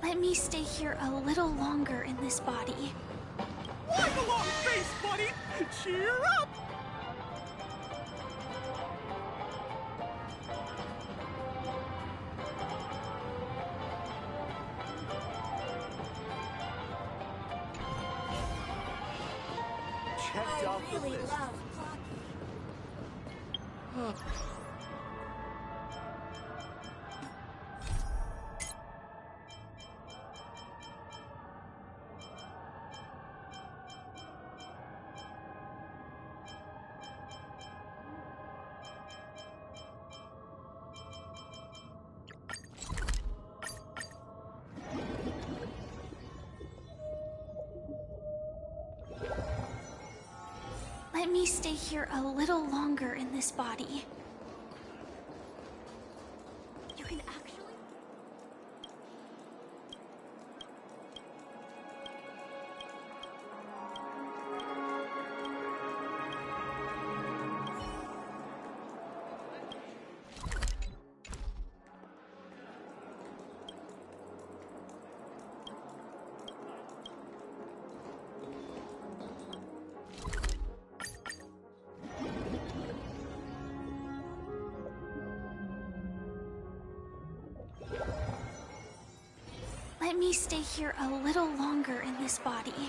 Let me stay here a little longer in this body. Wipe a long face, buddy! Cheer up! Checked off the really list. love Clocky. Let me stay here a little longer in this body. You can actually... Let me stay here a little longer in this body.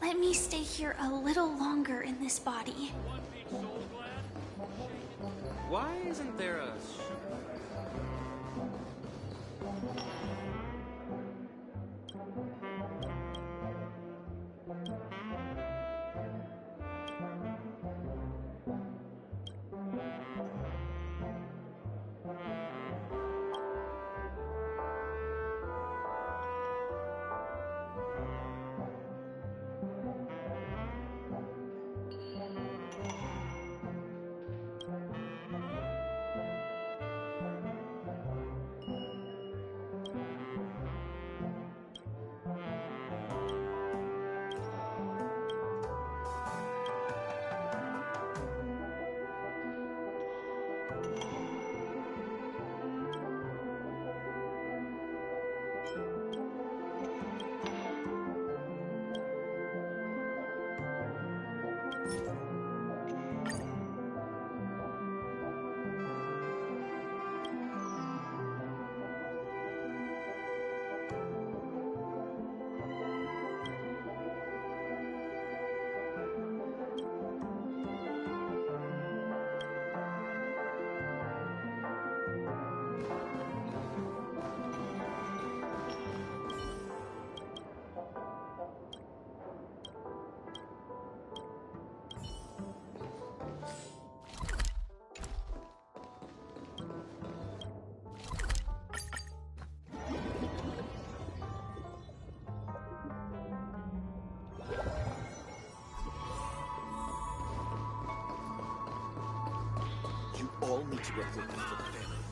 Let me stay here a little longer in this body. Why isn't there a... to go through this for the family.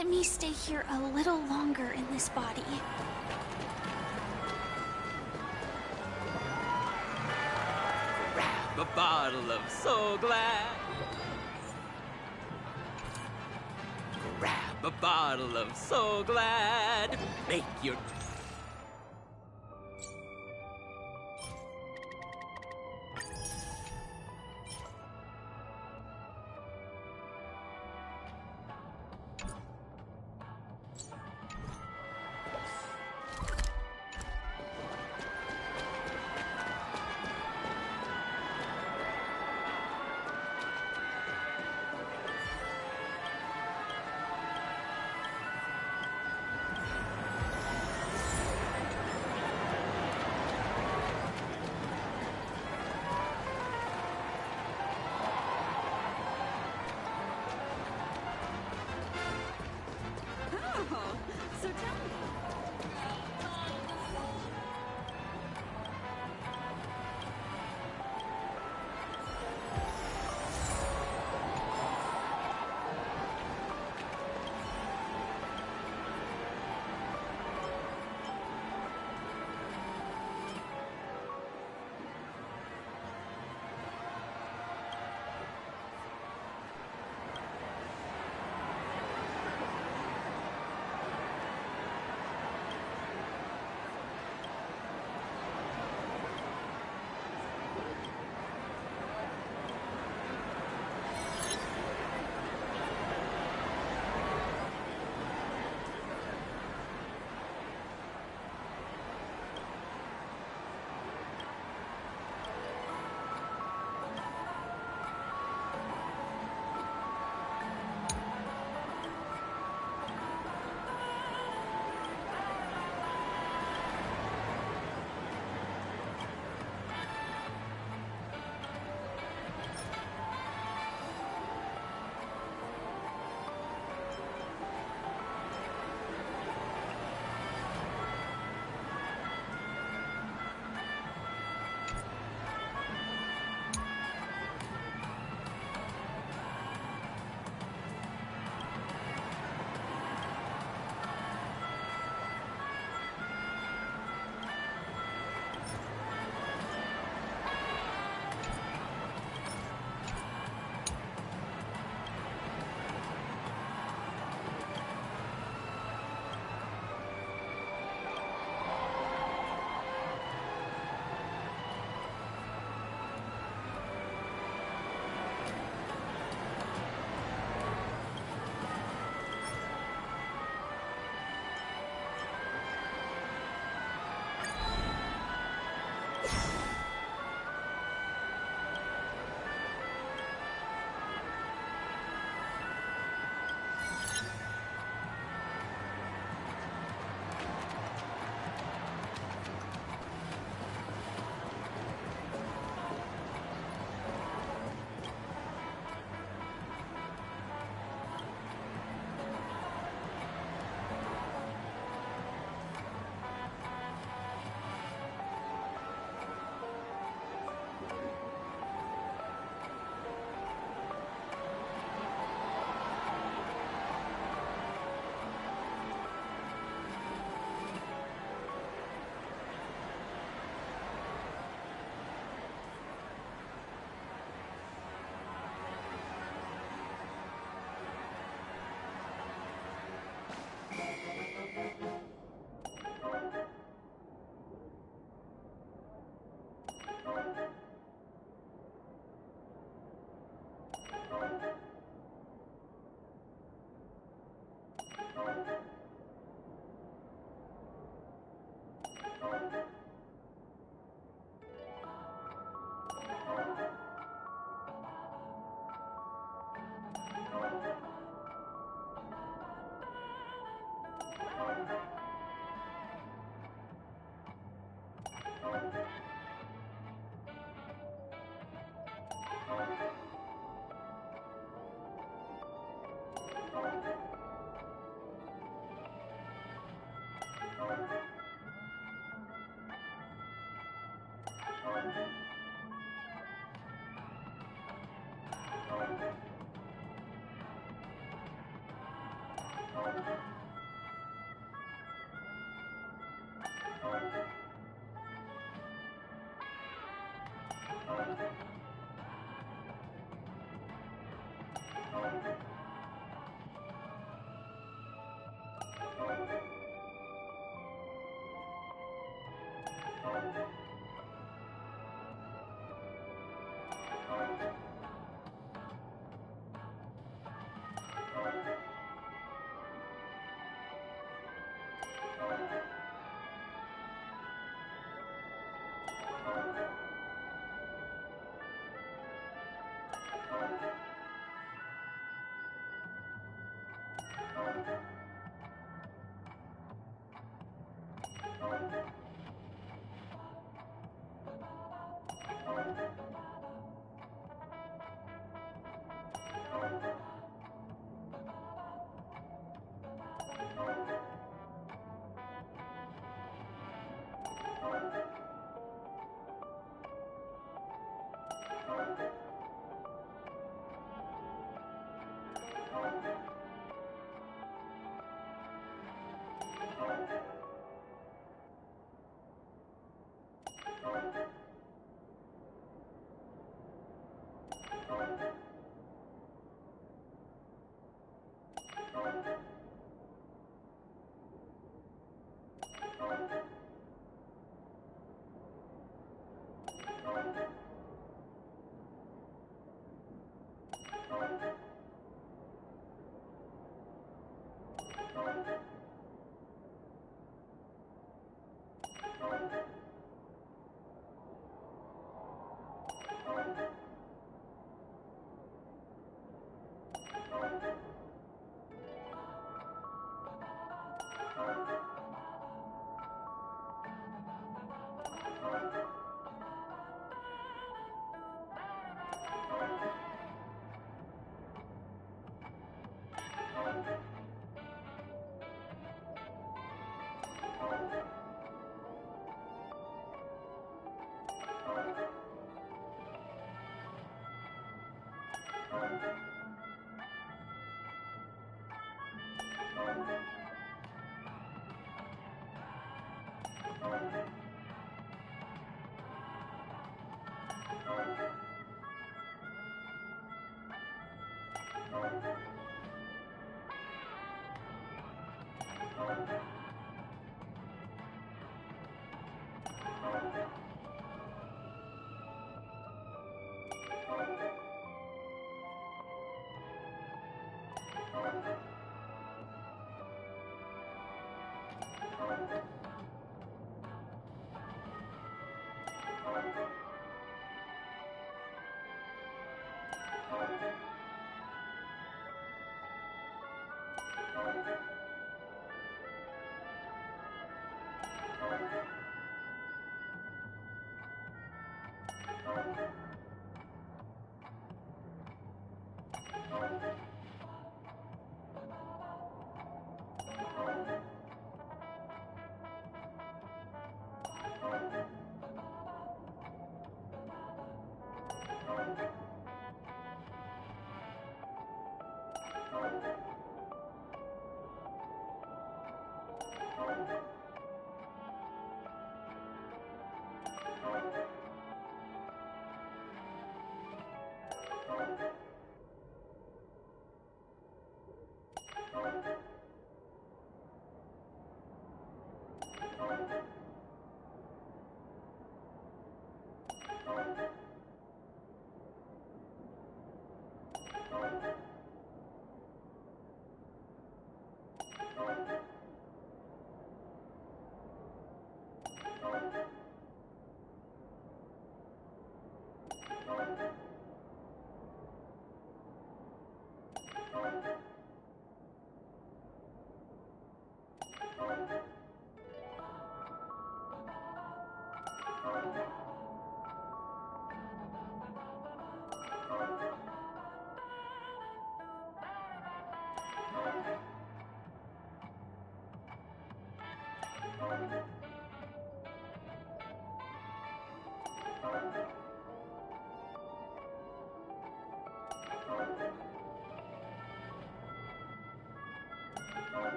Let me stay here a little longer in this body. Grab a bottle of So Glad. Grab a bottle of So Glad. Make your...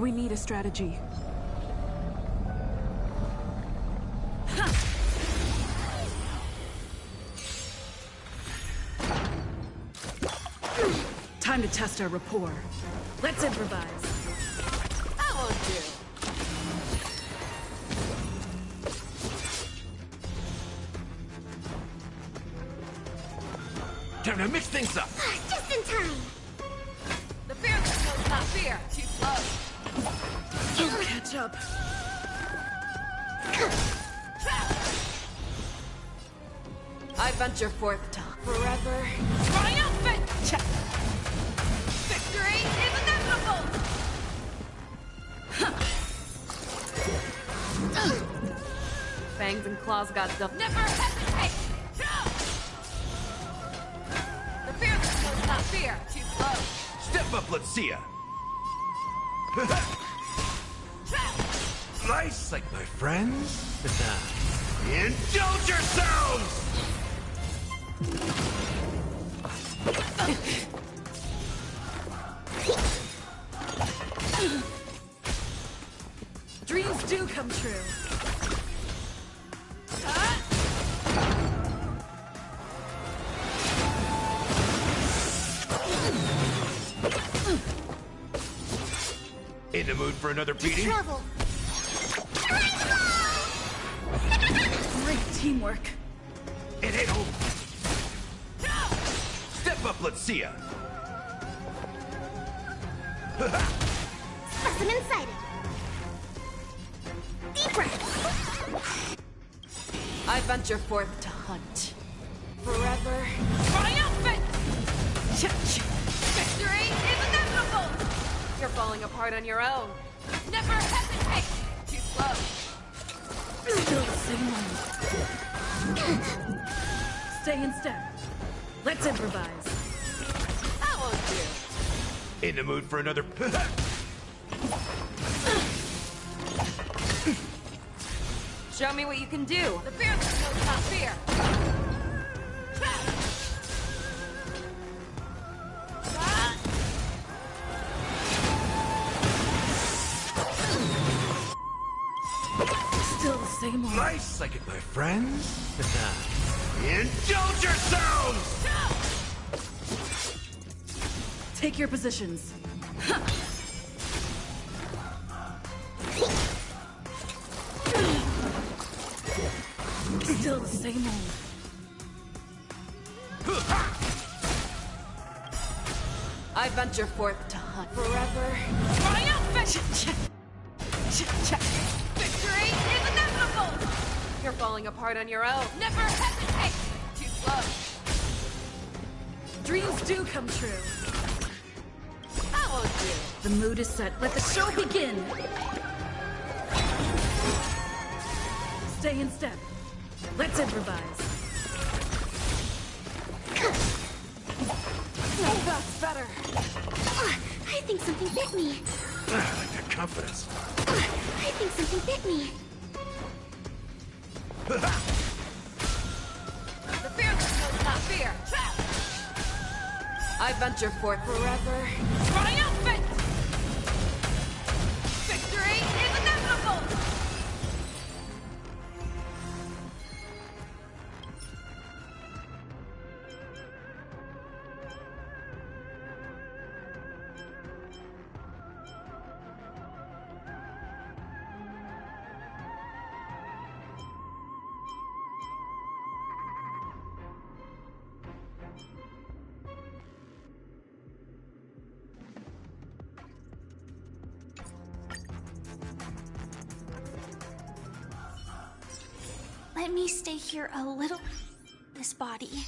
We need a strategy. Time to test our rapport. Let's improvise. That won't do. Time to mix things up. Just in time. The fearless knows not fear. Too slow. Don't catch up. I venture forth to forever triumphant. Victory is inevitable. Fangs and claws got double. Never hesitate. The fearless knows not fear. Too slow. Step up, let's see ya. Nice, like my friends. Indulge yourselves! Dreams do come true. In the mood for another beating? Trouble. Great teamwork. It ain't over. Step up, let's see ya. Specimen sighted. Deep breath. I venture forth to hunt. Forever triumphant! Victory is inevitable! You're falling apart on your own. Never hesitate! Too slow. Still the same one. Stay in step. Let's improvise. That won't do. In the mood for another... Show me what you can do. The fearless knows not fear. Still the same one. Nice, like it, my friends. Indulge yourselves! Take your positions. Still the same one. I venture forth to hunt. Forever triumphant! Victory is inevitable! You're falling apart on your own. Never hesitate! Too slow. Dreams do come true. That won't do. The mood is set. Let the show begin. Stay in step. Let's improvise. Oh, that's better. I think something bit me. I like that confidence. I think something bit me. The fearless knows not fear. I venture forth forever triumphant! Victory is inevitable! Let me stay here a little. This body.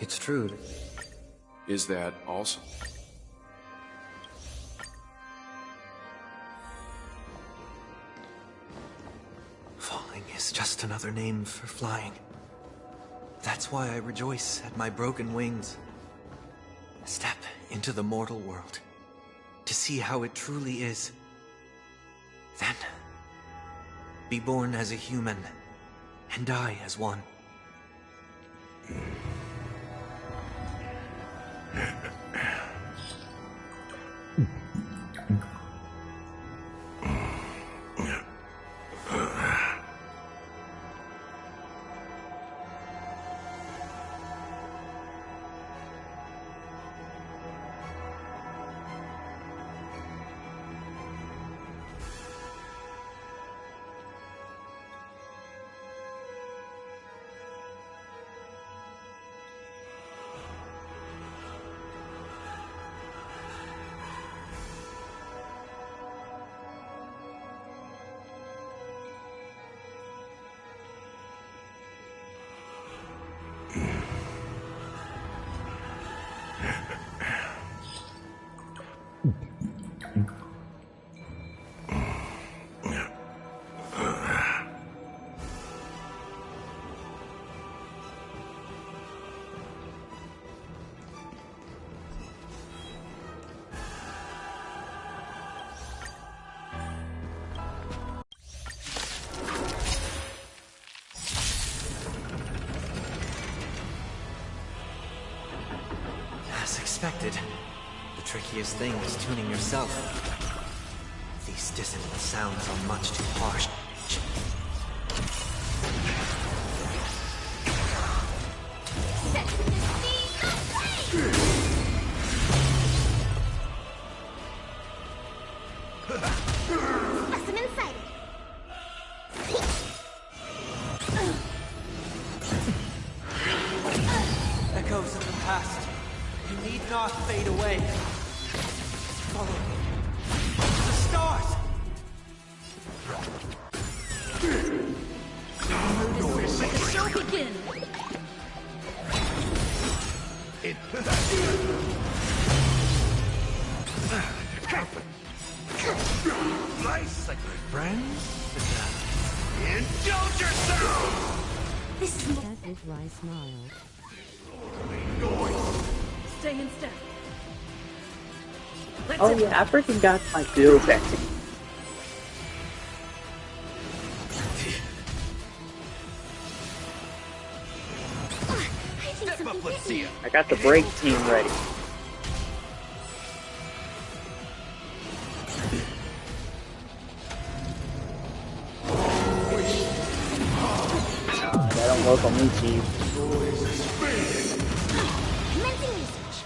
It's true. Is that also? Falling is just another name for flying. That's why I rejoice at my broken wings. Step into the mortal world to see how it truly is. Then, be born as a human and die as one. As expected, the trickiest thing is tuning yourself. These dissonant sounds are much too harsh. Specimen sighted. Echoes of the past. You need not fade away. Follow me. To the stars! Let the show begin! Nice, like my friends. Indulge yourself! This is That is why smile. Stay in step. Let's Oh yeah, I freaking got my build back. I think Step up, something let's bit see me. it. I got the break team ready. That don't work on me, Chief. Commencing research.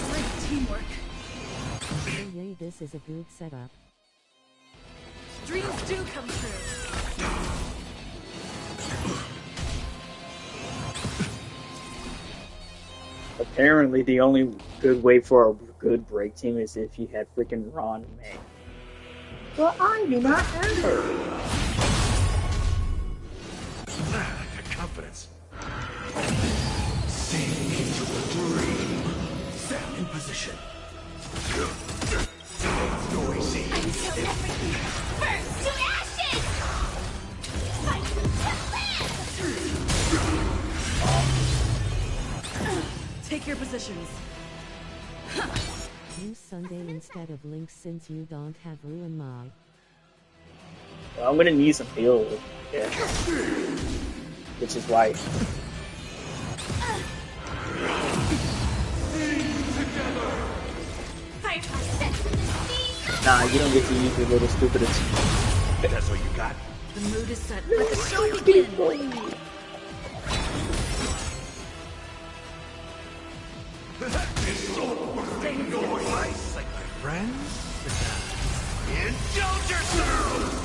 Great teamwork. Oh yay, this is a good setup. Dreams do come true. Apparently, the only good way for a good break team is if you had freaking Ron and May. Well, I do not have her. Confidence. Sink into a dream. Set in position. Noisy. Until everything burns to ashes! Fight to live! Take your positions. Use Sunday instead of Link since you don't have Ruin Mai. Well, I'm gonna need some build. Yeah. Which is why. Fight for sense. Nah, you don't get to use your little stupid. That's what you got? The mood is set. Let the show begin. Stay in step. Nice, like my friends. Indulge yourself!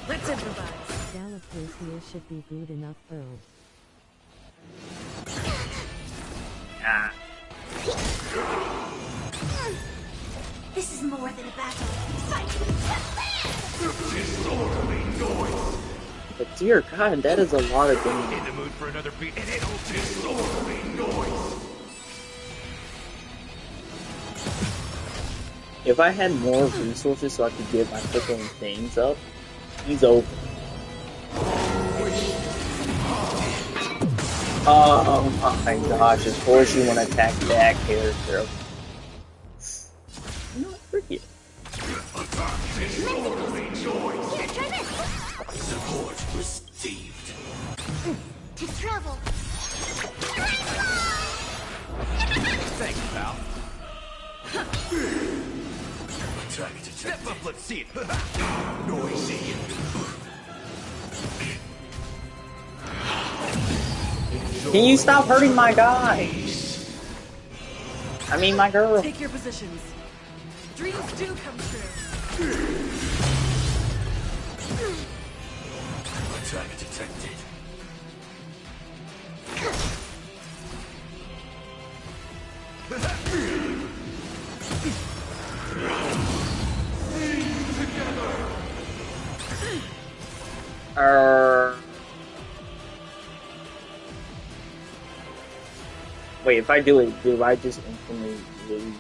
Let's improvise. Gallopers here should be good enough though. Nah. This is more than a battle. Fight! Disorderly noise. But dear God, that is a lot of damage. In the mood for another beat. And it'll disorderly noise. If I had more resources so I could get my freaking things up, he's over. Oh my gosh, of course you want to attack that character. You know what, forget it. Disorderly noise. Here, try this! Support received. To travel! Thanks, pal. Attack detected. Step up, let's see it. Noisy. Can you stop hurting my guy? I mean, my girl. Take your positions. Dreams do come true. Attack detected. Wait, if I do it, do I just instantly lose?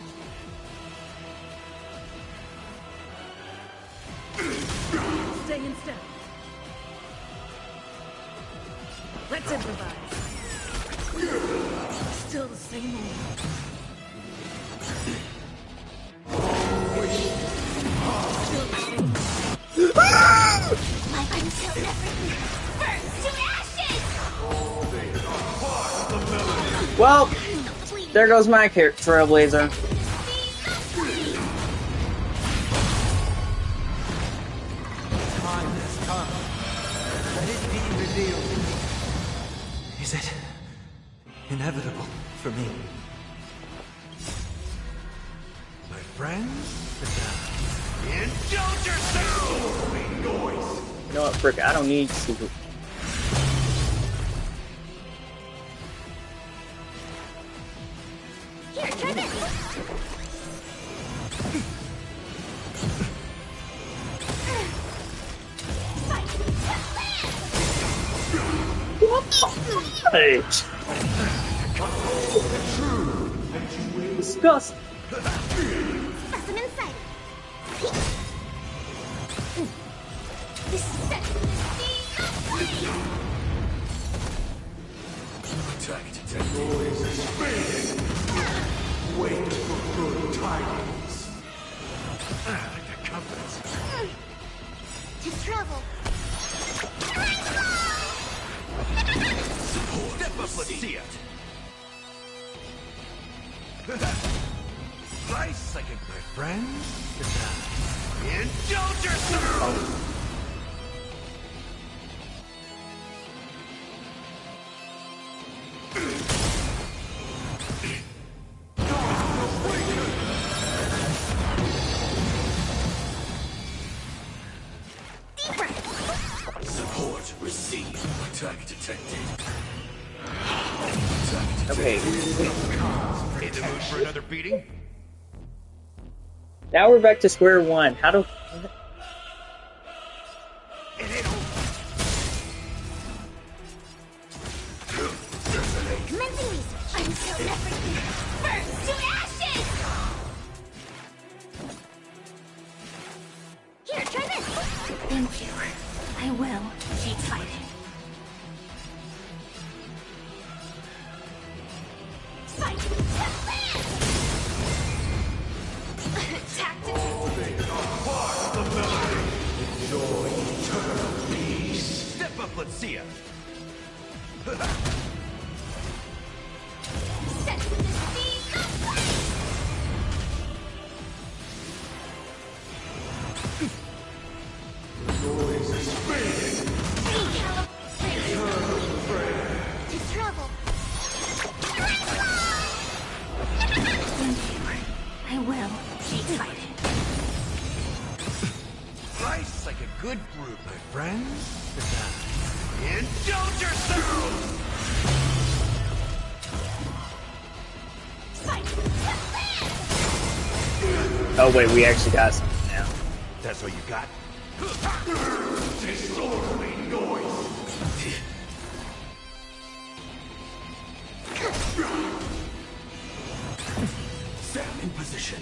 Stay in step. Let's improvise. Still the same old. Still the same old. Like until everything burns to ashes! Well, there goes my trailblazer. Time has come. Let it be revealed. Is it inevitable for me? My friends? Indulge yourself! Noise. You know what, frick, I don't need super. Here, try this! Hey. Disgust. Specimen sighted! This is set to the Attack detected. Noise is fading. Wait for good tidings. Like the compass. to travel! Support. Step up, let's see it. Nice second, my friend. Indulge yourself! Support received. Attack detected. Okay. In the mood for another beating? Now we're back to square one. How do... Commencing research until everything burns to ashes! Here, try this! Thank you. I will keep fighting. Fight! Attack Enjoy eternal peace. Step up, let's see it. set to the speed of light! Noise is fading. To travel! Thank you. I will keep fighting. Nice like a good brew, my friends. Indulge yourself! Oh wait, we actually got something now. That's all you got? Disorderly noise! Stand in position.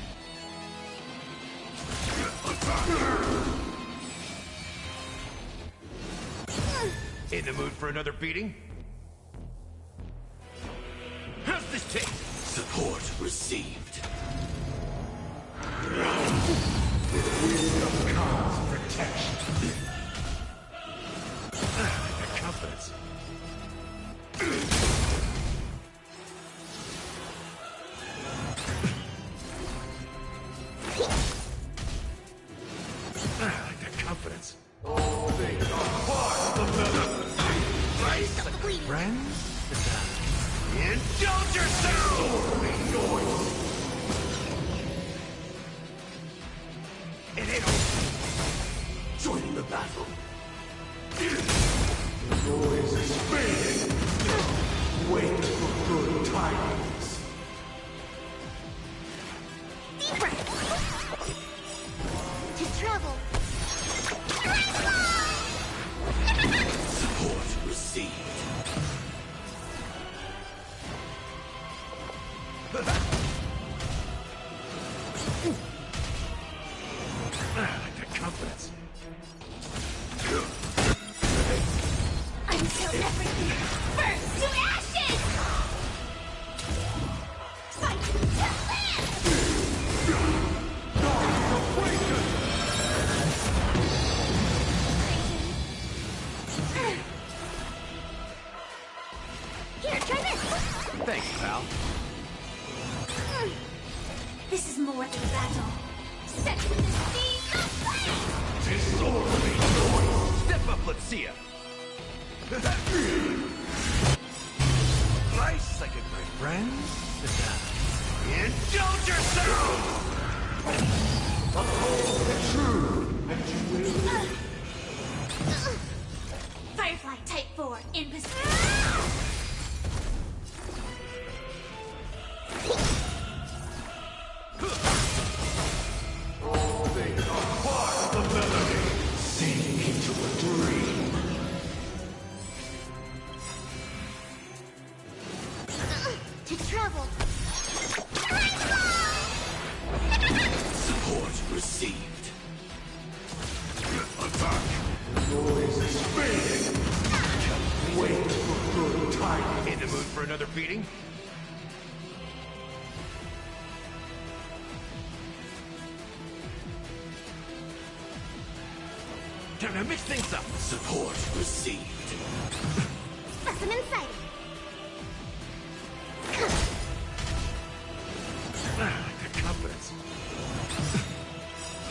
In the mood for another beating? How's this take? Support received. Wisdom comes protection. The confidence. I like that confidence. All things are part of the method. Friends? Indulge yourself! Noise. It ain't over. Join the battle. The noise is fading. Wait for good tidings. To travel. Support received. I like that confidence. Until everything burns to ashes! Fight to live! Here, try this! Thanks, pal. This is more than a battle. Set to the speed of flame! Disorderly noise. Step up, let's see ya. Nice second, my friend. Indulge yourself! Uphold the truth, and you will. Firefly Type 4 in position. All things are part of the melody. Sink into a dream. To travel. Support received. Attack. Noise is fading. Wait for good tidings. In the mood for another beating? Time to mix things up. Support received. Specimen sighted. I like the confidence.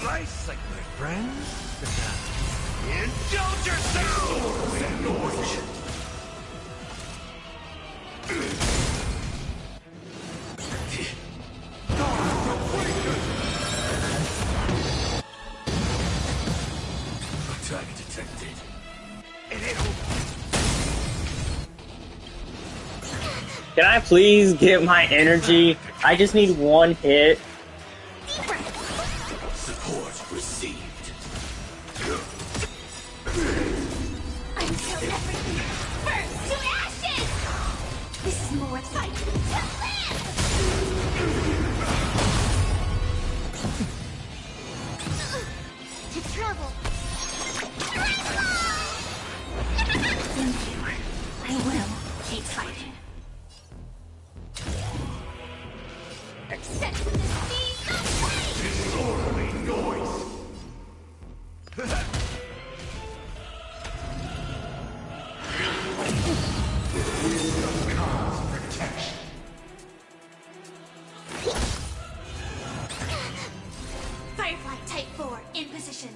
Nice like my friend. Indulge yourself! Stand in position. Attack detected. It ain't over. Can I please get my energy? I just need one hit. Support received. Until everything burns to ashes! This is more exciting to live! To travel. Thank you. I will keep fighting. Set to the speed of flame! Disorderly noise. With wisdom comes protection. Firefly Type 4 in position.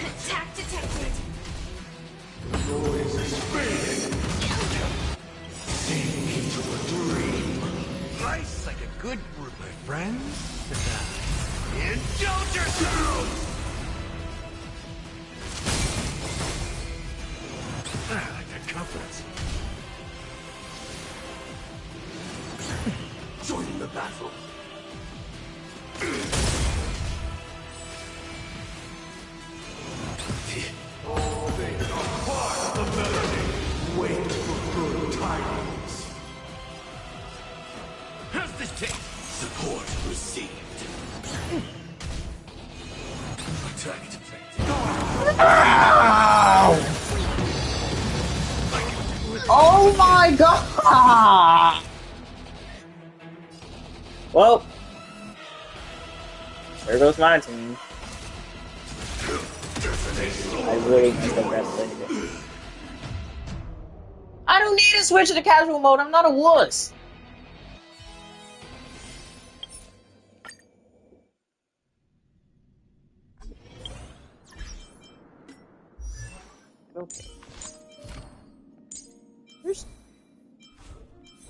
Attack detected. Noise is fading. Sink into a dream. Nice like a good group, my friend. Indulge yourself! I like that confidence. castle. They are part of the melody. Wait for good tidings. How's this taste? Support received. Attack defected. Oh my god! Well, there goes my team. I really messed up that play. I don't need to switch to the casual mode. I'm not a wuss. Okay.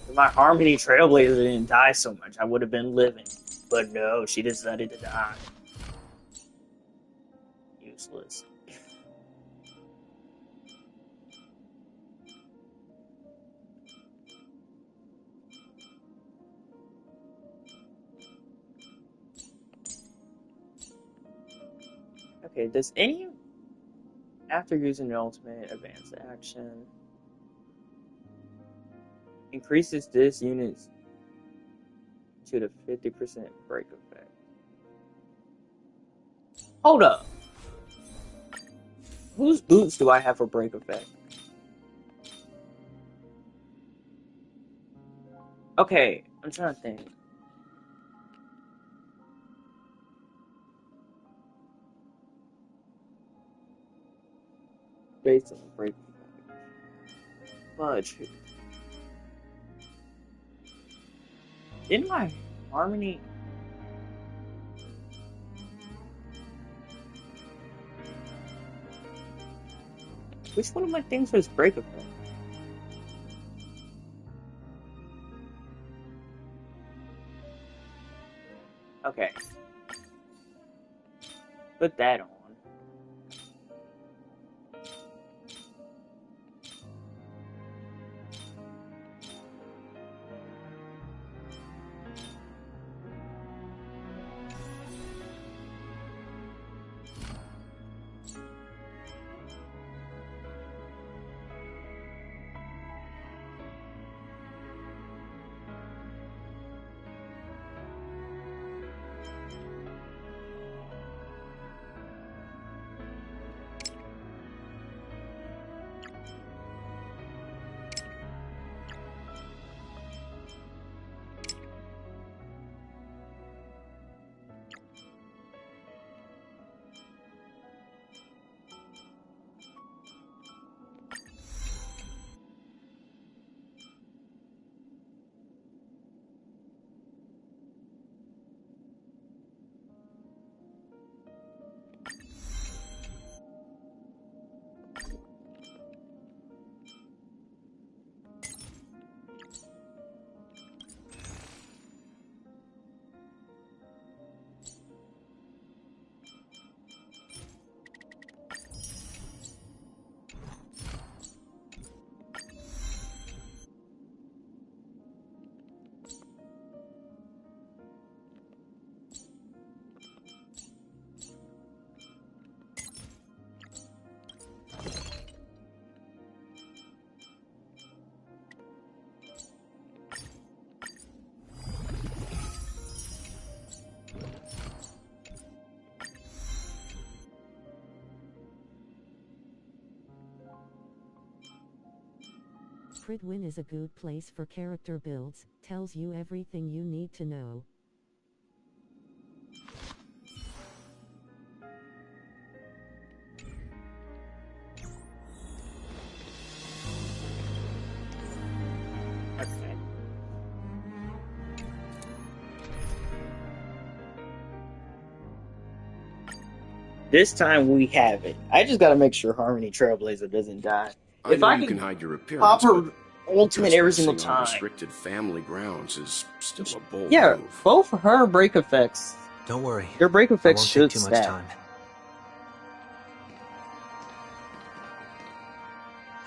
If my Harmony Trailblazer didn't die so much, I would have been living. But no, she decided to die. Useless. Okay, does any... After using the ultimate advanced action... increases this unit's to the 50% break effect. Hold up. Whose boots do I have for break effect? Okay, I'm trying to think. Based on the break effect. Fudge. Didn't my Harmony... Which one of my things was break effect? Okay. Put that on. Pridwin is a good place for character builds, tells you everything you need to know. Okay. This time we have it. I just gotta make sure Harmony Trailblazer doesn't die. I If know I you can can hide your appearance, pop her but ultimate every single trespassing on time. restricted family grounds is still a bold Yeah, move. both her break effects. Don't worry. Their break I effects won't should take too much stab. time.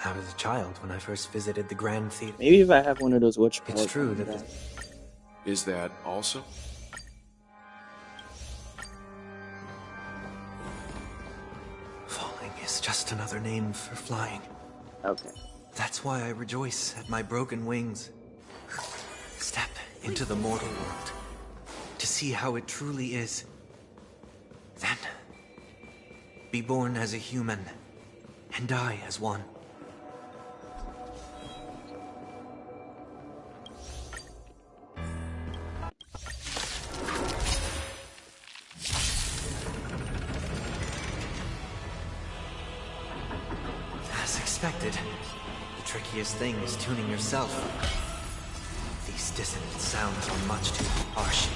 I was a child when I first visited the Grand Theater. Maybe if I have one of those It's true that Is that also? Falling is just another name for flying. Okay. That's why I rejoice at my broken wings. Step into the mortal world to see how it truly is. Then, be born as a human and die as one. As expected, the trickiest thing is tuning yourself. These dissonant sounds are much too harsh.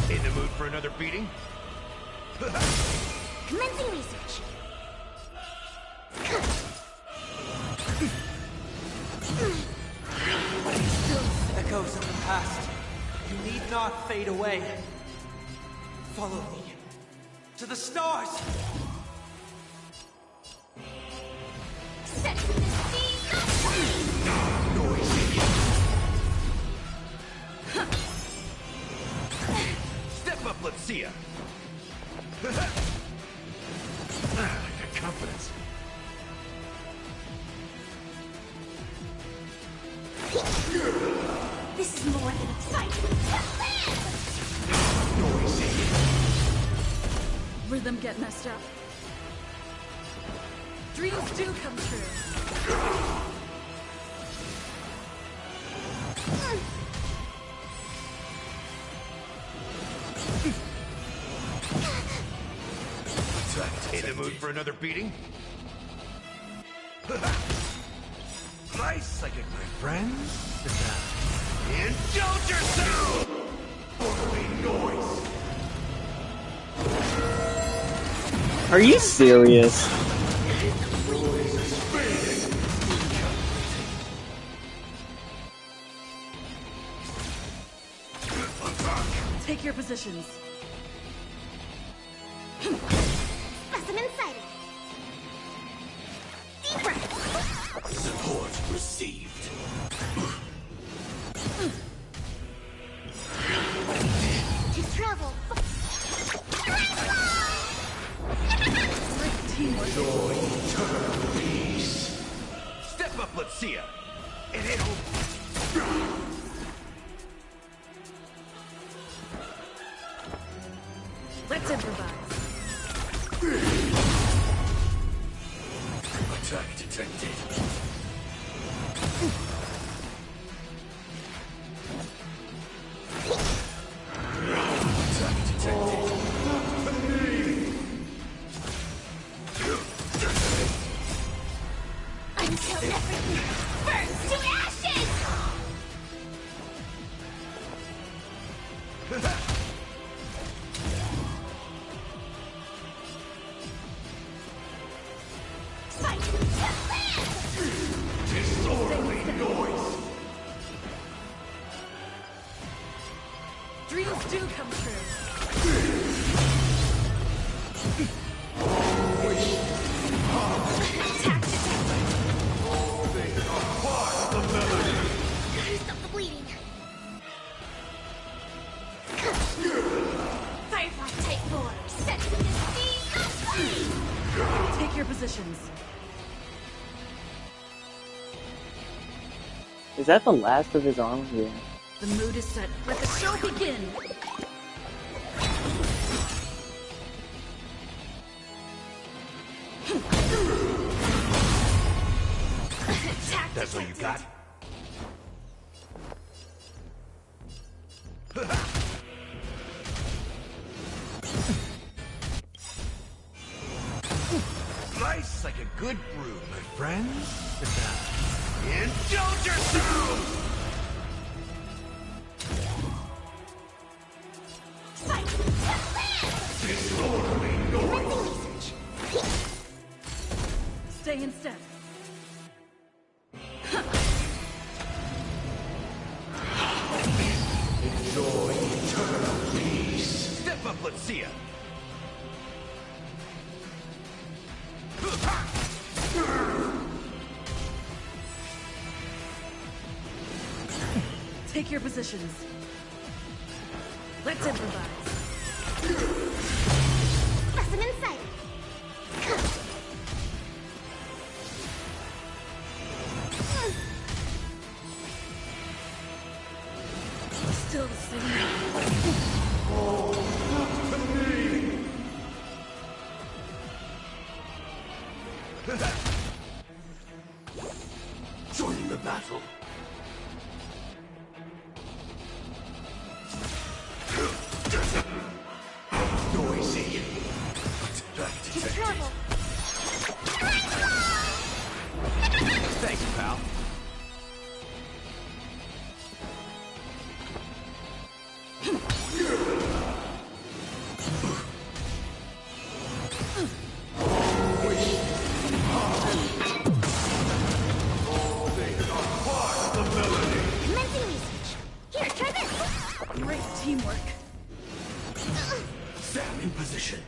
In the mood for another beating? Commencing research. Echoes of the past. You need not fade away. Follow me to the stars. Set the Step up, let's see ya. I got confidence. This is more than exciting. Rhythm get messed up. Dreams do come true. In the mood for another beating? Nice, psychic, my friend. Indulge yourself! Noise! Are you serious? Take your positions. Specimen sighted. Deep breath. Support received. To travel. Enjoy eternal peace. Step up, let's see ya. And it'll... Let's improvise. Attack detected. Attack detected. Until everything burns to ashes! Fight to live! Disorderly noise. Dreams do come true. Attack detected! They are part of the melody. Gotta stop the bleeding. Firefly type 4, set to the sea. Take your positions. Is that the last of his armor? Yeah. The mood is set. Let the show begin. Attack That's all you got? Nice like a good brew, my friend. Indulge yourself! Fight to live! Disorderly noise. Commencing research. Stay in step. Enjoy eternal peace. Step up, let's see ya. Take your positions. Let's improvise. Specimen sighted. Still the same. Join the battle. Noisy. Trouble. Thanks, pal. Commencing research. Here, try this. Great teamwork. Stand in position.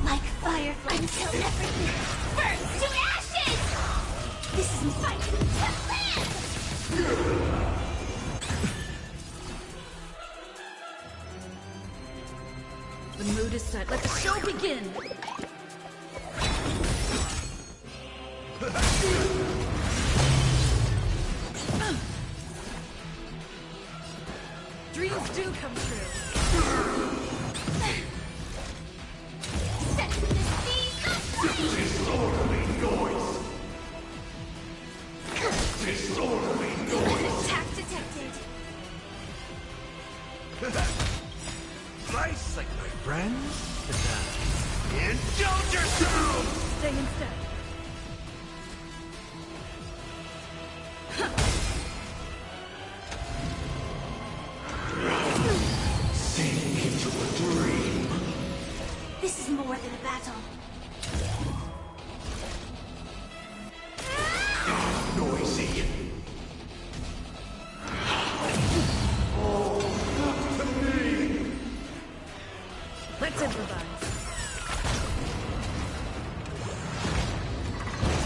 Like firefly until everything burns to ashes! This is my fight to live! The mood is set. Let the show begin. Dreams do come true. Set to the speed of flame! Disorderly noise! Disorderly noise! Attack detected. Nice like my friends. Indulge yourself! Stay instead. Sink into a dream. This is more than a battle. Noisy. Let's improvise.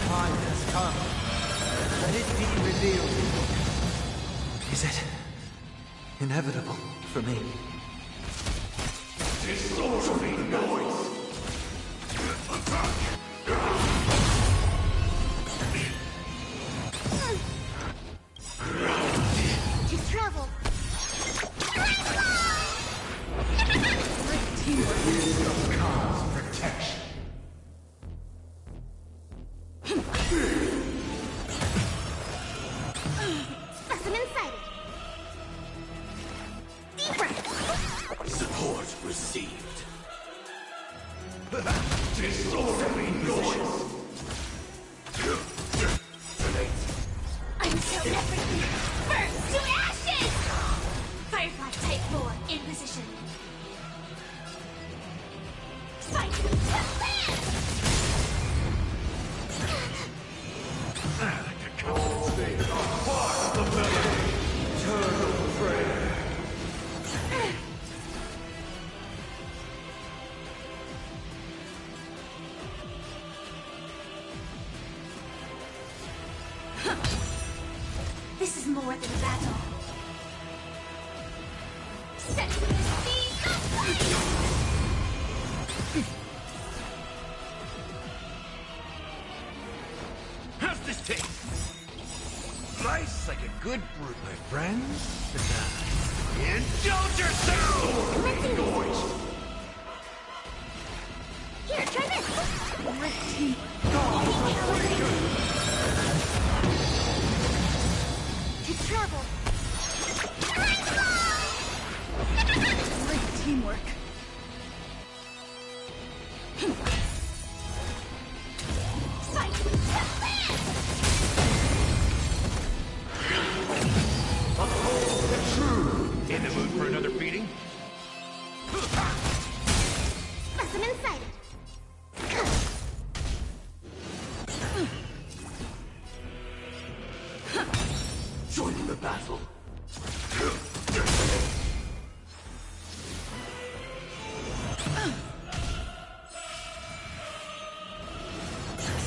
Time has come. Let it be revealed. Is it inevitable for me? Disorderly noise! To travel. Great teamwork. Cause protection. Specimen sighted. Deep breath. Support received. Disorderly noise! Until everything burns to ashes! Firefly Type 4 in position. Fight to live! Part of the melody. Eternal prayer. This is more than a battle. Set to the speed of flame! How's this taste? Nice like a good brew, my friends. Indulge yourself! Commencing noise! Here, try this! Great teamwork. To travel. Great teamwork. Fight to live! In the mood for another beating? Specimen sighted. Join the battle.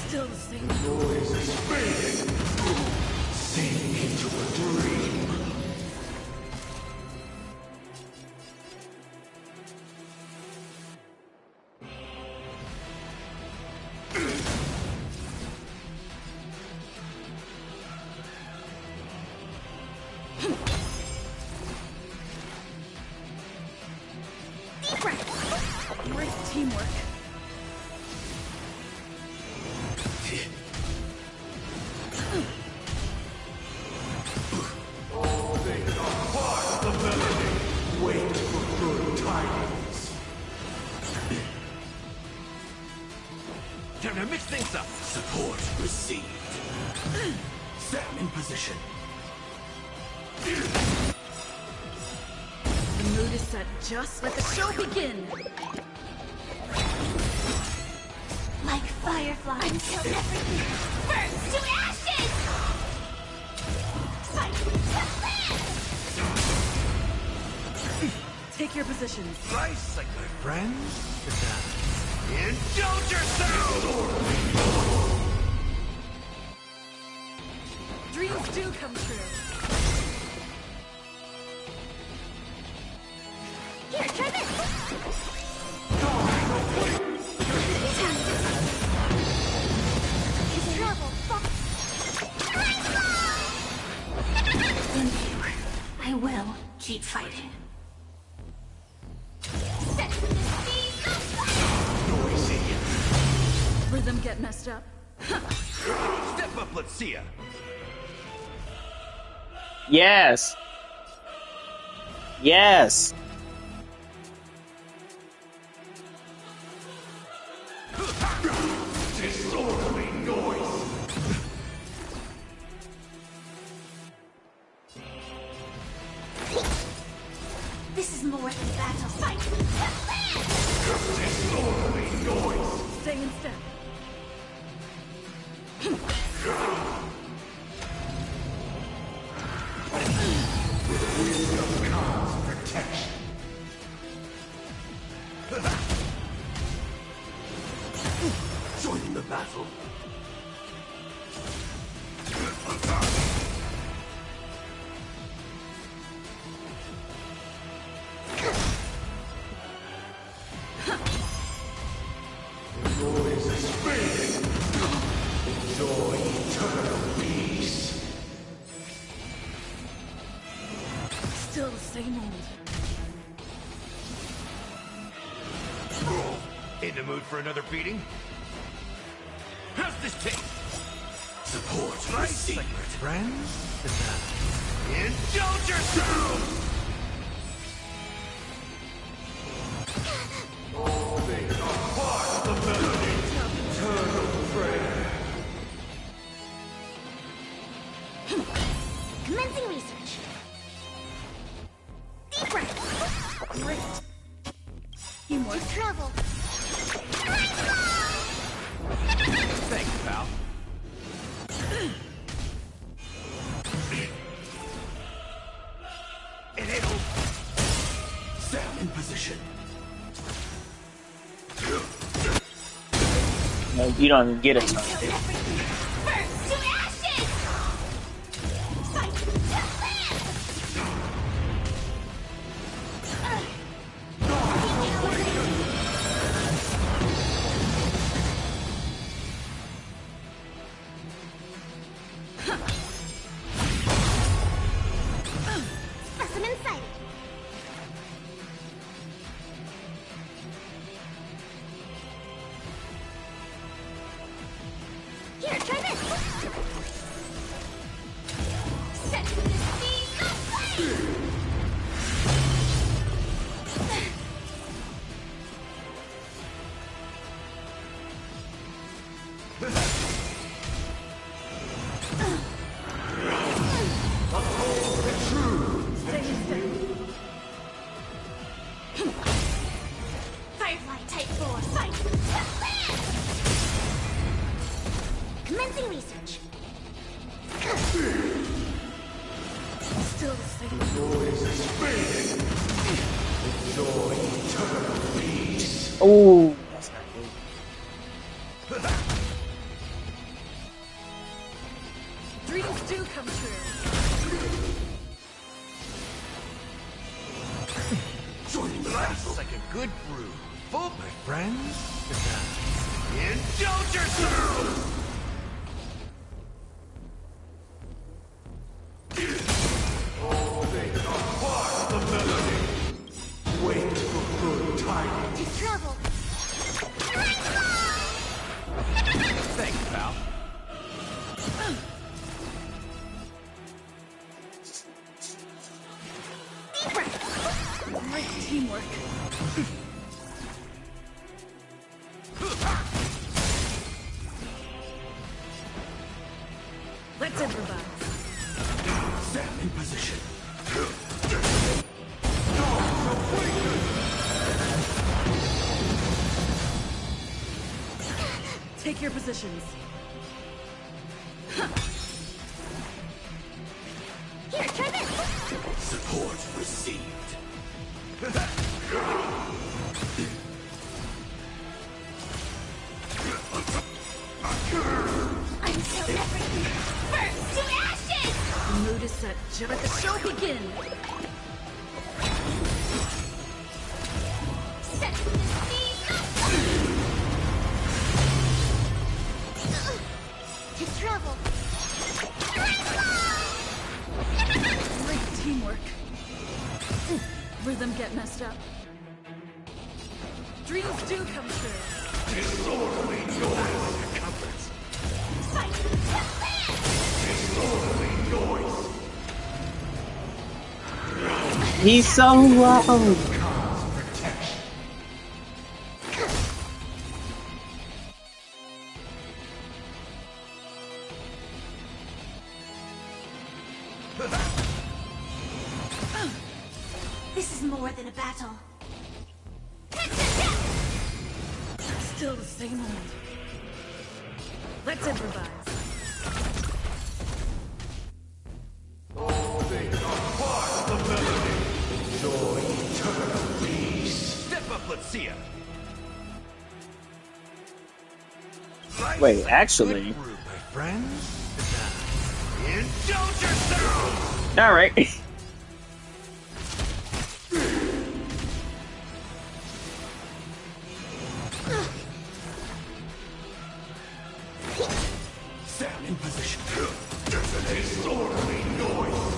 Still the same. Noise is fading. Deep breath. Great teamwork. Wait for good tidings. Time to mix things up. Support received. Set in position. The mood is set. Just let the show begin. Like firefly until everything burns to ashes! Fight to live! Take your positions. Rice like my friends. Indulge yourself! Dreams do come true. Here, try this! It's terrible. Thank you. I will keep fighting. Set to the speed of Noisy. Rhythm get messed up. Step up, let's see ya. Yes. Yes. Disorderly noise. This is more than battle fight. Disorderly noise. Stay in step. Wisdom comes protection. Join the battle. Noise is fading. Enjoy eternal peace. Still the same old. In the mood for another beating? How's this taste? Support received. Like my friends? Indulge yourself! All things are part of the melody. Eternal prayer. Commencing research. Deep breath. Great. Teamwork. To travel. Thanks, pal. And it'll... Set in position. No, you don't even get a turn. Until everything burns to ashes! Fight to live! Specimen sighted. Here, try this. Set to the speed of flame. Stay in step. Firefly Type 4, fight! Commencing research. Still the same. Noise is fading. Enjoy eternal peace. Oh, that's not good. Dreams do come true. Join the battle like a good brew. Full, my friends. Indulge yourself! All Great teamwork. Let's improvise. Stand in position. Take your positions. Here, try this! Support received. Until everything burns to ashes! The mood is set. Let the show begin. Set the scene! To travel. Great teamwork. Rhythm get messed up. Dreams do come true. Disorderly noise. Circumference. Fight to live! Disorderly noise. He's so low. Cause protection. This is more than a battle. Still the same old. Let's improvise. All things are part of the melody. Enjoy eternal peace. Step up, let's see ya. Wait, actually. Good group, my friends. Indulge yourselves! Alright. Stand in position. There's an disorderly noise.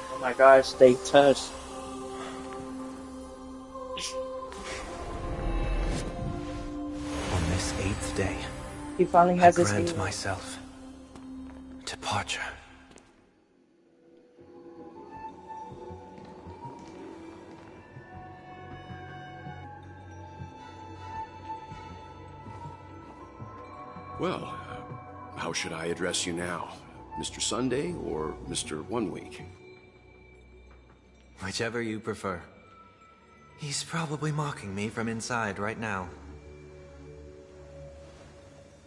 Oh my gosh, they touched. On this 8th day, He finally I has his grant hero. myself departure. Well, how should I address you now? Mr. Sunday or Mr. One Week? Whichever you prefer. He's probably mocking me from inside right now.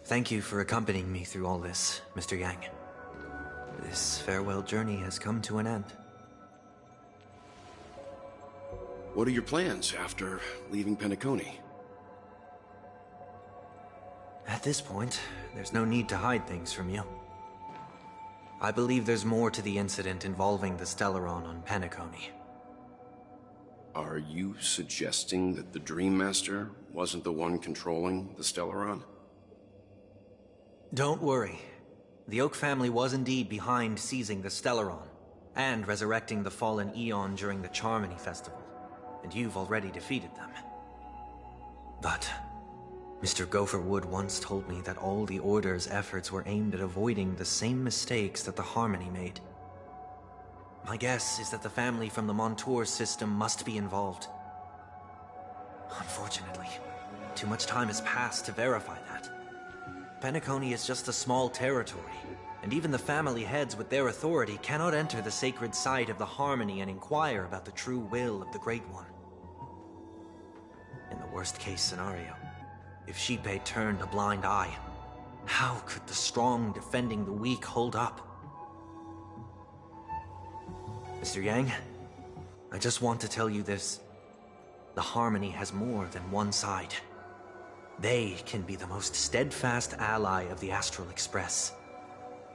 Thank you for accompanying me through all this, Mr. Yang. This farewell journey has come to an end. What are your plans after leaving Penacony? At this point, there's no need to hide things from you. I believe there's more to the incident involving the Stellaron on Penacony. Are you suggesting that the Dream Master wasn't the one controlling the Stellaron? Don't worry. The Oak family was indeed behind seizing the Stellaron, and resurrecting the fallen Eon during the Charmony Festival, and you've already defeated them. But Mr. Gopher Wood once told me that all the Order's efforts were aimed at avoiding the same mistakes that the Harmony made. My guess is that the family from the Montour system must be involved. Unfortunately, too much time has passed to verify that. Penacony is just a small territory, and even the family heads with their authority cannot enter the sacred site of the Harmony and inquire about the true will of the Great One. In the worst-case scenario, if Xipe turned a blind eye, how could the strong defending the weak hold up? Mr. Yang, I just want to tell you this. The Harmony has more than one side. They can be the most steadfast ally of the Astral Express,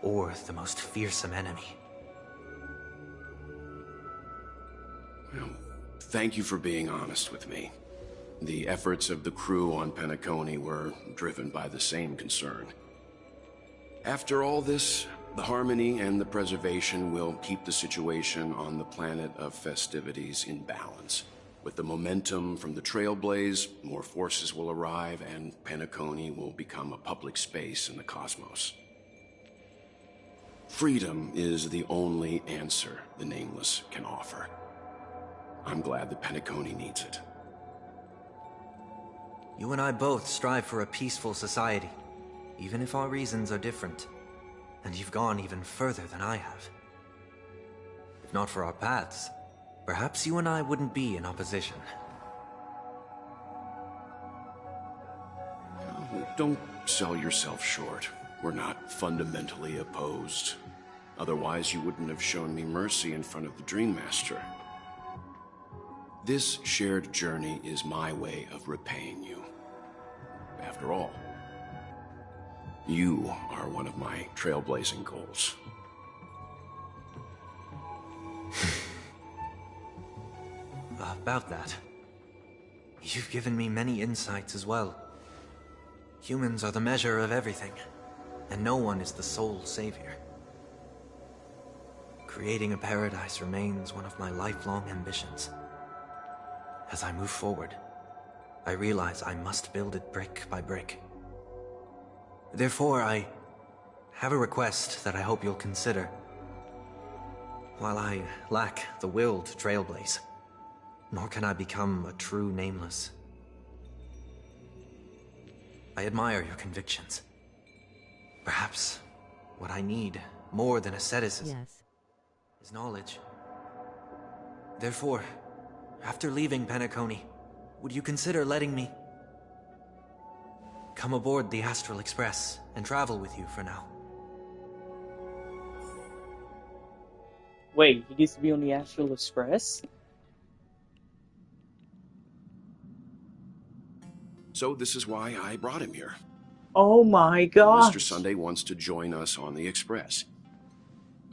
or the most fearsome enemy. Well, thank you for being honest with me. The efforts of the crew on Penacony were driven by the same concern. After all this, the harmony and the preservation will keep the situation on the planet of festivities in balance. With the momentum from the Trailblaze, more forces will arrive and Penacony will become a public space in the cosmos. Freedom is the only answer the Nameless can offer. I'm glad that Penacony needs it. You and I both strive for a peaceful society, even if our reasons are different. And you've gone even further than I have. If not for our paths, perhaps you and I wouldn't be in opposition. Don't sell yourself short. We're not fundamentally opposed. Otherwise, you wouldn't have shown me mercy in front of the Dream Master. This shared journey is my way of repaying you. After all, you are one of my trailblazing goals. About that, you've given me many insights as well. Humans are the measure of everything, and no one is the sole savior. Creating a paradise remains one of my lifelong ambitions. As I move forward, I realize I must build it brick by brick. Therefore, I have a request that I hope you'll consider. While I lack the will to trailblaze, nor can I become a true Nameless, I admire your convictions. Perhaps what I need more than asceticism is knowledge. Therefore, after leaving Penacony, would you consider letting me come aboard the Astral Express and travel with you for now? Wait, he gets to be on the Astral Express? So this is why I brought him here. Oh my god! Mr. Sunday wants to join us on the Express.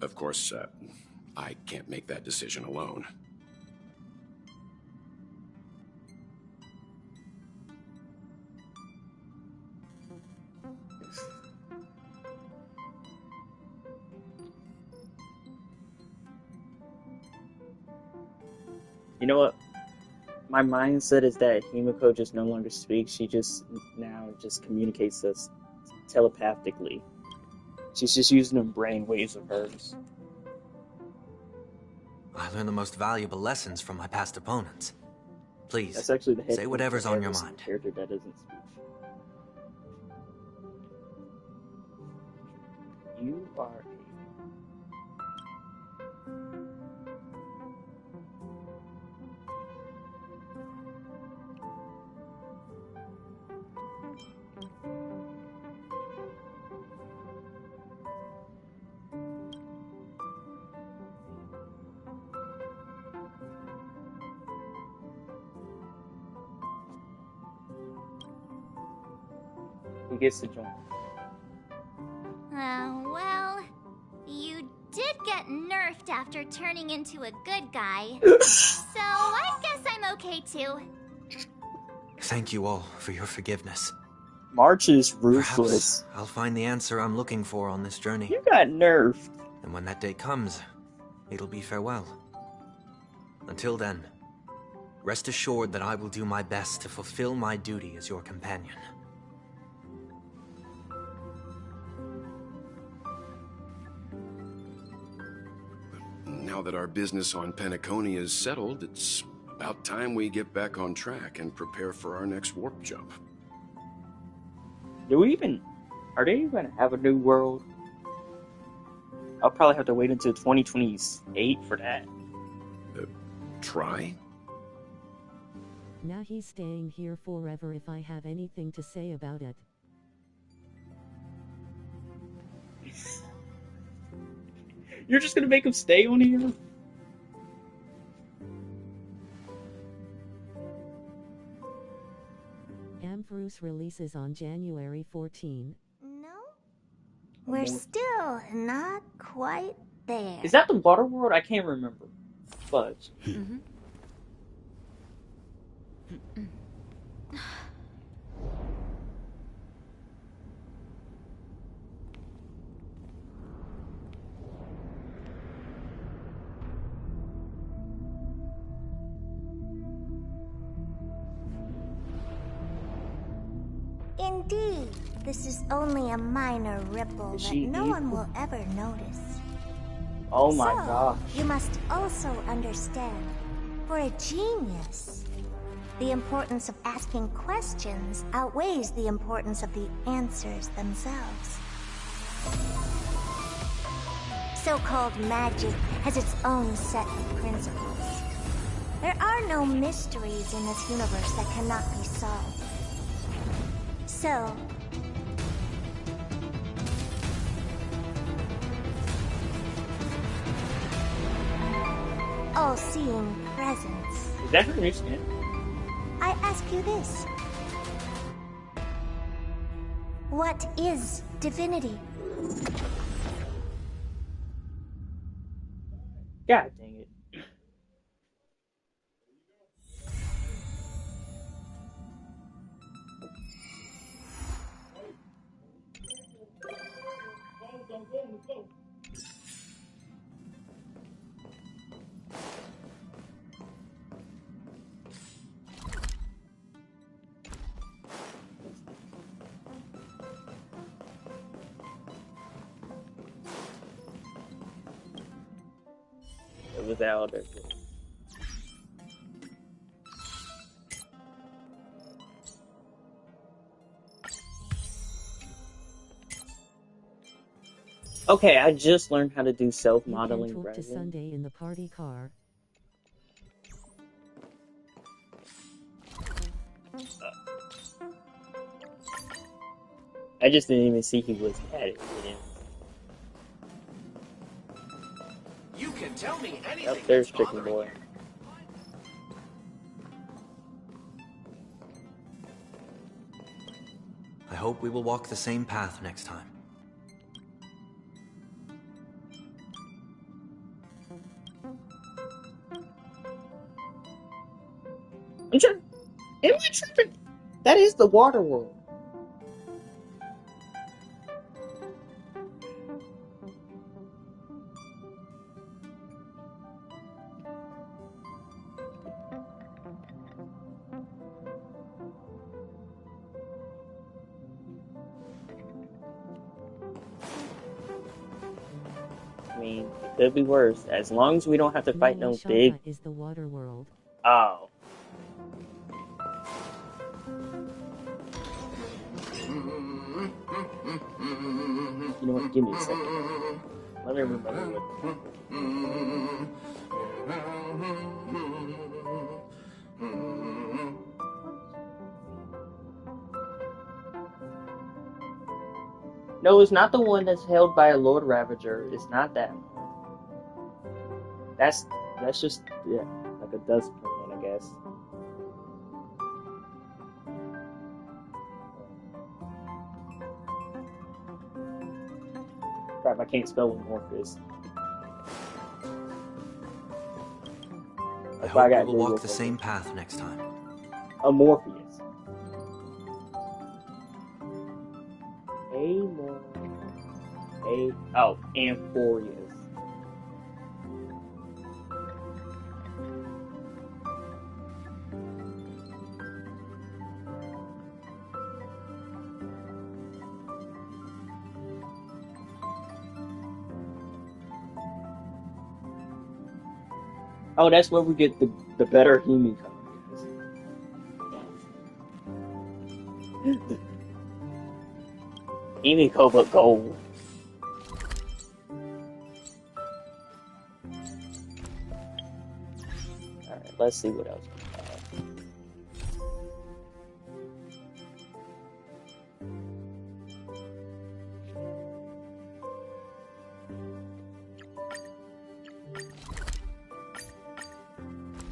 Of course, I can't make that decision alone. You know what? My mindset is that Himiko just no longer speaks. She just now just communicates us telepathically. She's just using the brain waves of hers. I learned the most valuable lessons from my past opponents. Please, That's actually the head say whatever's on your every mind. Character that doesn't speak. You are Who gets to join? Well, you did get nerfed after turning into a good guy. So I guess I'm okay too. Thank you all for your forgiveness. March is ruthless. Perhaps I'll find the answer I'm looking for on this journey. You got nerfed. And when that day comes, it'll be farewell. Until then, rest assured that I will do my best to fulfill my duty as your companion. Now that our business on Penacony is settled, it's about time we get back on track and prepare for our next warp jump. Are they even gonna have a new world? I'll probably have to wait until 2028 for that. Try? Now he's staying here forever if I have anything to say about it. You're just gonna make him stay on here? Ambrose releases on January 14. No? We're still not quite there. Is that the water world? I can't remember. Fudge. Indeed, this is only a minor ripple Is that she no one evil? will ever notice. Oh my So, gosh. you must also understand, for a genius, the importance of asking questions outweighs the importance of the answers themselves. So-called magic has its own set of principles. There are no mysteries in this universe that cannot be solved. So, all-seeing presence. Is that her new skin? I ask you this. What is divinity? God dang it. It was out there. Okay, I just learned how to do You self-modeling can talk to resin. Sunday in the party car. I just didn't even see he was at it. You can tell me anything. Up there's that's Chicken bothering Boy. you. I hope we will walk the same path next time. I'm tripping. Am I tripping? That is the water world. I mean, it could be worse. As long as we don't have to fight no Nalashana big. is the water world. Oh. You know what? Give me a second. Let me remember what. No, it's not the one that's held by a Lord Ravager. It's not that one. That's just yeah, like a dust one, I guess. Crap, I can't spell Amorphous. I If hope we got will Google walk the for same it. path next time. Amorpheus. Oh, Amphorius. Oh, that's where we get the better Himi comics. Himiko but gold. Alright, let's see what else we have.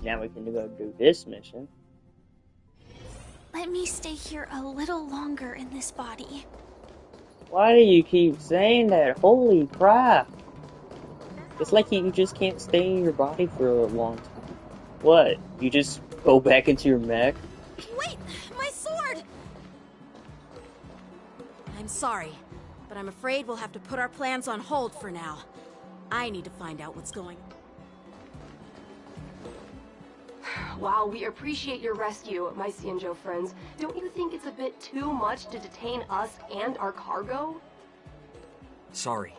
Now we can go do this mission. Let me stay here a little longer in this body. Why do you keep saying that? Holy crap! It's like you just can't stay in your body for a long time. What? You just go back into your mech? Wait! My sword! I'm sorry, but I'm afraid we'll have to put our plans on hold for now. I need to find out what's going on. While we appreciate your rescue, my Xianzhou friends, don't you think it's a bit too much to detain us and our cargo? Sorry,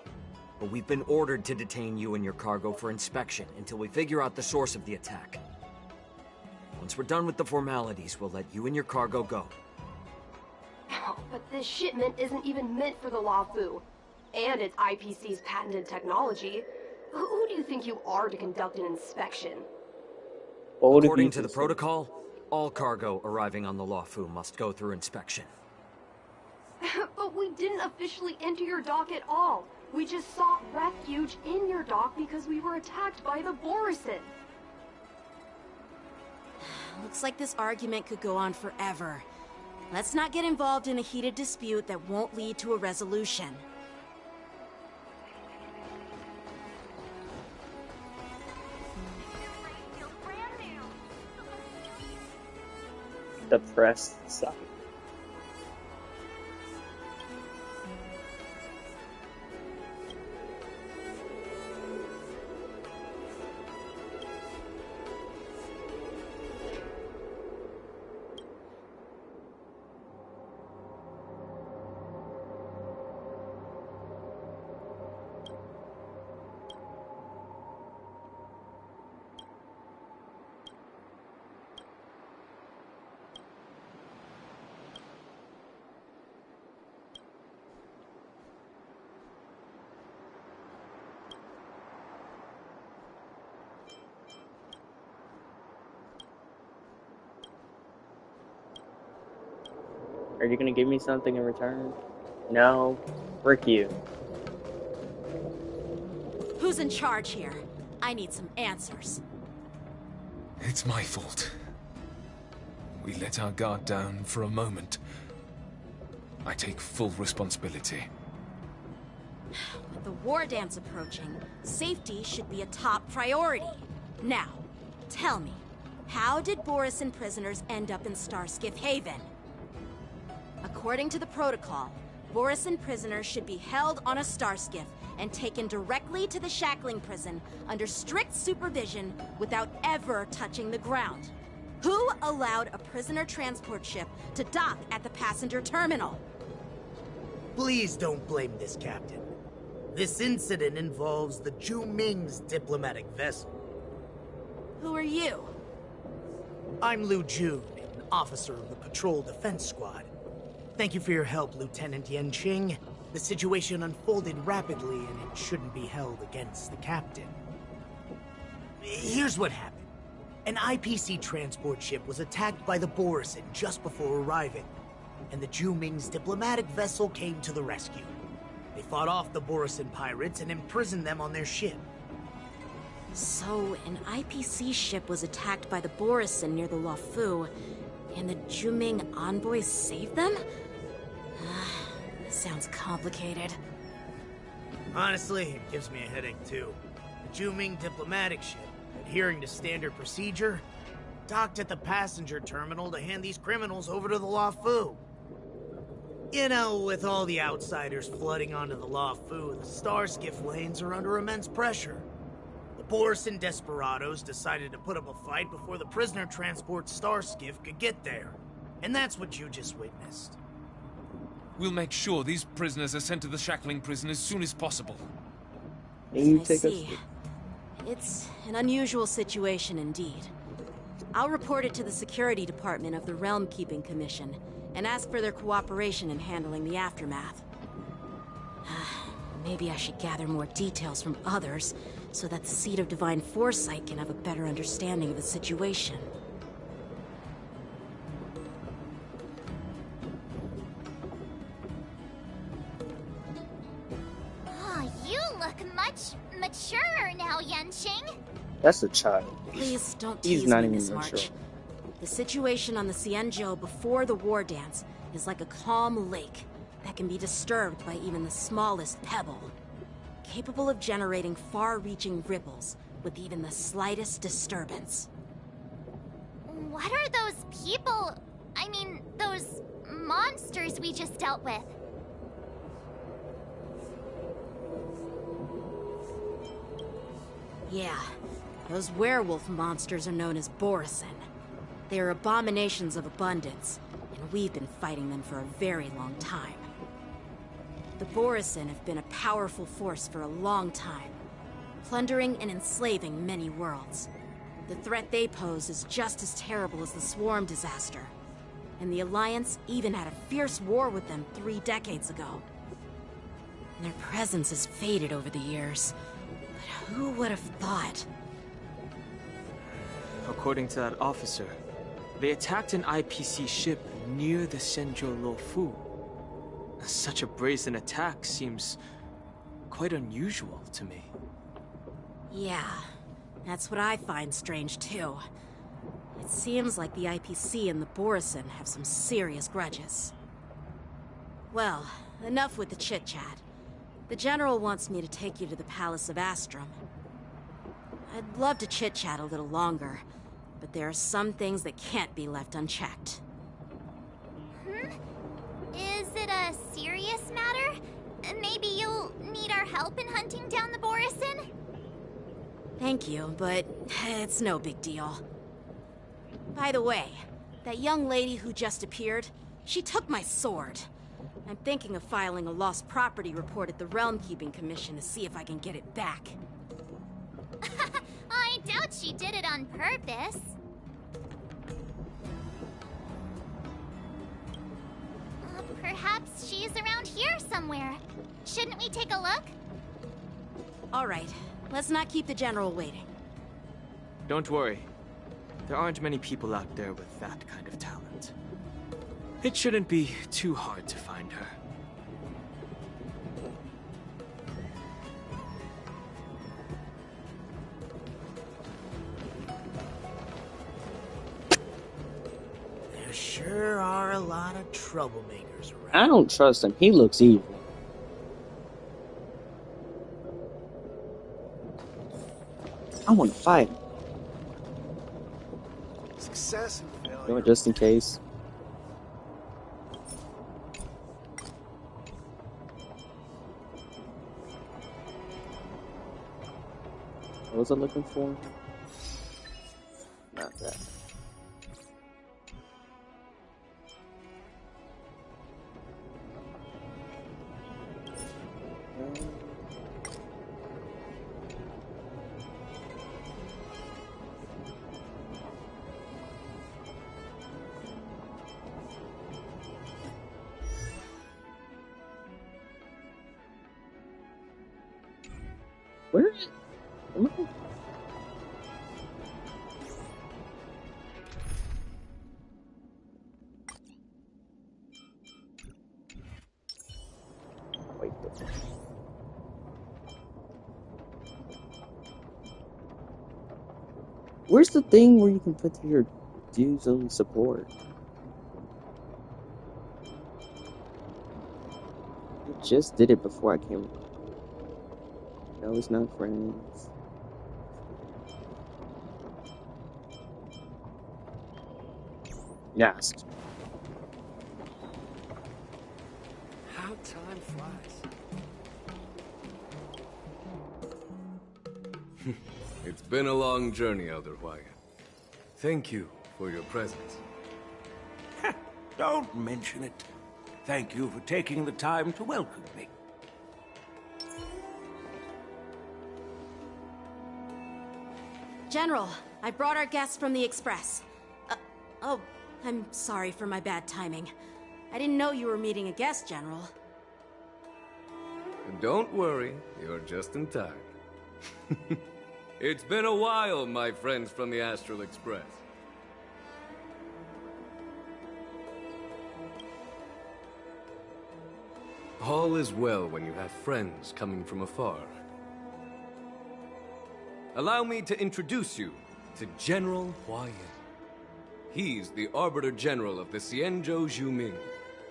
but we've been ordered to detain you and your cargo for inspection until we figure out the source of the attack. Once we're done with the formalities, we'll let you and your cargo go. Oh, but this shipment isn't even meant for the Luofu. And it's IPC's patented technology. Who do you think you are to conduct an inspection? According to the protocol, all cargo arriving on the Luofu must go through inspection. But we didn't officially enter your dock at all. We just sought refuge in your dock because we were attacked by the Borisin. Looks like this argument could go on forever. Let's not get involved in a heated dispute that won't lead to a resolution. The press side. Are you gonna give me something in return? No? Frick you. Who's in charge here? I need some answers. It's my fault. We let our guard down for a moment. I take full responsibility. With the war dance approaching, safety should be a top priority. Now, tell me, how did Borisin prisoners end up in Starskiff Haven? According to the protocol, Borisin prisoners should be held on a Starskiff and taken directly to the Shackling prison under strict supervision without ever touching the ground. Who allowed a prisoner transport ship to dock at the passenger terminal? Please don't blame this captain. This incident involves the Zhu Ming's diplomatic vessel. Who are you? I'm Lu Jun, an officer of the Patrol Defense Squad. Thank you for your help, Lieutenant Yanqing. The situation unfolded rapidly, and it shouldn't be held against the captain. Here's what happened. An IPC transport ship was attacked by the Borisin just before arriving, and the Zhu Ming's diplomatic vessel came to the rescue. They fought off the Borisin pirates and imprisoned them on their ship. So, an IPC ship was attacked by the Borisin near the Luofu, and the Zhu Ming envoys saved them? This sounds complicated. Honestly, it gives me a headache too. The Zhu Ming diplomatic ship, adhering to standard procedure, docked at the passenger terminal to hand these criminals over to the Luofu. You know, with all the outsiders flooding onto the Luofu, the Starskiff lanes are under immense pressure. The Borisin desperados decided to put up a fight before the prisoner transport Starskiff could get there. And that's what you just witnessed. We'll make sure these prisoners are sent to the Shackling prison as soon as possible. I see. It's an unusual situation indeed. I'll report it to the security department of the Realm Keeping Commission and ask for their cooperation in handling the aftermath. Maybe I should gather more details from others so that the Seat of Divine Foresight can have a better understanding of the situation. Oh, you look much maturer now, Yanqing. That's a child. Please don't He's tease not me, even Miss mature. March. The situation on the Xianzhou before the war dance is like a calm lake that can be disturbed by even the smallest pebble, capable of generating far-reaching ripples with even the slightest disturbance. What are those people? I mean, those monsters we just dealt with? Yeah, those werewolf monsters are known as Borisin. They are abominations of abundance, and we've been fighting them for a very long time. The Borisin have been a powerful force for a long time, plundering and enslaving many worlds. The threat they pose is just as terrible as the Swarm disaster, and the Alliance even had a fierce war with them 3 decades ago. Their presence has faded over the years, but who would have thought? According to that officer, they attacked an IPC ship near the Senjo Luofu. Such a brazen attack seems quite unusual to me. Yeah, that's what I find strange too. It seems like the IPC and the Borisin have some serious grudges. Well, enough with the chit-chat. The General wants me to take you to the Palace of Astrum. I'd love to chit-chat a little longer, but there are some things that can't be left unchecked. Is it a serious matter? Maybe you'll need our help in hunting down the Borisin? Thank you, but it's no big deal. By the way, that young lady who just appeared, she took my sword. I'm thinking of filing a lost property report at the Realm Keeping Commission to see if I can get it back. I doubt she did it on purpose. Perhaps she's around here somewhere. Shouldn't we take a look? All right, let's not keep the General waiting. Don't worry. There aren't many people out there with that kind of talent. It shouldn't be too hard to find her. There sure are a lot of troublemakers around. I don't trust him. He looks evil. I want to fight him. Success and failure. You know, just in case. What was I looking for? Not that. Where is it? Wait. Where's the thing where you can put your dues on support? I just did it before I came. No, it's not friends. Yes. How time flies. It's been a long journey, Elder Huayan. Thank you for your presence. Don't mention it. Thank you for taking the time to welcome me. General, I brought our guests from the Express. Oh, I'm sorry for my bad timing. I didn't know you were meeting a guest, General. Don't worry, you're just in time. It's been a while, my friends from the Astral Express. All is well when you have friends coming from afar. Allow me to introduce you to General Huayan. He's the Arbiter General of the Xianzhou Zhuming,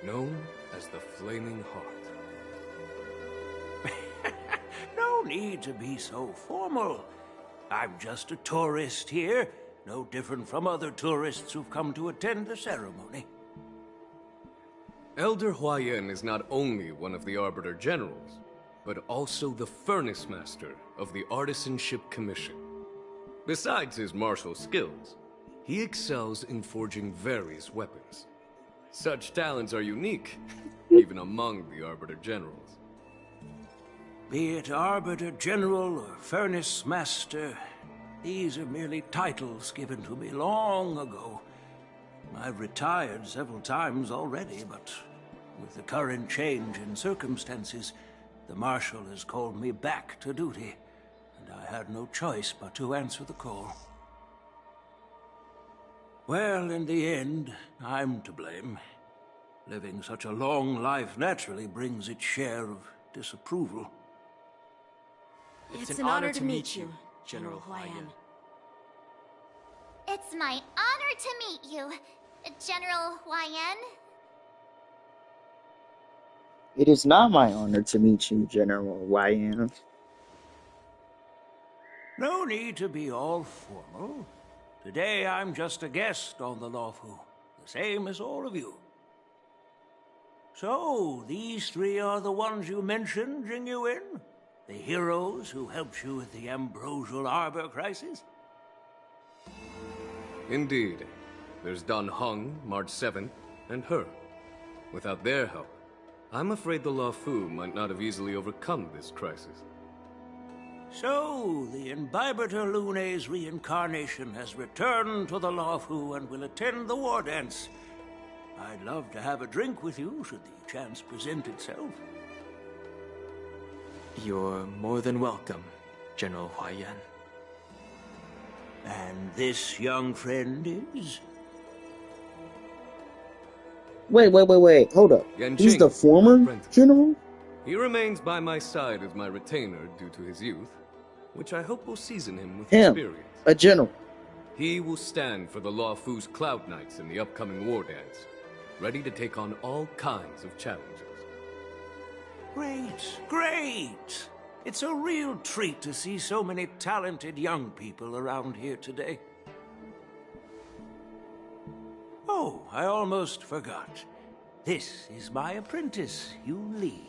known as the Flaming Heart. No need to be so formal. I'm just a tourist here, no different from other tourists who've come to attend the ceremony. Elder Huayan is not only one of the Arbiter Generals, but also the Furnace Master of the Artisanship Commission. Besides his martial skills, He excels in forging various weapons. Such talents are unique, even among the Arbiter Generals. Be it Arbiter General or Furnace Master, these are merely titles given to me long ago. I've retired several times already, but with the current change in circumstances, the Marshal has called me back to duty, and I had no choice but to answer the call. Well, in the end, I'm to blame. Living such a long life naturally brings its share of disapproval. It's an honor to meet you, General Huaiyan. It's my honor to meet you, General Huaiyan. It is not my honor to meet you, General Huaiyan. No need to be all formal. Today I'm just a guest on the Luofu, the same as all of you. So, these three are the ones you mentioned, Jingyuin? The heroes who helped you with the Ambrosial Arbor crisis? Indeed. There's Dan Heng, March 7th, and her. Without their help, I'm afraid the Luofu might not have easily overcome this crisis. So, the Imbibitor Lune's reincarnation has returned to the Luofu and will attend the war dance. I'd love to have a drink with you, should the chance present itself. You're more than welcome, General Huaiyan. And this young friend is? Wait. Hold up. He's the former general? He remains by my side as my retainer due to his youth, which I hope will season him with Him, experience. a general. He will stand for the Luofu's Cloud Knights in the upcoming war dance, ready to take on all kinds of challenges. Great! It's a real treat to see so many talented young people around here today. Oh, I almost forgot. This is my apprentice, Yu Li.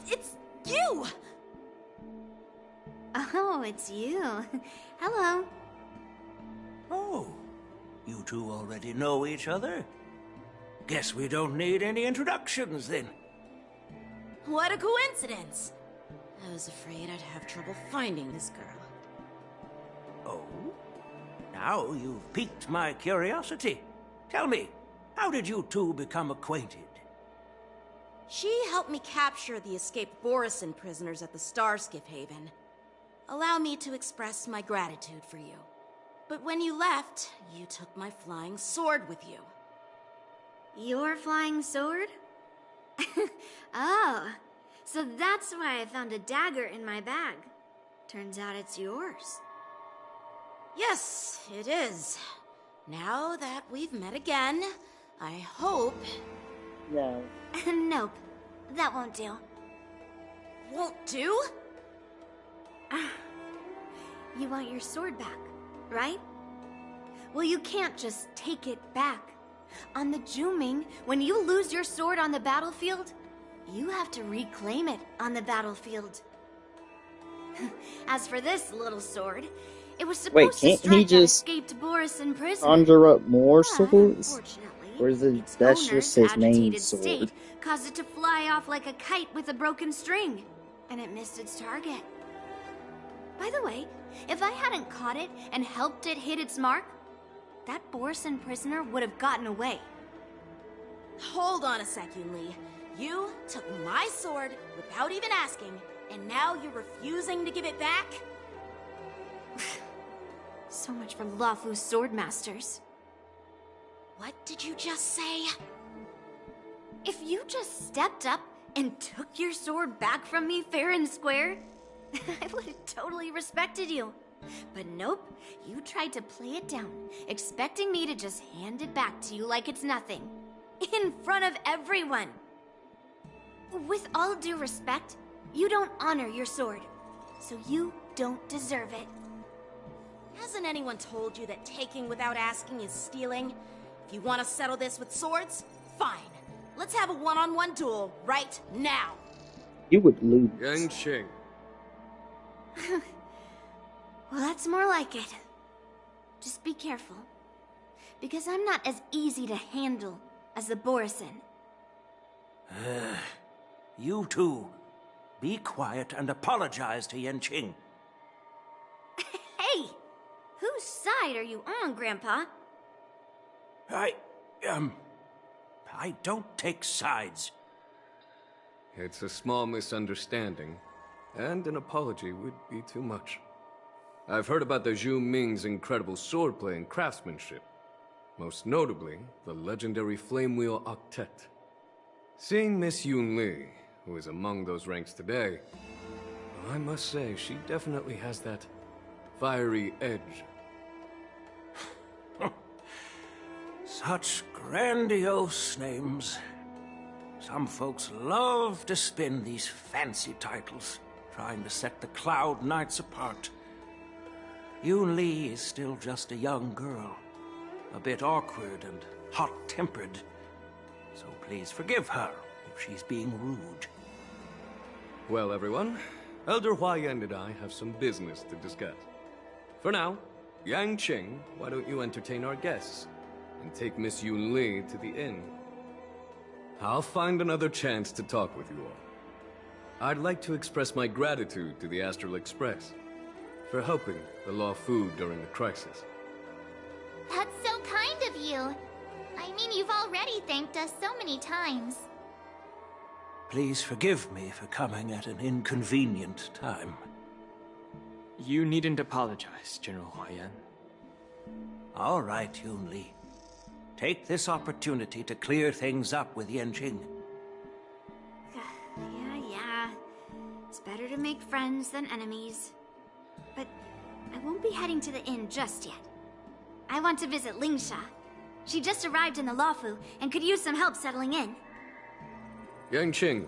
It's you! Oh, it's you. Hello. Oh, you two already know each other? Guess we don't need any introductions, then. What a coincidence! I was afraid I'd have trouble finding this girl. Oh? Now you've piqued my curiosity. Tell me, how did you two become acquainted? She helped me capture the escaped Borisin prisoners at the Starskiff Haven. Allow me to express my gratitude for you. But when you left, you took my flying sword with you. Your flying sword? Oh, so that's why I found a dagger in my bag. Turns out it's yours. Yes, it is. Now that we've met again, I hope... No. Nope, that won't do. Won't do? You want your sword back, right? Well, you can't just take it back. On the Zhuming, when you lose your sword on the battlefield, you have to reclaim it on the battlefield. As for this little sword, it was supposed to strike at escaped Borisin prisoners. Conjure up more swords? Or is it, that's just his main sword? State caused it to fly off like a kite with a broken string, and it missed its target. By the way, if I hadn't caught it and helped it hit its mark, that Borisin prisoner would have gotten away. Hold on a sec, Yun Li. You took my sword without even asking, and now you're refusing to give it back? So much for Luofu's swordmasters. What did you just say? If you just stepped up and took your sword back from me fair and square, I would have totally respected you. But nope, you tried to play it down, expecting me to just hand it back to you like it's nothing. In front of everyone. With all due respect, you don't honor your sword, so you don't deserve it. Hasn't anyone told you that taking without asking is stealing? If you want to settle this with swords, fine. Let's have a one-on-one duel right now. You would lose. Yanqing. Well, that's more like it. Just be careful. Because I'm not as easy to handle as the Borisin. You two, be quiet and apologize to Yanqing. Hey! Whose side are you on, Grandpa? I don't take sides. It's a small misunderstanding, and an apology would be too much. I've heard about the Zhu Ming's incredible swordplay and craftsmanship. Most notably, the legendary Flame Wheel Octet. Seeing Miss Yunli, who is among those ranks today, I must say she definitely has that fiery edge. Such grandiose names. Some folks love to spin these fancy titles, trying to set the Cloud Knights apart. Yunli is still just a young girl, a bit awkward and hot-tempered. So please forgive her if she's being rude. Well, everyone, Elder Huaiyan and I have some business to discuss. For now, Yanqing, why don't you entertain our guests and take Miss Yunli to the inn? I'll find another chance to talk with you all. I'd like to express my gratitude to the Astral Express for helping the Luofu during the crisis. That's so kind of you. I mean, you've already thanked us so many times. Please forgive me for coming at an inconvenient time. You needn't apologize, General Huaiyan. All right, Yunli. Take this opportunity to clear things up with Yanqing. Yeah. It's better to make friends than enemies. But I won't be heading to the inn just yet. I want to visit Lingsha. She just arrived in the Luofu and could use some help settling in. Yanqing,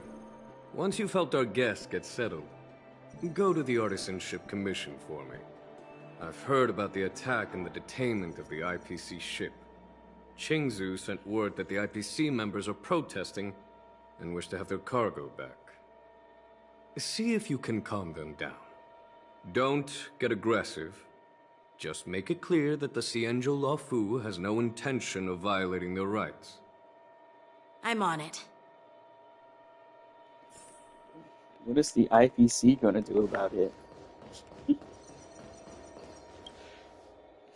once you've helped our guests get settled, go to the Artisanship Commission for me. I've heard about the attack and the detainment of the IPC ship. Qingzu sent word that the IPC members are protesting and wish to have their cargo back. See if you can calm them down. Don't get aggressive. Just make it clear that the Xianzhou Luofu has no intention of violating their rights. I'm on it. What is the IPC gonna do about it?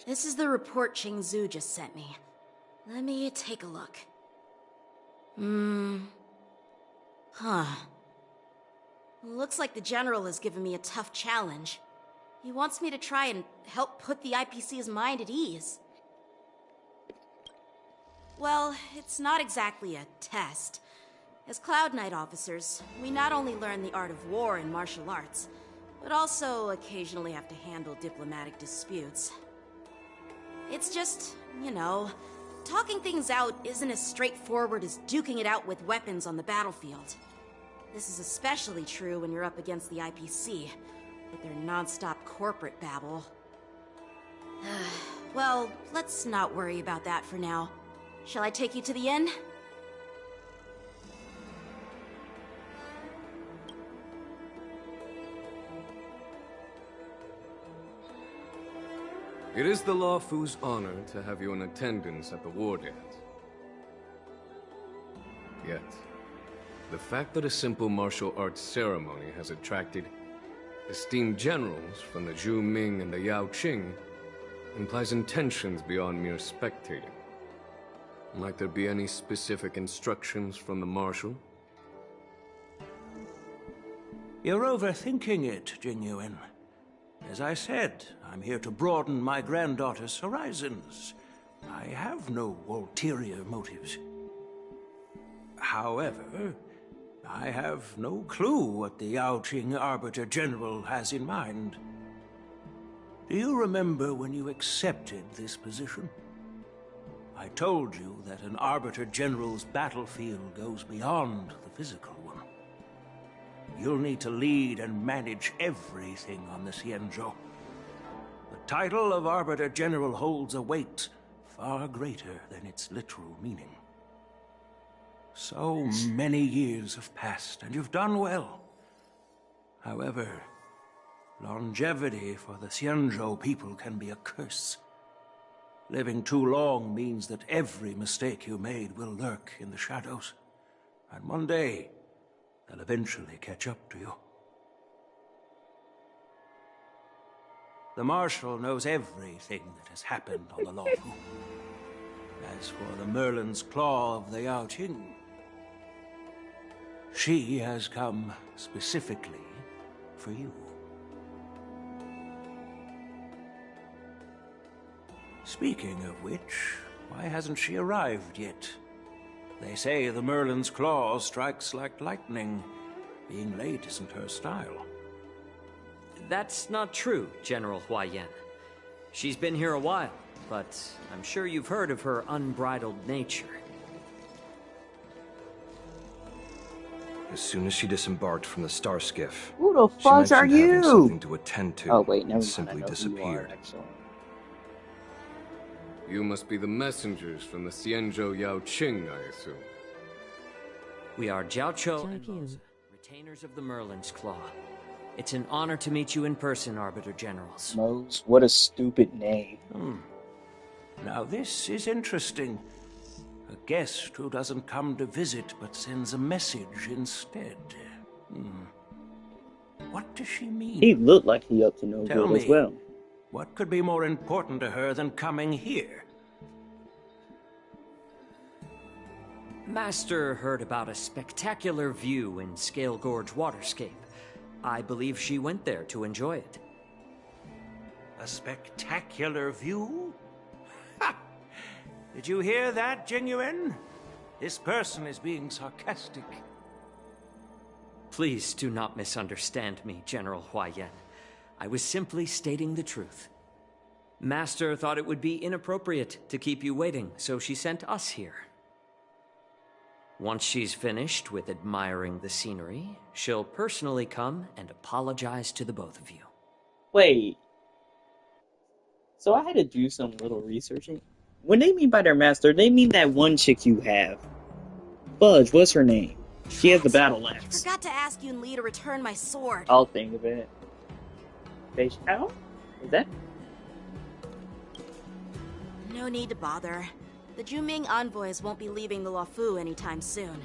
This is the report Qingzu just sent me. Let me take a look. Looks like the General has given me a tough challenge. He wants me to try and help put the IPC's mind at ease. Well, it's not exactly a test. As Cloud Knight officers, we not only learn the art of war and martial arts, but also occasionally have to handle diplomatic disputes. It's just, talking things out isn't as straightforward as duking it out with weapons on the battlefield. This is especially true when you're up against the IPC, with their non-stop corporate babble. Well, let's not worry about that for now. Shall I take you to the inn? It is the Luofu's honor to have you in attendance at the war dance. Yet, the fact that a simple martial arts ceremony has attracted esteemed generals from the Zhu Ming and the Yao Qing implies intentions beyond mere spectating. Might there be any specific instructions from the Marshal? You're overthinking it, Jingyuan. As I said, I'm here to broaden my granddaughter's horizons. I have no ulterior motives. However, I have no clue what the Yaoqing Arbiter General has in mind. Do you remember when you accepted this position? I told you that an Arbiter General's battlefield goes beyond the physical one. You'll need to lead and manage everything on the Xianzhou. The title of Arbiter General holds a weight far greater than its literal meaning. So many years have passed, and you've done well. However, Longevity for the Xianzhou people can be a curse. Living too long means that every mistake you made will lurk in the shadows. And one day, they'll eventually catch up to you. The Marshal knows everything that has happened on the Luofu. As for the Merlin's Claw of the Yaoqing, she has come specifically for you. Speaking of which, why hasn't she arrived yet? They say the Merlin's Claw strikes like lightning. Being late isn't her style. That's not true, General Huaiyan. She's been here a while, but I'm sure you've heard of her unbridled nature. As soon as she disembarked from the Star Skiff, Who the she fuck are mentioned having you? something to attend to. Oh wait, never and mind. simply I know who you are, disappeared. actually. You must be the messengers from the Xianzhou Yaoqing, I assume. We are Jiaoqiu and Moza, retainers of the Merlin's Claw. It's an honor to meet you in person, Arbiter Generals. Mose, what a stupid name. Now this is interesting. A guest who doesn't come to visit but sends a message instead. What does she mean? He looked like he up to no Tell good me, as well. what could be more important to her than coming here? Master heard about a spectacular view in Scale Gorge Waterscape. I believe she went there to enjoy it. A spectacular view? Ha! Did you hear that, Jingyuan? This person is being sarcastic. Please do not misunderstand me, General Huaiyan. I was simply stating the truth. Master thought it would be inappropriate to keep you waiting, so she sent us here. Once she's finished with admiring the scenery, she'll personally come and apologize to the both of you. Wait. So I had to do some little researching. When they mean by their master, they mean that one chick you have. Fudge, what's her name? She has the battle I axe. forgot to ask Yun Li to return my sword. I'll think of it. How? Is that? No need to bother. The Juming envoys won't be leaving the Luofu anytime soon.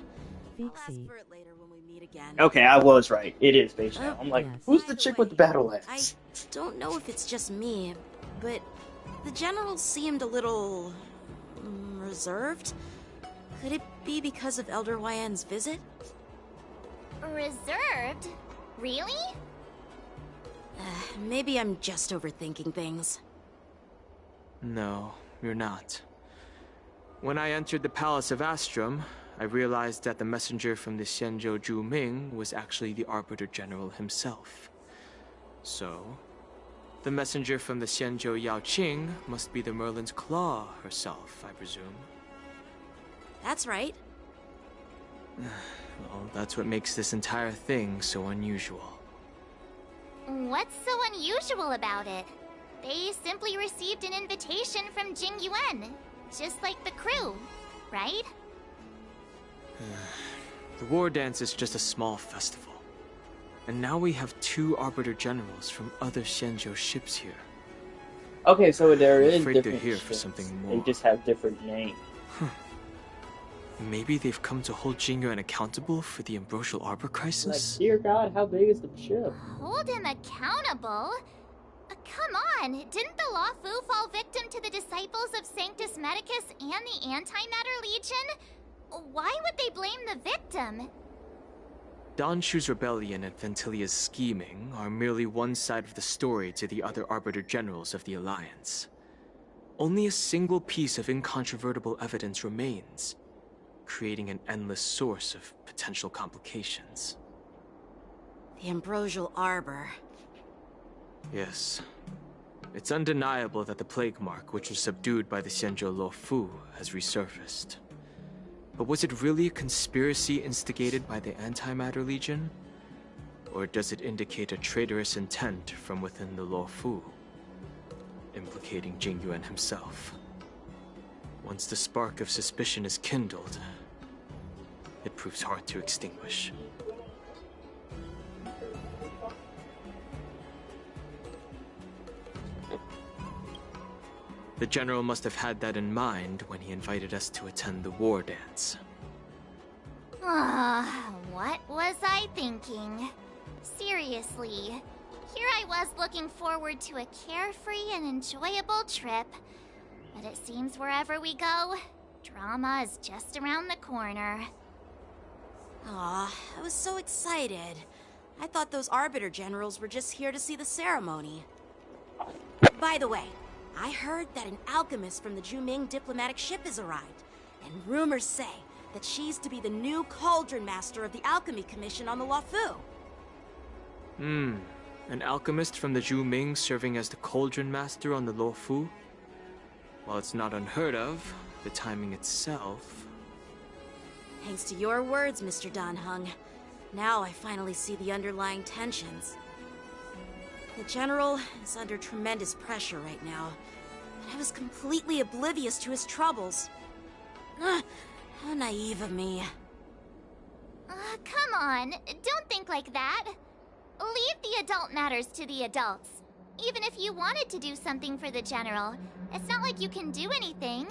I'll ask for it later when we meet again. Okay, I was right. It is Beishao. I'm like, who's the chick with the battle I axe? don't know if it's just me, but the general seemed a little reserved. Could it be because of Elder Huaiyan's visit? Reserved? Really? Maybe I'm just overthinking things. No, you're not. When I entered the Palace of Astrum, I realized that the messenger from the Xianzhou Juming was actually the Arbiter General himself. So, the messenger from the Xianzhou Yaoqing must be the Merlin's Claw herself, I presume. That's right. Well, that's what makes this entire thing so unusual. What's so unusual about it? They simply received an invitation from Jingyuan, just like the crew, right? The war dance is just a small festival. And now we have 2 Arbiter Generals from other Xianzhou ships here. Okay, so there I'm is afraid different they're here for ships. something more. They just have different names. Maybe they've come to hold Jingyuan accountable for the Ambrosial Arbor crisis? Like, dear God, how big is the ship? Hold him accountable? Come on, didn't the Luofu fall victim to the disciples of Sanctus Medicus and the Antimatter Legion? Why would they blame the victim? Danshu's rebellion and Ventilia's scheming are merely one side of the story to the other Arbiter Generals of the Alliance. Only a single piece of incontrovertible evidence remains, creating an endless source of potential complications. The Ambrosial Arbor. Yes. It's undeniable that the Plague Mark, which was subdued by the Xianzhou Luofu, has resurfaced. But was it really a conspiracy instigated by the Antimatter Legion? Or does it indicate a traitorous intent from within the Luofu, implicating Jingyuan himself? Once the spark of suspicion is kindled, it proves hard to extinguish. The General must have had that in mind when he invited us to attend the war dance. What was I thinking? Seriously. Here I was looking forward to a carefree and enjoyable trip. But it seems wherever we go, drama is just around the corner. Aw, I was so excited. I thought those Arbiter Generals were just here to see the ceremony. By the way, I heard that an alchemist from the Zhuming diplomatic ship has arrived, and rumors say that she's to be the new Cauldron Master of the Alchemy Commission on the Luofu. An alchemist from the Zhuming serving as the Cauldron Master on the Luofu? While it's not unheard of, the timing itself... Thanks to your words, Mr. Dan Heng. Now I finally see the underlying tensions. The General is under tremendous pressure right now, but I was completely oblivious to his troubles. How naive of me. Come on, don't think like that. Leave the adult matters to the adults. Even if you wanted to do something for the General, it's not like you can do anything.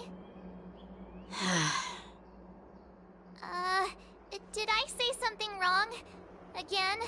Did I say something wrong? Again?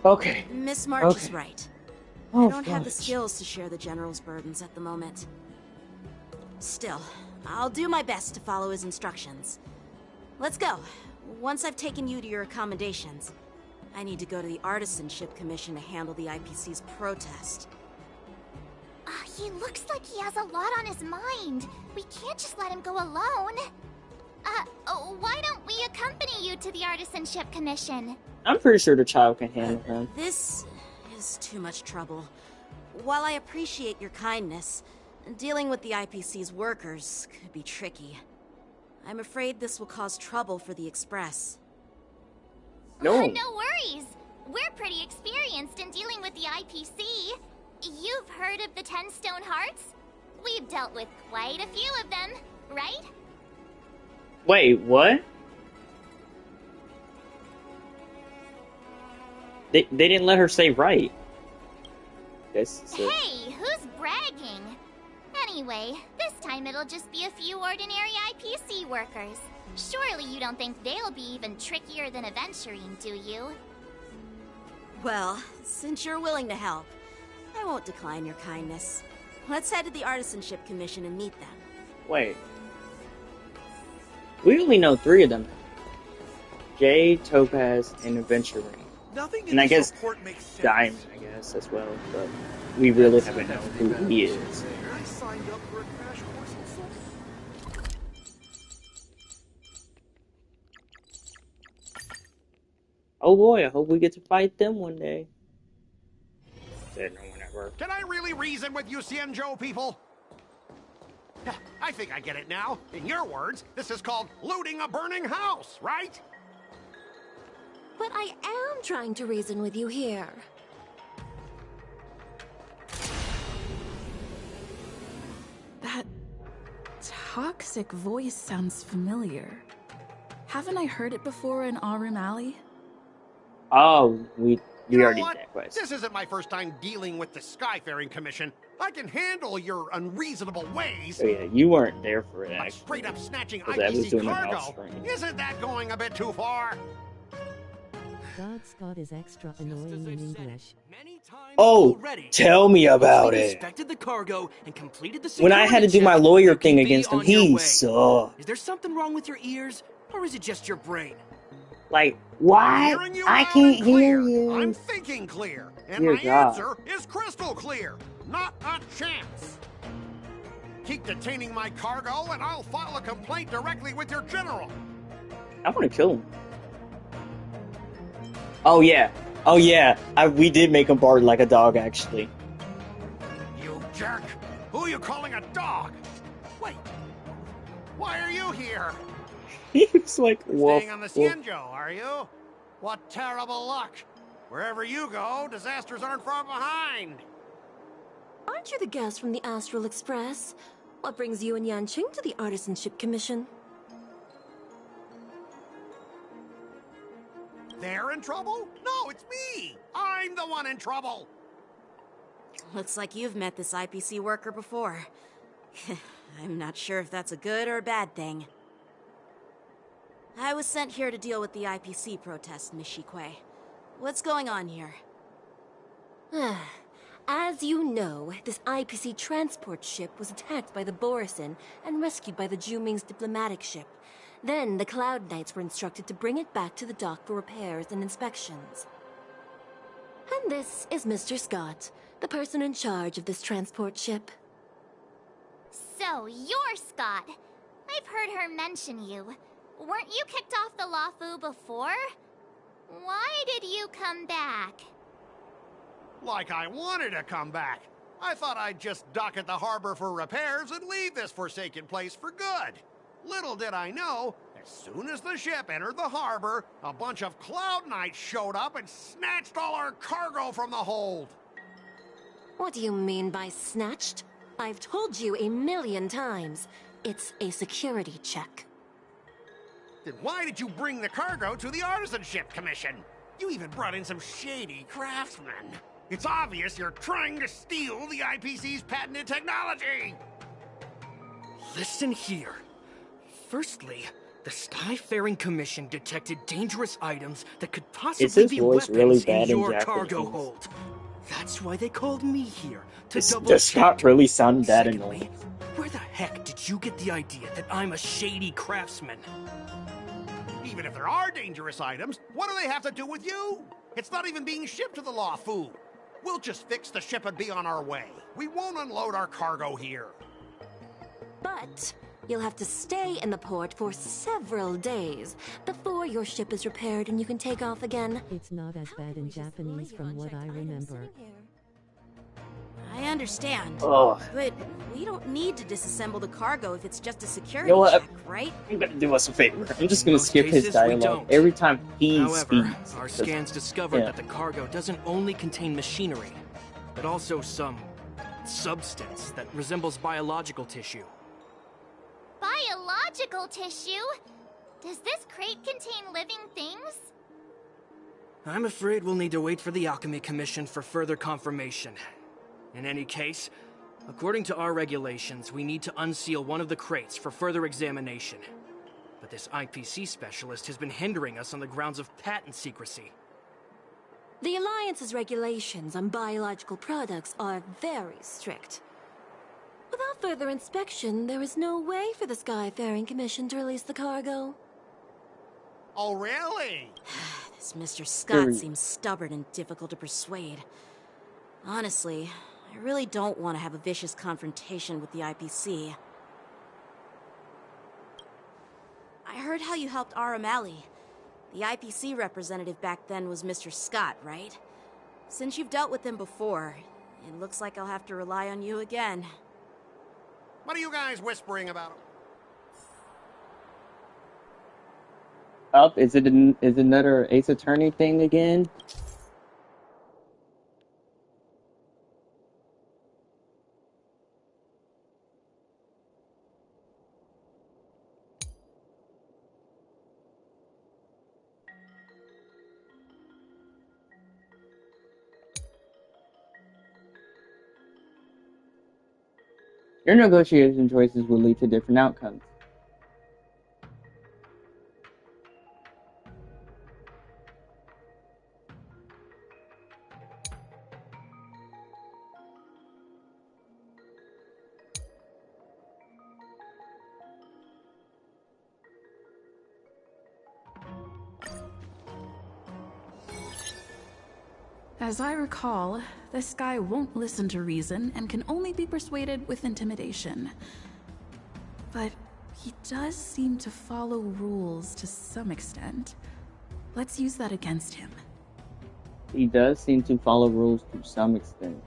Okay. Miss March is Okay. right. Oh, I don't have the fudge. skills to share the General's burdens at the moment. Still, I'll do my best to follow his instructions. Let's go. Once I've taken you to your accommodations, I need to go to the Artisanship Commission to handle the IPC's protest. He looks like he has a lot on his mind. We can't just let him go alone. Why don't we accompany you to the Artisanship Commission? I'm pretty sure the child can handle him. This is too much trouble. While I appreciate your kindness, dealing with the IPC's workers could be tricky. I'm afraid this will cause trouble for the Express. No. No worries. We're pretty experienced in dealing with the IPC. You've heard of the 10 Stone Hearts? We've dealt with quite a few of them, right? Wait, what? They didn't let her say right. Hey, who's bragging? Anyway, this time it'll just be a few ordinary IPC workers. Surely you don't think they'll be even trickier than Aventurine, do you? Well, since you're willing to help, I won't decline your kindness. Let's head to the Artisanship Commission and meet them. Wait. We only know 3 of them. Jade, Topaz, and Aventurine. And I guess Diamond, I guess, as well. But we really haven't known who he is. I signed up for a crash course in social... Oh boy, I hope we get to fight them one day. Said no one ever. Can I really reason with you Xianzhou people? I think I get it now. In your words, this is called looting a burning house, right? But I am trying to reason with you here. That toxic voice sounds familiar. Haven't I heard it before in Aurum Alley? Oh, we You already know did what? that quest. This isn't my first time dealing with the Skyfaring Commission. I can handle your unreasonable ways. Oh yeah, you weren't there for it, But actually. straight up snatching 'Cause I was IPC doing it cargo, off-screen. isn't that going a bit too far? God, Scott is extra annoying in English. Oh, tell me about it. Inspected the cargo and completed the When I had to do my lawyer thing against him, he sucked. Is there something wrong with your ears, or is it just your brain? Like, why? Hearing you I loud can't and clear. hear you. I'm thinking clear, and Dear my God. answer is crystal clear. Not a chance. Keep detaining my cargo, and I'll file a complaint directly with your general. I want to kill him. Oh yeah. Oh yeah. We did make him bark like a dog, actually. You jerk! Who are you calling a dog? Wait, why are you here? He was like, woof, Staying on the woof. Xianzhou, are you? What terrible luck! Wherever you go, disasters aren't far behind. Aren't you the guest from the Astral Express? What brings you and Yanqing to the Artisanship Commission? They're in trouble? No, it's me! I'm the one in trouble! Looks like you've met this IPC worker before. I'm not sure if that's a good or a bad thing. I was sent here to deal with the IPC protest, Miss Shikui. What's going on here? As you know, this IPC transport ship was attacked by the Borisin and rescued by the Juming's diplomatic ship. Then the Cloud Knights were instructed to bring it back to the dock for repairs and inspections. And this is Mr. Scott, the person in charge of this transport ship. So, you're Scott. I've heard her mention you. Weren't you kicked off the Luofu before? Why did you come back? Like I wanted to come back. I thought I'd just dock at the harbor for repairs and leave this forsaken place for good. Little did I know, as soon as the ship entered the harbor, a bunch of Cloud Knights showed up and snatched all our cargo from the hold. What do you mean by snatched? I've told you 1,000,000 times. It's a security check. Then why did you bring the cargo to the Artisanship Commission? You even brought in some shady craftsmen. It's obvious you're trying to steal the IPC's patented technology. Listen here. Firstly, The Skyfaring Commission detected dangerous items that could Is possibly his be voice weapons really in bad in your Japanese? cargo hold. That's why they called me here, to Does double Scott check. really sound that annoying? Where the heck did you get the idea that I'm a shady craftsman? Even if there are dangerous items, what do they have to do with you? It's not even being shipped to the Luofu. We'll just fix the ship and be on our way. We won't unload our cargo here. But you'll have to stay in the port for several days before your ship is repaired and you can take off again. It's not as bad in Japanese from what I remember. I understand. Ugh. But we don't need to disassemble the cargo if it's just a security You know what? check, right? I'm gonna do us a favor. I'm just gonna most skip his cases, we dialogue don't. every time he However, speaks. our 'cause- scans discovered yeah. that the cargo doesn't only contain machinery, but also some substance that resembles biological tissue. Biological tissue? Does this crate contain living things? I'm afraid we'll need to wait for the Alchemy Commission for further confirmation. In any case, according to our regulations, we need to unseal one of the crates for further examination. But this IPC specialist has been hindering us on the grounds of patent secrecy. The Alliance's regulations on biological products are very strict. Without further inspection, there is no way for the Skyfaring Commission to release the cargo. Oh, really? This Mr. Scott seems stubborn and difficult to persuade. Honestly, I really don't want to have a vicious confrontation with the IPC. I heard how you helped Aramali. The IPC representative back then was Mr. Scott, right? Since you've dealt with him before, it looks like I'll have to rely on you again. What are you guys whispering about? Up? Is it another Ace Attorney thing again? Your negotiation choices will lead to different outcomes. As I recall, this guy won't listen to reason and can only be persuaded with intimidation. But he does seem to follow rules to some extent. Let's use that against him. He does seem to follow rules to some extent.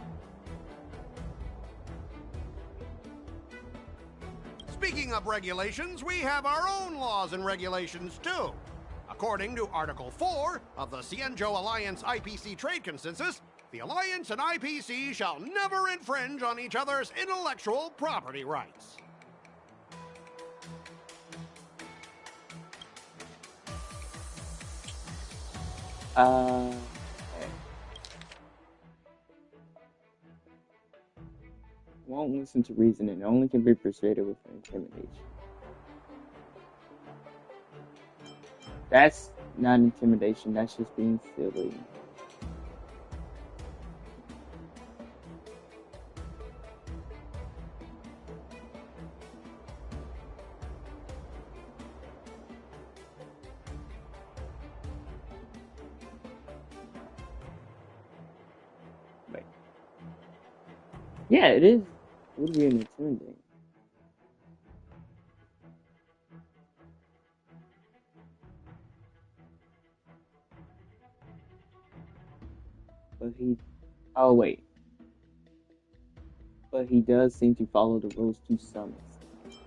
Speaking of regulations, we have our own laws and regulations too. According to Article 4 of the Xianzhou Alliance IPC Trade Consensus, the Alliance and IPC shall never infringe on each other's intellectual property rights. Okay. Won't listen to reason and only can be persuaded with intimidation. That's not intimidation, that's just being silly. Wait. Yeah, it is. It would be an intimidating. But he... Oh, wait. But he does seem to follow the rules to some extent.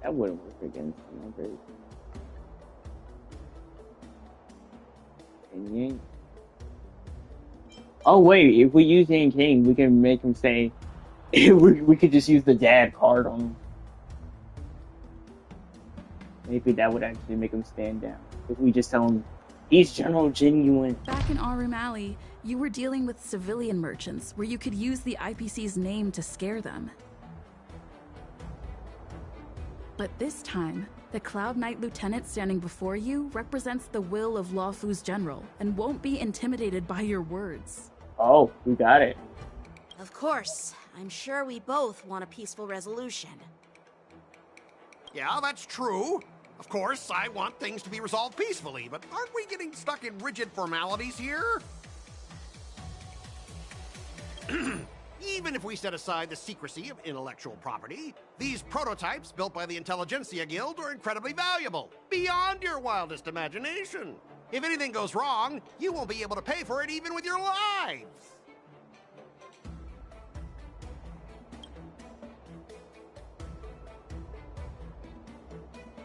That wouldn't work against him, I bet. And Yang. Oh wait, if we use Yang King, we can make him say, we could just use the dad card on him. Maybe that would actually make him stand down. If we just tell him He's General Genuine. Back in Arum Alley, you were dealing with civilian merchants where you could use the IPC's name to scare them. But this time, the Cloud Knight lieutenant standing before you represents the will of Luofu's general and won't be intimidated by your words. Oh, we got it. Of course. I'm sure we both want a peaceful resolution. Yeah, that's true. Of course, I want things to be resolved peacefully, but aren't we getting stuck in rigid formalities here? Even if we set aside the secrecy of intellectual property, these prototypes built by the Intelligentsia Guild are incredibly valuable, beyond your wildest imagination. If anything goes wrong, you won't be able to pay for it even with your lives.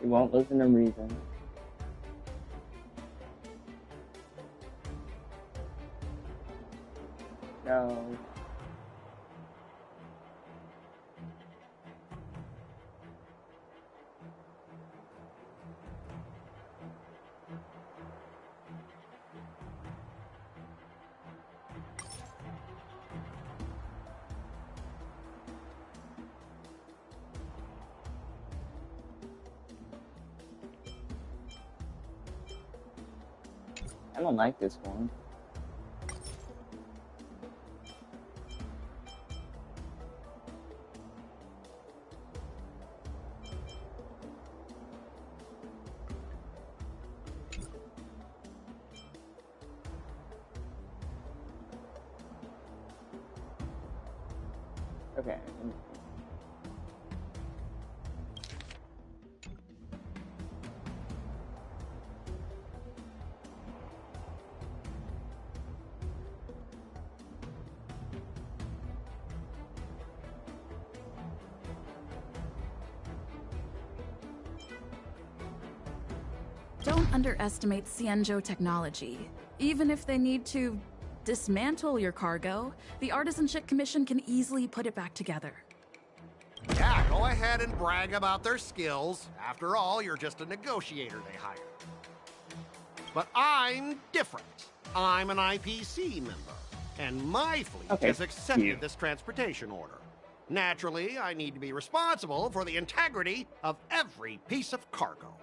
You won't listen to reason. No. I don't like this one. Okay. Don't underestimate Xianzhou technology. Even if they need to dismantle your cargo, the Artisanship Commission can easily put it back together. Yeah, go ahead and brag about their skills. After all, you're just a negotiator they hired. But I'm different. I'm an IPC member, and my fleet has accepted this transportation order. Naturally, I need to be responsible for the integrity of every piece of cargo.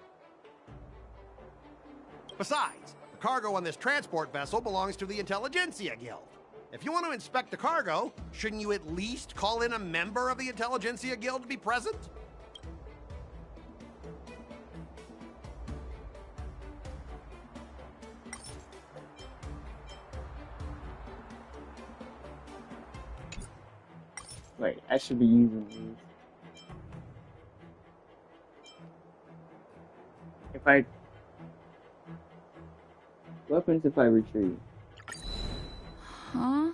Besides, the cargo on this transport vessel belongs to the Intelligentsia Guild. If you want to inspect the cargo, shouldn't you at least call in a member of the Intelligentsia Guild to be present? Wait, I should be using these. If I... What happens if I retreat? Huh?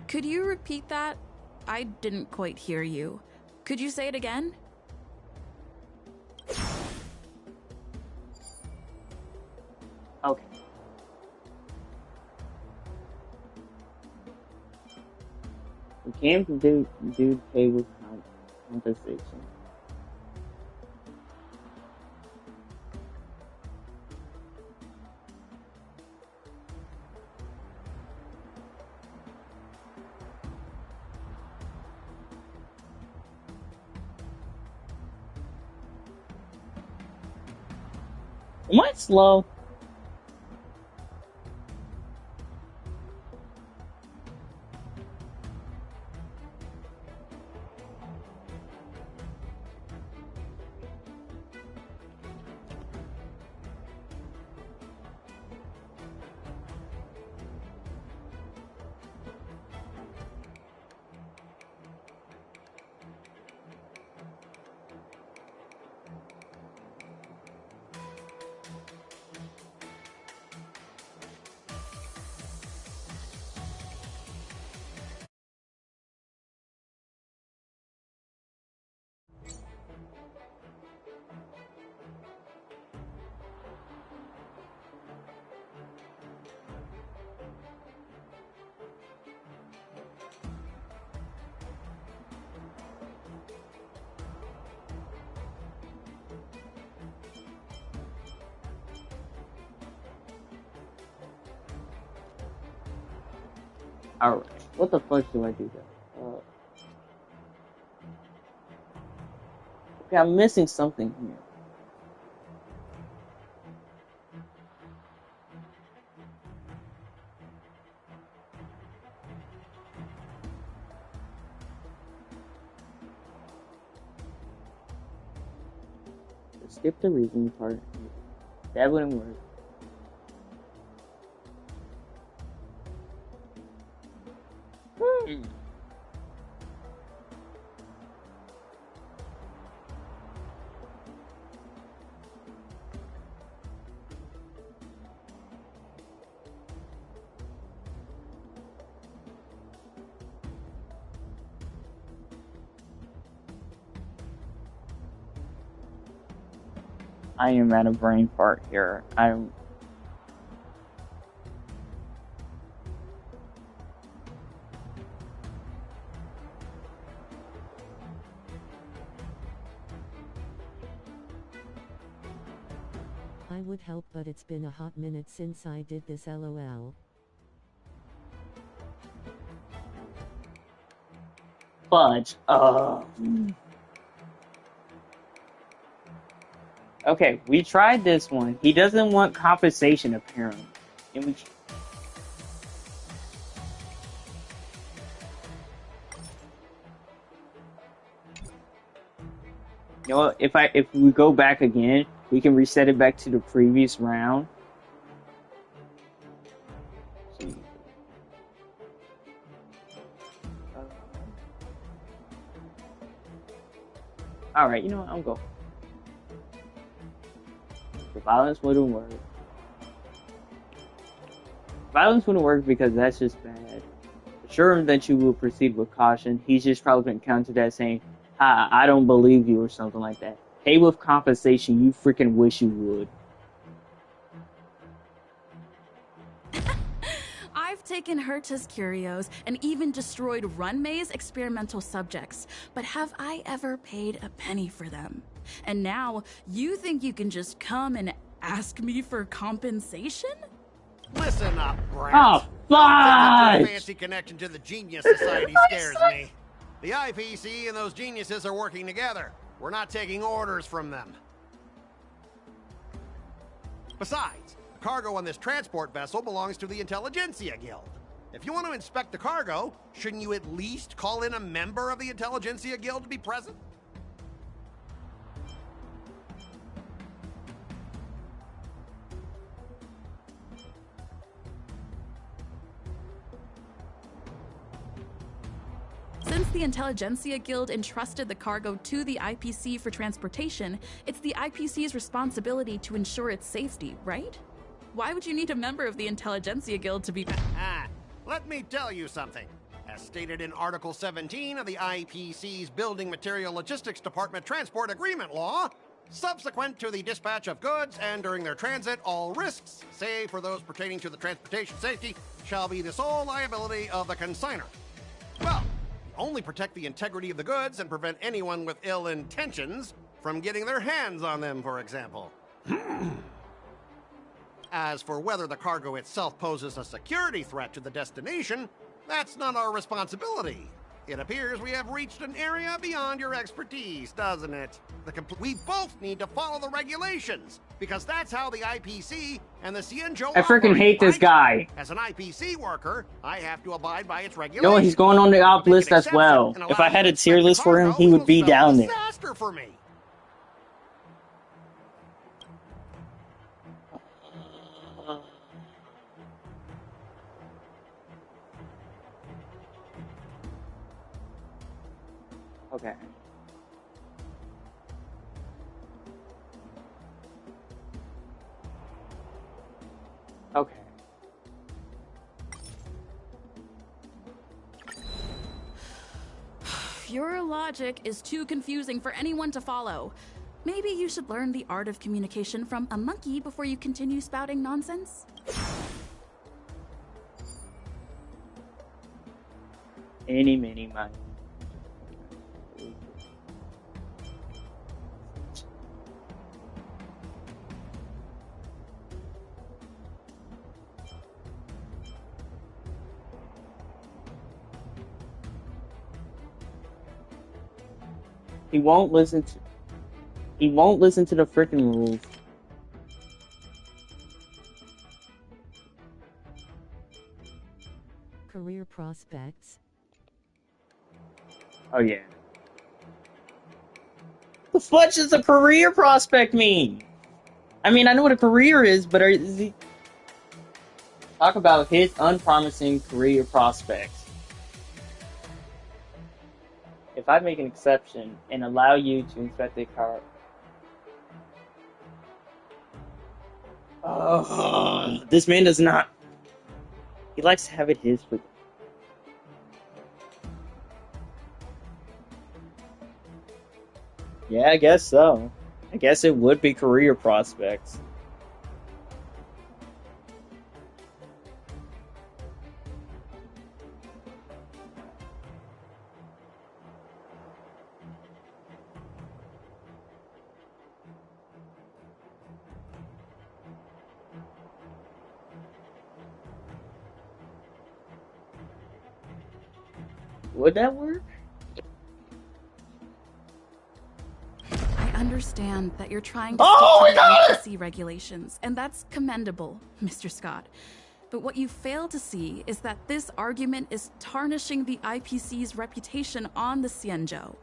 Could you repeat that? I didn't quite hear you. Could you say it again? Okay. We came to do pay with compensation. Am I slow? Alright, what the fuck do I do though? Okay, I'm missing something here. Skip the reasoning part. That wouldn't work. I am at a brain fart here. I would help, but it's been a hot minute since I did this, lol. Fudge. Okay, we tried this one. He doesn't want compensation, apparently. And we... You know what? If we go back again, we can reset it back to the previous round. Alright, you know what? I'm going. The violence wouldn't work. Violence wouldn't work because that's just bad. Assure him that you will proceed with caution. He's just probably going to counter that saying, "Ha, I don't believe you," or something like that. Pay with compensation, you freaking wish you would. I've taken Herta's curios and even destroyed Runmay's experimental subjects, but have I ever paid a penny for them? And now, you think you can just come and ask me for compensation? Listen up, Brent. Oh, fudge! Your fancy connection to the Genius Society scares me. The IPC and those geniuses are working together. We're not taking orders from them. Besides, the cargo on this transport vessel belongs to the Intelligentsia Guild. If you want to inspect the cargo, shouldn't you at least call in a member of the Intelligentsia Guild to be present? Since the Intelligentsia Guild entrusted the cargo to the IPC for transportation, it's the IPC's responsibility to ensure its safety, right? Why would you need a member of the Intelligentsia Guild to be... Let me tell you something. As stated in Article 17 of the IPC's Building Material Logistics Department Transport Agreement Law, subsequent to the dispatch of goods and during their transit, all risks, save for those pertaining to the transportation safety, shall be the sole liability of the consignor. Well, only protect the integrity of the goods and prevent anyone with ill intentions from getting their hands on them, for example. As for whether the cargo itself poses a security threat to the destination, that's not our responsibility. It appears we have reached an area beyond your expertise, doesn't it? We both need to follow the regulations, because that's how the IPC and the Xianzhou I freaking hate this guy. As an IPC worker, I have to abide by its regulations. No, he's going on the op list as well. If I had a tier list for him, he would be down there. Disaster for me. Okay. Okay. Your logic is too confusing for anyone to follow. Maybe you should learn the art of communication from a monkey before you continue spouting nonsense? Any, mini, miny. He won't listen to the freaking rules. Career prospects. Oh yeah. The fudge does a career prospect mean? I mean, I know what a career is, but is he... Talk about his unpromising career prospects. If I make an exception and allow you to inspect the car... this man does not... He likes to have it his way. Yeah, I guess so. I guess it would be career prospects. Would that work? I understand that you're trying to Oh, stick to we got the IPC regulations, and that's commendable, Mr. Scott. But what you fail to see is that this argument is tarnishing the IPC's reputation on the Xianzhou.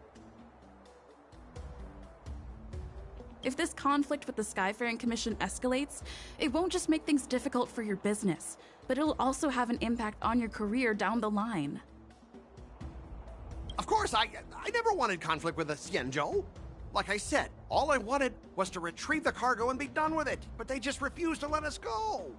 If this conflict with the Skyfaring Commission escalates, it won't just make things difficult for your business, but it'll also have an impact on your career down the line. Of course, I never wanted conflict with the Xianzhou. Like I said, all I wanted was to retrieve the cargo and be done with it, but they just refused to let us go.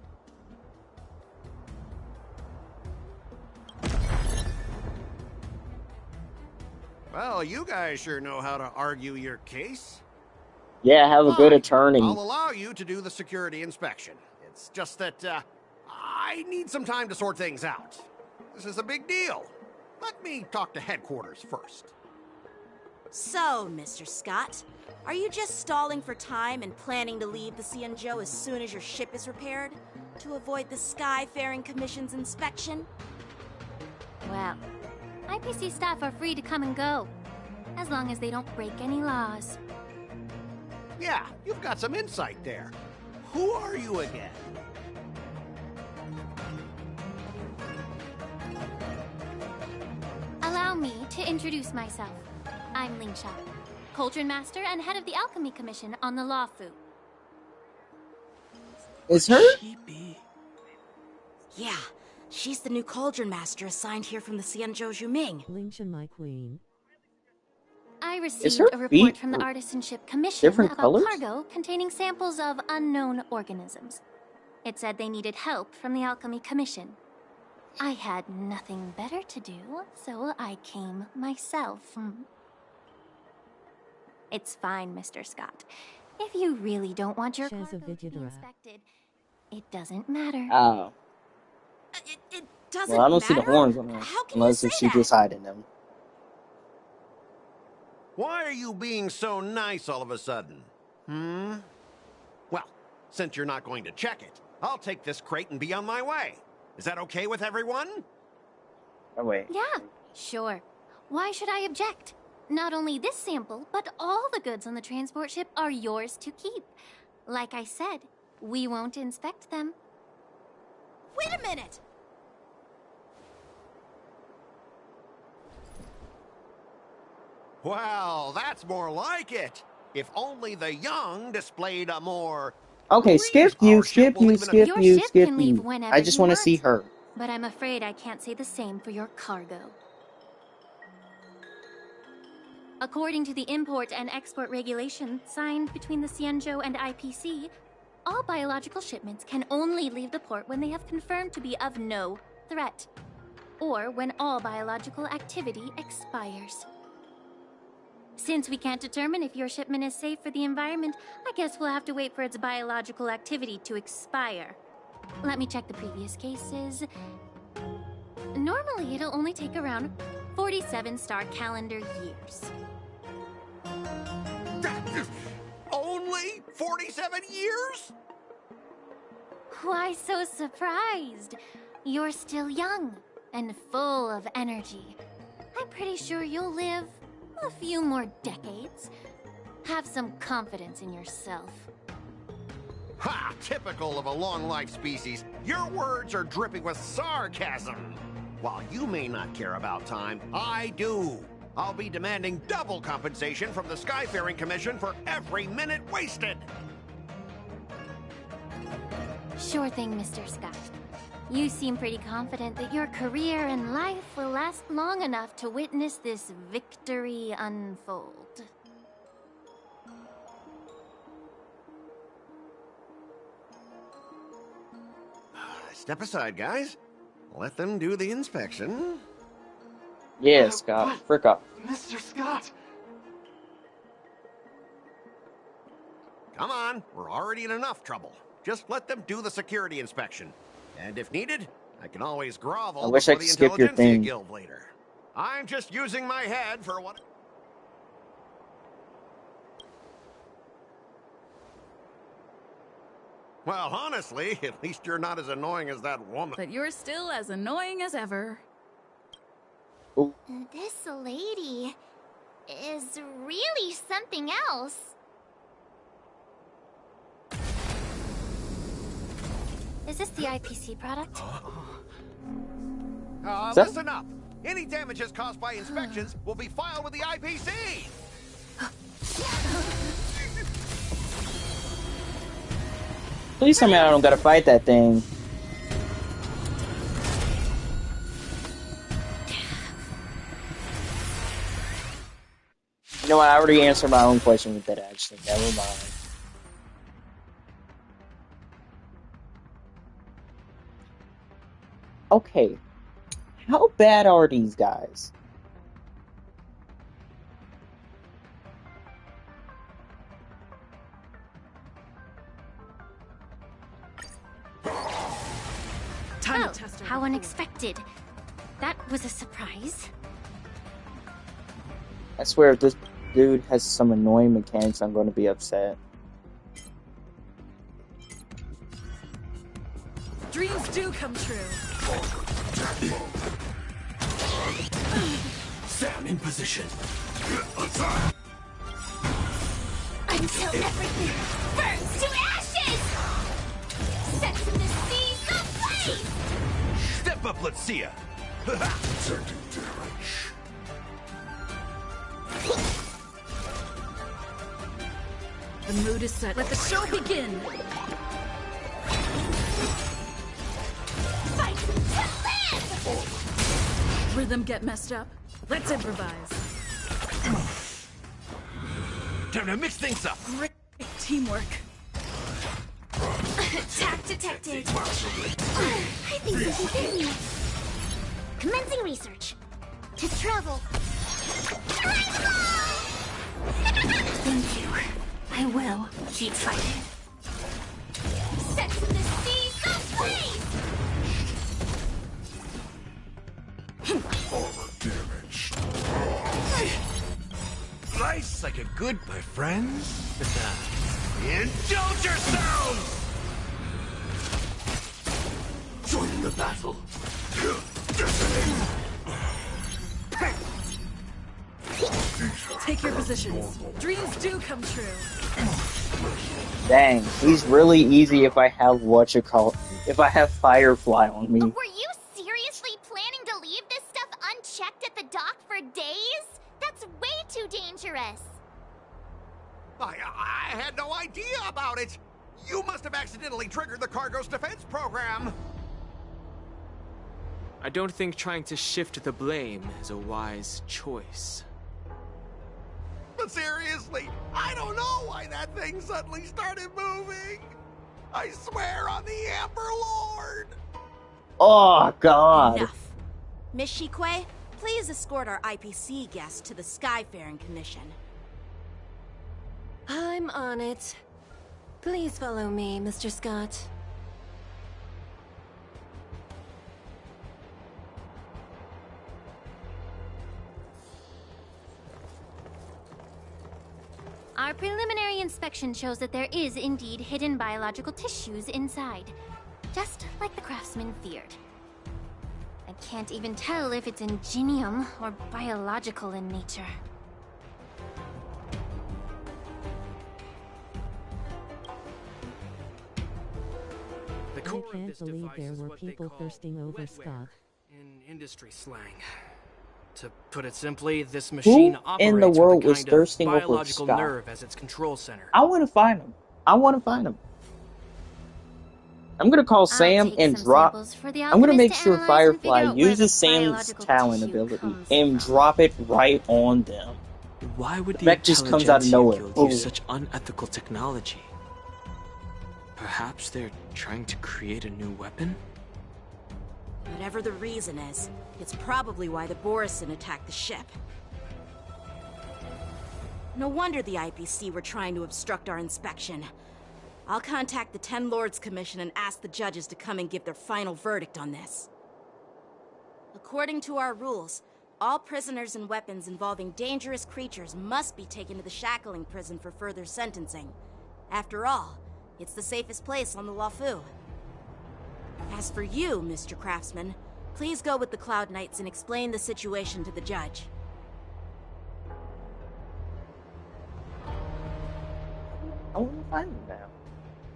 Well, you guys sure know how to argue your case. Yeah, have a good attorney. I'll allow you to do the security inspection. It's just that, I need some time to sort things out. This is a big deal. Let me talk to headquarters first. So, Mr. Scott, are you just stalling for time and planning to leave the Xianzhou as soon as your ship is repaired? To avoid the Skyfaring Commission's inspection? Well, IPC staff are free to come and go, as long as they don't break any laws. Yeah, you've got some insight there. Who are you again? Allow me to introduce myself. I'm Lingsha, Cauldron Master and head of the Alchemy Commission on the Luofu. Is her? Yeah, she's the new Cauldron Master assigned here from the Xianzhou Zhuming. Lingsha, my queen. I Is received her a report feet from the Artisanship Commission different about colors? cargo containing samples of unknown organisms. It said they needed help from the Alchemy Commission. I had nothing better to do, so I came myself. It's fine, Mr. Scott. If you really don't want your cargo to be inspected, it doesn't matter. Oh. It doesn't Well, I don't see the matter? horns on her. How can Unless you if say she that? just hiding them. Why are you being so nice all of a sudden? Well, since you're not going to check it, I'll take this crate and be on my way. Is that okay with everyone? Oh, wait. Yeah, sure. Why should I object? Not only this sample, but all the goods on the transport ship are yours to keep. Like I said, we won't inspect them. Wait a minute! Well, that's more like it. If only the young displayed a more... Okay, skip you, skip you, skip Your you, ship skip can leave you. whenever I just you want to want. see her. But I'm afraid I can't say the same for your cargo. According to the import and export regulation signed between the Xianzhou and IPC, all biological shipments can only leave the port when they have confirmed to be of no threat, or when all biological activity expires. Since we can't determine if your shipment is safe for the environment, I guess we'll have to wait for its biological activity to expire. Let me check the previous cases. Normally, it'll only take around 47 star calendar years. Only 47 years? Why so surprised? You're still young and full of energy. I'm pretty sure you'll live A few more decades. Have some confidence in yourself. Ha! Typical of a long-life species. Your words are dripping with sarcasm. While you may not care about time, I do. I'll be demanding double compensation from the Skyfaring Commission for every minute wasted. Sure thing, Mr. Scott. You seem pretty confident that your career and life will last long enough to witness this victory unfold. Step aside, guys. Let them do the inspection. Yeah, Scott. Frick up. Mr. Scott! Come on, we're already in enough trouble. Just let them do the security inspection. And if needed, I can always grovel I wish I before could the skip your Intelligentsia thing. Guild later. I'm just using my head for what... Well, honestly, at least you're not as annoying as that woman. But you're still as annoying as ever. This lady is really something else. Is this the IPC product? Listen up. Any damages caused by inspections will be filed with the IPC. Please tell me I don't gotta fight that thing. You know what? I already answered my own question with that, actually. Never mind. Okay. How bad are these guys? Oh, how unexpected. That was a surprise. I swear if this dude has some annoying mechanics, I'm going to be upset. Dreams do come true. Sam in position. Until everything burns to ashes! Sets in the seas ablaze! Step up, let's see ya. Protecting damage. The mood is set. Let the show begin. Fight to live! Rhythm get messed up. Let's improvise. Time to mix things up. Great teamwork. Attack detected. I think this is it. Commencing research. To travel. Thank you. I will keep fighting. Sets in the seas ablaze! Armor damage. Nice, like a good, my friends. Indulge yourselves! Join the battle. Take your positions. Dreams do come true. Dang, he's really easy if I have if I have Firefly on me. Were you seriously planning to leave this stuff unchecked at the dock for days? That's way too dangerous. I had no idea about it. You must have accidentally triggered the cargo's defense program. I don't think trying to shift the blame is a wise choice. But seriously, I don't know why that thing suddenly started moving. I swear on the Amber Lord. Oh, God. Enough. Miss Shikwe, please escort our IPC guest to the Skyfaring Commission. I'm on it. Please follow me, Mr. Scott. Our preliminary inspection shows that there is indeed hidden biological tissues inside. Just like the craftsman feared. I can't even tell if it's ingenium or biological in nature. core of can't this believe device there is were what they people call thirsting over wetware Scott. in industry slang. To put it simply, this machine operates in the world with a was kind thirsting of over biological Scott? nerve as its control center. I want to find him. I want to find him. I'm gonna call Sam and drop. I'm gonna make sure Firefly uses Sam's talent ability and drop it right on them. Why would the That just comes out of nowhere. Guild use such unethical technology? Perhaps they're trying to create a new weapon? Whatever the reason is, it's probably why the Borisin attacked the ship. No wonder the IPC were trying to obstruct our inspection. I'll contact the Ten Lords Commission and ask the judges to come and give their final verdict on this. According to our rules, all prisoners and weapons involving dangerous creatures must be taken to the Shackling prison for further sentencing. After all, it's the safest place on the Luofu. As for you, Mr. Craftsman, please go with the Cloud Knights and explain the situation to the judge. I want to find him now.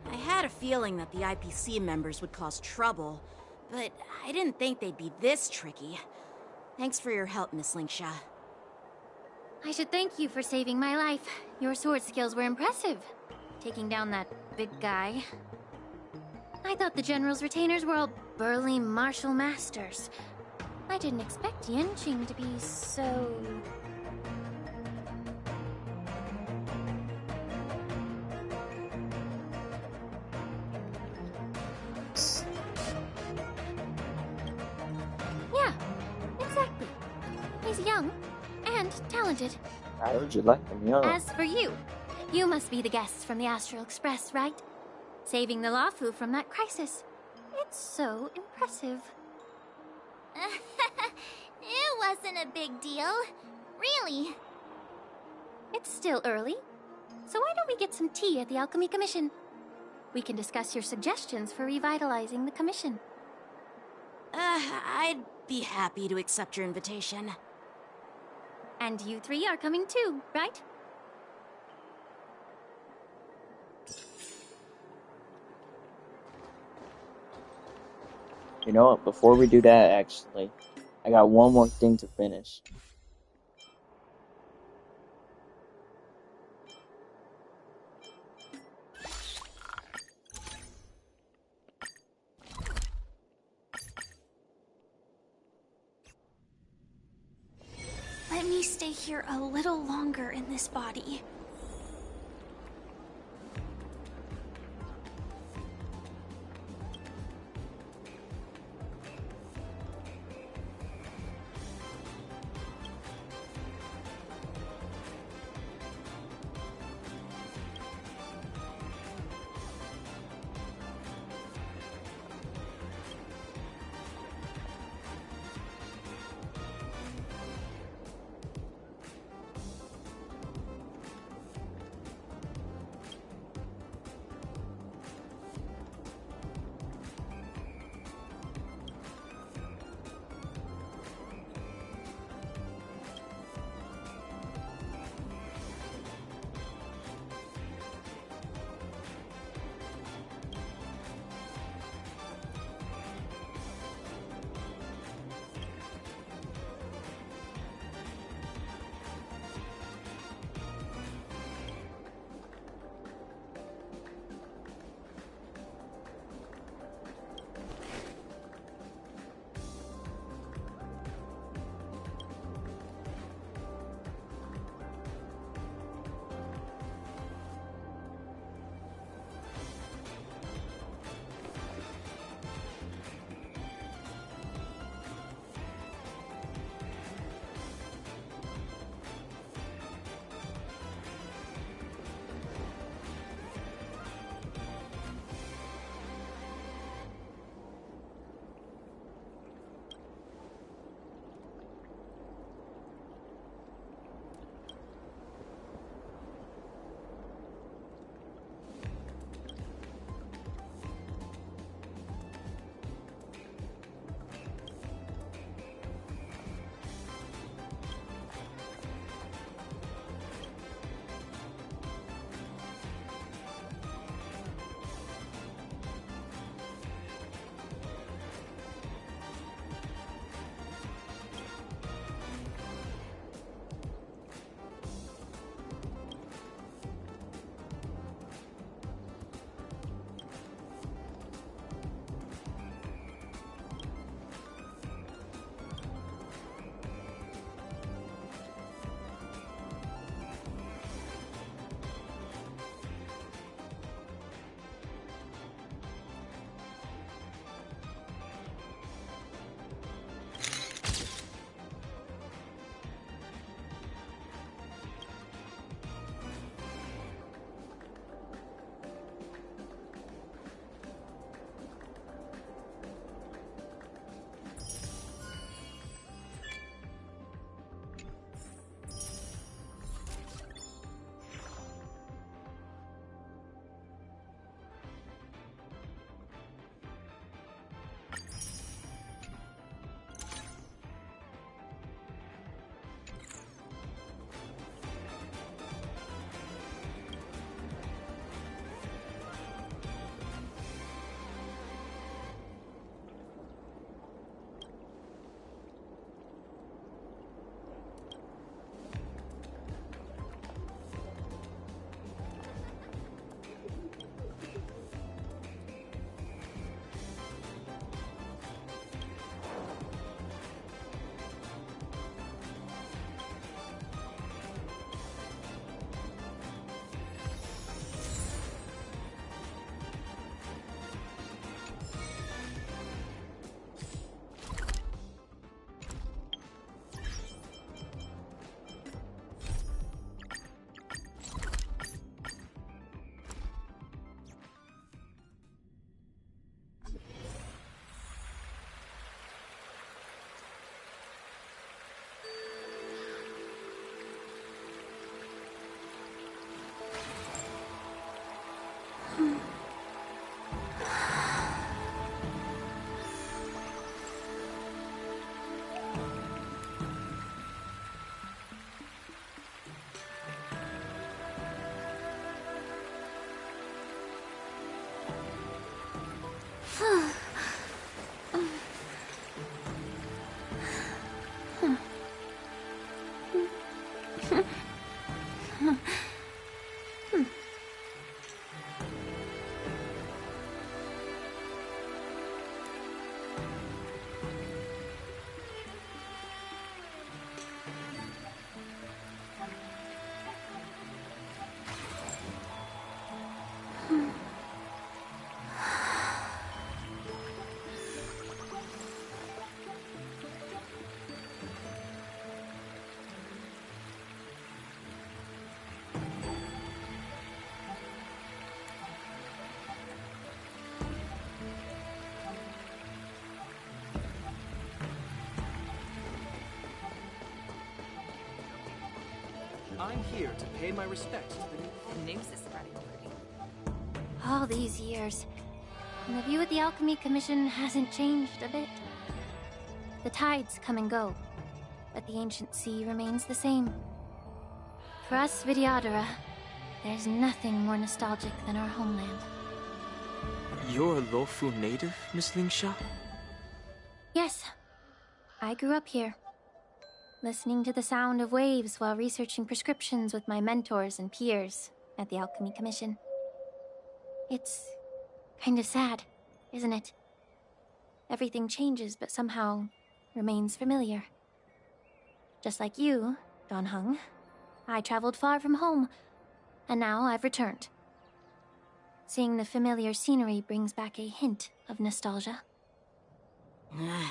I had a feeling that the IPC members would cause trouble, but I didn't think they'd be this tricky. Thanks for your help, Miss Linksha. I should thank you for saving my life. Your sword skills were impressive. Taking down that big guy. I thought the General's retainers were all burly martial masters. I didn't expect Yanqing to be so... Yeah, exactly. He's young and talented. I heard you like him young. As for you, you must be the guests from the Astral Express, right? Saving the Luofu from that crisis. It's so impressive. It wasn't a big deal. Really. It's still early, so why don't we get some tea at the Alchemy Commission? We can discuss your suggestions for revitalizing the commission. I'd be happy to accept your invitation. And you three are coming too, right? You know what? Before we do that, actually, I got one more thing to finish. Let me stay here a little longer in this body. I'm here to pay my respects to the new... The news is spreading already. All these years, and the view of the Alchemy Commission hasn't changed a bit. The tides come and go, but the ancient sea remains the same. For us Vidyadhara, there's nothing more nostalgic than our homeland. You're a Luofu native, Miss Lingsha? Yes, I grew up here, listening to the sound of waves while researching prescriptions with my mentors and peers at the Alchemy Commission. It's kind of sad, isn't it? Everything changes, but somehow remains familiar. Just like you, Dan Heng, I traveled far from home, and now I've returned. Seeing the familiar scenery brings back a hint of nostalgia.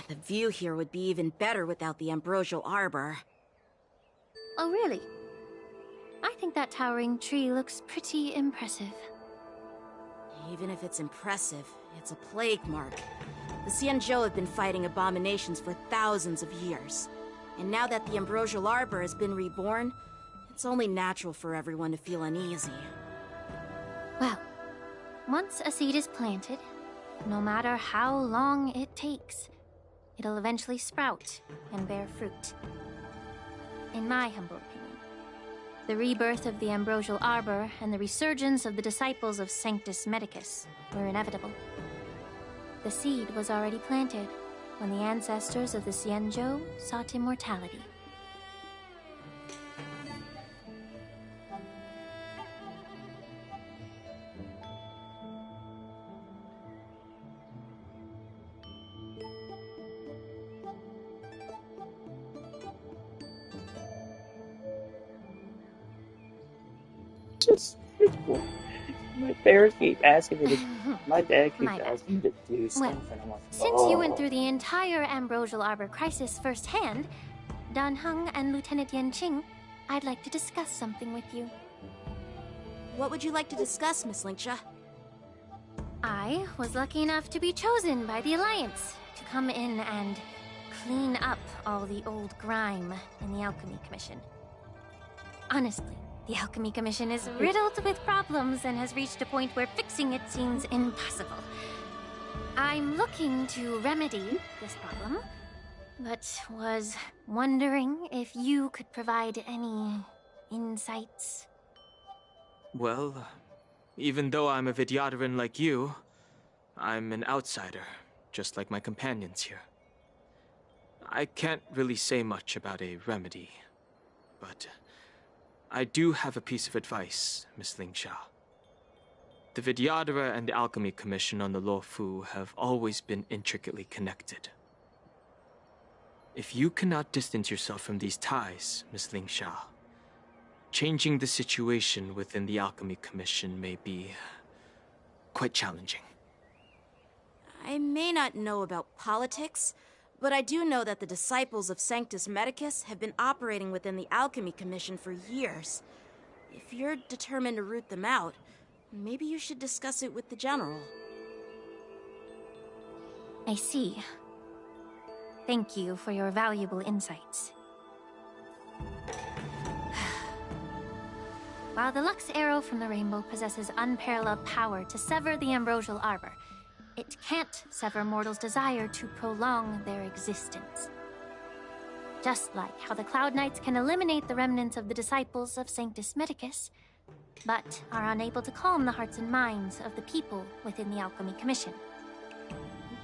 The view here would be even better without the Ambrosial Arbor. Oh, really? I think that towering tree looks pretty impressive. Even if it's impressive, it's a plague mark. The Xianzhou have been fighting abominations for thousands of years. And now that the Ambrosial Arbor has been reborn, it's only natural for everyone to feel uneasy. Well, once a seed is planted, no matter how long it takes, it'll eventually sprout and bear fruit. In my humble opinion, the rebirth of the Ambrosial Arbor and the resurgence of the disciples of Sanctus Medicus were inevitable. The seed was already planted when the ancestors of the Xianzhou sought immortality. It's cool. My parents keep asking me to. My dad keeps asking me to do stuff, and I'm like, Since you went through the entire Ambrosial Arbor crisis firsthand, Dan Heng and Lieutenant Yanqing, I'd like to discuss something with you. What would you like to discuss, Miss Lingsha? I was lucky enough to be chosen by the Alliance to come in and clean up all the old grime in the Alchemy Commission. Honestly, the Alchemy Commission is riddled with problems and has reached a point where fixing it seems impossible. I'm looking to remedy this problem, but was wondering if you could provide any insights. Well, even though I'm a Vidyadharan like you, I'm an outsider, just like my companions here. I can't really say much about a remedy, but I do have a piece of advice, Miss Lingsha. The Vidyadhara and the Alchemy Commission on the Luofu have always been intricately connected. If you cannot distance yourself from these ties, Miss Lingsha, changing the situation within the Alchemy Commission may be quite challenging. I may not know about politics, but I do know that the disciples of Sanctus Medicus have been operating within the Alchemy Commission for years. If you're determined to root them out, maybe you should discuss it with the General. I see. Thank you for your valuable insights. While the Lux Arrow from the Rainbow possesses unparalleled power to sever the Ambrosial Arbor, it can't sever mortals' desire to prolong their existence. Just like how the Cloud Knights can eliminate the remnants of the disciples of Sanctus Medicus, but are unable to calm the hearts and minds of the people within the Alchemy Commission.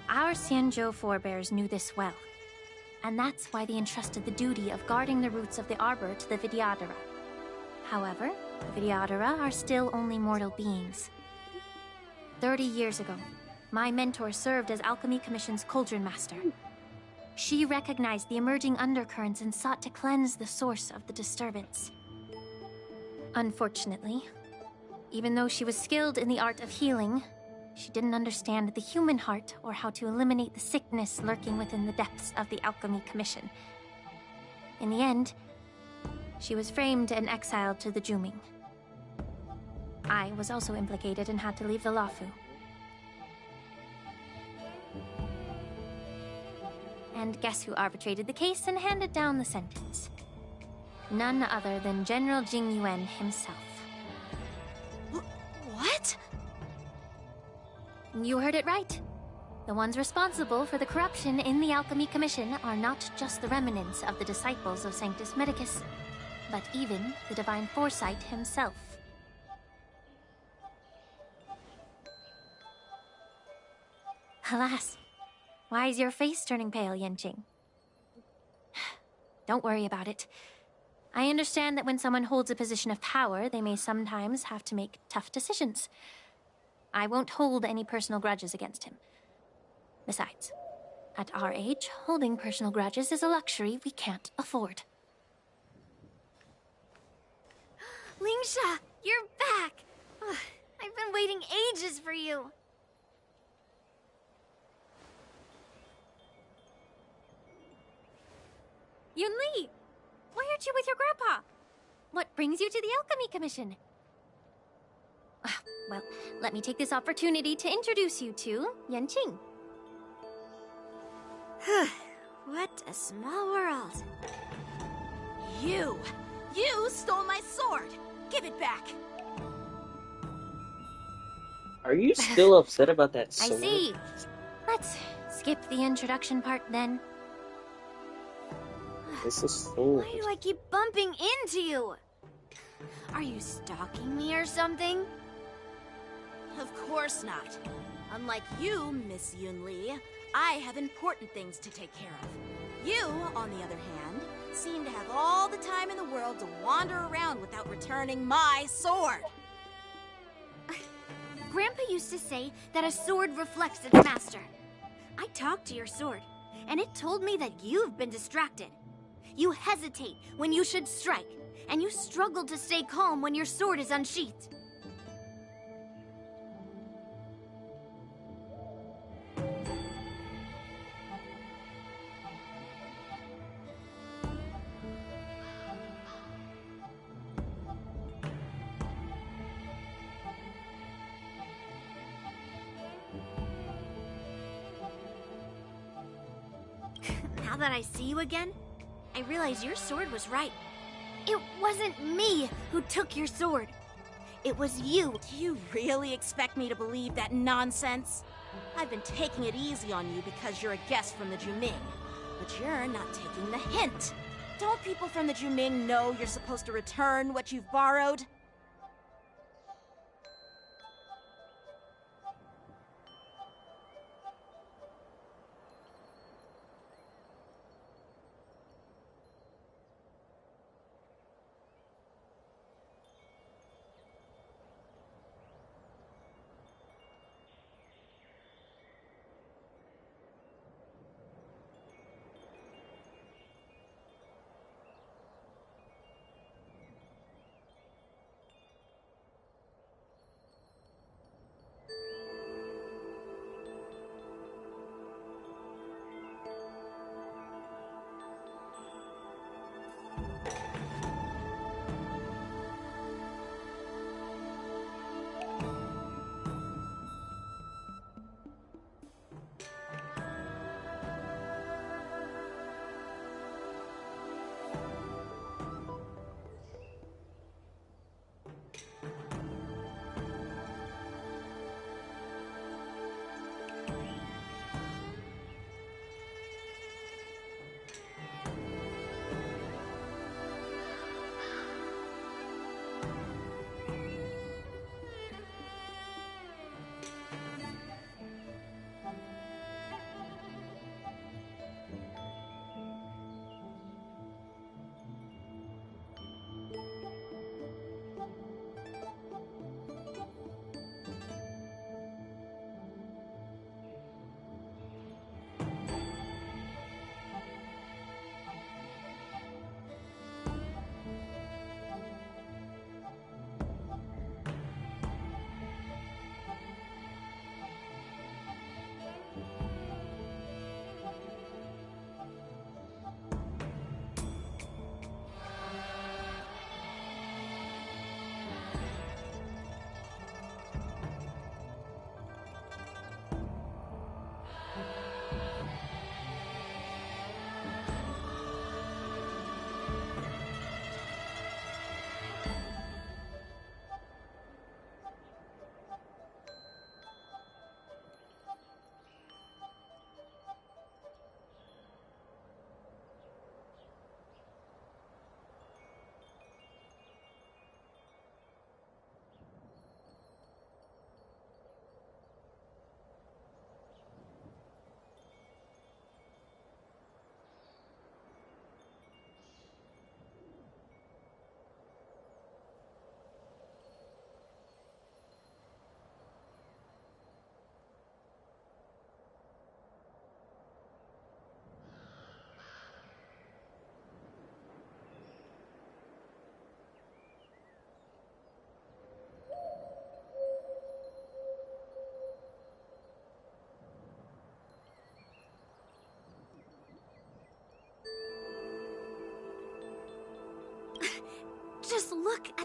Our Xianzhou forebears knew this well, and that's why they entrusted the duty of guarding the roots of the Arbor to the Vidyadhara. However, the Vidyadhara are still only mortal beings. 30 years ago, my mentor served as Alchemy Commission's Cauldron Master. She recognized the emerging undercurrents and sought to cleanse the source of the disturbance. Unfortunately, even though she was skilled in the art of healing, she didn't understand the human heart or how to eliminate the sickness lurking within the depths of the Alchemy Commission. In the end, she was framed and exiled to the Juming. I was also implicated and had to leave the Luofu. And guess who arbitrated the case and handed down the sentence? None other than General Jing Yuan himself. What? You heard it right. The ones responsible for the corruption in the Alchemy Commission are not just the remnants of the disciples of Sanctus Medicus, but even the Divine Foresight himself. Alas, why is your face turning pale, Yanqing? Don't worry about it. I understand that when someone holds a position of power, they may sometimes have to make tough decisions. I won't hold any personal grudges against him. Besides, at our age, holding personal grudges is a luxury we can't afford. Lingsha, you're back! Ugh, I've been waiting ages for you. Yunli! Why aren't you with your grandpa? What brings you to the Alchemy Commission? Well, let me take this opportunity to introduce you to Yanqing. What a small world. You stole my sword! Give it back! Are you still upset about that I sword? see. Let's skip the introduction part then. It's a sword. Why do I keep bumping into you? Are you stalking me or something? Of course not. Unlike you, Miss Yunli, I have important things to take care of. You, on the other hand, seem to have all the time in the world to wander around without returning my sword. Grandpa used to say that a sword reflects its master. I talked to your sword, and it told me that you've been distracted. You hesitate when you should strike, and you struggle to stay calm when your sword is unsheathed. Now that I see you again, I realize your sword was right. It wasn't me who took your sword. It was you. Do you really expect me to believe that nonsense? I've been taking it easy on you because you're a guest from the Juming. But you're not taking the hint. Don't people from the Juming know you're supposed to return what you've borrowed?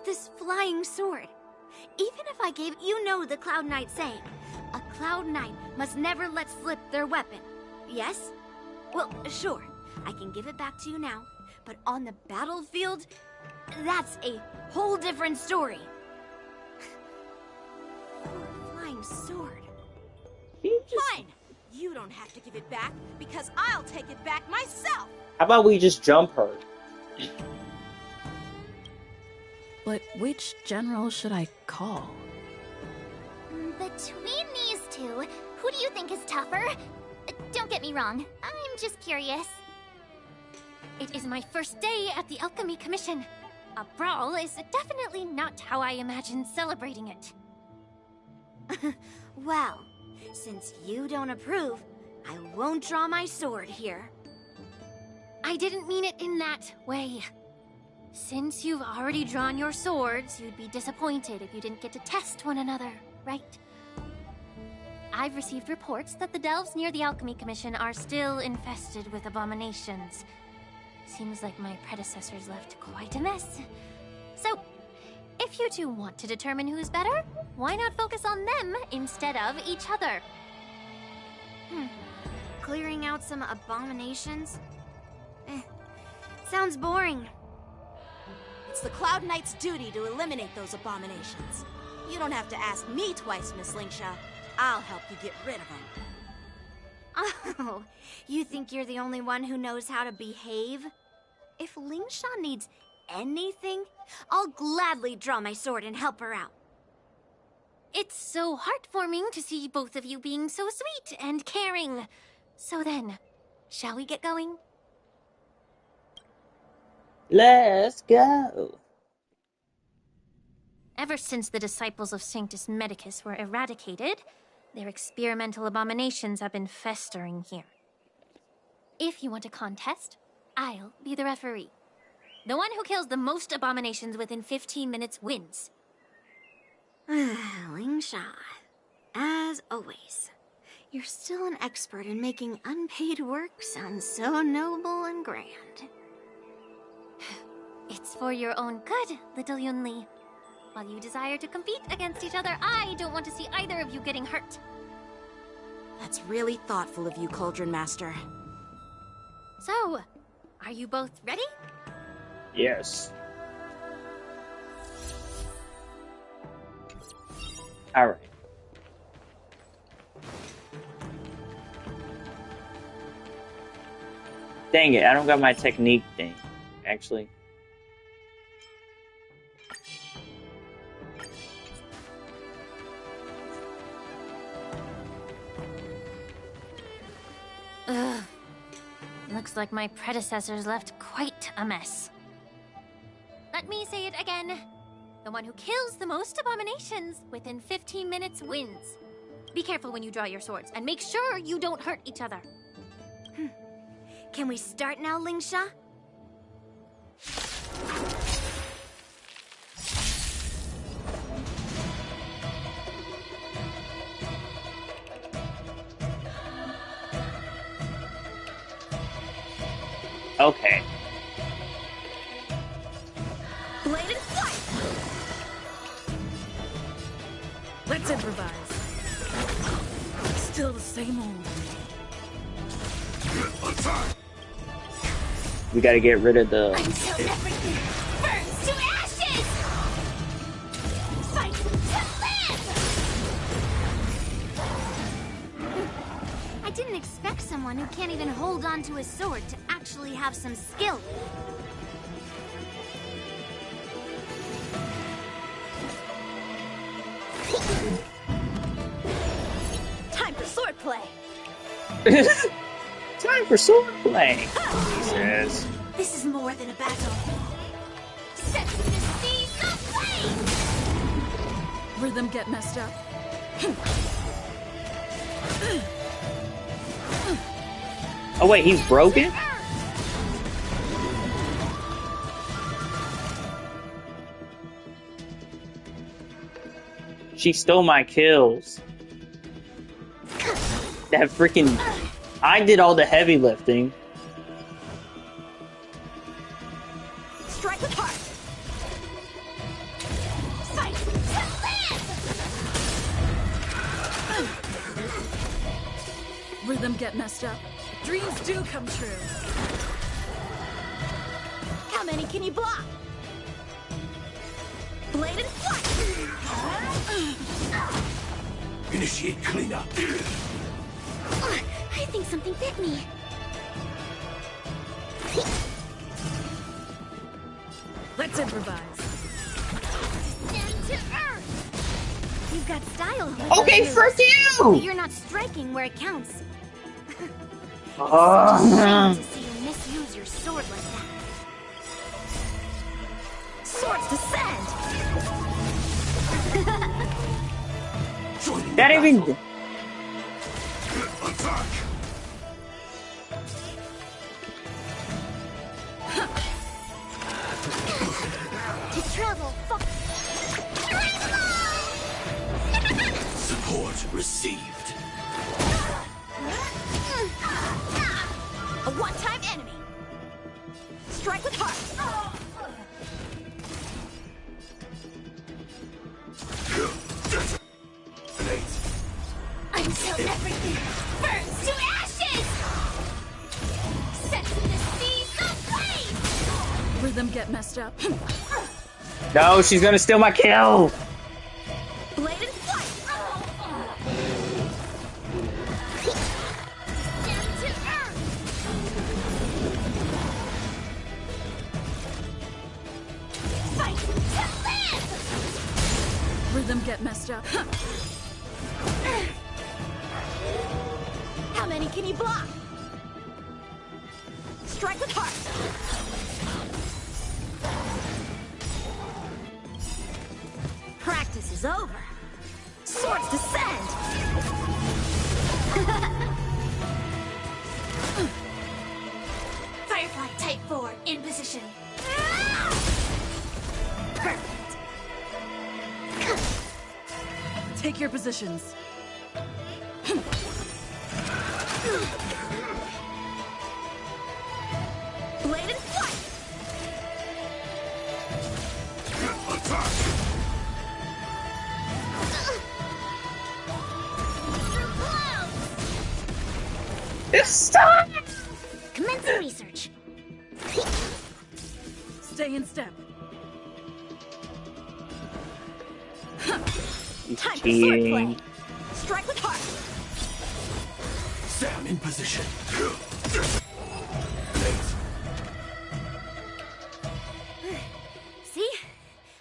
this flying sword. Even if I gave you know the Cloud Knight saying, a Cloud Knight must never let slip their weapon. Yes? Well, sure, I can give it back to you now, but on the battlefield, that's a whole different story. Flying sword. Fine! You don't have to give it back, because I'll take it back myself! How about we just jump her? But which general should I call? Between these two, who do you think is tougher? Don't get me wrong, I'm just curious. It is my first day at the Alchemy Commission. A brawl is definitely not how I imagined celebrating it. Well, since you don't approve, I won't draw my sword here. I didn't mean it in that way. Since you've already drawn your swords, you'd be disappointed if you didn't get to test one another, right? I've received reports that the delves near the Alchemy Commission are still infested with abominations. Seems like my predecessors left quite a mess. So, if you two want to determine who's better, why not focus on them instead of each other? Clearing out some abominations? Sounds boring. It's the Cloud Knight's duty to eliminate those abominations. You don't have to ask me twice, Miss Lingsha. I'll help you get rid of them. Oh, you think you're the only one who knows how to behave? If Lingsha needs anything, I'll gladly draw my sword and help her out. It's so heartwarming to see both of you being so sweet and caring. So then, shall we get going? Let's go. Ever since the disciples of Sanctus Medicus were eradicated, their experimental abominations have been festering here. If you want a contest, I'll be the referee. The one who kills the most abominations within 15 minutes wins. Lingsha, as always, you're still an expert in making unpaid work sound so noble and grand. It's for your own good, little Yunli. While you desire to compete against each other, I don't want to see either of you getting hurt. That's really thoughtful of you, Cauldron Master. So, are you both ready? Yes. Alright. Dang it, I don't got my technique thing, actually. Ugh. Looks like my predecessors left quite a mess. Let me say it again. The one who kills the most abominations within 15 minutes wins. Be careful when you draw your swords, and make sure you don't hurt each other. Can we start now, Lingsha? Okay. Blade and flight! Let's improvise. Still the same old. We gotta get rid of the... Until everything burns to ashes! Fight to live! I didn't expect someone who can't even hold on to his sword to actually have some skill. Time for swordplay! Time for swordplay, he says. This is more than a battle. Set to seize the flame! Rhythm get messed up. Oh wait, he's broken? She stole my kills. That freaking... I did all the heavy lifting. Strike apart! Rhythm get messed up. Dreams do come true. How many can you block? Blade and flight! Initiate cleanup. I think something bit me. Let's improvise. Down to earth! You've got style. Okay, frick you! But you're not striking where it counts. It's such a shame to see you misuse your sword like that. Swords descend! That even. Attack! To travel, Support received. A one-time enemy! Strike with heart! until everything burns to ashes! Sets in the seas of flame! Rhythm get messed up. No, she's gonna steal my kill. Blade and flight! Down to earth! Fight to live! Rhythm get messed up. How many can you block? Strike with heart! Practice is over. Swords descend! Firefly Type 4 in position. Perfect. Take your positions. Blade and flight! Attack! Stop! Commencing research. Stay in step. Time for swordplay! Strike with heart! Sam in position. See?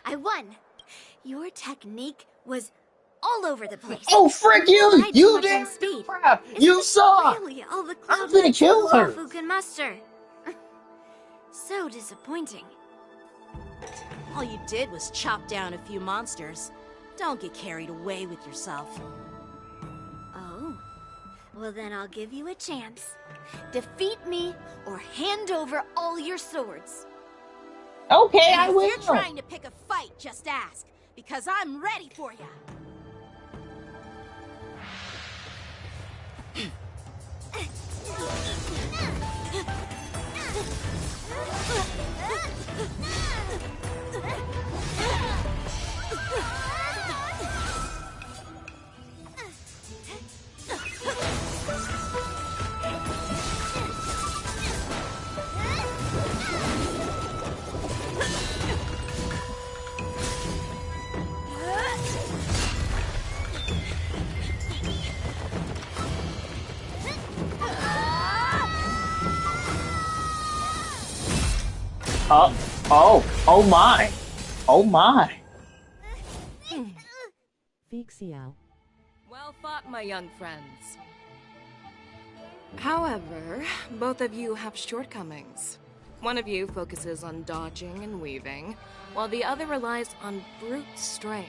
I won. Your technique was all over the place. Oh, frick you! Relied too You much on did speed. crap! You saw! Really all the I'm gonna kill her! Who can muster. So disappointing. All you did was chop down a few monsters. Don't get carried away with yourself. Oh. Well, then I'll give you a chance. Defeat me or hand over all your swords. Okay, I If will. you're trying to pick a fight, just ask. Because I'm ready for you. Oh my. Oh my. Fixiao. Well fought, my young friends. However, both of you have shortcomings. One of you focuses on dodging and weaving, while the other relies on brute strength,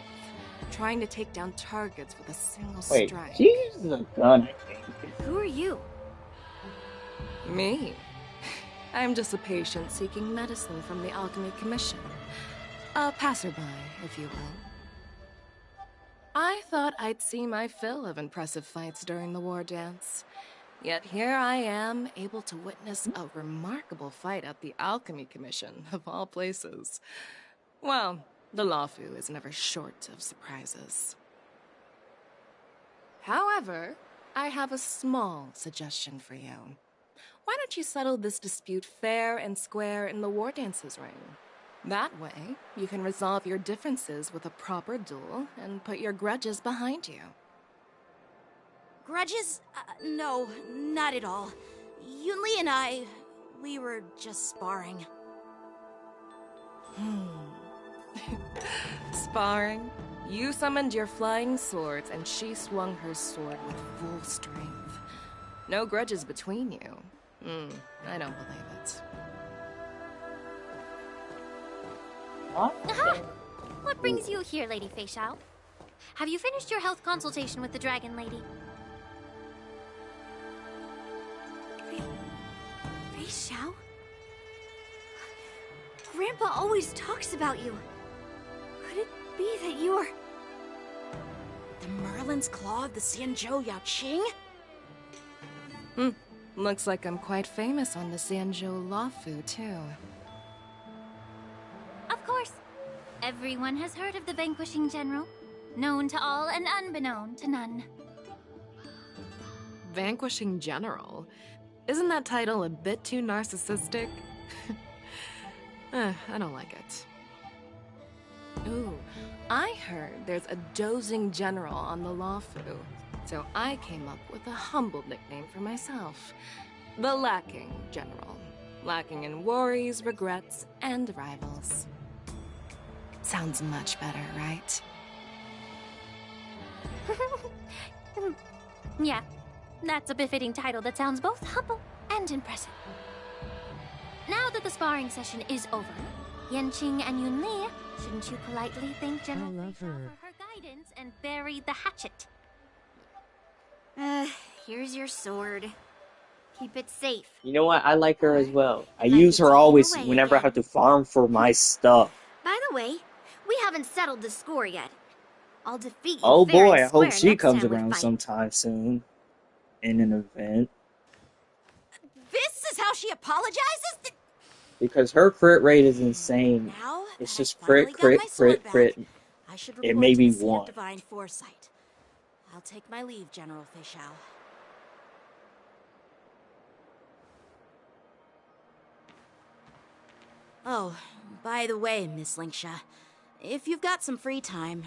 trying to take down targets with a single Wait, strike. she uses a gun, I think. Who are you? Me? I'm just a patient seeking medicine from the Alchemy Commission. A passerby, if you will. I thought I'd see my fill of impressive fights during the war dance. Yet here I am, able to witness a remarkable fight at the Alchemy Commission, of all places. Well, the Luofu is never short of surprises. However, I have a small suggestion for you. Why don't you settle this dispute fair and square in the War Dances ring? That way, you can resolve your differences with a proper duel and put your grudges behind you. Grudges? No, not at all. Yunli and I, we were just sparring. Sparring? You summoned your flying swords and she swung her sword with full strength. No grudges between you. I don't believe it. Aha! What brings you here, Lady Fei Xiao? Have you finished your health consultation with the Dragon Lady? Fei Xiao? Grandpa always talks about you. Could it be that you're... The Merlin's Claw of the Xianzhou Yaoqing? Looks like I'm quite famous on the Xianzhou Luofu, too. Of course. Everyone has heard of the Vanquishing General. Known to all and unbeknown to none. Vanquishing General? Isn't that title a bit too narcissistic? I don't like it. Ooh, I heard there's a dozing general on the Luofu, so I came up with a humble nickname for myself. The Lacking General. Lacking in worries, regrets, and rivals. Sounds much better, right? Yeah, that's a befitting title that sounds both humble and impressive. Now that the sparring session is over, Yanqing and Yunli, shouldn't you politely thank General Fei Xiao for her guidance and bury the hatchet? Here's your sword. Keep it safe. You know what? I like her as well. I use her always whenever I have to farm for my stuff. By the way, we haven't settled the score yet. I'll defeat you Oh fair boy, and I hope square she next comes time we around fight. sometime soon. In an event. This is how she apologizes? Because her crit rate is insane. Now It's that just I crit, finally got my crit, sword crit, back, crit. I should It report may to be the Seat of one. Divine Foresight. I'll take my leave, General Fei Xiao. Oh, by the way, Miss Lingsha, if you've got some free time,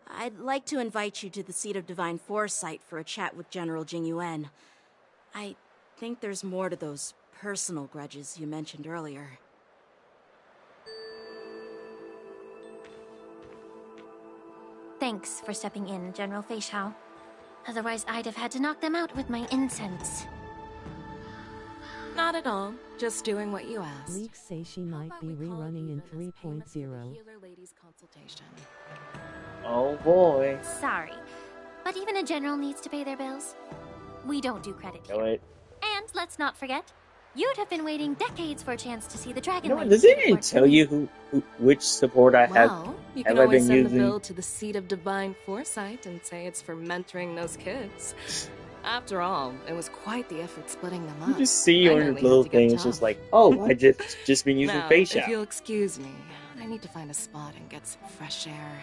I'd like to invite you to the Seat of Divine Foresight for a chat with General Jing Yuan. I think there's more to those personal grudges you mentioned earlier. Thanks for stepping in, General Fei Xiao. Otherwise, I'd have had to knock them out with my incense. Not at all. Just doing what you asked. Leaks say she might be rerunning in 3.0. Oh boy. Sorry, but even a general needs to pay their bills. We don't do credit You know here. what? And let's not forget, you'd have been waiting decades for a chance to see the Dragon You know what? Lady Does it before even tell you which support I have? Well, you have can I always been send using? the bill to the Seat of Divine Foresight and say it's for mentoring those kids. After all, it was quite the effort splitting them up. You just see I on your nearly little had to get thing, it's tough. just like, oh, I just been using Now, face if shot. you'll excuse me, I need to find a spot and get some fresh air.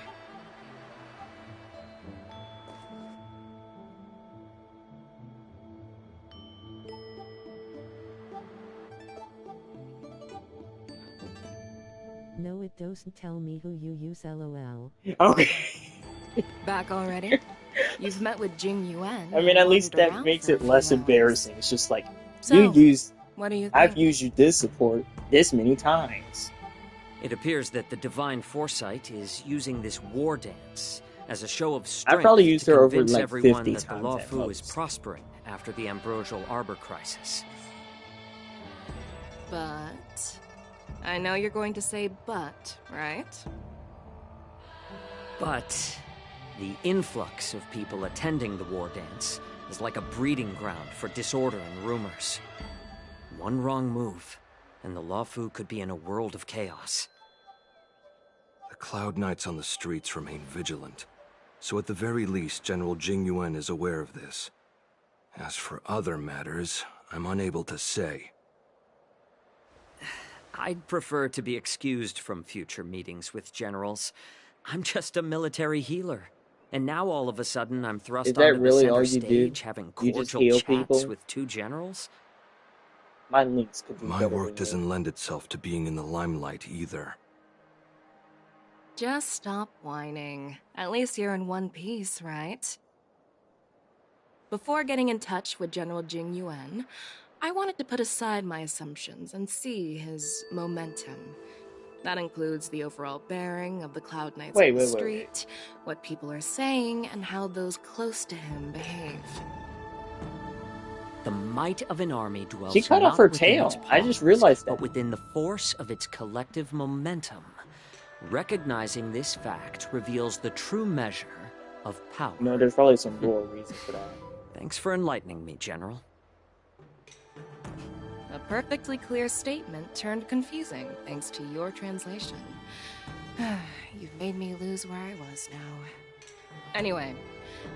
No, it doesn't tell me who you use, lol. Okay. Back already? You've met with Jing Yuan. I mean, at least wandered that around makes for a it few less hours. embarrassing. It's just like, So, you use. What do you think? I've used this support this many times. It appears that the Divine Foresight is using this war dance as a show of strength probably used to her over, convince like, everyone 50 that the times at Luofu is most. prospering after the Ambrosial Arbor crisis. But... I know you're going to say but, right? But the influx of people attending the war dance is like a breeding ground for disorder and rumors. One wrong move, and the Luofu could be in a world of chaos. The Cloud Knights on the streets remain vigilant, so at the very least, General Jing Yuan is aware of this. As for other matters, I'm unable to say. I'd prefer to be excused from future meetings with generals. I'm just a military healer. And now all of a sudden I'm thrust Is that onto really the all center you do? stage having You just cordial heal chats people? with two generals? My links could be My better work than doesn't lend itself to being in the limelight either. Just stop whining. At least you're in one piece, right? Before getting in touch with General Jing Yuan, I wanted to put aside my assumptions and see his momentum. That includes the overall bearing of the Cloud Knights on the street, what people are saying, and how those close to him behave. The might of an army dwells She cut not off her within tail. its I just pawns, realized that. but within the force of its collective momentum. Recognizing this fact reveals the true measure of power. No, there's probably some lore reason for that. Thanks for enlightening me, General. A perfectly clear statement turned confusing thanks to your translation. You've made me lose where I was now. Anyway,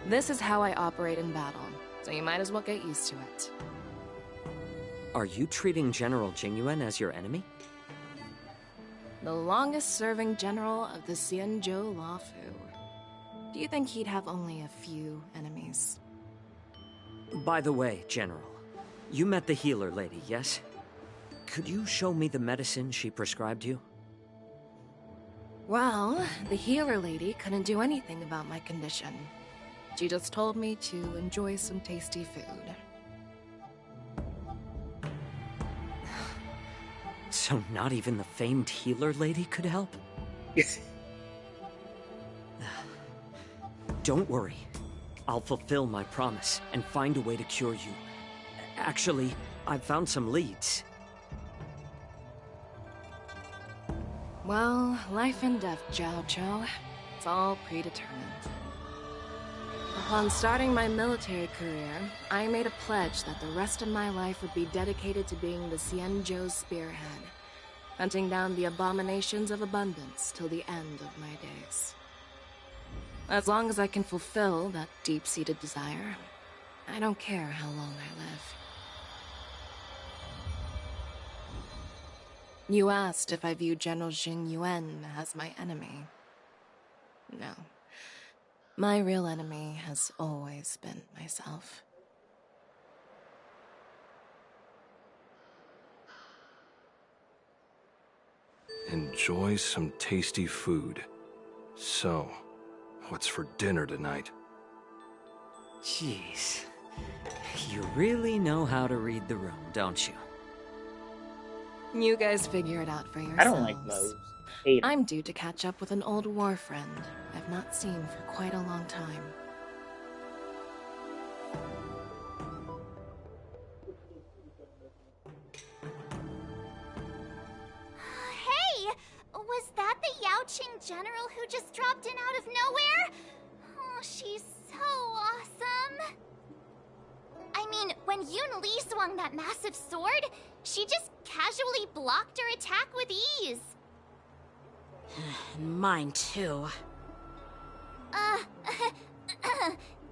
this is how I operate in battle, so you might as well get used to it. Are you treating General Jing Yuan as your enemy? The longest-serving general of the Xianzhou Luofu. Do you think he'd have only a few enemies? By the way, General, you met the healer lady, yes? Could you show me the medicine she prescribed you? Well, the healer lady couldn't do anything about my condition. She just told me to enjoy some tasty food. So not even the famed healer lady could help? Don't worry. I'll fulfill my promise and find a way to cure you. Actually, I've found some leads. Well, life and death, Zhao Zhou. It's all predetermined. Upon starting my military career, I made a pledge that the rest of my life would be dedicated to being the Xianzhou spearhead, hunting down the abominations of abundance till the end of my days. As long as I can fulfill that deep-seated desire, I don't care how long I live. You asked if I view General Jing Yuan as my enemy. No. My real enemy has always been myself. Enjoy some tasty food. So, what's for dinner tonight? Jeez. You really know how to read the room, don't you? You guys figure it out for yourselves. I don't like those. Hate 'em. I'm due to catch up with an old war friend I've not seen for quite a long time. Hey! Was that the Yaoqing general who just dropped in out of nowhere? Oh, she's so awesome! I mean, when Yun Li swung that massive sword, she just casually blocked her attack with ease. Mine too.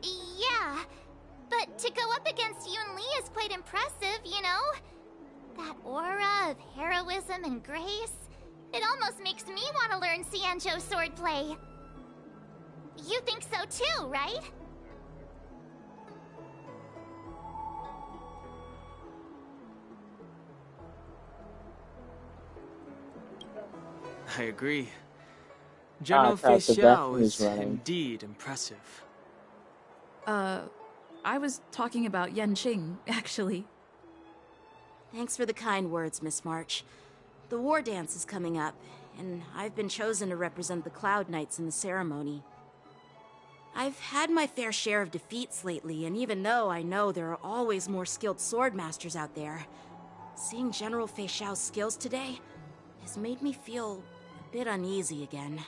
Yeah. But to go up against Yun Li is quite impressive, you know? That aura of heroism and grace, it almost makes me want to learn Xianzhou swordplay. You think so too, right? I agree. General Fei Xiao is indeed impressive. I was talking about Yanqing, actually. Thanks for the kind words, Miss March. The war dance is coming up, and I've been chosen to represent the Cloud Knights in the ceremony. I've had my fair share of defeats lately, and even though I know there are always more skilled swordmasters out there, seeing General Fei Xiao's skills today has made me feel a bit uneasy again.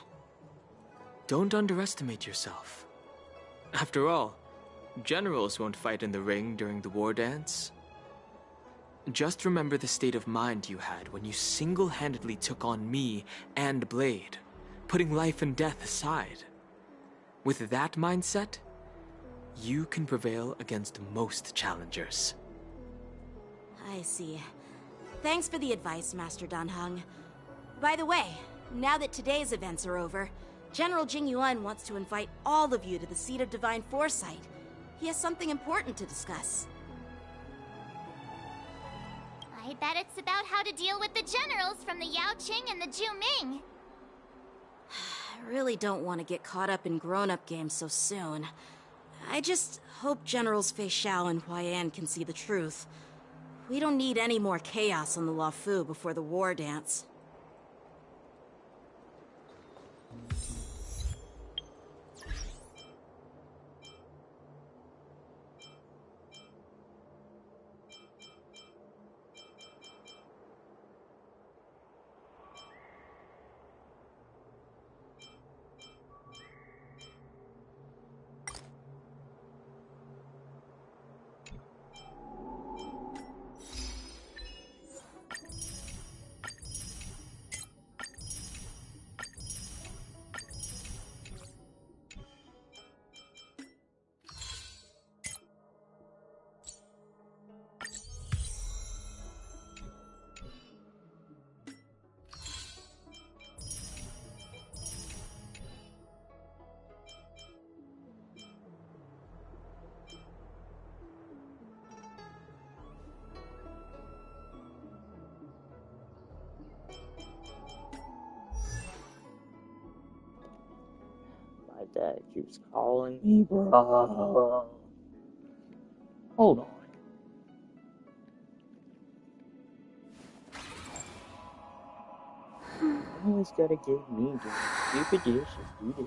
Don't underestimate yourself. After all, generals won't fight in the ring during the war dance. Just remember the state of mind you had when you single-handedly took on me and Blade, putting life and death aside. With that mindset, you can prevail against most challengers. I see. Thanks for the advice, Master Dan Heng. By the way, now that today's events are over, General Jing Yuan wants to invite all of you to the Seat of Divine Foresight. He has something important to discuss. I bet it's about how to deal with the generals from the Yao Qing and the Zhu Ming. I really don't want to get caught up in grown-up games so soon. I just hope Generals Fei Xiao and Huaiyan can see the truth. We don't need any more chaos on the Luofu before the war dance. My dad keeps calling me, bro. Hold on. You always gotta give me the stupid dishes, dude.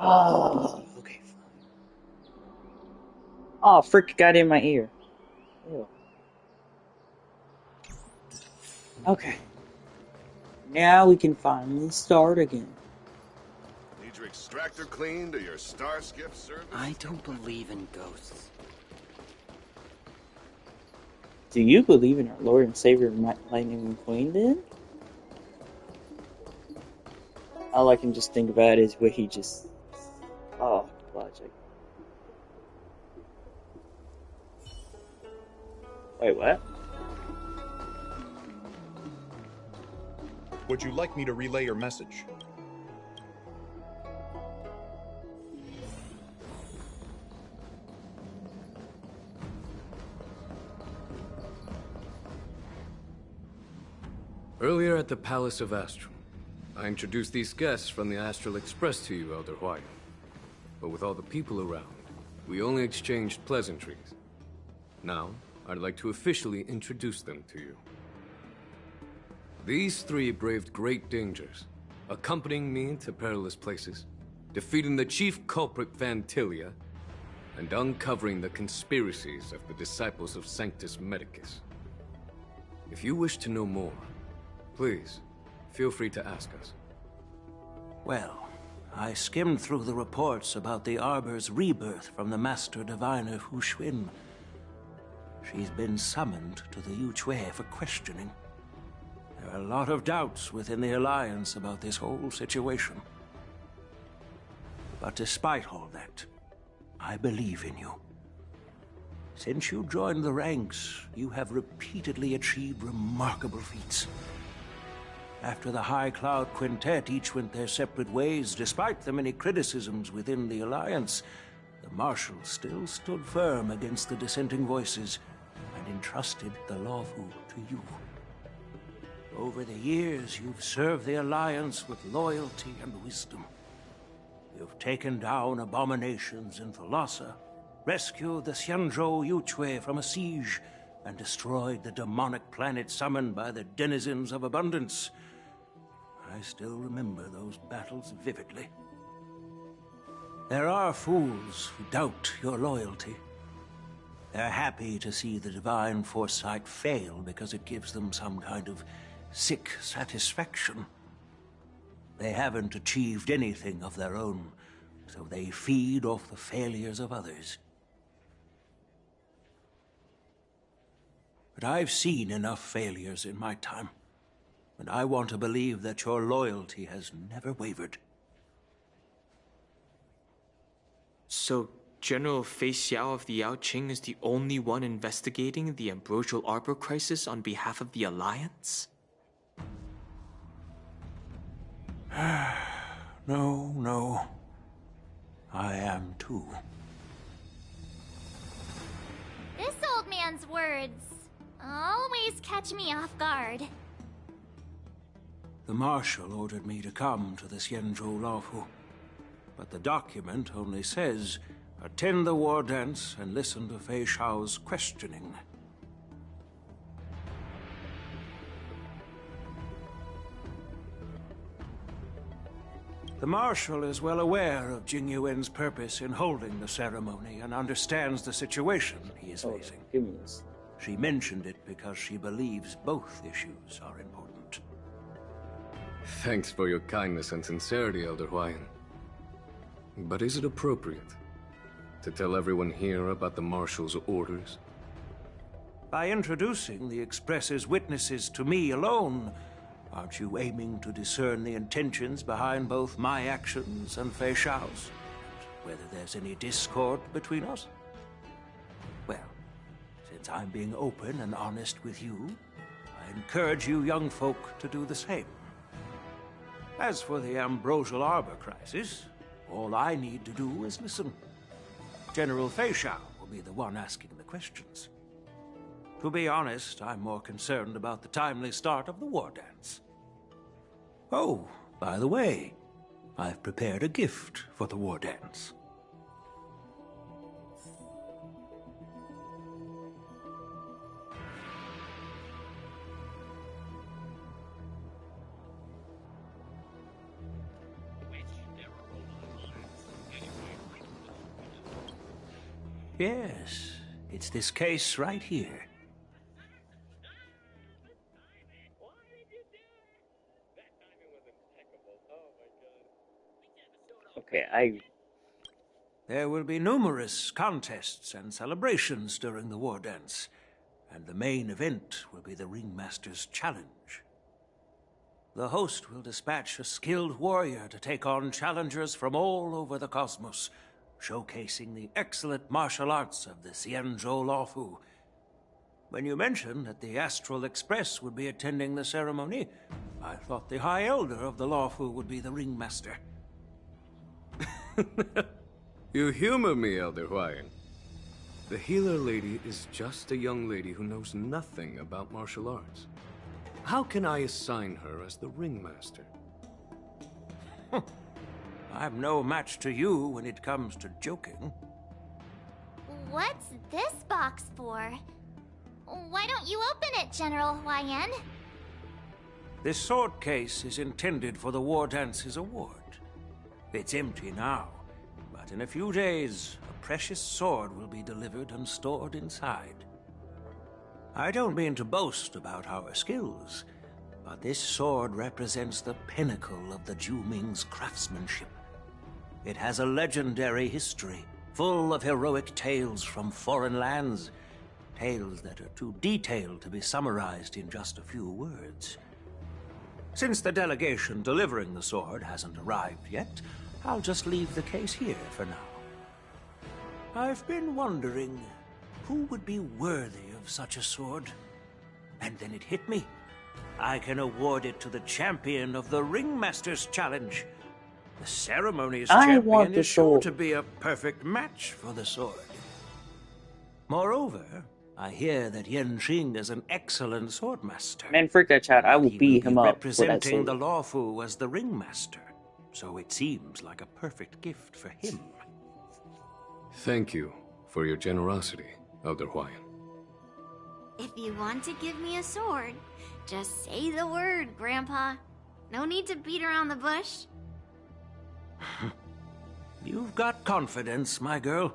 Oh, okay. Oh, frick got in my ear. Ew. Okay. Now we can finally start again. Need your extractor cleaned or your star skiff service? I don't believe in ghosts. Do you believe in our Lord and Savior Lightning McQueen then? All I can just think about is where he just... Oh, logic. Wait, what? Would you like me to relay your message? Earlier at the Palace of Astral, I introduced these guests from the Astral Express to you, Elder White. But with all the people around, we only exchanged pleasantries. Now, I'd like to officially introduce them to you. These three braved great dangers, accompanying me to perilous places, defeating the chief culprit Phantilia, and uncovering the conspiracies of the disciples of Sanctus Medicus. If you wish to know more, please, feel free to ask us. Well, I skimmed through the reports about the Arbor's rebirth from the Master Diviner Hu Xuan. She's been summoned to the Yuchue for questioning. There are a lot of doubts within the Alliance about this whole situation. But despite all that, I believe in you. Since you joined the ranks, you have repeatedly achieved remarkable feats. After the High Cloud Quintet each went their separate ways, despite the many criticisms within the Alliance, the Marshal still stood firm against the dissenting voices and entrusted the Luofu to you. Over the years, you've served the Alliance with loyalty and wisdom. You've taken down abominations in Thalassa, rescued the Xianzhou Yuchue from a siege, and destroyed the demonic planet summoned by the denizens of abundance. I still remember those battles vividly. There are fools who doubt your loyalty. They're happy to see the divine foresight fail because it gives them some kind of sick satisfaction. They haven't achieved anything of their own, so they feed off the failures of others. But I've seen enough failures in my time, and I want to believe that your loyalty has never wavered. So, General Fei Xiao of the Yaoqing is the only one investigating the Ambrosial Arbor crisis on behalf of the Alliance? No. I am too. This old man's words always catch me off guard. The Marshal ordered me to come to the Xianzhou Luofu, but the document only says, attend the war dance and listen to Fei Xiao's questioning. The Marshal is well aware of Jing Yuan's purpose in holding the ceremony and understands the situation he is facing. She mentioned it because she believes both issues are important. Thanks for your kindness and sincerity, Elder Huayan. But is it appropriate to tell everyone here about the Marshal's orders? By introducing the Express's witnesses to me alone, aren't you aiming to discern the intentions behind both my actions and Fei Xiao's? And whether there's any discord between us? Well, since I'm being open and honest with you, I encourage you young folk to do the same. As for the Ambrosial Arbor crisis, all I need to do is listen. General Fei Xiao will be the one asking the questions. To be honest, I'm more concerned about the timely start of the war dance. Oh, by the way, I've prepared a gift for the war dance. Yes, it's this case right here. Okay, There will be numerous contests and celebrations during the war dance, and the main event will be the Ringmaster's Challenge. The host will dispatch a skilled warrior to take on challengers from all over the cosmos, showcasing the excellent martial arts of the Xianzhou Luofu. When you mentioned that the Astral Express would be attending the ceremony, I thought the High Elder of the Luofu would be the Ringmaster. You humor me, Elder Huayan. The healer lady is just a young lady who knows nothing about martial arts. How can I assign her as the Ringmaster? I'm no match to you when it comes to joking. What's this box for? Why don't you open it, General Huayan? This sword case is intended for the War Dance's award. It's empty now, but in a few days, a precious sword will be delivered and stored inside. I don't mean to boast about our skills, but this sword represents the pinnacle of the Zhuming's craftsmanship. It has a legendary history, full of heroic tales from foreign lands, tales that are too detailed to be summarized in just a few words. Since the delegation delivering the sword hasn't arrived yet, I'll just leave the case here for now. I've been wondering who would be worthy of such a sword. And then it hit me. I can award it to the champion of the Ringmaster's Challenge. The ceremony's champion is sure to be a perfect match for the sword. Moreover, I hear that Yanqing is an excellent swordmaster. Man, freak that child. I will beat him up for that Representing sword. the Luofu as the Ringmaster, so it seems like a perfect gift for him. Thank you for your generosity, Elder Huayan. If you want to give me a sword, just say the word, Grandpa. No need to beat around the bush. You've got confidence, my girl,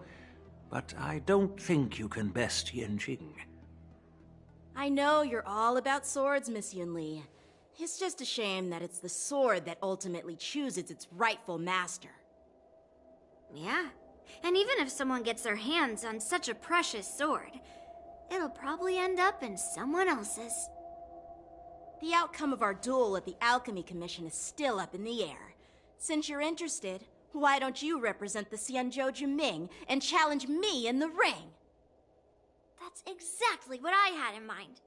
but I don't think you can best Yanqing. I know you're all about swords, Miss Yunli. It's just a shame that it's the sword that ultimately chooses its rightful master. Yeah, and even if someone gets their hands on such a precious sword, it'll probably end up in someone else's. The outcome of our duel at the Alchemy Commission is still up in the air. Since you're interested, why don't you represent the Xianzhou Juming and challenge me in the ring? That's exactly what I had in mind.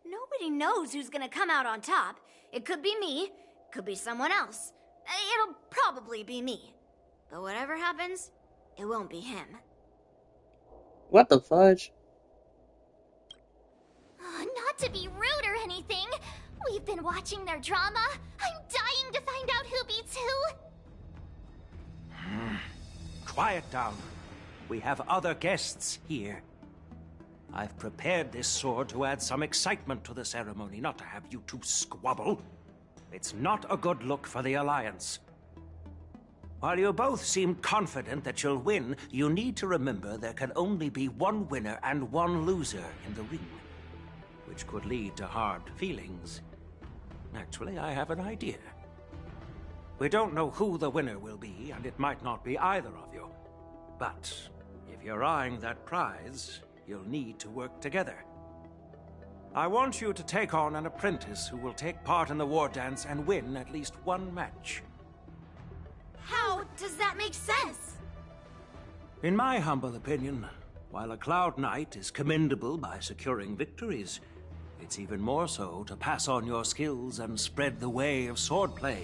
Nobody knows who's gonna come out on top. It could be me, could be someone else. It'll probably be me. But whatever happens, it won't be him. What the fudge? Not to be rude or anything, we've been watching their drama. I'm dying to find out who beats who. Quiet down. We have other guests here. I've prepared this sword to add some excitement to the ceremony, not to have you two squabble. It's not a good look for the Alliance. While you both seem confident that you'll win, you need to remember there can only be one winner and one loser in the ring, which could lead to hard feelings. Actually, I have an idea. We don't know who the winner will be, and it might not be either of you. But if you're eyeing that prize, you'll need to work together. I want you to take on an apprentice who will take part in the war dance and win at least one match. How does that make sense? In my humble opinion, while a Cloud Knight is commendable by securing victories, it's even more so to pass on your skills and spread the way of swordplay.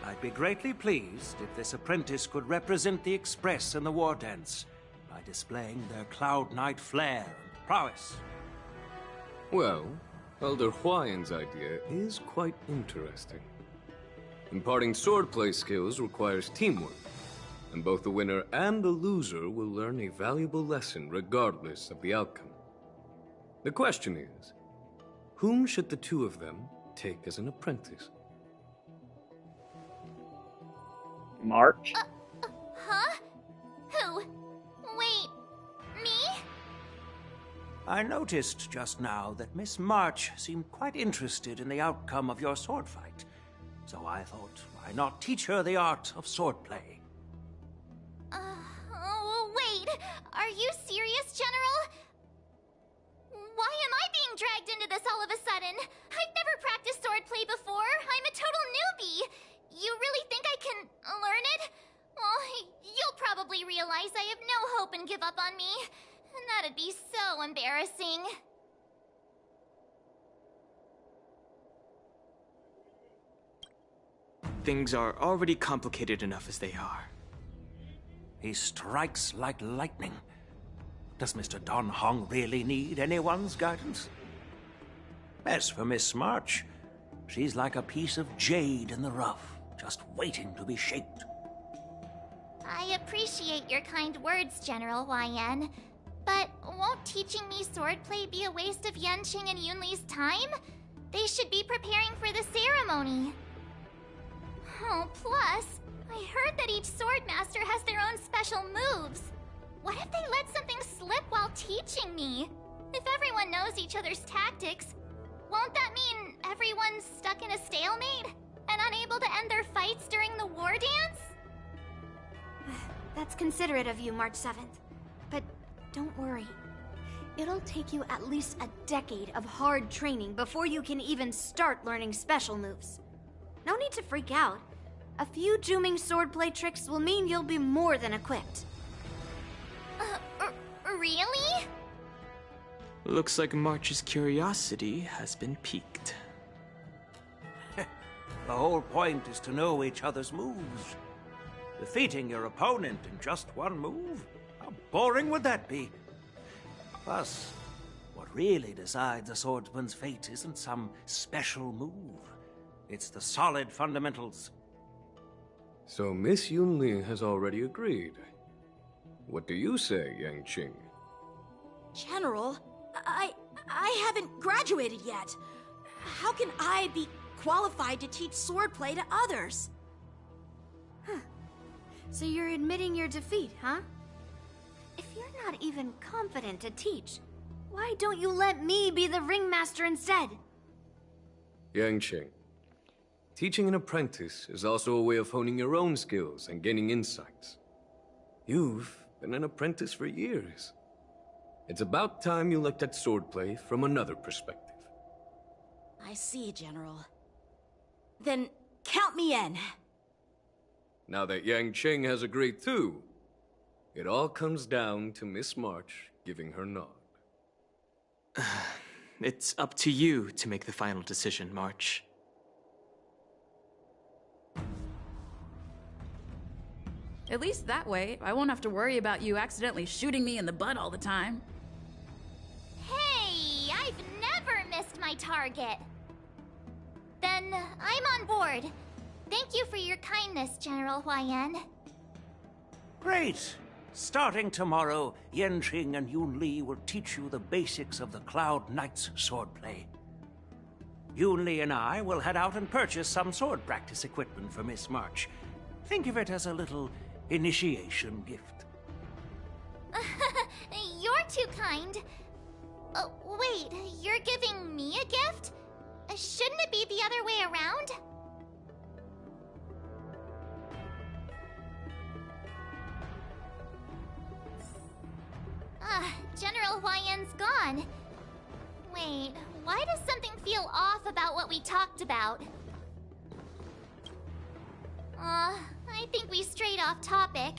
I'd be greatly pleased if this apprentice could represent the Express in the war dance by displaying their Cloud Knight flair and prowess. Well, Elder Huayan's idea is quite interesting. Imparting swordplay skills requires teamwork, and both the winner and the loser will learn a valuable lesson regardless of the outcome. The question is, whom should the two of them take as an apprentice? March? Huh? Who? Wait, me? I noticed just now that Miss March seemed quite interested in the outcome of your sword fight. So I thought, why not teach her the art of swordplay? Wait, are you serious, General? Why am I being dragged into this all of a sudden? I've never practiced swordplay before. I'm a total newbie. You really think I can learn it? Well, you'll probably realize I have no hope and give up on me. And that'd be so embarrassing. Things are already complicated enough as they are. He strikes like lightning. Does Mr. Dan Heng really need anyone's guidance? As for Miss March, she's like a piece of jade in the rough, just waiting to be shaped. I appreciate your kind words, General Huayan. But won't teaching me swordplay be a waste of Yanqing and Yunli's time? They should be preparing for the ceremony. Oh, plus, I heard that each swordmaster has their own special moves. What if they let something slip while teaching me? If everyone knows each other's tactics, won't that mean everyone's stuck in a stalemate and unable to end their fights during the war dance? That's considerate of you, March 7th. But don't worry. It'll take you at least a decade of hard training before you can even start learning special moves. No need to freak out. A few Zhuming swordplay tricks will mean you'll be more than equipped. Really? Looks like March's curiosity has been piqued. The whole point is to know each other's moves. Defeating your opponent in just one move? How boring would that be? Plus, what really decides a swordsman's fate isn't some special move. It's the solid fundamentals. So Miss Yunli has already agreed. What do you say, Yanqing? General, I haven't graduated yet. How can I be qualified to teach swordplay to others? So you're admitting your defeat, huh? If you're not even confident to teach, why don't you let me be the ringmaster instead? Yanqing, teaching an apprentice is also a way of honing your own skills and gaining insights. You've been an apprentice for years. It's about time you looked at swordplay from another perspective. I see, General. Then count me in. Now that Yanqing has agreed too, it all comes down to Miss March giving her nod. It's up to you to make the final decision, March. At least that way, I won't have to worry about you accidentally shooting me in the butt all the time. Hey, I've never missed my target. Then I'm on board. Thank you for your kindness, General Huayan. Great! Starting tomorrow, Yanqing and Yunli will teach you the basics of the Cloud Knight's swordplay. Yunli and I will head out and purchase some sword practice equipment for Miss March. Think of it as a little initiation gift. You're too kind. Wait, you're giving me a gift? Shouldn't it be the other way around? General Huayan's gone. Wait, why does something feel off about what we talked about? I think we strayed off topic.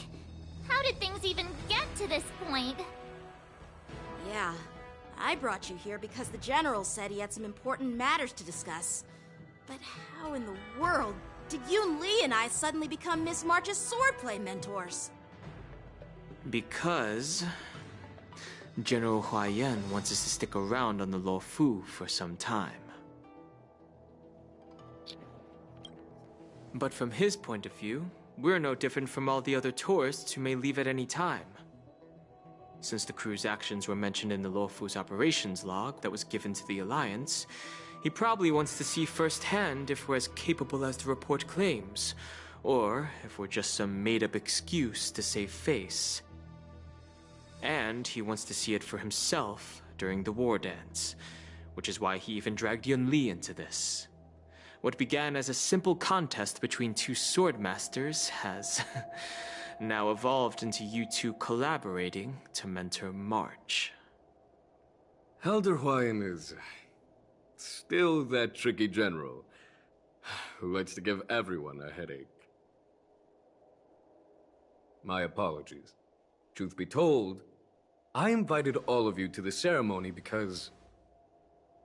How did things even get to this point? Yeah, I brought you here because the General said he had some important matters to discuss. But how in the world did Yun Li and I suddenly become Miss March's swordplay mentors? Because General Huayan wants us to stick around on the Luofu for some time. But from his point of view, we're no different from all the other tourists who may leave at any time. Since the crew's actions were mentioned in the Luofu's operations log that was given to the Alliance, he probably wants to see firsthand if we're as capable as the report claims, or if we're just some made-up excuse to save face. And he wants to see it for himself during the war dance, which is why he even dragged Yun Li into this. What began as a simple contest between two sword masters has now evolved into you two collaborating to mentor March. Elder Huayan is still that tricky general who likes to give everyone a headache. My apologies. Truth be told, I invited all of you to the ceremony because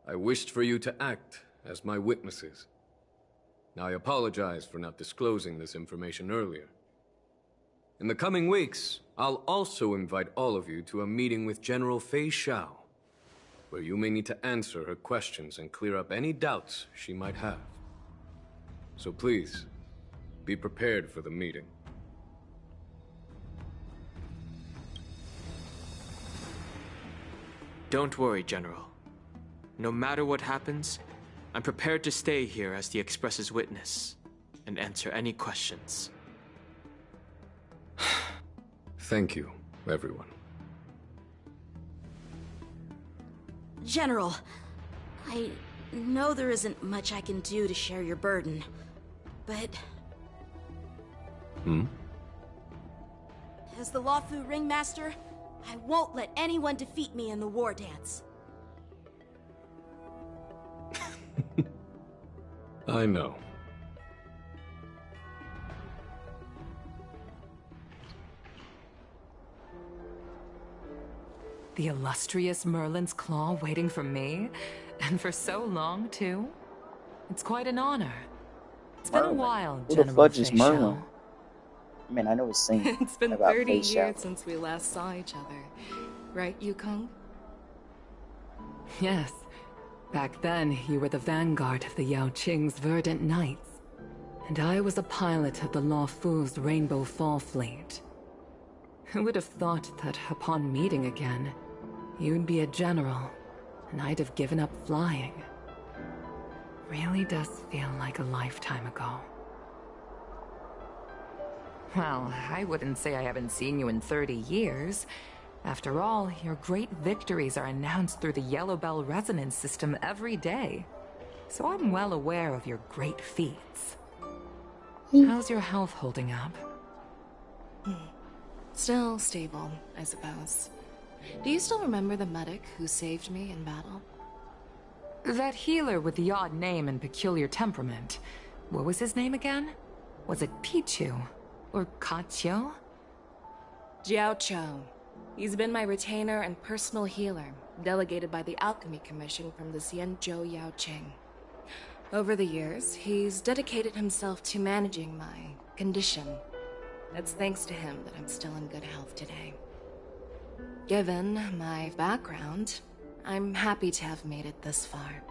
I wished for you to act as my witnesses. Now, I apologize for not disclosing this information earlier. In the coming weeks, I'll also invite all of you to a meeting with General Fei Xiao, where you may need to answer her questions and clear up any doubts she might have. So please, be prepared for the meeting. Don't worry, General. No matter what happens, I'm prepared to stay here as the Express's witness and answer any questions. Thank you, everyone. General, I know there isn't much I can do to share your burden, but... As the Luofu Ringmaster, I won't let anyone defeat me in the war dance. I know. The illustrious Merlin's Claw waiting for me? And for so long, too? It's quite an honor. It's been a while, Who the General fudge is Fei Xiao. Merlin? I mean, I know it's saying It's been about 30 Fei Xiao. years since we last saw each other. Right, Yukong? Yes. Back then, you were the vanguard of the Yao Qing's Verdant Knights. And I was a pilot of the Luofu's Rainbow Fall Fleet. Who would have thought that upon meeting again, you'd be a general, and I'd have given up flying. Really does feel like a lifetime ago. Well, I wouldn't say I haven't seen you in 30 years. After all, your great victories are announced through the Yellow Bell resonance system every day. So I'm well aware of your great feats. How's your health holding up? Still stable, I suppose. Do you still remember the medic who saved me in battle? That healer with the odd name and peculiar temperament. What was his name again? Was it Pichu? Or Kachio? Jiao Cho. He's been my retainer and personal healer, delegated by the Alchemy Commission from the Xianzhou Yao Qing. Over the years, he's dedicated himself to managing my condition. It's thanks to him that I'm still in good health today. Given my background, I'm happy to have made it this far.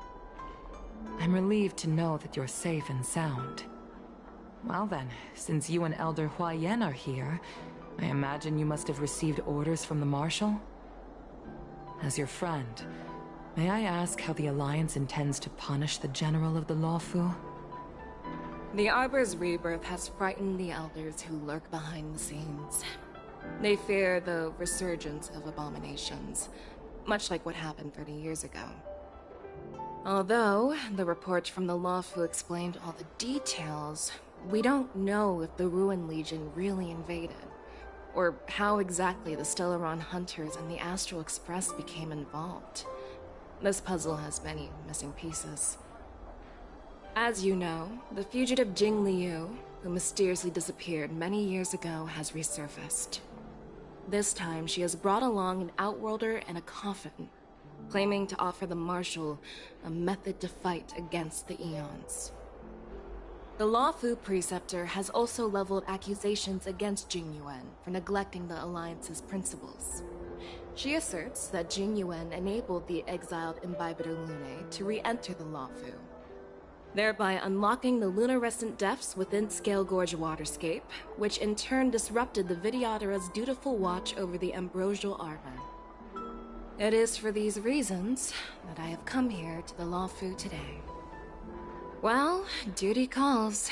I'm relieved to know that you're safe and sound. Well then, since you and Elder Huayan are here, I imagine you must have received orders from the Marshal? As your friend, may I ask how the Alliance intends to punish the General of the Luofu? The Arbor's rebirth has frightened the elders who lurk behind the scenes. They fear the resurgence of abominations, much like what happened 30 years ago. Although the report from the Lawfu explained all the details, we don't know if the Ruin Legion really invaded, or how exactly the Stellaron Hunters and the Astral Express became involved. This puzzle has many missing pieces. As you know, the fugitive Jing Liu, who mysteriously disappeared many years ago, has resurfaced. This time, she has brought along an Outworlder and a coffin, claiming to offer the Marshal a method to fight against the Eons. The Lawfu Preceptor has also leveled accusations against Jing Yuan for neglecting the Alliance's principles. She asserts that Jing Yuan enabled the exiled Imbibitor Lunae to re-enter the Lawfu, thereby unlocking the lunarescent depths within Scale Gorge Waterscape, which in turn disrupted the Vidyadhara's dutiful watch over the Ambrosial Arbor. It is for these reasons that I have come here to the Lawfu today. Well, duty calls.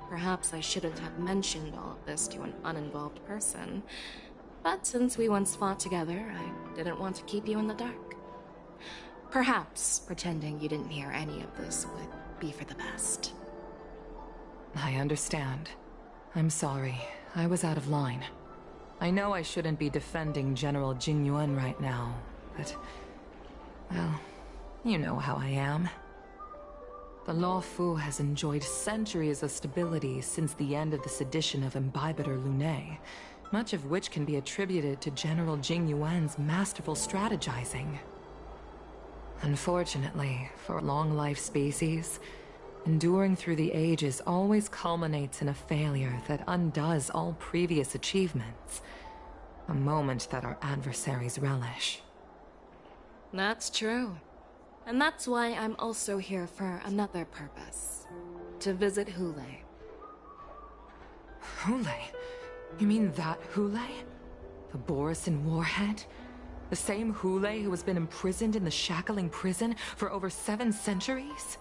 Perhaps I shouldn't have mentioned all of this to an uninvolved person, but since we once fought together, I didn't want to keep you in the dark. Perhaps pretending you didn't hear any of this would be for the best. I understand. I'm sorry. I was out of line. I know I shouldn't be defending General Jing Yuan right now, but... well, you know how I am. The Lawfu has enjoyed centuries of stability since the end of the sedition of Imbibitor Lunae, much of which can be attributed to General Jing Yuan's masterful strategizing. Unfortunately, for long-life species, enduring through the ages always culminates in a failure that undoes all previous achievements. A moment that our adversaries relish. That's true. And that's why I'm also here for another purpose. To visit Hulei. Hulei? You mean that Hulei? The Borisin Warhead? The same Hulei who has been imprisoned in the Shackling Prison for over 7 centuries?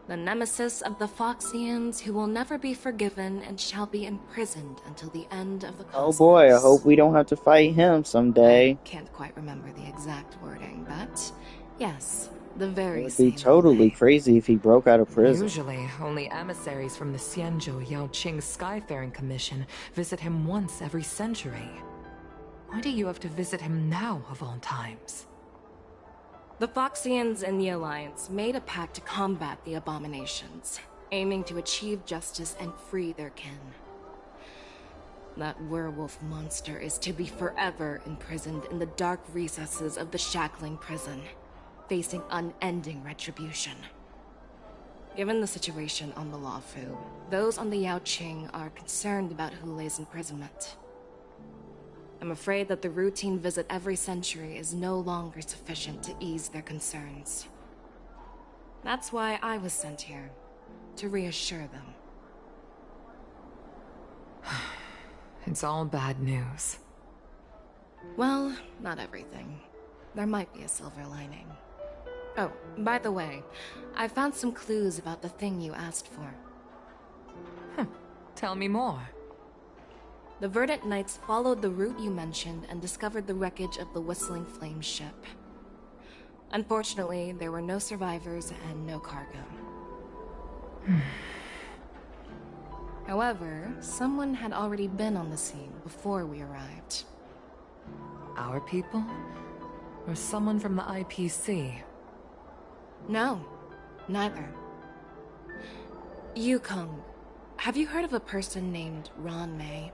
The nemesis of the Foxians who will never be forgiven and shall be imprisoned until the end of the cosmos. Oh boy, I hope we don't have to fight him someday. Can't quite remember the exact wording, but yes, the very It would same. be totally crazy if he broke out of prison. Usually, only emissaries from the Xianzhou Yaoqing Skyfaring Commission visit him once every century. Why do you have to visit him now, of all times? The Foxians and the Alliance made a pact to combat the abominations, aiming to achieve justice and free their kin. That werewolf monster is to be forever imprisoned in the dark recesses of the Shackling Prison, facing unending retribution. Given the situation on the Lawfu, those on the Yaoqing are concerned about Hulei's imprisonment. I'm afraid that the routine visit every century is no longer sufficient to ease their concerns. That's why I was sent here, to reassure them. It's all bad news. Well, not everything. There might be a silver lining. Oh, by the way, I found some clues about the thing you asked for. Tell me more. The Verdant Knights followed the route you mentioned and discovered the wreckage of the Whistling Flame ship. Unfortunately, there were no survivors and no cargo. However, someone had already been on the scene before we arrived. Our people? Or someone from the IPC? No, neither. Yukong, have you heard of a person named Ron May?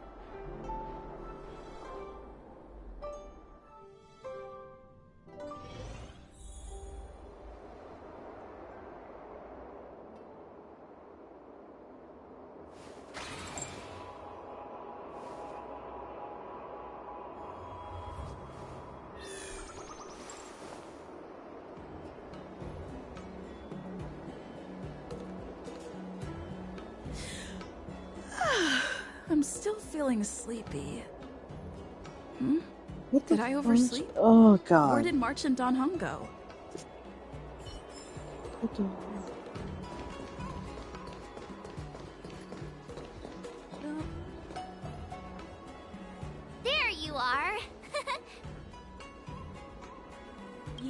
I'm still feeling sleepy. What the Did I fuck? oversleep? Oh god. Where did March and Don Hung go?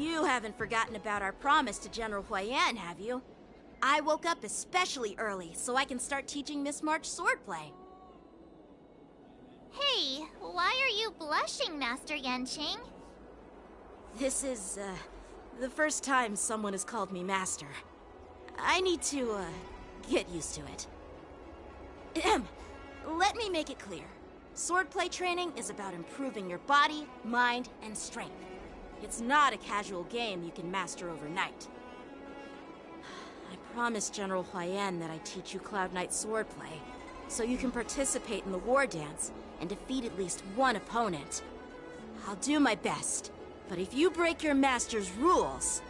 You haven't forgotten about our promise to General Huayan, have you? I woke up especially early so I can start teaching Miss March swordplay. Hey, why are you blushing, Master Yanqing? This is, the first time someone has called me Master. I need to, get used to it. Let me make it clear. Swordplay training is about improving your body, mind, and strength. It's not a casual game you can master overnight. I promised General Huayan that I'd teach you Cloud Knight swordplay, so you can participate in the war dance and defeat at least one opponent. I'll do my best, but if you break your master's rules...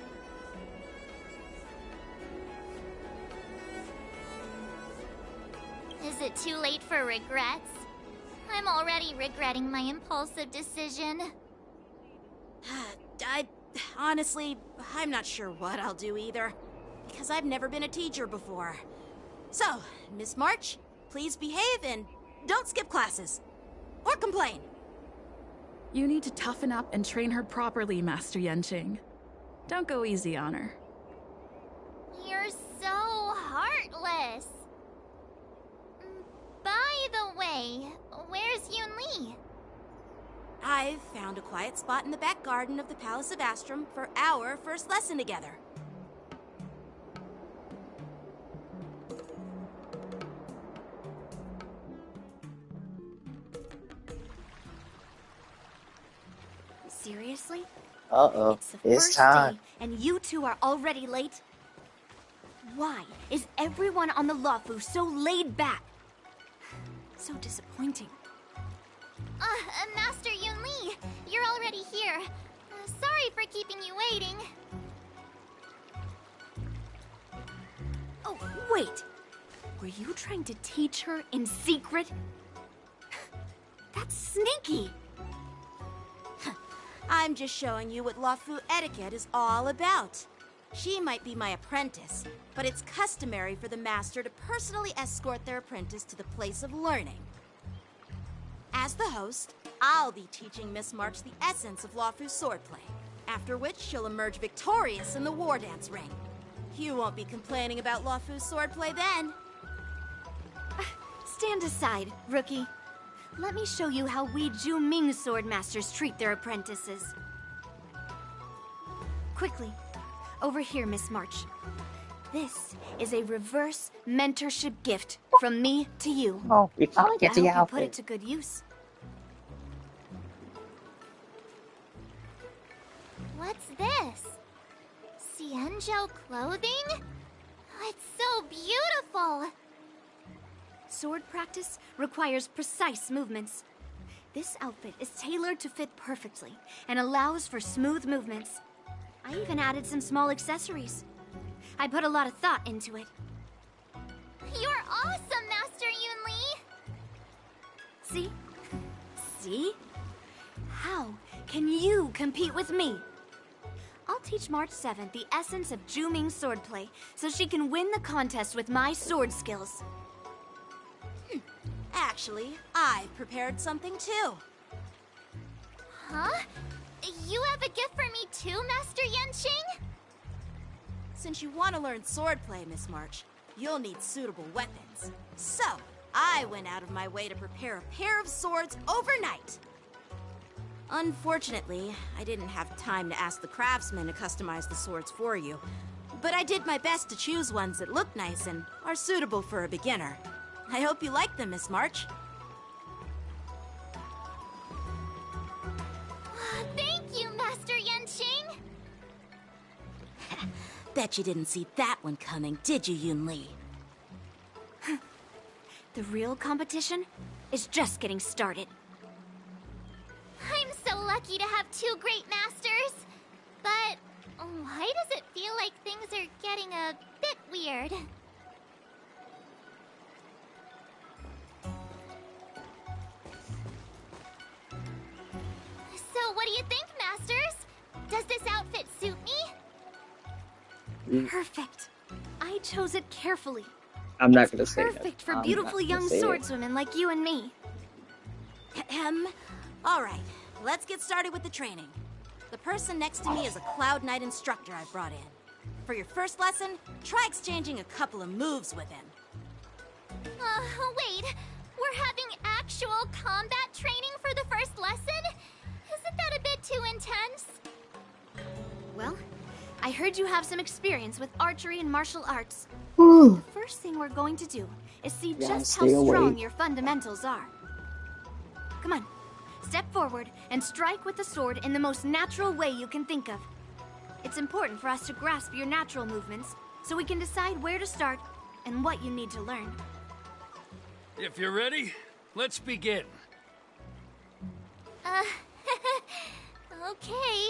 Is it too late for regrets? I'm already regretting my impulsive decision. Honestly, I'm not sure what I'll do either, because I've never been a teacher before. So, Miss March, please behave and don't skip classes. Or complain. You need to toughen up and train her properly, Master Yanqing. Don't go easy on her. You're so heartless. By the way, where's Yunli? I've found a quiet spot in the back garden of the Palace of Astrum for our first lesson together. Seriously? Uh-oh, It's the it's first time. day, and you two are already late? Why is everyone on the Luofu so laid back? So disappointing. Master Yunli, you're already here. Sorry for keeping you waiting. Oh, wait! Were you trying to teach her in secret? That's sneaky! I'm just showing you what Luofu etiquette is all about. She might be my apprentice, but it's customary for the master to personally escort their apprentice to the place of learning. As the host, I'll be teaching Miss March the essence of Luofu swordplay, after which she'll emerge victorious in the war dance ring. You won't be complaining about Luofu swordplay then. Stand aside, rookie. Let me show you how we Zhu-Ming sword masters treat their apprentices. Quickly, over here, Miss March. This is a reverse mentorship gift from me to you. Oh, we finally get I the hope you put it outfit. to good use. What's this? Xianzhou clothing? It's so beautiful! Sword practice requires precise movements. This outfit is tailored to fit perfectly and allows for smooth movements. I even added some small accessories. I put a lot of thought into it. You're awesome, Master Yunli! See? See? How can you compete with me? I'll teach March 7th the essence of Zhu-Ming swordplay so she can win the contest with my sword skills. Actually, I've prepared something too. Huh? You have a gift for me too, Master Yanqing? Since you want to learn swordplay, Miss March, you'll need suitable weapons. So, I went out of my way to prepare a pair of swords overnight. Unfortunately, I didn't have time to ask the craftsman to customize the swords for you. But I did my best to choose ones that look nice and are suitable for a beginner. I hope you like them, Miss March. Thank you, Master Yanqing! Bet you didn't see that one coming, did you, Yunli? The real competition is just getting started. I'm so lucky to have two great masters. But why does it feel like things are getting a bit weird? So what do you think, Masters? Does this outfit suit me? Perfect. I chose it carefully. I'm not gonna say that. Perfect for I'm beautiful not gonna young say it. swordswomen like you and me. All right, let's get started with the training. The person next to me is a Cloud Knight instructor I brought in. For your first lesson, try exchanging a couple of moves with him. Wait. We're having actual combat training for the first lesson? Isn't that a bit too intense? Well, I heard you have some experience with archery and martial arts. Whew. The first thing we're going to do is see Yeah, just how stay strong awake. your fundamentals are. Come on, step forward and strike with the sword in the most natural way you can think of. It's important for us to grasp your natural movements so we can decide where to start and what you need to learn. If you're ready, let's begin. Okay.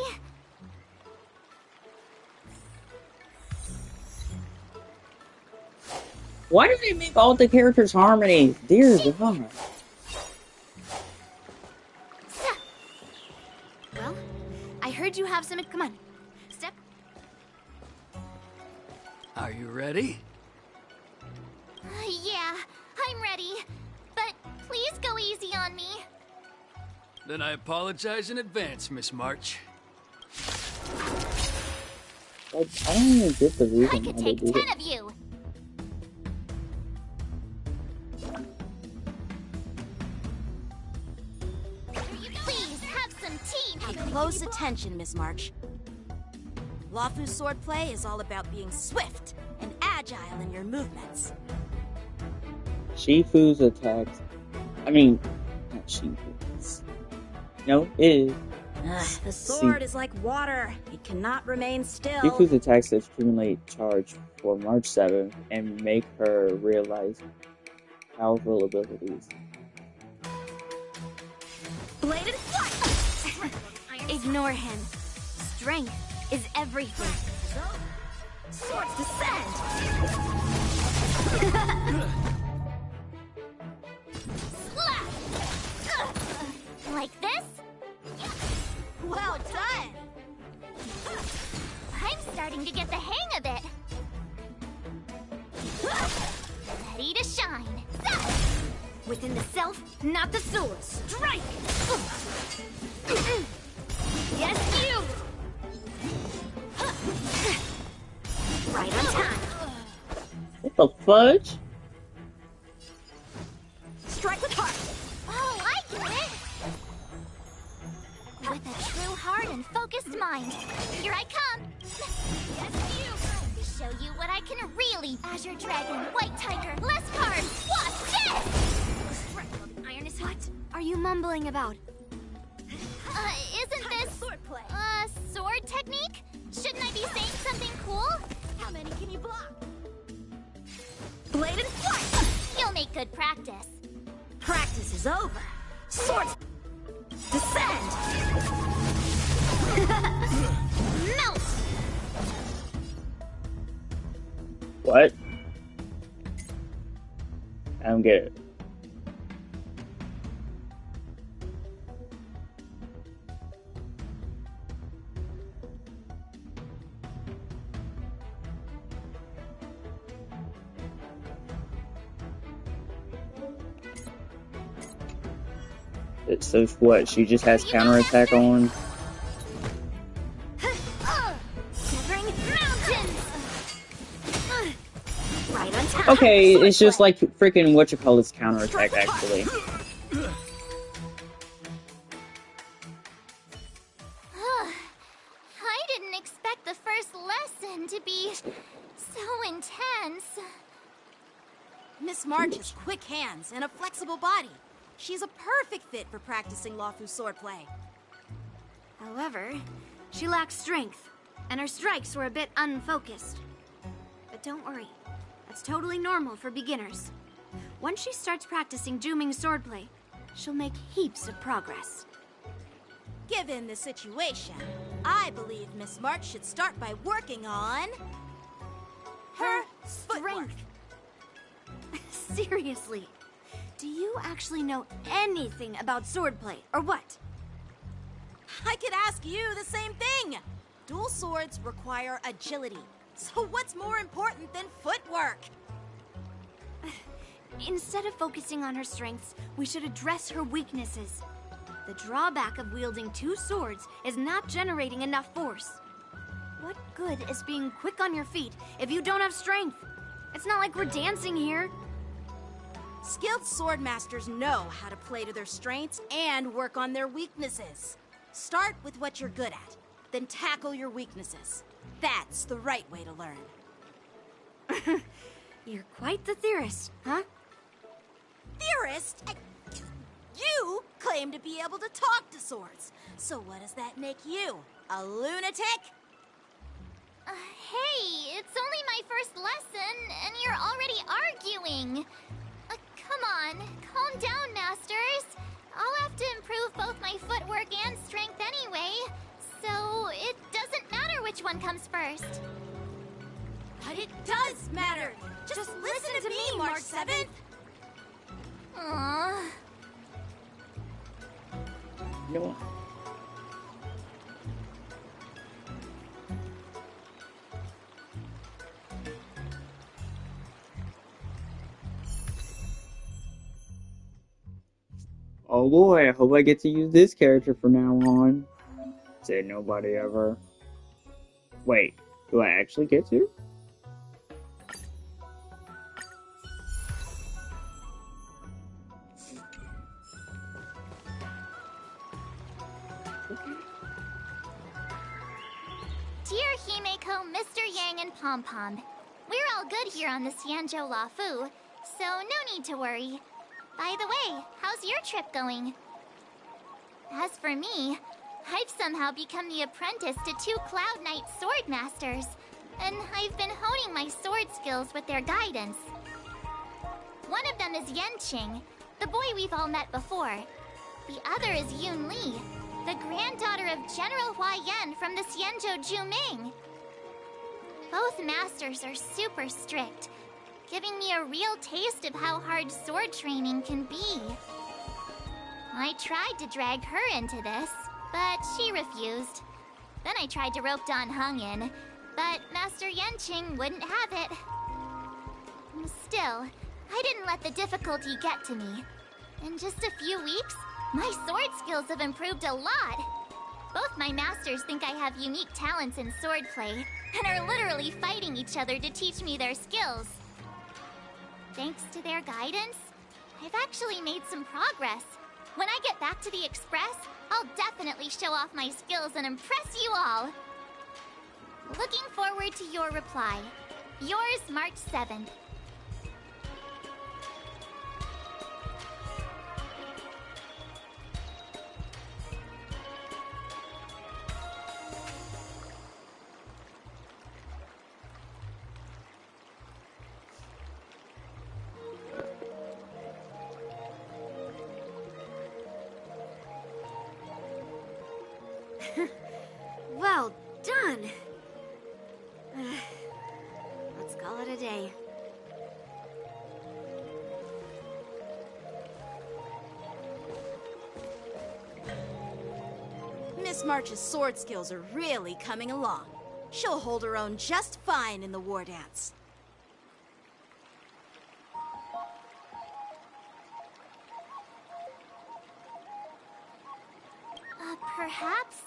Why do they make all the characters harmony? Dear God. Well, I heard you have some. Come on, step. Are you ready? Yeah, I'm ready. But please go easy on me. Then I apologize in advance, Miss March. I don't even get the reason I why could they take do 10 it. of you. Please have some tea. Pay close attention, Miss March. Lafu's swordplay is all about being swift and agile in your movements. Shifu's attacks. I mean, not Shifu's. No, it is. The sword is like water. It cannot remain still. Shifu's attacks accumulate charge for March 7th and make her realize powerful abilities. Bladed flight! Ignore him. Strength is everything. Swords descend! Like this? Well done! I'm starting to get the hang of it. Ready to shine. Within the self, not the sword. Strike! Yes, you! Right on time. What the fudge? Strike with heart. Oh, I get it. With a true heart and focused mind. Here I come. Yes, you. To show you what I can really. Azure Dragon, White Tiger, less cards. Watch this. Iron is what are you mumbling about? Isn't this sword technique? Shouldn't I be saying something cool? How many can you block? Blade and flight! You'll make good practice. Practice is over. Swords descend! Melt! What? I don't get it. So what? She just has counterattack on? Severing mountains! Right on time. Okay, it's just like freaking whatchamacallit's counterattack actually. I didn't expect the first lesson to be so intense. Miss March has quick hands and a flexible body. She's a perfect fit for practicing Lafu swordplay. However, she lacks strength, and her strikes were a bit unfocused. But don't worry, that's totally normal for beginners. Once she starts practicing Juming swordplay, she'll make heaps of progress. Given the situation, I believe Miss March should start by working on her footwork. Seriously, do you actually know anything about swordplay, or what? I could ask you the same thing. Dual swords require agility. So what's more important than footwork? Instead of focusing on her strengths, we should address her weaknesses. The drawback of wielding two swords is not generating enough force. What good is being quick on your feet if you don't have strength? It's not like we're dancing here. Skilled swordmasters know how to play to their strengths and work on their weaknesses. Start with what you're good at, then tackle your weaknesses. That's the right way to learn. You're quite the theorist, huh? Theorist? You claim to be able to talk to swords. So what does that make you? A lunatic? Hey, it's only my first lesson, and you're already arguing. Come on, calm down, Masters. I'll have to improve both my footwork and strength anyway, so it doesn't matter which one comes first. But it does matter! Just listen to me, March 7th! Aww. You know what? Oh boy, I hope I get to use this character from now on. Said nobody ever. Wait, do I actually get to? Dear Himeko, Mr. Yang, and Pom Pom, we're all good here on the Xianzhou Luofu, so no need to worry. By the way, how's your trip going? As for me, I've somehow become the apprentice to 2 Cloud Knight sword masters, and I've been honing my sword skills with their guidance. One of them is Yanqing, the boy we've all met before. The other is Yun Li, the granddaughter of General Hua Yan from the Xianzhou Juming. Both masters are super strict, giving me a real taste of how hard sword training can be. I tried to drag her into this, but she refused. Then I tried to rope Dan Heng in, but Master Yanqing wouldn't have it. Still, I didn't let the difficulty get to me. In just a few weeks, my sword skills have improved a lot. Both my masters think I have unique talents in swordplay, and are literally fighting each other to teach me their skills. Thanks to their guidance, I've actually made some progress. When I get back to the Express, I'll definitely show off my skills and impress you all. Looking forward to your reply. Yours, March 7th. Well done! Let's call it a day. Miss March's sword skills are really coming along. She'll hold her own just fine in the war dance. Perhaps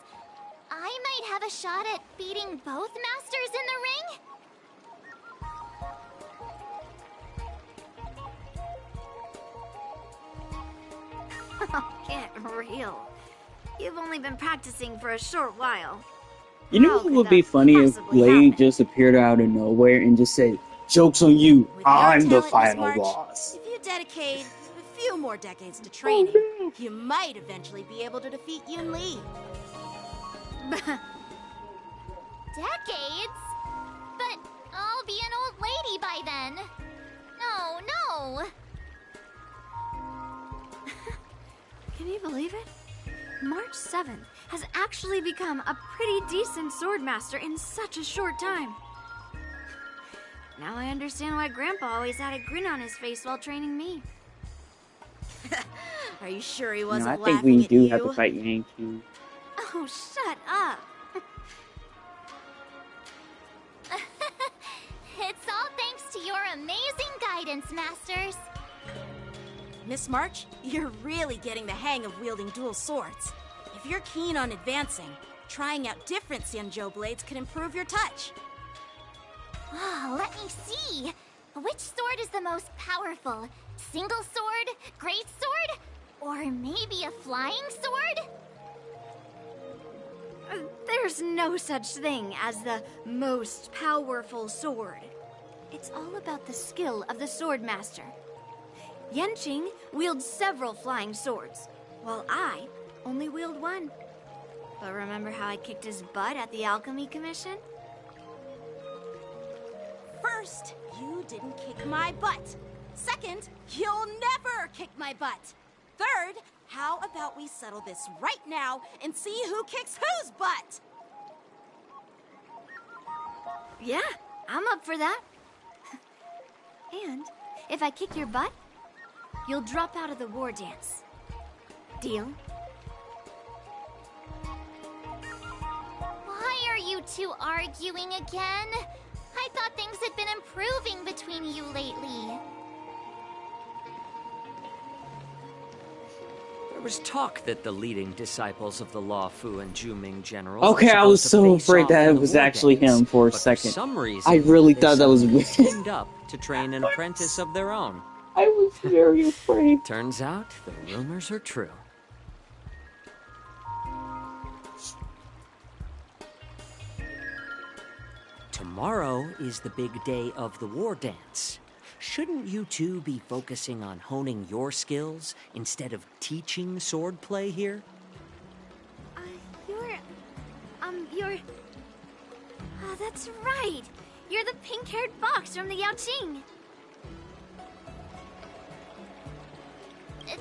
I might have a shot at beating both masters in the ring? Get real. You've only been practicing for a short while. You know what would be funny if Blade just appeared out of nowhere and just said, "Joke's on you, I'm the final boss." If you dedicate a few more decades to training, you might eventually be able to defeat Yun Li. Decades? But I'll be an old lady by then. No. Can you believe it? March 7th has actually become a pretty decent swordmaster in such a short time. Now I understand why Grandpa always had a grin on his face while training me. Are you sure he No, wasn't I laughing think we at do you? have to fight Yankee. Oh, shut up! It's all thanks to your amazing guidance, Masters. Miss March, you're really getting the hang of wielding dual swords. If you're keen on advancing, trying out different Xianzhou blades could improve your touch. Oh, let me see. Which sword is the most powerful? Single sword? Great sword? Or maybe a flying sword? There's no such thing as the most powerful sword. It's all about the skill of the swordmaster. Yanqing wields several flying swords, while I only wield one. But remember how I kicked his butt at the Alchemy Commission? First, you didn't kick my butt. Second, you'll never kick my butt. Third, how about we settle this right now and see who kicks whose butt? Yeah, I'm up for that. And if I kick your butt, you'll drop out of the war dance. Deal? Why are you two arguing again? I thought things had been improving between you lately. There was talk that the leading disciples of the Law Fu and Zhuming generals. Okay, I was so afraid that it was actually him for a second. For some reason, I really they thought that was suddenly weird. teamed up to train an apprentice of their own. I was very afraid. Turns out the rumors are true. Tomorrow is the big day of the war dance. Shouldn't you two be focusing on honing your skills instead of teaching swordplay here? You're... Oh, that's right. You're the pink-haired fox from the Yaoqing.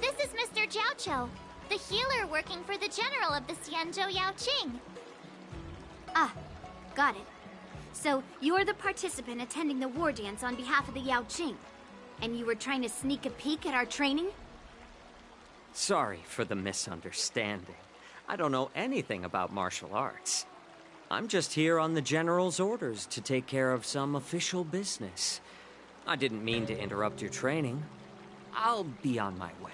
This is Mr. Jiaoqiu, the healer working for the general of the Xianzhou Yaoqing. Ah, got it. So, you're the participant attending the war dance on behalf of the Yaoqing. And you were trying to sneak a peek at our training? Sorry for the misunderstanding. I don't know anything about martial arts. I'm just here on the General's orders to take care of some official business. I didn't mean to interrupt your training. I'll be on my way.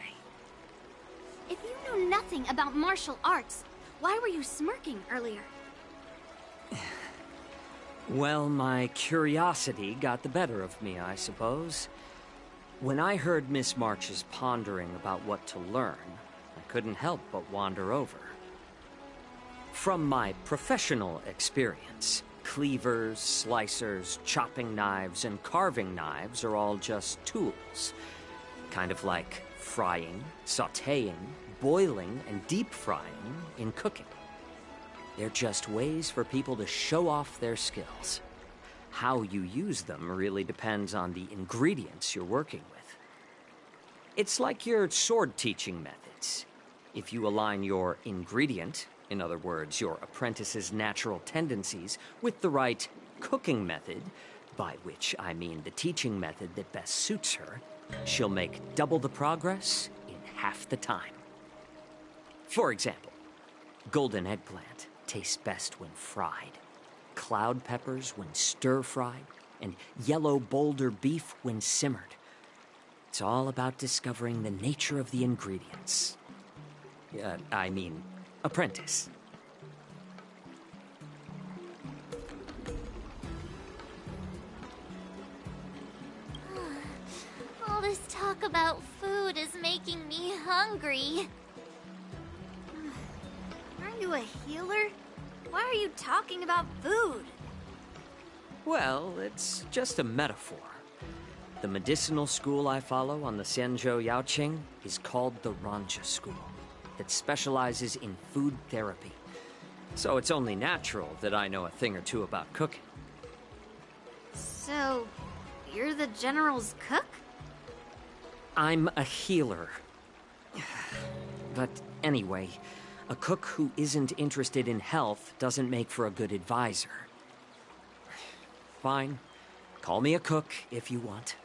If you know nothing about martial arts, why were you smirking earlier? Well, my curiosity got the better of me, I suppose. When I heard Miss March's pondering about what to learn, I couldn't help but wander over. From my professional experience, cleavers, slicers, chopping knives, and carving knives are all just tools. Kind of like frying, sautéing, boiling, and deep frying in cooking. They're just ways for people to show off their skills. How you use them really depends on the ingredients you're working with. It's like your sword teaching methods. If you align your ingredient, in other words, your apprentice's natural tendencies, with the right cooking method, by which I mean the teaching method that best suits her, she'll make double the progress in half the time. For example, golden eggplant tastes best when fried, cloud peppers when stir-fried, and yellow boulder beef when simmered. It's all about discovering the nature of the ingredients. Apprentice. All this talk about food is making me hungry. Aren't you a healer? Why are you talking about food? Well, it's just a metaphor. The medicinal school I follow on the Xianzhou Yaoqing is called the Ranja School. That specializes in food therapy. So it's only natural that I know a thing or two about cooking. So, you're the General's cook? I'm a healer. But anyway, a cook who isn't interested in health doesn't make for a good advisor. Fine. Call me a cook if you want.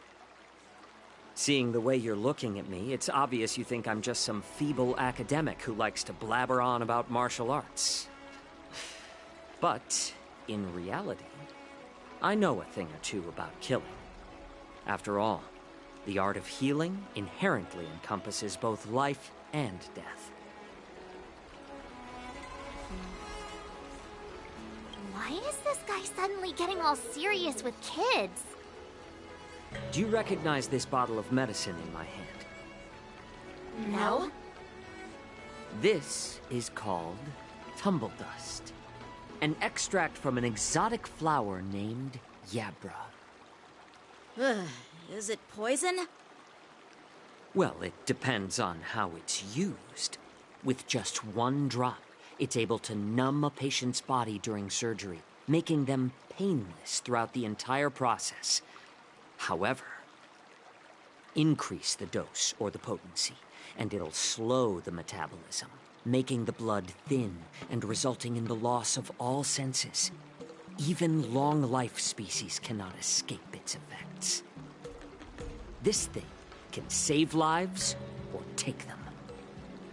Seeing the way you're looking at me, it's obvious you think I'm just some feeble academic who likes to blabber on about martial arts. But, in reality, I know a thing or two about killing. After all, The art of healing inherently encompasses both life and death. Why is this guy suddenly getting all serious with kids? Do you recognize this bottle of medicine in my hand? No. This is called Tumble Dust, an extract from an exotic flower named Yabra. Is it poison? Well, it depends on how it's used. With just one drop, it's able to numb a patient's body during surgery, making them painless throughout the entire process. However, increase the dose or the potency, and it'll slow the metabolism, making the blood thin and resulting in the loss of all senses. Even long-life species cannot escape its effects. This thing can save lives or take them.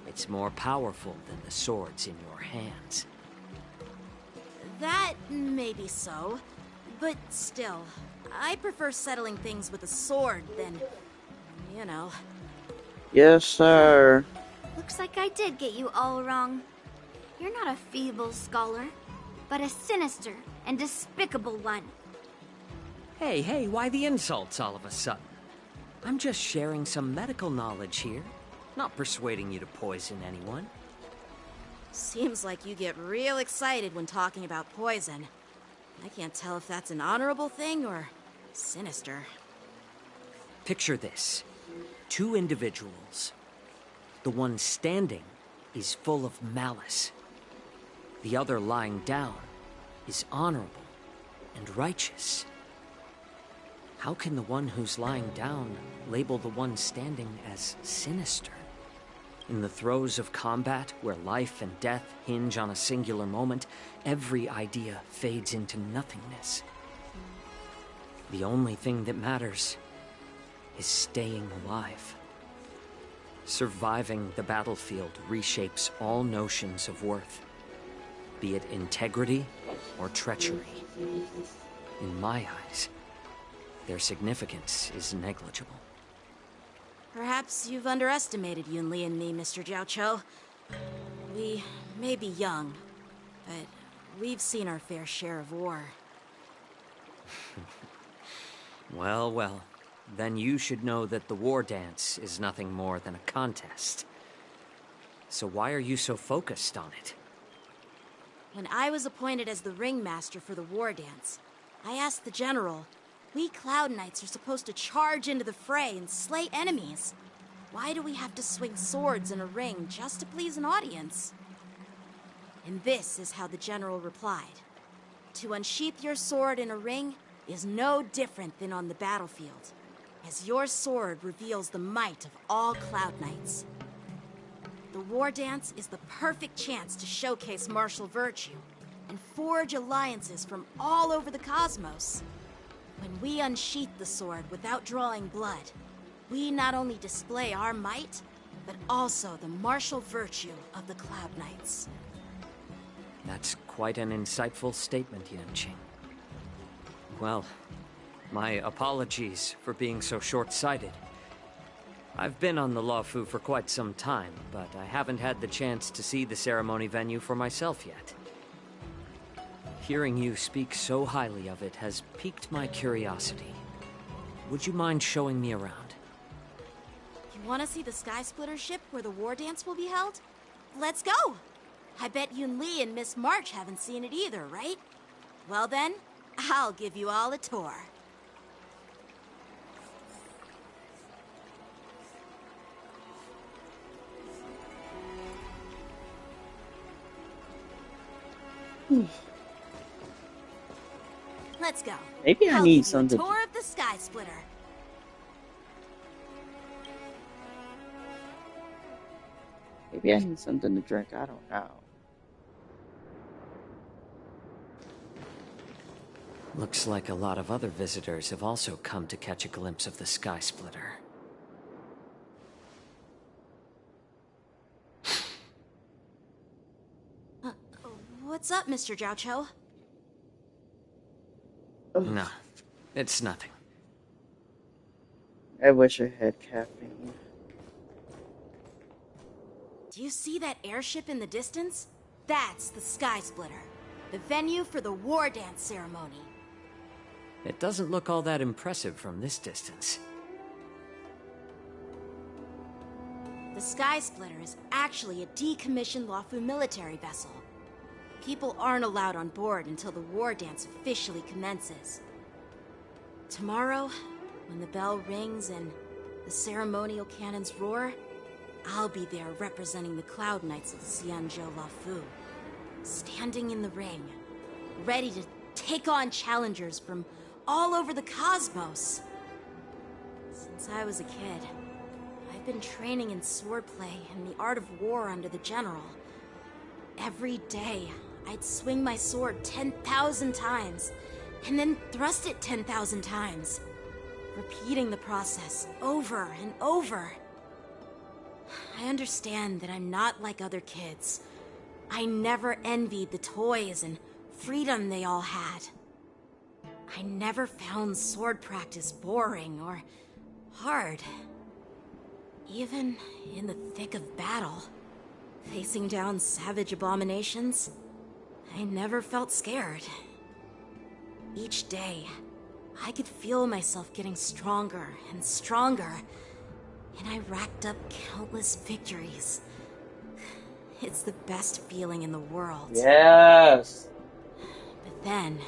It's more powerful than the swords in your hands. That may be so, but still, I prefer settling things with a sword than, you know. Yes, sir. Looks like I did get you all wrong. You're not a feeble scholar, but a sinister and despicable one. Hey, why the insults all of a sudden? I'm just sharing some medical knowledge here, not persuading you to poison anyone. Seems like you get real excited when talking about poison. I can't tell if that's an honorable thing or sinister. Picture this. 2 individuals. The one standing is full of malice. The other lying down is honorable and righteous. How can the one who's lying down label the one standing as sinister? In the throes of combat, where life and death hinge on a singular moment, every idea fades into nothingness. The only thing that matters is staying alive. Surviving the battlefield reshapes all notions of worth, be it integrity or treachery. In my eyes, their significance is negligible. Perhaps you've underestimated Yun Li and me, Mr. Jiao Cho. We may be young, but we've seen our fair share of war. Well, then you should know that the war dance is nothing more than a contest. So why are you so focused on it? When I was appointed as the ringmaster for the war dance, I asked the general, we Cloud Knights are supposed to charge into the fray and slay enemies. Why do we have to swing swords in a ring just to please an audience? And this is how the general replied. To unsheath your sword in a ring is no different than on the battlefield, as your sword reveals the might of all Cloud Knights. The war dance is the perfect chance to showcase martial virtue and forge alliances from all over the cosmos. When we unsheath the sword without drawing blood, we not only display our might, but also the martial virtue of the Cloud Knights. That's quite an insightful statement, Yanqing. Well, my apologies for being so short-sighted. I've been on the Luofu for quite some time, but I haven't had the chance to see the ceremony venue for myself yet. Hearing you speak so highly of it has piqued my curiosity. Would you mind showing me around? You want to see the Sky Splitter ship where the war dance will be held? Let's go! I bet Yun Li and Miss March haven't seen it either, right? Well then, I'll give you all a tour. Let's go. Maybe I I'll need give you something. a tour of the Sky Splitter. Maybe I need something to drink. I don't know. Looks like a lot of other visitors have also come to catch a glimpse of the Sky Splitter. What's up, Mr. Jiao Cho? No, it's nothing. I wish I had caffeine. Do you see that airship in the distance? That's the Sky Splitter, the venue for the war dance ceremony. It doesn't look all that impressive from this distance. The Sky Splitter is actually a decommissioned Luofu military vessel. People aren't allowed on board until the war dance officially commences. Tomorrow, when the bell rings and the ceremonial cannons roar, I'll be there representing the Cloud Knights of the Xianzhou Luofu, standing in the ring, ready to take on challengers from all over the cosmos. Since I was a kid, I've been training in swordplay and the art of war under the general. Every day, I'd swing my sword 10,000 times, and then thrust it 10,000 times, repeating the process over and over. I understand that I'm not like other kids. I never envied the toys and freedom they all had. I never found sword practice boring or hard. Even in the thick of battle, facing down savage abominations, I never felt scared. Each day, I could feel myself getting stronger and stronger, and I racked up countless victories. It's the best feeling in the world. Yes! But then,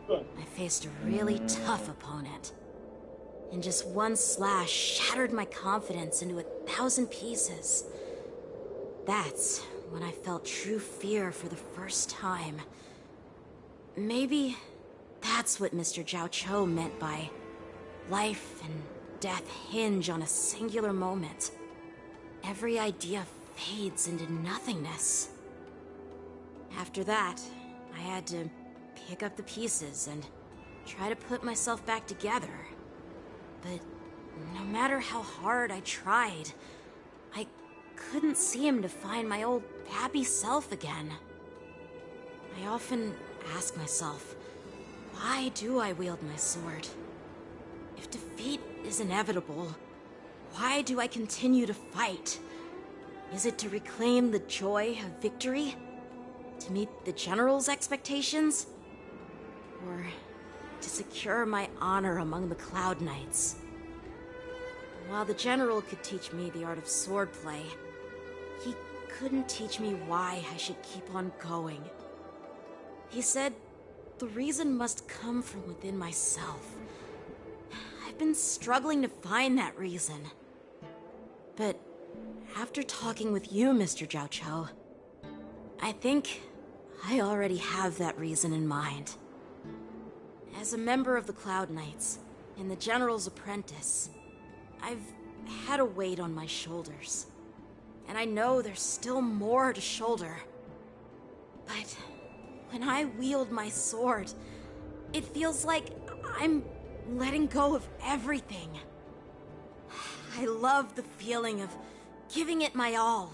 I faced a really tough opponent. And just one slash shattered my confidence into 1,000 pieces. That's when I felt true fear for the first time. Maybe that's what Mr. Zhao Cho meant by life and death hinge on a singular moment. Every idea fades into nothingness. After that, I had to pick up the pieces and try to put myself back together. But no matter how hard I tried, I couldn't seem to find my old happy self again. I often ask myself, why do I wield my sword? If defeat is inevitable, why do I continue to fight? Is it to reclaim the joy of victory? To meet the General's expectations? Or to secure my honor among the Cloud Knights? While the General could teach me the art of swordplay, he couldn't teach me why I should keep on going. He said the reason must come from within myself. I've been struggling to find that reason. But after talking with you, Mr. Zhao Cho, I think I already have that reason in mind. As a member of the Cloud Knights, and the General's apprentice, I've had a weight on my shoulders. And I know there's still more to shoulder. But when I wield my sword, it feels like I'm letting go of everything. I love the feeling of giving it my all,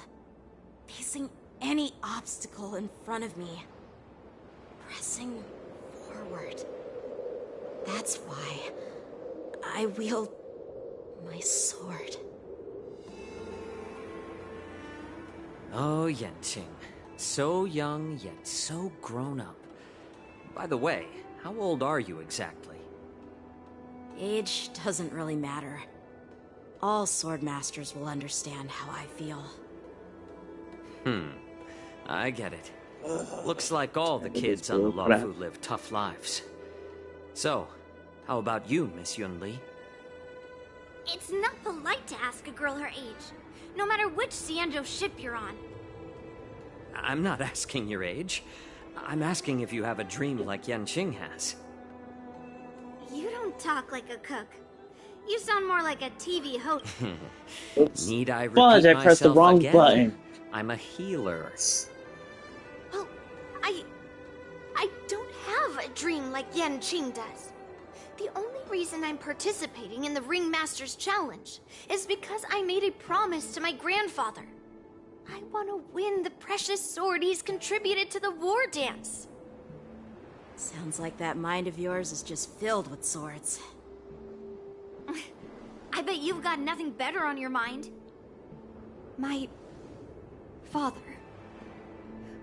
facing any obstacle in front of me, pressing forward. That's why I wield my sword. Oh, Yanqing. So young, yet so grown up. By the way, how old are you exactly? Age doesn't really matter. All swordmasters will understand how I feel. I get it. Looks like all the kids on the Luofu live tough lives. So, how about you, Miss Yunli? It's not polite to ask a girl her age, no matter which Xianzhou ship you're on. I'm not asking your age. I'm asking if you have a dream like Yanqing has. You don't talk like a cook. You sound more like a TV host. Need I repeat Fudge, I pressed the myself wrong again? button. I'm a healer. Well, I don't have a dream like Yanqing does. The only reason I'm participating in the Ringmaster's Challenge is because I made a promise to my grandfather. I want to win the precious sword he's contributed to the war dance. Sounds like that mind of yours is just filled with swords. I bet you've got nothing better on your mind. My father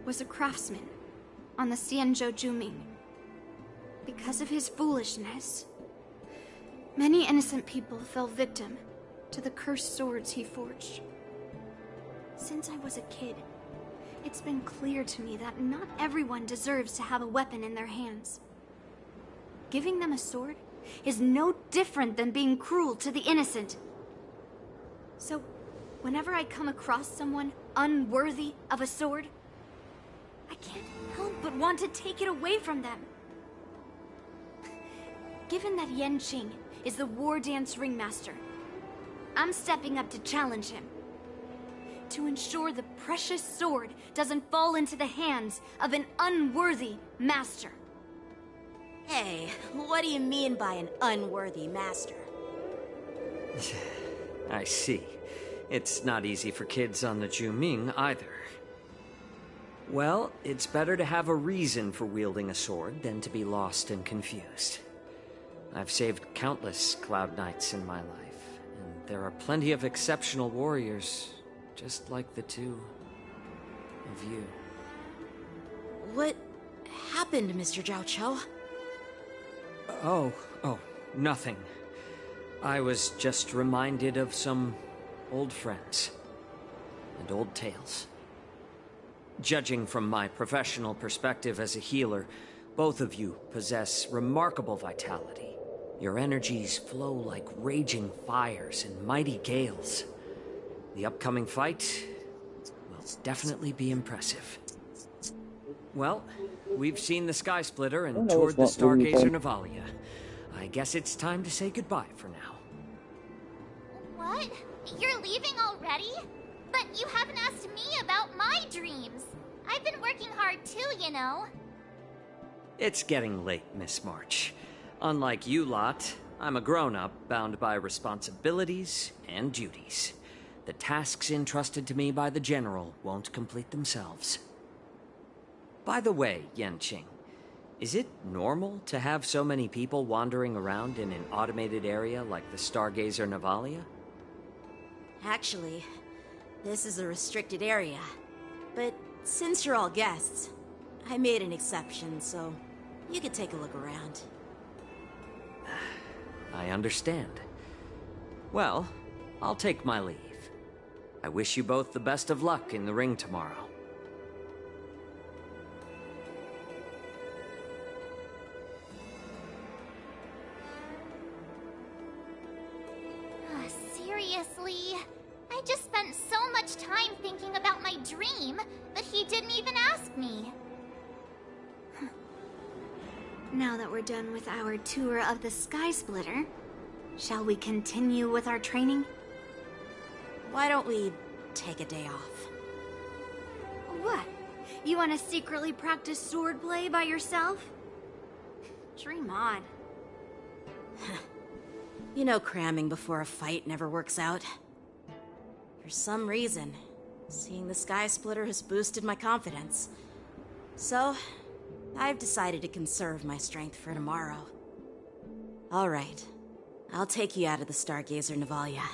was a craftsman on the Xianzhou Juming. Because of his foolishness, many innocent people fell victim to the cursed swords he forged. Since I was a kid, it's been clear to me that not everyone deserves to have a weapon in their hands. Giving them a sword is no different than being cruel to the innocent. So, whenever I come across someone unworthy of a sword, I can't help but want to take it away from them. Given that Yanqing is the war dance ringmaster, I'm stepping up to challenge him. To ensure the precious sword doesn't fall into the hands of an unworthy master. Hey, what do you mean by an unworthy master? I see. It's not easy for kids on the Juming either. Well, it's better to have a reason for wielding a sword than to be lost and confused. I've saved countless Cloud Knights in my life, and there are plenty of exceptional warriors, just like the two of you. What happened, Mr. Zhao Chou? Oh, nothing. I was just reminded of some old friends and old tales. Judging from my professional perspective as a healer, both of you possess remarkable vitality. Your energies flow like raging fires and mighty gales. The upcoming fight will definitely be impressive. Well, we've seen the Sky Splitter and toured the Stargazer Navalia. I guess it's time to say goodbye for now. What? You're leaving already? But you haven't asked me about my dreams. I've been working hard too, you know. It's getting late, Miss March. Unlike you lot, I'm a grown-up bound by responsibilities and duties. The tasks entrusted to me by the General won't complete themselves. By the way, Yanqing, is it normal to have so many people wandering around in an automated area like the Stargazer Navalia? Actually, this is a restricted area. But since you're all guests, I made an exception, so you could take a look around. I understand. Well, I'll take my leave. I wish you both the best of luck in the ring tomorrow. Seriously? I just spent so much time thinking about my dream that he didn't even ask me. Now that we're done with our tour of the Sky Splitter, shall we continue with our training? Why don't we take a day off? What? You want to secretly practice swordplay by yourself? Dream on. You know cramming before a fight never works out. For some reason, seeing the Sky Splitter has boosted my confidence. So, I've decided to conserve my strength for tomorrow. Alright, I'll take you out of the Stargazer Navalia.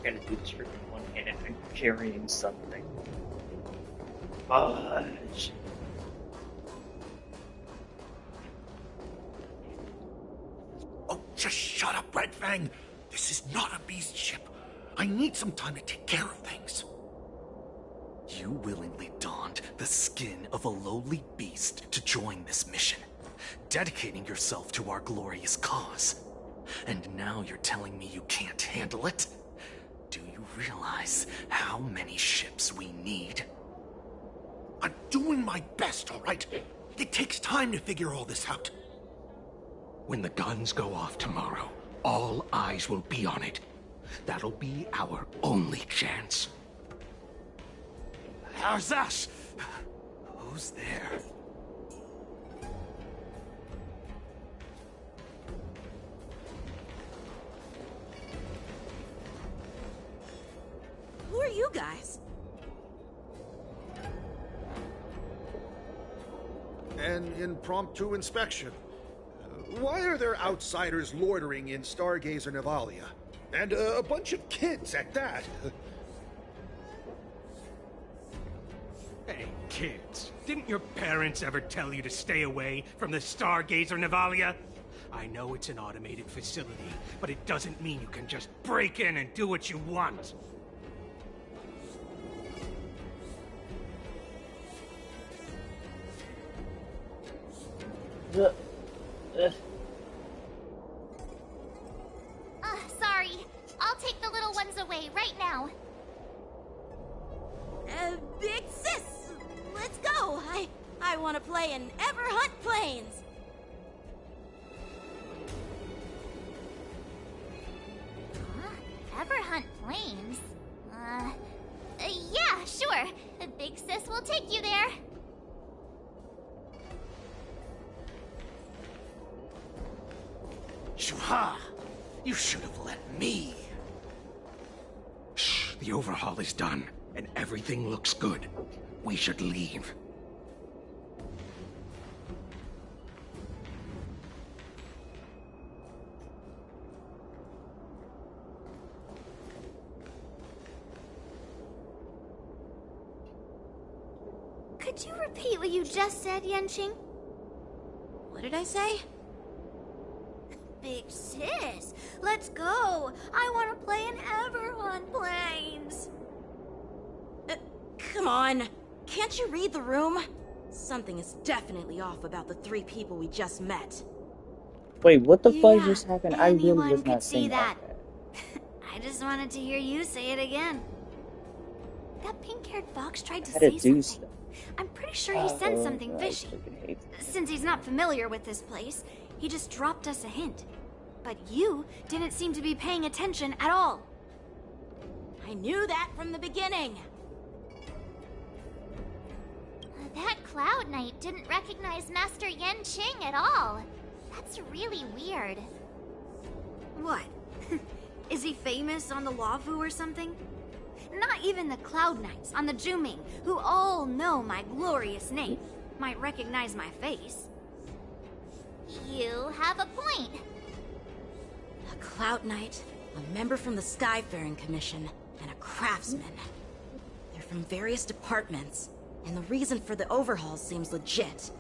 Gonna do this for one hand and I'm carrying something. Fudge. Oh, just shut up, Red Fang. This is not a beast ship. I need some time to take care of things. You willingly donned the skin of a lowly beast to join this mission, dedicating yourself to our glorious cause. And now you're telling me you can't handle it? Do you realize how many ships we need? I'm doing my best, all right? It takes time to figure all this out. When the guns go off tomorrow, all eyes will be on it. That'll be our only chance. How's that? Who's there? Who are you guys? An impromptu inspection. Why are there outsiders loitering in Stargazer Navalia? And a bunch of kids at that. Hey, kids. Didn't your parents ever tell you to stay away from the Stargazer Navalia? I know it's an automated facility, but it doesn't mean you can just break in and do what you want. Sorry. I'll take the little ones away right now. Big sis, let's go. I want to play in Everhunt Plains. Huh? Everhunt Plains? Yeah, sure. Big sis will take you there. Shuha! You should have let me. Shh, the overhaul is done, and everything looks good. We should leave. Could you repeat what you just said, Yanqing? What did I say? Big sis, let's go. I want to play in Everhunt Plains. Come on. Can't you read the room? Something is definitely off about the 3 people we just met. Wait, what the fuck just happened? I really Anyone was could not see saying that. that. I just wanted to hear you say it again. That pink-haired fox tried to I say had to do something. I'm pretty sure he sensed something fishy. Since he's not familiar with this place, he just dropped us a hint. But you didn't seem to be paying attention at all. I knew that from the beginning. That Cloud Knight didn't recognize Master Yanqing at all. That's really weird. What? Is he famous on the Luofu or something? Not even the Cloud Knights on the Juming, who all know my glorious name, might recognize my face. You have a point. A Cloud Knight, a member from the Skyfaring Commission, and a craftsman. They're from various departments, and the reason for the overhaul seems legit.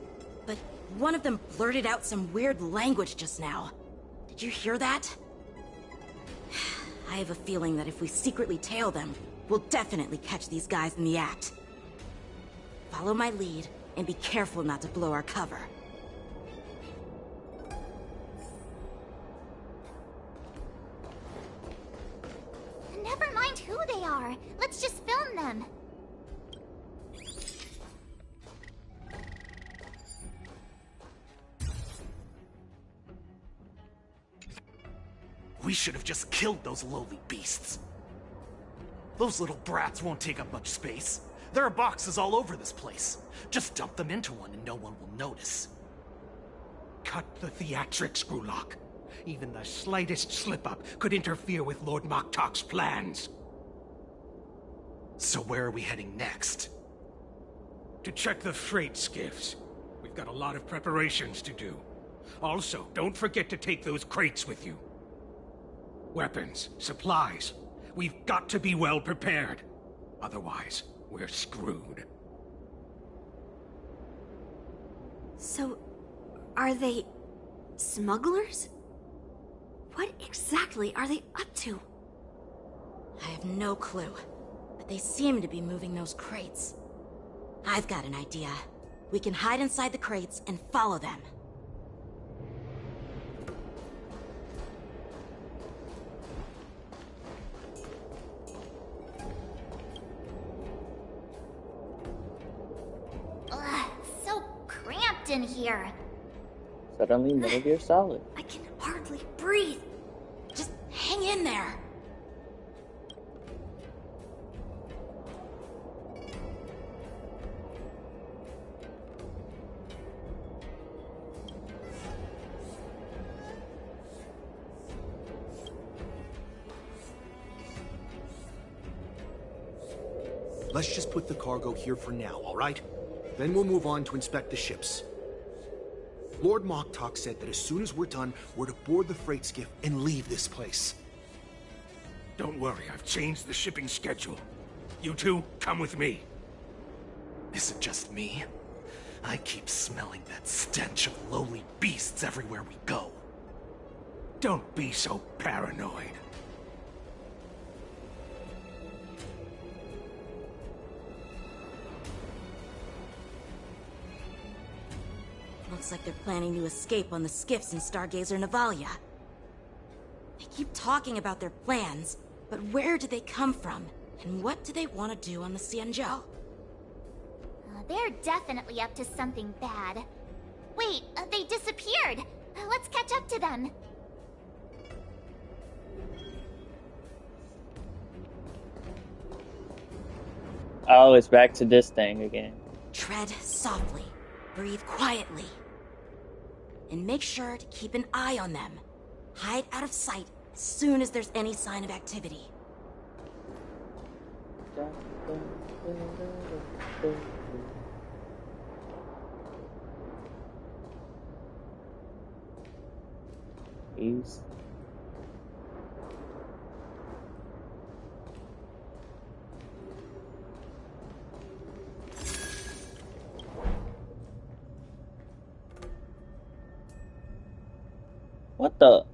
But one of them blurted out some weird language just now. Did you hear that? I have a feeling that if we secretly tail them, we'll definitely catch these guys in the act. Follow my lead, and be careful not to blow our cover. Never mind who they are. Let's just film them. We should have just killed those lowly beasts. Those little brats won't take up much space. There are boxes all over this place. Just dump them into one and no one will notice. Cut the theatrics, Grulok. Even the slightest slip-up could interfere with Lord Moktok's plans. So where are we heading next? To check the freight skiffs. We've got a lot of preparations to do. Also, don't forget to take those crates with you. Weapons, supplies. We've got to be well prepared. Otherwise, we're screwed. So, are they smugglers? What exactly are they up to? I have no clue, but they seem to be moving those crates. I've got an idea. We can hide inside the crates and follow them. Ugh, so cramped in here. Suddenly, Metal Gear Solid. I can hardly breathe. Just hang in there. Let's just put the cargo here for now, all right? Then we'll move on to inspect the ships. Lord Moktok said that as soon as we're done, we're to board the freight skiff and leave this place. Don't worry, I've changed the shipping schedule. You two, come with me. Is it just me? I keep smelling that stench of lowly beasts everywhere we go. Don't be so paranoid. Looks like they're planning to escape on the skiffs in Stargazer Navalia. They keep talking about their plans, but where do they come from? And what do they want to do on the Xianzhou? They're definitely up to something bad. Wait, they disappeared. Let's catch up to them. Oh, it's back to this thing again. Tread softly. Breathe quietly. And make sure to keep an eye on them. Hide out of sight as soon as there's any sign of activity. Peace. What the?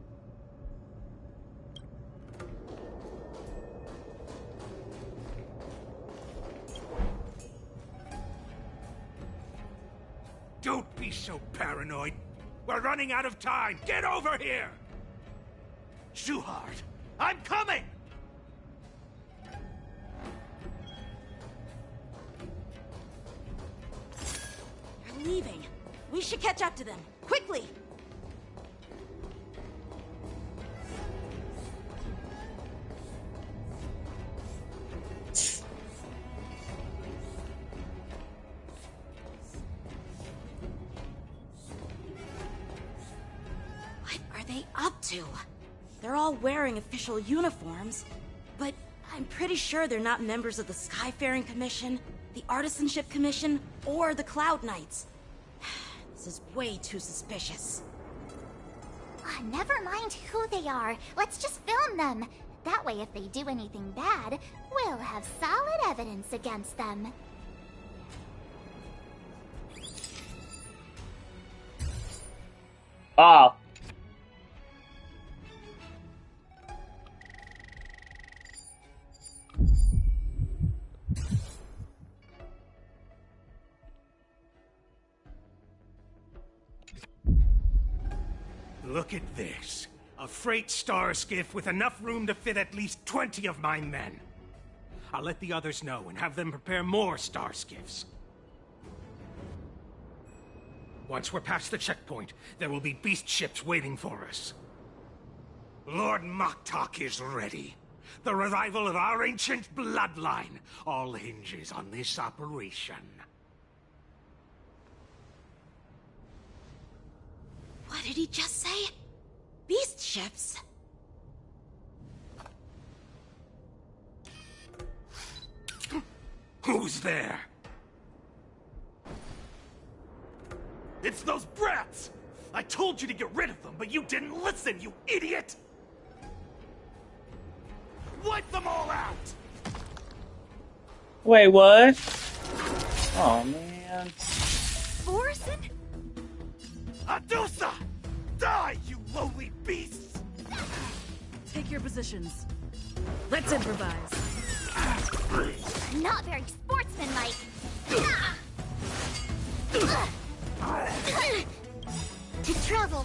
Don't be so paranoid. We're running out of time. Get over here! Shuhard, I'm coming! They're leaving. We should catch up to them. Quickly! Up to? They're all wearing official uniforms, but I'm pretty sure they're not members of the Skyfaring Commission, the Artisanship Commission, or the Cloud Knights. This is way too suspicious. Never mind who they are. Let's just film them. That way, if they do anything bad, we'll have solid evidence against them. Ah. Look at this. A freight star skiff with enough room to fit at least 20 of my men. I'll let the others know and have them prepare more star skiffs. Once we're past the checkpoint, there will be beast ships waiting for us. Lord Moktok is ready. The revival of our ancient bloodline all hinges on this operation. What did he just say? Beast ships? Who's there? It's those brats! I told you to get rid of them, but you didn't listen, you idiot! wipe them all out! Wait, what? Oh man. Borison? Adusa! Die, you lowly beasts! Take your positions. Let's improvise. Not very sportsmanlike. To travel.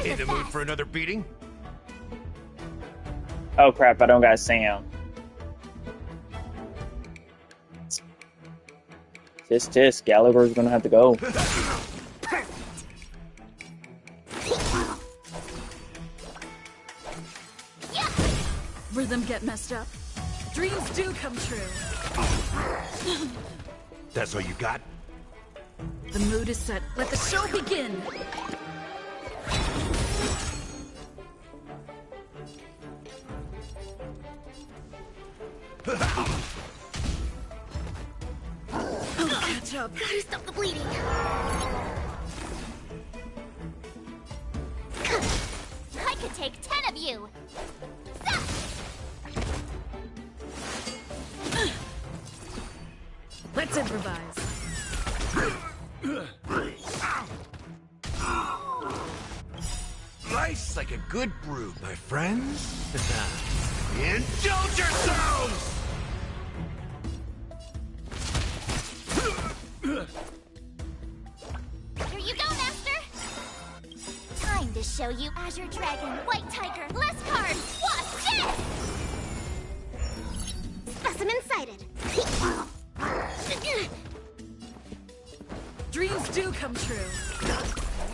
In the mood for another beating? Oh crap, I don't got Sam. Tisk, Gallagher's gonna have to go. Rhythm get messed up. Dreams do come true. That's all you got? The mood is set. Let the show begin. I'll catch up. Gotta stop the bleeding. I could take 10 of you. Let's improvise. Life's like a good brew, my friends. Indulge yourselves! Here you go, Master. Time to show you Azure Dragon, White Tiger, less cards. Watch this! Specimen sighted. Dreams do come true.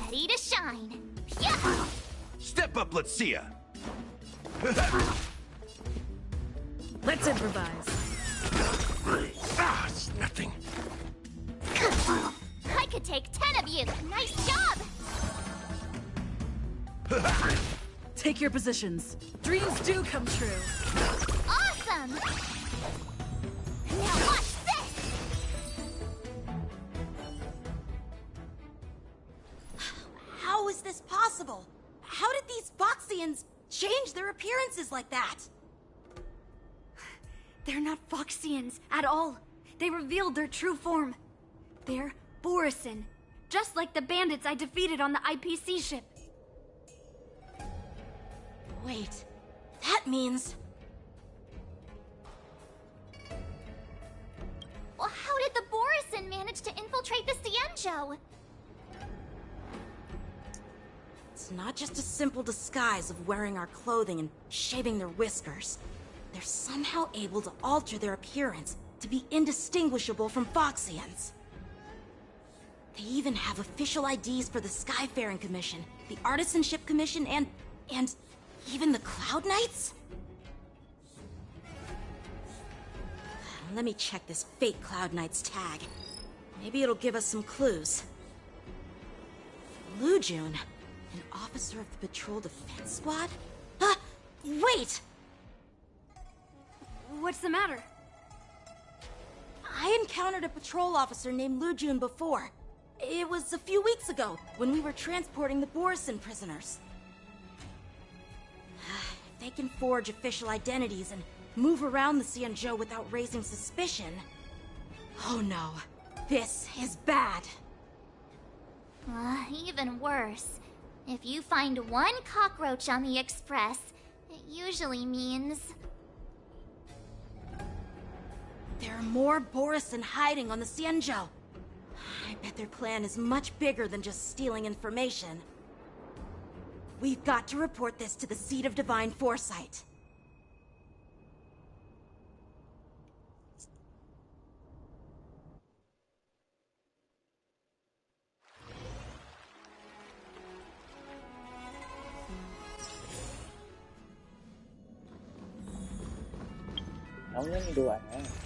Ready to shine. Yeah. Step up, let's see ya. Let's improvise. Ah, it's nothing. I could take 10 of you. Nice job. Take your positions. Dreams do come true. Awesome. Now watch this. How is this possible? How did these Foxians change their appearances like that? They're not Foxians at all. They revealed their true form. They're Borison, just like the bandits I defeated on the IPC ship. Wait, that means... Well, how did the Borison manage to infiltrate the Xianzhou? It's not just a simple disguise of wearing our clothing and shaving their whiskers. They're somehow able to alter their appearance to be indistinguishable from Foxians. They even have official IDs for the Skyfaring Commission, the Artisanship Commission, and even the Cloud Knights? Let me check this fake Cloud Knight's tag. Maybe it'll give us some clues. Lu Jun, an officer of the Patrol Defense Squad? Wait! What's the matter? I encountered a patrol officer named Lu Jun before. It was a few weeks ago, when we were transporting the Borison prisoners. If they can forge official identities and move around the Xianzhou without raising suspicion... Oh no, this is bad. Even worse. If you find one cockroach on the Express, it usually means... There are more Borison hiding on the Xianzhou. I bet their plan is much bigger than just stealing information. We've got to report this to the Seat of Divine Foresight. How many do I have?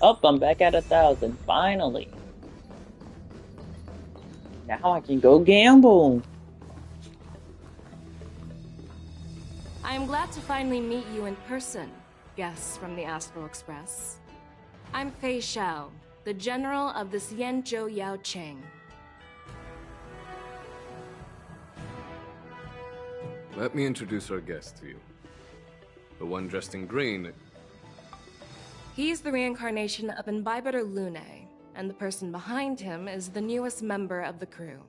Oh, I'm back at 1,000, finally. Now I can go gamble. I am glad to finally meet you in person, guests from the Astral Express. I'm Fei Xiao, the General of the Xianzhou Yaoqing. Let me introduce our guest to you. The one dressed in green. He's the reincarnation of Imbibitor Lune, and the person behind him is the newest member of the crew.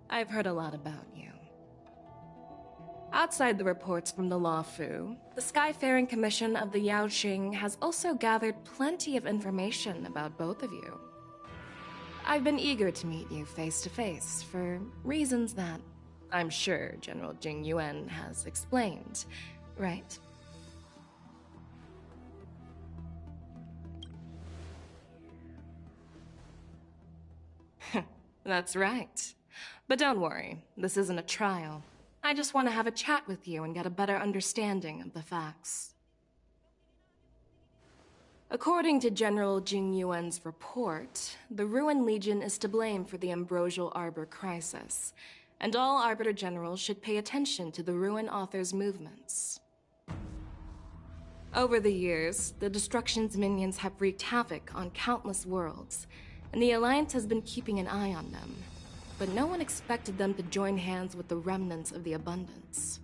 I've heard a lot about you. Outside the reports from the Law Fu, the Skyfaring Commission of the Yaoqing has also gathered plenty of information about both of you. I've been eager to meet you face to face for reasons that I'm sure General Jing Yuan has explained, right? That's right. But don't worry, this isn't a trial. I just want to have a chat with you and get a better understanding of the facts. According to General Jing Yuan's report, the Ruin Legion is to blame for the Ambrosial Arbor crisis, and all Arbiter Generals should pay attention to the Ruin Author's movements. Over the years, the Destruction's minions have wreaked havoc on countless worlds, and the Alliance has been keeping an eye on them. But no one expected them to join hands with the remnants of the Abundance.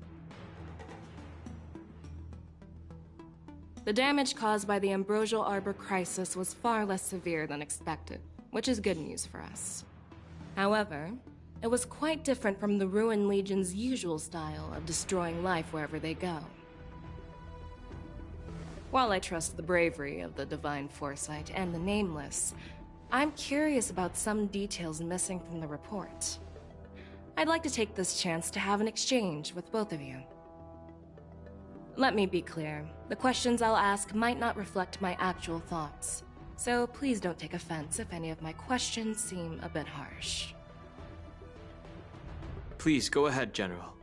The damage caused by the Ambrosial Arbor crisis was far less severe than expected, which is good news for us. However, it was quite different from the Ruin Legion's usual style of destroying life wherever they go. While I trust the bravery of the Divine Foresight and the Nameless, I'm curious about some details missing from the report. I'd like to take this chance to have an exchange with both of you. Let me be clear, the questions I'll ask might not reflect my actual thoughts, so please don't take offense if any of my questions seem a bit harsh. Please go ahead, General.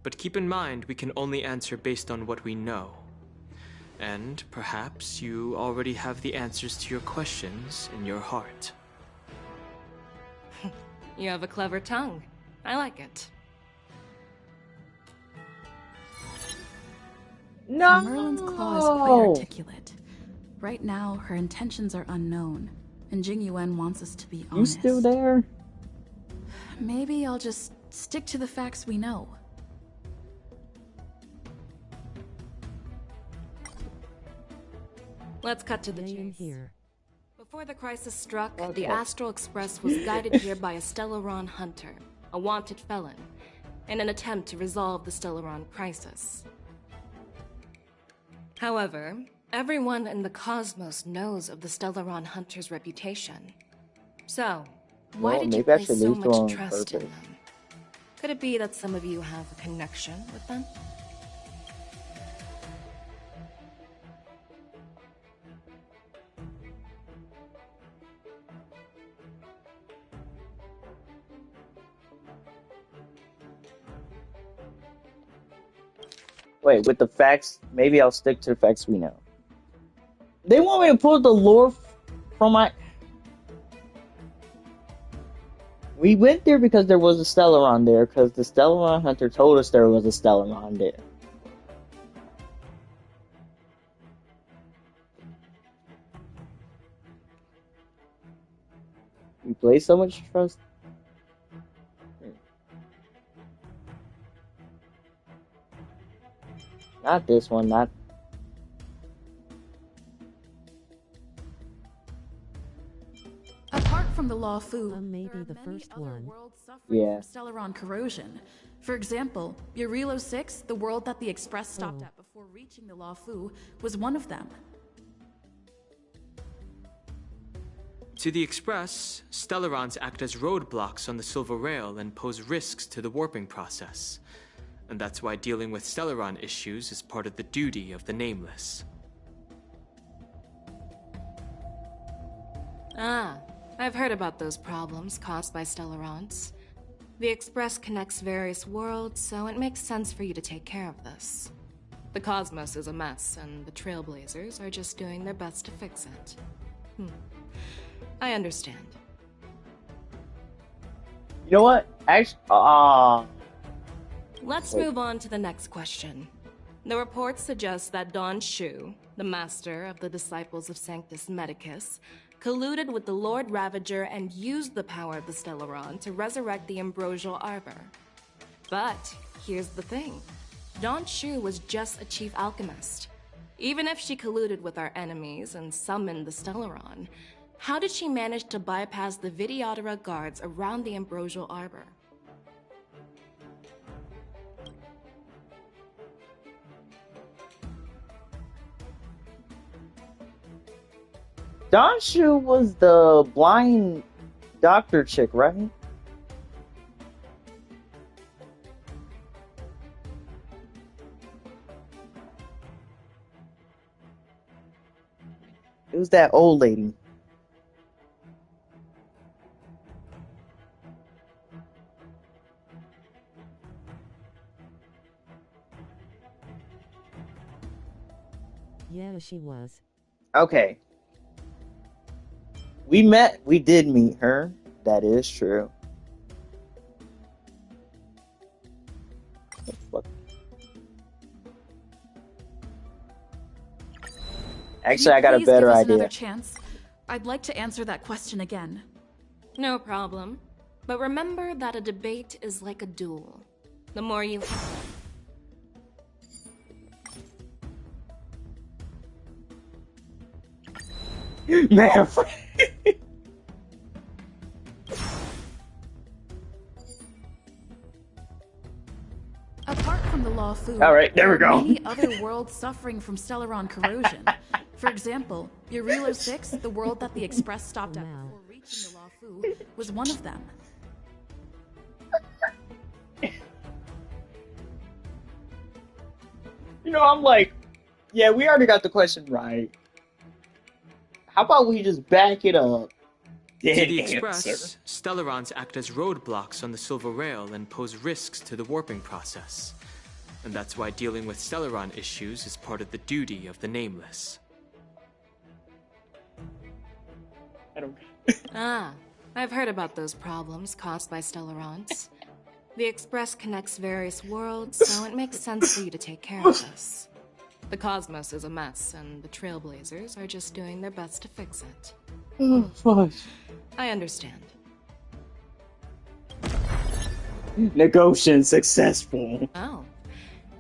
But keep in mind, we can only answer based on what we know. And perhaps you already have the answers to your questions in your heart. You have a clever tongue. I like it. No! Merlin's claw is quite articulate. Right now, her intentions are unknown, and Jing Yuan wants us to be honest. You still there? Maybe I'll just stick to the facts we know. Let's cut to the Staying chase. here. Before the crisis struck, the Astral Express was guided here by a Stellaron hunter, a wanted felon, in an attempt to resolve the Stellaron crisis. However, everyone in the cosmos knows of the Stellaron hunter's reputation. So, why did you place so much trust in them? Could it be that some of you have a connection with them? Wait, with the facts, maybe I'll stick to the facts we know. They want me to pull the lore from my... We went there because there was a Stellaron there, because the Stellaron hunter told us there was a Stellaron there. We place so much trust. Not this one, not... Apart from the Law Fu, maybe the first one. Yeah. Stellaron corrosion. For example, Burilo 6, the world that the Express stopped at before reaching the Law Fu, was one of them. To the Express, Stellarons act as roadblocks on the Silver Rail and pose risks to the warping process. And that's why dealing with Stellaron issues is part of the duty of the Nameless. Ah, I've heard about those problems caused by Stellarons. The Express connects various worlds, so it makes sense for you to take care of this. The cosmos is a mess, and the Trailblazers are just doing their best to fix it. I understand. You know what? Actually, Let's move on to the next question. The report suggests that Don Shu, the master of the Disciples of Sanctus Medicus, colluded with the Lord Ravager and used the power of the Stellaron to resurrect the Ambrosial Arbor. But here's the thing. Dawn Shu was just a chief alchemist. Even if she colluded with our enemies and summoned the Stellaron, how did she manage to bypass the Vidyadhara guards around the Ambrosial Arbor? Dawn Shu was the blind doctor chick, right? It was that old lady. Yeah, she was. Okay. We did meet her. That is true. Fuck. Actually, I got a better idea. Another chance? I'd like to answer that question again. No problem. But remember that a debate is like a duel. The more you... Man, Apart from the Law Fu, all right, there we go. many other worlds suffering from Stellaron corrosion. For example, Eurilo 6, the world that the Express stopped at before reaching the Law Fu, was one of them. You know, I'm like, yeah, we already got the question right. How about we just back it up? To the Express, Stellarons act as roadblocks on the Silver Rail and pose risks to the warping process. And that's why dealing with Stellaron issues is part of the duty of the Nameless. Ah, I've heard about those problems caused by Stellarons. The Express connects various worlds, so it makes sense for you to take care of this. The cosmos is a mess, and the Trailblazers are just doing their best to fix it. Oh, fuck. I understand. Negotiation successful. Oh.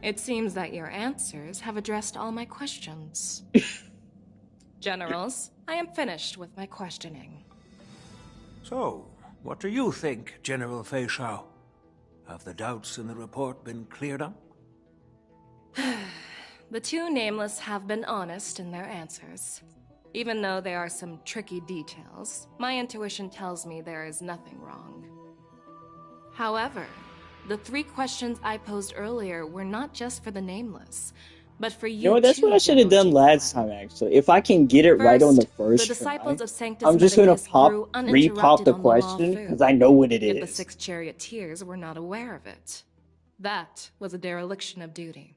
It seems that your answers have addressed all my questions. Generals, I am finished with my questioning. So, what do you think, General Fei Shao? Have the doubts in the report been cleared up? The two Nameless have been honest in their answers. Even though there are some tricky details, my intuition tells me there is nothing wrong. However, the 3 questions I posed earlier were not just for the Nameless, but for you. You know what? That's what I should have done last time, actually. If I can get it right on the first the disciples try, of Sanctus I'm just gonna Medicus re-pop the uninterrupted on question Law because I know what it Yet the is. 6 charioteers were not aware of it. That was a dereliction of duty.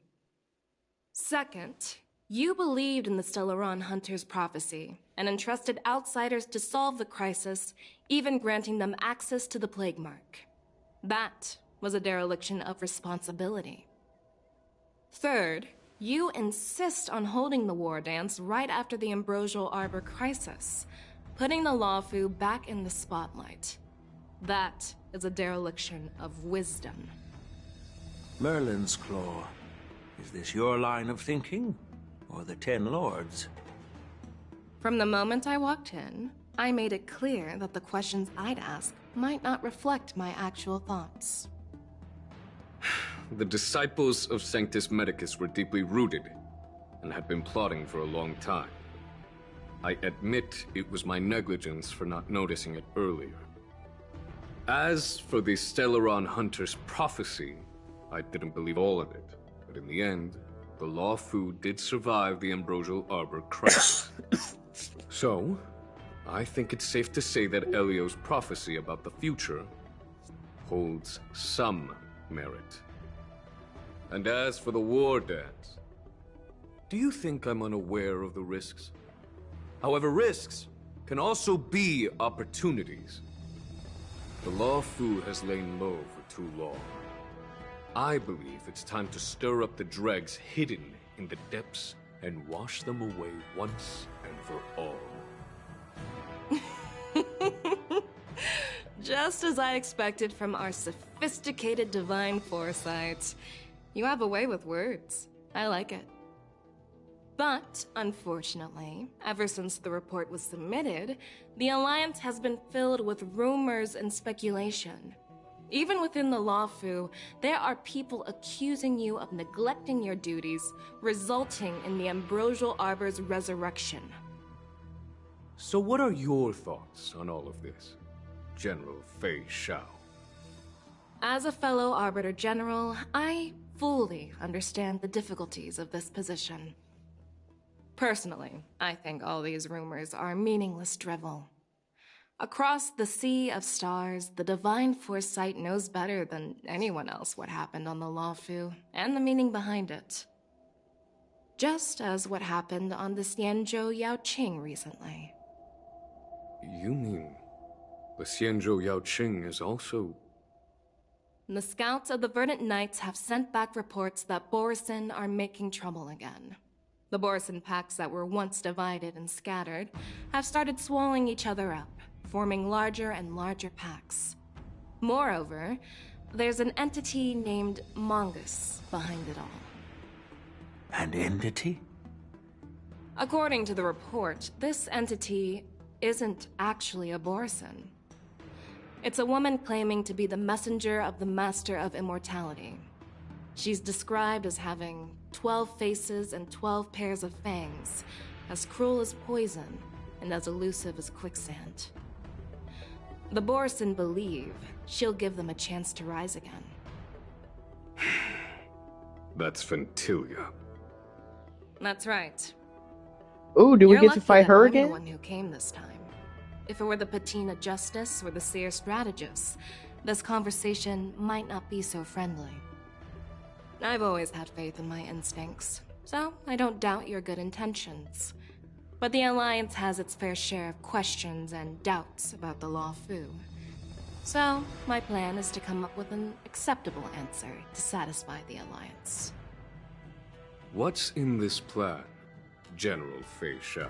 Second, you believed in the Stellaron Hunter's prophecy and entrusted outsiders to solve the crisis, even granting them access to the Plague Mark. That was a dereliction of responsibility. Third, you insist on holding the war dance right after the Ambrosial Arbor crisis, putting the Lawfu back in the spotlight. That is a dereliction of wisdom. Merlin's Claw. Is this your line of thinking? Or the Ten Lords? From the moment I walked in, I made it clear that the questions I'd ask might not reflect my actual thoughts. The disciples of Sanctus Medicus were deeply rooted and had been plotting for a long time. I admit it was my negligence for not noticing it earlier. As for the Stellaron Hunter's prophecy, I didn't believe all of it, but in the end, the Lawfu did survive the Ambrosial Arbor crisis. So, I think it's safe to say that Elio's prophecy about the future holds some merit. And as for the war dance, do you think I'm unaware of the risks? However, risks can also be opportunities. The Lawfu has lain low for too long. I believe it's time to stir up the dregs hidden in the depths and wash them away once and for all. Just as I expected from our sophisticated divine foresight. You have a way with words. I like it. But, unfortunately, ever since the report was submitted, the Alliance has been filled with rumors and speculation. Even within the Lawfu, there are people accusing you of neglecting your duties, resulting in the Ambrosial Arbor's resurrection. So what are your thoughts on all of this, General Fei Xiao? As a fellow Arbiter General, I fully understand the difficulties of this position. Personally, I think all these rumors are meaningless drivel. Across the sea of stars, the Divine Foresight knows better than anyone else what happened on the Lawfu, and the meaning behind it. Just as what happened on the Xianzhou Yaoqing recently. You mean the Xianzhou Yaoqing is also... The scouts of the Verdant Knights have sent back reports that Borisin are making trouble again. The Borisin packs that were once divided and scattered have started swallowing each other up, forming larger and larger packs. Moreover, there's an entity named Mongus behind it all. An entity? According to the report, this entity isn't actually a Borisin. It's a woman claiming to be the messenger of the Master of Immortality. She's described as having 12 faces and 12 pairs of fangs, as cruel as poison, and as elusive as quicksand. The Borisin believe she'll give them a chance to rise again. That's Ventilia. That's right. Ooh, do we get to fight her I'm again? the one who came this time. If it were the Patina Justice or the Seer Strategist, this conversation might not be so friendly. I've always had faith in my instincts, so I don't doubt your good intentions. But the Alliance has its fair share of questions and doubts about the Lawfu. So, my plan is to come up with an acceptable answer to satisfy the Alliance. What's in this plan, General Fei Xiao?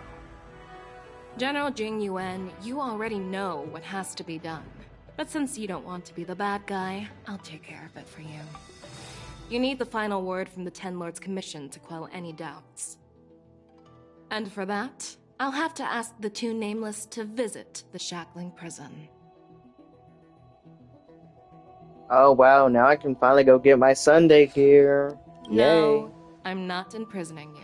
General Jing Yuan, you already know what has to be done. But since you don't want to be the bad guy, I'll take care of it for you. You need the final word from the Ten Lords Commission to quell any doubts. And for that, I'll have to ask the two Nameless to visit the Shackling Prison. Oh wow, now I can finally go get my Sunday gear. Yay. No, I'm not imprisoning you.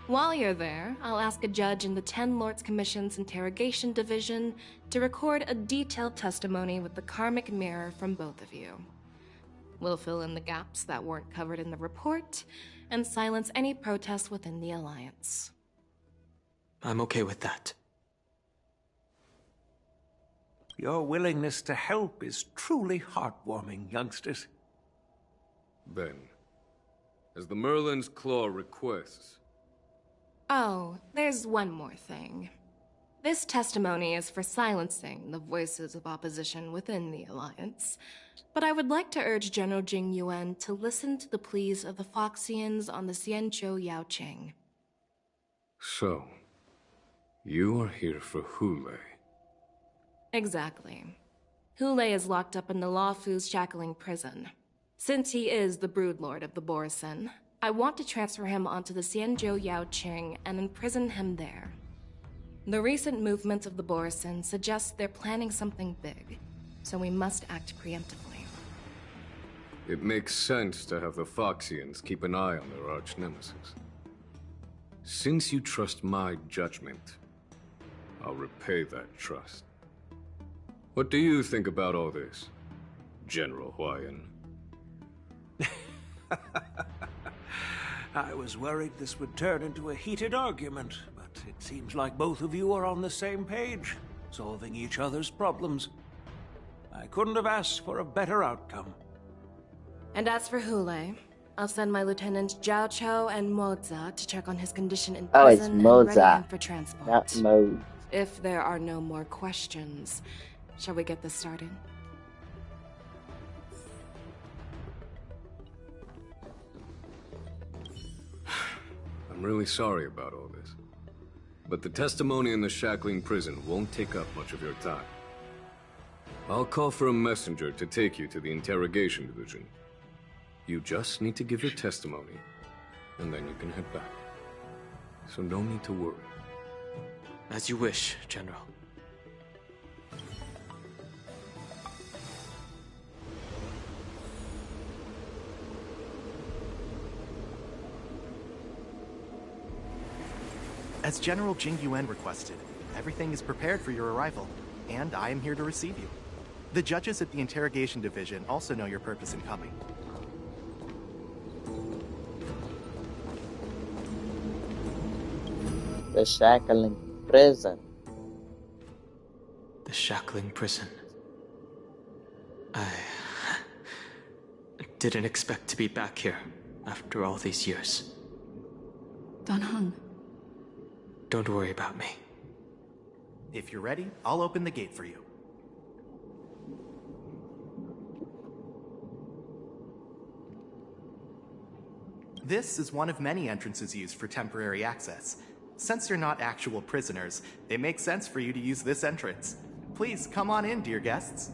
While you're there, I'll ask a judge in the Ten Lords Commission's Interrogation Division to record a detailed testimony with the Karmic Mirror from both of you. We'll fill in the gaps that weren't covered in the report, and silence any protests within the Alliance. I'm okay with that. Your willingness to help is truly heartwarming, youngsters. Ben, as the Merlin's Claw requests... Oh, there's one more thing. This testimony is for silencing the voices of opposition within the Alliance, but I would like to urge General Jing Yuan to listen to the pleas of the Foxians on the Xianzhou Yaoqing. So, you are here for Hule. Exactly. Hule is locked up in the Lawfu's Shackling Prison. Since he is the Broodlord of the Borisin, I want to transfer him onto the Xianzhou Yaoqing and imprison him there. The recent movements of the Borisin suggest they're planning something big, so we must act preemptively. It makes sense to have the Foxians keep an eye on their arch-nemesis. Since you trust my judgment, I'll repay that trust. What do you think about all this, General Huayan? I was worried this would turn into a heated argument, but it seems like both of you are on the same page, solving each other's problems. I couldn't have asked for a better outcome. And as for Hule, I'll send my Lieutenant Zhao Chou and Moza to check on his condition in Oh, it's prison and ready Moza, him for transport. not Mo. If there are no more questions, shall we get this started? I'm really sorry about all this. But the testimony in the Shackling Prison won't take up much of your time. I'll call for a messenger to take you to the interrogation division. You just need to give your testimony, and then you can head back. So no need to worry. As you wish, General. As General Jing Yuan requested, everything is prepared for your arrival, and I am here to receive you. The judges at the interrogation division also know your purpose in coming. The Shackling Prison. The Shackling Prison. I didn't expect to be back here after all these years. Dan Heng. Don't worry about me. If you're ready, I'll open the gate for you. This is one of many entrances used for temporary access. Since you're not actual prisoners, it makes sense for you to use this entrance. Please come on in, dear guests.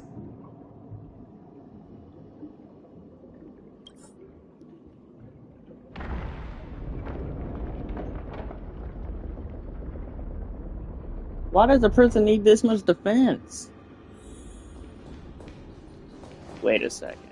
Why does a prison need this much defense? Wait a second.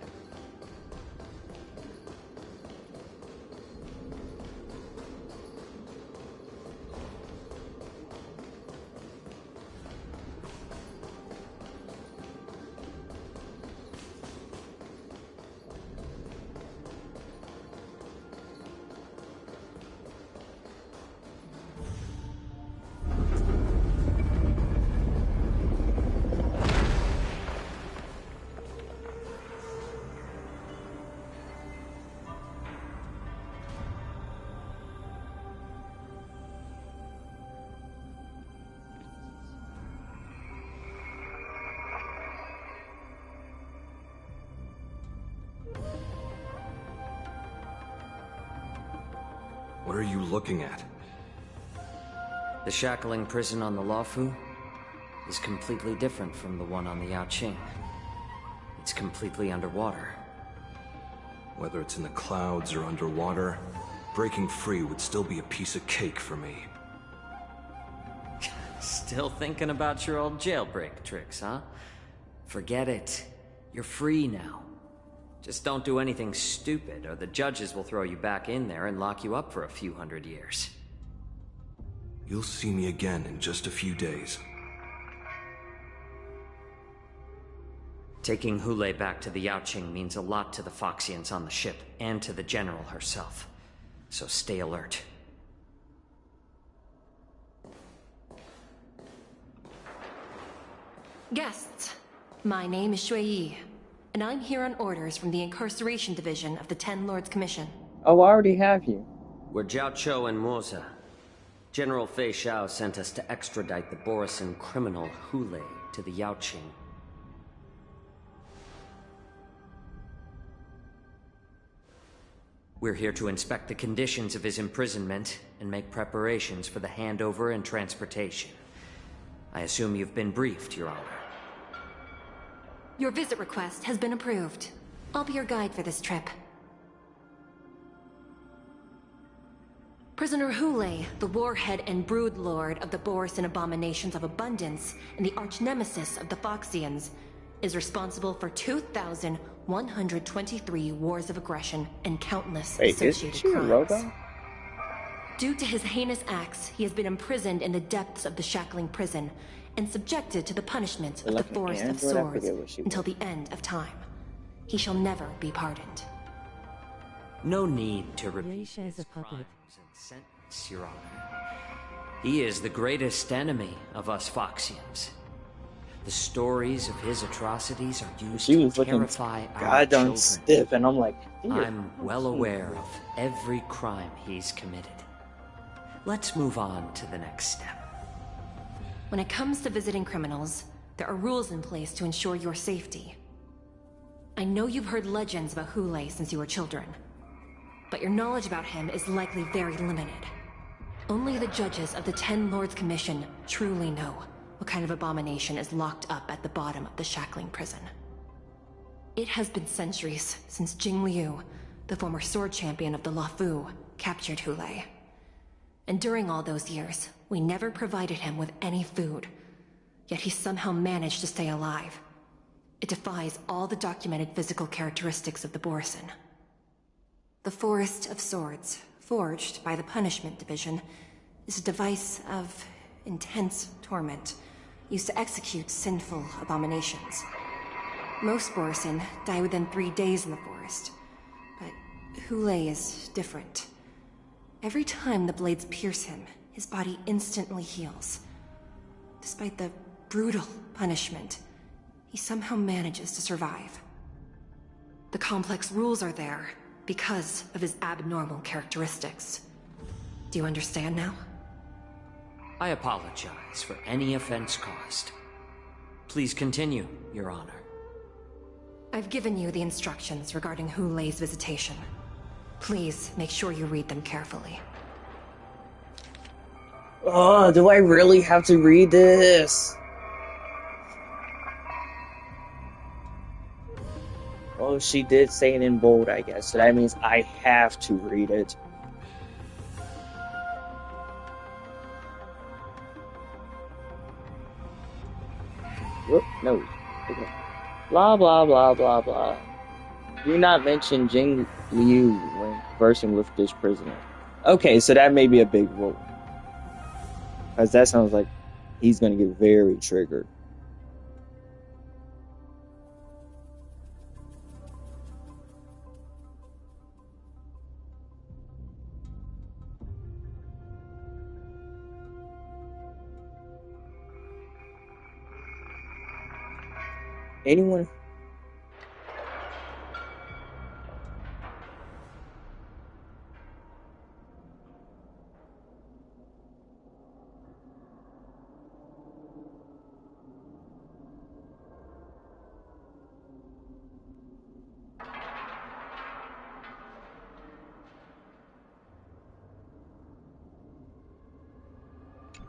What are you looking at? The Shackling Prison on the Luofu is completely different from the one on the Yaoqing. It's completely underwater. Whether it's in the clouds or underwater, breaking free would still be a piece of cake for me. Still thinking about your old jailbreak tricks, huh? Forget it. You're free now. Just don't do anything stupid, or the judges will throw you back in there and lock you up for a few hundred years. You'll see me again in just a few days. Taking Hulei back to the Yaoqing means a lot to the Foxians on the ship, and to the General herself. So stay alert. Guests, my name is Shui Yi, and I'm here on orders from the Incarceration Division of the Ten Lords Commission. Oh, I already have you. We're Jiao Cho and Moza. General Fei Xiao sent us to extradite the Borisin criminal Hulei to the Yaoqing. We're here to inspect the conditions of his imprisonment and make preparations for the handover and transportation. I assume you've been briefed, Your Honor. Your visit request has been approved. I'll be your guide for this trip. Prisoner Hulei, the warhead and brood lord of the Borisin Abominations of Abundance and the arch-nemesis of the Foxians, is responsible for 2,123 wars of aggression and countless associated crimes. Due to his heinous acts, he has been imprisoned in the depths of the Shackling Prison and subjected to the punishment of the Forest of Swords until the end of time. He shall never be pardoned. No need to repeat his crimes and sentence, Your Honor. He is the greatest enemy of us Foxians. The stories of his atrocities are used to terrify our children. Stiff, and I'm like, I'm well aware of every crime he's committed. Let's move on to the next step. When it comes to visiting criminals, there are rules in place to ensure your safety. I know you've heard legends about Hulei since you were children, but your knowledge about him is likely very limited. Only the judges of the Ten Lords Commission truly know what kind of abomination is locked up at the bottom of the shackling prison. It has been centuries since Jing Liu, the former sword champion of the Luofu, captured Hu Lei. And during all those years, we never provided him with any food. Yet he somehow managed to stay alive. It defies all the documented physical characteristics of the Borisin. The Forest of Swords, forged by the Punishment Division, is a device of intense torment, used to execute sinful abominations. Most Borisin die within 3 days in the forest, but Hu Lei is different. Every time the blades pierce him, his body instantly heals. Despite the brutal punishment, he somehow manages to survive. The complex rules are there because of his abnormal characteristics. Do you understand now? I apologize for any offense caused. Please continue, Your Honor. I've given you the instructions regarding Hu Lei's visitation. Please make sure you read them carefully. Oh, do I really have to read this? Oh, she did say it in bold, I guess, so that means I have to read it. Whoop, no. Okay. Blah, blah, blah, blah, blah. Do not mention Jing Liu when conversing with this prisoner. Okay, so that may be a big rule. Because that sounds like he's going to get very triggered. Anyone?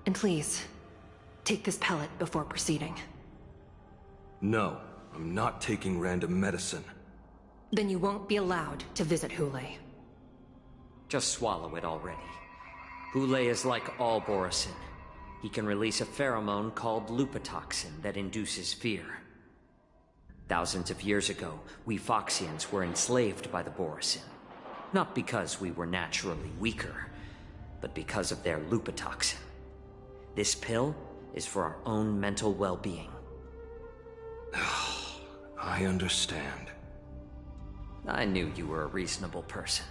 And please, take this pellet before proceeding. No, I'm not taking random medicine. Then you won't be allowed to visit Hu Lei. Just swallow it already. Hu Lei is like all Borisin. He can release a pheromone called lupatoxin that induces fear. Thousands of years ago, we Foxians were enslaved by the Borisin. Not because we were naturally weaker, but because of their lupatoxin. This pill is for our own mental well-being. I understand. I knew you were a reasonable person.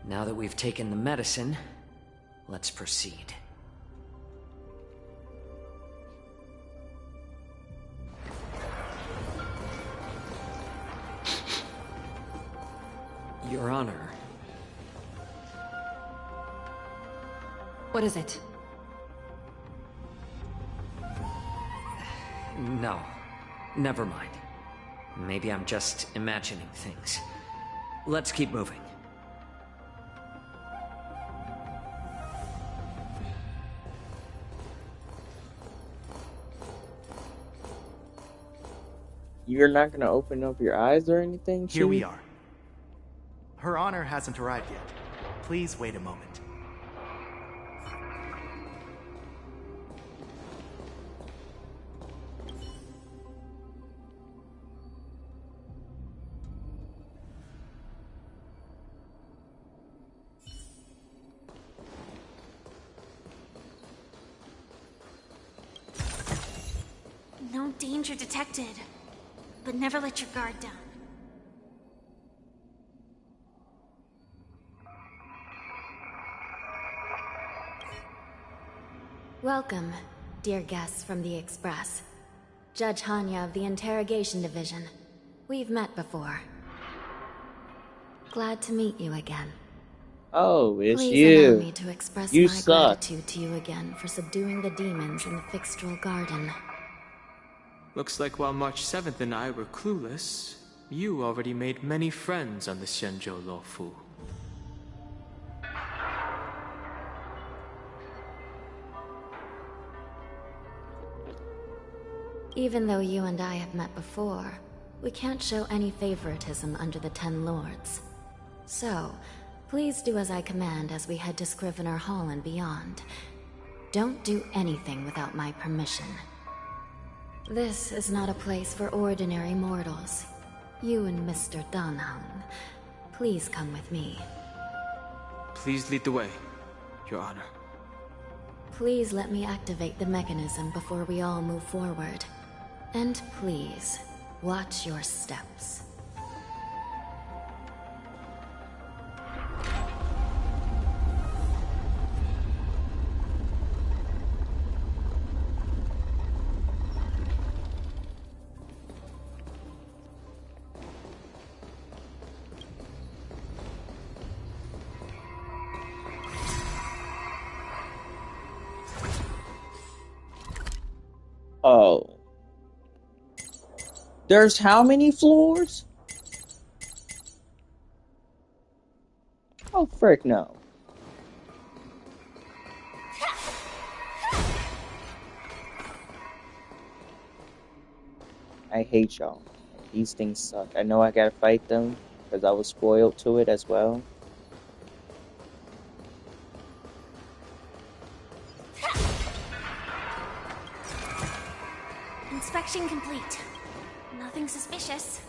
Now that we've taken the medicine, let's proceed. Your Honor. What is it? No. Never mind. Maybe I'm just imagining things. Let's keep moving. You're not gonna open up your eyes or anything? Here we are. Her Honor hasn't arrived yet. Please wait a moment. No danger detected, but never let your guard down. Welcome, dear guests from the Express. Judge Hanya of the Interrogation Division. We've met before. Glad to meet you again. Oh, it's Please you. allow me to express You my suck. gratitude to you again for subduing the demons in the Fixtral Garden. Looks like while March 7th and I were clueless, you already made many friends on the Shenzhou Luofu. Even though you and I have met before, we can't show any favoritism under the Ten Lords. So, please do as I command as we head to Scrivener Hall and beyond. Don't do anything without my permission. This is not a place for ordinary mortals. You and Mr. Dan Heng, please come with me. Please lead the way, Your Honor. Please let me activate the mechanism before we all move forward. And please, watch your steps. Oh. There's how many floors? Oh, frick no. I hate y'all. These things suck. I know I gotta fight them, because I was spoiled to it as well. Inspection complete. Nothing suspicious.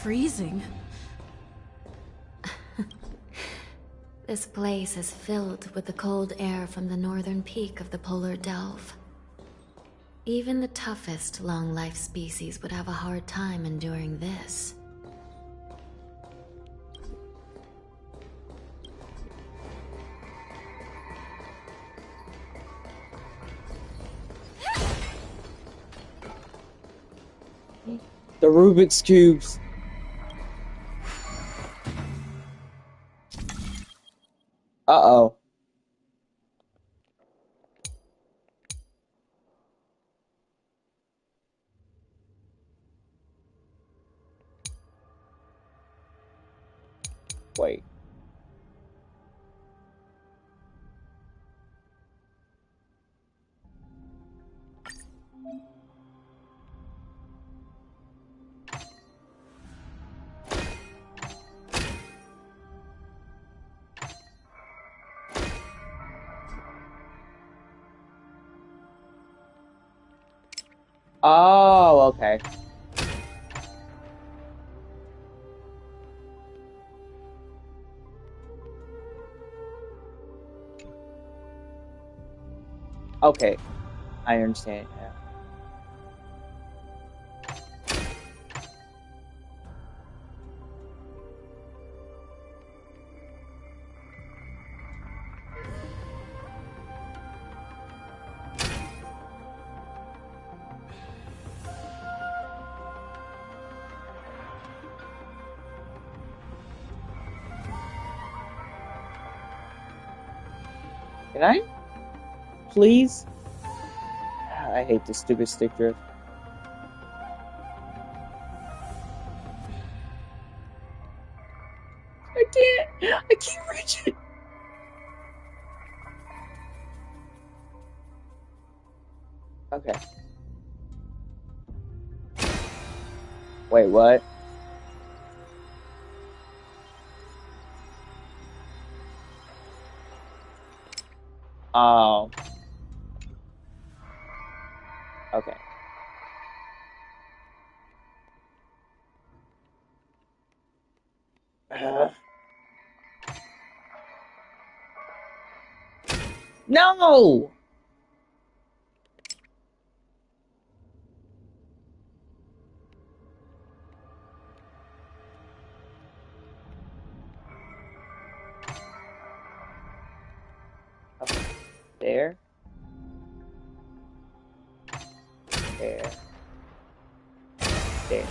Freezing. This place is filled with the cold air from the northern peak of the polar delve. Even the toughest long-life species would have a hard time enduring this. The Rubik's Cubes. Uh-oh. Wait. Oh, okay. Okay, I understand now. Can I? Please? I hate this stupid stick drift. I can't reach it. Okay. Wait, what? Okay. No! Okay. There. There. There.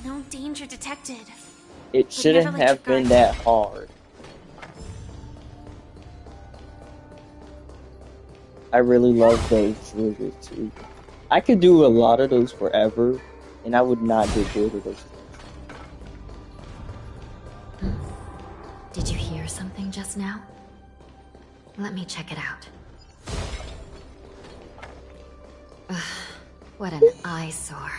No danger detected. It shouldn't have been that hard. I really love those triggers too. I could do a lot of those forever, and I would not get bored of those. Did you hear something just now? Let me check it out. Ugh, what an eyesore.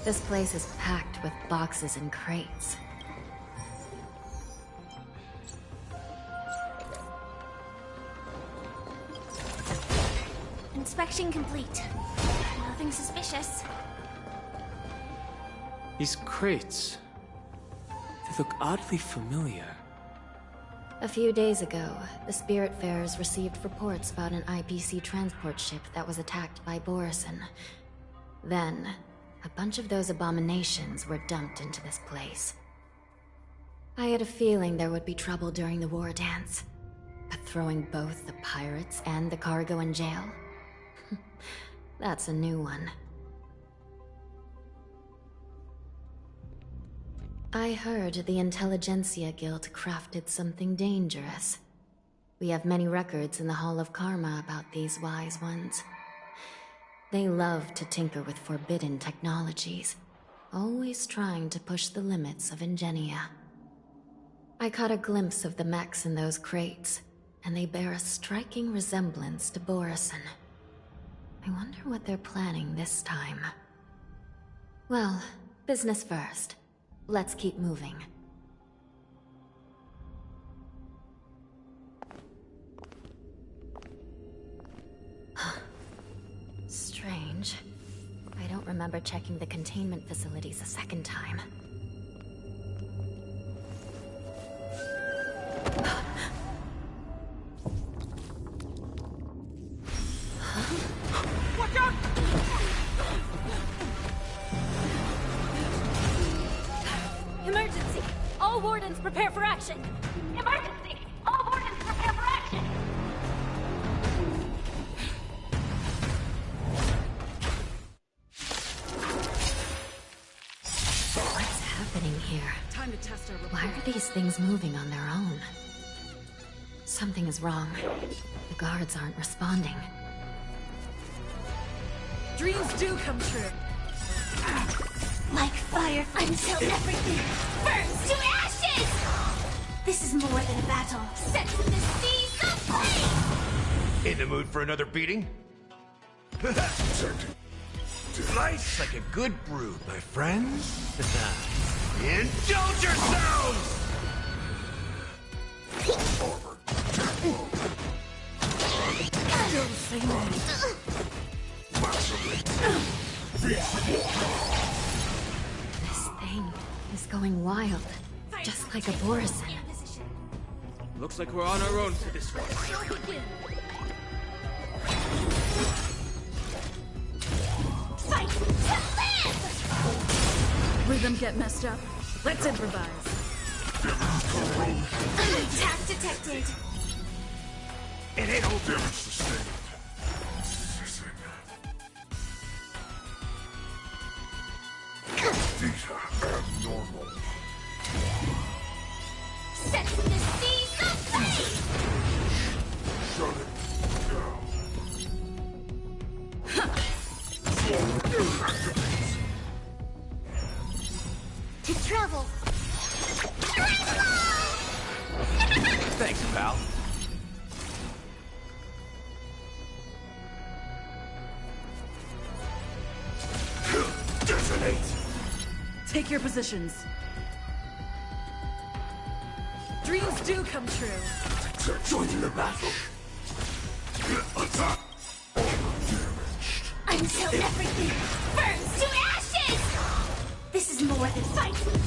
This place is packed with boxes and crates. Inspection complete. Nothing suspicious. These crates, they look oddly familiar. A few days ago, the Spiritfarers received reports about an IPC transport ship that was attacked by Borison. Then, a bunch of those abominations were dumped into this place. I had a feeling there would be trouble during the war dance, but throwing both the pirates and the cargo in jail? That's a new one. I heard the Intelligentsia Guild crafted something dangerous. We have many records in the Hall of Karma about these wise ones. They love to tinker with forbidden technologies, always trying to push the limits of Ingenia. I caught a glimpse of the mechs in those crates, and they bear a striking resemblance to Borison. I wonder what they're planning this time. Well, business first. Let's keep moving. Strange. I don't remember checking the containment facilities a second time. Watch out! Emergency! All wardens prepare for action! Emergency! All wardens prepare for action! What's happening here? Time to test our Why are these things moving on their own? Something is wrong. The guards aren't responding. Dreams do come true. Like fire until everything burns to ashes! This is more than a battle. Set to the seas of flame! In the mood for another beating? Slice like a good brew, my friends. Indulge yourselves! Still the same way. This thing is going wild, just like a Borison. Looks like we're on our own for this one. Fight to live! Rhythm get messed up. Let's improvise. Attack detected. It ain't all damage sustained. These are abnormal. Set to the seas of flame! Shut it down. To travel! Thanks, pal. Detonate. Take your positions. Dreams do come true. They're joining the battle. Attack! Until everything burns to ashes! This is more than fight to live!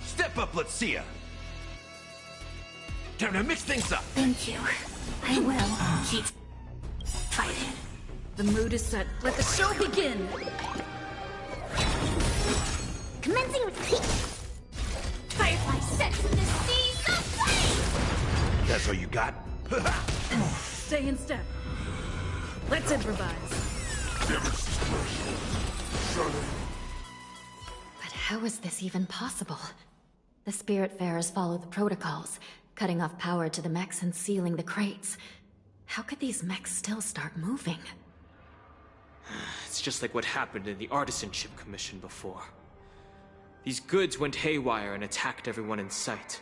Step up, let's see ya. Time to mix things up. Thank you. I will keep fighting. The mood is set. Let the show begin! Commencing with peak. Firefly sets the seas aflame! That's all you got? Stay in step. Let's improvise. But how is this even possible? The Spiritfarers follow the protocols, cutting off power to the mechs and sealing the crates. How could these mechs still start moving? It's just like what happened in the Artisanship Commission before. These goods went haywire and attacked everyone in sight.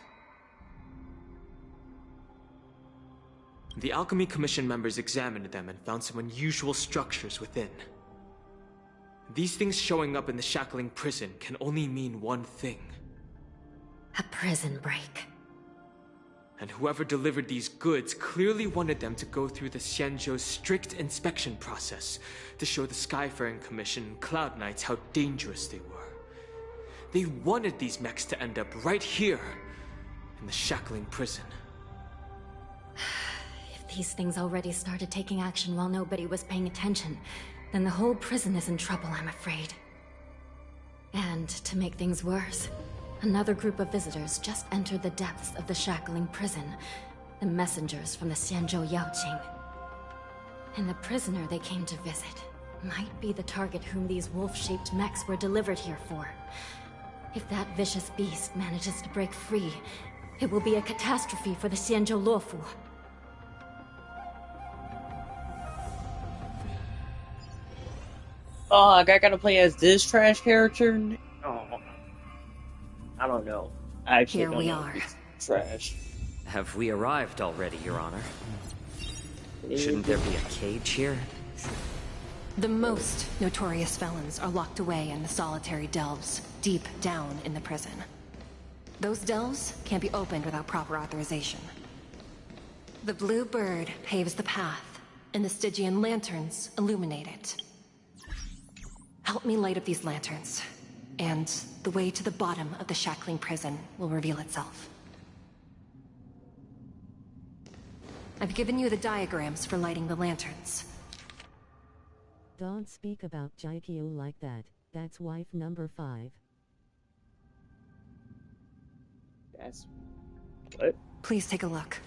The Alchemy Commission members examined them and found some unusual structures within. These things showing up in the Shackling Prison can only mean one thing. A prison break. And whoever delivered these goods clearly wanted them to go through the Xianzhou's strict inspection process to show the Skyfaring Commission and Cloud Knights how dangerous they were. They wanted these mechs to end up right here, in the Shackling Prison. If these things already started taking action while nobody was paying attention, then the whole prison is in trouble, I'm afraid. And to make things worse, another group of visitors just entered the depths of the Shackling Prison, the messengers from the Xianzhou Yaoqing. And the prisoner they came to visit might be the target whom these wolf-shaped mechs were delivered here for. If that vicious beast manages to break free, it will be a catastrophe for the Xianzhou Luofu. Oh, I gotta play as this trash character? Oh, I don't know. I actually Here don't we know are. if it's trash. Have we arrived already, Your Honor? Shouldn't there be a cage here? The most notorious felons are locked away in the solitary delves, deep down in the prison. Those delves can't be opened without proper authorization. The blue bird paves the path, and the Stygian lanterns illuminate it. Help me light up these lanterns, and the way to the bottom of the Shackling Prison will reveal itself. I've given you the diagrams for lighting the lanterns. Don't speak about Jaikyu like that. That's wife number 5. That's... what? Please take a look.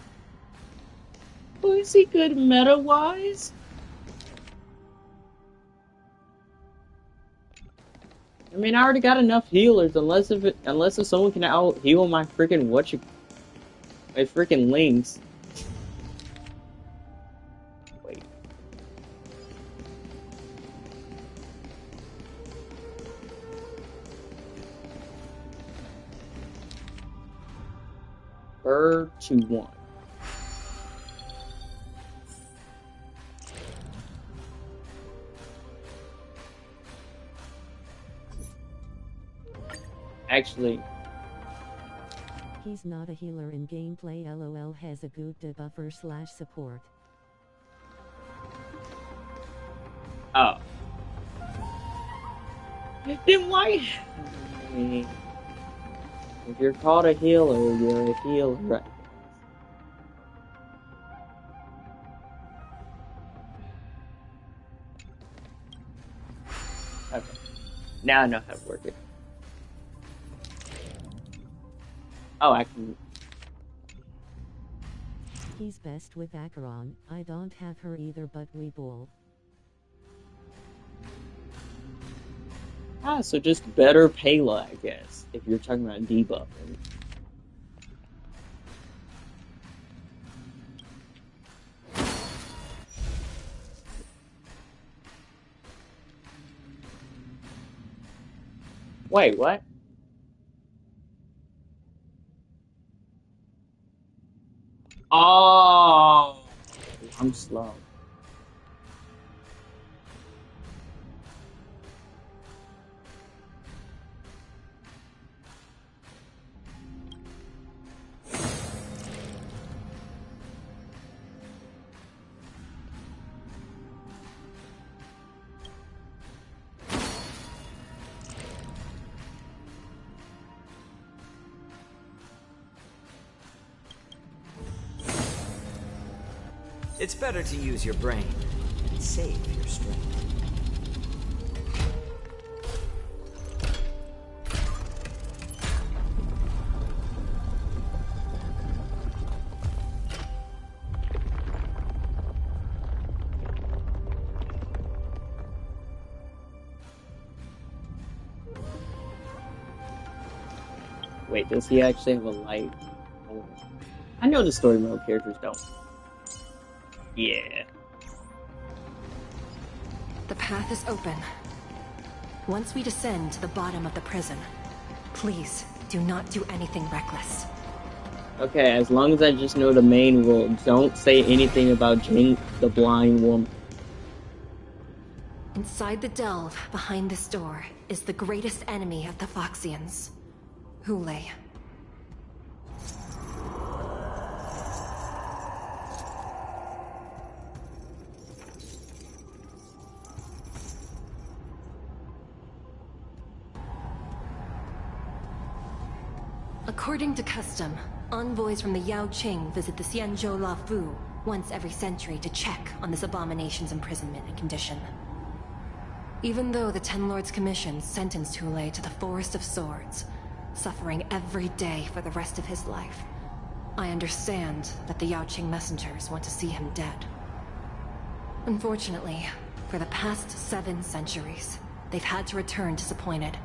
Oh, is he good meta-wise? I mean, I already got enough healers, unless if someone can out-heal my freaking my freaking links. Wait. Bird to 1. Actually, He's not a healer in gameplay. LOL has a good debuffer / support. oh. Then why? If you're called a healer, you're a healer. Right. Okay. Now I know how to work it. Oh, I can... He's best with Acheron. I don't have her either, but we both. Ah, so just better Payla, I guess, if you're talking about debuffing. Wait, what? Oh, I'm slow. It's better to use your brain and save your strength. Wait, does he actually have a light? Oh. I know the story mode characters don't. Yeah. The path is open. Once we descend to the bottom of the prison, please do not do anything reckless. Okay, as long as I just know the main rule, don't say anything about Jing, the blind woman. Inside the delve behind this door is the greatest enemy of the Foxians. Hule. According to custom, envoys from the Yao Qing visit the Xianzhou La Fu once every century to check on this abomination's imprisonment and condition. Even though the Ten Lords Commission sentenced Hule to the Forest of Swords, suffering every day for the rest of his life, I understand that the Yao Qing messengers want to see him dead. Unfortunately, for the past 7 centuries, they've had to return disappointed.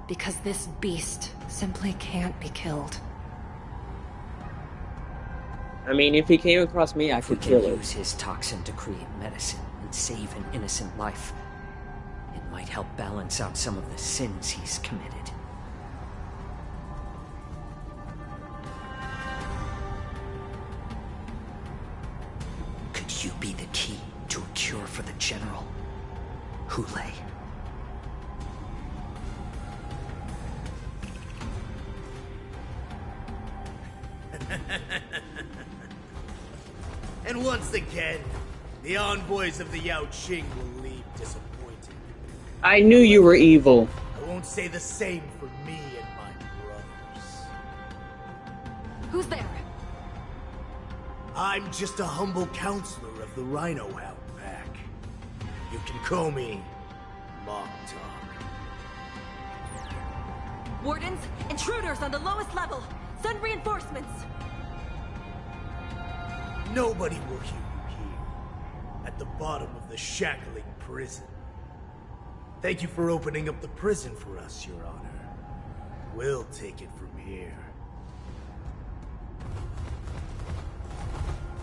Because this beast simply can't be killed. I mean, if he came across me, I could kill him. Use his toxin to create medicine and save an innocent life. It might help balance out some of the sins he's committed. Could you be the key to a cure for the General? Hule. And once again, the envoys of the Yao Qing will leave disappointed. I knew you were evil. I won't say the same for me and my brothers. Who's there? I'm just a humble counselor of the Rhino Hound Pack. You can call me Mock Talk. Wardens, intruders on the lowest level. Send reinforcements. Nobody will hear you here, at the bottom of the shackling prison. Thank you for opening up the prison for us, Your Honor. We'll take it from here.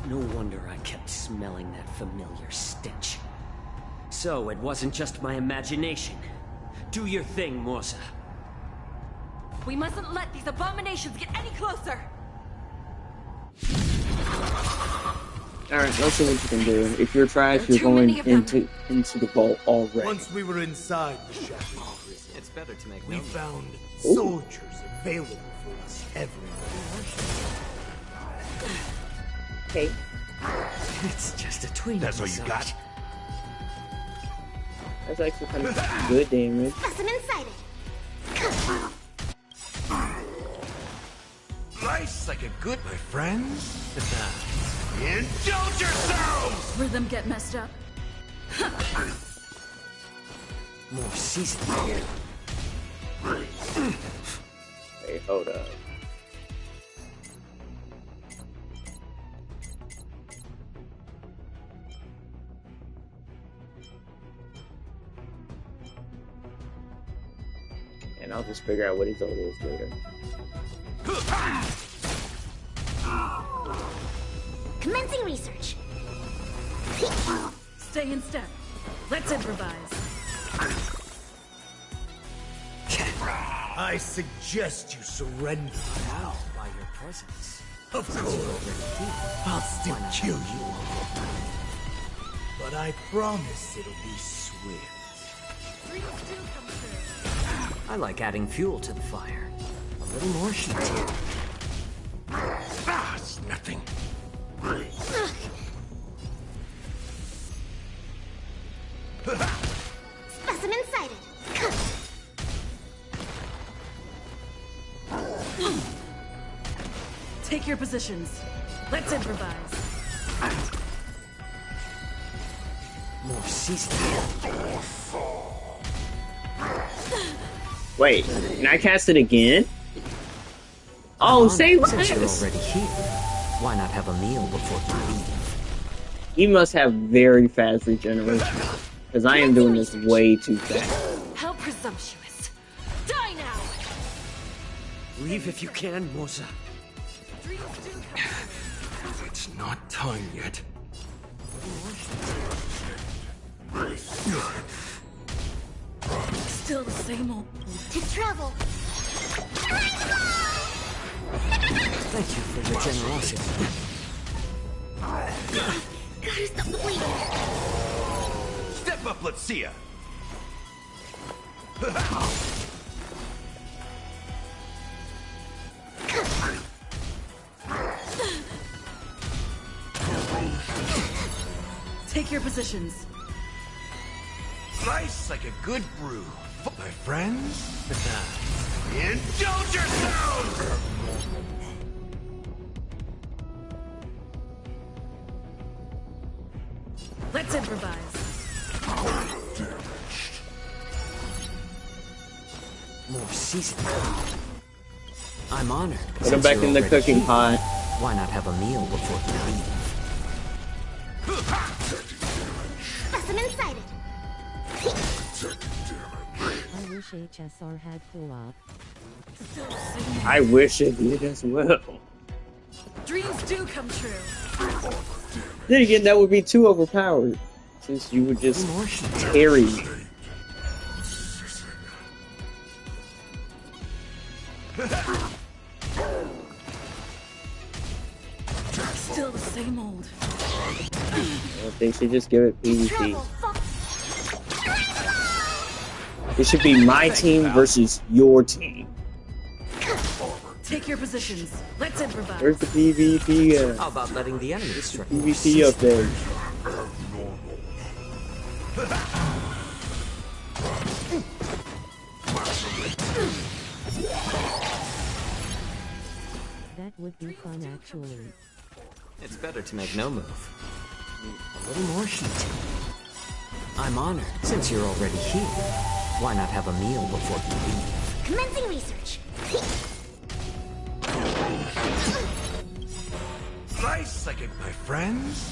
No wonder I kept smelling that familiar stench. So it wasn't just my imagination. Do your thing, Morza. We mustn't let these abominations get any closer! Alright, let's see what you can do. If you're trash, you're going into the vault already. Once we were inside the shackling prison, it's better to make we found Ooh. soldiers available for us everywhere. Okay. It's just a tween. That's all you got? That's actually kind of good damage. Specimen sighted. Nice, like a good, my friends. Indulge yourselves! Rhythm get messed up. More seasoning. Hey, hold up. And I'll just figure out what his old is later. Commencing research. Stay in step. Let's improvise. I suggest you surrender now. By your presence. Of course. I'll still kill you. But I promise it'll be swift. Dreams do come true. I like adding fuel to the fire. A little more heat. Ah, it's nothing. Specimen sighted. Take your positions. Let's improvise. More seasoning. Wait, can I cast it again? Oh, say less. Since you're already here, why not have a meal before you leave? He must have very fast regeneration, because I am doing this way too fast. How presumptuous. Die now! Leave if you can, Moza. It's not time yet. Still the same old. To travel. Thank you for your generosity. Gotta stop the bleeding. Step up, let's see ya. Take your positions. Slice like a good brew. My friends? Indulge yourselves! Let's improvise. More seasoning. I'm honored. Put him back in the cooking pot. Why not have a meal before you leave? Specimen sighted. I wish HSR had co-op. I wish it did as well. Dreams do come true. Then again, that would be too overpowered, since you would just carry. Still the same old. They should just give it PvP. It should be my team versus your team. Take your positions. Let's improvise. Where's the PvP at? How about letting the enemy strike? PvP up there. That would be fun, actually. It's better to make no move. A little more heat. I'm honored. Since you're already here, why not have a meal before you leave? Commencing research. Slice like it, my friends.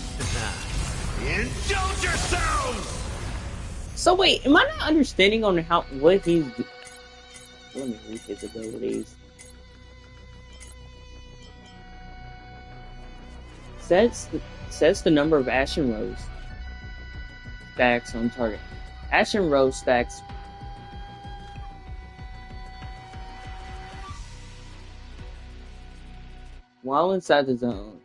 Indulge yourselves! So wait, am I not understanding on how what he's? Let me read his abilities. Sets the number of Ashen Rose stacks on target. Ashen Rose stacks. While inside the zone.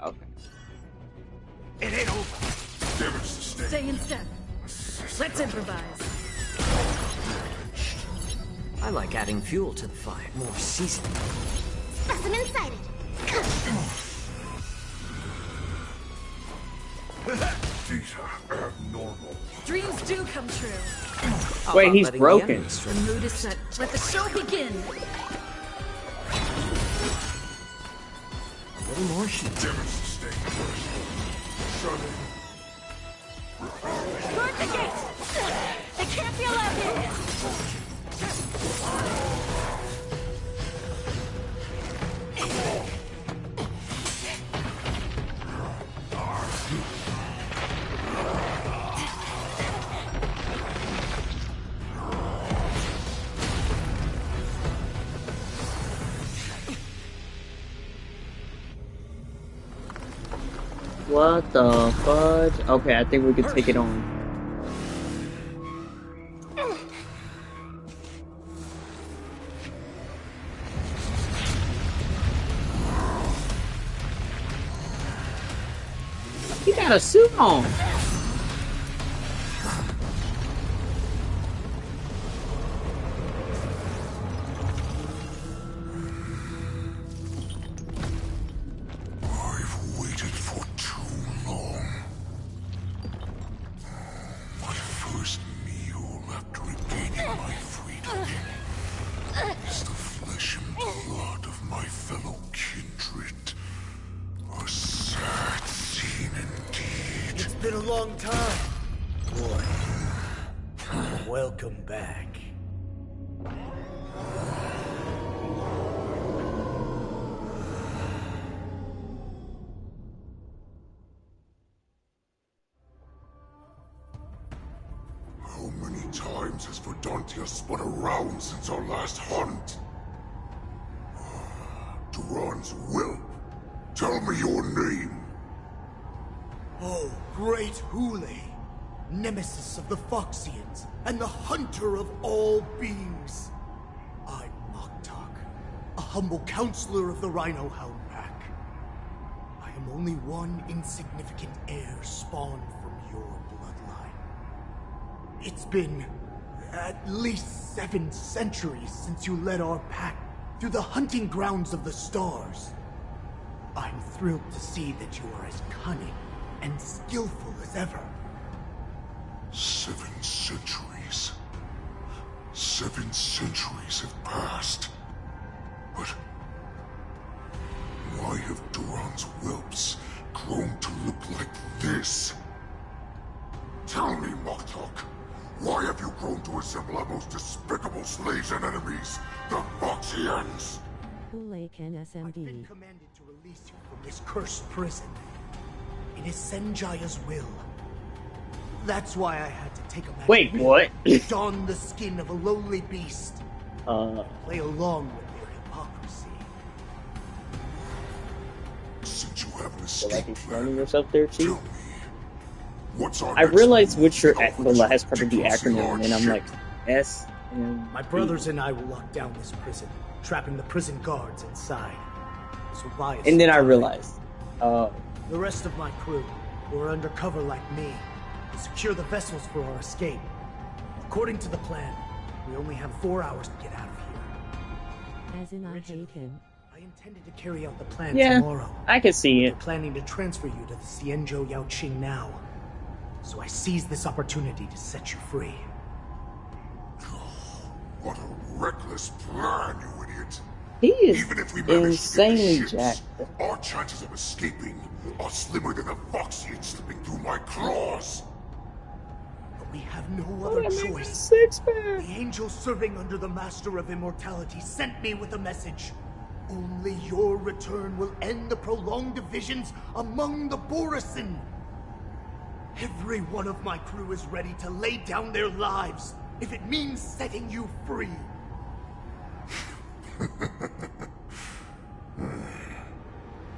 Okay. It ain't over. Stay in step. Let's improvise. I like adding fuel to the fire. More seasoning. Specimen sighted. These are abnormal. Dreams do come true. Wait, he's broken. The mood is set. Let the show begin. A little more heat. Guard the gate! They can't be allowed in! What the fudge? Okay, I think we could take it on. He got a suit on. It's the flesh and blood of my fellow kindred. A sad scene indeed. It's been a long time, boy. Welcome back. How many times has Verdantia spun around since our last hunt? Duran's whelp. Tell me your name. Oh, great Hule, nemesis of the Foxians, and the hunter of all beings. I'm Moktok, a humble counselor of the Rhino Hound Pack. I am only one insignificant heir spawned from your bloodline. It's been at least 7 centuries since you led our pack through the hunting grounds of the stars. I'm thrilled to see that you are as cunning and skillful as ever. 7 centuries. 7 centuries have passed. But why have Duran's whelps grown to look like this? Tell me, Moktok, why have you grown to resemble our most despicable slaves and enemies, the Foxians? Hule can SMD. I've been commanded to release you from this cursed prison. It is Senjaya's will. That's why I had to take a magic Wait, what? don the skin of a lowly beast. Play along with their hypocrisy. Since you have an Feel like escape explaining yourself there, Chief? what's our I next realized move? which the last part of the acronym, and I'm like, S. My brothers and I will lock down this prison, trapping the prison guards inside. This will buy us And then some I time. realized, The rest of my crew, who are undercover like me, will secure the vessels for our escape. According to the plan, we only have 4 hours to get out of here. As in I hate him. I intended to carry out the plan yeah, tomorrow. I can see it. We're planning to transfer you to the Xianzhou Yaoqing now. So I seized this opportunity to set you free. What a reckless plan, you idiot. He is Even if we manage to get the insanely ships, jacked. our chances of escaping are slimmer than a Foxian slipping through my claws. But we have no other choice. The angel serving under the Master of Immortality sent me with a message. Only your return will end the prolonged divisions among the Borisin. Every one of my crew is ready to lay down their lives if it means setting you free.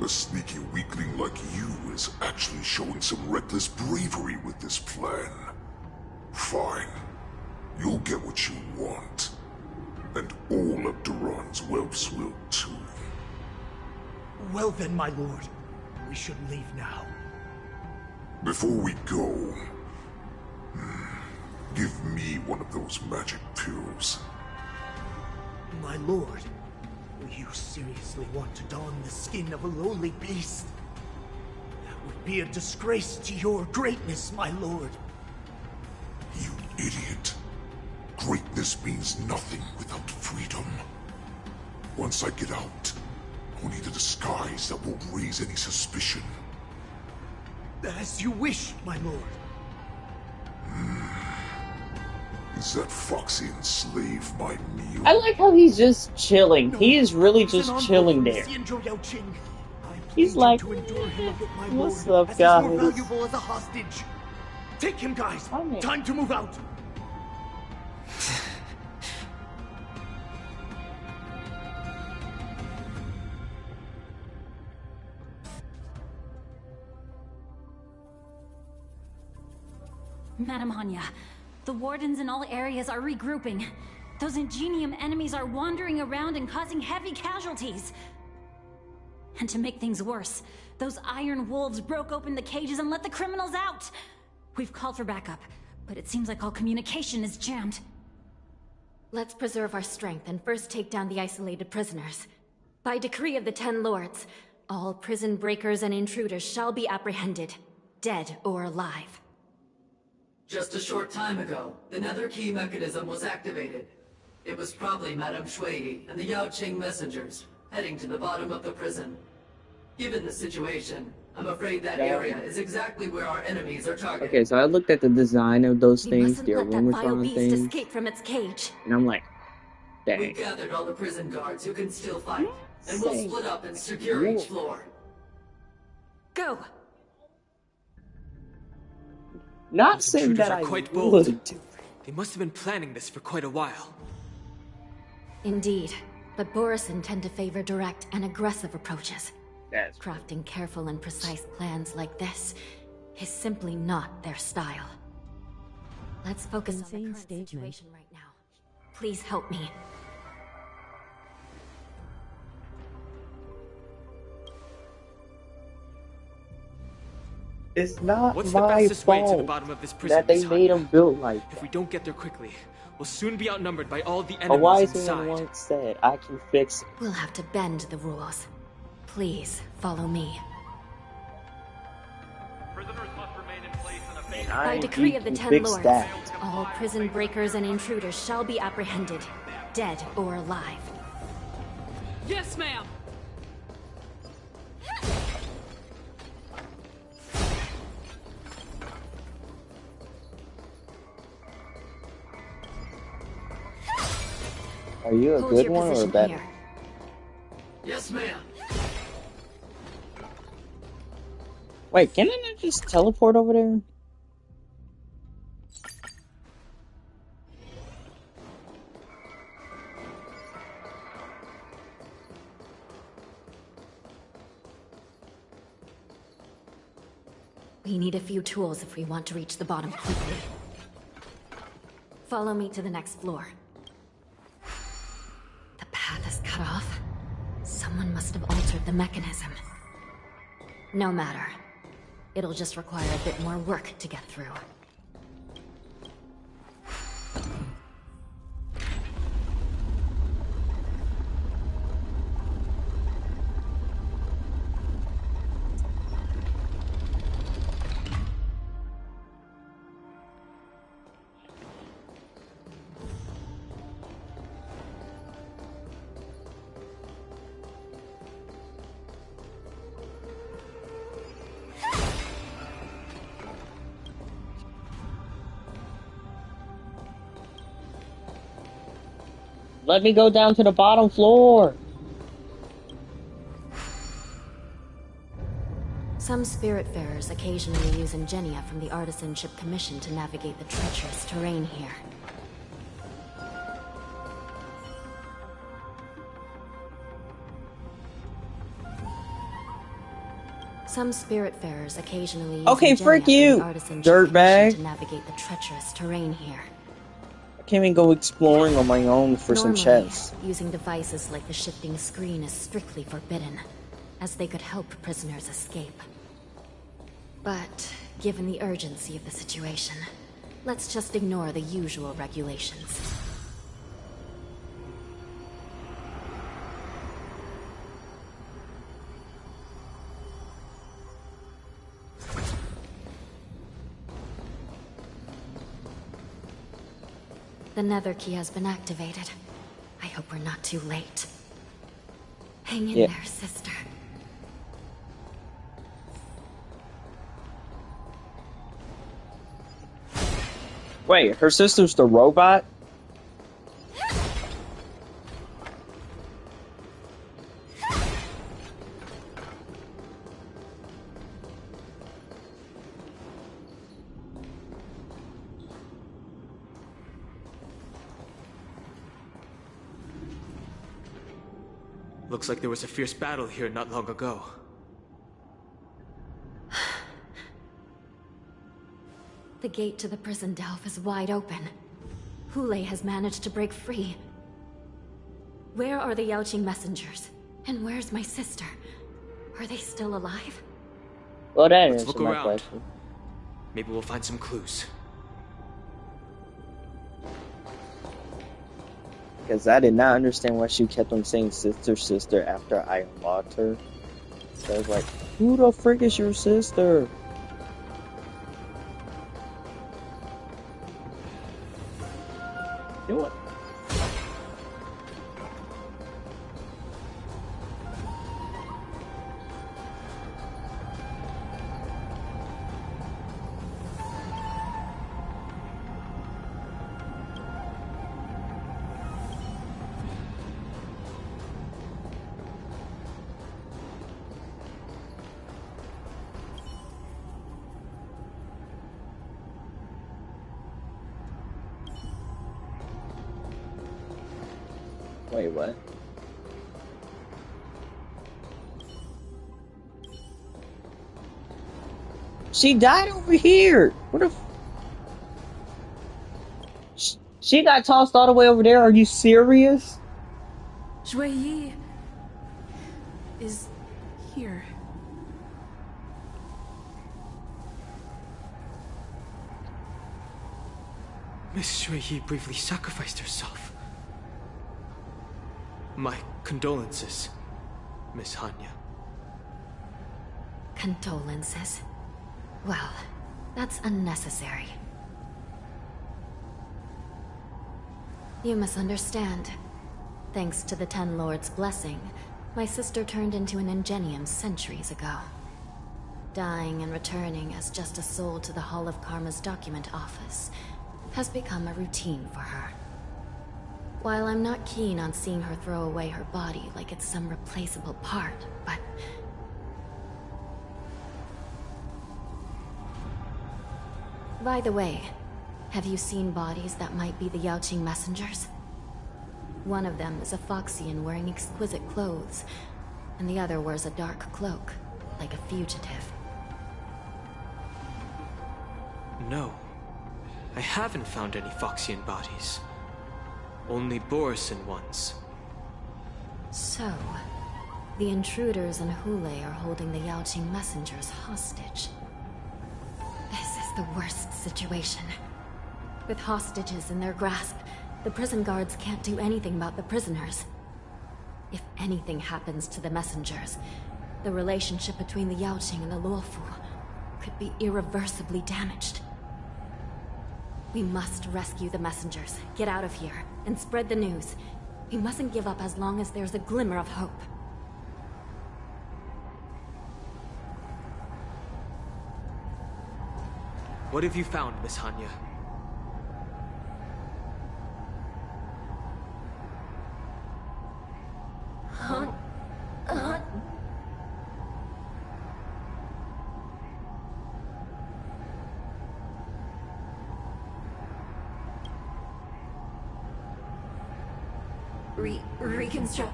A sneaky weakling like you is actually showing some reckless bravery with this plan. Fine. You'll get what you want. And all of Duran's whelps will too. Well then, my lord, we should leave now. Before we go, give me one of those magic pills. My lord, you seriously want to don the skin of a lowly beast? That would be a disgrace to your greatness, my lord. You idiot. Greatness means nothing without freedom. Once I get out, I'll need a disguise that won't raise any suspicion. As you wish, my lord. Is that Foxian slave my meal? I like how he's just chilling. He is really just chilling there. He's like, what's up, As guys? he's more valuable as a hostage. Take him, guys. Time to move out. Madam Hanya, the wardens in all areas are regrouping. Those Ingenium enemies are wandering around and causing heavy casualties. And to make things worse, those iron wolves broke open the cages and let the criminals out. We've called for backup, but it seems like all communication is jammed. Let's preserve our strength and first take down the isolated prisoners. By decree of the 10 Lords, all prison breakers and intruders shall be apprehended, dead or alive. Just a short time ago, the Nether Key mechanism was activated. It was probably Madame Shui and the Yaoqing messengers heading to the bottom of the prison. Given the situation, I'm afraid that area is exactly where our enemies are targeted. Okay, so I looked at the design of those We things, mustn't the let that vile Aromatron beast things, escape from its cage. and I'm like, We dang. gathered all the prison guards who can still fight, and we'll split up and secure each floor. Go! Not saying that I quite would. bold. They must have been planning this for quite a while. Indeed, but Borisin tend to favor direct and aggressive approaches. That's Crafting careful and precise plans like this is simply not their style. Let's focus on the current situation right now. Please help me. It's not What's the my fastest way to the fault bottom of this prison, that they Miss made Hanya? them built like If we don't get there quickly, we'll soon be outnumbered by all the that. enemies Why is inside. once said I can fix it? We'll have to bend the rules. Please follow me. By decree of the Ten Lords, all prison breakers and intruders shall be apprehended, dead or alive. Yes, ma'am. Are you a Hold good your one or a position bad here. one? Yes, ma'am. Wait, can I not just teleport over there? We need a few tools if we want to reach the bottom quickly. Follow me to the next floor. The path is cut off. Someone must have altered the mechanism. No matter. It'll just require a bit more work to get through. Let me go down to the bottom floor. Some Spiritfarers occasionally use Ingenia from the Artisanship Commission to navigate the treacherous terrain here. Some Spiritfarers occasionally use Okay, Ingenia frick from you, the Artisanship dirtbag. Commission to navigate the treacherous terrain here. I can't even go exploring on my own for some Normally, chests. using devices like the shifting screen is strictly forbidden, as they could help prisoners escape. But, given the urgency of the situation, let's just ignore the usual regulations. The nether key has been activated. I hope we're not too late. Hang in there, sister. Wait, her sister's the robot? Looks like there was a fierce battle here not long ago. The gate to the prison delve is wide open. Hule has managed to break free. Where are the Yaoqing messengers? And where's my sister? Are they still alive? Well, that Let's answers look my around. question. Maybe we'll find some clues. Because I did not understand why she kept on saying sister, sister after I unlocked her. So I was like, who the frick is your sister? You know what? Wait, what? She died over here. What if she got tossed all the way over there? Are you serious? Shui Yi is here. Miss Shui Yi bravely sacrificed herself. My condolences, Miss Hanya. Condolences? Well, that's unnecessary. You misunderstand. Thanks to the Ten Lords' blessing, my sister turned into an Ingenium centuries ago. Dying and returning as just a soul to the Hall of Karma's document office has become a routine for her. While I'm not keen on seeing her throw away her body like it's some replaceable part, but... By the way, have you seen bodies that might be the Yaoqing messengers? One of them is a Foxian wearing exquisite clothes, and the other wears a dark cloak, like a fugitive. No. I haven't found any Foxian bodies. Only Borisin ones. So, the intruders in Hule are holding the Yaoqing messengers hostage. This is the worst situation. With hostages in their grasp, the prison guards can't do anything about the prisoners. If anything happens to the messengers, the relationship between the Yaoqing and the Luofu could be irreversibly damaged. We must rescue the messengers, get out of here, and spread the news. We mustn't give up as long as there's a glimmer of hope. What have you found, Miss Hanya? Reconstruct.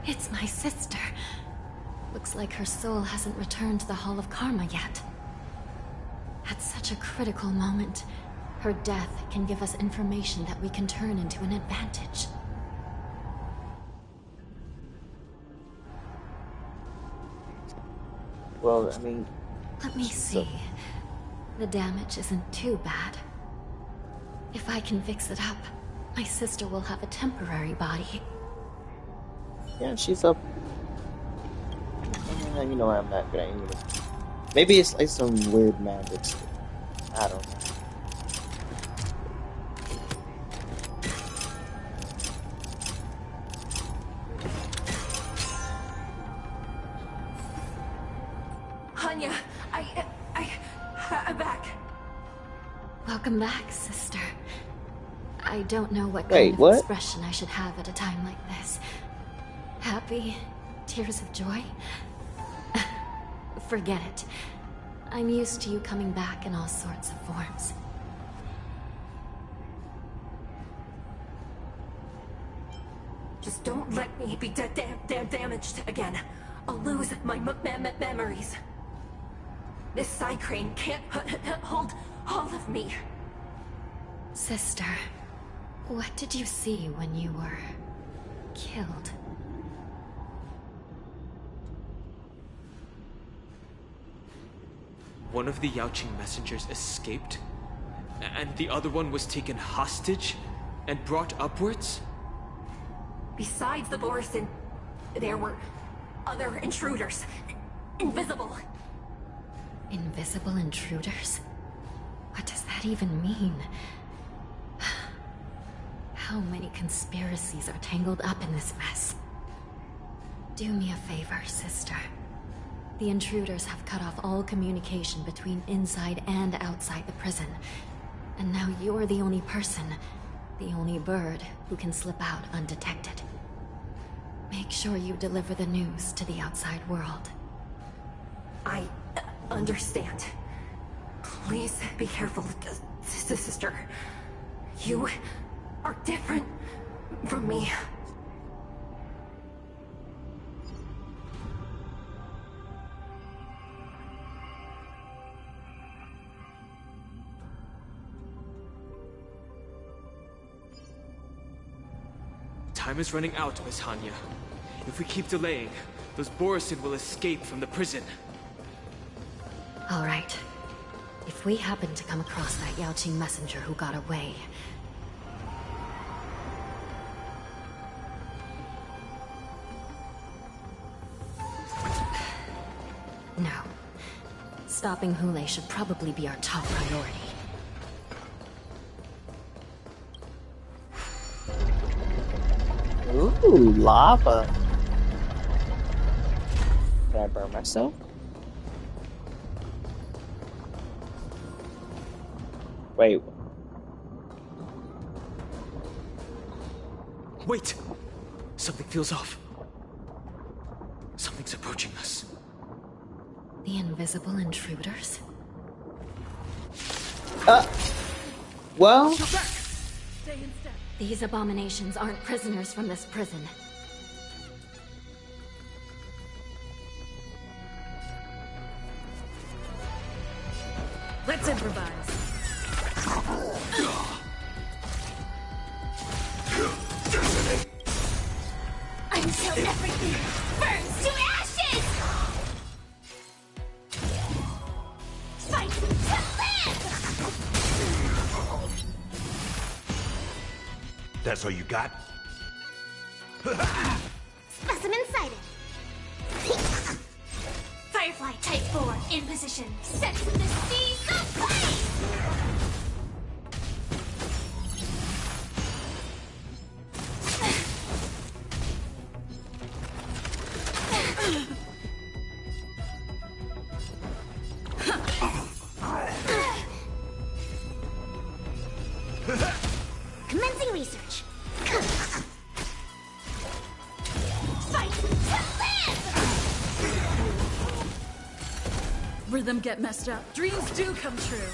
It's my sister. Looks like her soul hasn't returned to the Hall of Karma yet. At such a critical moment, her death can give us information that we can turn into an advantage. Well, I mean... Let me see. The damage isn't too bad. If I can fix it up, my sister will have a temporary body. Yeah, she's up. You know I'm not gonna aim it. Maybe it's like some weird magic. I don't know. Hanya, I'm back. Welcome back, sister. I don't know what kind of expression I should have at a time like this. Happy? Tears of joy? Forget it. I'm used to you coming back in all sorts of forms. Just don't let me be damaged again. I'll lose my memories. This Psy Crane can't hold all of me. Sister, what did you see when you were killed? One of the Yaoqing messengers escaped, and the other one was taken hostage and brought upwards? Besides the Borisin, there were other intruders. Invisible. Invisible intruders? What does that even mean? How many conspiracies are tangled up in this mess? Do me a favor, sister. The intruders have cut off all communication between inside and outside the prison. And now you're the only person, the only bird, who can slip out undetected. Make sure you deliver the news to the outside world. I understand. Please be careful, sister. You are different from me. Time is running out, Miss Hanya. If we keep delaying, those Borisin will escape from the prison. All right. If we happen to come across that Yaoqing messenger who got away... No. Stopping Hule should probably be our top priority. Ooh, lava. Can I burn myself? Wait. Wait! Something feels off. Something's approaching us. The invisible intruders? Well... These abominations aren't prisoners from this prison. Let's improvise. Until everything burns to ashes! Fight to live! That's all you got? Specimen sighted. Firefly Type 4 in position. Set to the seas of flame! Commencing research. Fight to live! Rhythm get messed up. Dreams do come true.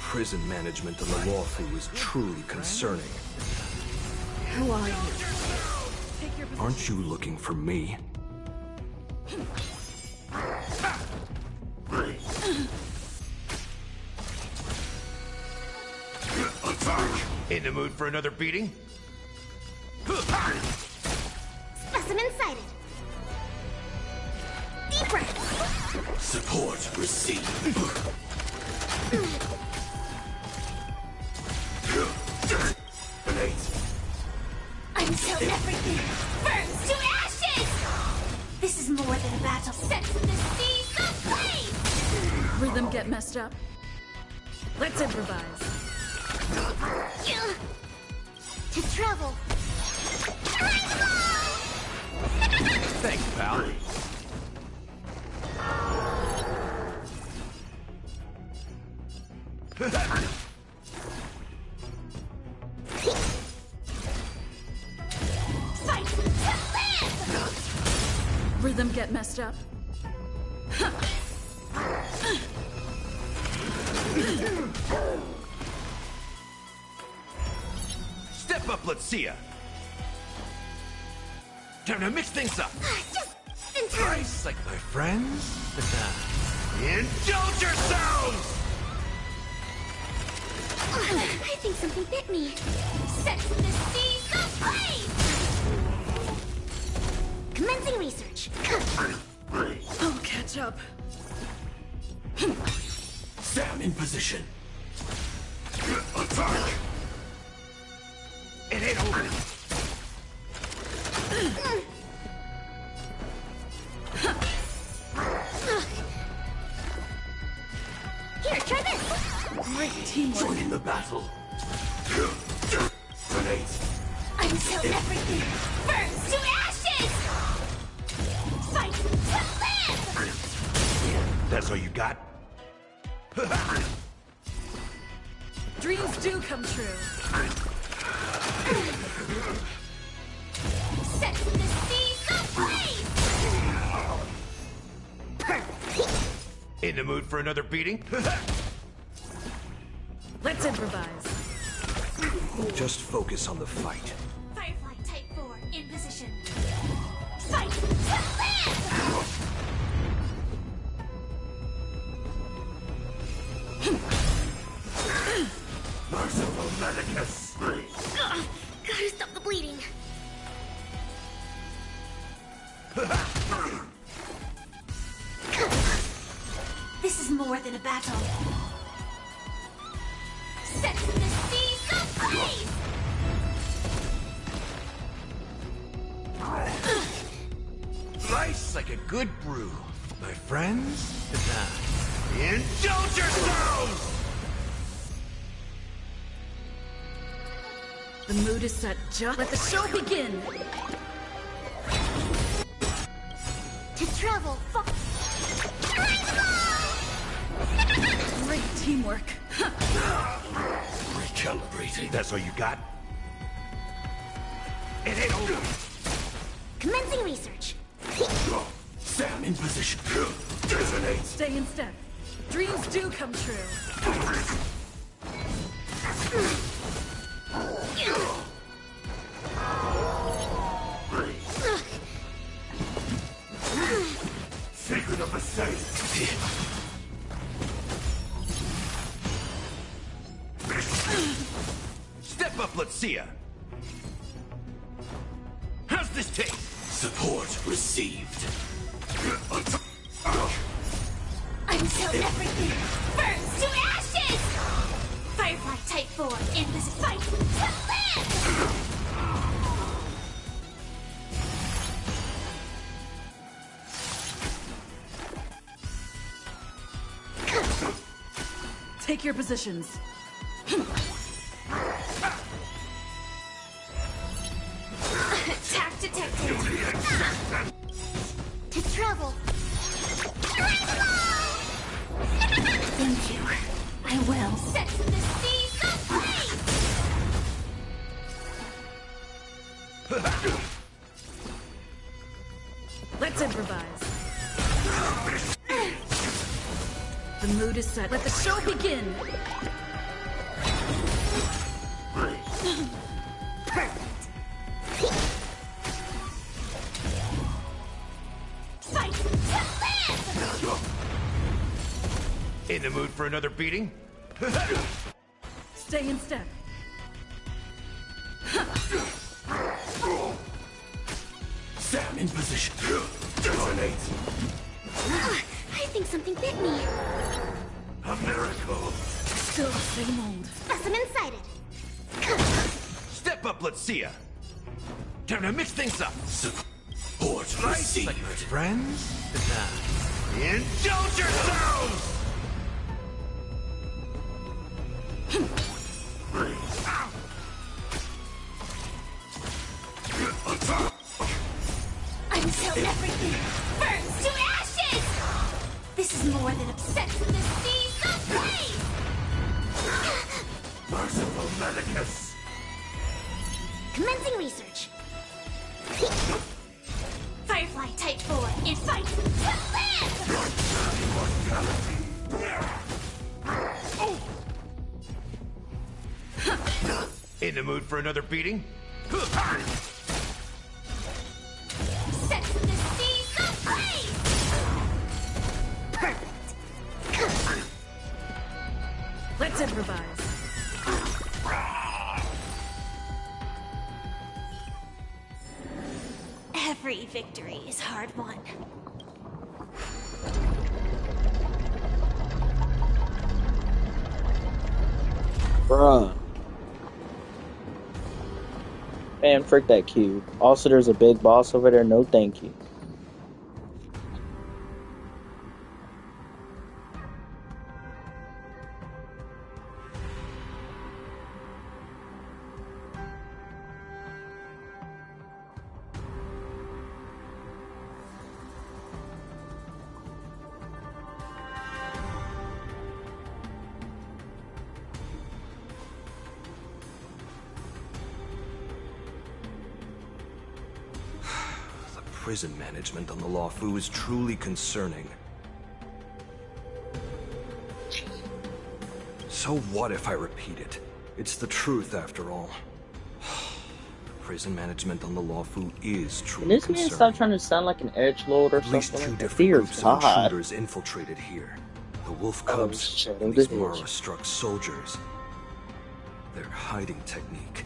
Prison management of the Luofu is truly concerning. Who are you? Aren't you looking for me? In the mood for another beating? Specimen sighted. Deep breath. Support received. Until everything burns to ashes! This is more than a battle set to the seas of flame! Rhythm get messed up. Let's improvise. To travel. Thanks, pal. Fight to live! Rhythm get messed up. Step up, let's see ya. Time to mix things up. Just in time. Nice, like my friends. Indulge yourselves! I think something bit me. Set to the seas of flame! Commencing research. I'll catch up. Sam in position. Attack! It ain't over. Here, try this. Great teamwork. Join in the battle. Grenades. Until everything burns to ashes! Fight to live! That's all you got? Dreams do come true. Set to the seas of flame! In the mood for another beating? Let's improvise. Just focus on the fight. Firefly Type 4 in position. Fight! Merciful Medicus! Gotta stop the bleeding. This is more than a battle. Set the seas ablaze! Nice like a good brew. My friends, indulge yourselves! The mood is set. Just let the show begin. To travel Great teamwork. Recalibrating. That's all you got? It ain't over. Commencing research. Sam in position. Resonate. Stay in step. Dreams do come true. Secret of the saint. Step up, let's see ya. How's this taste? Support received. Until everything burns to ashes! Firefly Type 4 in this fight to live! Take your positions. Attack detected! To travel! Thank you. I will. Set the seas ablaze! Let's improvise. The mood is set. Let the show begin. Fight to live! In the mood for another beating? Stay in step. Sam in position. Resonate. I think something bit me. A miracle. Still the same old. Specimen sighted. Step up, let's see ya. Time to mix things up. Support received. Like my friends? Indulge yourselves! Until everything burns to ashes! This is more than upset to the seas ablaze! Merciful Medicus. Commencing research. Firefly Type 4 in fight to live! In the mood for another beating? Set the seas ablaze! Perfect. Let's improvise. Every victory is hard won. Bruh. Man, frick that cube. Also, there's a big boss over there. No thank you. Prison management on the Luofu is truly concerning. So what if I repeat it? It's the truth after all. Prison management on the Lawfu is Can truly this man concerning. stop trying to sound like an edgelord or At least something? two Like different Dear groups of God. intruders infiltrated here. The Wolf Cubs Shadow and the these Hedge. Mara-struck soldiers. Their hiding technique.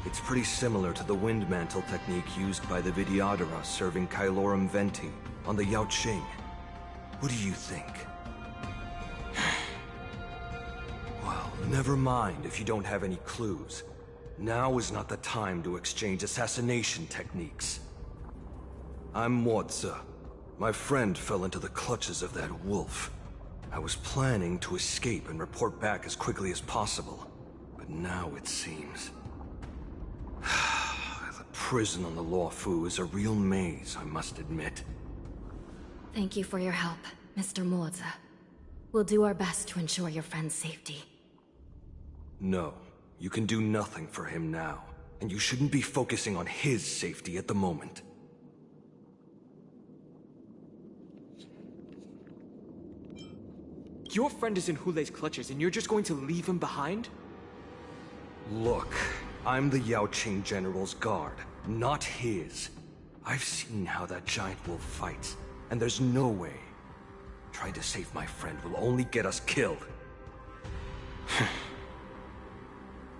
It's pretty similar to the wind mantle technique used by the Vidyadhara serving Kailorum Venti on the Yaoqing. What do you think? Well, never mind if you don't have any clues. Now is not the time to exchange assassination techniques. I'm Mozi. My friend fell into the clutches of that wolf. I was planning to escape and report back as quickly as possible. But now it seems... the prison on the Lawfu is a real maze, I must admit. Thank you for your help, Mr. Mozi. We'll do our best to ensure your friend's safety. No, you can do nothing for him now. And you shouldn't be focusing on his safety at the moment. Your friend is in Hulei's clutches and you're just going to leave him behind? Look, I'm the Yaoqing General's guard, not his. I've seen how that giant wolf fights, and there's no way. Trying to save my friend will only get us killed.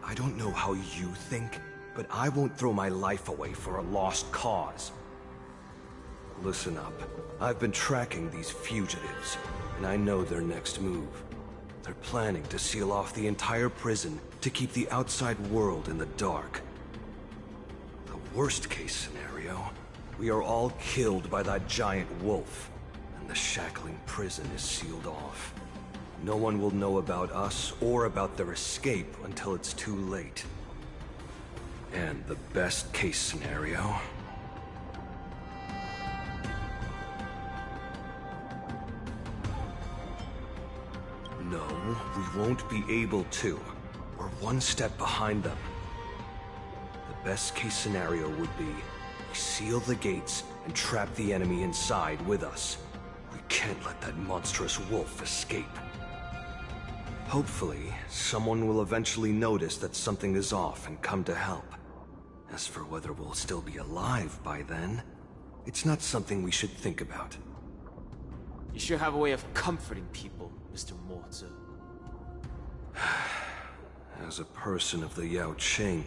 I don't know how you think, but I won't throw my life away for a lost cause. Listen up. I've been tracking these fugitives, and I know their next move. They're planning to seal off the entire prison to keep the outside world in the dark. The worst case scenario, we are all killed by that giant wolf, and the shackling prison is sealed off. No one will know about us or about their escape until it's too late. And the best case scenario... No, we won't be able to. We're one step behind them. The best case scenario would be we seal the gates and trap the enemy inside with us. We can't let that monstrous wolf escape. Hopefully, someone will eventually notice that something is off and come to help. As for whether we'll still be alive by then, it's not something we should think about. You sure have a way of comforting people, Mr. Mozi. As a person of the Yaoqing,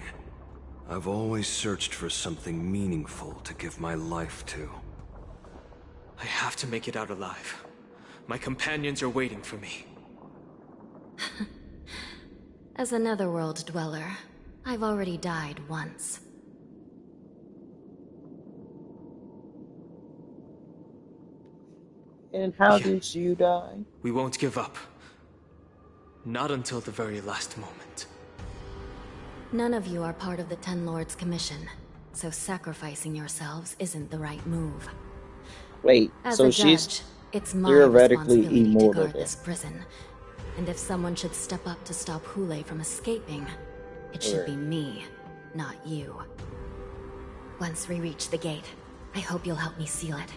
I've always searched for something meaningful to give my life to. I have to make it out alive. My companions are waiting for me. As a Netherworld dweller, I've already died once. And how did you die? We won't give up. Not until the very last moment. None of you are part of the Ten Lords Commission, so sacrificing yourselves isn't the right move. Wait, As so a she's judge, it's my theoretically responsibility to immortal guard then. this prison. And if someone should step up to stop Hulei from escaping, it should be me, not you. Once we reach the gate, I hope you'll help me seal it.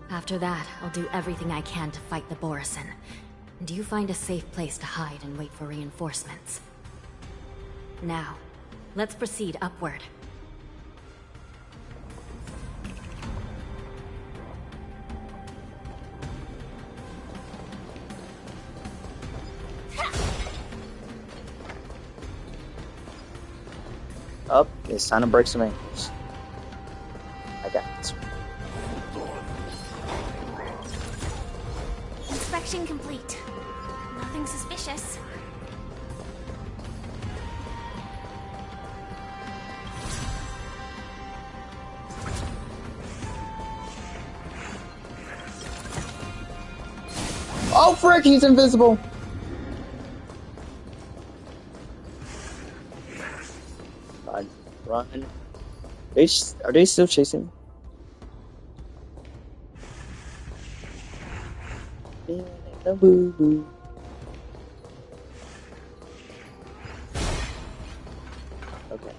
After that, I'll do everything I can to fight the Borisin. And you find a safe place to hide and wait for reinforcements. Now, let's proceed upward. Up, it's time to break some ankles. I got this. Inspection complete. Nothing suspicious. Oh frick, he's invisible! Run, run. Are they still chasing me? Boo boo. Okay.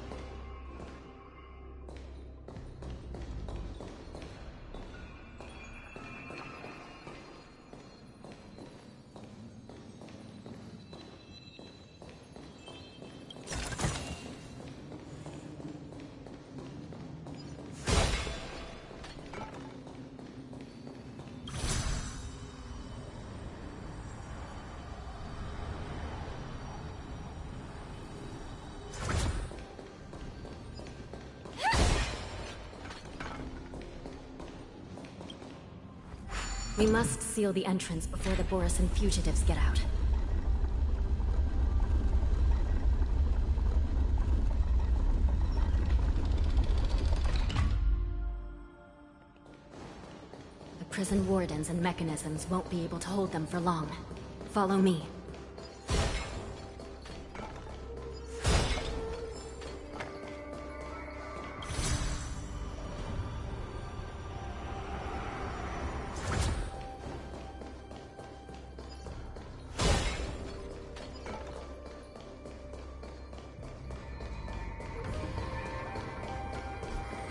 We must seal the entrance before the Borisin fugitives get out. The prison wardens and mechanisms won't be able to hold them for long. Follow me.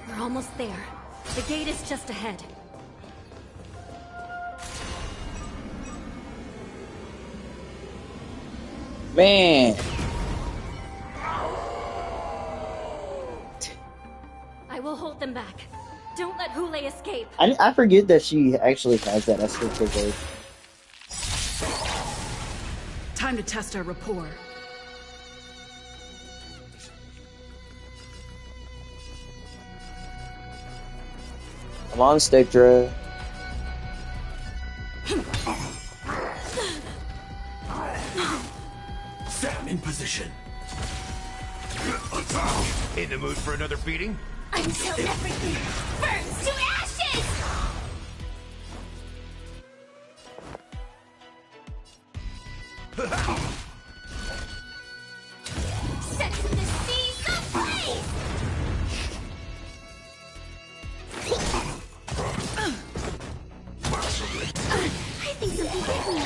We're almost there. The gate is just ahead. Man. I will hold them back. Don't let Hule escape. I forget that she actually has that escapade. Time to test our rapport. Come on, Stigdra. Sam in position. In the mood for another beating? Until everything burns to ashes! Set the seas ablaze! I think something hit me.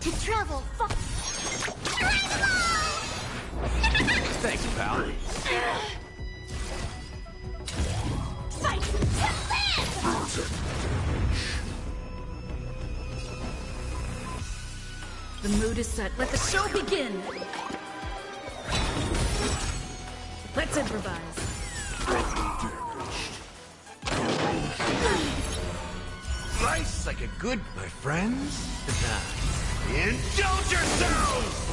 To travel far. Thanks, pal. Fight to live! The mood is set. Let the show begin! Let's improvise. Slice like a good, my friends. Indulge yourselves!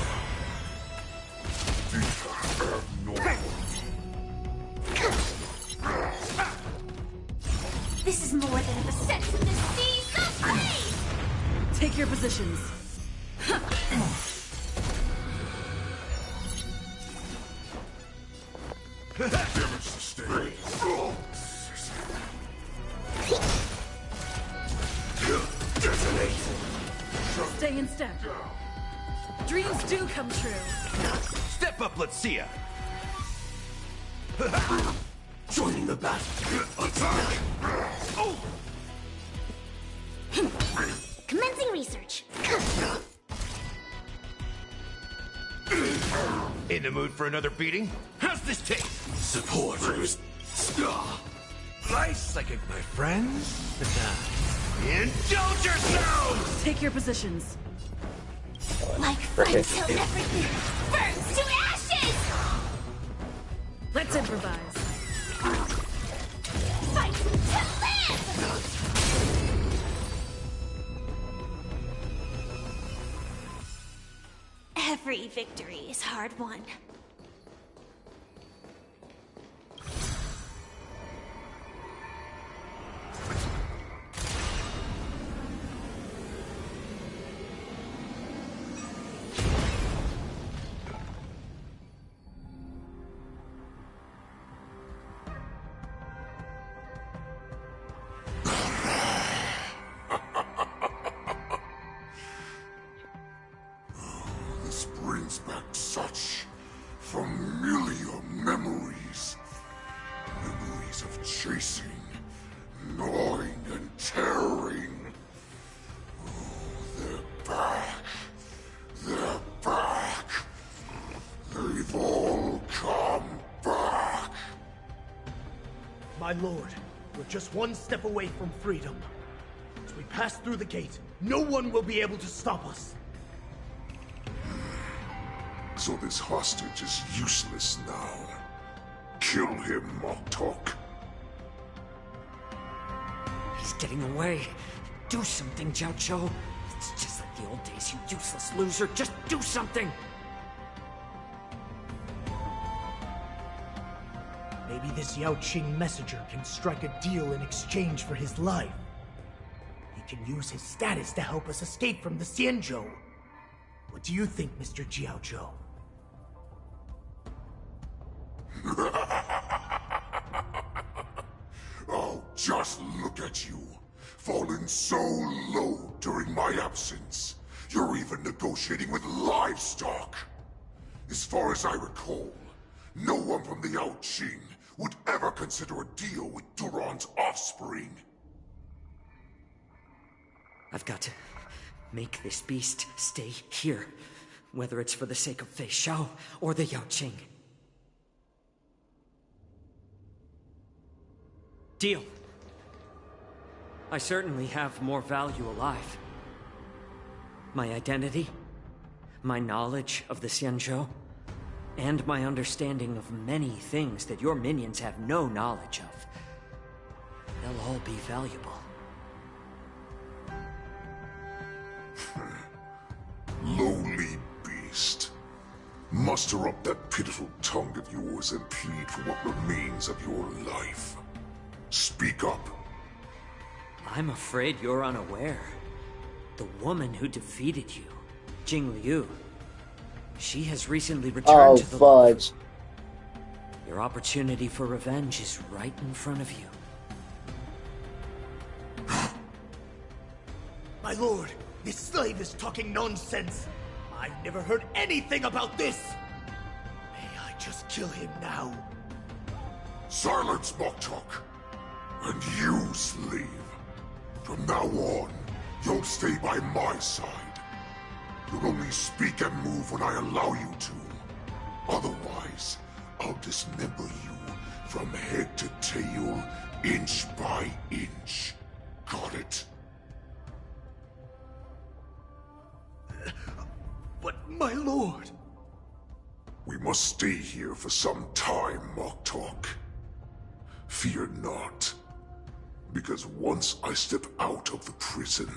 This is more than a beset in the seas of blaze! Take your positions. Damage sustained. Detonate! Stay in step. Dreams do come true. Step up, let's see ya! Joining the battle. Attack! Oh! Commencing research. In the mood for another beating? How's this taste? Supporters. Slice like a, my friends. Indulge yourselves! Take your positions. Like friends till everything burns to ashes! Let's improvise. Fight to live! Every victory is hard won. This brings back such familiar memories. Memories of chasing, gnawing, and tearing. Oh, they're back. They're back. They've all come back. My lord, we're just one step away from freedom. As we pass through the gate, no one will be able to stop us. So this hostage is useless now. Kill him, Moktok. He's getting away. Do something, Jiaoqiu. It's just like the old days, you useless loser. Just do something! Maybe this Yao Qing messenger can strike a deal in exchange for his life. can use his status to help us escape from the Xianzhou. What do you think, Mr. Jiaozhou? Oh, just look at you. Fallen so low during my absence. You're even negotiating with livestock. As far as I recall, no one from the Yao Qing would ever consider a deal with Duran's offspring. I've got to make this beast stay here, whether it's for the sake of Fei Shao or the Yao Qing. Deal. I certainly have more value alive. My identity, my knowledge of the Xianzhou, and my understanding of many things that your minions have no knowledge of. They'll all be valuable. Lowly beast. Muster up that pitiful tongue of yours and plead for what remains of your life. Speak up. I'm afraid you're unaware. The woman who defeated you, Jing Liu, she has recently returned to the fudge. Your opportunity for revenge is right in front of you. My lord, this slave is talking nonsense. I've never heard anything about this. May I just kill him now? Silence, mock talk. And you, slave. From now on, you'll stay by my side. You'll only speak and move when I allow you to. Otherwise, I'll dismember you from head to tail, inch by inch. Got it? But, my lord... We must stay here for some time, Mock Talk. Fear not. Because once I step out of the prison,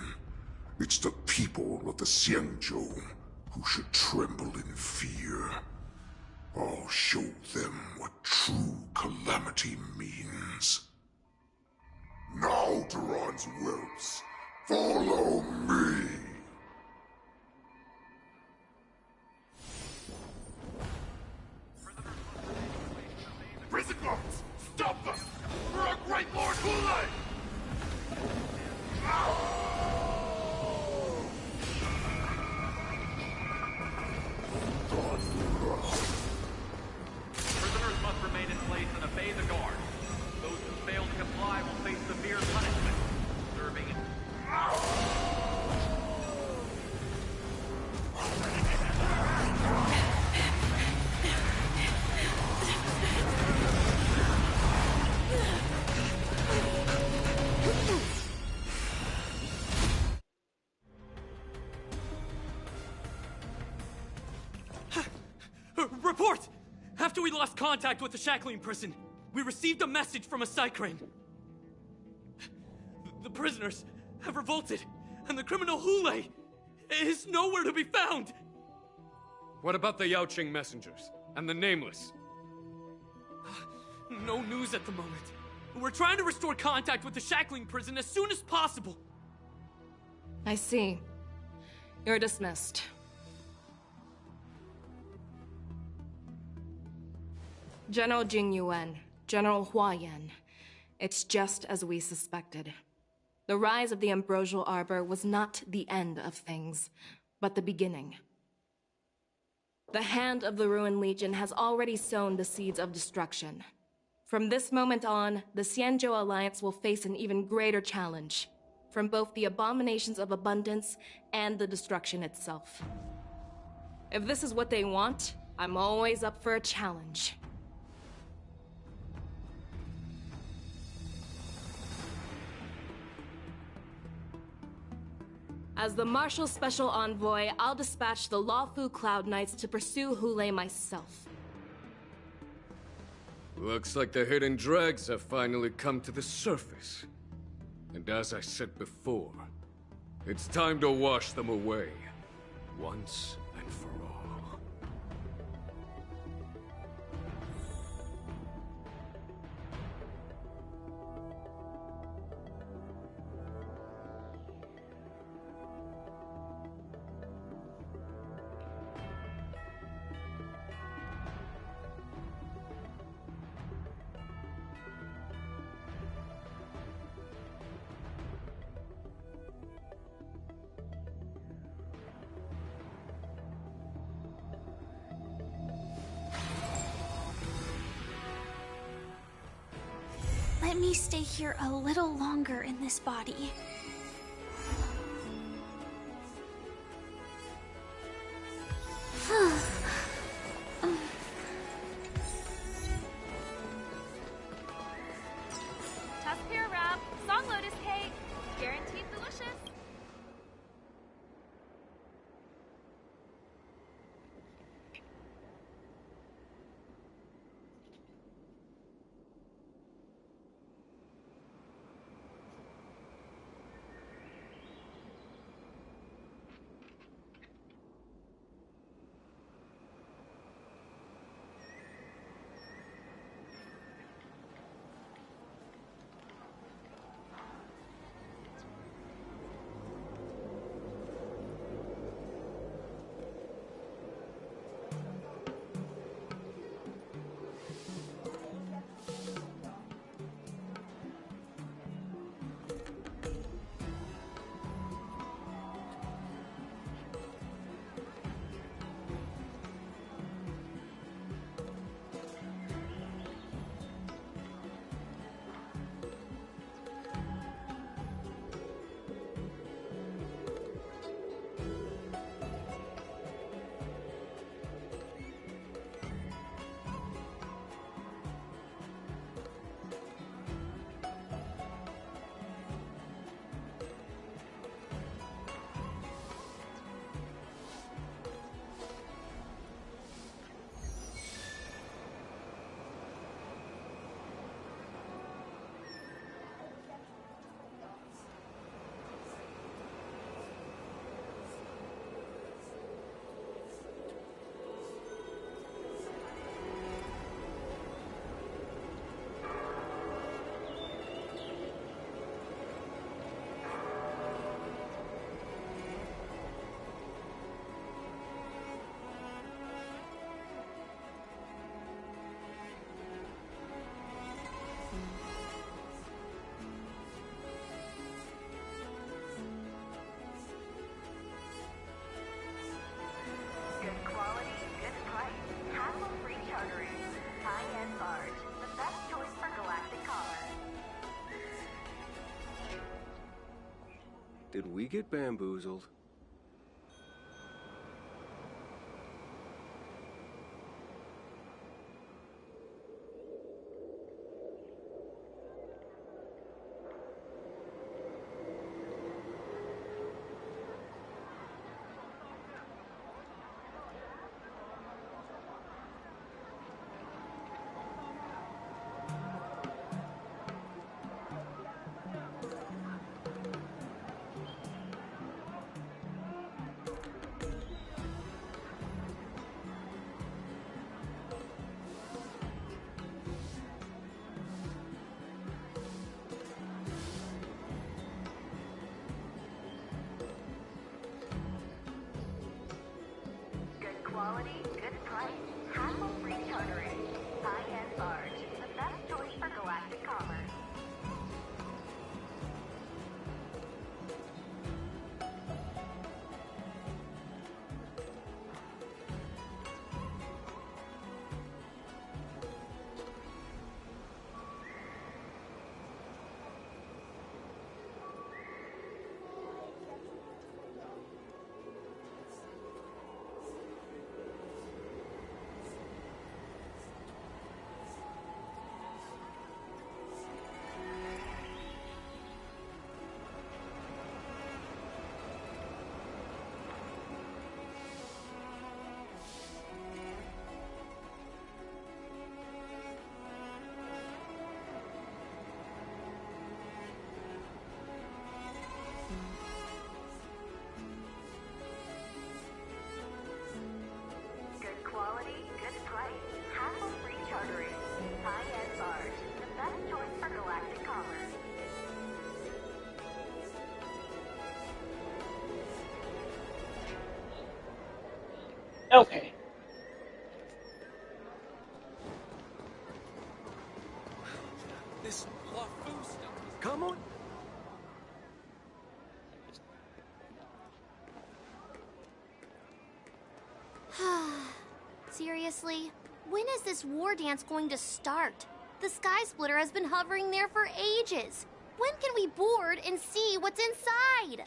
it's the people of the Xianzhou who should tremble in fear. I'll show them what true calamity means. Now, Duran's whelps, follow me! Prison guards! Stop them! For our great Lord Hulei! Prisoners must remain in place and obey the guard. Those who fail to comply will face severe punishment. Serving Report! After we lost contact with the Shackling prison, we received a message from a Psycrane. The prisoners have revolted, and the criminal Hulei is nowhere to be found! What about the Yao Qing messengers? And the Nameless? No news at the moment. We're trying to restore contact with the Shackling prison as soon as possible. I see. You're dismissed. General Jing Yuan, General Hua Yan. It's just as we suspected. The rise of the Ambrosial Arbor was not the end of things, but the beginning. The hand of the Ruined Legion has already sown the seeds of destruction. From this moment on, the Xianzhou Alliance will face an even greater challenge, from both the abominations of abundance and the destruction itself. If this is what they want, I'm always up for a challenge. As the Marshal's special envoy, I'll dispatch the Luofu Cloud Knights to pursue Hulei myself. Looks like the hidden dregs have finally come to the surface. And as I said before, it's time to wash them away, once and for all. me stay here a little longer in this body. Tuskpear wrap, song lotus cake, guaranteed delicious. Did we get bamboozled? Quality, good price, hassle-free chartering, high-end barge, the best choice for galactic commerce. Quality, good price, hassle-free chartering, high-end barge, the best choice for galactic commerce. Okay. This LaFou stuff. Come on. Seriously? When is this war dance going to start? The Sky Splitter has been hovering there for ages. When can we board and see what's inside?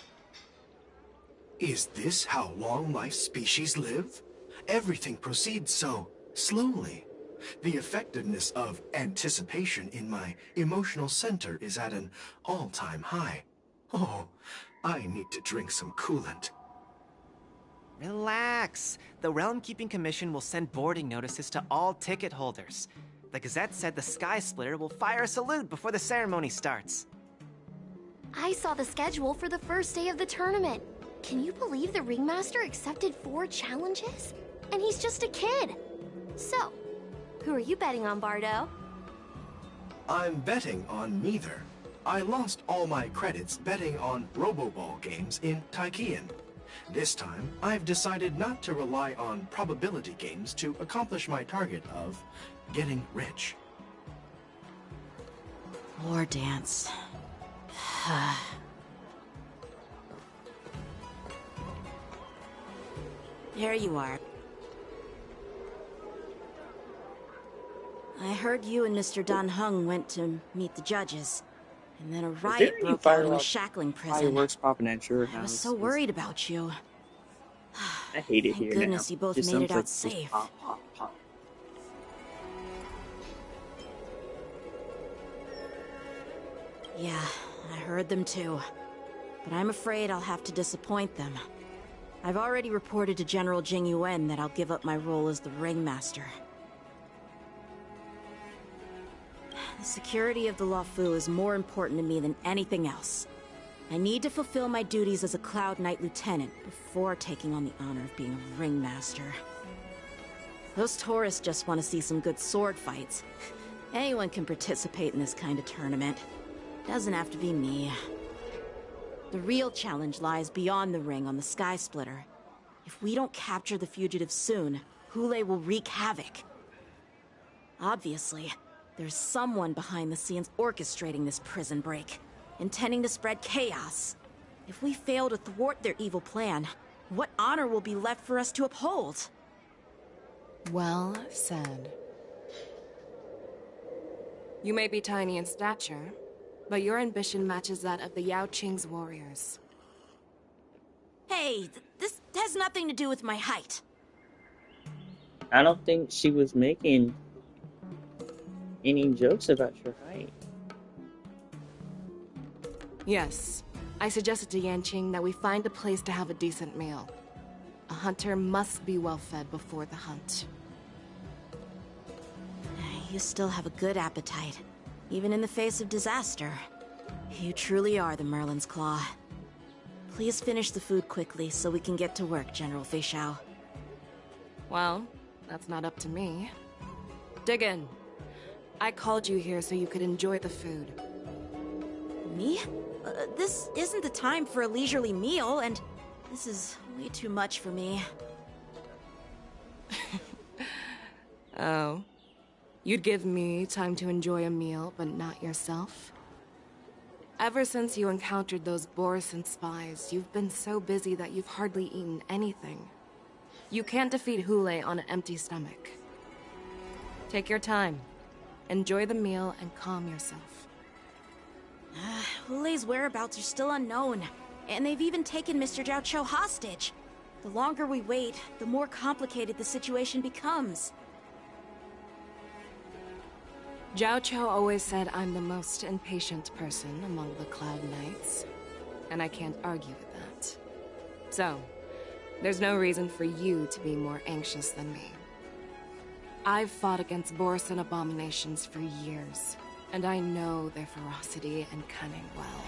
Is this how long my species live? Everything proceeds so slowly. The effectiveness of anticipation in my emotional center is at an all-time high. Oh, I need to drink some coolant. Relax. The Realm Keeping Commission will send boarding notices to all ticket holders. The Gazette said the Sky Splitter will fire a salute before the ceremony starts. I saw the schedule for the first day of the tournament. Can you believe the Ringmaster accepted 4 challenges? And he's just a kid. So, who are you betting on, Bardo? I'm betting on neither. I lost all my credits betting on Roboball games in Tychean. This time, I've decided not to rely on probability games to accomplish my target of getting rich. War dance. There you are. I heard you and Mr. Dan Heng went to meet the judges, and then a riot broke out in the shackling prison. Fireworks popping at your house. I was so worried about you. I hate it Thank here goodness now. you both Just made it sounds out like just safe. pop, pop, pop. Yeah, I heard them too. But I'm afraid I'll have to disappoint them. I've already reported to General Jing Yuan that I'll give up my role as the Ringmaster. The security of the Luofu is more important to me than anything else. I need to fulfill my duties as a Cloud Knight Lieutenant before taking on the honor of being a Ringmaster. Those tourists just want to see some good sword fights. Anyone can participate in this kind of tournament. Doesn't have to be me. The real challenge lies beyond the ring on the Sky Splitter. If we don't capture the fugitives soon, Hule will wreak havoc. Obviously, there's someone behind the scenes orchestrating this prison break, intending to spread chaos. If we fail to thwart their evil plan, what honor will be left for us to uphold? Well said. You may be tiny in stature, but your ambition matches that of the Yao Qing's warriors. Hey, this has nothing to do with my height. I don't think she was making any jokes about your height. Yes, I suggested to Yanqing that we find a place to have a decent meal. A hunter must be well fed before the hunt. You still have a good appetite, even in the face of disaster. You truly are the Merlin's Claw. Please finish the food quickly so we can get to work, General Fei Xiao. Well, that's not up to me. Dig in. I called you here so you could enjoy the food. Me? This isn't the time for a leisurely meal, and this is way too much for me. Oh. You'd give me time to enjoy a meal, but not yourself? Ever since you encountered those Borison spies, you've been so busy that you've hardly eaten anything. You can't defeat Hule on an empty stomach. Take your time. Enjoy the meal and calm yourself. Hule's whereabouts are still unknown, and they've even taken Mr. Zhao Cho hostage. The longer we wait, the more complicated the situation becomes. Zhao Cho always said I'm the most impatient person among the Cloud Knights, and I can't argue with that. So, there's no reason for you to be more anxious than me. I've fought against Borison abominations for years, and I know their ferocity and cunning well.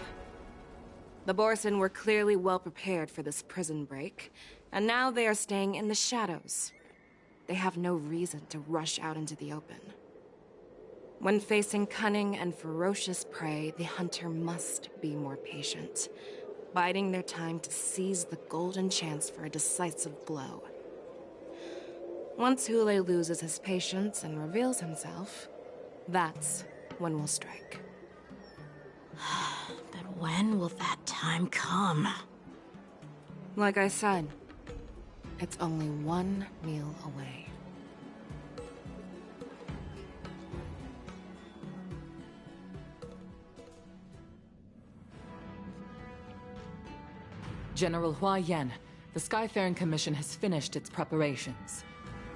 The Borison were clearly well prepared for this prison break, and now they are staying in the shadows. They have no reason to rush out into the open. When facing cunning and ferocious prey, the hunter must be more patient, biding their time to seize the golden chance for a decisive blow. Once Hule loses his patience and reveals himself, that's when we'll strike. But when will that time come? Like I said, it's only one meal away. General Hua Yan, the Skyfaring Commission has finished its preparations.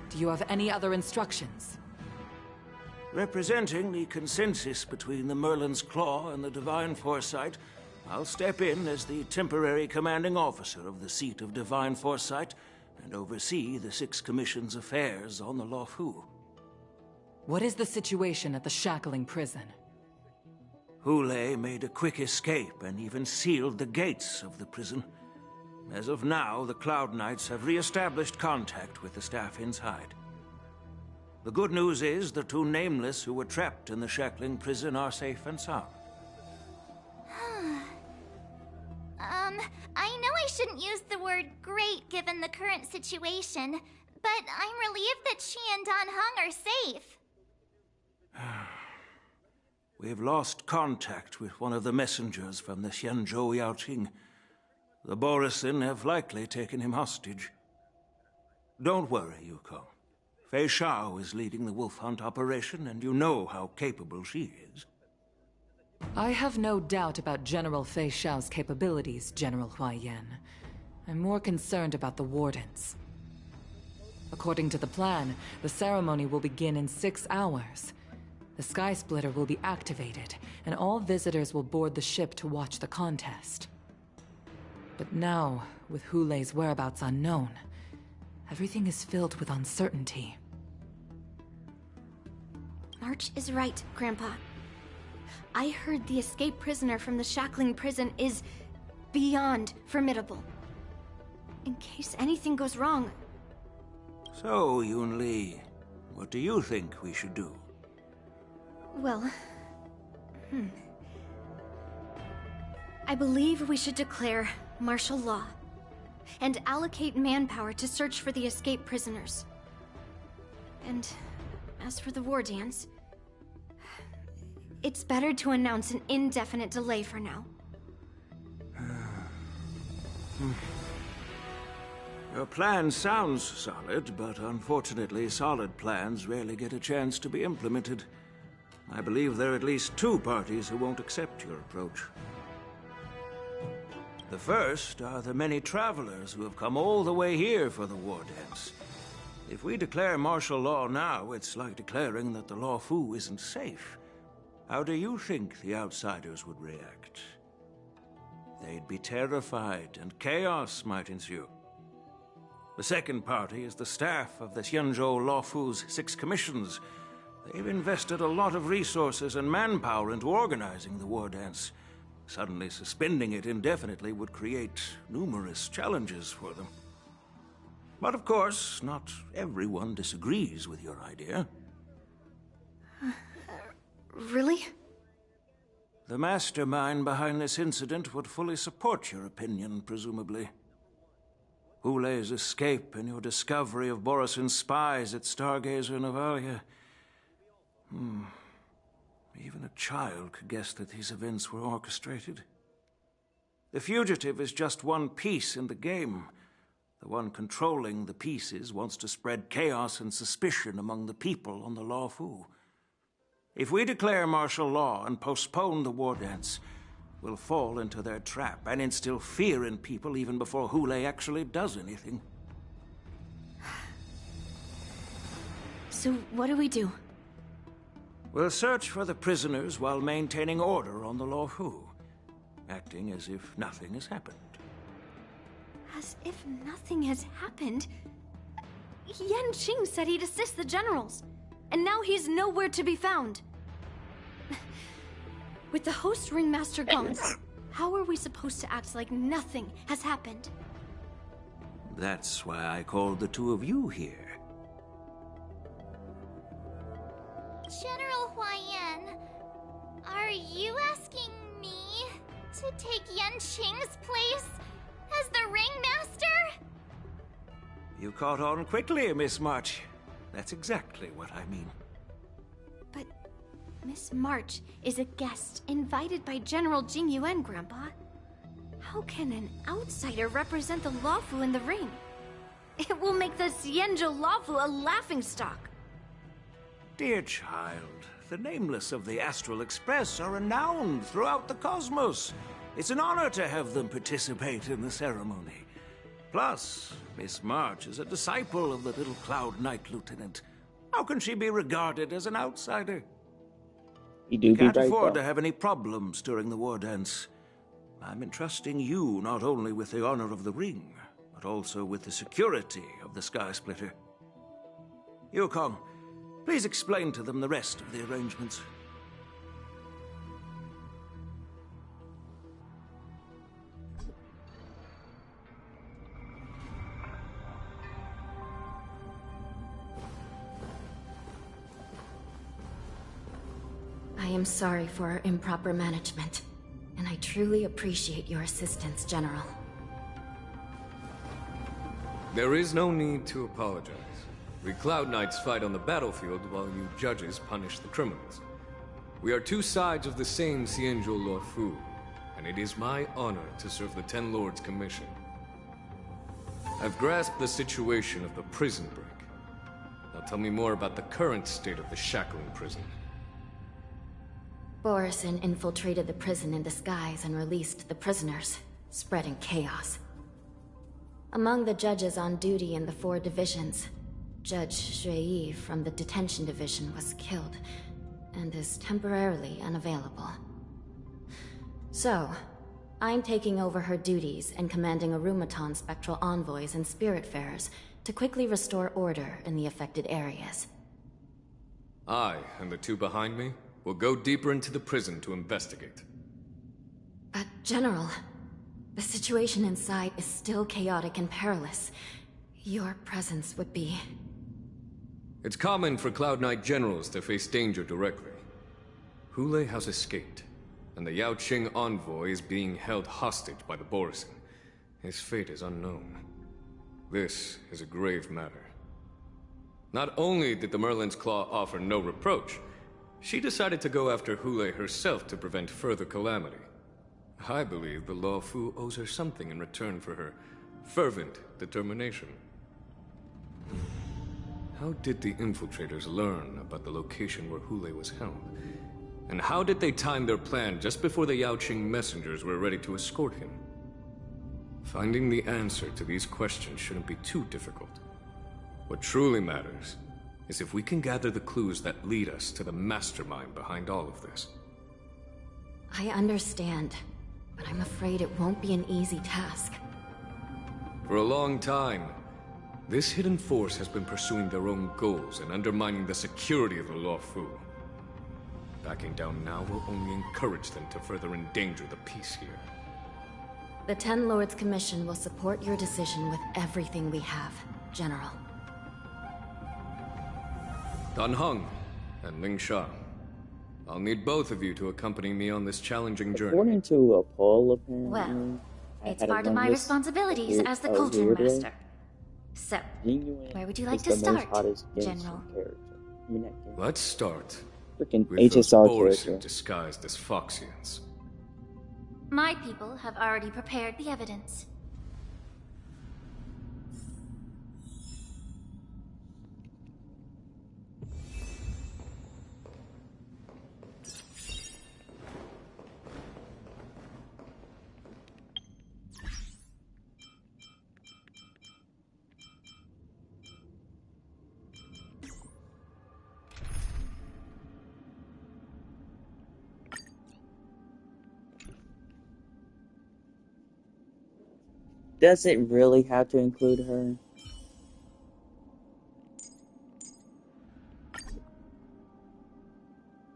Do you have any other instructions? Representing the consensus between the Merlin's Claw and the Divine Foresight, I'll step in as the temporary commanding officer of the seat of Divine Foresight and oversee the 6 Commission's affairs on the Luofu. What is the situation at the Shackling prison? Hule made a quick escape and even sealed the gates of the prison. As of now, the Cloud Knights have re-established contact with the staff inside. The good news is the 2 Nameless who were trapped in the Shackling prison are safe and sound. I know I shouldn't use the word great given the current situation, but I'm relieved that she and Dan Heng are safe. We've lost contact with one of the messengers from the Xianzhou Yaoqing. The Borisin have likely taken him hostage. Don't worry, Yuko. Fei Shao is leading the wolf hunt operation, and you know how capable she is. I have no doubt about General Fei Shao's capabilities, General Hua Yan. I'm more concerned about the Wardens. According to the plan, the ceremony will begin in 6 hours. The Sky Splitter will be activated, and all visitors will board the ship to watch the contest. But now, with Hule's whereabouts unknown, everything is filled with uncertainty. March is right, Grandpa. I heard the escaped prisoner from the Shackling prison is beyond formidable. In case anything goes wrong. So, Yun-Li, what do you think we should do? Well... I believe we should declare martial law and allocate manpower to search for the escaped prisoners. And as for the war dance, it's better to announce an indefinite delay for now. Your plan sounds solid, but unfortunately solid plans rarely get a chance to be implemented. I believe there are at least 2 parties who won't accept your approach. The first are the many travelers who have come all the way here for the war dance. If we declare martial law now, it's like declaring that the Luofu isn't safe. How do you think the outsiders would react? They'd be terrified, and chaos might ensue. The second party is the staff of the Xianzhou Luofu's 6 commissions. They've invested a lot of resources and manpower into organizing the war dance. Suddenly suspending it indefinitely would create numerous challenges for them. But of course, not everyone disagrees with your idea. Really? The mastermind behind this incident would fully support your opinion, presumably. Hule's escape and your discovery of Borisin's spies at Stargazer Navalia. Even a child could guess that these events were orchestrated. The fugitive is just one piece in the game. The one controlling the pieces wants to spread chaos and suspicion among the people on the Luofu. If we declare martial law and postpone the war dance, we'll fall into their trap and instill fear in people even before Hule actually does anything. So what do we do? We'll search for the prisoners while maintaining order on the Luofu, acting as if nothing has happened. As if nothing has happened? Yanqing said he'd assist the generals, and now he's nowhere to be found. With the host Ringmaster gone, how are we supposed to act like nothing has happened? That's why I called the 2 of you here. General Hua Yan, are you asking me to take Yanqing's place as the Ringmaster? You caught on quickly, Miss March. That's exactly what I mean. But Miss March is a guest invited by General Jing Yuan, Grandpa. How can an outsider represent the Luofu in the ring? It will make the Xianzhou Luofu a laughingstock. Dear child, the Nameless of the Astral Express are renowned throughout the cosmos. It's an honor to have them participate in the ceremony. Plus, Miss March is a disciple of the little Cloud Knight Lieutenant. How can she be regarded as an outsider? You can't afford to have any problems during the war dance. I'm entrusting you not only with the honor of the ring, but also with the security of the Sky Splitter. Yukong, please explain to them the rest of the arrangements. I am sorry for our improper management, and I truly appreciate your assistance, General. There is no need to apologize. We Cloud Knights fight on the battlefield while you judges punish the criminals. We are two sides of the same Xianzhou Luofu, and it is my honor to serve the Ten Lords' commission. I've grasped the situation of the prison break. Now tell me more about the current state of the Shackling prison. Borisin infiltrated the prison in disguise and released the prisoners, spreading chaos. Among the judges on duty in the 4 divisions, Judge Xue from the detention division was killed and is temporarily unavailable. So, I'm taking over her duties and commanding Arumaton spectral envoys and spiritfarers to quickly restore order in the affected areas. I and the 2 behind me will go deeper into the prison to investigate. But, General, the situation inside is still chaotic and perilous. Your presence would be... It's common for Cloud Knight generals to face danger directly. Hule has escaped, and the Yaoqing envoy is being held hostage by the Borisin. His fate is unknown. This is a grave matter. Not only did the Merlin's Claw offer no reproach, she decided to go after Hule herself to prevent further calamity. I believe the Luofu owes her something in return for her fervent determination. How did the infiltrators learn about the location where Hule was held? And how did they time their plan just before the Yaoqing messengers were ready to escort him? Finding the answer to these questions shouldn't be too difficult. What truly matters is if we can gather the clues that lead us to the mastermind behind all of this. I understand, but I'm afraid it won't be an easy task. For a long time, this hidden force has been pursuing their own goals and undermining the security of the Luofu. Backing down now will only encourage them to further endanger the peace here. The Ten Lords Commission will support your decision with everything we have, General. Dan Heng and Ling Sha. I'll need both of you to accompany me on this challenging journey. According to a poll, apparently, Well, I it's had to part of run my this responsibilities as the weird- Cauldron weirdly. Master. So, Genuine where would you like is to the most start, hottest Genshin General? character. You know, Let's start freaking with those HSR Borisin character. disguised as Foxians. My people have already prepared the evidence. Does it really have to include her?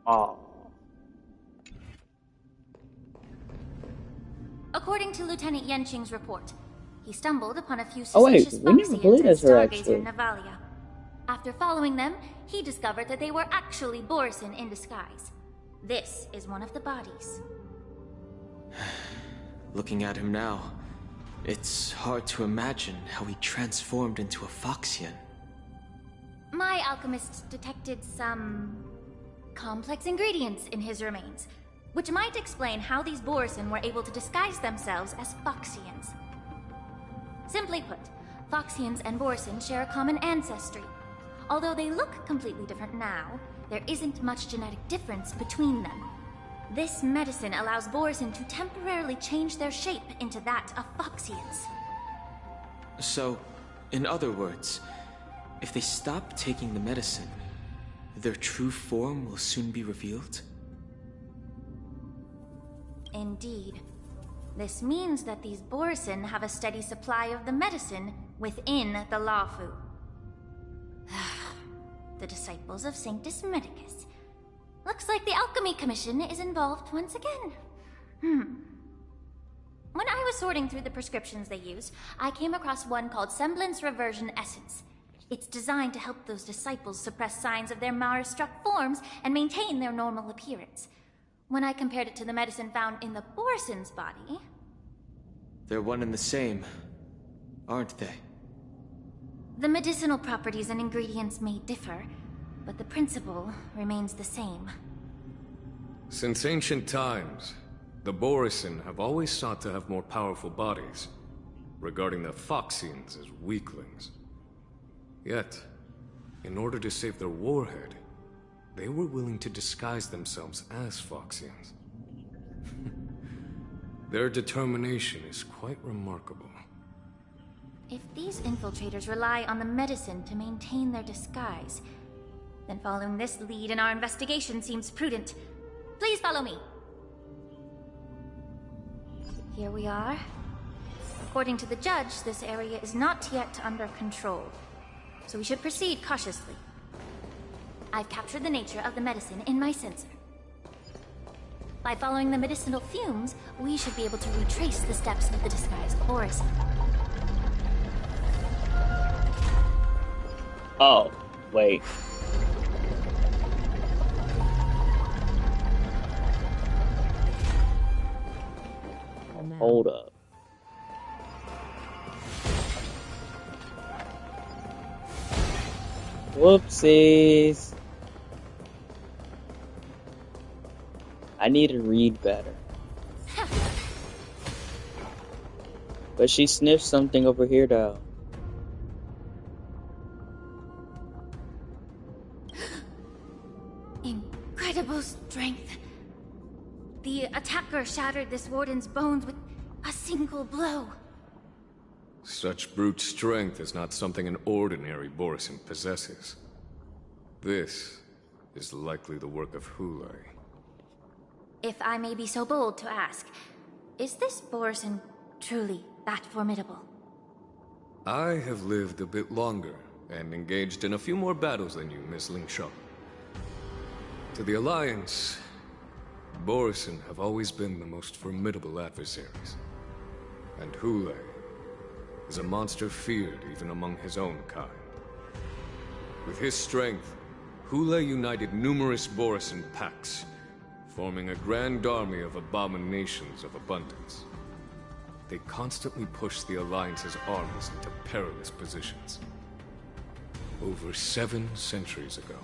Oh. According to Lieutenant Yenqing's report, he stumbled upon a few Oh, wait, suspicious we never Foxians played at as her, Stargazer actually. Navalia. After following them, he discovered that they were actually Borisin in disguise. This is one of the bodies. Looking at him now, it's hard to imagine how he transformed into a Foxian. My alchemists detected some complex ingredients in his remains, which might explain how these Borisin were able to disguise themselves as Foxians. Simply put, Foxians and Borisin share a common ancestry. Although they look completely different now, there isn't much genetic difference between them. This medicine allows Borisin to temporarily change their shape into that of Foxians. So, in other words, if they stop taking the medicine, their true form will soon be revealed? Indeed. This means that these Borisin have a steady supply of the medicine within the Lawfu. The disciples of Sanctus Medicus. Looks like the Alchemy Commission is involved once again. When I was sorting through the prescriptions they use, I came across one called Semblance Reversion Essence. It's designed to help those disciples suppress signs of their Mara-struck forms and maintain their normal appearance. When I compared it to the medicine found in the Borisin's body... They're one and the same, aren't they? The medicinal properties and ingredients may differ, but the principle remains the same. Since ancient times, the Borisin have always sought to have more powerful bodies, regarding the Foxians as weaklings. Yet, in order to save their warhead, they were willing to disguise themselves as Foxians. Their determination is quite remarkable. If these infiltrators rely on the medicine to maintain their disguise, then following this lead in our investigation seems prudent. Please follow me. Here we are. According to the judge, this area is not yet under control, so we should proceed cautiously. I've captured the nature of the medicine in my sensor. By following the medicinal fumes, we should be able to retrace the steps of the disguised Borisin. Oh, wait. Hold up. Whoopsies. I need to read better. But she sniffed something over here though. Incredible strength. The attacker shattered this warden's bones with a single blow. Such brute strength is not something an ordinary Borisin possesses. This is likely the work of Hule. If I may be so bold to ask, is this Borisin truly that formidable? I have lived a bit longer and engaged in a few more battles than you, Miss Lingshaw. To the Alliance, Borisin have always been the most formidable adversaries. And Hule is a monster feared even among his own kind. With his strength, Hule united numerous Borisin packs, forming a grand army of abominations of abundance. They constantly push the Alliance's armies into perilous positions. Over 7 centuries ago,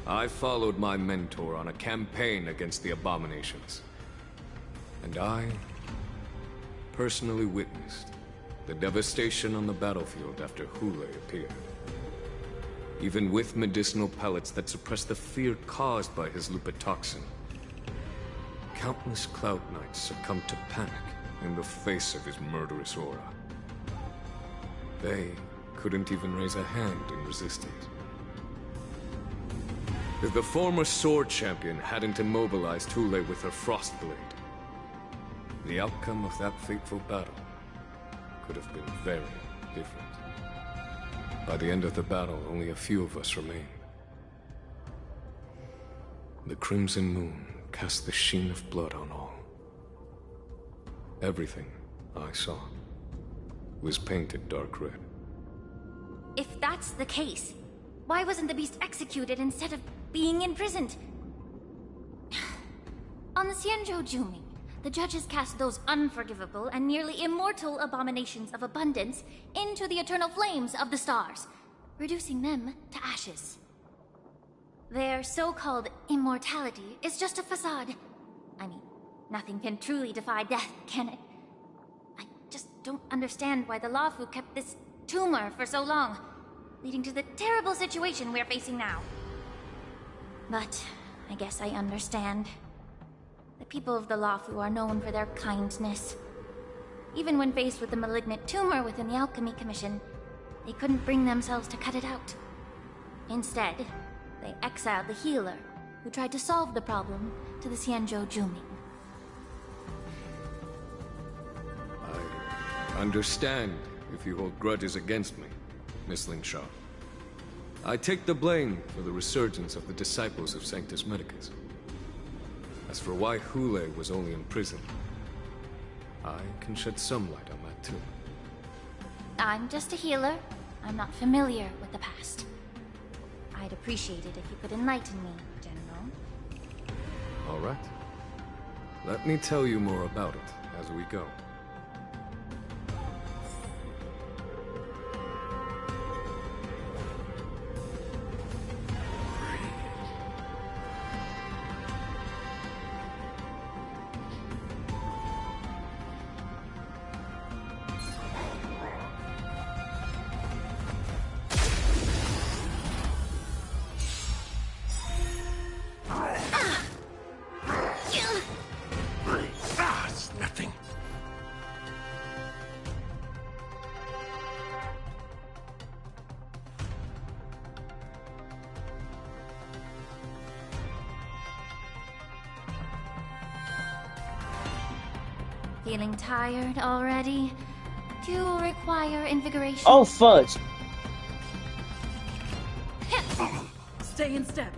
I followed my mentor on a campaign against the abominations. And I personally witnessed the devastation on the battlefield after Hule appeared. Even with medicinal pellets that suppress the fear caused by his lupitoxin, countless Cloud Knights succumbed to panic in the face of his murderous aura. They couldn't even raise a hand in resistance. If the former Sword Champion hadn't immobilized Hule with her Frostblade, the outcome of that fateful battle could have been very different. By the end of the battle, only a few of us remained. The Crimson Moon cast the sheen of blood on all. Everything I saw was painted dark red. If that's the case, why wasn't the beast executed instead of being imprisoned? On the Xianzhou Juming, the judges cast those unforgivable and nearly immortal abominations of abundance into the eternal flames of the stars, reducing them to ashes. Their so-called immortality is just a facade. I mean, nothing can truly defy death, can it? I just don't understand why the Lawfu kept this tumor for so long, leading to the terrible situation we're facing now. But I guess I understand. The people of the Luofu are known for their kindness. Even when faced with a malignant tumor within the Alchemy Commission, they couldn't bring themselves to cut it out. Instead, they exiled the healer, who tried to solve the problem, to the Xianzhou Juming. I understand if you hold grudges against me, Miss Ling Sha. I take the blame for the resurgence of the disciples of Sanctus Medicus. As for why Hule was only in prison, I can shed some light on that too. I'm just a healer. I'm not familiar with the past. I'd appreciate it if you could enlighten me, General. All right. Let me tell you more about it as we go. It's nothing. Feeling tired already? Do you require invigoration? Oh, fudge. Stay in step.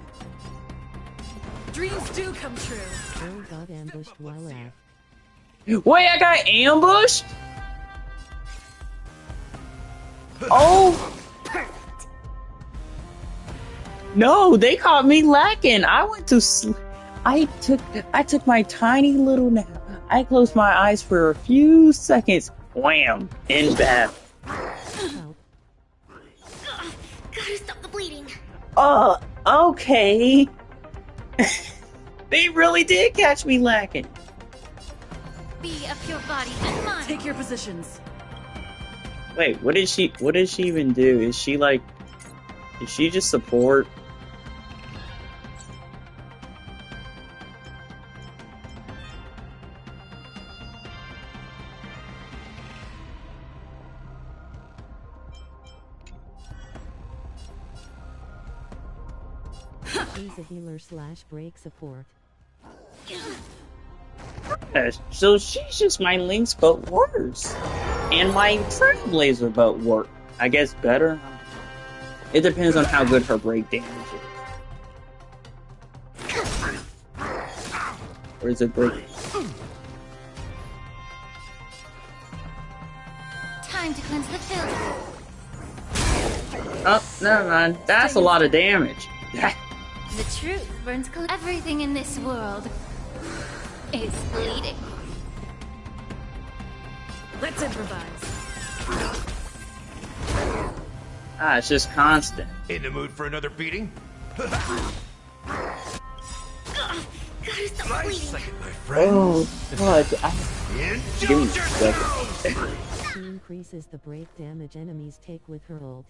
Dreams do come true. Joe got ambushed while out. Wait, I got ambushed? Oh! No, they caught me lacking. I went to sleep. I took my tiny little nap. I closed my eyes for a few seconds. Wham! In bed. Gotta stop the bleeding. Okay. They really did catch me lacking. Be a pure body and mind. Take your positions. Wait, what did she even do? Is she just support? He's a healer / break support. So she's just my Lynx, but worse. And my Trailblazer, but worse. I guess better. It depends on how good her break damage is. Or is it break? Time to cleanse the filth. Oh, never mind. That's a lot of damage. The truth burns cold. Everything in this world is bleeding. Let's improvise. It's just constant. In the mood for another beating? Gotta stop Nice bleeding. second, my friend. Oh, fudge. Give me a Indulge second. She increases the break damage enemies take with her ult.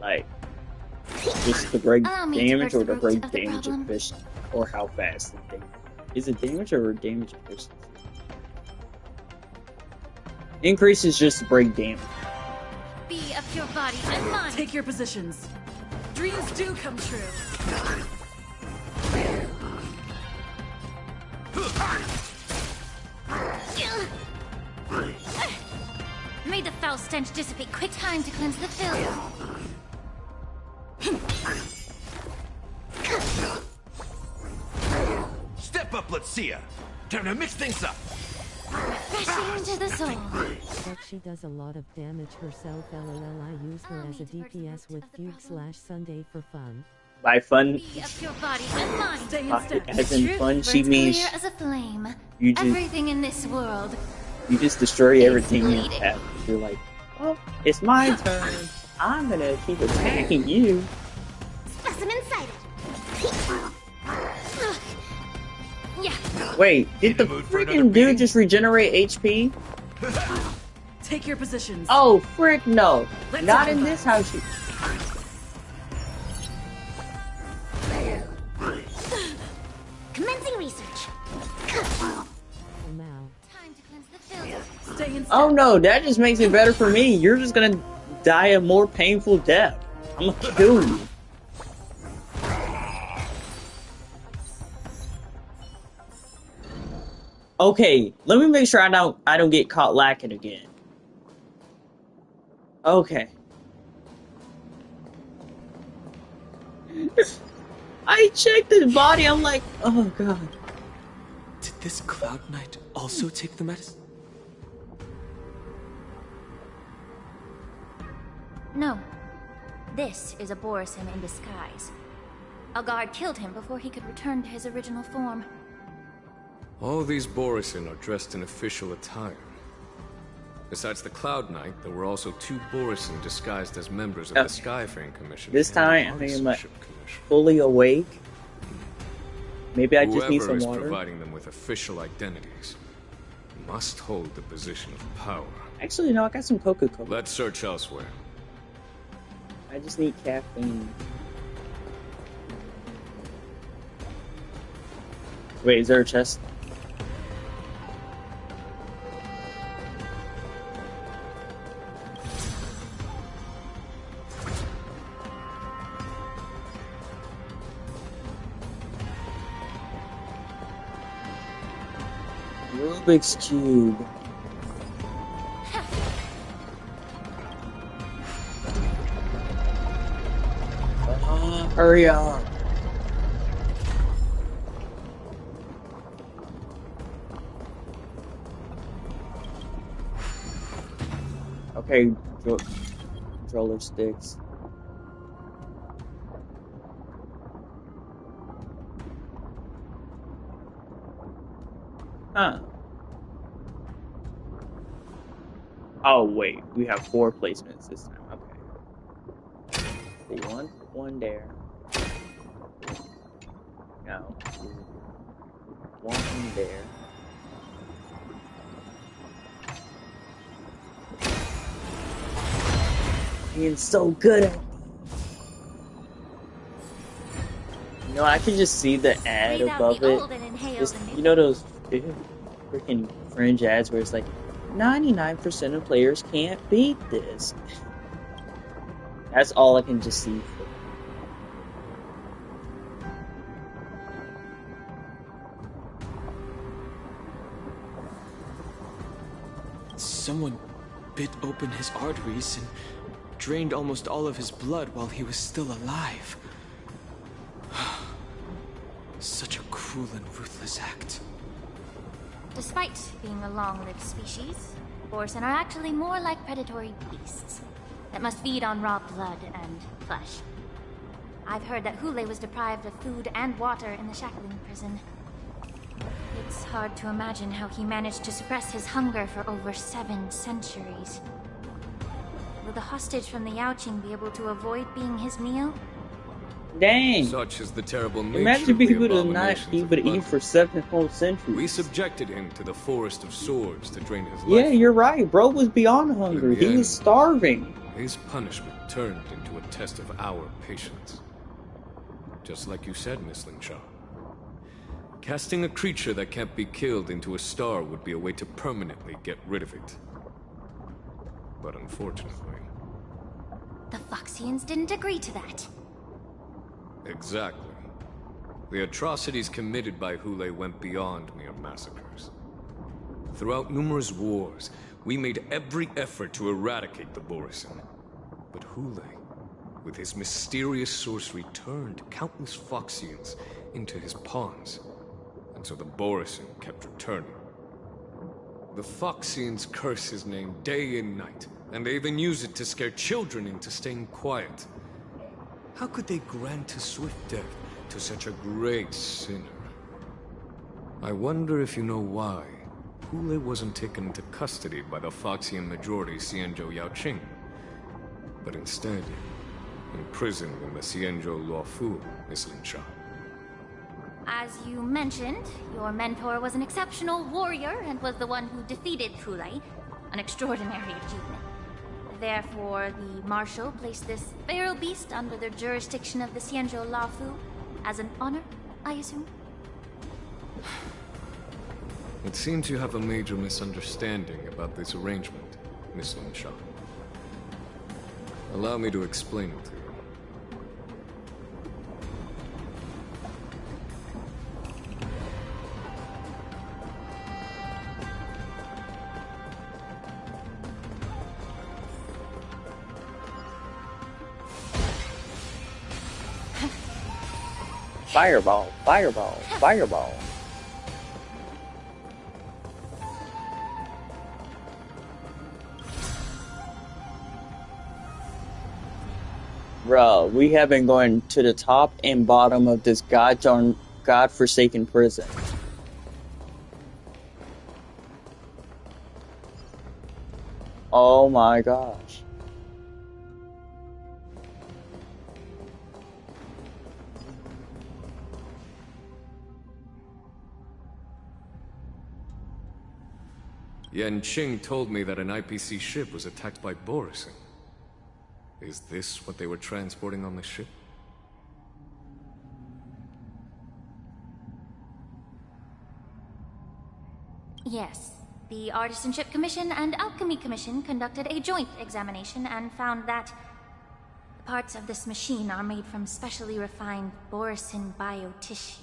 Like, just the break Allow me to damage or the burst break of the damage problem. efficiency? Or how fast the damage? Is it damage or damage efficiency? Increases just break damage. Be a pure body and mind. Take your positions. Dreams do come true. May the foul stench dissipate. Quick time to cleanse the filth. Step up, let's see ya. Time to mix things up. Refreshing to the soul. But she does a lot of damage herself. LOL, I use her as a DPS with Fugue / Sunday for fun. By fun, Be a pure body and mind. Stay in step. as in Truth fun, she burns means clear as a flame. you just Everything in this world. you just destroy everything you bleeding. have. You're like, oh, it's my turn. I'm gonna keep attacking you. Specimen sighted. Yeah. Wait, did the freaking dude just regenerate HP? Take your positions. Oh, frick no. Let's Not in improvise. this house. Oh no, that just makes it better for me. You're just gonna die a more painful death. I'm gonna kill you. Okay, let me make sure I don't get caught lacking again. Okay. I checked his body, I'm like, oh god. Did this Cloud Knight also take the medicine? No. This is a Borisin in disguise. A guard killed him before he could return to his original form. All these Borisin are dressed in official attire. Besides the Cloud Knight, there were also 2 Borisin disguised as members of the Skyfaring Commission. This time, I am fully awake. Maybe I just need some Whoever is water. providing them with official identities must hold the position of power. Actually, no, I got some Coca-Cola. Let's search elsewhere. I just need caffeine. Wait, is there a chest? Rubik's Cube. Hurry up. Okay, controller sticks. Huh. Oh wait, we have 4 placements this time. Okay. One there. No. 1 there. Being so good at. You know, I can just see the ad above it. It's, you know those freaking fringe ads where it's like 99% of players can't beat this. That's all I can just see. Someone bit open his arteries and drained almost all of his blood while he was still alive. Such a cruel and ruthless act. Despite being a long-lived species, Borisin are actually more like predatory beasts that must feed on raw blood and flesh. I've heard that Hule was deprived of food and water in the Shackling prison. It's hard to imagine how he managed to suppress his hunger for over 7 centuries. Will the hostage from the Yaoqing be able to avoid being his meal? Dang. Such is the terrible nature Imagine of the people would not abominations be of able to eat blood. for 7 whole centuries. We subjected him to the Forest of Swords to drain his life. Yeah, you're right. Bro was beyond hunger. He was starving. His punishment turned into a test of our patience. Just like you said, Miss Lingshaw. Casting a creature that can't be killed into a star would be a way to permanently get rid of it. But unfortunately... The Foxians didn't agree to that. Exactly. The atrocities committed by Hule went beyond mere massacres. Throughout numerous wars, we made every effort to eradicate the Borisin. But Hule, with his mysterious sorcery, turned countless Foxians into his pawns. And so the Borisin kept returning. The Foxians curse his name day and night, and they even use it to scare children into staying quiet. How could they grant a swift death to such a great sinner? I wonder if you know why Hule wasn't taken into custody by the Foxian majority Xianzhou Yaoqing, but instead imprisoned in the Xianzhou Luofu, Miss Lingshaw. As you mentioned, your mentor was an exceptional warrior and was the one who defeated Hule, an extraordinary achievement. Therefore, the Marshal placed this feral beast under the jurisdiction of the Xianzhou Luofu as an honor, I assume? It seems you have a major misunderstanding about this arrangement, Miss Linshaw. Allow me to explain it to you. Fireball, fireball, fireball. Bro, we have been going to the top and bottom of this godforsaken prison. Oh my gosh. Yan Qing told me that an IPC ship was attacked by Borisin. Is this what they were transporting on the ship? Yes. The Artisanship Commission and Alchemy Commission conducted a joint examination and found that parts of this machine are made from specially refined Borisin biotissue.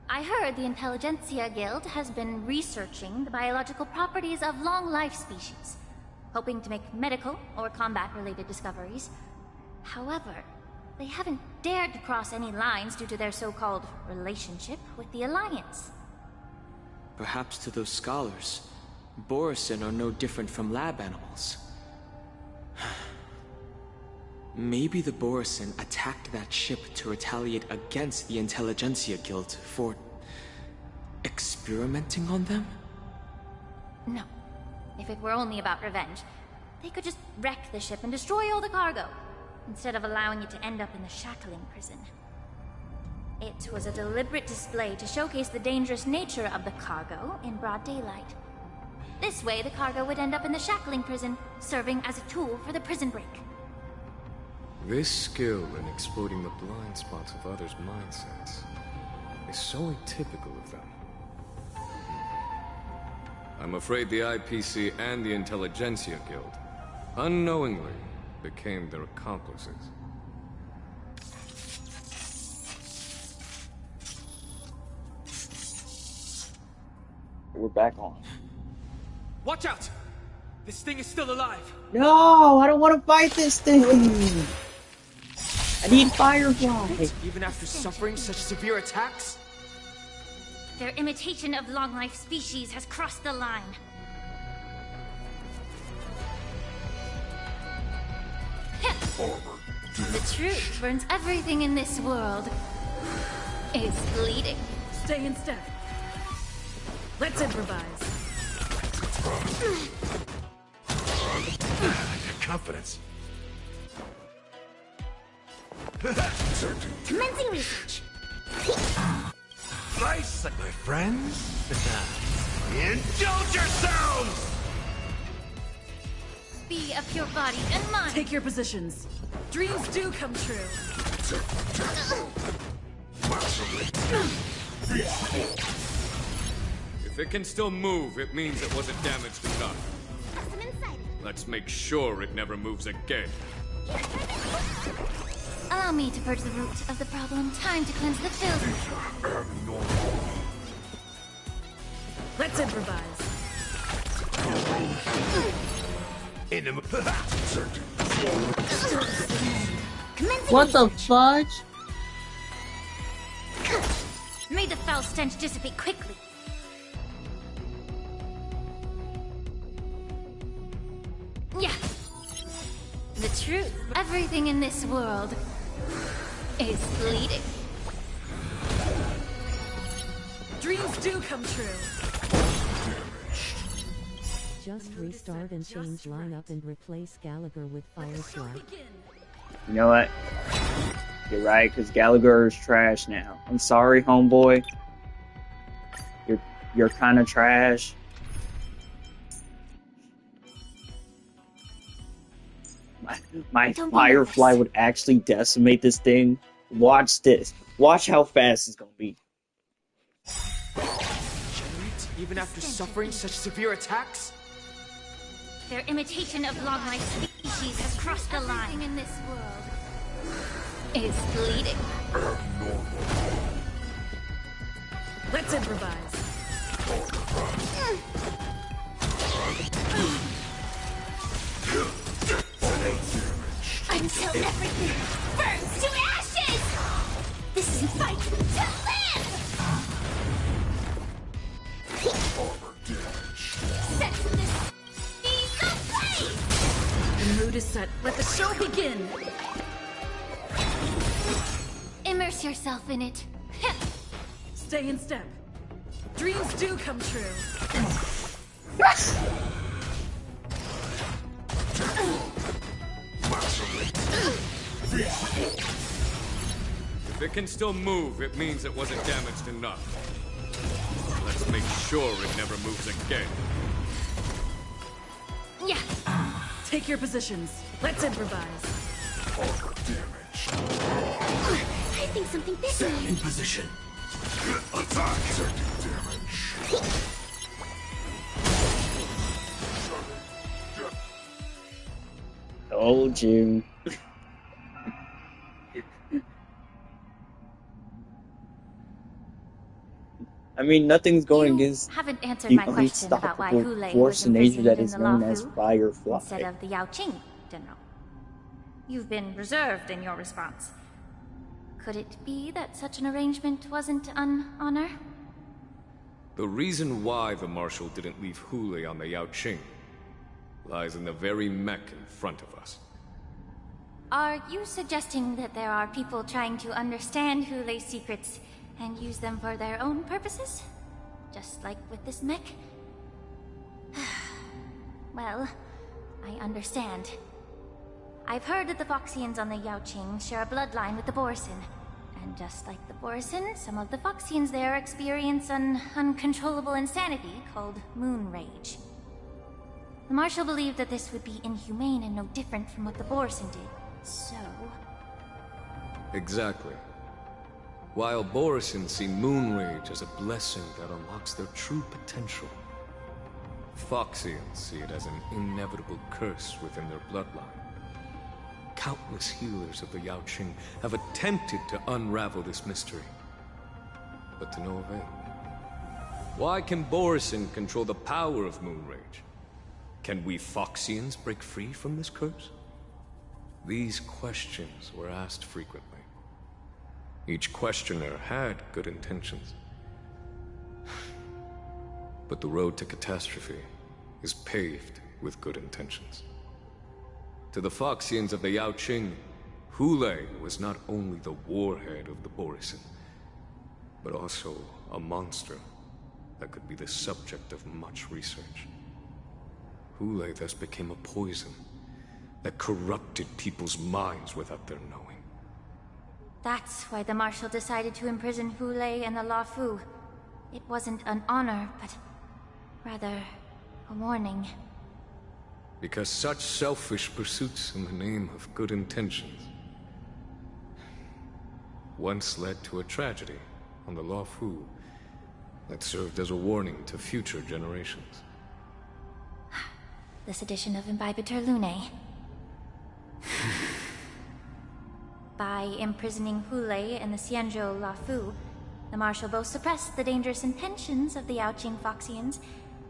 I heard the Intelligentsia Guild has been researching the biological properties of long-life species, hoping to make medical or combat-related discoveries. However, they haven't dared to cross any lines due to their so-called relationship with the Alliance. Perhaps to those scholars, Borisin are no different from lab animals. Maybe the Borisin attacked that ship to retaliate against the Intelligentsia Guild for experimenting on them? No. If it were only about revenge, they could just wreck the ship and destroy all the cargo, instead of allowing it to end up in the shackling prison. It was a deliberate display to showcase the dangerous nature of the cargo in broad daylight. This way, the cargo would end up in the shackling prison, serving as a tool for the prison break. This skill in exploiting the blind spots of others' mindsets is so atypical of them. I'm afraid the IPC and the Intelligentsia Guild unknowingly became their accomplices. We're back on. Watch out! This thing is still alive! No, I don't want to fight this thing! I need Firefly! Even after suffering such severe attacks? Their imitation of long-life species has crossed the line. The truth burns everything in this world. Is bleeding. Stay in step. Let's improvise. Your confidence. Commencing research. Nice, my friends. Indulge yourselves! Be of your body and mind. Take your positions. Dreams do come true. If it can still move, it means it wasn't damaged enough. Let's make sure it never moves again. Allow me to purge the root of the problem. Time to cleanse the filth. Let's improvise. What the fudge? May the foul stench dissipate quickly. Yeah. The truth. Everything in this world is bleeding. Dreams do come true. Just restart and change lineup and replace Gallagher with Firefly. You know what? You're right, because Gallagher is trash now. I'm sorry, homeboy. You're kind of trash. My Firefly would actually decimate this thing. Watch this. Watch how fast it's gonna be. even after suffering such severe attacks? Their imitation of long-life species has crossed the line. Everything in this world Is bleeding. Let's improvise. until everything burns to ashes! This is a fight to live! Set this piece ablaze! The mood is set. Let the show begin! Immerse yourself in it. Stay in step. Dreams do come true. If it can still move, it means it wasn't damaged enough. Let's make sure it never moves again. Yeah. Take your positions. Let's improvise. I think something big. Set in position. Attack. Told you. I mean, nothing's going against Haven't answered the my question about why unstoppable Hulei force was in Asia imprisoned that in is the known Luofu as Firefly. instead of the Yao Qing, General. You've been reserved in your response. Could it be that such an arrangement wasn't an honor? The reason why the Marshal didn't leave Hulei on the Yao Qing lies in the very mech in front of us. Are you suggesting that there are people trying to understand Hulei's secrets and use them for their own purposes? Just like with this mech? Well, I understand. I've heard that the Foxians on the Yao Qing share a bloodline with the Borisin. And just like the Borisin, some of the Foxians there experience an uncontrollable insanity called Moon Rage. The Marshal believed that this would be inhumane and no different from what the Borisin did. So... Exactly. While Borisin see Moon Rage as a blessing that unlocks their true potential, Foxians see it as an inevitable curse within their bloodline. Countless healers of the Yao Qing have attempted to unravel this mystery, but to no avail. Why can Borisin control the power of Moon Rage? Can we Foxians break free from this curse? These questions were asked frequently. Each questioner had good intentions. But the road to catastrophe is paved with good intentions. To the Foxians of the Yao Qing, Hulei was not only the warhead of the Borisin, but also a monster that could be the subject of much research. Hulei thus became a poison that corrupted people's minds without their knowing. that's why the Marshal decided to imprison Hulei and the Luofu. It wasn't an honor, but rather a warning. Because such selfish pursuits in the name of good intentions once led to a tragedy on the Luofu that served as a warning to future generations. This edition of Imbibitor Lunae. By imprisoning Hulei and the Xianzhou Luofu, the Marshal both suppressed the dangerous intentions of the Yao Qing Foxians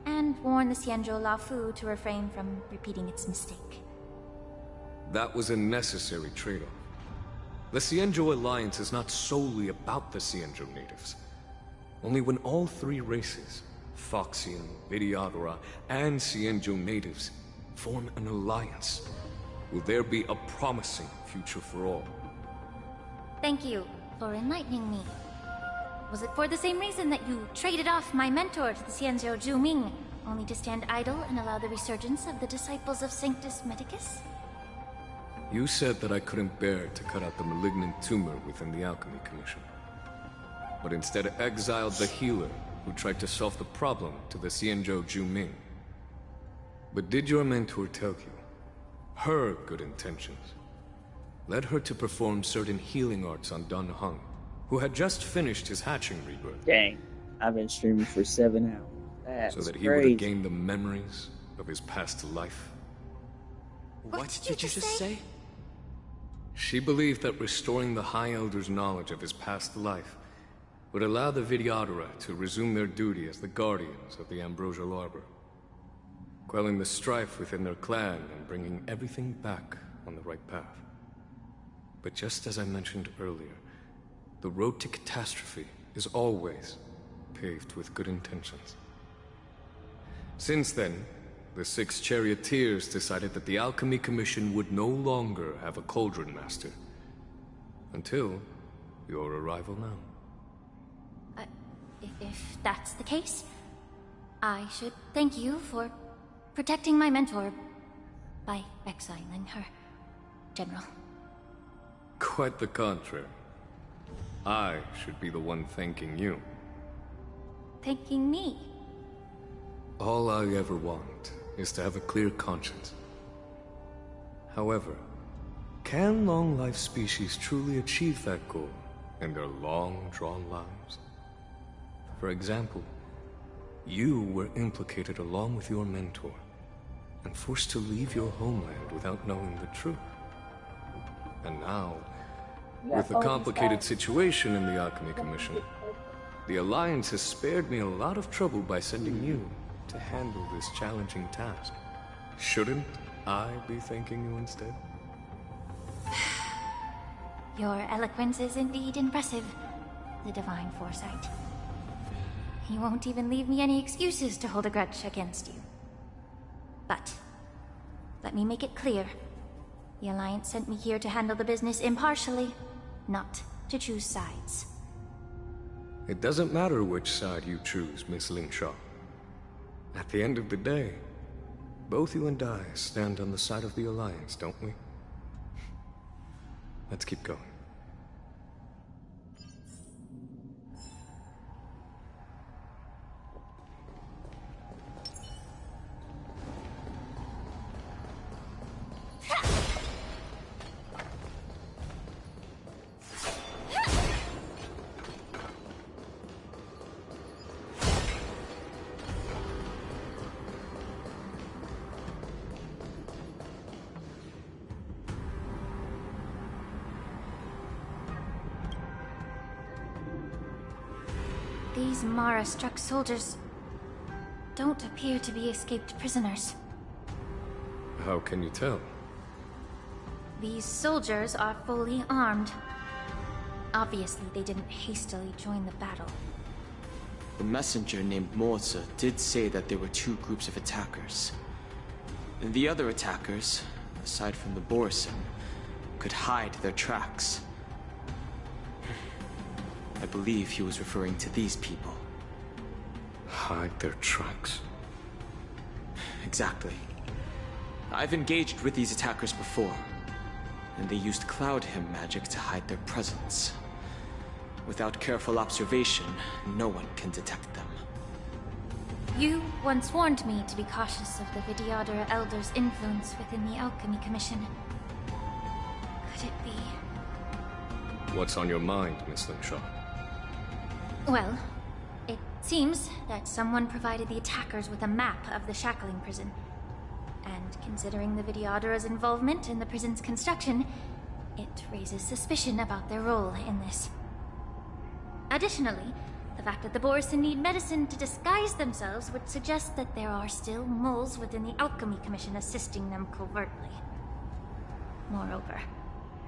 and warned the Xianzhou Luofu to refrain from repeating its mistake. That was a necessary trade-off. The Xianzhou Alliance is not solely about the Xianzhou natives. Only when all three races, Foxian, Vidyadhara, and Xianzhou natives, form an alliance, will there be a promising future for all. Thank you for enlightening me. Was it for the same reason that you traded off my mentor to the Xianzhou Zhuming, only to stand idle and allow the resurgence of the disciples of Sanctus Medicus? You said that I couldn't bear to cut out the malignant tumor within the Alchemy Commission, but instead exiled the healer who tried to solve the problem to the Xianzhou Zhuming. But did your mentor tell you her good intentions led her to perform certain healing arts on Dan Heng, who had just finished his hatching rebirth? Dang, I've been streaming for 7 hours. That's so that he crazy. would have gained the memories of his past life. What did you just say? She believed that restoring the High Elder's knowledge of his past life would allow the Vidyadhara to resume their duty as the guardians of the Ambrosial Arbor, quelling the strife within their clan and bringing everything back on the right path. But just as I mentioned earlier, the road to catastrophe is always paved with good intentions. Since then, the 6 charioteers decided that the Alchemy Commission would no longer have a Cauldron Master. Until your arrival now. If that's the case, I should thank you for protecting my mentor by exiling her, General. Quite the contrary. I should be the one thanking you. Thanking me? All I ever want is to have a clear conscience. However, can long-life species truly achieve that goal in their long-drawn lives? For example, you were implicated along with your mentor, and forced to leave your homeland without knowing the truth. And now, with the complicated situation in the Alchemy Commission, the Alliance has spared me a lot of trouble by sending you to handle this challenging task. Shouldn't I be thanking you instead? Your eloquence is indeed impressive, the divine foresight. You won't even leave me any excuses to hold a grudge against you. But, let me make it clear. The Alliance sent me here to handle the business impartially, not to choose sides. It doesn't matter which side you choose, Miss Ling Sha. At the end of the day, both you and I stand on the side of the Alliance, don't we? Let's keep going. These Mara-struck soldiers don't appear to be escaped prisoners. How can you tell? These soldiers are fully armed. Obviously, they didn't hastily join the battle. The messenger named Morza did say that there were 2 groups of attackers. The other attackers, aside from the Borisin, could hide their tracks. I believe he was referring to these people. Hide their tracks? Exactly. I've engaged with these attackers before, and they used Cloud Hymn magic to hide their presence. Without careful observation, no one can detect them. You once warned me to be cautious of the Vidyadhara Elder's influence within the Alchemy Commission. Could it be? What's on your mind, Miss Ling Sha? Well, it seems that someone provided the attackers with a map of the shackling prison. And considering the Vidyadhara's involvement in the prison's construction, it raises suspicion about their role in this. Additionally, the fact that the Borisin need medicine to disguise themselves would suggest that there are still moles within the Alchemy Commission assisting them covertly. Moreover,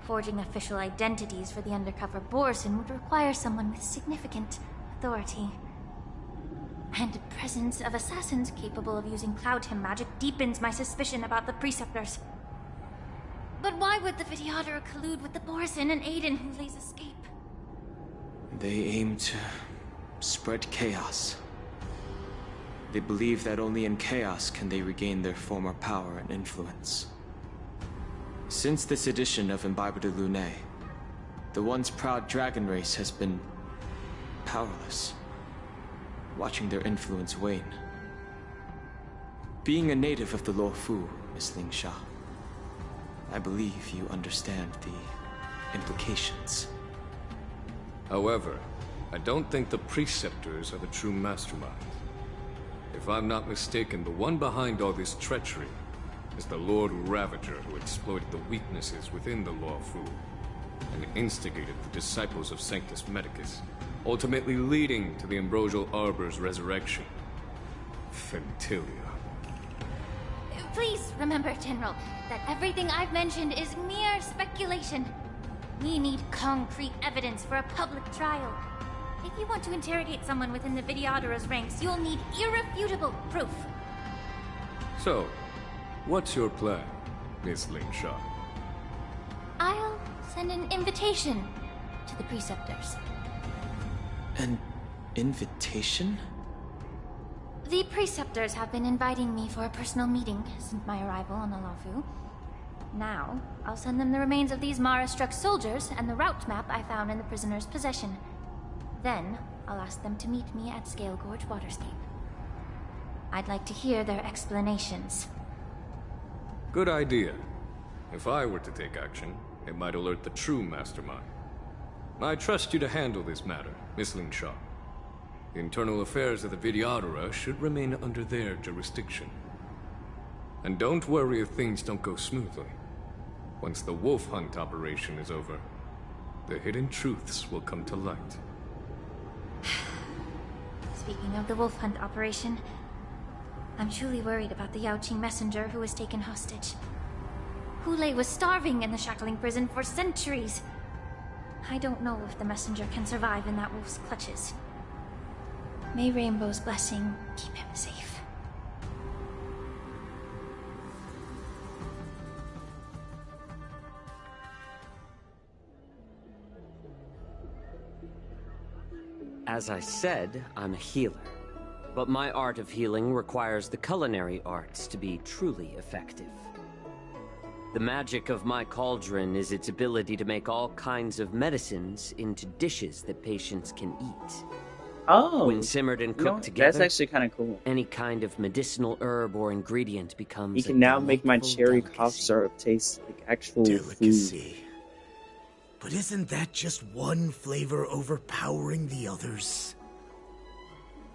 forging official identities for the undercover Borisin would require someone with significant authority. And the presence of assassins capable of using Cloud Hymn magic deepens my suspicion about the Preceptors. But why would the Vidyadhara collude with the Borisin and aid in Hulei's escape? They aim to spread chaos. They believe that only in chaos can they regain their former power and influence. Since this edition of Imbibe de Lune, the once proud dragon race has been powerless, watching their influence wane. Being a native of the Luofu, Miss Ling Sha, I believe you understand the implications. However, I don't think the Preceptors are the true masterminds. If I'm not mistaken, the one behind all this treachery is the Lord Ravager, who exploited the weaknesses within the Lawfu and instigated the disciples of Sanctus Medicus, ultimately leading to the Ambrosial Arbor's resurrection. Fentilia. Please remember, General, that everything I've mentioned is mere speculation. We need concrete evidence for a public trial. If you want to interrogate someone within the Videodara's ranks, you'll need irrefutable proof. So, what's your plan, Miss Lingshaw? I'll send an invitation to the Preceptors. An invitation? The Preceptors have been inviting me for a personal meeting since my arrival on the Lawfu. Now, I'll send them the remains of these Mara-struck soldiers and the route map I found in the prisoner's possession. Then, I'll ask them to meet me at Scale Gorge Waterscape. I'd like to hear their explanations. Good idea. If I were to take action, it might alert the true mastermind. I trust you to handle this matter, Miss Lingshaw. The internal affairs of the Videodara should remain under their jurisdiction. And don't worry if things don't go smoothly. Once the wolf hunt operation is over, the hidden truths will come to light. Speaking of the wolf hunt operation, I'm truly worried about the Yaoqing messenger who was taken hostage. Hulei was starving in the shackling prison for centuries. I don't know if the messenger can survive in that wolf's clutches. May Rainbow's blessing keep him safe. As I said, I'm a healer. But my art of healing requires the culinary arts to be truly effective. The magic of my cauldron is its ability to make all kinds of medicines into dishes that patients can eat. Oh, when simmered and cooked together, that's actually kind of cool. Any kind of medicinal herb or ingredient becomes. You can now make my cherry cough syrup taste like actual food. But isn't that just one flavor overpowering the others?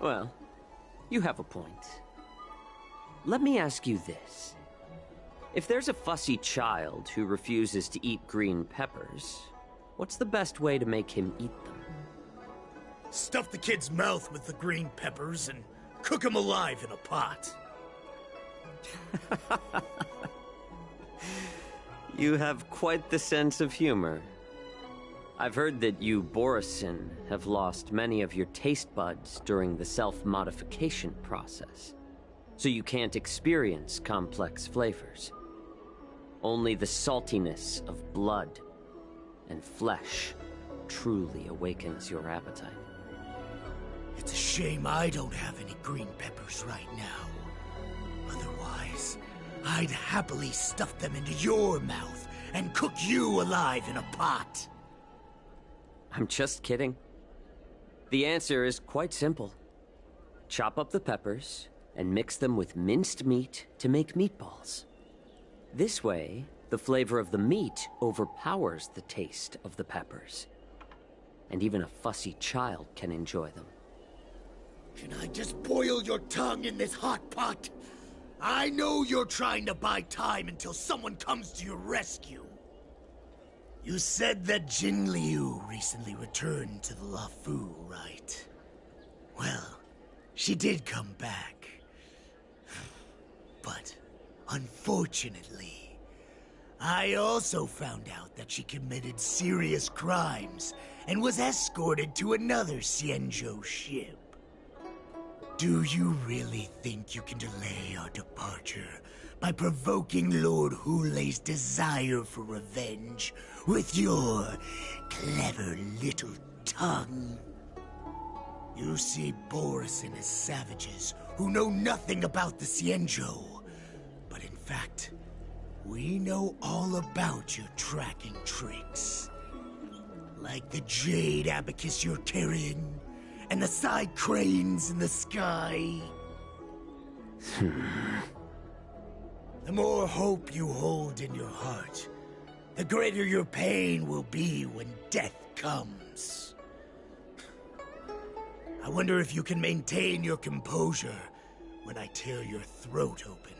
Well, you have a point. Let me ask you this. If there's a fussy child who refuses to eat green peppers, what's the best way to make him eat them? Stuff the kid's mouth with the green peppers and cook him alive in a pot. You have quite the sense of humor. I've heard that you, Borisin, have lost many of your taste buds during the self-modification process, so you can't experience complex flavors. Only the saltiness of blood and flesh truly awakens your appetite. It's a shame I don't have any green peppers right now. Otherwise, I'd happily stuff them into your mouth and cook you alive in a pot. I'm just kidding. The answer is quite simple. Chop up the peppers and mix them with minced meat to make meatballs. This way, the flavor of the meat overpowers the taste of the peppers. And even a fussy child can enjoy them. Can I just boil your tongue in this hot pot? I know you're trying to buy time until someone comes to your rescue. You said that Jing Liu recently returned to the Lawfu, right? Well, she did come back. But, unfortunately, I also found out that she committed serious crimes and was escorted to another Xianzhou ship. Do you really think you can delay our departure by provoking Lord Hulei's desire for revenge with your clever little tongue? You see Borisin as savages who know nothing about the Xianzhou. But in fact, we know all about your tracking tricks. Like the jade abacus you're carrying, and the side cranes in the sky. The more hope you hold in your heart, the greater your pain will be when death comes. I wonder if you can maintain your composure when I tear your throat open.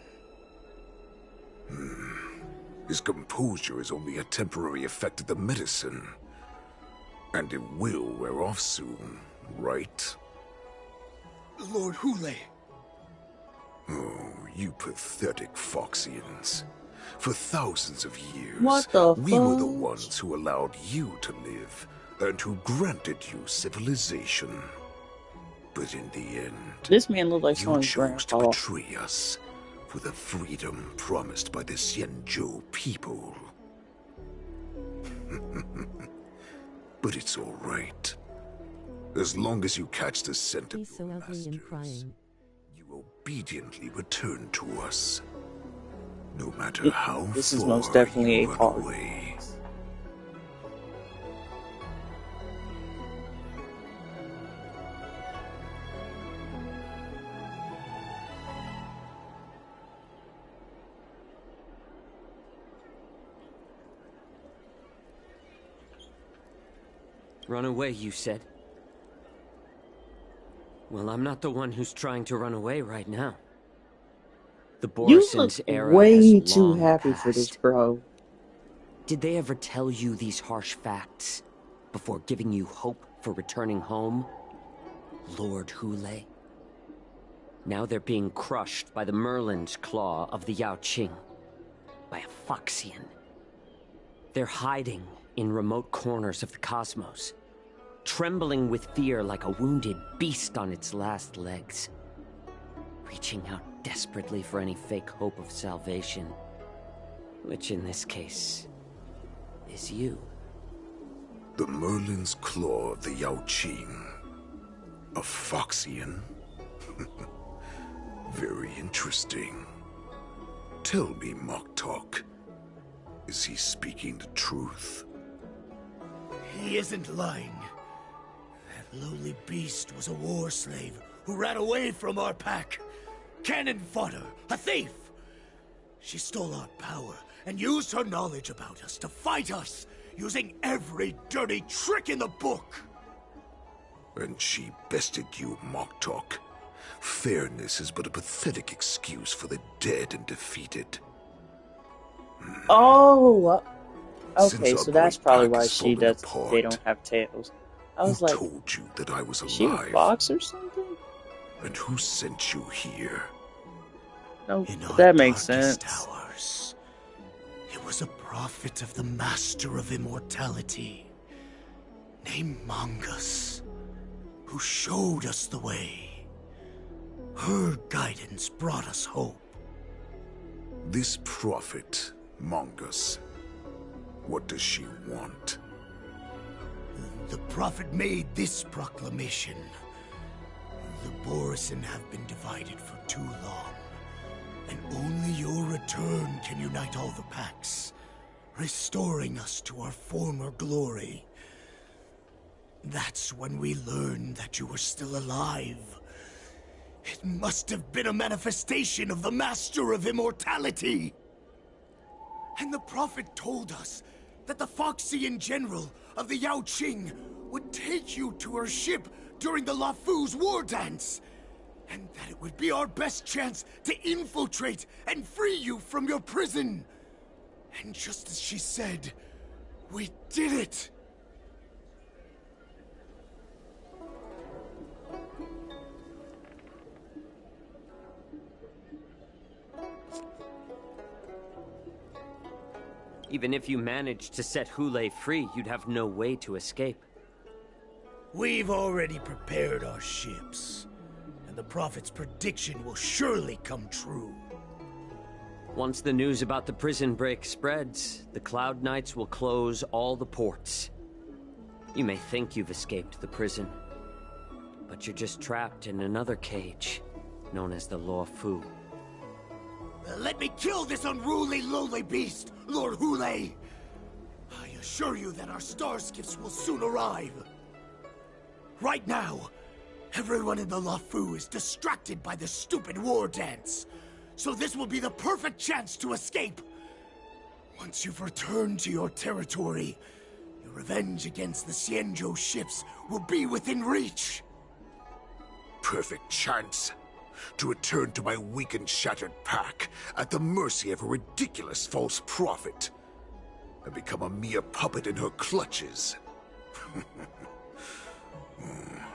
His composure is only a temporary effect of the medicine. And it will wear off soon, right? Lord Hule. Oh, you pathetic Foxians. For thousands of years, What the we were the fuck? ones who allowed you to live, and who granted you civilization. But in the end, This man looked like you someone's chose to grandpa. betray us for the freedom promised by the Xianzhou people. But it's all right. As long as you catch the scent of He's so ugly and crying. obediently return to us. No matter how This is far most definitely you a run card. away. Run away, you said? Well, I'm not the one who's trying to run away right now. The You Borison's look era way has too long happy for this, passed. bro. Did they ever tell you these harsh facts before giving you hope for returning home, Lord Hule? Now they're being crushed by the Merlin's claw of the Yao Qing, by a Foxian. They're hiding in remote corners of the cosmos, trembling with fear like a wounded beast on its last legs, reaching out desperately for any fake hope of salvation, which in this case is you. The Merlin's claw of the Yao Qing. A Foxian? Very interesting. Tell me, Moktok, is he speaking the truth? He isn't lying. That lowly beast was a war slave who ran away from our pack. Cannon fodder, a thief. She stole our power and used her knowledge about us to fight us, using every dirty trick in the book. And she bested you, Moktok. Fairness is but a pathetic excuse for the dead and defeated. Oh, okay, Since so our that's great probably pack why has she fallen does. apart, They don't have tails. I was who like, told you that I was is she a alive? fox or something? And who sent you here? No, In our that makes darkest sense. hours, it was a prophet of the Master of Immortality, named Mongus, who showed us the way. Her guidance brought us hope. This prophet, Mongus, what does she want? The prophet made this proclamation. The Borisin have been divided for too long, and only your return can unite all the packs, restoring us to our former glory. That's when we learned that you were still alive. It must have been a manifestation of the Master of Immortality. And the prophet told us that the Foxian general of the Yao Qing would take you to her ship during the Lafu's war dance, and that it would be our best chance to infiltrate and free you from your prison. And just as she said, we did it! Even if you managed to set Hule free, you'd have no way to escape. We've already prepared our ships, and the Prophet's prediction will surely come true. Once the news about the prison break spreads, the Cloud Knights will close all the ports. You may think you've escaped the prison, but you're just trapped in another cage, known as the Law Fu. Let me kill this unruly, lowly beast, Lord Hule! I assure you that our star skiffs will soon arrive. Right now, everyone in the Lafu is distracted by the stupid war dance, so this will be the perfect chance to escape. Once you've returned to your territory, your revenge against the Xianzhou ships will be within reach. Perfect chance. to return to my weak and shattered pack at the mercy of a ridiculous false prophet, and become a mere puppet in her clutches.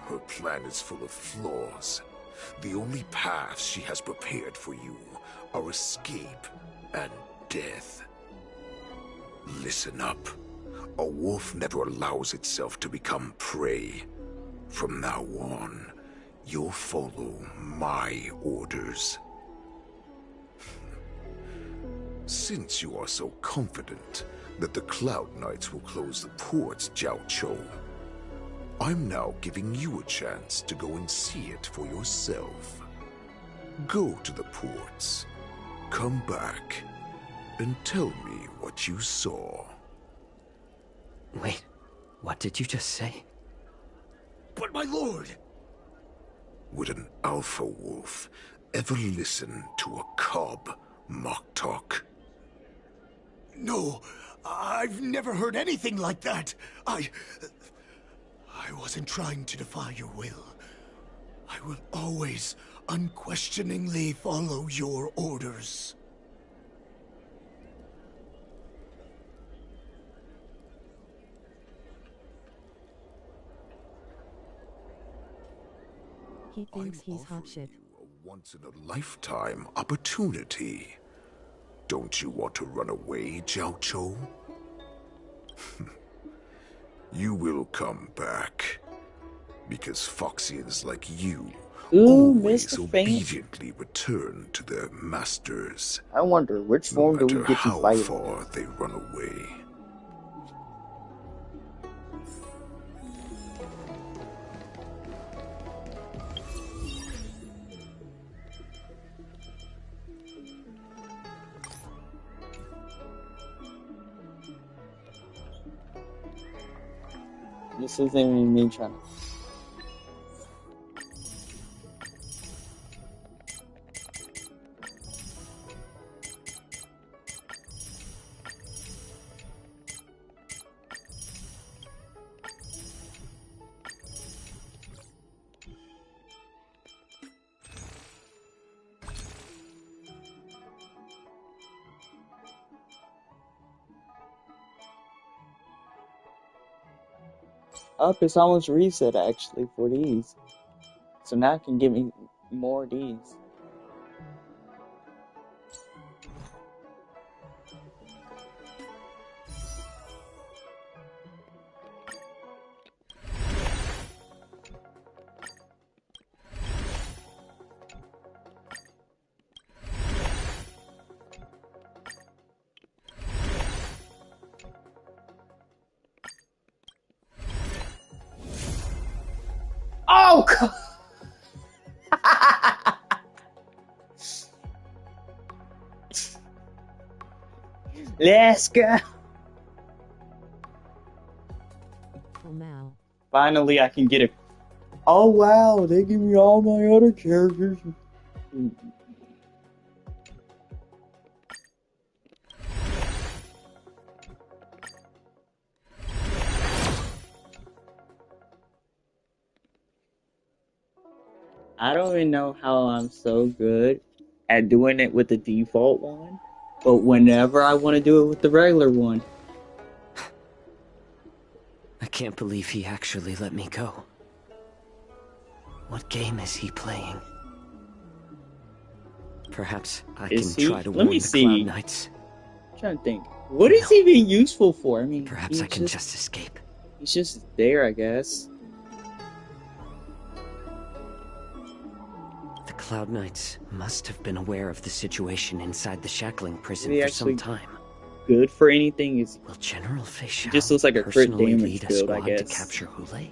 Her plan is full of flaws. The only paths she has prepared for you are escape and death. Listen up. A wolf never allows itself to become prey. From now on, you'll follow my orders. Since you are so confident that the Cloud Knights will close the ports, Jiaoqiu, I'm now giving you a chance to go and see it for yourself. Go to the ports, come back, and tell me what you saw. Wait, what did you just say? But my lord! Would an alpha wolf ever listen to a cub, Moktok? No, I've never heard anything like that. I wasn't trying to defy your will. I will always unquestioningly follow your orders. He thinks he's hot shit. A once-in-a-lifetime opportunity. Don't you want to run away, Jiaoqiu? You will come back. Because Foxians like you always Mr. Fang. obediently return to their masters. I wonder, which form do we get to how fight? far they run away. This isn't even me trying to... Up, it's almost reset actually for these. So now it can give me more of these. Oh, God. Let's go. Oh, Mal. Finally, I can get it. Oh, wow. They give me all my other characters. I don't even know how I'm so good at doing it with the default one, but whenever I want to do it with the regular one. I can't believe he actually let me go. What game is he playing? Perhaps I can try to warn the Cloud Knights. I'm trying to think. What is he even useful for? I mean, perhaps I can just escape. He's just there, I guess. The Cloud Knights must have been aware of the situation inside the shackling prison Is he for some actually time. Good for anything? Is Will General Fei Xiao just looks like a crit personally damage lead a build, I squad guess. to capture Hule?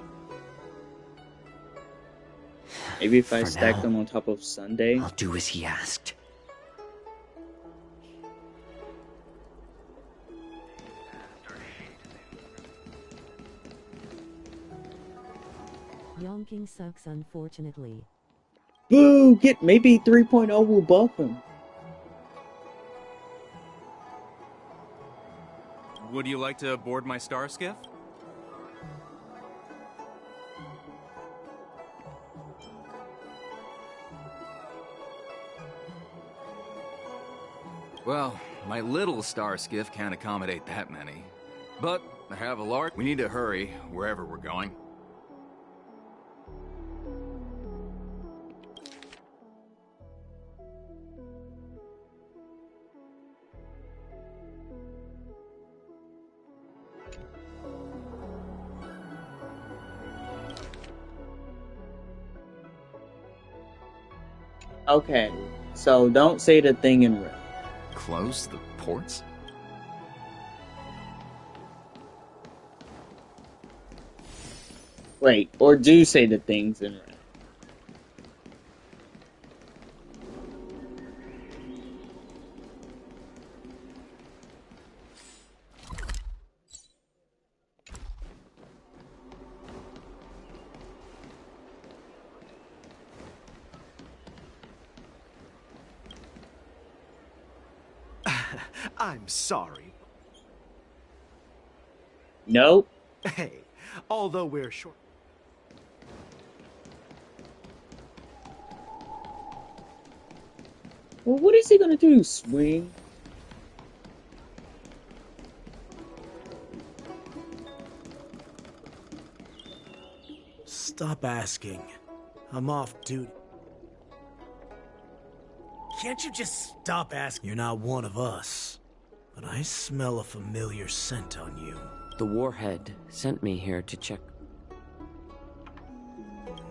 Maybe if I For stack now, them on top of Sunday. I'll do as he asked. Yonking sucks, unfortunately. Boo! Maybe 3.0 will buff him. Would you like to board my star skiff? Well, my little star skiff can't accommodate that many. But I have a large. We need to hurry wherever we're going. Okay, so don't say the thing in red. Close the ports? Wait, or do say the things in red. I'm sorry. Nope. Hey, although we're short. Well, what is he gonna do? Swing? Stop asking. I'm off duty. Can't you just stop asking? You're not one of us. But I smell a familiar scent on you. The Warhead sent me here to check.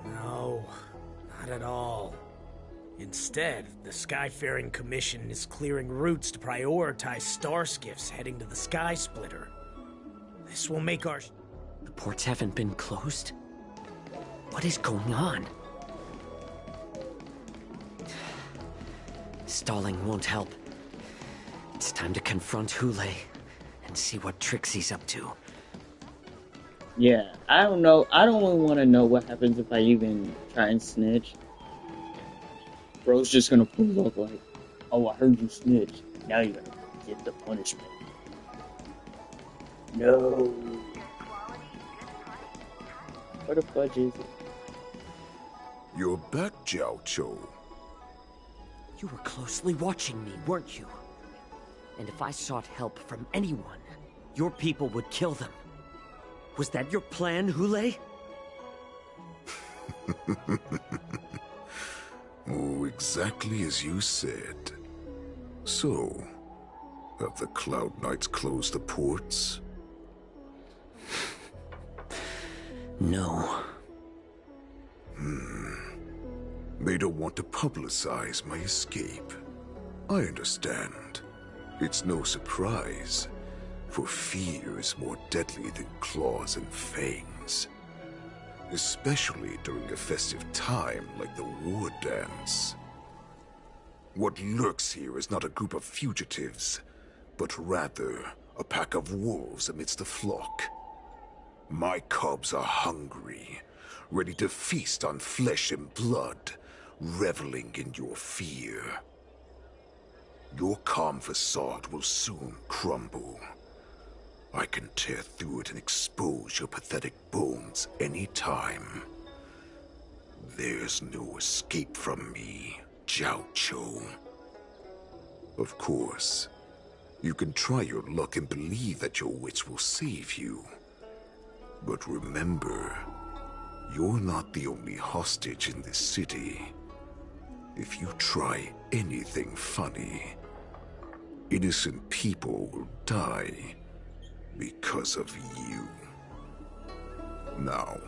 No, not at all. Instead, the Skyfaring Commission is clearing routes to prioritize star skiffs heading to the Sky Splitter. This will make our... The ports haven't been closed? What is going on? Stalling won't help. It's time to confront Hule and see what tricks he's up to. Yeah, I don't know. I don't really want to know what happens if I even try and snitch. Bro's just gonna pull up like, oh, I heard you snitch. Now you're gonna get the punishment. No. What the fudge is it? You're back, Jiao Cho. You were closely watching me, weren't you? And if I sought help from anyone, your people would kill them. Was that your plan, Hule? Oh, exactly as you said. So, have the Cloud Knights closed the ports? No. They don't want to publicize my escape. I understand. It's no surprise, for fear is more deadly than claws and fangs. Especially during a festive time like the War Dance. What lurks here is not a group of fugitives, but rather a pack of wolves amidst the flock. My cubs are hungry, ready to feast on flesh and blood, reveling in your fear. Your calm facade will soon crumble. I can tear through it and expose your pathetic bones any time. There's no escape from me, Jiao Cho. Of course, you can try your luck and believe that your wits will save you. But remember, you're not the only hostage in this city. If you try anything funny, innocent people will die because of you. Now,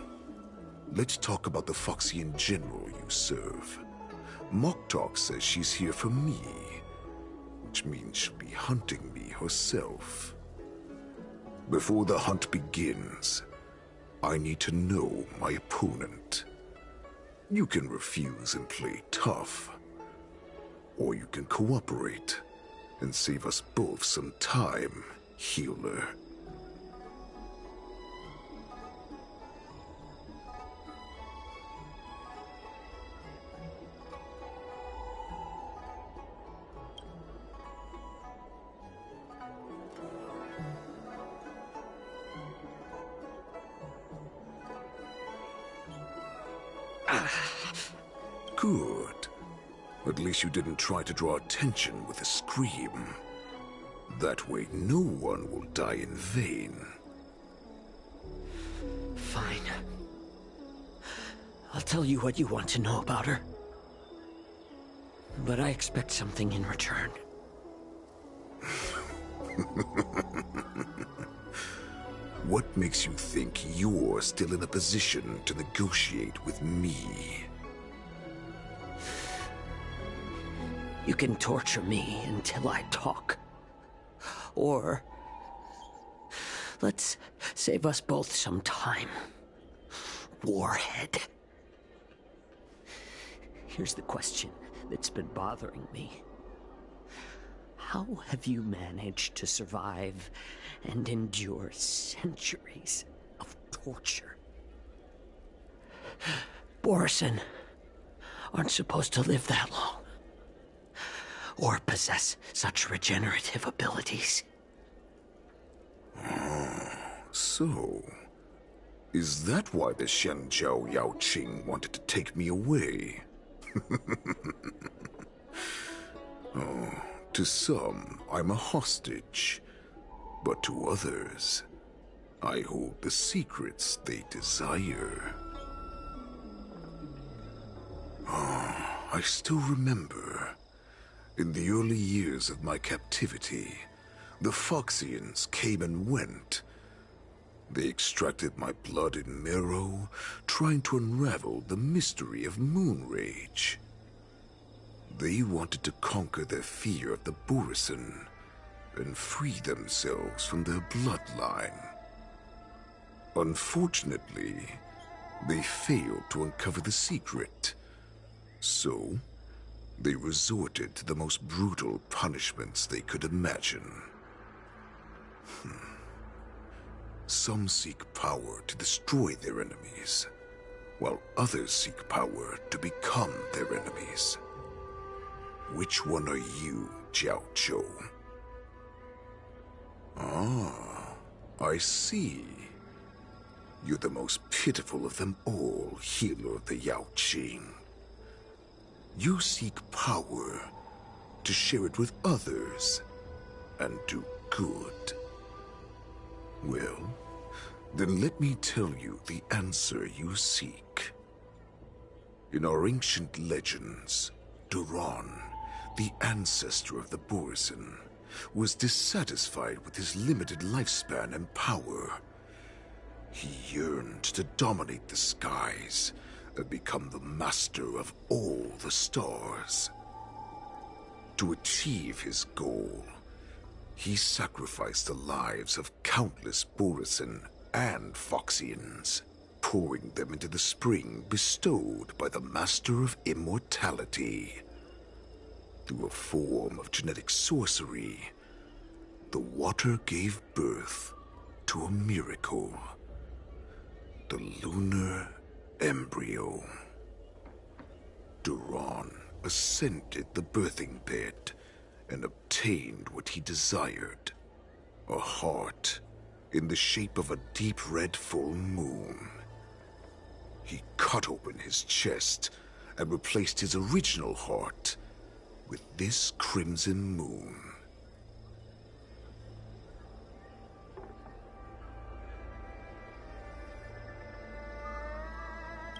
let's talk about the Foxian general you serve. Moktok says she's here for me, which means she'll be hunting me herself. Before the hunt begins, I need to know my opponent. You can refuse and play tough, or you can cooperate and save us both some time, healer. Good. At least you didn't try to draw attention with a scream. That way no one will die in vain. Fine. I'll tell you what you want to know about her. But I expect something in return. What makes you think you're still in a position to negotiate with me? You can torture me until I talk. Or let's save us both some time. Warhead. Here's the question that's been bothering me. How have you managed to survive and endure centuries of torture? Borisin aren't supposed to live that long, or possess such regenerative abilities. So, is that why the Xianzhou Yaoqing wanted to take me away? Oh, to some, I'm a hostage. But to others, I hold the secrets they desire. I still remember. In the early years of my captivity, the Foxians came and went. They extracted my blood and marrow, trying to unravel the mystery of Moonrage. They wanted to conquer their fear of the Borisin and free themselves from their bloodline. Unfortunately, they failed to uncover the secret. So, they resorted to the most brutal punishments they could imagine. Some seek power to destroy their enemies, while others seek power to become their enemies. Which one are you, Jiao Zhou? Ah, I see. You're the most pitiful of them all, healer of the Yaoqing. You seek power to share it with others and do good. Well, then let me tell you the answer you seek. In our ancient legends, Duran, the ancestor of the Borisin, was dissatisfied with his limited lifespan and power. He yearned to dominate the skies and become the master of all the stars. To achieve his goal, he sacrificed the lives of countless Borisin and Foxians, pouring them into the spring bestowed by the Master of Immortality. Through a form of genetic sorcery, the water gave birth to a miracle. The lunar embryo. Duran ascended the birthing bed and obtained what he desired. A heart in the shape of a deep red full moon. He cut open his chest and replaced his original heart with this crimson moon.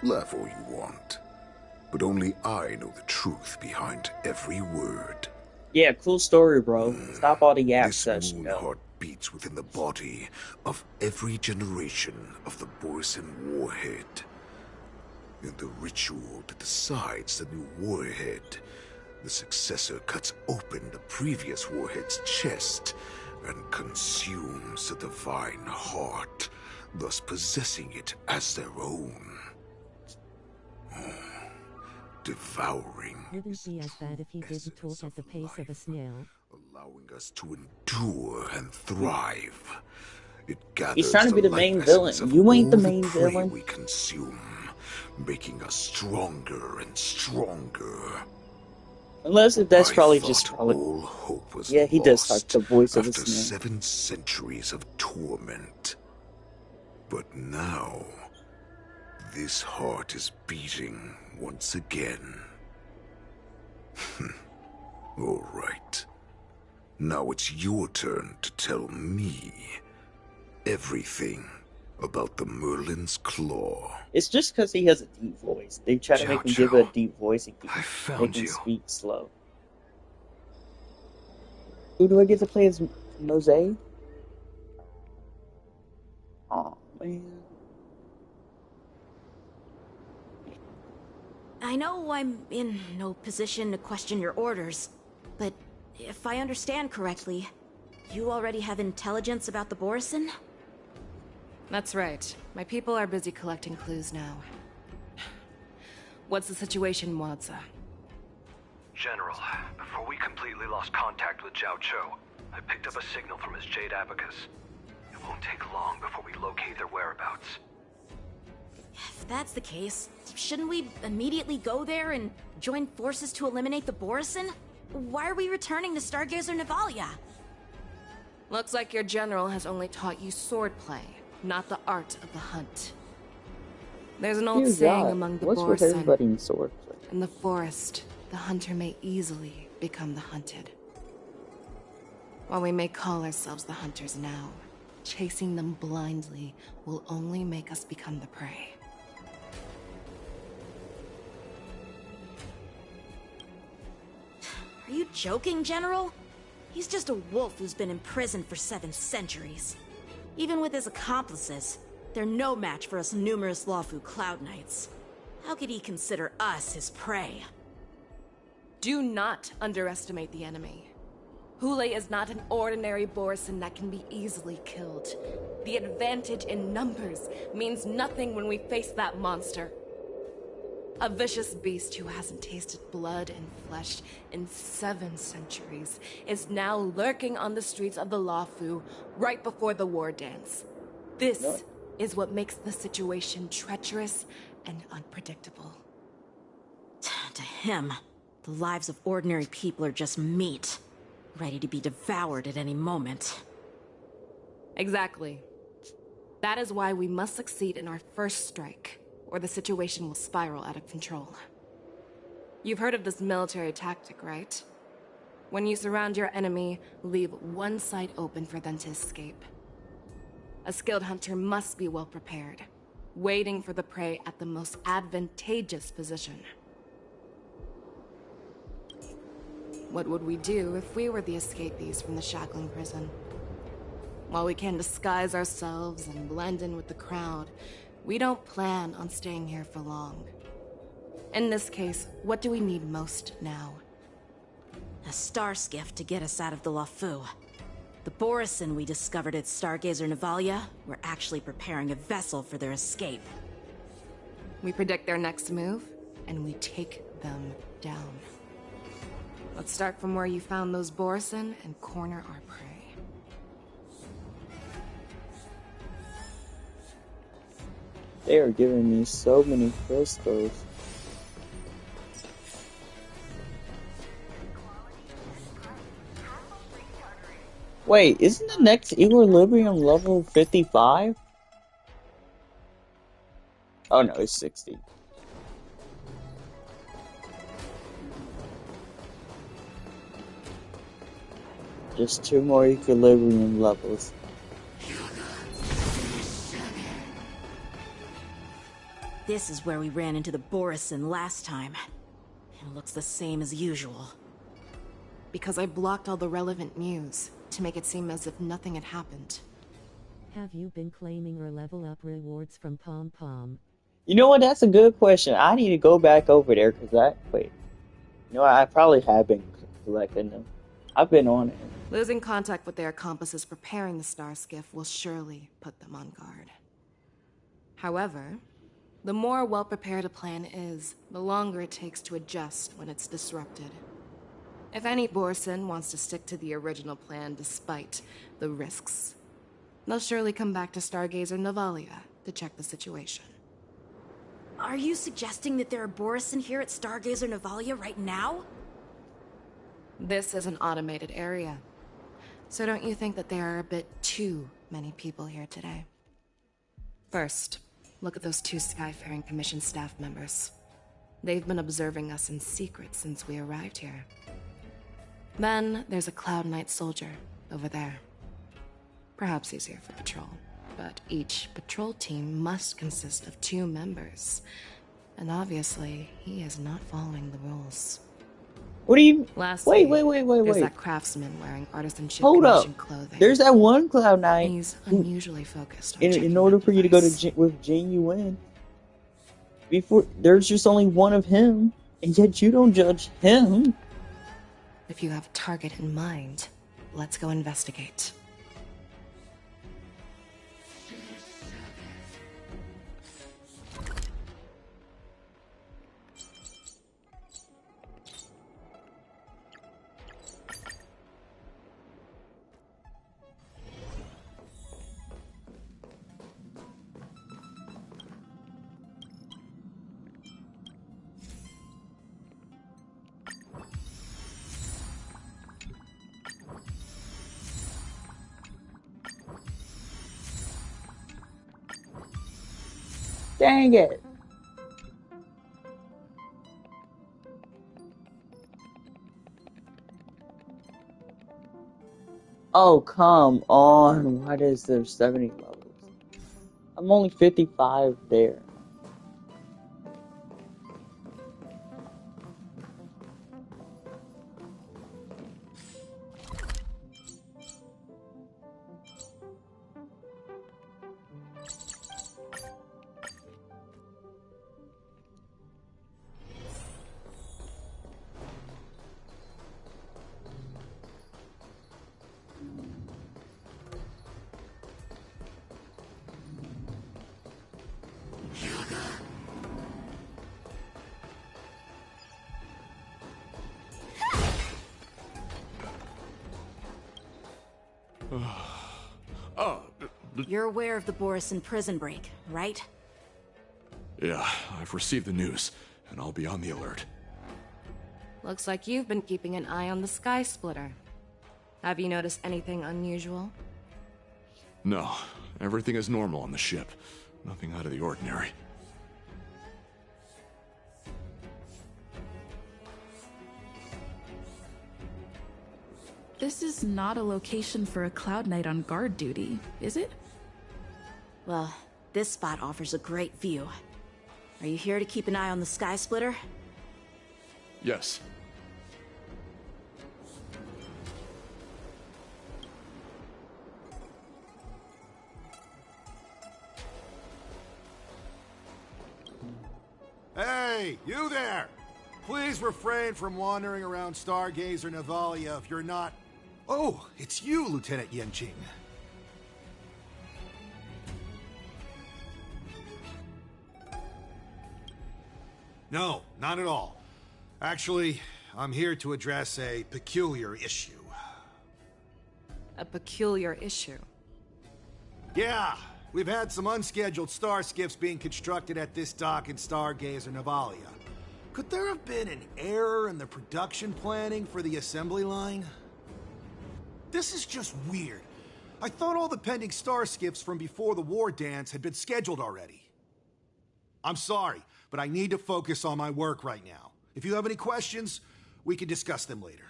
Laugh all you want, but only I know the truth behind every word. Yeah, cool story, bro. Stop all the yap This session, moon yo. heart beats within the body of every generation of the Borisin warhead. In the ritual that decides the new warhead, the successor cuts open the previous warhead's chest and consumes the divine heart, thus possessing it as their own. Devouring, Wouldn't be as bad if he didn't talk at the pace of a snail. allowing us to endure and thrive. It gathers He's trying to be the main villain. life essence of You ain't the all main prey villain. we consume, making us stronger and stronger. Unless if that's I probably thought just all hope was yeah, he does lost talk the voice of a after snail. 7 centuries of torment. But now, this heart is beating once again. All right. Now it's your turn to tell me everything about the Merlin's Claw. It's just because he has a deep voice. They try to make him give a deep voice and make him speak slow. Who do I get to play as Mose? Oh man. I know I'm in no position to question your orders, but if I understand correctly, you already have intelligence about the Borisin? That's right. My people are busy collecting clues now. What's the situation, Wadza? General, before we completely lost contact with Zhao Cho, I picked up a signal from his Jade Abacus. It won't take long before we locate their whereabouts. If that's the case, shouldn't we immediately go there and join forces to eliminate the Borisin? Why are we returning to Stargazer Navalia? Looks like your general has only taught you swordplay, not the art of the hunt. There's an old Dear saying God, among the what's with everybody in Borisin. swordplay? In the forest, the hunter may easily become the hunted. While we may call ourselves the hunters now, chasing them blindly will only make us become the prey. Are you joking, General? He's just a wolf who's been imprisoned for 7 centuries. Even with his accomplices, they're no match for us numerous Luofu Cloud Knights. How could he consider us his prey? Do not underestimate the enemy. Hule is not an ordinary Borisin that can be easily killed. The advantage in numbers means nothing when we face that monster. A vicious beast who hasn't tasted blood and flesh in 7 centuries is now lurking on the streets of the Luofu right before the war dance. This is what makes the situation treacherous and unpredictable. To him, the lives of ordinary people are just meat, ready to be devoured at any moment. Exactly. That is why we must succeed in our first strike, or the situation will spiral out of control. You've heard of this military tactic, right? When you surround your enemy, leave one side open for them to escape. A skilled hunter must be well prepared, waiting for the prey at the most advantageous position. What would we do if we were the escapees from the shackling prison? While we can disguise ourselves and blend in with the crowd, we don't plan on staying here for long. In this case, what do we need most now? A star skiff to get us out of the Luofu. The Borisin we discovered at Stargazer Navalia were actually preparing a vessel for their escape. We predict their next move, and we take them down. Let's start from where you found those Borisin and corner our prey. They are giving me so many crystals. Wait, isn't the next equilibrium level 55? Oh no, it's 60. Just 2 more equilibrium levels. This is where we ran into the Borisin last time. It looks the same as usual. Because I blocked all the relevant news to make it seem as if nothing had happened. Have you been claiming or level up rewards from Pom Pom? You know what? That's a good question. I need to go back over there because wait. You know, I probably have been collecting them. I've been on it. Losing contact with their accomplices preparing the star skiff will surely put them on guard. However, the more well-prepared a plan is, the longer it takes to adjust when it's disrupted. If any Borisin wants to stick to the original plan despite the risks, they'll surely come back to Stargazer Navalia to check the situation. Are you suggesting that there are Borisin here at Stargazer Navalia right now? This is an automated area. So don't you think that there are a bit too many people here today? First, look at those 2 Skyfaring Commission staff members. They've been observing us in secret since we arrived here. Then there's a Cloud Knight soldier over there. Perhaps he's here for patrol, but each patrol team must consist of 2 members. And obviously, he is not following the rules. What do you... Lastly, wait. there's that craftsman wearing artisanship Hold up. commission clothing. There's that one Cloud Knight. He's unusually focused on In order for you to go to with Jing Yuan, before there's just only one of him, and yet you don't judge him. If you have a target in mind, let's go investigate. Dang it. Oh, come on. Why is there 70 levels? I'm only 55 there. You're aware of the Borison prison break, right? Yeah, I've received the news, and I'll be on the alert. Looks like you've been keeping an eye on the Sky Splitter. Have you noticed anything unusual? No, everything is normal on the ship. Nothing out of the ordinary. This is not a location for a Cloud Knight on guard duty, is it? Well, this spot offers a great view. Are you here to keep an eye on the Sky Splitter? Yes. Hey, you there! Please refrain from wandering around Stargazer Navalia if you're not... Oh, it's you, Lieutenant Yanqing. No, not at all. Actually, I'm here to address a peculiar issue. A peculiar issue? Yeah, we've had some unscheduled star skiffs being constructed at this dock in Stargazer Navalia. Could there have been an error in the production planning for the assembly line? This is just weird. I thought all the pending star skiffs from before the war dance had been scheduled already. I'm sorry, but I need to focus on my work right now. If you have any questions, we can discuss them later.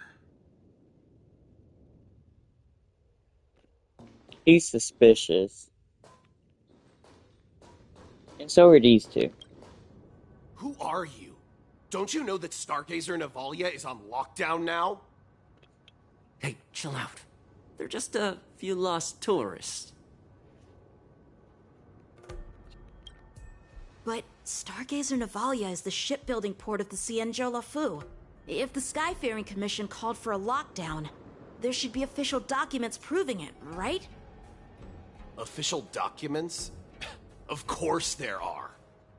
He's suspicious. And so are these two. Who are you? Don't you know that Stargazer Navalia is on lockdown now? Hey, chill out. They're just a few lost tourists. But Stargazer Navalia is the shipbuilding port of the Xianzhou Luofu. If the Skyfaring Commission called for a lockdown, there should be official documents proving it, right? Official documents? Of course there are.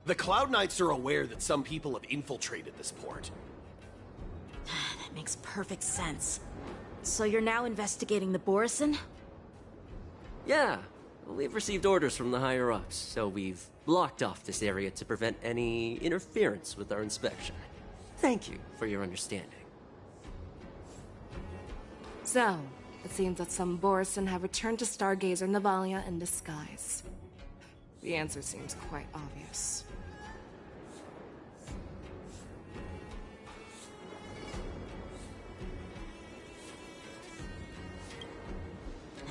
The Cloud Knights are aware that some people have infiltrated this port. That makes perfect sense. So you're now investigating the Borison? Yeah, we've received orders from the higher-ups, so we've blocked off this area to prevent any interference with our inspection. Thank you for your understanding. So, it seems that some Borison have returned to Stargazer Navalia in disguise. The answer seems quite obvious.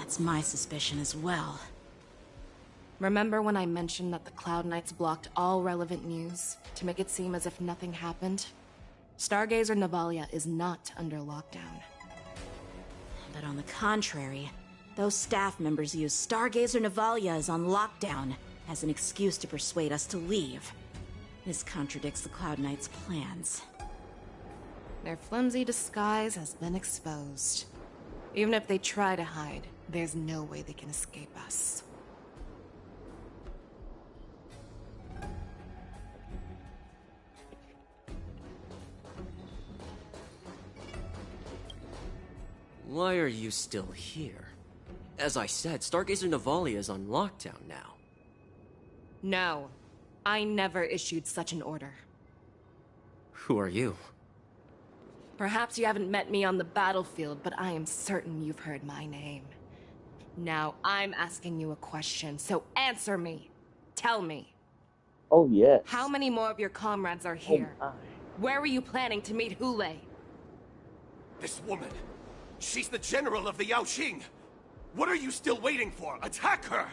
That's my suspicion as well. Remember when I mentioned that the Cloud Knights blocked all relevant news to make it seem as if nothing happened? Stargazer Navalia is not under lockdown. But on the contrary, those staff members use Stargazer Navalia is on lockdown as an excuse to persuade us to leave. This contradicts the Cloud Knights' plans. Their flimsy disguise has been exposed. Even if they try to hide, there's no way they can escape us. Why are you still here? As I said, Stargazer Navalia is on lockdown now. No, I never issued such an order. Who are you? Perhaps you haven't met me on the battlefield, but I am certain you've heard my name. Now, I'm asking you a question, so answer me. Tell me. Oh, yes. How many more of your comrades are here? Oh, where were you planning to meet Hule? This woman, she's the general of the Yaoqing. What are you still waiting for? Attack her!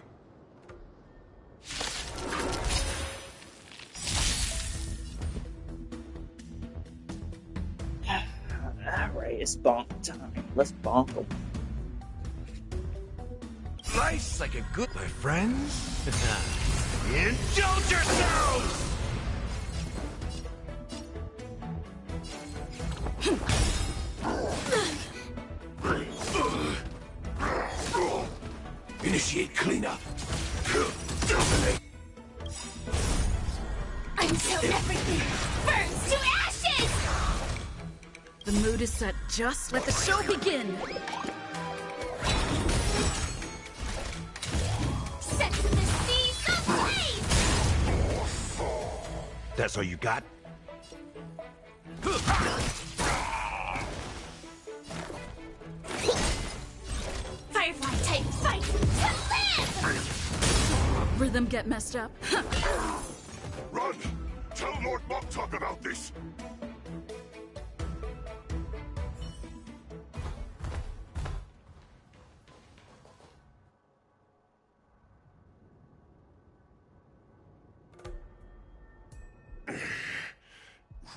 Alright, it's bonk time. Let's bonk them. Life's like a good, my friends. Indulge yourselves! Initiate cleanup. Until everything burns to ashes! The mood is set. Just let the show begin. Set to the seas of blaze! That's all you got? Firefly type fight to live! Rhythm get messed up. Run! Tell Lord Moktok about this!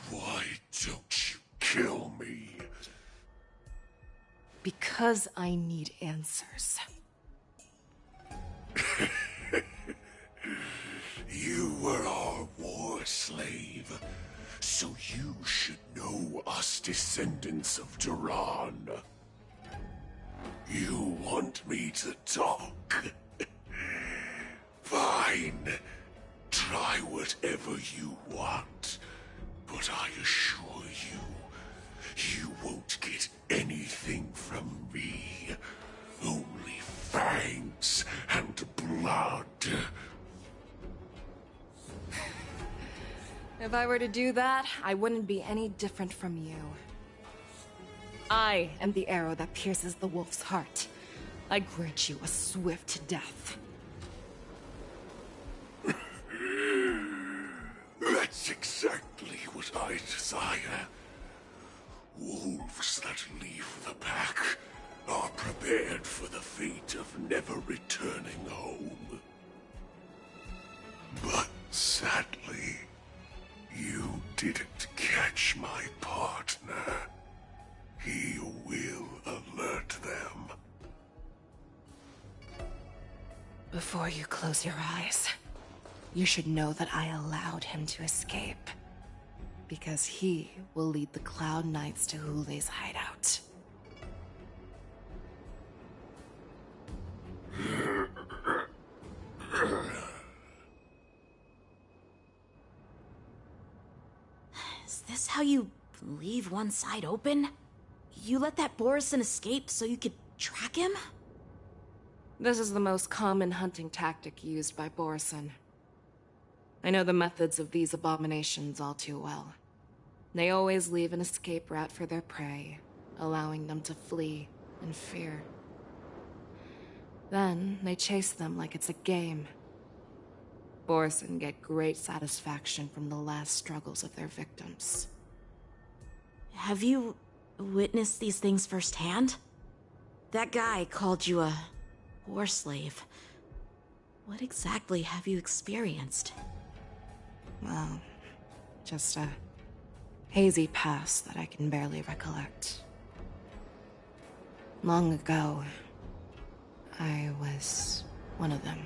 Why don't you kill me? Because I need answers. You were our war slave, so you should know us descendants of Duran. You want me to talk? Fine. Try whatever you want, but I assure you, you won't get anything from me. Only fangs and blood. If I were to do that, I wouldn't be any different from you. I am the arrow that pierces the wolf's heart. I grant you a swift death. That's exactly what I desire. Wolves that leave the pack are prepared for the fate of never returning home. But sadly, you didn't catch my partner. He will alert them. Before you close your eyes, you should know that I allowed him to escape. Because he will lead the Cloud Knights to Hule's hideout. Is this how you leave one side open? You let that Borison escape so you could track him? This is the most common hunting tactic used by Borison. I know the methods of these abominations all too well. They always leave an escape route for their prey, allowing them to flee in fear. Then they chase them like it's a game. Borison get great satisfaction from the last struggles of their victims. Have you witnessed these things firsthand? That guy called you a Boar slave. What exactly have you experienced? Well, just a hazy past that I can barely recollect. Long ago, I was one of them.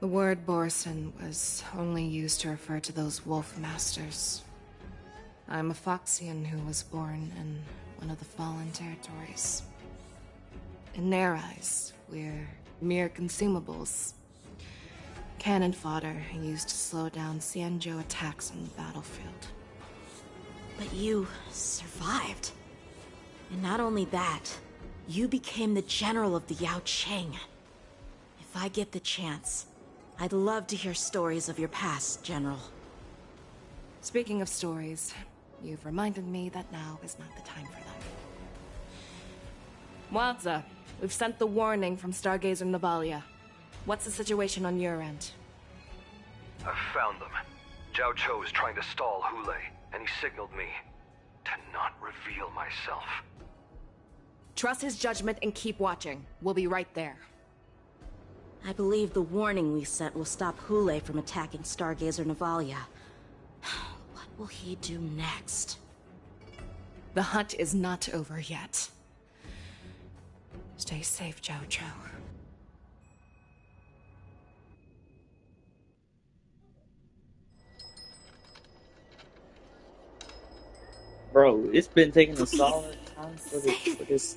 The word Borson was only used to refer to those wolf masters. I'm a Foxian who was born in one of the fallen territories. In their eyes, we're mere consumables. Cannon fodder used to slow down Xianzhou attacks on the battlefield. But you survived. And not only that, you became the general of the Yao Cheng. If I get the chance, I'd love to hear stories of your past, General. Speaking of stories, you've reminded me that now is not the time for them. Wadza, we've sent the warning from Stargazer Navalia. What's the situation on your end? I've found them. Zhao Cho is trying to stall Hule, and he signaled me to not reveal myself. Trust his judgment and keep watching. We'll be right there. I believe the warning we sent will stop Hule from attacking Stargazer Navalia. What will he do next? The hunt is not over yet. Stay safe, Zhao Cho. Bro, it's been taking a solid time for this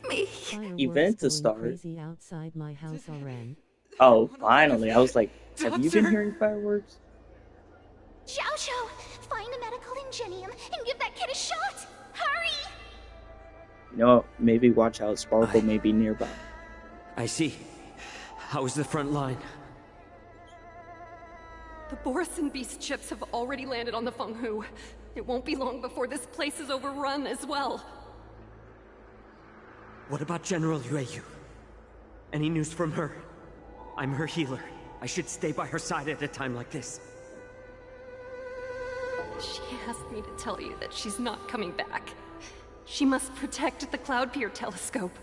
event to start. Crazy outside my house already. Oh, finally. I was like, have you been hearing fireworks? Zhao Cho, find a medical ingenium and give that kid a shot! Hurry! You know, maybe watch out. Sparkle may be nearby. I see. How is the front line? The Borson Beast ships have already landed on the Fenghu. It won't be long before this place is overrun as well. What about General Yueyu? Any news from her? I'm her healer. I should stay by her side at a time like this. She asked me to tell you that she's not coming back. She must protect the Cloudpeer telescope.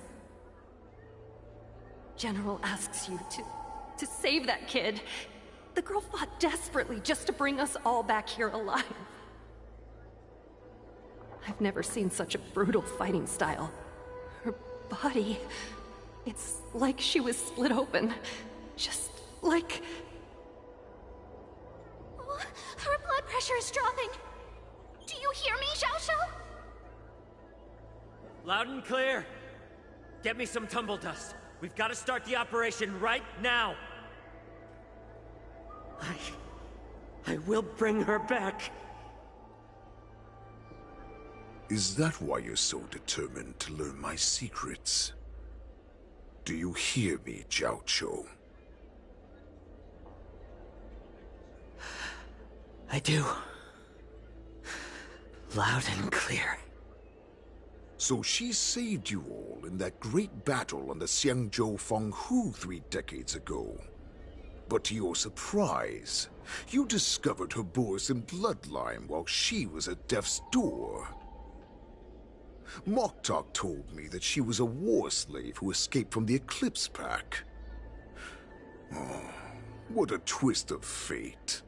General asks you to save that kid. The girl fought desperately just to bring us all back here alive. I've never seen such a brutal fighting style. Her body, it's like she was split open. Just like... Oh, her blood pressure is dropping. Do you hear me, Zhao Cho? Loud and clear. Get me some tumble dust. We've got to start the operation right now. I will bring her back. Is that why you're so determined to learn my secrets? Do you hear me, Zhao Cho? I do. Loud and clear. So she saved you all in that great battle on the Xianzhou Fenghu 3 decades ago. But to your surprise, you discovered her Borson bloodline while she was at death's door. Moktok told me that she was a war slave who escaped from the Eclipse Pack. Oh, what a twist of fate.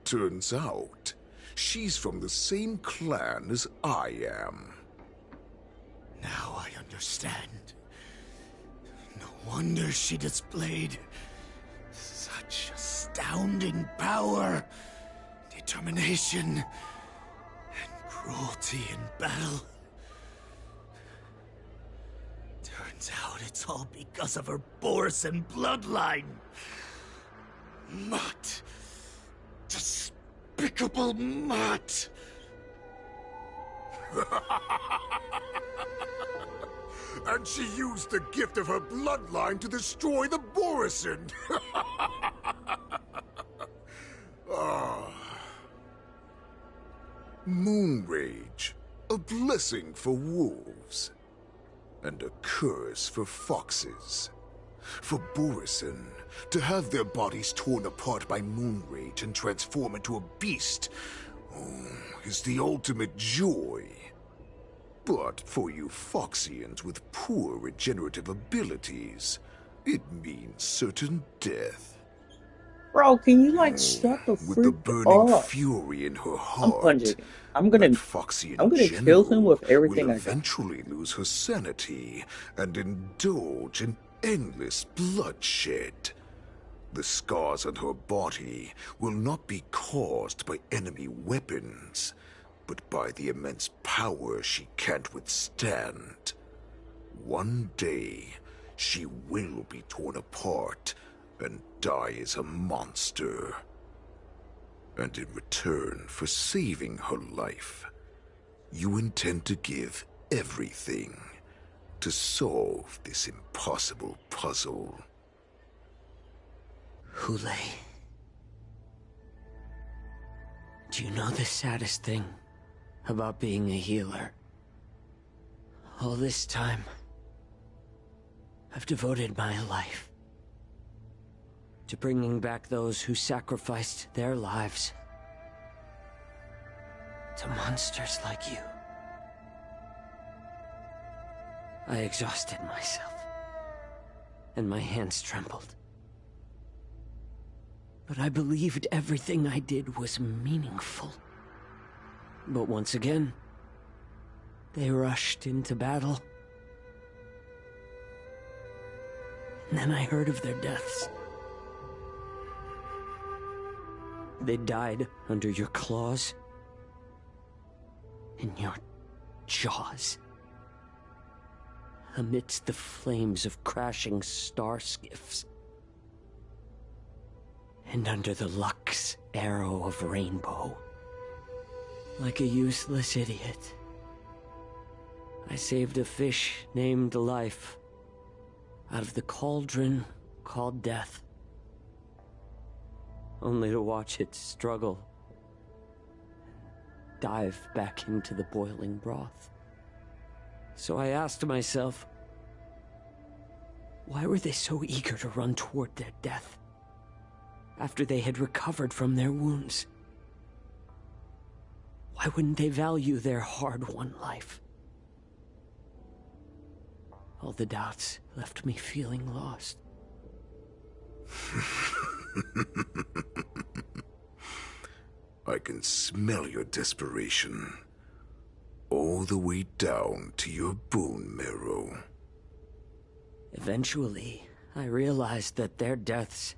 Turns out, she's from the same clan as I am. Now I understand. No wonder she displayed such astounding power, determination, and cruelty in battle. Turns out it's all because of her Borson bloodline. Mutt. Despicable mutt. And she used the gift of her bloodline to destroy the Borson. Moon Rage, a blessing for wolves, and a curse for foxes. For Borson, to have their bodies torn apart by Moon Rage and transform into a beast is the ultimate joy. But for you Foxians with poor regenerative abilities, it means certain death. Bro, can you like shut the With the freak burning up? fury in her I'm heart, punching. I'm gonna Foxian kill him with everything will I got. eventually lose her sanity and indulge in endless bloodshed. The scars on her body will not be caused by enemy weapons, but by the immense power she can't withstand. One day, she will be torn apart and die as a monster. And in return for saving her life, you intend to give everything to solve this impossible puzzle. Hule, do you know the saddest thing about being a healer? All this time, I've devoted my life to bringing back those who sacrificed their lives to monsters like you. I exhausted myself, and my hands trembled. But I believed everything I did was meaningful. But once again, they rushed into battle. And then I heard of their deaths. They died under your claws, in your jaws, amidst the flames of crashing star skiffs, and under the Lux arrow of Rainbow. Like a useless idiot, I saved a fish named Life out of the cauldron called Death, only to watch it struggle and dive back into the boiling broth. So I asked myself, why were they so eager to run toward their death after they had recovered from their wounds? Why wouldn't they value their hard-won life? All the doubts left me feeling lost. I can smell your desperation, all the way down to your bone marrow. Eventually, I realized that their deaths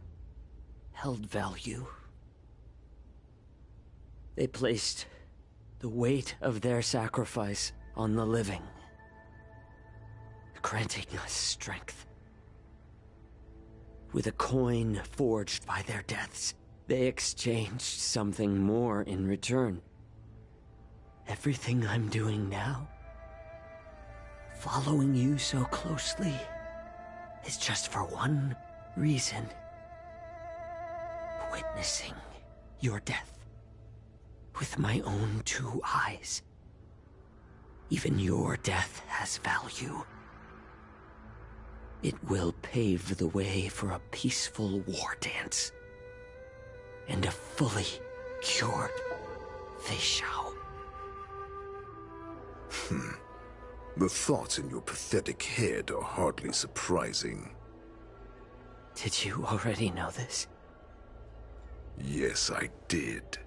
held value. They placed the weight of their sacrifice on the living, granting us strength. With a coin forged by their deaths, they exchanged something more in return. Everything I'm doing now, following you so closely, is just for one reason: witnessing your death with my own two eyes. Even your death has value. It will pave the way for a peaceful war dance and a fully cured Fei Xiao. The thoughts in your pathetic head are hardly surprising. Did you already know this? Yes, I did.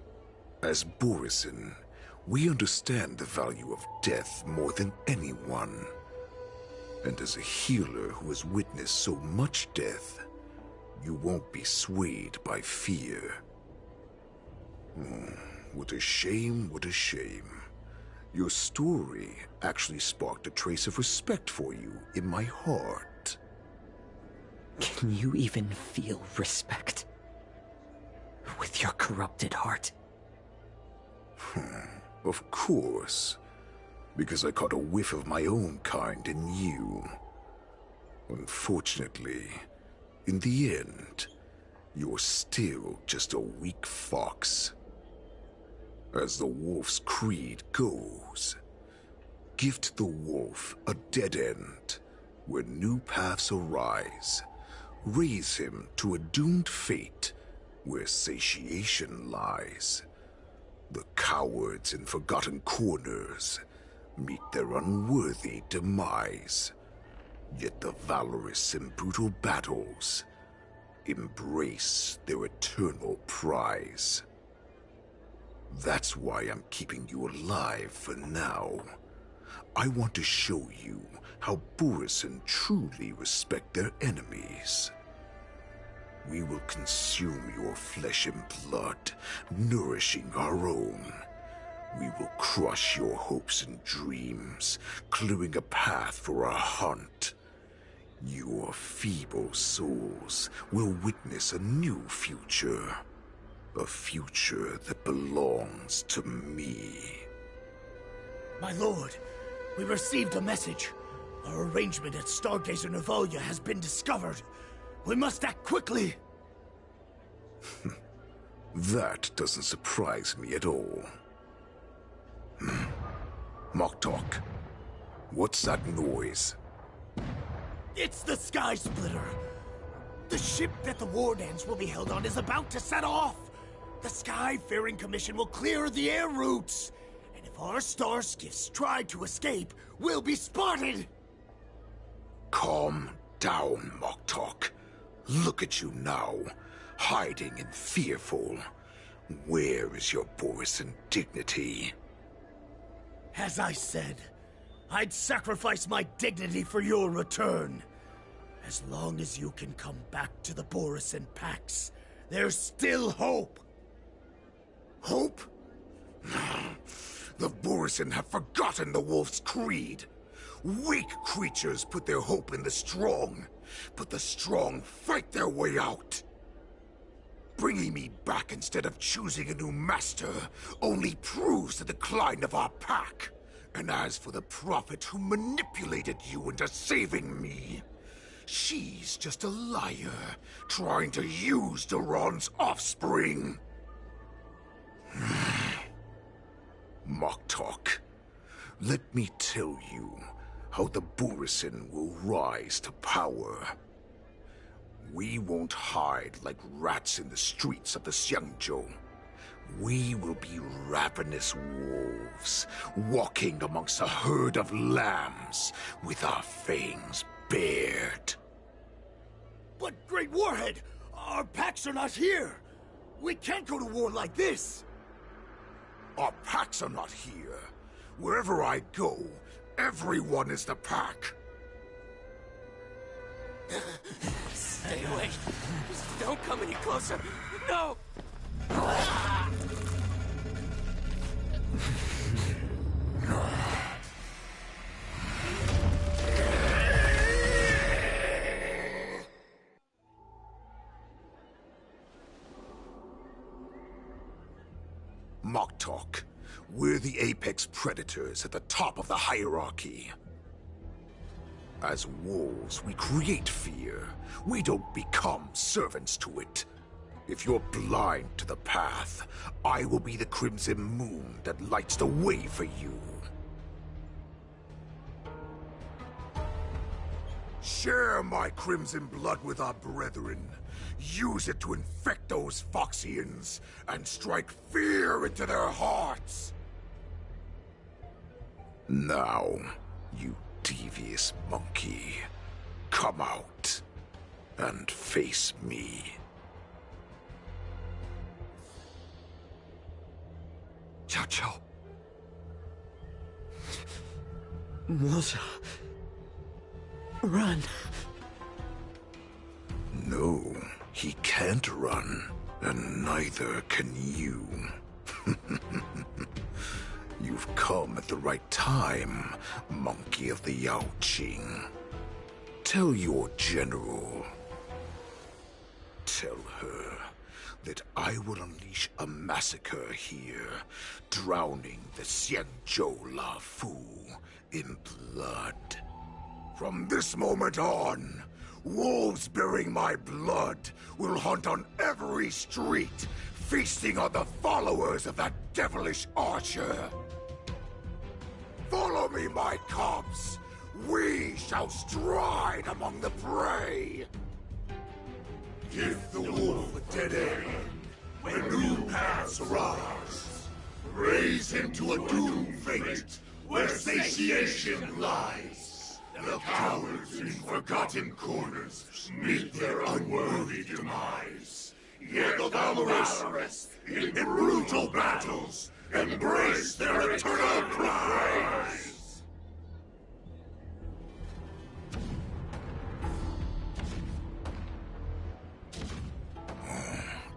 As Borisin, we understand the value of death more than anyone. And as a healer who has witnessed so much death, you won't be swayed by fear. What a shame, what a shame. Your story actually sparked a trace of respect for you in my heart. Can you even feel respect with your corrupted heart? Of course. Because I caught a whiff of my own kind in you. Unfortunately, in the end, you're still just a weak fox. As the wolf's creed goes, gift the wolf a dead end where new paths arise. Raise him to a doomed fate where satiation lies. The cowards in forgotten corners, meet their unworthy demise. Yet the valorous in brutal battles embrace their eternal prize. That's why I'm keeping you alive for now. I want to show you how Borisin truly respect their enemies. We will consume your flesh and blood, nourishing our own. We will crush your hopes and dreams, clearing a path for our hunt. Your feeble souls will witness a new future. A future that belongs to me. My lord, we received a message. Our arrangement at Stargazer Navalia has been discovered. We must act quickly. That doesn't surprise me at all. Moktok, what's that noise? It's the Sky Splitter. The ship that the Wardens will be held on is about to set off. The Skyfaring Commission will clear the air routes. And if our star skiffs try to escape, we'll be spotted. Calm down, Moktok. Look at you now, hiding and fearful. Where is your Borisin dignity? As I said, I'd sacrifice my dignity for your return. As long as you can come back to the Borisin Pax, there's still hope. Hope? The Borisin have forgotten the Wolf's creed. Weak creatures put their hope in the strong, but the strong fight their way out. Bringing me back instead of choosing a new master only proves the decline of our pack. And as for the prophet who manipulated you into saving me, she's just a liar, trying to use Duran's offspring. Moktok, let me tell you how the Borisin will rise to power. We won't hide like rats in the streets of the Xiangzhou. We will be ravenous wolves, walking amongst a herd of lambs with our fangs bared. But Great Warhead, our packs are not here. We can't go to war like this. Our packs are not here. Wherever I go, everyone is the pack. Stay away. Just don't come any closer. No! Moktok, we're the apex predators at the top of the hierarchy. As wolves, we create fear. We don't become servants to it. If you're blind to the path, I will be the crimson moon that lights the way for you. Share my crimson blood with our brethren. Use it to infect those Foxians and strike fear into their hearts. Now, you devious monkey, come out and face me. Jiao. Moza. Run. No, he can't run, and neither can you. You've come at the right time, monkey of the Yaoqing. Tell your general. Tell her that I will unleash a massacre here, drowning the Xianzhou Luofu in blood. From this moment on, wolves bearing my blood will hunt on every street, feasting on the followers of that devilish archer. Follow me, my cubs. We shall stride among the prey. Give the wolf a dead end when new paths arise. Raise him to a doomed fate where satiation lies. The cowards in forgotten corners meet their unworthy demise. Yet the valorous, in brutal battles, embrace their eternal prize.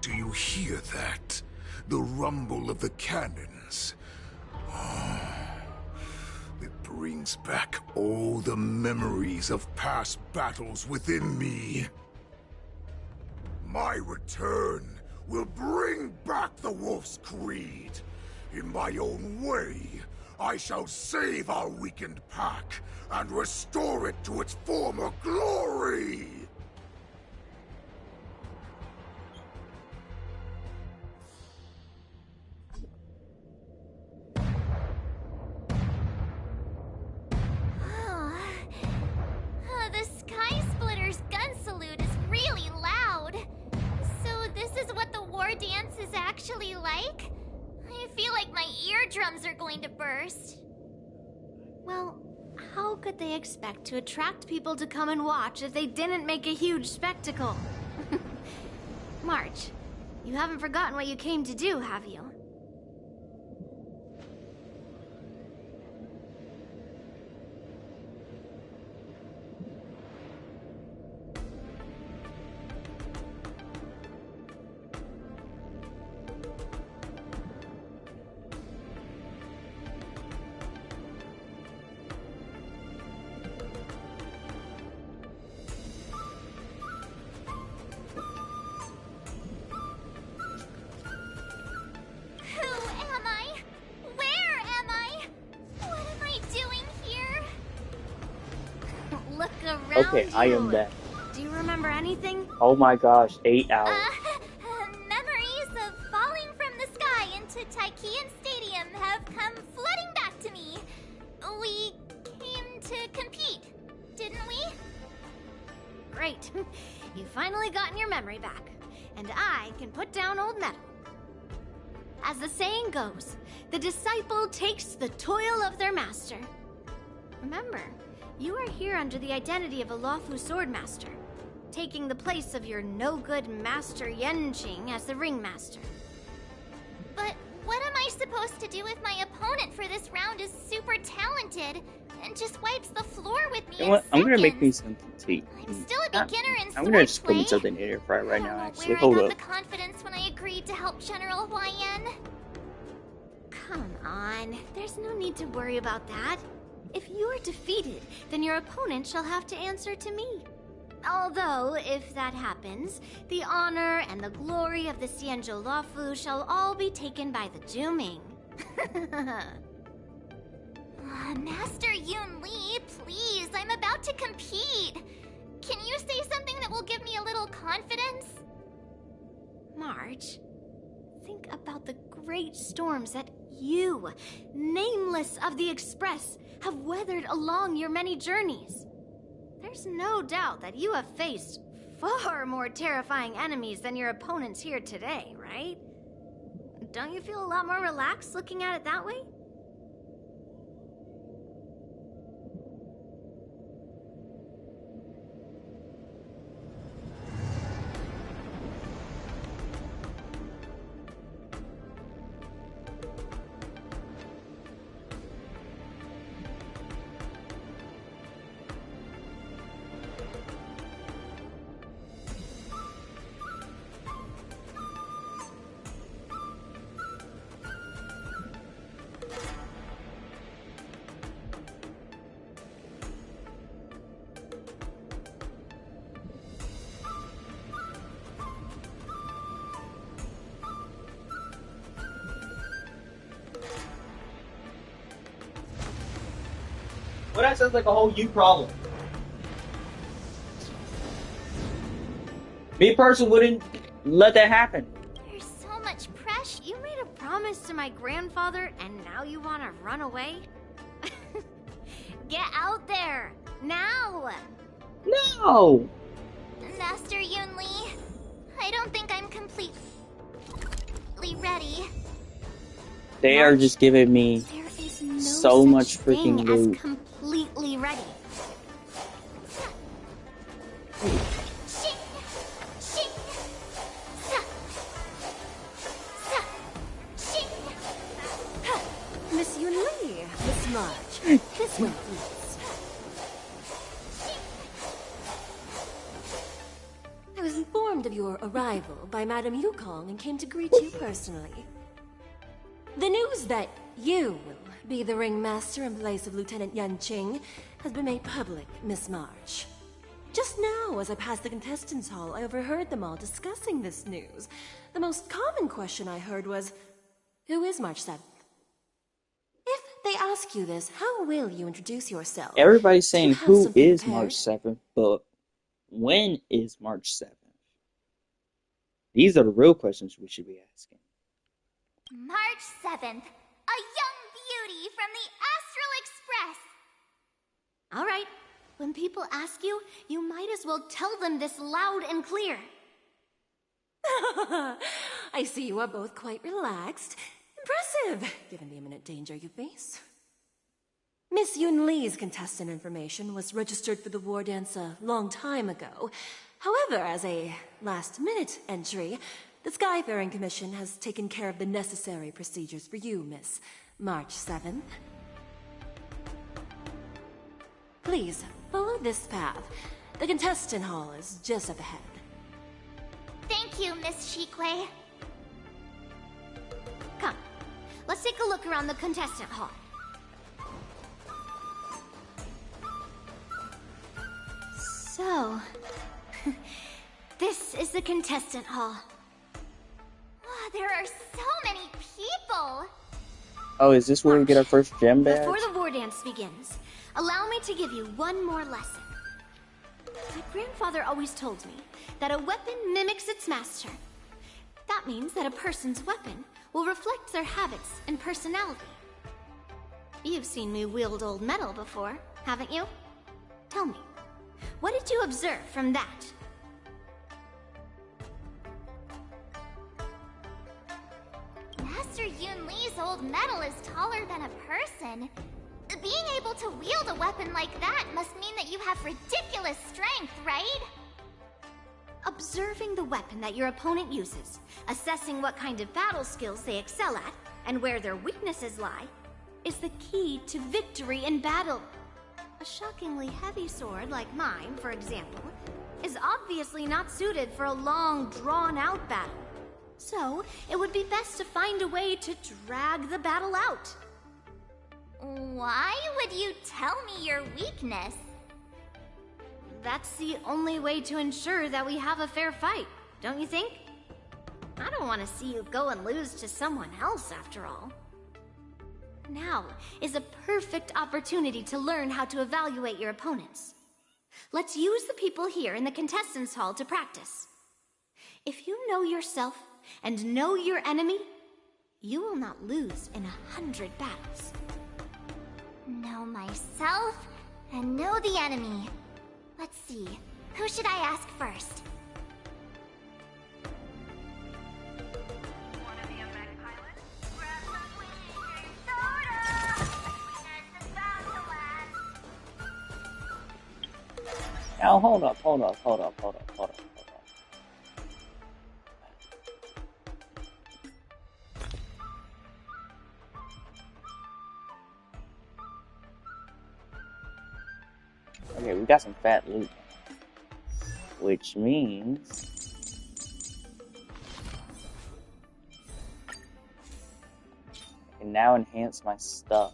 Do you hear that? The rumble of the cannons. It brings back all the memories of past battles within me. My return will bring back the Wolf's Creed. In my own way, I shall save our weakened pack and restore it to its former glory! The Sky Splitter's gun salute is really loud. So this is what the war dance is actually like? I feel like my eardrums are going to burst. Well, how could they expect to attract people to come and watch if they didn't make a huge spectacle? March, you haven't forgotten what you came to do, have you? Okay, I am that. Do you remember anything? Oh my gosh, 8 hours. Memories of falling from the sky into Tychean Stadium have come flooding back to me. We came to compete, didn't we? Great. You've finally gotten your memory back. And I can put down old metal. As the saying goes, the disciple takes the toil of their master. Remember, you are here under the identity of a Luofu Swordmaster, taking the place of your no-good master Yanqing as the ringmaster. But what am I supposed to do if my opponent for this round is super talented and just wipes the floor with me You know what? I'm gonna make me something to eat. I'm still a beginner in I'm gonna just put swordplay. me something in the air fryer right now, actually. Where I Hold got up. the confidence when I agreed to help General Huaiyan. Come on, there's no need to worry about that. If you are defeated, then your opponent shall have to answer to me. Although, if that happens, the honor and the glory of the Xianzhou Luofu shall all be taken by the Zhuming. Master Yun Li, please, I'm about to compete. Can you say something that will give me a little confidence? March, think about the great storms that you, nameless of the Express, have weathered along your many journeys. There's no doubt that you have faced far more terrifying enemies than your opponents here today, right? Don't you feel a lot more relaxed looking at it that way? Well, that sounds like a whole you problem. Me personally wouldn't let that happen. There's so much pressure. You made a promise to my grandfather, and now you want to run away? Get out there! Now! No! Master Yun Li, I don't think I'm completely ready. They are just giving me There is no so such much freaking thing as loot. completely ready. Miss Yun Li, Miss March, this way, please. I was informed of your arrival by Madame Yukong and came to greet you personally. The news that you will be the ringmaster in place of Lieutenant Yan Qing has been made public, Miss March. Just now, as I passed the contestants' hall, I overheard them all discussing this news. The most common question I heard was, who is March 7th? If they ask you this, how will you introduce yourself? Everybody's saying have who something is prepared? March 7th, but when is March 7th? These are the real questions we should be asking. March 7th, a young beauty from the Astral Express. All right. When people ask you, you might as well tell them this loud and clear. I see you are both quite relaxed. Impressive, given the imminent danger you face. Miss Yun Li's contestant information was registered for the war dance a long time ago. However, as a last-minute entry, the Skyfaring Commission has taken care of the necessary procedures for you, Miss March 7th. Please, follow this path. The contestant hall is just up ahead. Thank you, Miss Shikwe. Come, let's take a look around the contestant hall. So, this is the contestant hall. Wow, there are so many people. Oh, is this where we get our first gem badge? Before the war dance begins, allow me to give you one more lesson. My grandfather always told me that a weapon mimics its master. That means that a person's weapon will reflect their habits and personality. You've seen me wield old metal before, haven't you? Tell me, what did you observe from that? Master Yun Li's old metal is taller than a person. Being able to wield a weapon like that must mean that you have ridiculous strength, right? Observing the weapon that your opponent uses, assessing what kind of battle skills they excel at, and where their weaknesses lie, is the key to victory in battle. A shockingly heavy sword like mine, for example, is obviously not suited for a long, drawn-out battle. So, it would be best to find a way to drag the battle out. Why would you tell me your weakness? That's the only way to ensure that we have a fair fight, don't you think? I don't want to see you go and lose to someone else, after all. Now is a perfect opportunity to learn how to evaluate your opponents. Let's use the people here in the contestants' hall to practice. If you know yourself and know your enemy, you will not lose in 100 battles. Know myself and know the enemy. Let's see, who should I ask first? Now, hold up. Okay, we got some fat loot. Which means I can now enhance my stuff.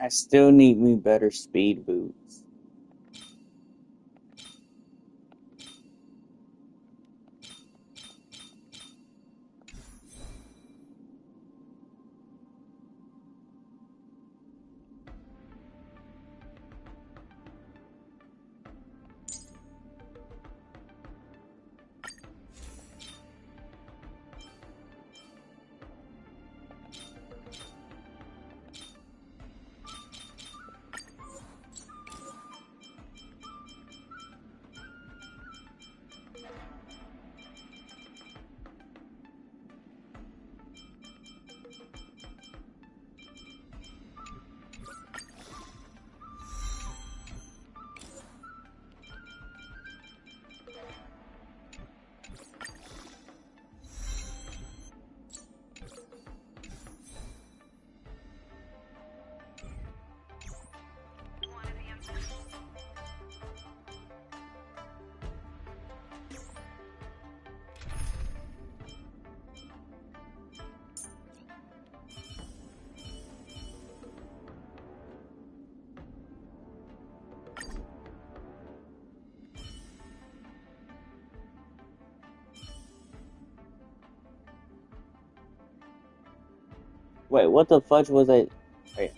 I still need me better speed boots. Wait, what the fudge was I? Wait.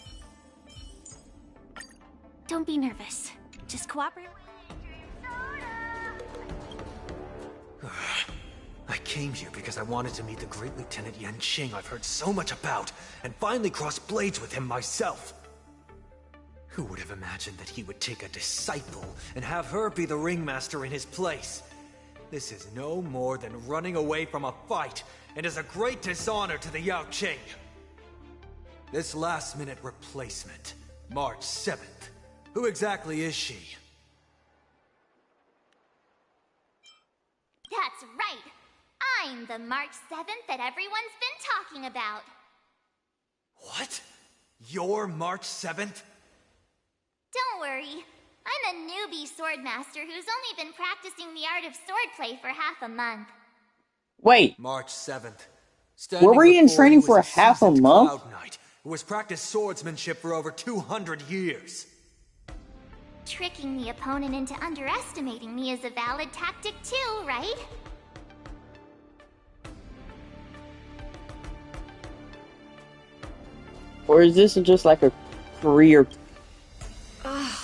Don't be nervous. Just cooperate. I came here because I wanted to meet the great Lieutenant Yanqing I've heard so much about, and finally cross blades with him myself. Who would have imagined that he would take a disciple and have her be the ringmaster in his place? This is no more than running away from a fight, and is a great dishonor to the Yaoqing. This last-minute replacement, March 7th. Who exactly is she? That's right. I'm the March 7th that everyone's been talking about. What? You're March 7th? Don't worry. I'm a newbie swordmaster who's only been practicing the art of swordplay for half a month. Wait. March 7th. Were we in training for half a month? Cloud Knight, who has practiced swordsmanship for over 200 years. Tricking the opponent into underestimating me is a valid tactic too, right? Or is this just like a career? Ugh.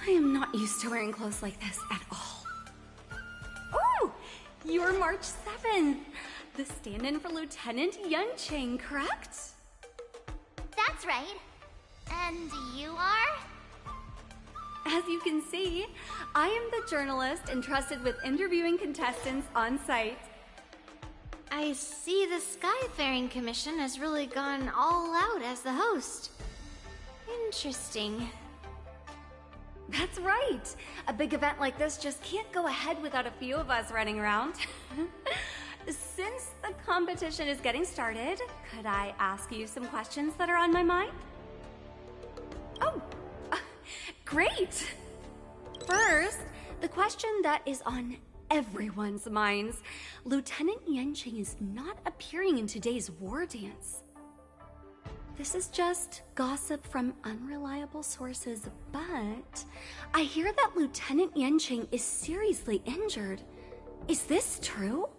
I am not used to wearing clothes like this at all. Oh! You're March 7th. The stand-in for Lieutenant Yanqing, correct? That's right. And you are? As you can see, I am the journalist entrusted with interviewing contestants on site. I see the Skyfaring Commission has really gone all out as the host. Interesting. That's right. A big event like this just can't go ahead without a few of us running around. Since the competition is getting started, could I ask you some questions that are on my mind? Oh, great! First, the question that is on everyone's minds. Lieutenant Yanqing is not appearing in today's war dance. This is just gossip from unreliable sources, but I hear that Lieutenant Yanqing is seriously injured. Is this true?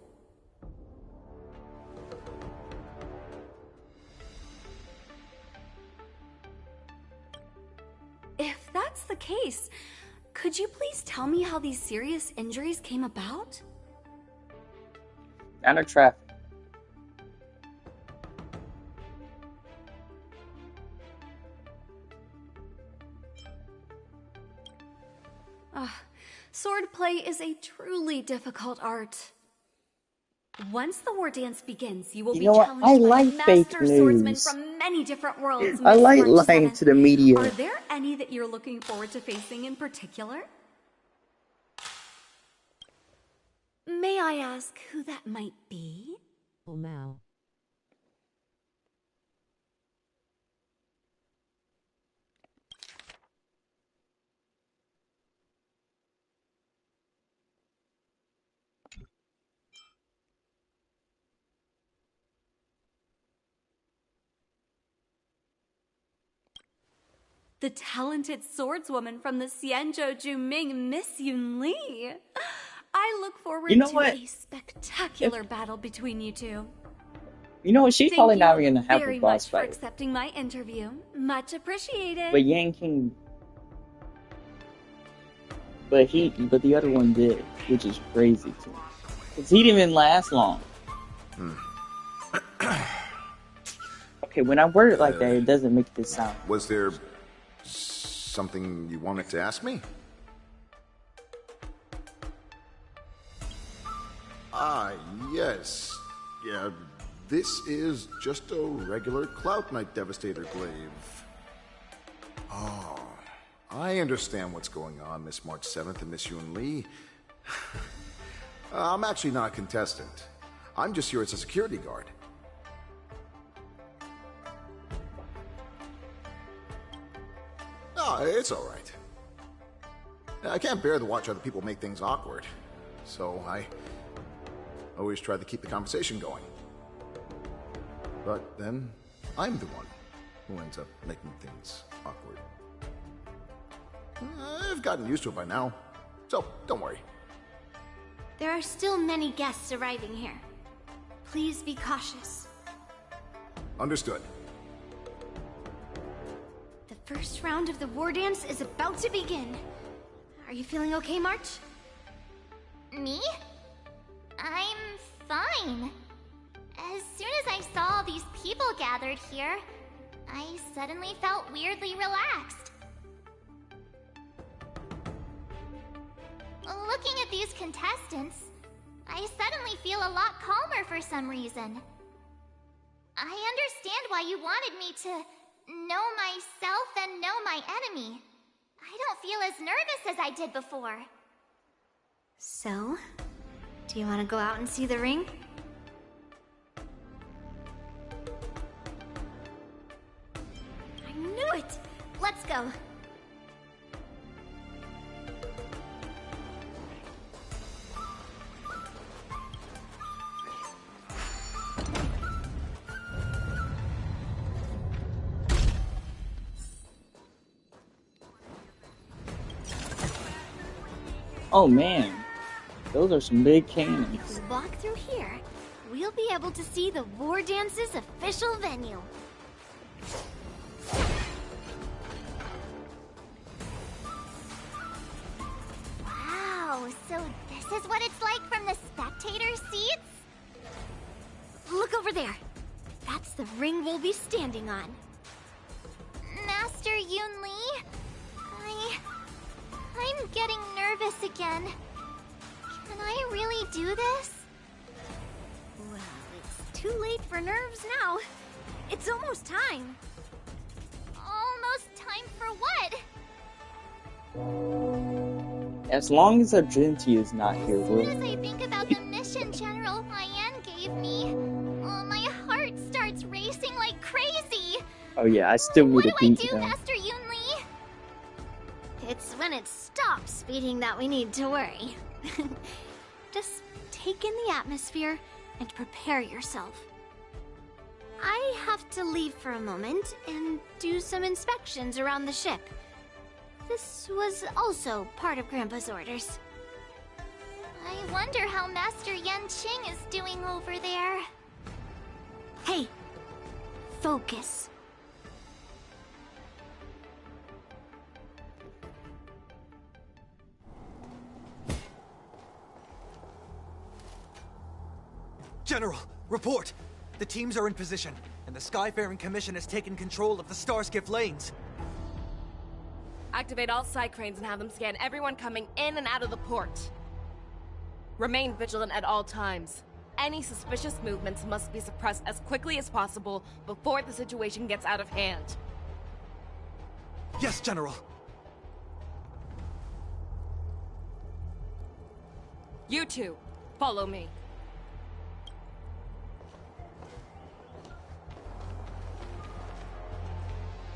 If that's the case, could you please tell me how these serious injuries came about? Out of traffic. Swordplay is a truly difficult art. Once the war dance begins, you will be challenged by master swordsmen from many different worlds. I like lying to the media. Are there any that you're looking forward to facing in particular? May I ask who that might be? Oh, Mao. The talented swordswoman from the Xianzhou Juming, Miss Yun Li. I look forward You know to what? a spectacular battle between you two. You know what? She's Thank probably you not even gonna have a very boss much for fight. accepting my interview. Much appreciated. But Yang King. But the other one did, which is crazy too. Cause he didn't even last long. Okay, when I word it like that, it doesn't make this sound. Was there something you wanted to ask me? Ah, yes. Yeah, this is just a regular Cloud Knight Devastator glaive. Oh, I understand what's going on, Miss March 7th and Miss Yun Li. I'm actually not a contestant. I'm just here as a security guard. No, it's all right. I can't bear to watch other people make things awkward, so I always try to keep the conversation going. But then, I'm the one who ends up making things awkward. I've gotten used to it by now, so don't worry. There are still many guests arriving here. Please be cautious. Understood. The first round of the war dance is about to begin. Are you feeling okay, March? Me? I'm fine. As soon as I saw all these people gathered here, I suddenly felt weirdly relaxed. Looking at these contestants, I suddenly feel a lot calmer for some reason. I understand why you wanted me to know myself and know my enemy. I don't feel as nervous as I did before. So, do you want to go out and see the ring? I knew it! Let's go. Oh man, those are some big cannons. If we walk through here, we'll be able to see the war dance's official venue. Wow, so this is what it's like from the spectator seats? Look over there. That's the ring we'll be standing on. Master Yun Li? I'm getting nervous again. Can I really do this? Well, it's too late for nerves now. It's almost time. Almost time for what? As long as Argenti is not here, As we'll... soon as I think about the mission General Hyan gave me, my heart starts racing like crazy. Oh yeah, I still What need do to I beat do, him. Master Yun Li? It's when it stops beating that we need to worry. Just take in the atmosphere and prepare yourself. I have to leave for a moment and do some inspections around the ship. This was also part of Grandpa's orders. I wonder how Master Yanqing is doing over there. Hey, focus. General, report! The teams are in position, and the Skyfaring Commission has taken control of the Starskiff lanes. Activate all side cranes and have them scan everyone coming in and out of the port. Remain vigilant at all times. Any suspicious movements must be suppressed as quickly as possible before the situation gets out of hand. Yes, General! You two, follow me.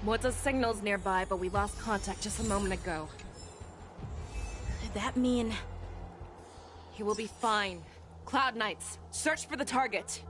Moza's signal's nearby, but we lost contact just a moment ago. Could that mean... He will be fine. Cloud Knights, search for the target.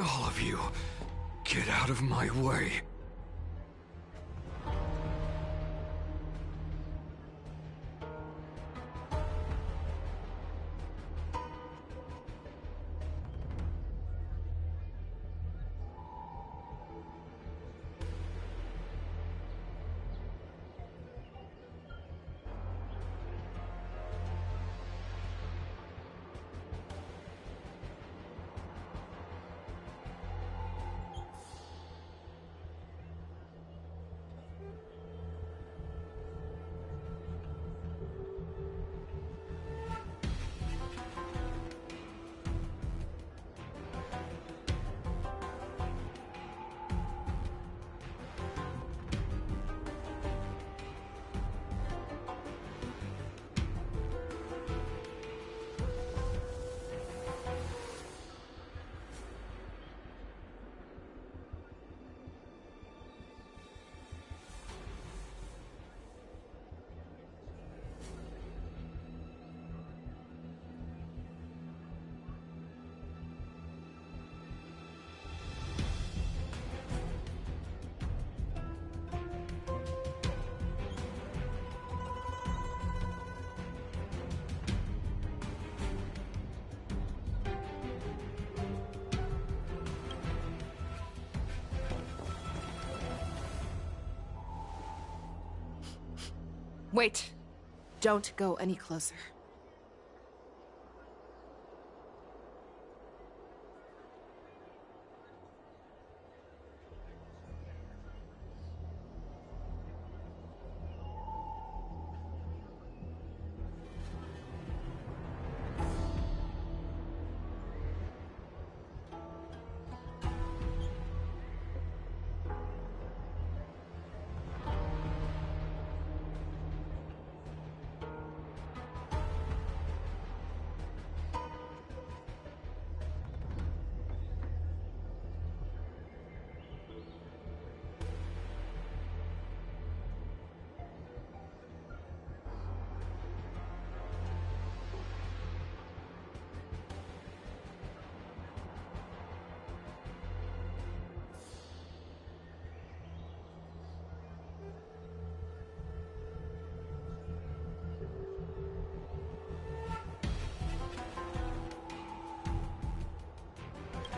All of you, get out of my way. Wait. Don't go any closer.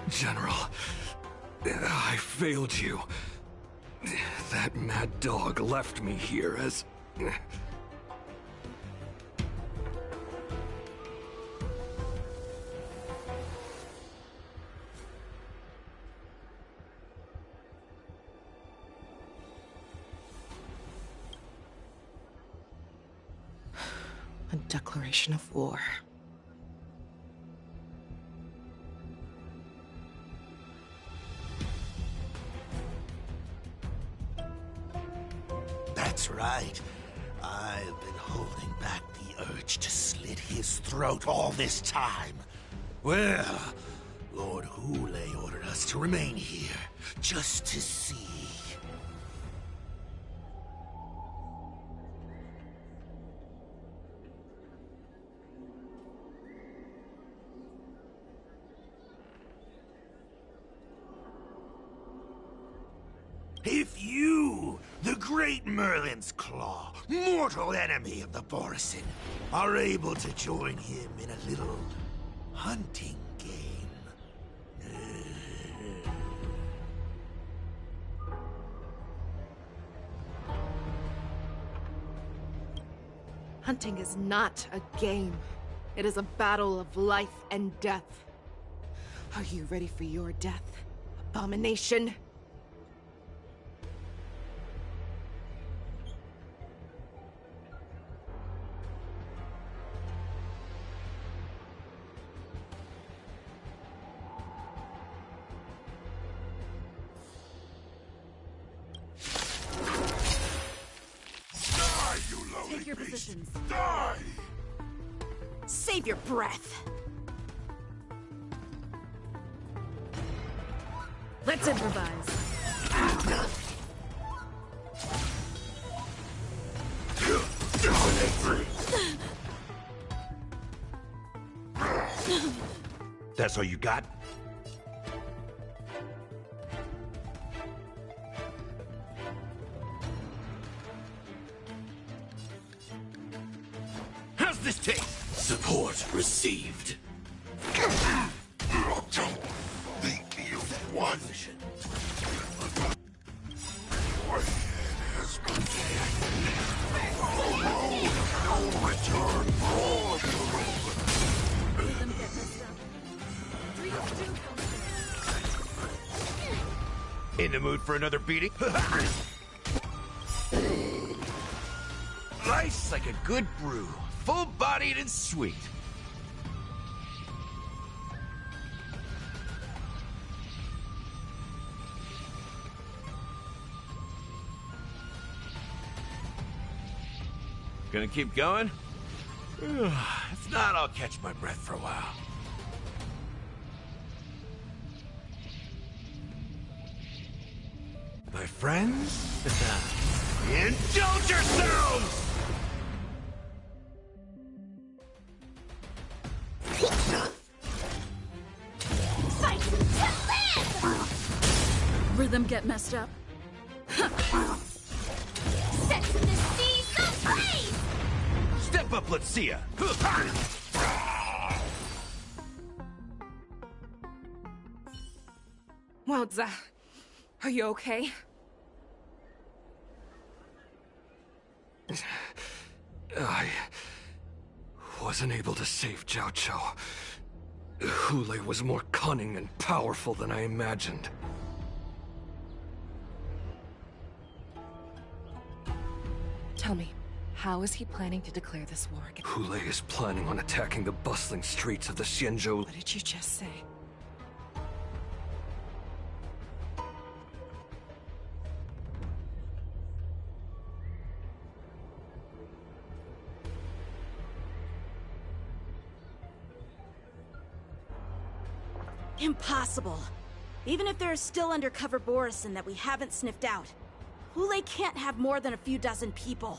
General, I failed you. That mad dog left me here as... A declaration of war. That's right. I've been holding back the urge to slit his throat all this time. Well, Lord Hule ordered us to remain here, just to see. If you, the great Merlin's Claw, mortal enemy of the Borisin, are able to join him in a little hunting game. Hunting is not a game. It is a battle of life and death. Are you ready for your death, abomination? Take your positions. Die! Save your breath. Let's improvise. That's all you got? this take? Support received. Don't think you won. Your head has been no return. In the mood for another beating? Nice like a good brew. Full-bodied and sweet. Gonna keep going? If not, I'll catch my breath for a while. My friends? Indulge yourselves! Fight to live! Rhythm get messed up. Set to the sea, so brave! Step up, let's see ya! Wowza. Are you okay? I wasn't able to save Jiao Chou. Hule was more cunning and powerful than I imagined. Tell me, how is he planning to declare this war again? Hule is planning on attacking the bustling streets of the Xianzhou. What did you just say? Impossible. Even if there is still undercover Borisin that we haven't sniffed out, Hule can't have more than a few dozen people.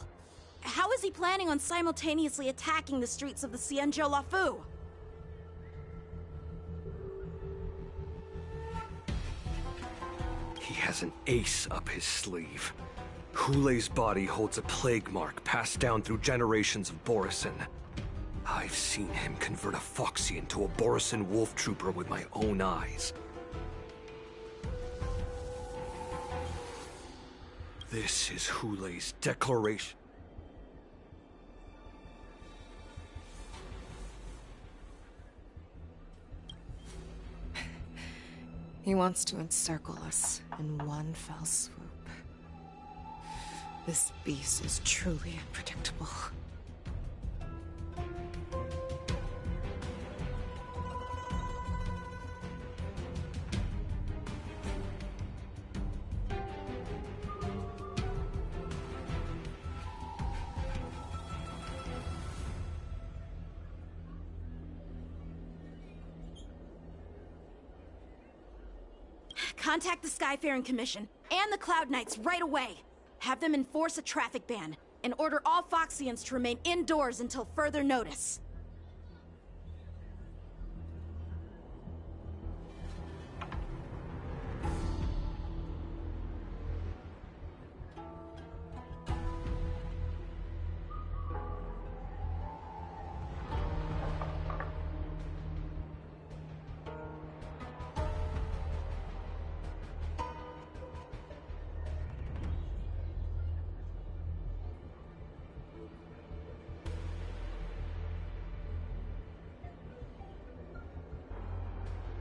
How is he planning on simultaneously attacking the streets of the Xianzhou Luofu? He has an ace up his sleeve. Hule's body holds a plague mark passed down through generations of Borisin. I've seen him convert a Foxy into a Borisin wolf trooper with my own eyes. This is Hule's declaration. He wants to encircle us in one fell swoop. This beast is truly unpredictable. Contact the Skyfaring Commission and the Cloud Knights right away. Have them enforce a traffic ban and order all Foxians to remain indoors until further notice.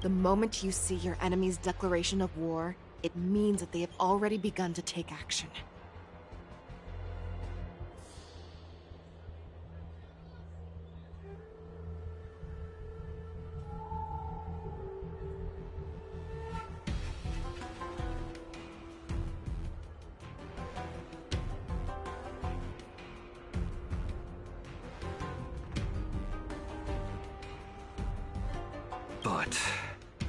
The moment you see your enemy's declaration of war, it means that they have already begun to take action. But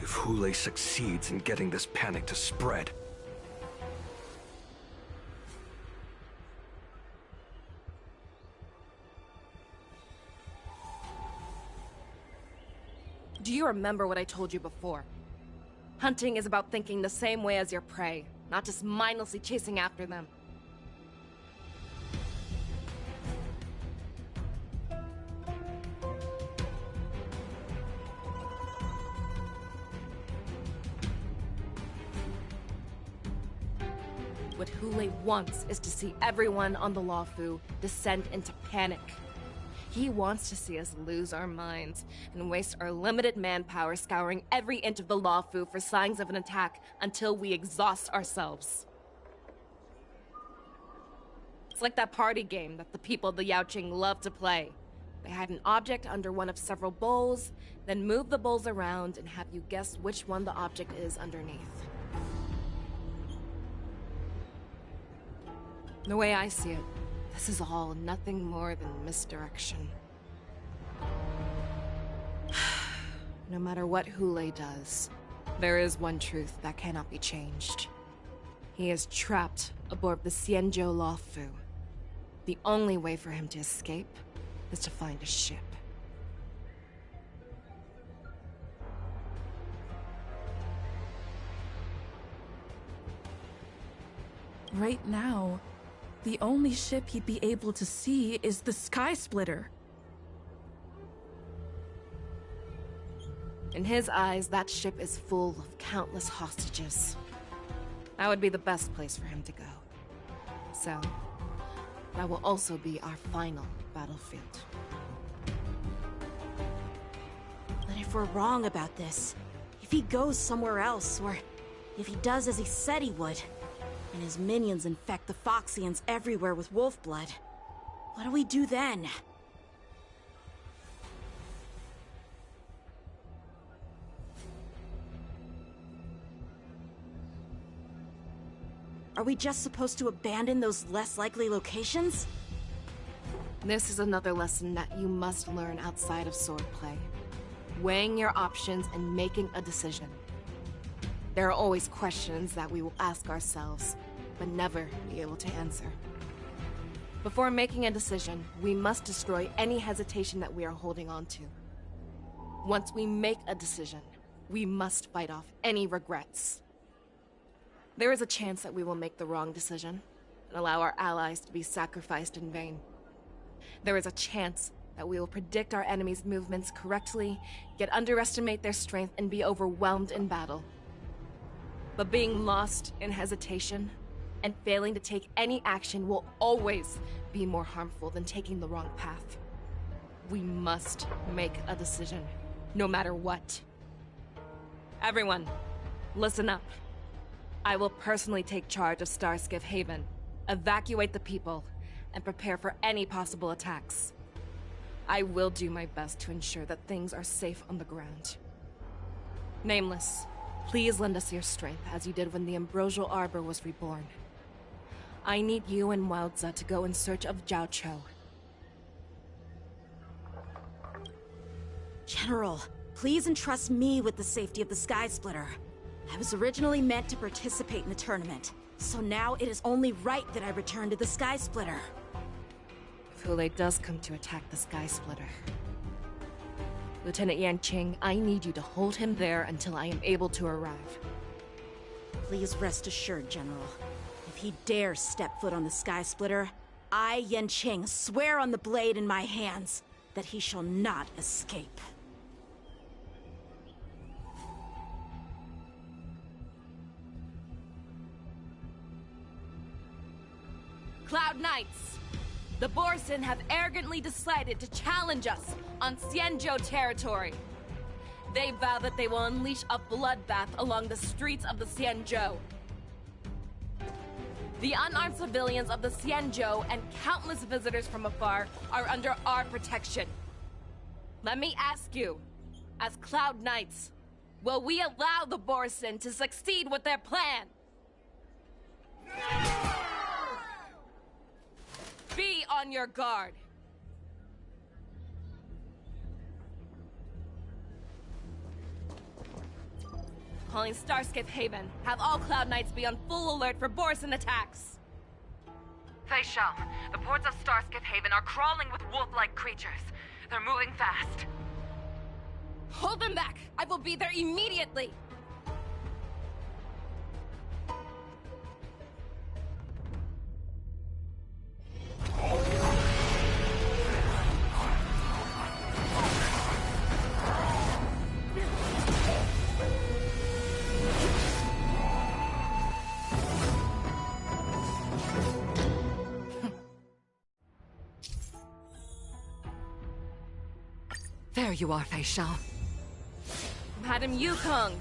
if Hule succeeds in getting this panic to spread, Do you remember what I told you before? Hunting is about thinking the same way as your prey, not just mindlessly chasing after them. What Hulei wants is to see everyone on the Luofu descend into panic. He wants to see us lose our minds and waste our limited manpower scouring every inch of the Luofu for signs of an attack until we exhaust ourselves. It's like that party game that the people of the Yaoqing love to play. They hide an object under one of several bowls, then move the bowls around and have you guess which one the object is underneath. The way I see it, this is all nothing more than misdirection. No matter what Hulei does, there is one truth that cannot be changed. He is trapped aboard the Xianzhou Luofu. The only way for him to escape is to find a ship. Right now, the only ship he'd be able to see is the Sky Splitter. In his eyes, that ship is full of countless hostages. That would be the best place for him to go. So, that will also be our final battlefield. But if we're wrong about this, if he goes somewhere else, or if he does as he said he would, and his minions infect the Foxians everywhere with wolf blood, what do we do then? Are we just supposed to abandon those less likely locations? This is another lesson that you must learn outside of swordplay. Weighing your options and making a decision. There are always questions that we will ask ourselves, but never be able to answer. Before making a decision, we must destroy any hesitation that we are holding on to. Once we make a decision, we must fight off any regrets. There is a chance that we will make the wrong decision and allow our allies to be sacrificed in vain. There is a chance that we will predict our enemies' movements correctly, yet underestimate their strength and be overwhelmed in battle. But being lost in hesitation and failing to take any action will always be more harmful than taking the wrong path. We must make a decision, no matter what. Everyone, listen up. I will personally take charge of Starskiff Haven, evacuate the people, and prepare for any possible attacks. I will do my best to ensure that things are safe on the ground. Nameless, please lend us your strength as you did when the Ambrosial Arbor was reborn. I need you and Wildza to go in search of Zhao Cho. General, please entrust me with the safety of the Sky Splitter. I was originally meant to participate in the tournament, so now it is only right that I return to the Sky Splitter. If Hulei does come to attack the Sky Splitter, Lieutenant Yanqing, I need you to hold him there until I am able to arrive. Please rest assured, General. If he dares step foot on the Sky Splitter, I, Yanqing, swear on the blade in my hands that he shall not escape. Cloud Knights! The Borson have arrogantly decided to challenge us on Xianzhou territory. They vow that they will unleash a bloodbath along the streets of the Xianzhou. The unarmed civilians of the Xianzhou and countless visitors from afar are under our protection. Let me ask you, as Cloud Knights, will we allow the Borson to succeed with their plan? Be on your guard. Calling Starskiff Haven. Have all Cloud Knights be on full alert for Borson attacks. Fei Shao, the ports of Starskiff Haven are crawling with wolf-like creatures. They're moving fast. Hold them back! I will be there immediately! There you are, Fei Shao. Madam Yukong!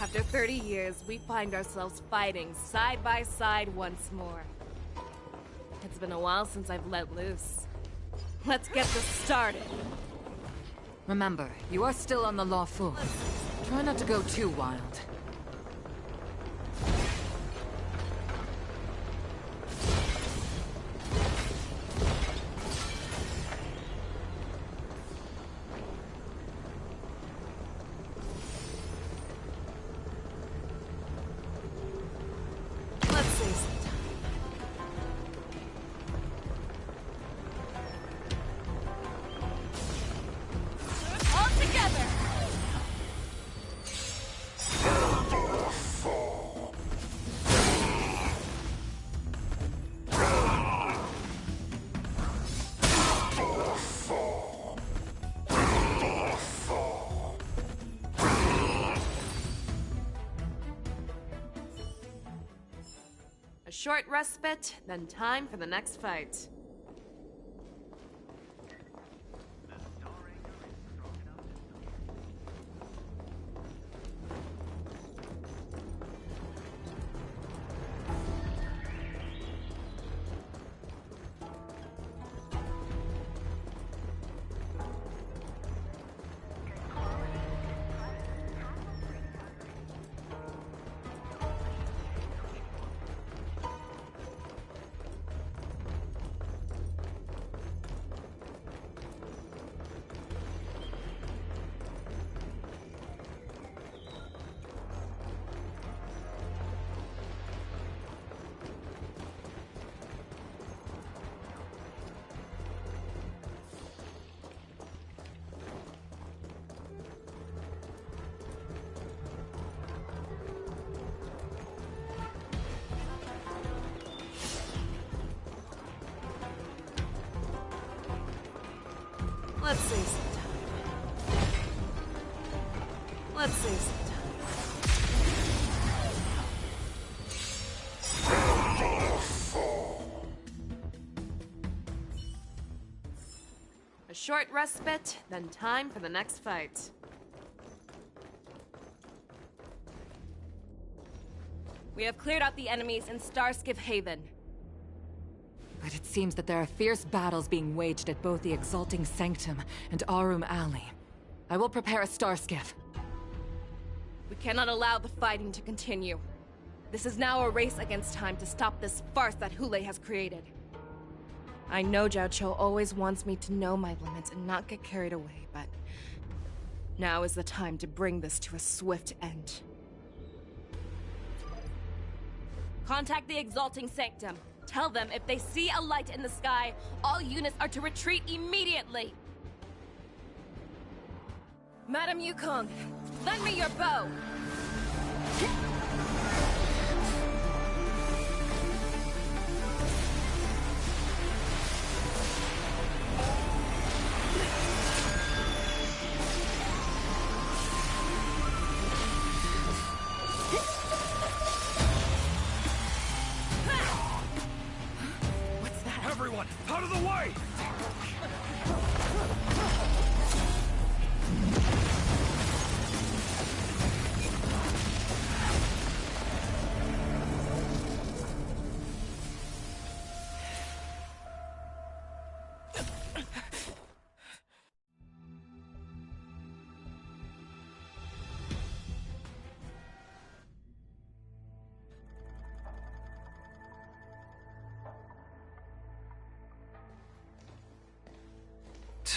After 30 years, we find ourselves fighting side by side once more. It's been a while since I've let loose. Let's get this started. Remember, you are still on the Luofu. Try not to go too wild. A short respite, then time for the next fight. Let's save some time. Let's save some time. A short respite, then time for the next fight. We have cleared out the enemies in Starskiff Haven. But it seems that there are fierce battles being waged at both the Exalting Sanctum and Arum Alley. I will prepare a Starskiff. We cannot allow the fighting to continue. This is now a race against time to stop this farce that Hoolay has created. I know Jiaoqiu always wants me to know my limits and not get carried away, but now is the time to bring this to a swift end. Contact the Exalting Sanctum. Tell them if they see a light in the sky, all units are to retreat immediately. Madam Yukong, lend me your bow. Everyone, out of the way!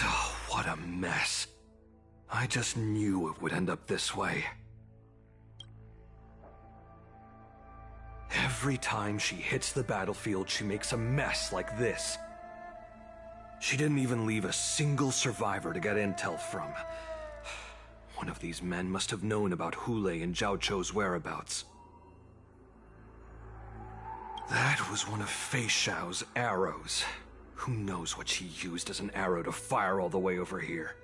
Oh, what a mess. I just knew it would end up this way. Every time she hits the battlefield, she makes a mess like this. She didn't even leave a single survivor to get intel from. One of these men must have known about Hoolay and Jiaoqiu's whereabouts. That was one of Fei Shao's arrows. Who knows what she used as an arrow to fire all the way over here?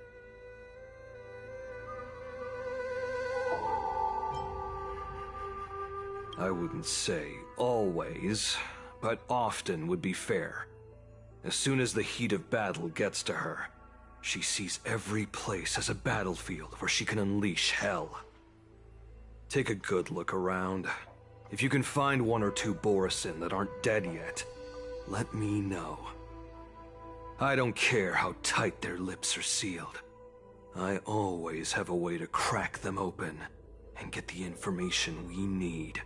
I wouldn't say always, but often would be fair. As soon as the heat of battle gets to her, She sees every place as a battlefield where she can unleash hell. Take a good look around. If you can find one or two Borisin that aren't dead yet, let me know. I don't care how tight their lips are sealed. I always have a way to crack them open and get the information we need.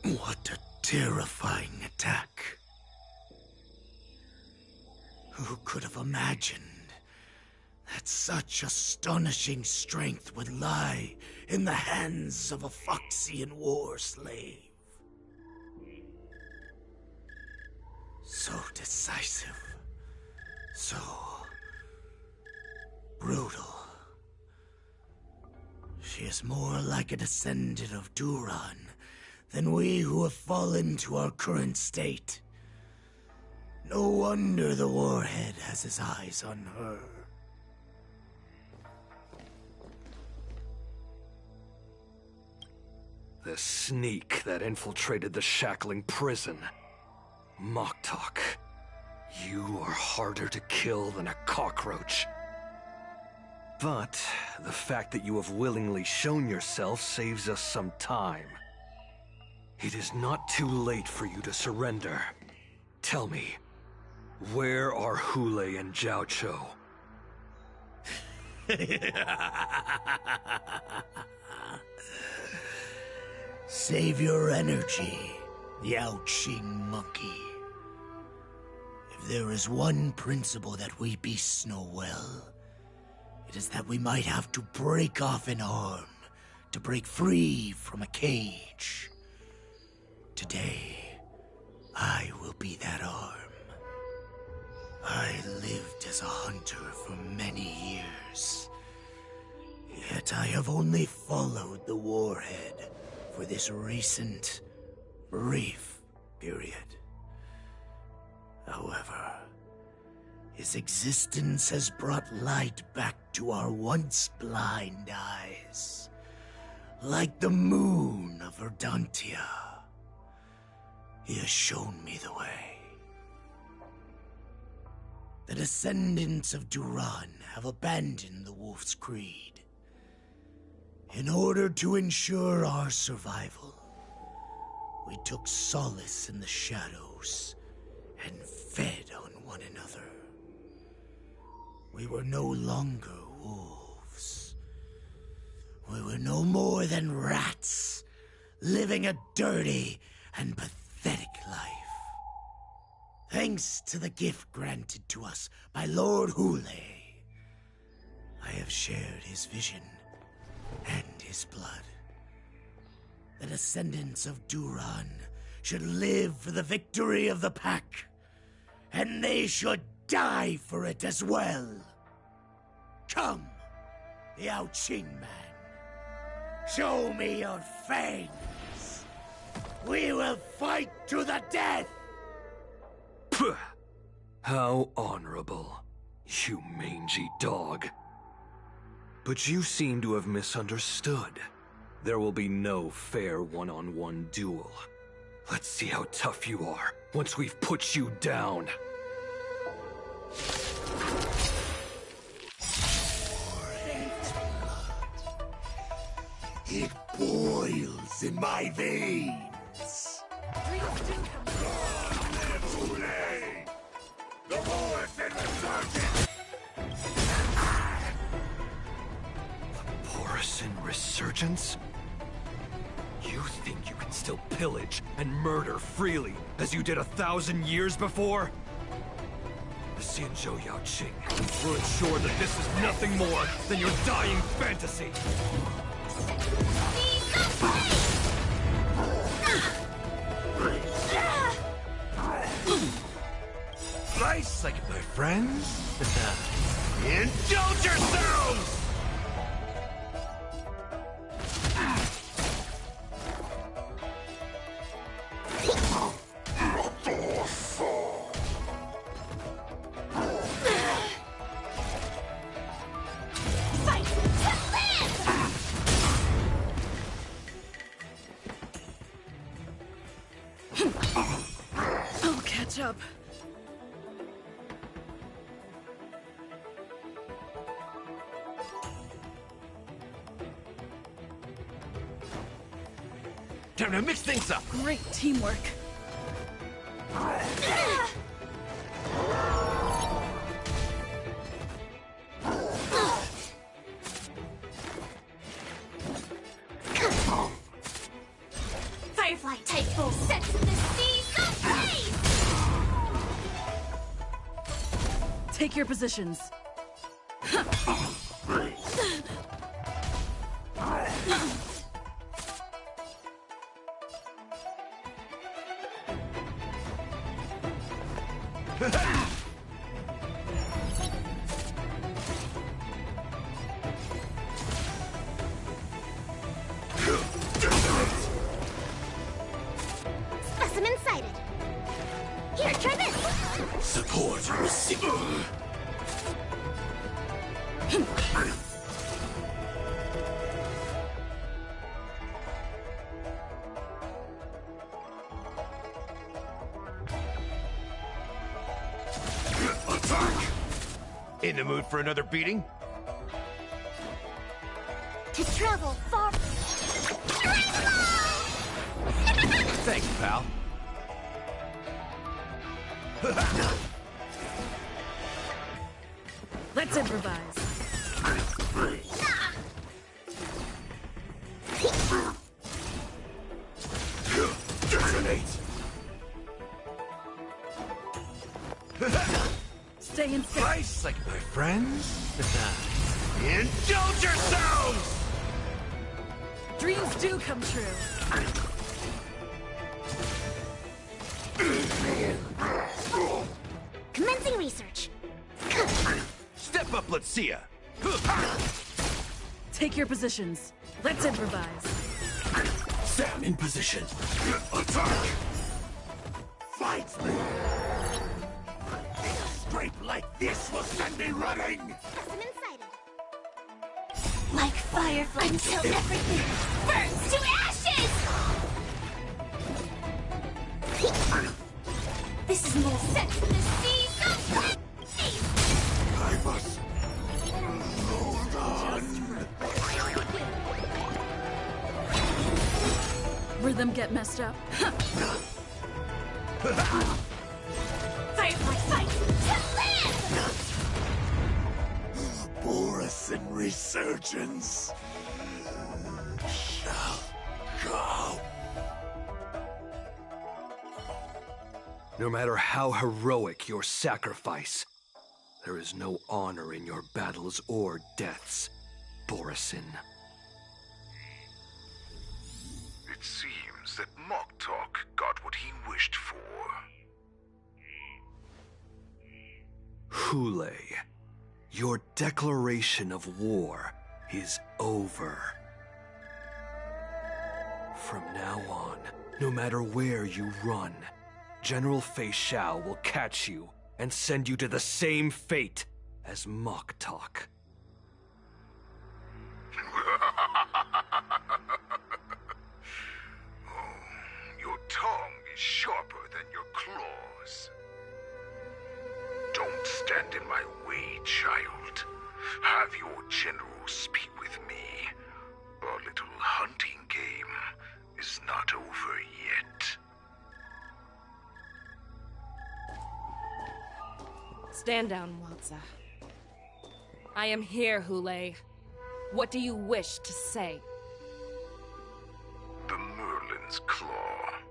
What a terrifying attack. Who could have imagined that such astonishing strength would lie in the hands of a Foxian war slave? So decisive, so brutal. She is more like a descendant of Duran than we who have fallen to our current state. No wonder the Warhead has his eyes on her. The sneak that infiltrated the Shackling prison. Moktok, you are harder to kill than a cockroach. But the fact that you have willingly shown yourself saves us some time. It is not too late for you to surrender. Tell me, where are Hule and Jiaoqiu? Save your energy, Yao Qing monkey. If there is one principle that we beasts know well, it is that we might have to break off an arm to break free from a cage. Today, I will be that arm. I lived as a hunter for many years, yet I have only followed the Warhead for this recent, brief period. However, his existence has brought light back to our once blind eyes, like the moon of Verdantia. He has shown me the way. The descendants of Duran have abandoned the Wolf's Creed. In order to ensure our survival, we took solace in the shadows and fed on one another. We were no longer wolves. We were no more than rats, living a dirty and pathetic life. Thanks to the gift granted to us by Lord Hule, I have shared his vision and his blood. The descendants of Duran should live for the victory of the Pack, and they should die for it as well. Come, Yao Qing man. Show me your fangs. We will fight to the death! Puh! How honorable, you mangy dog. But you seem to have misunderstood. There will be no fair one-on-one duel. Let's see how tough you are once we've put you down. It boils in my veins. The Borisin resurgence! Borisin resurgence? You think you can still pillage and murder freely, as you did 1,000 years before? The Xianzhou Yao Qing will ensure that this is nothing more than your dying fantasy! Nice, like it, my friends. Indulge yourselves! Time to mix things up. Great teamwork. Firefly type full sets in the seas of blaze! Take your positions. Specimen sighted. Here, try this. Support received. Attack! In the mood for another beating? To travel far. Thanks, pal. Let's improvise. Detonate! Stay in sync. Nice, like my friends. Indulge yourselves! Dreams do come true. Commencing research. Step up, let's see ya. Take your positions. Let's improvise. Sam in position. Attack! Fight me! A scrape like this will send me running! Specimen sighted. Like firefly until everything burns to ashes! This is more sense than the seas of I must hold on. Rhythm get messed up. Firefly fight to live! Borisin resurgence shall go. No matter how heroic your sacrifice, there is no honor in your battles or deaths, Borisin. It seems that Moktok got what he wished for. Hule, your declaration of war is over. From now on, no matter where you run, General Fei Shao will catch you and send you to the same fate as Moktok. Your tongue is sharper than your claws. Don't stand in my way, child. Have your general speak with me. Our little hunting game is not over yet. Stand down, Walza. I am here, Hule. What do you wish to say? The Merlin's Claw.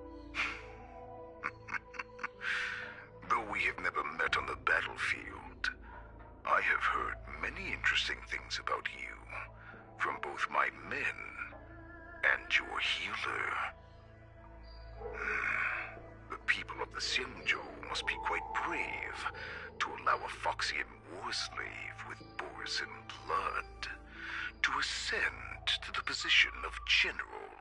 Though we have never met on the battlefield, I have heard many interesting things about you from both my men and your healer. The people of the Xianzhou must be quite brave to allow a Foxian war slave with Borisin blood to ascend to the position of general.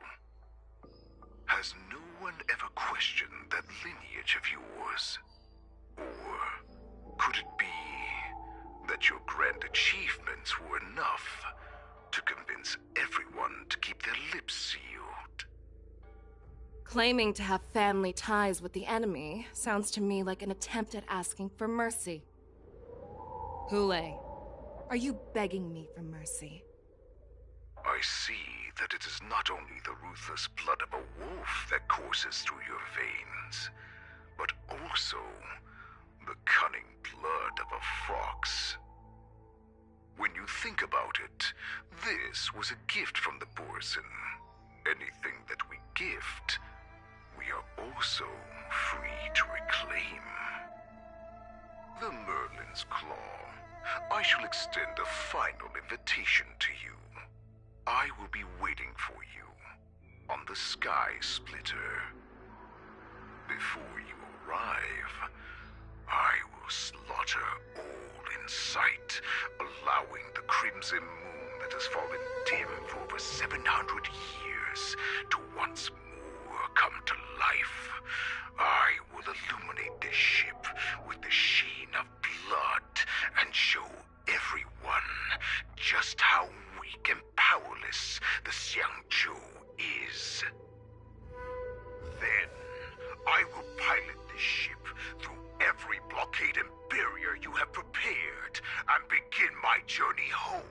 Has no one ever questioned that lineage of yours? Or could it be that your grand achievements were enough to convince everyone to keep their lips sealed? Claiming to have family ties with the enemy sounds to me like an attempt at asking for mercy. Hule, are you begging me for mercy? I I see that it is not only the ruthless blood of a wolf that courses through your veins, but also the cunning blood of a fox. When you think about it, this was a gift from the Borisin. Anything that we gift, we are also free to reclaim. The Merlin's Claw. I shall extend a final invitation to you. I will be waiting for you on the Sky Splitter. Before you arrive, I will slaughter all in sight, allowing the crimson moon that has fallen dim for over 700 years to once more come to life. I will illuminate this ship with the sheen of blood and show everyone just how weak and powerless the Xiangzhou is. Then, I will pilot this ship through every blockade and barrier you have prepared and begin my journey home.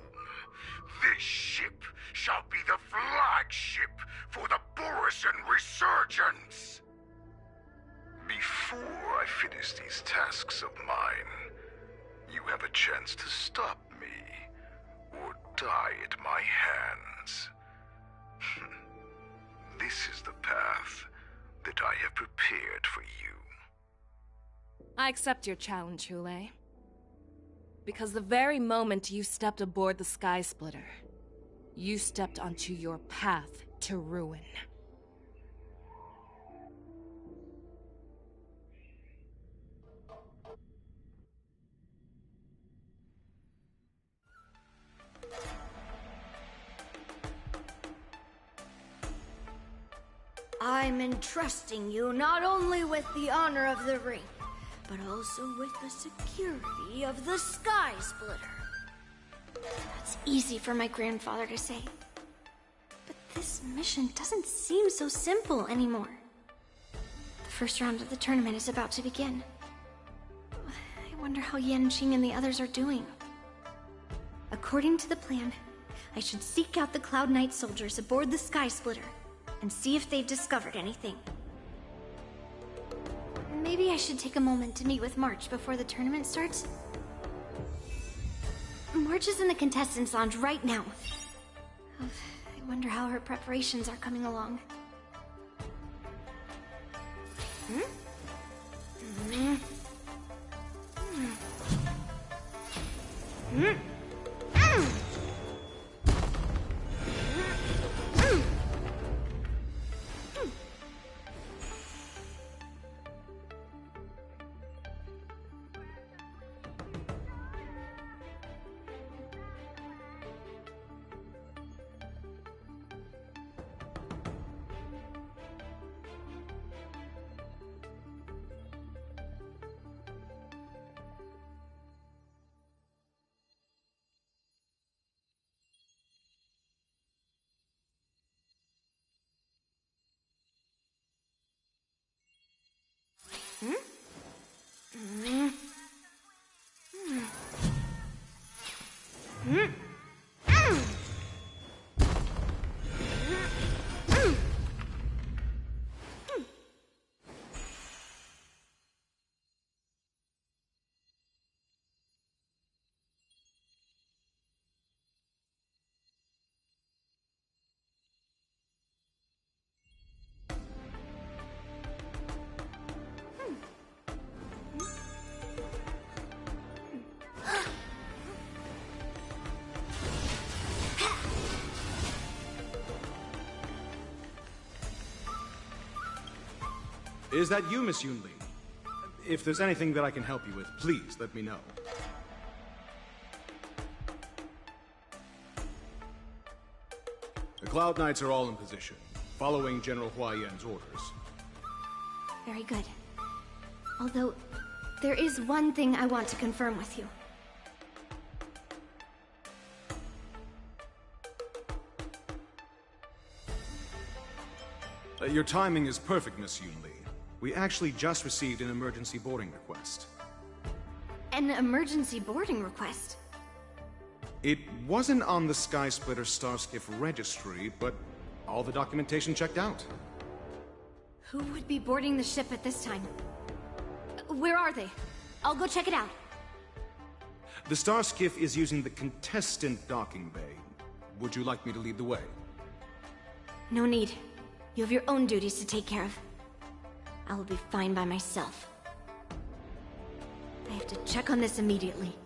This ship shall be the flagship for the Borisin Resurgence. Before I finish these tasks of mine, you have a chance to stop me or die at my hands. This is the path that I have prepared for you. I accept your challenge, Hule. Because the very moment you stepped aboard the Sky Splitter, you stepped onto your path to ruin. I'm entrusting you not only with the honor of the ring, but also with the security of the Sky Splitter. That's easy for my grandfather to say. But this mission doesn't seem so simple anymore. The first round of the tournament is about to begin. I wonder how Yanqing and the others are doing. According to the plan, I should seek out the Cloud Knight soldiers aboard the Sky Splitter and see if they've discovered anything. Maybe I should take a moment to meet with March before the tournament starts. March is in the contestants' lounge right now. I wonder how her preparations are coming along. Is that you, Miss Yunli? If there's anything that I can help you with, please let me know. The Cloud Knights are all in position, following General Hua Yan's orders. Very good. Although, there is one thing I want to confirm with you. Your timing is perfect, Miss Yunli. We actually just received an emergency boarding request. An emergency boarding request? It wasn't on the Skysplitter Starskiff registry, but all the documentation checked out. Who would be boarding the ship at this time? Where are they? I'll go check it out. The Starskiff is using the contestant docking bay. Would you like me to lead the way? No need. You have your own duties to take care of. I will be fine by myself. I have to check on this immediately.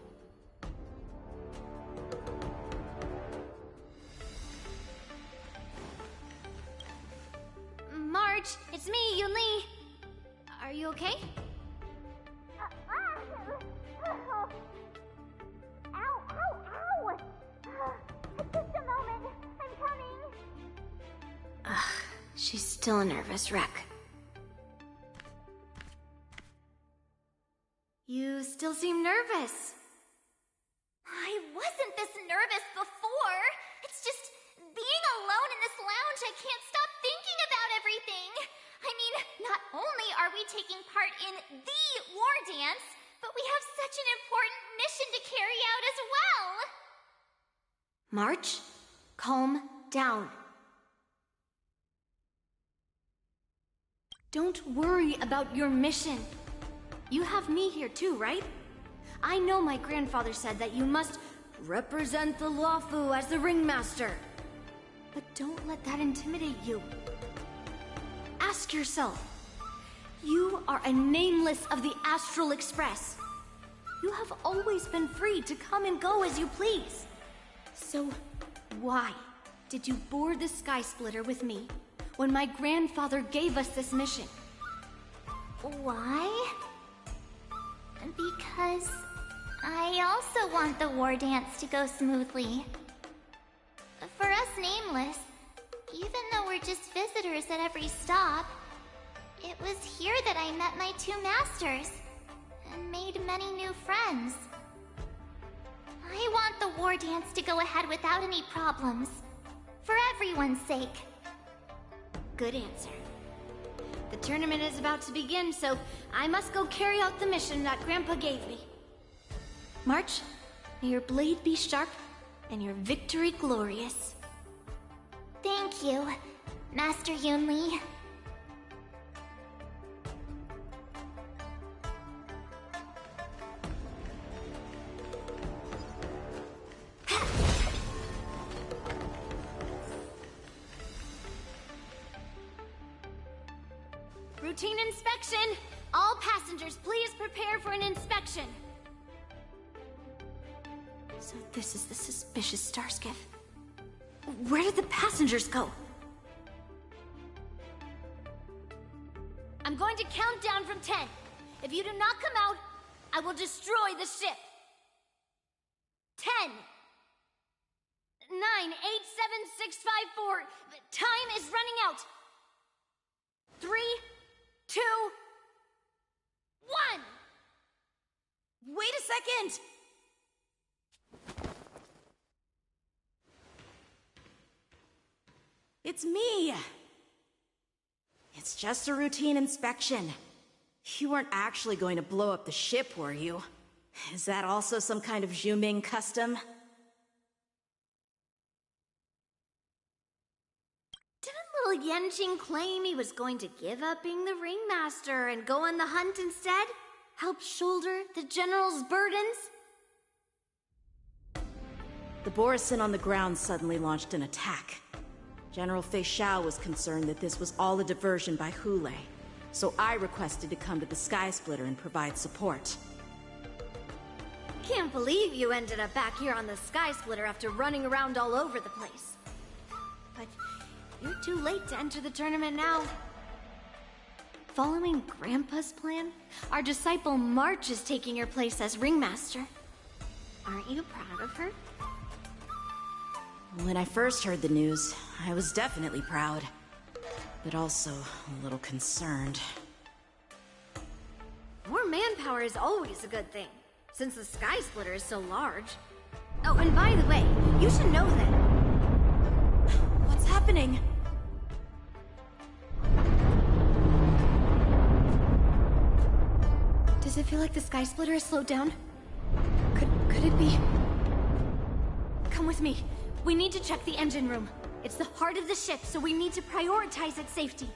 March, it's me, Yun Li. Are you okay? Ow! Just a moment. I'm coming. Ugh, she's still a nervous wreck. You still seem nervous. I wasn't this nervous before. It's just being alone in this lounge, I can't stop thinking about everything. I mean, not only are we taking part in the war dance, but we have such an important mission to carry out as well. March, calm down. Don't worry about your mission. You have me here too, right? I know my grandfather said that you must represent the Luofu as the ringmaster. But don't let that intimidate you. Ask yourself, you are a nameless of the Astral Express. You have always been free to come and go as you please. So, why did you board the Skysplitter with me when my grandfather gave us this mission? Why? Because I also want the war dance to go smoothly. For us Nameless, even though we're just visitors at every stop, it was here that I met my two masters and made many new friends. I want the war dance to go ahead without any problems, for everyone's sake. Good answer. The tournament is about to begin, so I must go carry out the mission that Grandpa gave me. March, may your blade be sharp and your victory glorious. Thank you, Master Yun Li. Routine inspection! All passengers, please prepare for an inspection. So this is the suspicious Starskiff. Where did the passengers go? I'm going to count down from 10. If you do not come out, I will destroy the ship. 10, 9, 8, 7, 6, 5, 4. Time is running out. 3, 2, 1. Wait a second. It's me. It's just a routine inspection. You weren't actually going to blow up the ship, were you? Is that also some kind of Zhuming custom? Didn't little Yanqing claim he was going to give up being the ringmaster and go on the hunt instead? Help shoulder the general's burdens? The Borisin on the ground suddenly launched an attack. General Fei Xiao was concerned that this was all a diversion by Hulei, so I requested to come to the Skysplitter and provide support. Can't believe you ended up back here on the Skysplitter after running around all over the place. But you're too late to enter the tournament now. Following Grandpa's plan, our disciple March is taking your place as ringmaster. Aren't you proud of her? When I first heard the news, I was definitely proud, but also a little concerned. More manpower is always a good thing, since the Skysplitter is so large. Oh, and by the way, you should know that... What's happening? Does it feel like the Skysplitter has slowed down? Could it be... Come with me. We need to check the engine room. It's the heart of the ship, so we need to prioritize its safety.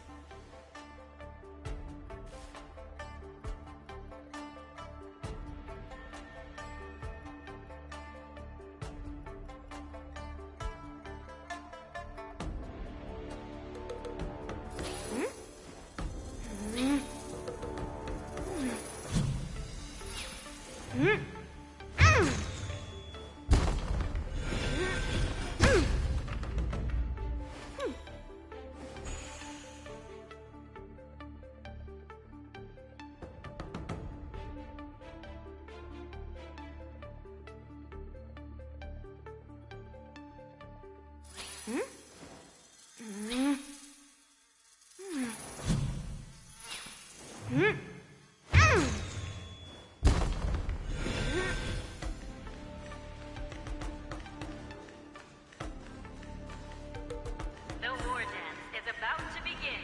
The war dance is about to begin.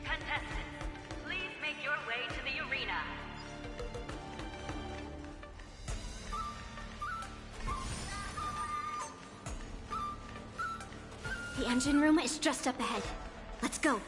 Contestants, please make your way to the arena. The engine room is just up ahead. Let's go.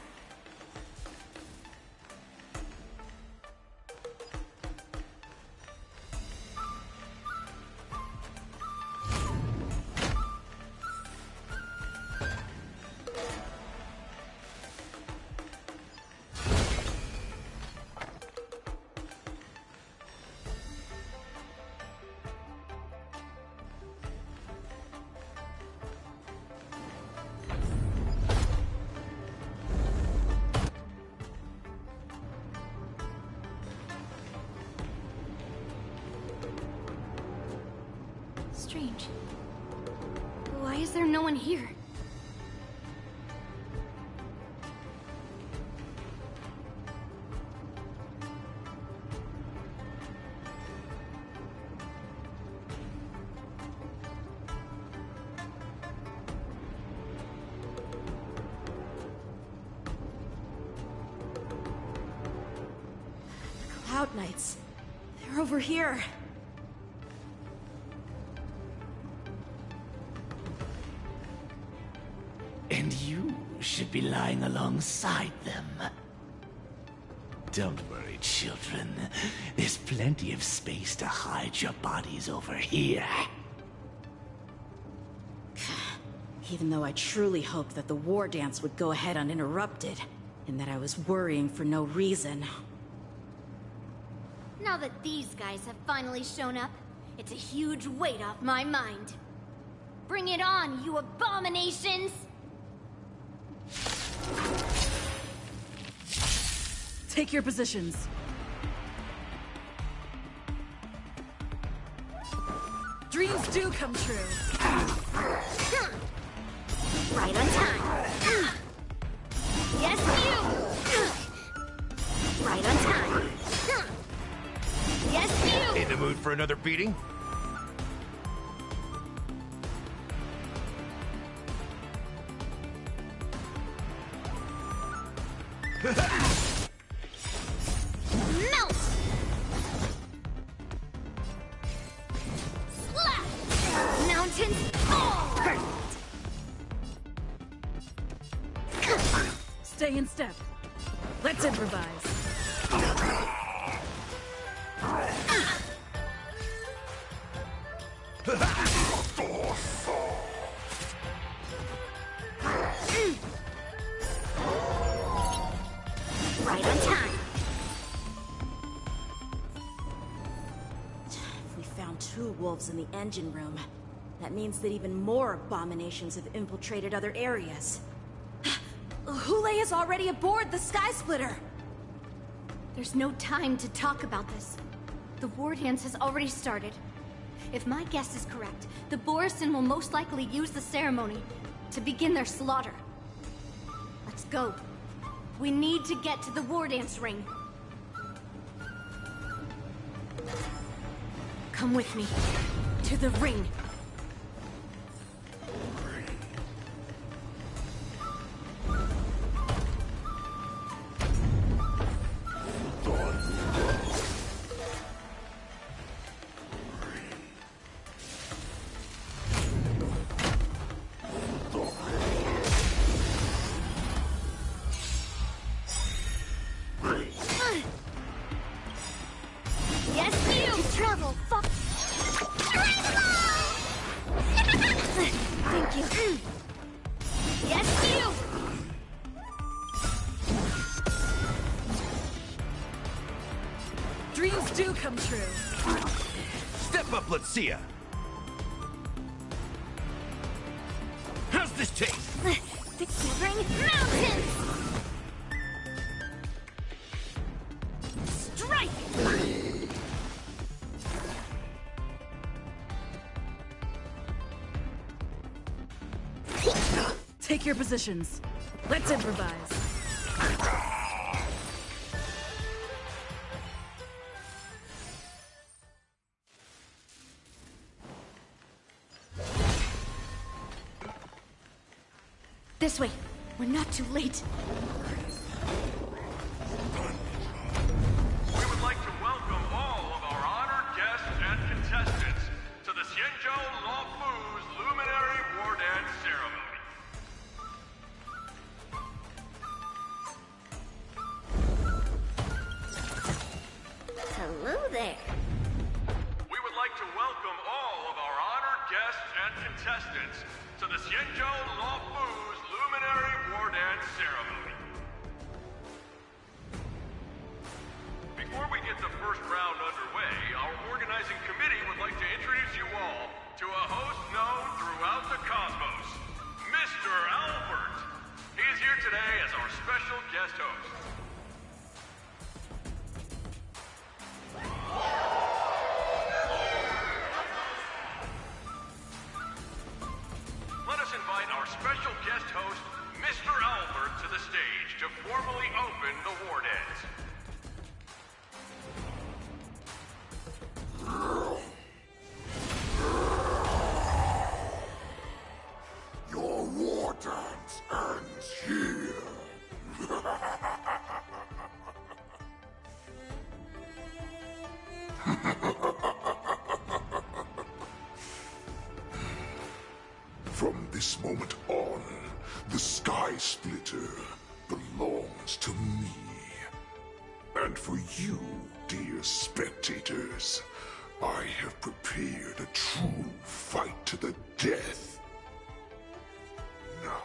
Strange. Why is there no one here? The Cloud Knights. They're over here. And you should be lying alongside them. Don't worry, children. There's plenty of space to hide your bodies over here. Even though I truly hoped that the war dance would go ahead uninterrupted, and that I was worrying for no reason. Now that these guys have finally shown up, it's a huge weight off my mind. Bring it on, you abominations! Take your positions. Dreams do come true. Right on time. Yes, you! Right on time. Yes, you! In the mood for another beating? Melt! Slap! Mountains fall! Stay in step. Let's improvise. Right on time. If we found 2 wolves in the engine room, that means that even more abominations have infiltrated other areas. Hule is already aboard the Sky Splitter! There's no time to talk about this. The war dance has already started. If my guess is correct, the Borisin will most likely use the ceremony to begin their slaughter. Let's go. We need to get to the war dance ring. Come with me. To the ring. fuck? Thank you. Yes, you! Dreams do come true. Step up, let's see ya. How's this taste? The Quivering Mountains! Strike! Take your positions. Let's improvise. This way. We're not too late. We would like to welcome all of our honored guests and contestants to the Xianzhou Luofu's Luminary War Dance Ceremony. Hello there. We would like to welcome all of our honored guests and contestants to the Xianzhou Luofu's Luminary War Dance Ceremony. Before we get the first round underway, our organizing committee would like to introduce you all to a host known throughout the cosmos, Mr. Albert. He is here today as our special guest host. Let us invite our special guest host, Mr. Albert, to the stage to formally open the war dance. Your war dance ends here. From this moment on, the Sky Splitter belongs to me. And for you, dear spectators, I have prepared a true fight to the death. Now,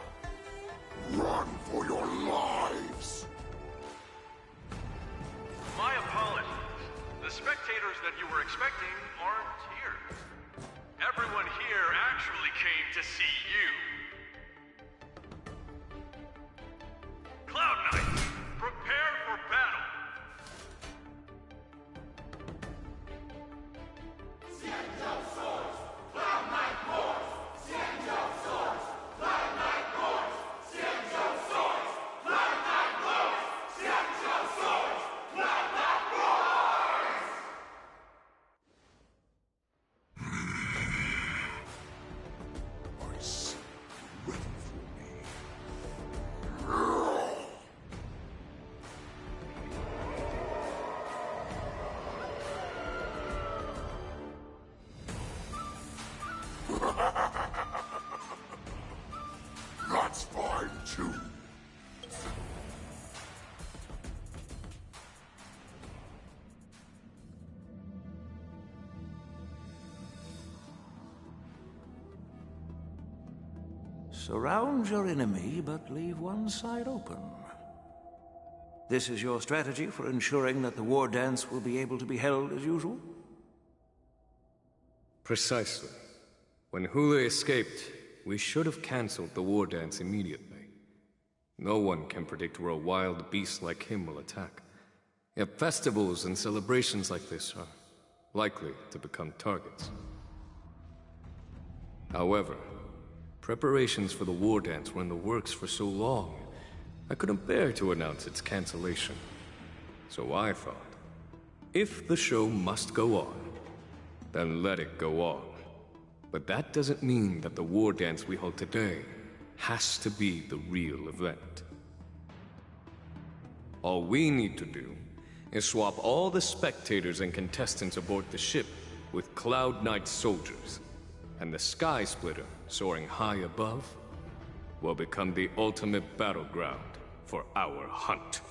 run for your lives! My apologies. The spectators that you were expecting aren't here. Everyone here actually came to see you. Cloud Knight, prepare for battle! That's fine too. Surround your enemy, but leave one side open. This is your strategy for ensuring that the war dance will be able to be held as usual? Precisely. When Hule escaped, we should have cancelled the war dance immediately. No one can predict where a wild beast like him will attack. Yet festivals and celebrations like this are likely to become targets. However, preparations for the war dance were in the works for so long, I couldn't bear to announce its cancellation. So I thought, if the show must go on, then let it go on. But that doesn't mean that the war dance we hold today has to be the real event. All we need to do is swap all the spectators and contestants aboard the ship with Cloud Knight soldiers, and the Sky Splitter, soaring high above, will become the ultimate battleground for our hunt.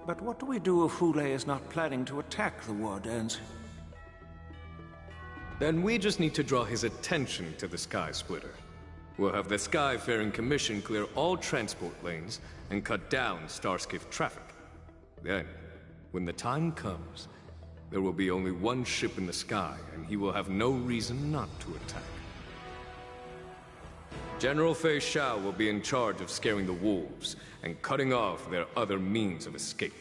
But what do we do if Hule is not planning to attack the War Dance? Then we just need to draw his attention to the Sky Splitter. We'll have the Skyfaring Commission clear all transport lanes and cut down Starskiff traffic. Then, when the time comes, there will be only one ship in the sky, and he will have no reason not to attack. General Fei Xiao will be in charge of scaring the wolves and cutting off their other means of escape,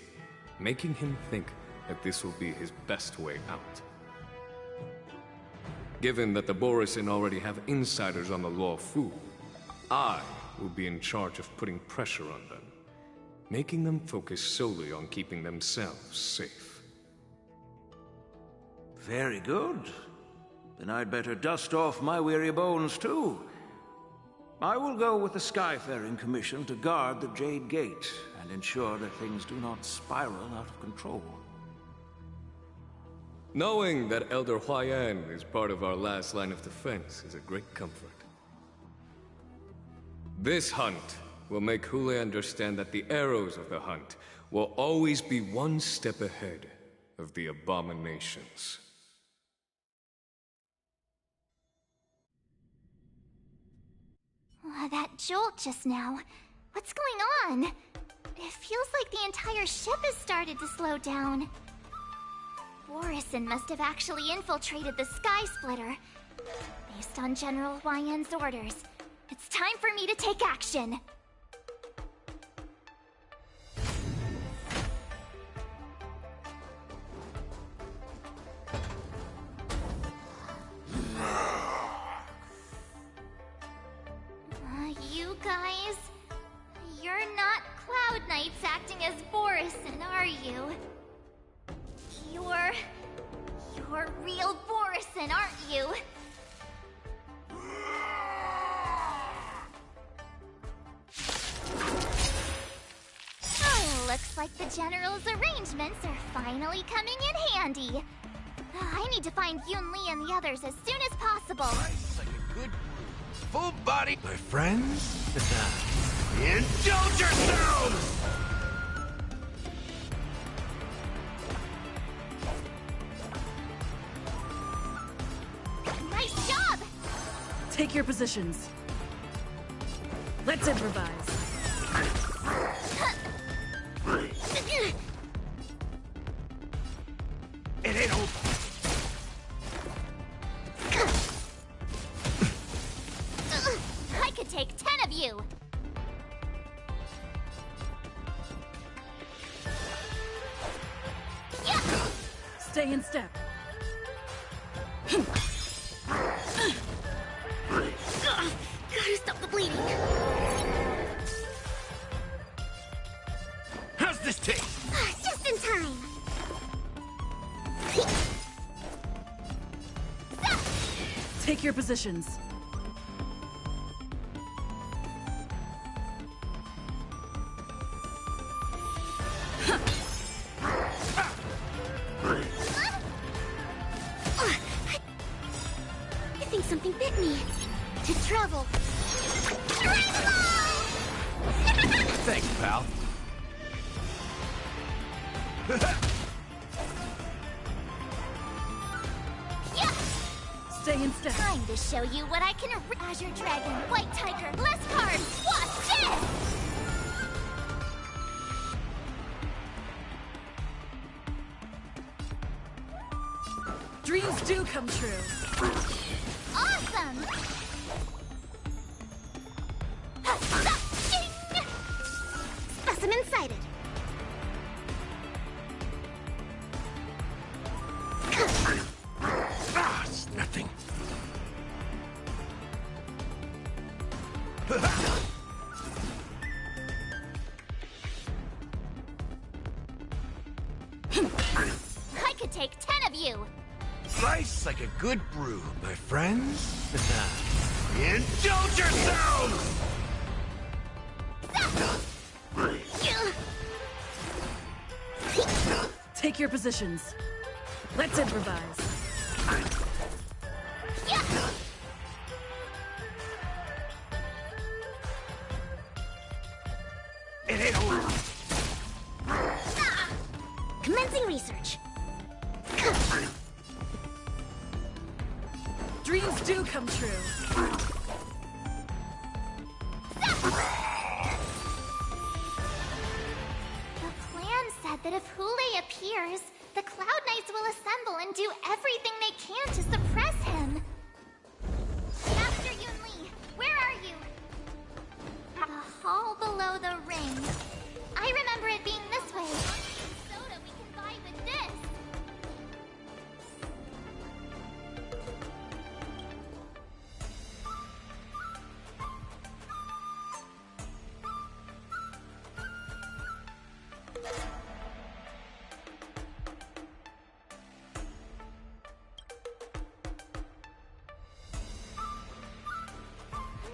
making him think that this will be his best way out. Given that the Borisin already have insiders on the Luofu, I will be in charge of putting pressure on them, making them focus solely on keeping themselves safe. Very good. Then I'd better dust off my weary bones too. I will go with the Skyfaring Commission to guard the Jade Gate and ensure that things do not spiral out of control. Knowing that Elder Huayan is part of our last line of defense is a great comfort. This hunt will make Hule understand that the arrows of the hunt will always be one step ahead of the abominations. That jolt just now. What's going on? It feels like the entire ship has started to slow down. Borisin must have actually infiltrated the Sky Splitter. Based on General Huayan's orders, it's time for me to take action. You guys, you're not Cloud Knights acting as Borisin, are you? You're real Borisin, aren't you? Oh, looks like the General's arrangements are finally coming in handy. I need to find Yunli and the others as soon as possible. Nice, like a good full body, my friends. Indulge yourselves! Nice job! Take your positions. Let's improvise. It ain't over. I could take 10 of you. Stay in step. Gotta stop the bleeding. How's this taste? Just in time. Take your positions. I think something bit me. To travel. Thanks, pal. Stay in step. Time to show you what I can. Azure Dragon, White Tiger, less cards. Watch this! Dreams do come true. Awesome! Specimen sighted. It's nothing. I could take 10 of you. Nice like a good brew, my friends. Indulge yourselves! Take your positions. Let's improvise. It ain't over. research. Dreams do come true. The plan said that if Hule appears, the Cloud Knights will assemble and do everything they can to suppress him. Master Yunli, where are you? The hall below the ring. I remember it being this way. Soda we can buy with this.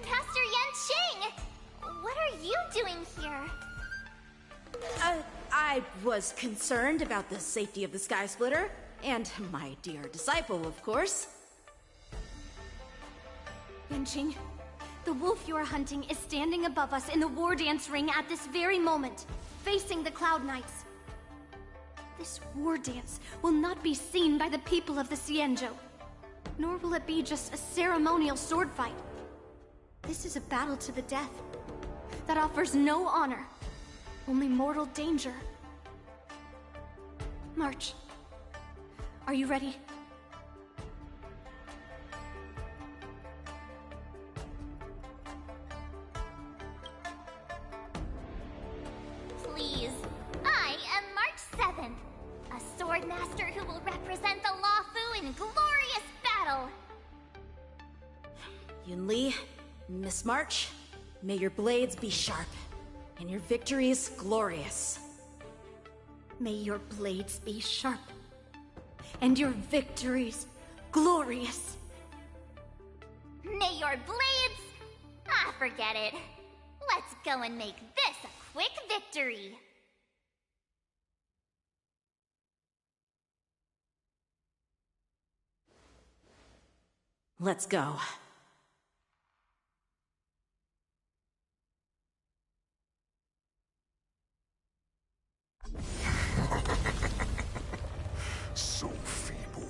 Master Yanqing! What are you doing here? I was concerned about the safety of the Sky Splitter, and my dear disciple, of course. Yanqing, the wolf you are hunting is standing above us in the war dance ring at this very moment, facing the Cloud Knights. This war dance will not be seen by the people of the Xianzhou, nor will it be just a ceremonial sword fight. This is a battle to the death that offers no honor, only mortal danger. March, are you ready? Please. I am March 7th, a sword master who will represent the Luofu in glorious battle. Yunli, Miss March, may your blades be sharp, and your victories glorious. May your blades be sharp, and your victories glorious. May your blades... Ah, forget it. Let's go and make this a quick victory. Let's go. So feeble.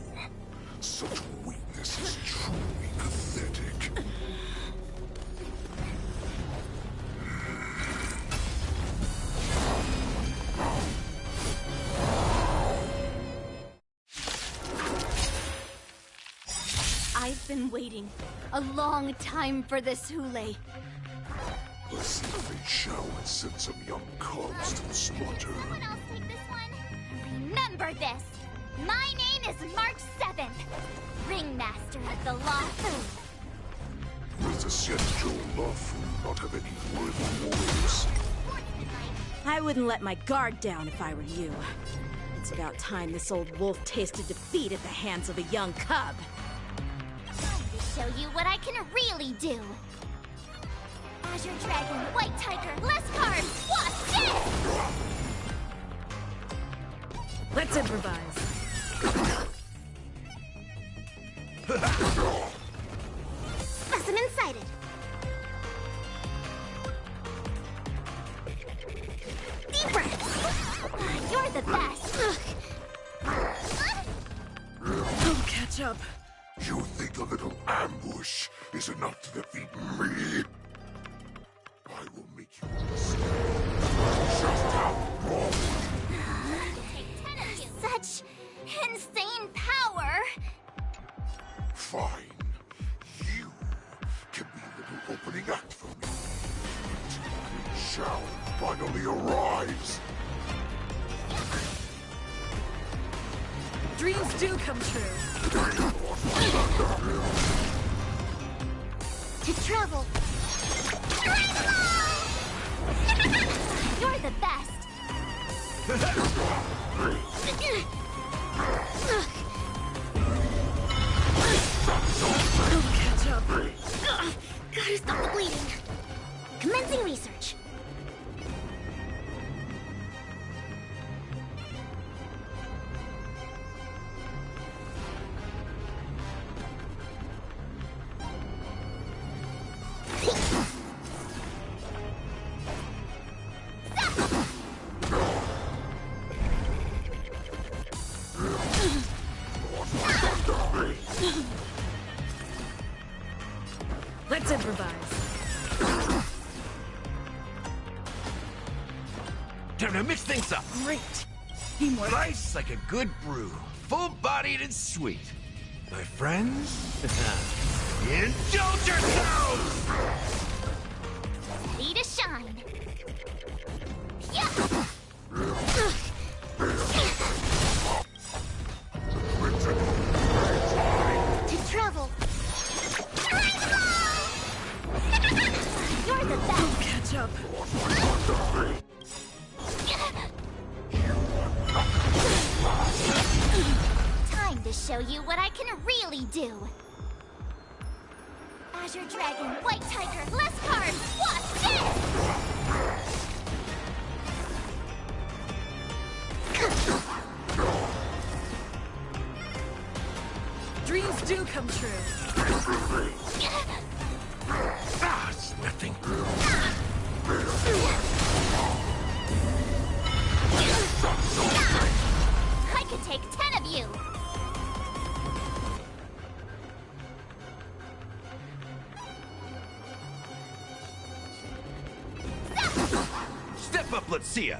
Such weakness is truly pathetic. I've been waiting a long time for this, Hule. Let's see if they shall and send some young cubs to the slaughter. Someone else take this one? Remember this. My name is March 7th, Ringmaster of the Luofu. Does the Xianzhou Luofu not have any worthy warriors? I wouldn't let my guard down if I were you. It's about time this old wolf tasted defeat at the hands of a young cub. Time to show you what I can really do. Azure Dragon, White Tiger, Leskar, watch this! Let's improvise. Specimen sighted. Deep breath! You're the best! Don't catch up. You think a little ambush is enough to defeat me? I will make you understand just how wrong. Such insane power! Fine. You can be a little opening act for me. Until it shall finally arise. Dreams do come true. To travel. You're the best. Don't catch up. Gotta stop the bleeding. Commencing research. improvise. Time to mix things up. Great. Teamwork. Nice like a good brew. Full-bodied and sweet. My friends, indulge yourselves! Ready to shine. To travel. You're the best. Catch up. Time to show you what I can really do. Azure Dragon, White Tiger, less cards. Watch this! Dreams do come true. Ah, it's nothing. I could take 10 of you. Step up, let's see ya.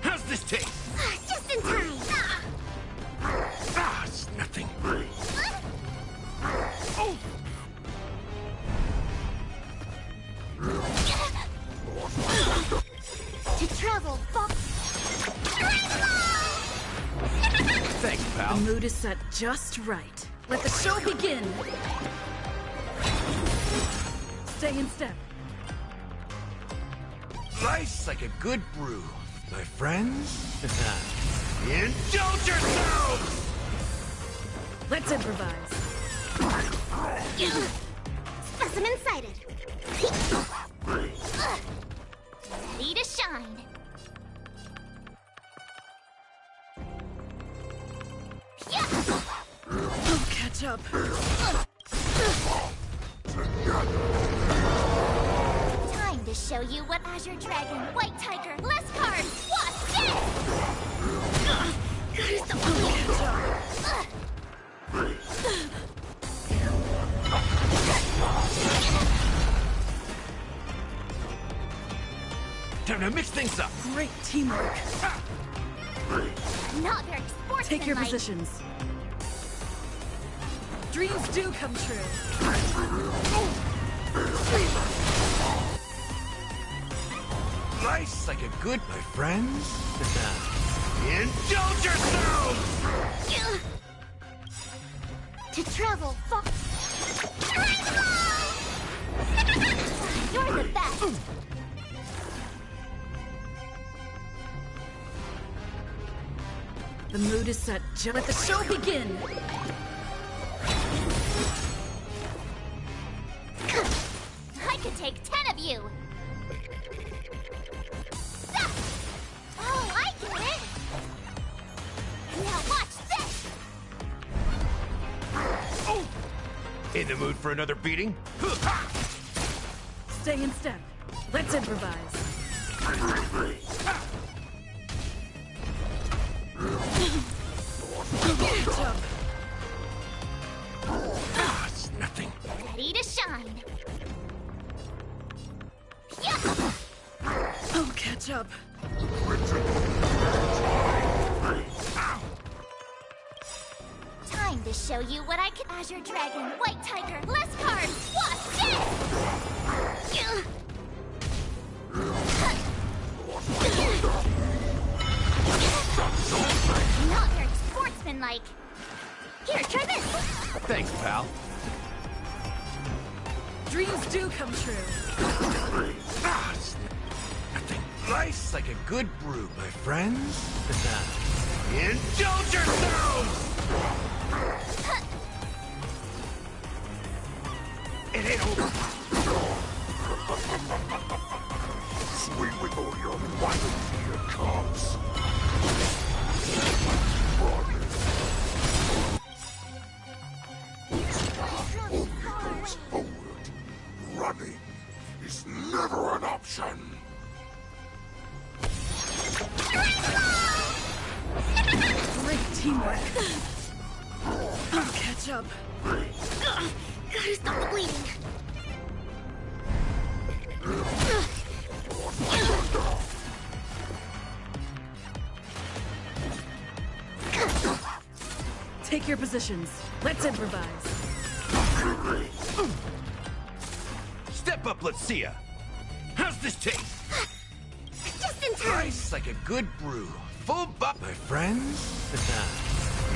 How's this taste? Just in time. Ah, it's nothing. Oh! To travel, Thanks, pal. The mood is set just right. Let the show begin. Stay in step. Nice like a good brew. My friends, indulge yourselves! Let's improvise. Specimen sighted. Ready to shine. Oh, catch up. Time to show you what Azure Dragon, White Tiger, less cards. Watch Time to mix things up. Great teamwork. Not very sportsmanlike. Take your positions. Dreams do come true. Nice like a good, my friends. Indulge yourselves! To travel far. You're the best. The mood is set. Let the show begin. I could take 10 of you. Oh, I get it. Now watch this. Oh! In the mood for another beating? Stay in step. Let's improvise. Catch up. Ah, it's nothing. Ready to shine. Oh, catch up. Time to show you what I can. Azure Dragon, White Tiger, less cards. Watch this. Not very sportsmanlike. Here, try this. Thanks, pal. Dreams do come true. Ah, it's nothing. Nice like a good brew, my friends. Indulge yourselves! It ain't over. Swing with all your might, here comes. Only goes forward. Running is never an option. Great teamwork. I'll catch up. Gotta stop the bleeding. Take your positions. Let's improvise. Step up, let's see ya. How's this taste? Just in time. Nice, like a good brew. Full butt, my friends.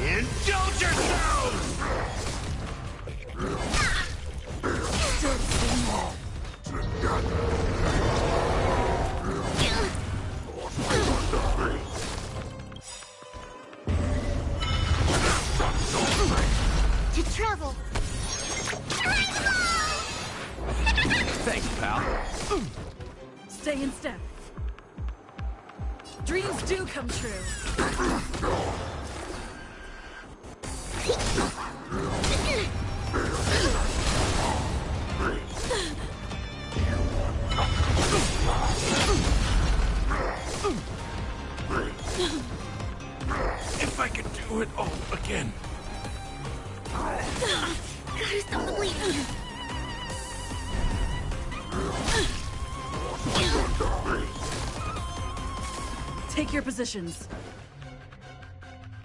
Indulge yourselves! To travel. Thanks, pal. Stay in step. Dreams do come true. If I could do it all again. Gotta stop the bleeding. Take your positions.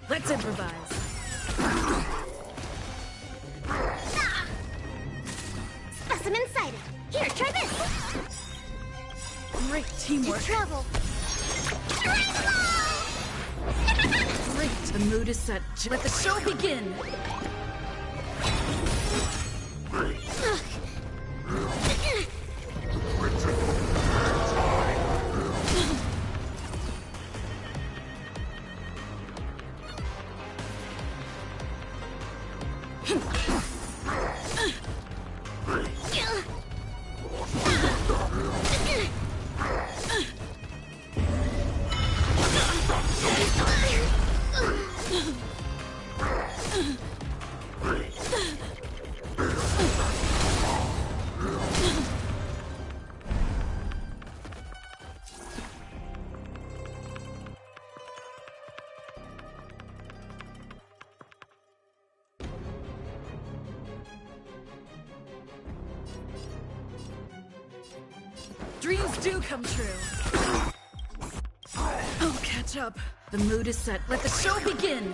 Let's improvise. Specimen sighted. Here, try this. Great teamwork. To travel. Great. The mood is set. Let the show begin. Dreams do come true. Oh, catch up. The mood is set. Let the show begin.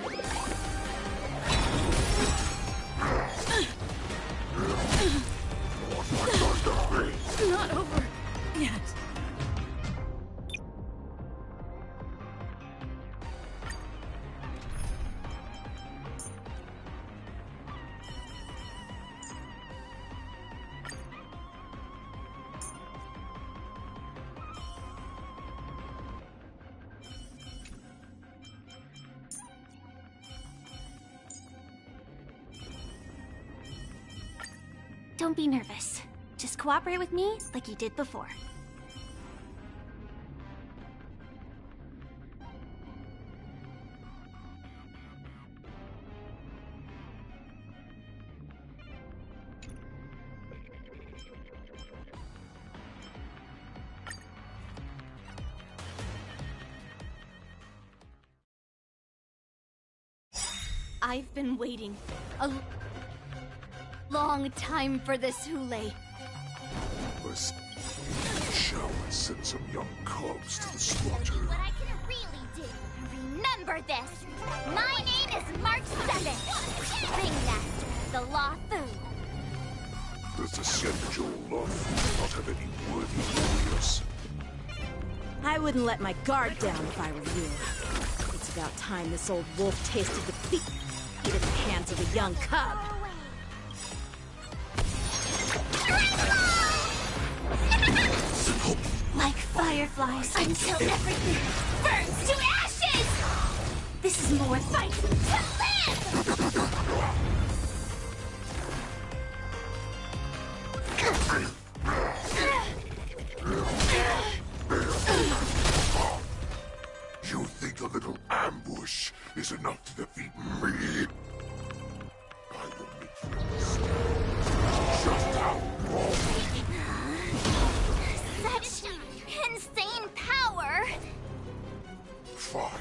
Not over yet. Don't be nervous. Just cooperate with me like you did before. I've been waiting a long time for this, Hule. First, shall we send some young cubs to the slaughter? What I can really do. Remember this. My name is March 7th. Ringnest, the Law Fu. Does the Xianzhou Luofu not have any worthy warriors? I wouldn't let my guard down if I were you. It's about time this old wolf tasted defeat at the hands of a young cub. Like fireflies until everything burns to ashes! This is more fight to You think a little ambush is enough to defeat me? I will make you understand just how wrong. Such insane power. Fine.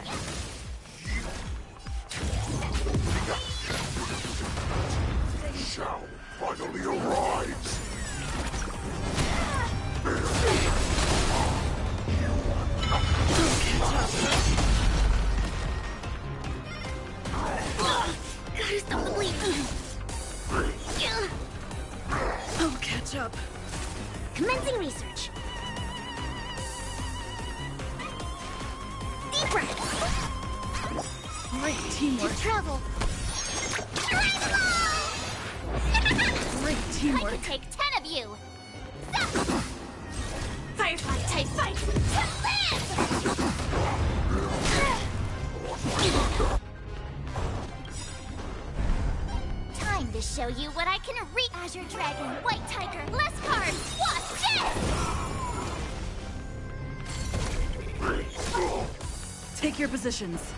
You shall finally finally arrives! Gotta stop the bleeding. I'll catch up. Commencing research. Deep breath. Great teamwork. Travel. Great teamwork. I can take 10 of you. Firefly type fight. Time to show you what I can reach. Azure Dragon, White Tiger, less cards. Watch this! Take your positions.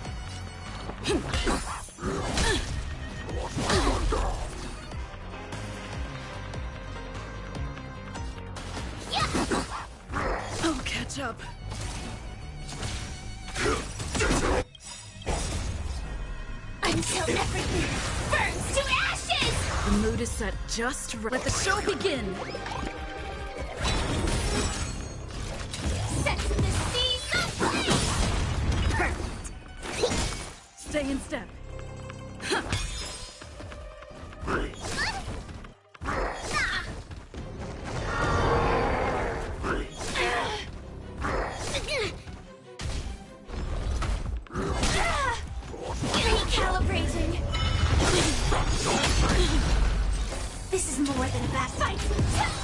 I'll catch up. Until everything burns to ashes! The mood is set just right. Let the show begin. Set the seas aflame! Stay in step. Recalibrating. This is more than a bad fight. To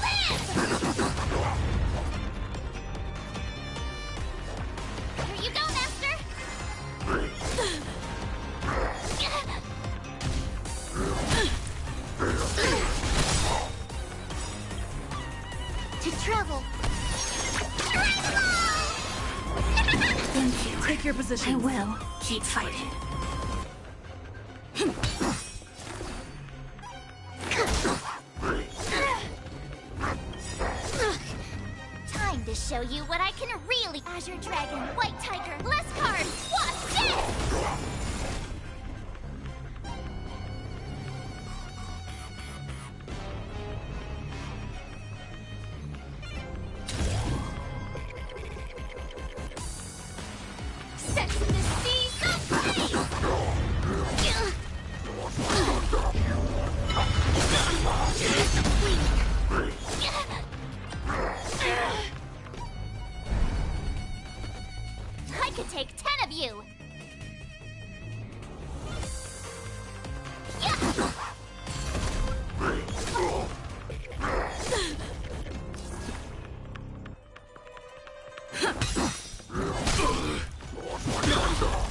live! Here you go, Master! To travel. Thank you. Take your position. I will keep fighting. Time to show you what I can really. Azure Dragon, White Tiger, less cards. Watch this! Set the seas aflame! I could take 10 of you.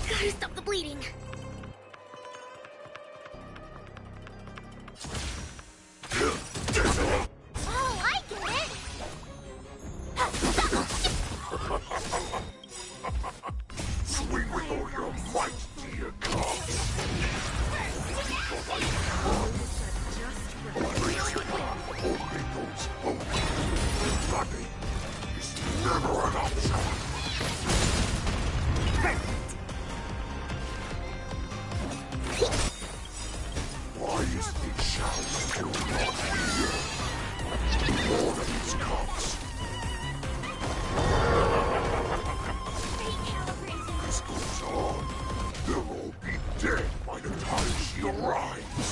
Gotta stop the bleeding. Oh, I get it. Swing with all your might, dear cubs! Only goes home. Nothing is never an option. Why is the shout still not here? More than its cups. This goes on. They'll all be dead by the time she arrives.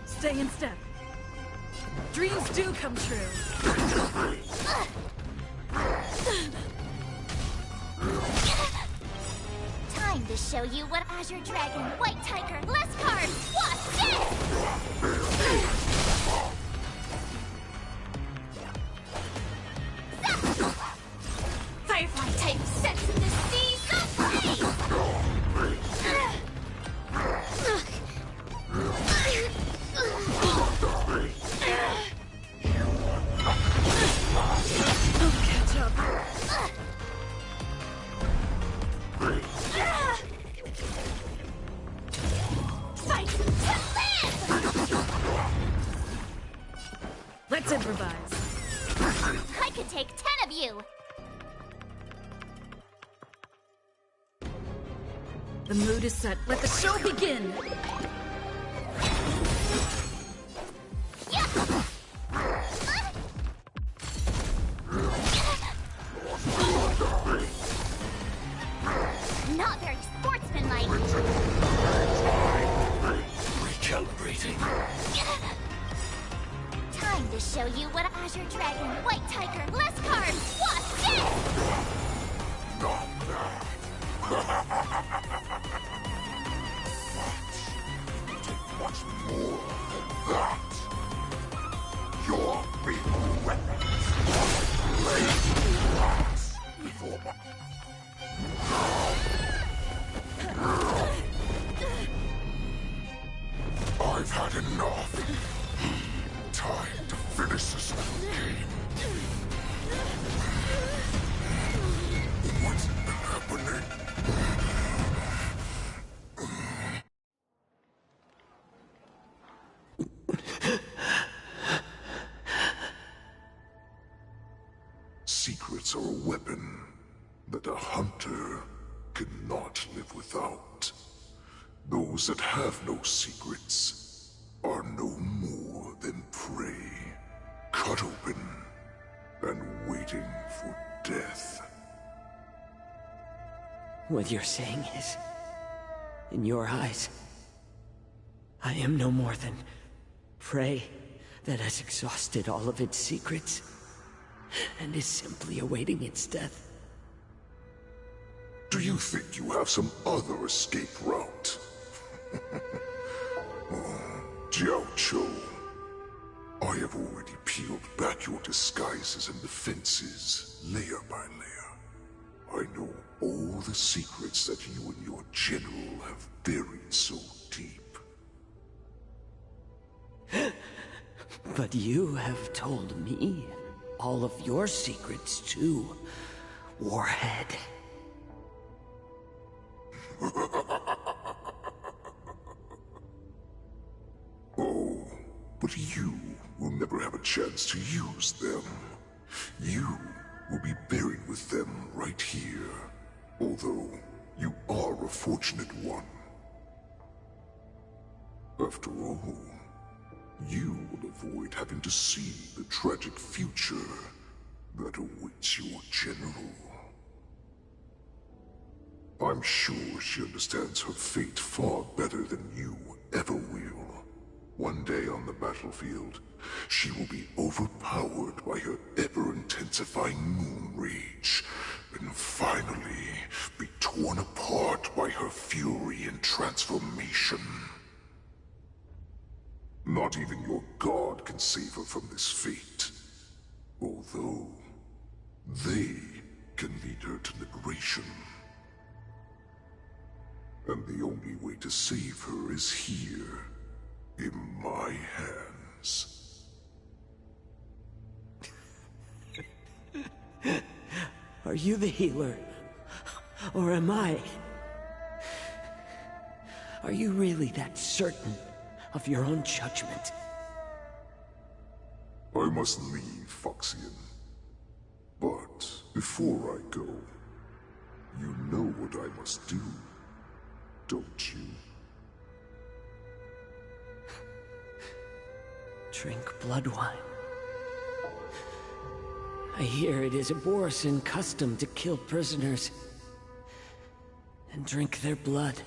Stay in step. Dreams do come true. Time to show you what Azure Dragon, White Tiger, less cards. Watch this! Firefly type set to the seas aflame! I'll catch up. Fight to live! Let's improvise. I could take 10 of you. The mood is set. Let the show begin! Not very sportsmanlike. Recalibrating. Time to show you what Azure Dragon, White Tiger, less cards, Wasp, dead! Not that. Much more than that. Your big weapons pass before my... I've had enough. Time to finish this game. What's happening? Secrets are a weapon that a hunter cannot live without. Those that have no secrets are no more than prey, cut open and waiting for death. What you're saying is, in your eyes, I am no more than prey that has exhausted all of its secrets and is simply awaiting its death. Do you think you have some other escape route? Jiao Cho, I have already peeled back your disguises and defenses, layer by layer. I know all the secrets that you and your general have buried so deep. But you have told me all of your secrets too, Warhead. Oh, but you will never have a chance to use them. You will be buried with them right here, although you are a fortunate one. After all, you will avoid having to see the tragic future that awaits your general. I'm sure she understands her fate far better than you ever will. One day on the battlefield, she will be overpowered by her ever-intensifying moon rage, and finally be torn apart by her fury and transformation. Not even your god can save her from this fate, although they can lead her to liberation. And the only way to save her is here, in my hands. Are you the healer? Or am I? Are you really that certain of your own judgment? I must leave, Foxian. But before I go, you know what I must do, don't you? Drink blood wine. I hear it is a Borisin custom to kill prisoners and drink their blood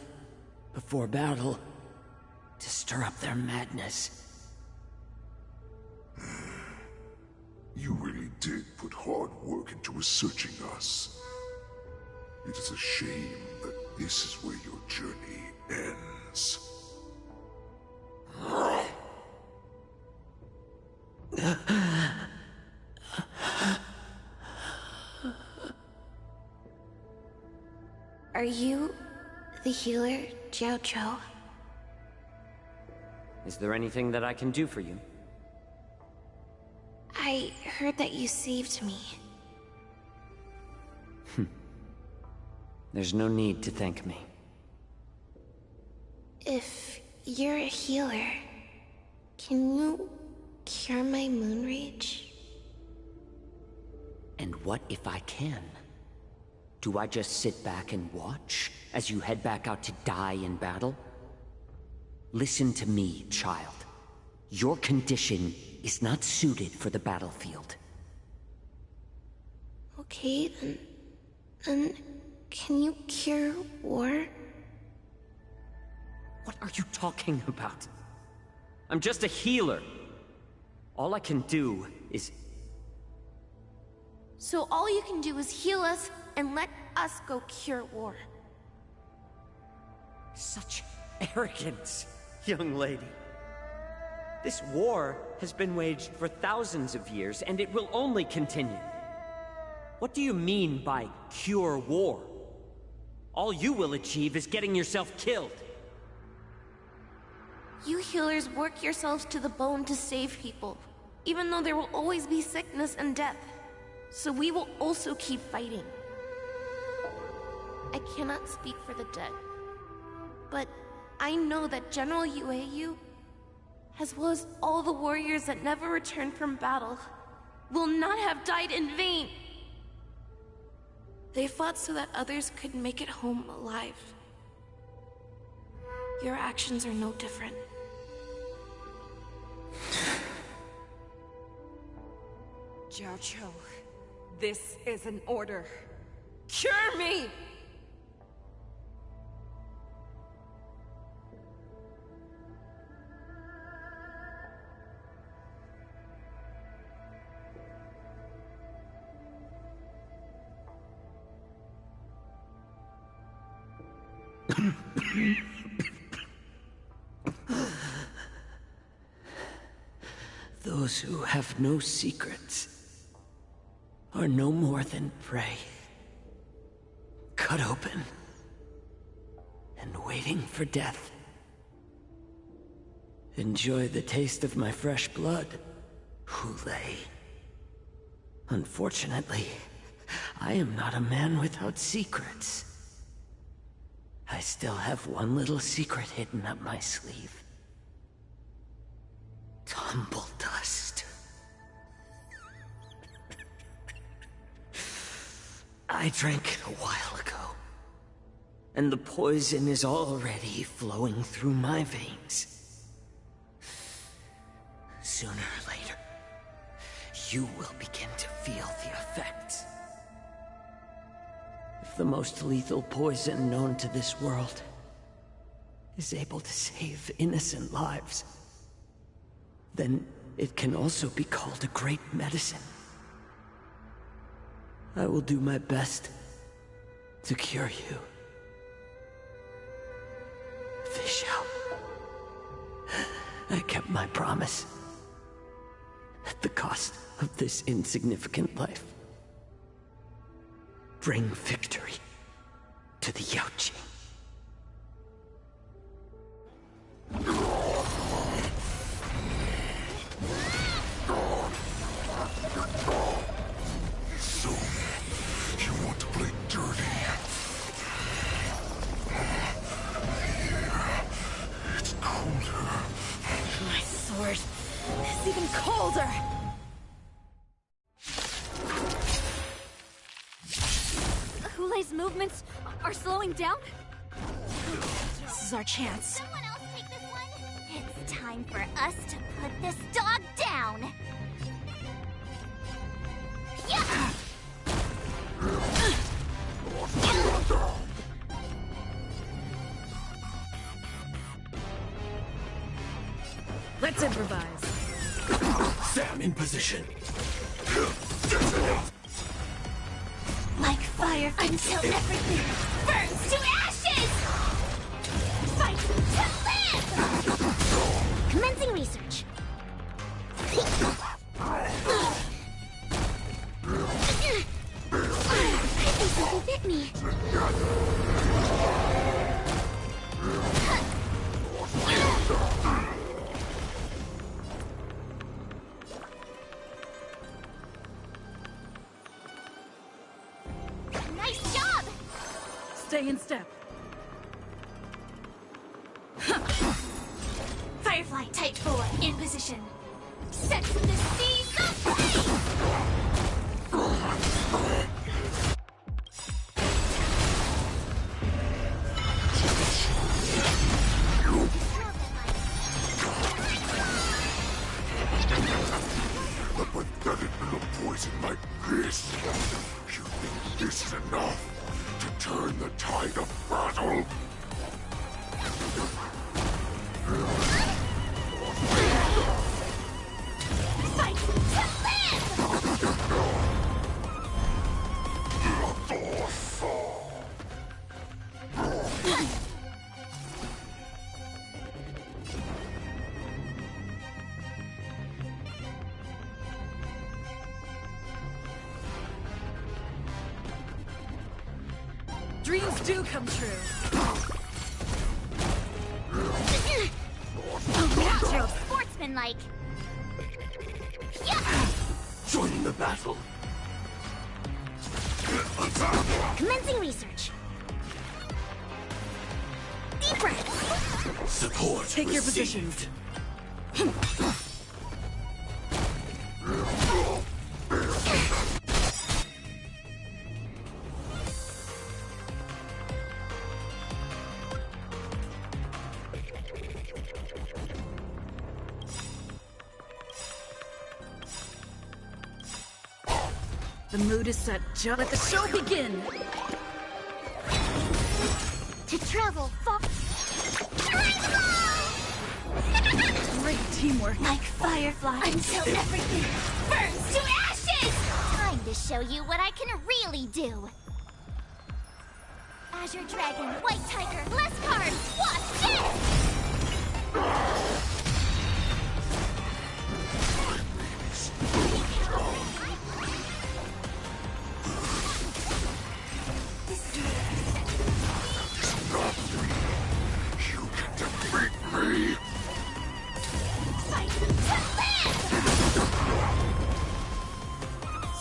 before battle to stir up their madness. You really did put hard work into researching us. It is a shame that this is where your journey ends. Are you the healer, Jiao Cho? Is there anything that I can do for you? I heard that you saved me. There's no need to thank me. If you're a healer, can you cure my moon rage? And what if I can? Do I just sit back and watch as you head back out to die in battle? Listen to me, child. Your condition is not suited for the battlefield. Okay, then can you cure war? What are you talking about? I'm just a healer. All I can do is... So all you can do is heal us and let us go cure war. Such arrogance, young lady. This war has been waged for thousands of years, and it will only continue. What do you mean by cure war? All you will achieve is getting yourself killed. You healers work yourselves to the bone to save people, even though there will always be sickness and death. So we will also keep fighting. I cannot speak for the dead, but I know that General Yueyu, as well as all the warriors that never returned from battle, will not have died in vain. They fought so that others could make it home alive. Your actions are no different. Jiaoqiu, this is an order. Cure me! Those who have no secrets are no more than prey. Cut open and waiting for death. Enjoy the taste of my fresh blood, Hulei. Unfortunately, I am not a man without secrets. I still have one little secret hidden up my sleeve. Tumble dust. I drank it a while ago, and the poison is already flowing through my veins. Sooner or later, you will begin to feel the effects. If the most lethal poison known to this world is able to save innocent lives, then it can also be called a great medicine. I will do my best to cure you. Fish out. I kept my promise. At the cost of this insignificant life. Bring victory to the Yaoqing. So, you want to play dirty? Here, it's colder. My sword is even colder! Hulei's movements are slowing down? This is our chance. Someone else take this one? It's time for us to put this dog down! Yeah! Let's improvise. Sam in position. Like fire until everything burns to ashes! Fight to live! Commencing research. I think you will fit me. Nice job! Stay in step. Firefly Type 4 in position. Set to the seas of flame! You think this is enough to turn the tide of battle? Fight to live! Oh, dreams do come true. Natural sportsmanlike. Join the battle. Commencing research. Deep breath. Support. Take your positions. The mood is set. Just let the show begin. To travel far. Great teamwork. Like fireflies until everything burns to ashes. Time to show you what I can really do. Azure Dragon, White Tiger, less cards. Watch this.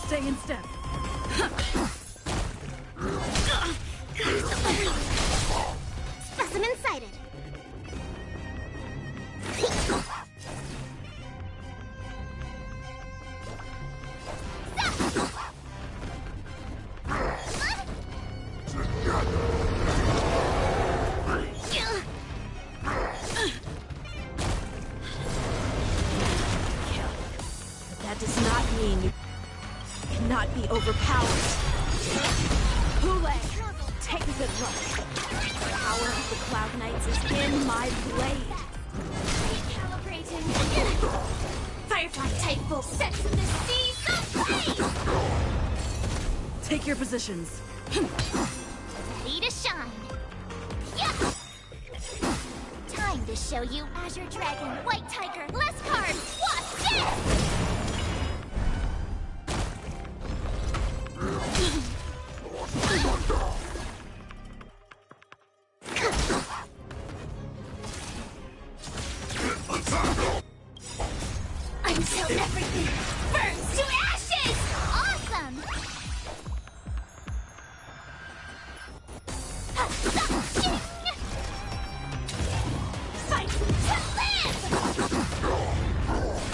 Stay in step. Specimen sighted. That does not mean you cannot be overpowered. Hule, take a good look. The power of the Cloud Knights is in my blade. Recalibrating. Firefly type full sets in the seas of blaze. Take your positions. Ready to shine. Yeah. Time to show you Azure Dragon, White Tiger, less cards. Watch this. Until everything burns to ashes! Awesome! Fight to live!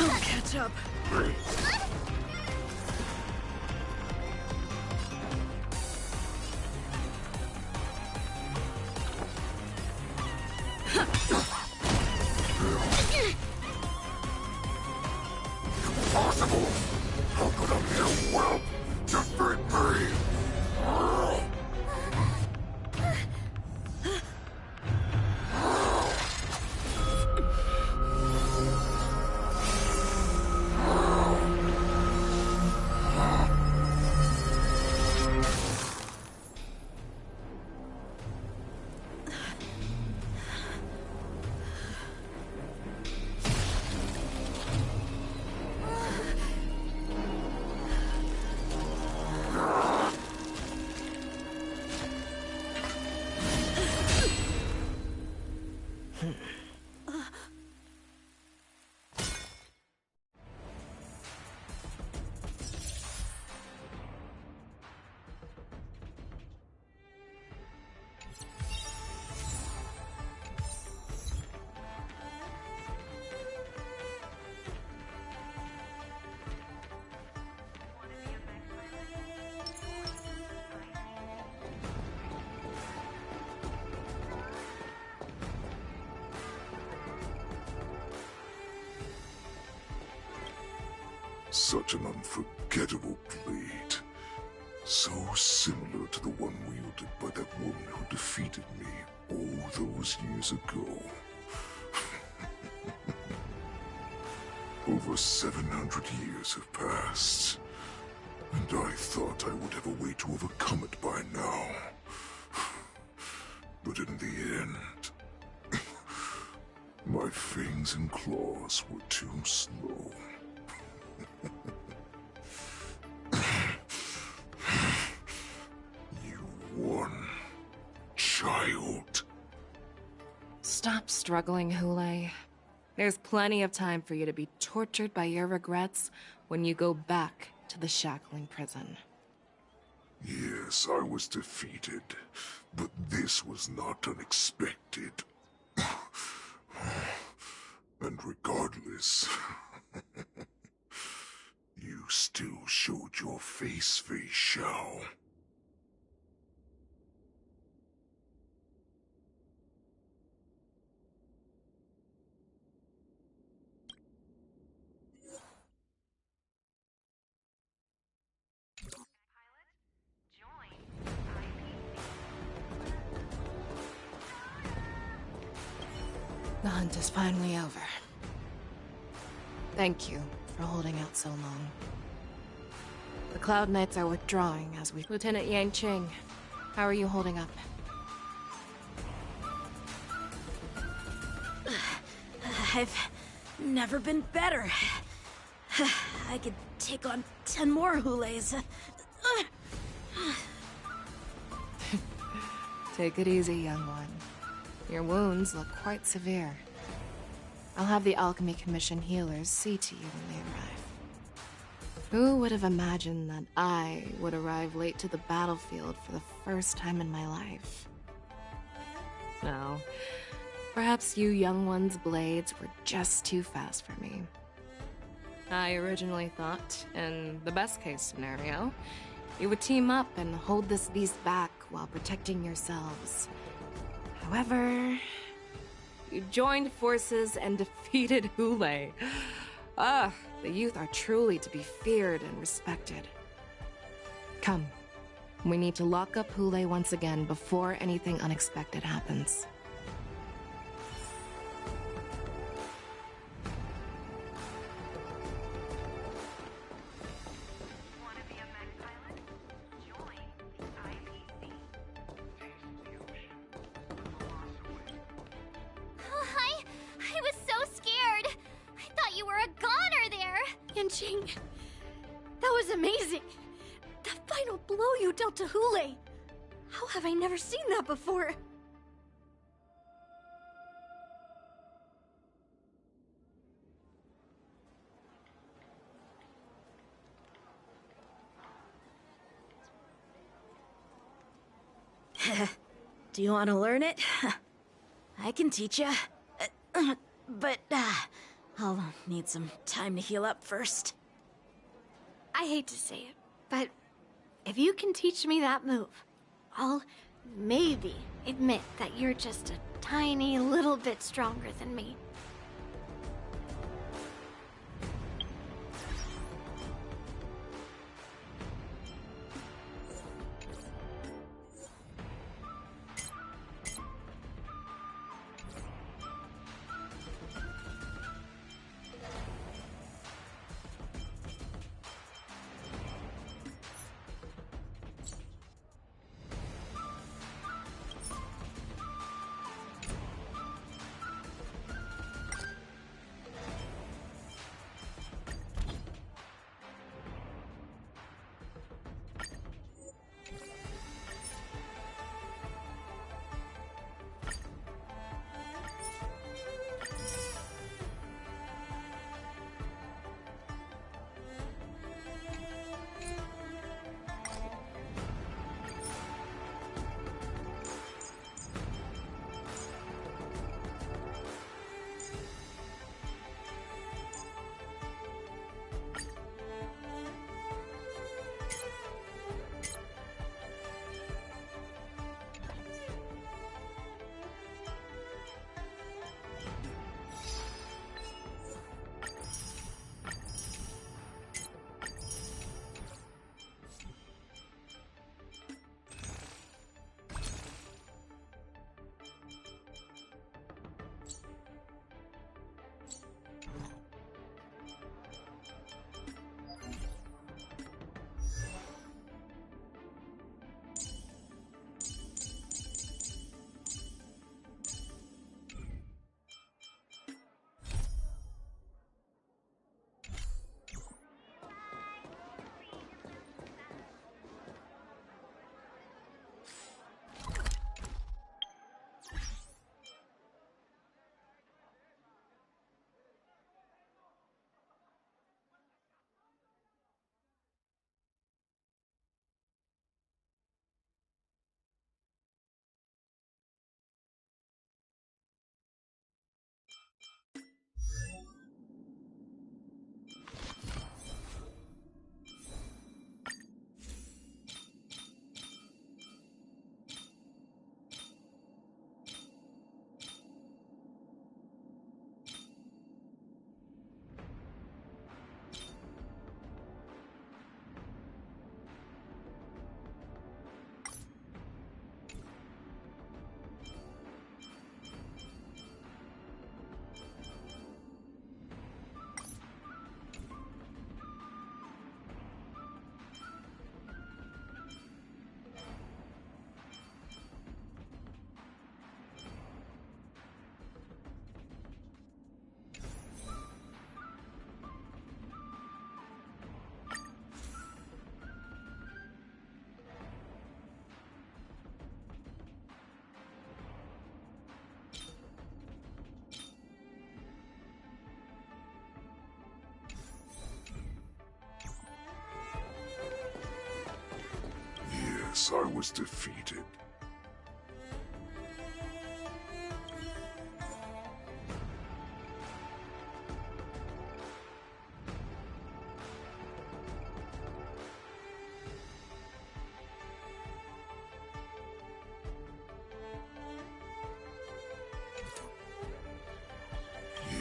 I'll catch up. Impossible! How could a mere whelp defeat me? Such an unforgettable blade. So similar to the one wielded by that woman who defeated me all those years ago. Over 700 years have passed, and I thought I would have a way to overcome it by now. But in the end, my fangs and claws were too slow. You won, child. Stop struggling, Hule. There's plenty of time for you to be tortured by your regrets when you go back to the shackling prison. Yes, I was defeated, but this was not unexpected. And regardless, you still showed your face, Fei Xiao. The hunt is finally over. Thank you for holding out so long. The Cloud Knights are withdrawing as we... Lieutenant Yanqing, how are you holding up? I've never been better. I could take on 10 more Hules. Take it easy, young one. Your wounds look quite severe. I'll have the Alchemy Commission healers see to you when they arrive. Who would have imagined that I would arrive late to the battlefield for the first time in my life? No. Perhaps you young ones' blades were just too fast for me. I originally thought, in the best-case scenario, you would team up and hold this beast back while protecting yourselves. However, you joined forces and defeated Hule. Ah, the youth are truly to be feared and respected. Come, we need to lock up Hule once again before anything unexpected happens. I was so scared. I thought you were a goner there. Yanqing, that was amazing. That final blow you dealt to Hule. How have I never seen that before? Do you want to learn it? I can teach you. But, I'll need some time to heal up first. I hate to say it, but if you can teach me that move, I'll maybe admit that you're just a tiny little bit stronger than me. Yes, I was defeated.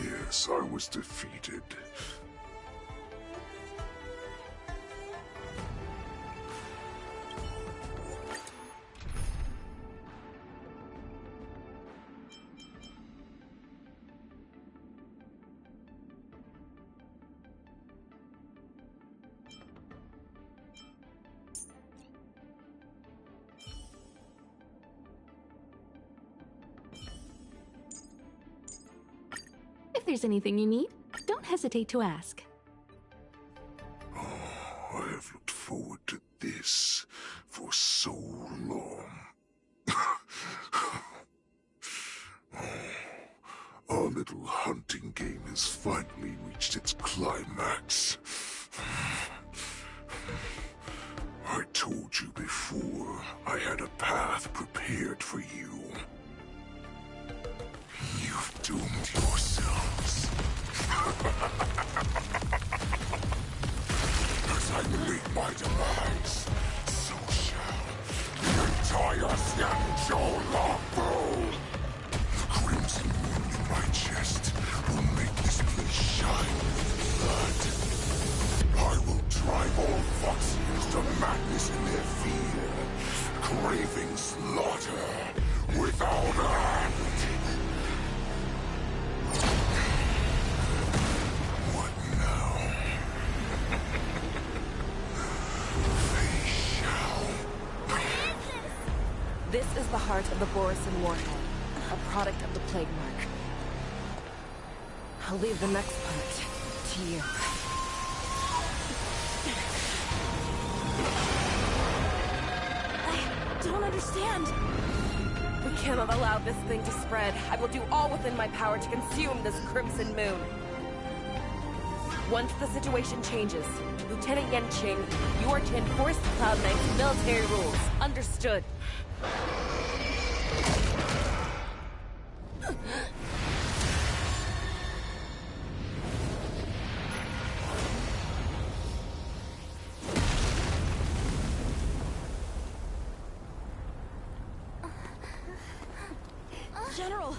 Yes, I was defeated. If there's anything you need, don't hesitate to ask. I have looked forward to this for so long. Our little hunting game has finally reached its climax. I told you before, I had a path prepared for you. You've doomed yourselves. As I meet my demise, so shall the entire Xianzhou Lafu. The crimson moon in my chest will make this place shine with blood. I will drive all Foxians to madness in their fear, craving slaughter without end. What now? They shall. This is the heart of the Borisin Warhead, a product of the Plague Mark. I'll leave the next part to you. I don't understand. We cannot allow this thing to spread. I will do all within my power to consume this Crimson Moon. Once the situation changes, Lieutenant Yanqing, you are to enforce the Cloud Knight's military rules. Understood. General!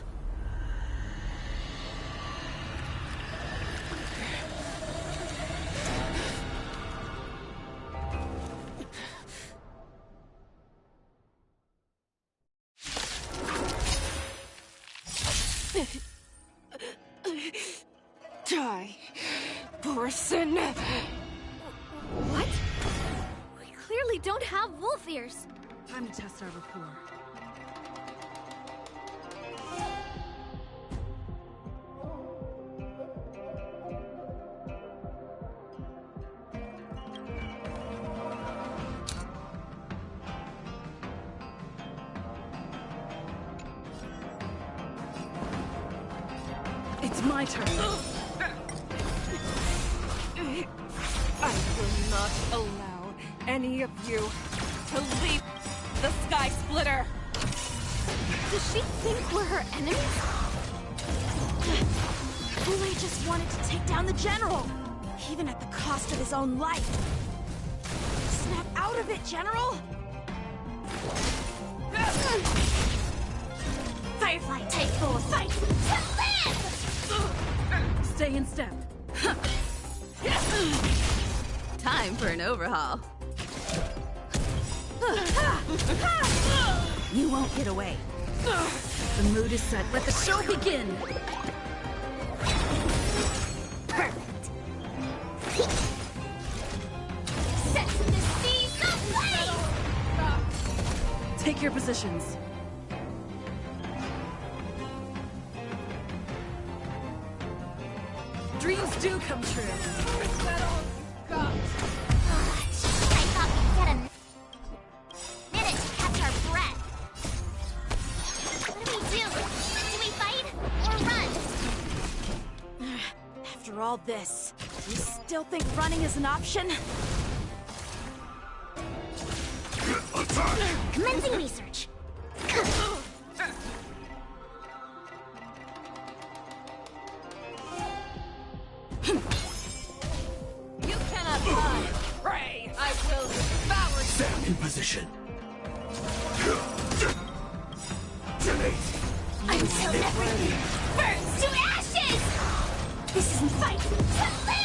Die, Borisin! What? We clearly don't have wolf ears. Time to test our rapport. It's my turn. I will not allow any of you to leave the Sky Splitter! Does she think we're her enemies? Boulay just wanted to take down the General, even at the cost of his own life. Snap out of it, General! Firefly, take full fight! Stay in step. Time for an overhaul. You won't get away. The mood is set. Let the show begin! Perfect. Set the seas ablaze! Take your positions. Dreams do come true. I thought we'd get a minute to catch our breath. What do we do? Do we fight or run? After all this, you still think running is an option? Attack! own research. You cannot hide. Pray! I will devour you! Stand in position. Grenade. I'm so everything burns to ashes! This isn't fight to live!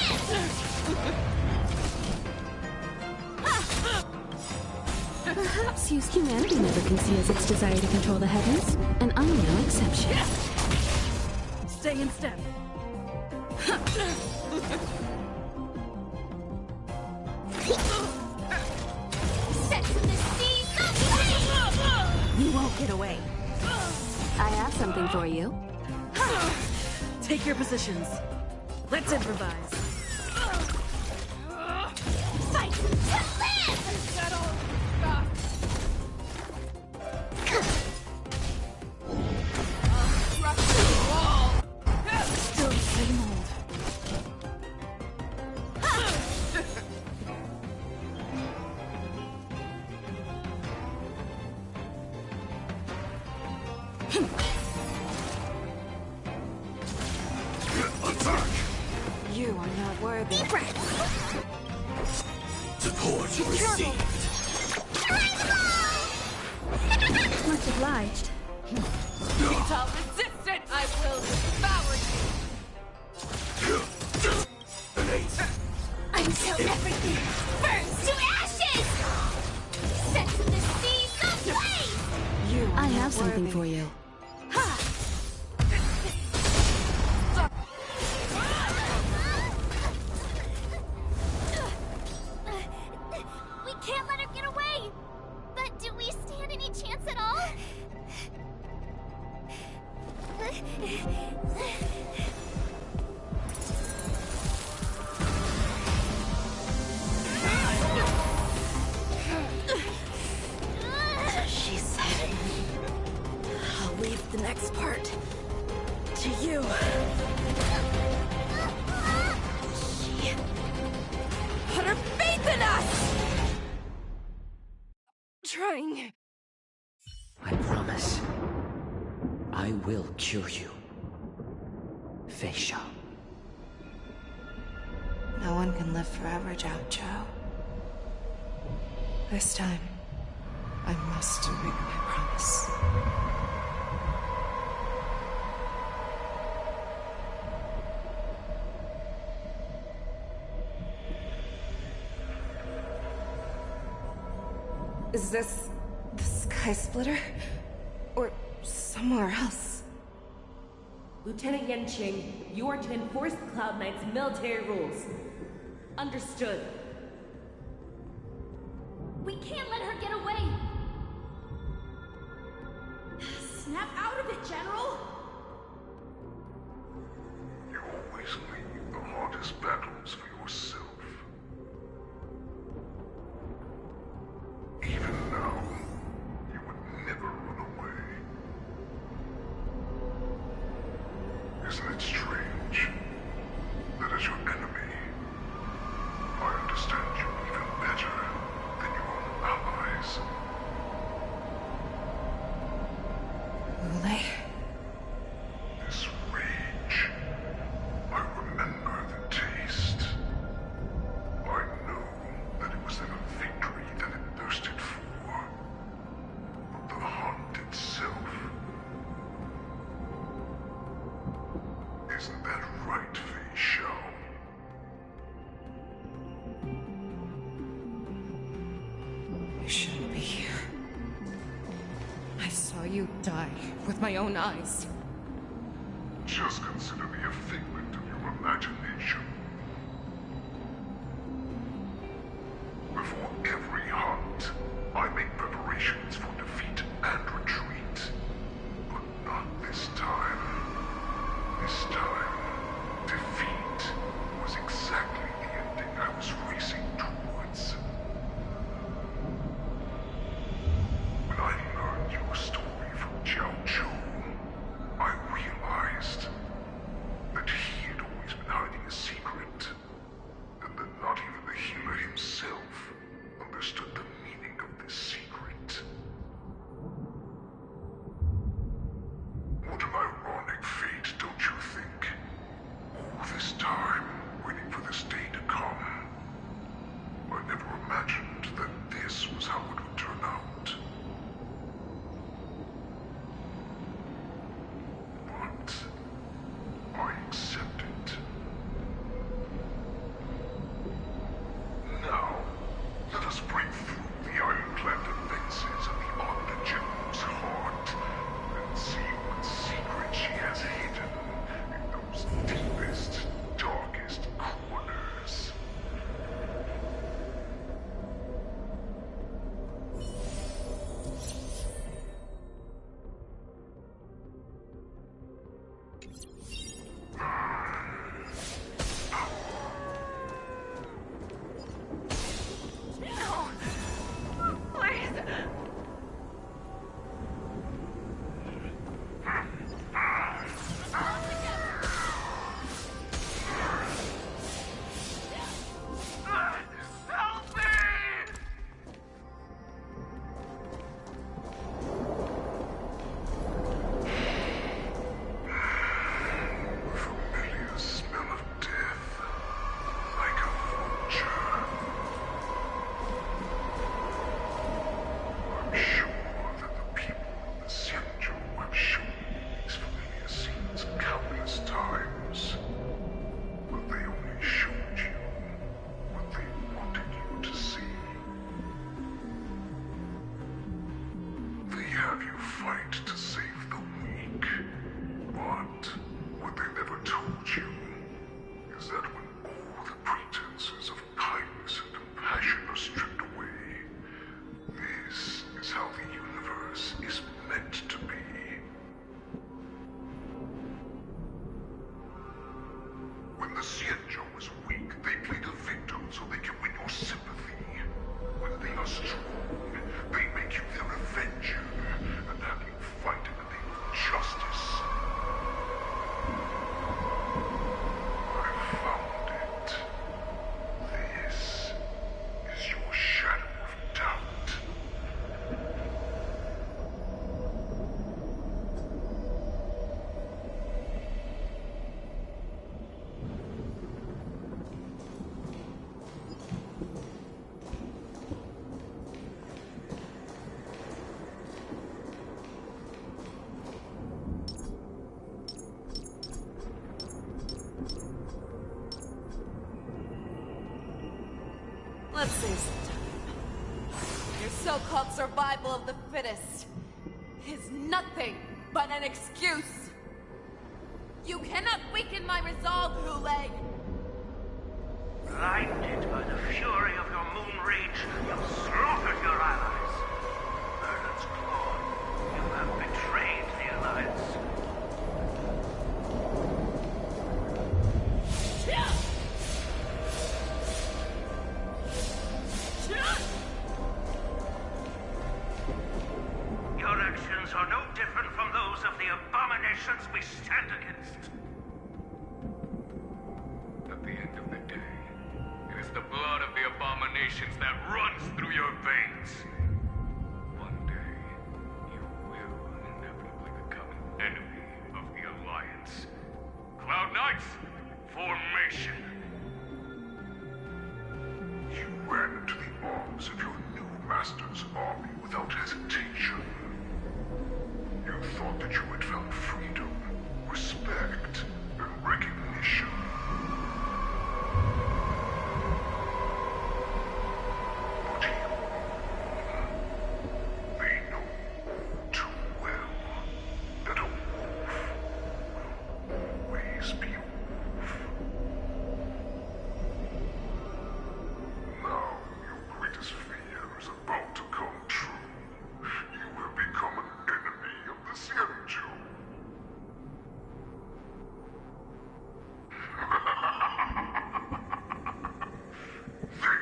Perhaps used humanity never conceals its desire to control the heavens, and I'm no exception. Stay in step. Sets in the sea, the You won't get away. I have something for you. Take your positions. Let's improvise. fight to live! Still the same old. Attack! You are not worthy. Deep breath! Support received. Much obliged. Without resistance, I will devour you! Grenade. I'm so everything burns to ashes! Sets in the sea, the blaze! You are I not have something worthy. for you. We can't let her get away! But do we stand any chance at all? She said, I'll leave the next part to you. She put her faith in us! Trying. I promise. I will cure you. Fei Shao. No one can live forever, Zhao Zhao. This time, I must make my promise. Is this the Sky Splitter? Or somewhere else? Lieutenant Yanqing, you are to enforce the Cloud Knight's military rules. Understood. We can't let her get away! Snap out of it, General! You always leave the hardest battles for yourself. Even now, you would never run away. Isn't it strange that as your enemy, I understand you even better than your own allies? Ulay? This rage, I remember the taste. I know that it was never victory that it thirsted for, but the hunt itself. Isn't that right, Fei Shao? I shouldn't be here. I saw you die with my own eyes. Just consider me a figment of your imagination. Before every hunt, I make preparations for defeat and retreat. But not this time. This time, defeat was exactly the ending I was racing towards. When I learned your story from Zhao Zhou, I realized that he had always been hiding a secret, and that not even the healer himself understood the meaning of this secret. have you fight to save the weak. But what they never told you is that when all the pretenses of kindness and compassion are stripped away, this is how the universe is meant to be. When the Xianzhou is weak, they play the victim so they can win your sympathy. When they are strong, they make you their avenger and have you fight in the name of justice. I found it. This is your shadow of doubt. Let's save some time. Your so-called survival of the fittest is nothing but an excuse. You cannot weaken my resolve, Hulei. Blinded by the fury of your moon rage, you've slaughtered your allies. Merlin's Claw, you have betrayed the Alliance. Your actions are no different from those of the abominations we stand against. At the end of the day, it is the blood of the abominations that runs through your veins. One day, you will inevitably become an enemy of the Alliance. Cloud Knights, formation! You ran into the arms of your new master's army without hesitation. You thought that you had found freedom, respect, and recognition. But you... they know all too well that a wolf will always be a wolf. Now your greatest fear is about to come true. You have become an enemy of the Xianzhou.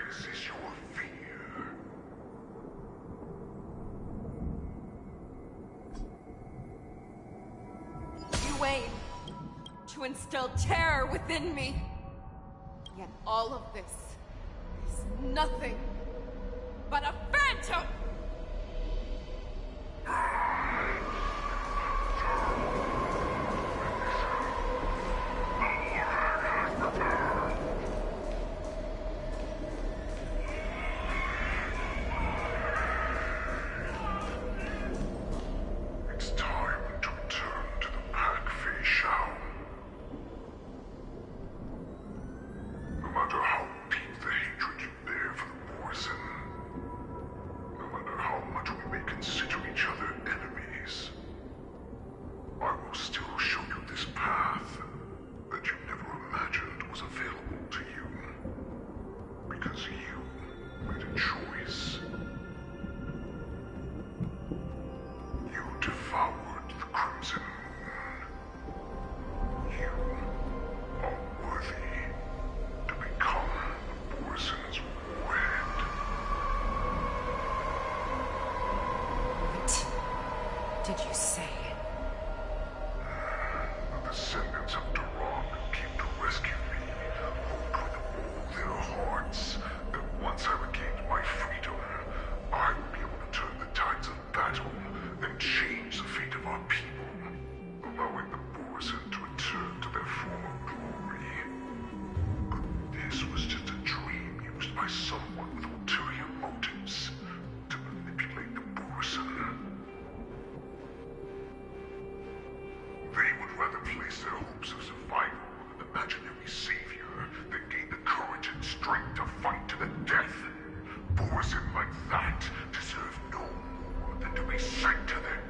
This is your fear. You aim to instill terror within me. Yet all of this is nothing but a phantom! It's time to return to the Pack Fei Shao. No matter how deep the hatred you bear for the Borson, no matter how much we may consider each other enemies, I will still show you this path that you never imagined was available to you. Because you made a choice. You devoured the Crimson Moon. You are worthy to become the Borson's warhead. What did you say? The descendants of Duran came to rescue me, hoped with all their hearts that once I regained my freedom, I would be able to turn the tides of battle and change the fate of our people, allowing the Borson to return to their former glory. But this was just a dream used by someone with ulterior motives to manipulate the Borson. They would rather place their hopes of survival on an imaginary savior than gain the courage and strength to fight to the death. Borson like that deserve no more than to be sent to their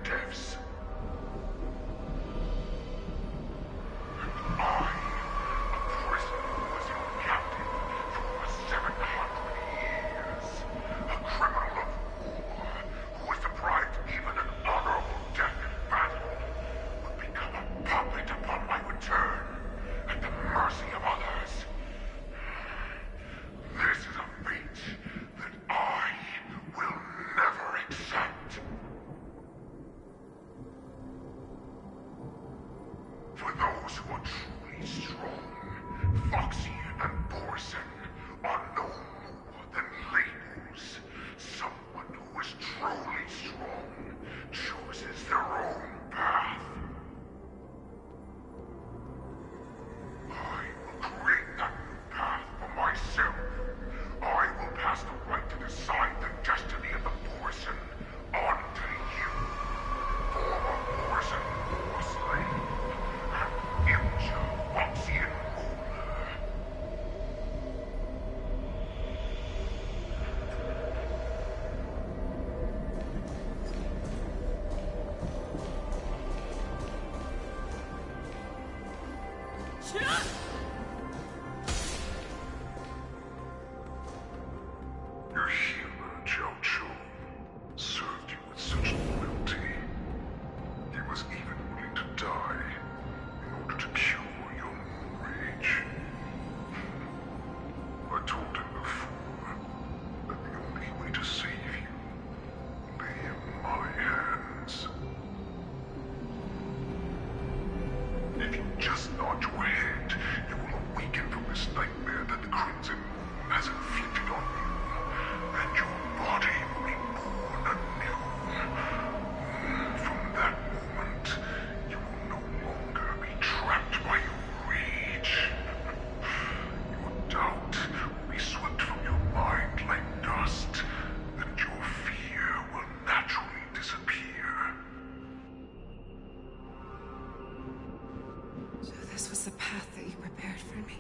this was the path that you prepared for me.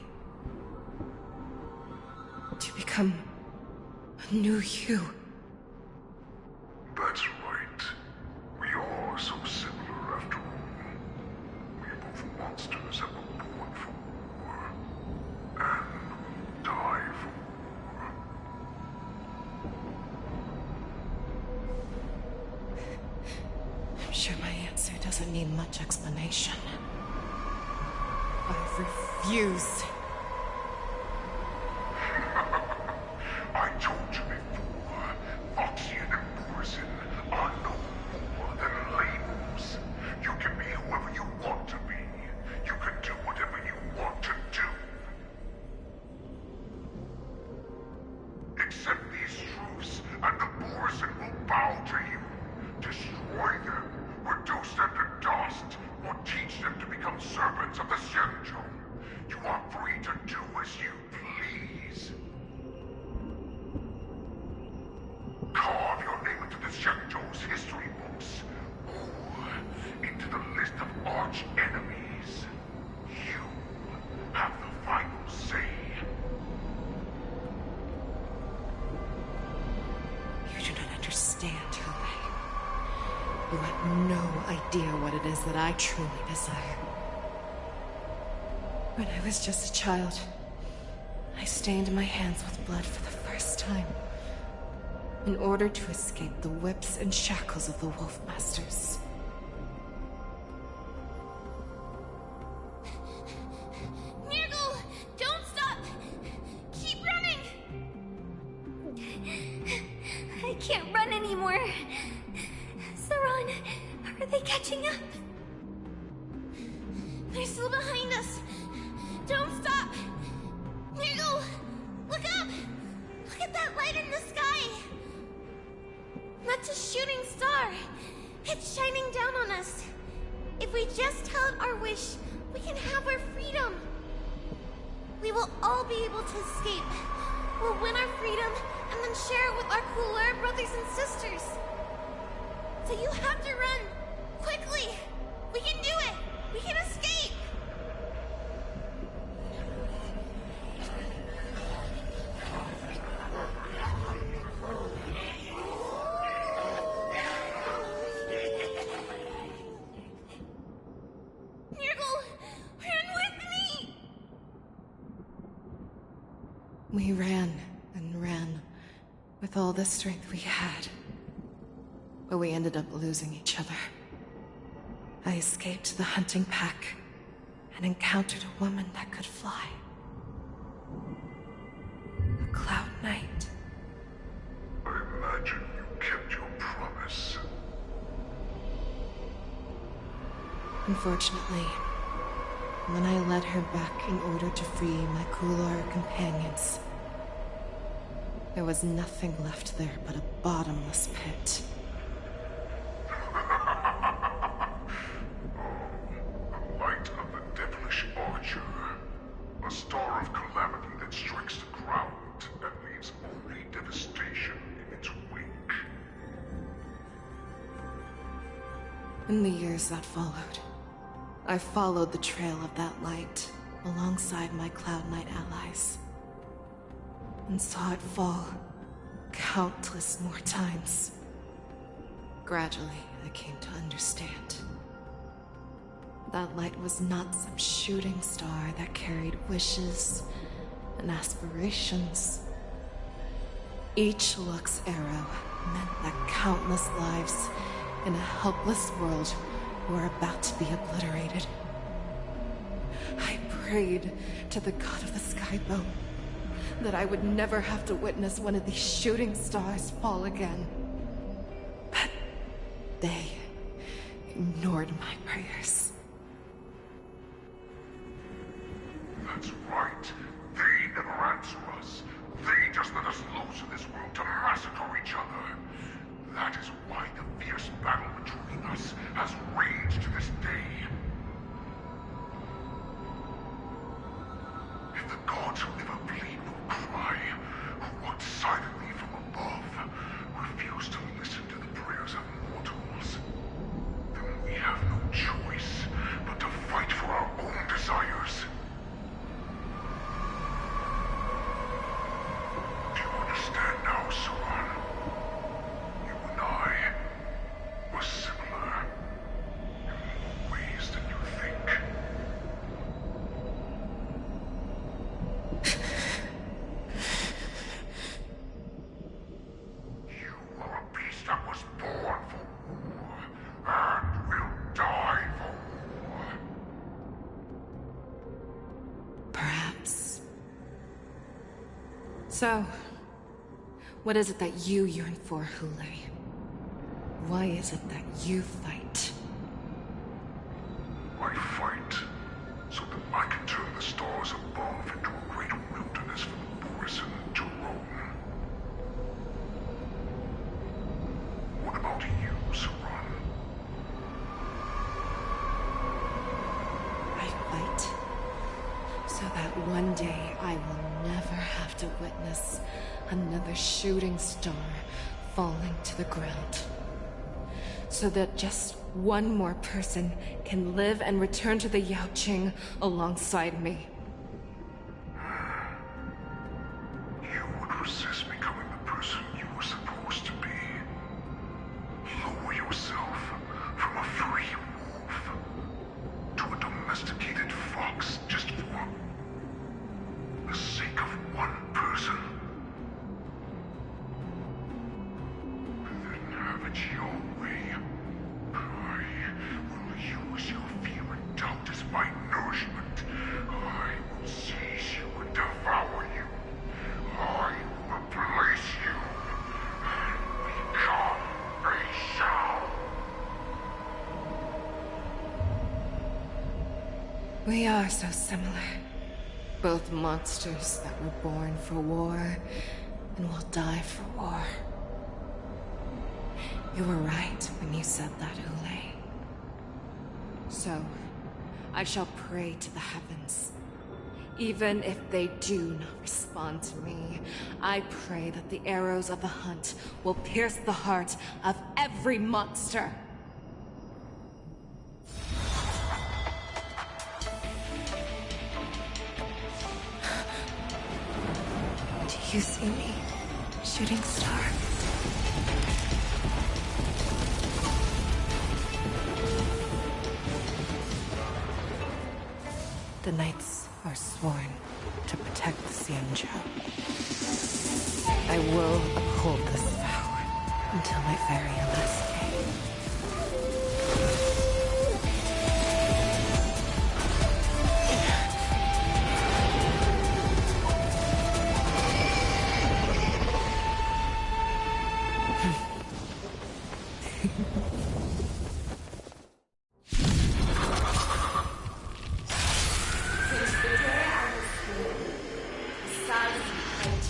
To become a new you. That's right. We are so similar after all. We are both monsters that were born for war. And will die for war. I'm sure my answer doesn't need much explanation. I refuse. I told you before, Foxian and Borison are no more than labels. You can be whoever you want to be. You can do whatever you want to do. Accept these truths, and the Borison will bow to you. Destroy them, reduce them to dust, or teach them to become servants of the Xianzhou. You are free to do as you please. Carve your name into the Xianzhou's history books, or into the list of arch enemies. You have the final say. You do not understand, Hubei. You have no idea what it is that I truly desire. When I was just a child, I stained my hands with blood for the first time, in order to escape the whips and shackles of the Wolf Masters. Nurgle! Don't stop! Keep running! I can't run anymore. Saran, are they catching up? They're still behind us. Don't stop! Nurgle! Look up! Look at that light in the sky! That's a shooting star! It's shining down on us! If we just tell it our wish, we can have our freedom! We will all be able to escape. We'll win our freedom, and then share it with our Couleur brothers and sisters. So you have to run! Quickly! We can do it! We can escape! Nurgle! Run with me! We ran and ran with all the strength we had. But we ended up losing each other. I escaped the hunting pack and encountered a woman that could fly. A Cloud Knight. I imagine you kept your promise. Unfortunately, when I led her back in order to free my Couleur companions, there was nothing left there but a bottomless pit. The light of the devilish archer. A star of calamity that strikes the ground and leaves only devastation in its wake. In the years that followed, I followed the trail of that light alongside my Cloud Knight allies, and saw it fall countless more times. Gradually, I came to understand. That light was not some shooting star that carried wishes and aspirations. Each Lux arrow meant that countless lives in a helpless world were about to be obliterated. I prayed to the god of the Skybone that I would never have to witness one of these shooting stars fall again. But they ignored my prayers. That's right. They never answer us. They just let us loose in this world to massacre each other. That is why the fierce battle between us has raged to this day. If the gods who never bleed nor cry, who walk silently from above, refuse to listen to the prayers of mortals, then we have no choice but to fight for our own desires. was born for war, and will die for war. Perhaps. So, what is it that you yearn for, Hoolay? Why is it that you fight? I fight so that I can turn the stars above into a great wilderness for the Borisin to roam. What about you, Saran? I fight so that one day I will never have to witness another shooting star falling to the ground. So that just one more person can live and return to the Yaoqing alongside me. You would resist becoming the person you were supposed to be. Lower yourself from a free wolf to a domesticated fox just for the sake of one person. Then have it your way. I will use your fear and doubt as my nourishment. I will seize you and devour you. I will replace you and become a Shao. We are so similar. Both monsters that were born for war and will die for war. You were right when you said that, Hoolay. So, I shall pray to the heavens. Even if they do not respond to me, I pray that the arrows of the hunt will pierce the heart of every monster. Do you see me, shooting star? The knights are sworn to protect the Xianzhou. I will uphold this vow until my very last day.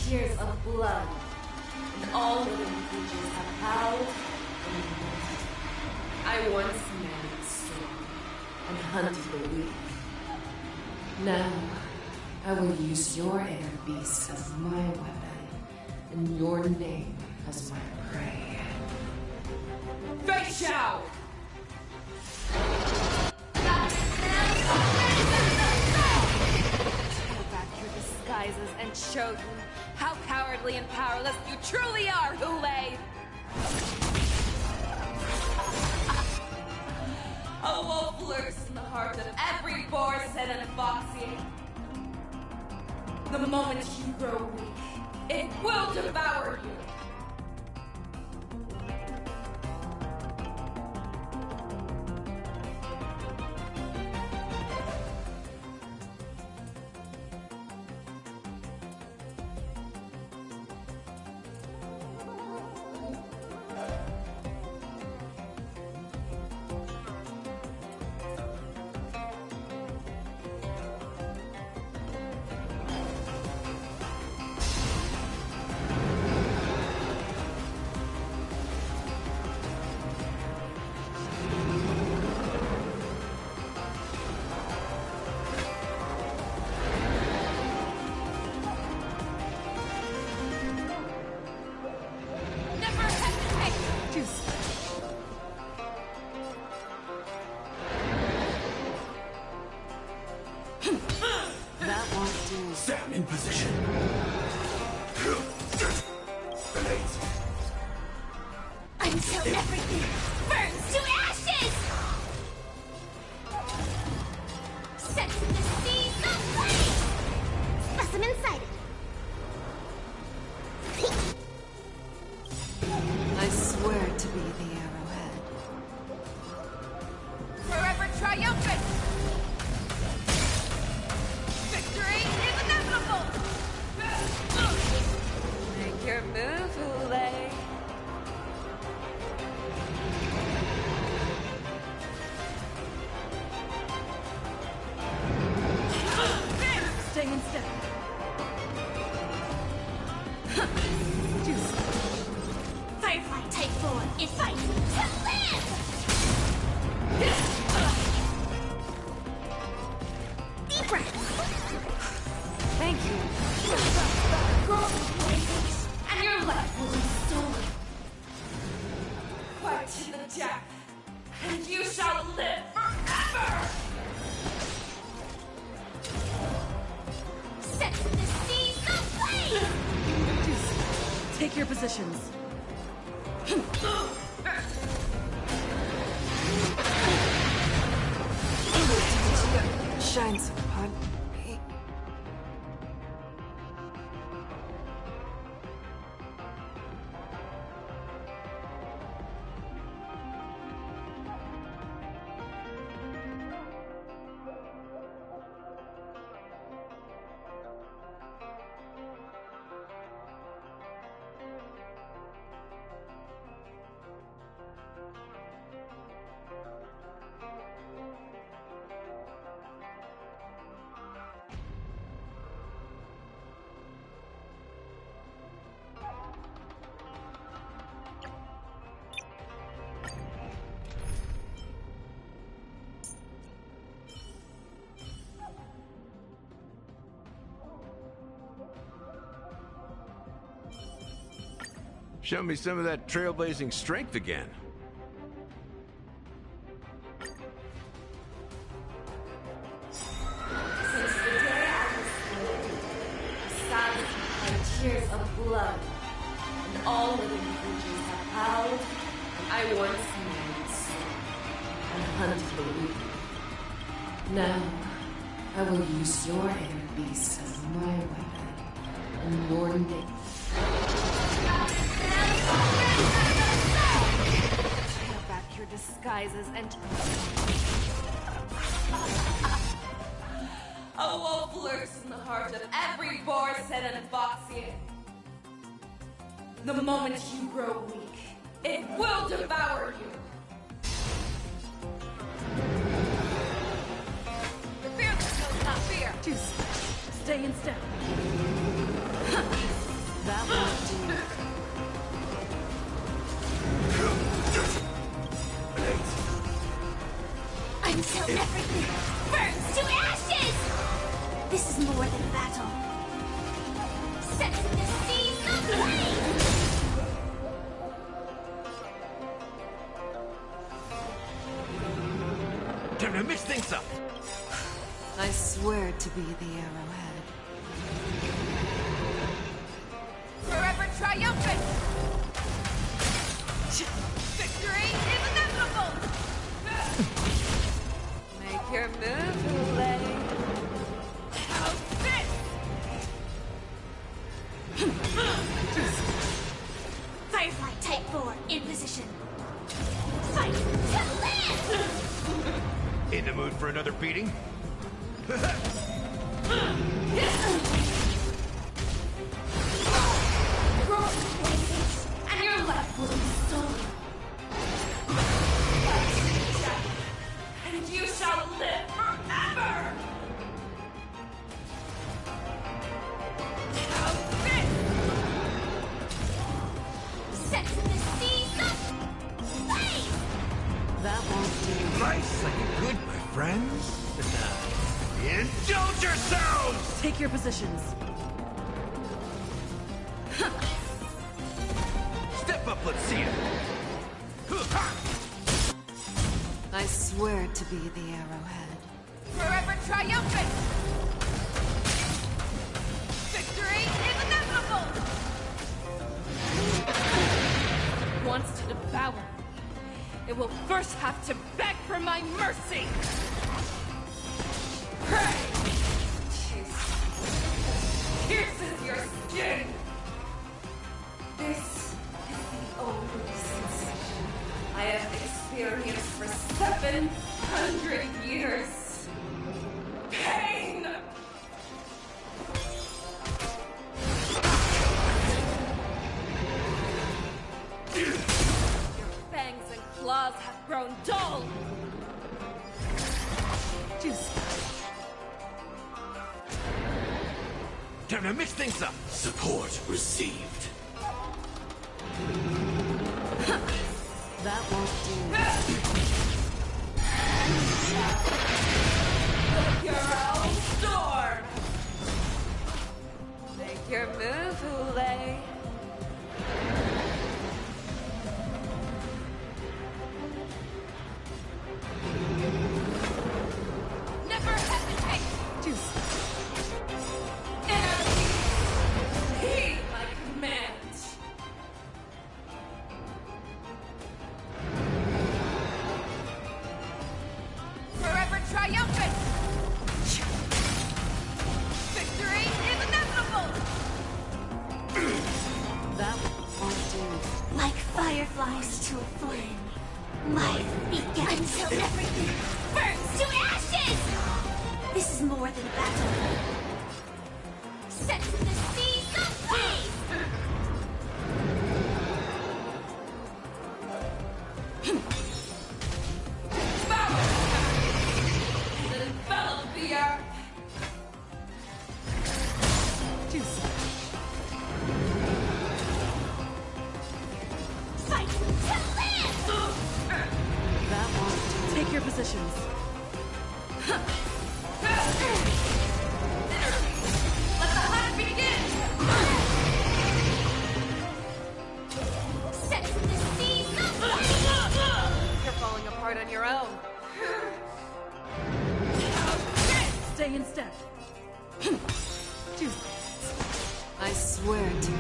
Tears of blood, and all living creatures have howled and mourned. I once managed the storm and hunted the weak. Now, I will use your air beast as my weapon, and your name as my prey. Fei Shao! Disguises and show you how cowardly and powerless you truly are, Hoolay! A wolf lurks in the heart of every Borisin and Foxy. The moment you grow weak, it will devour you. Sam in position. Until everything burns to ashes! Sensing the seeds of flame! Specimen sighted. I swear to be fight to the death, and you shall live forever! Set to the seas of flame! Take your positions. Shines upon me. Show me some of that trailblazing strength again. Since the day I was born, silence and tears of blood, and all living creatures have howled, and I once knew sword, and hunted the weak. Now, I will use your inner beast as my weapon, and your name. Tear back your disguises and... A wolf lurks in the heart of every Borsen and Foxian. The moment you grow weak, it will devour you. The fearless knows not fear. Juice, stay in step. That won't do. Until everything burns to ashes! This is more than battle. Set to the seas of flame! Time to mix things up! I swear to be the arrowhead. Forever triumphant! Victory is inevitable! Make your move, Hule. How's this? Firefly Type 4 in position. Fight to land! In the mood for another beating? And your life will be stolen. And you shall live forever! How's this? Set to the seas of flame! That won't do. Nice looking good, my friends. Indulge yourselves! Take your positions. Step up, let's see it. I swear to be the arrowhead. Forever triumphant! Victory is inevitable! Wants to devour me. It will first have to beg for my mercy! Prey! Pierces your skin! This is the only sensation I have experienced for 700 years. Pain! Your fangs and claws have grown dull! Juice. Time to mix things up. Support received. That won't do. Your own storm! Make your move, Hule. Life begins until everything burns to ashes! This is more than a battle. Set to the seas of blaze! Envelop the earth! Fight to live! That won't. Take your positions. Let the hunt begin! Set to the seas of blaze! You're falling apart on your own. Stay in step. I swear to you.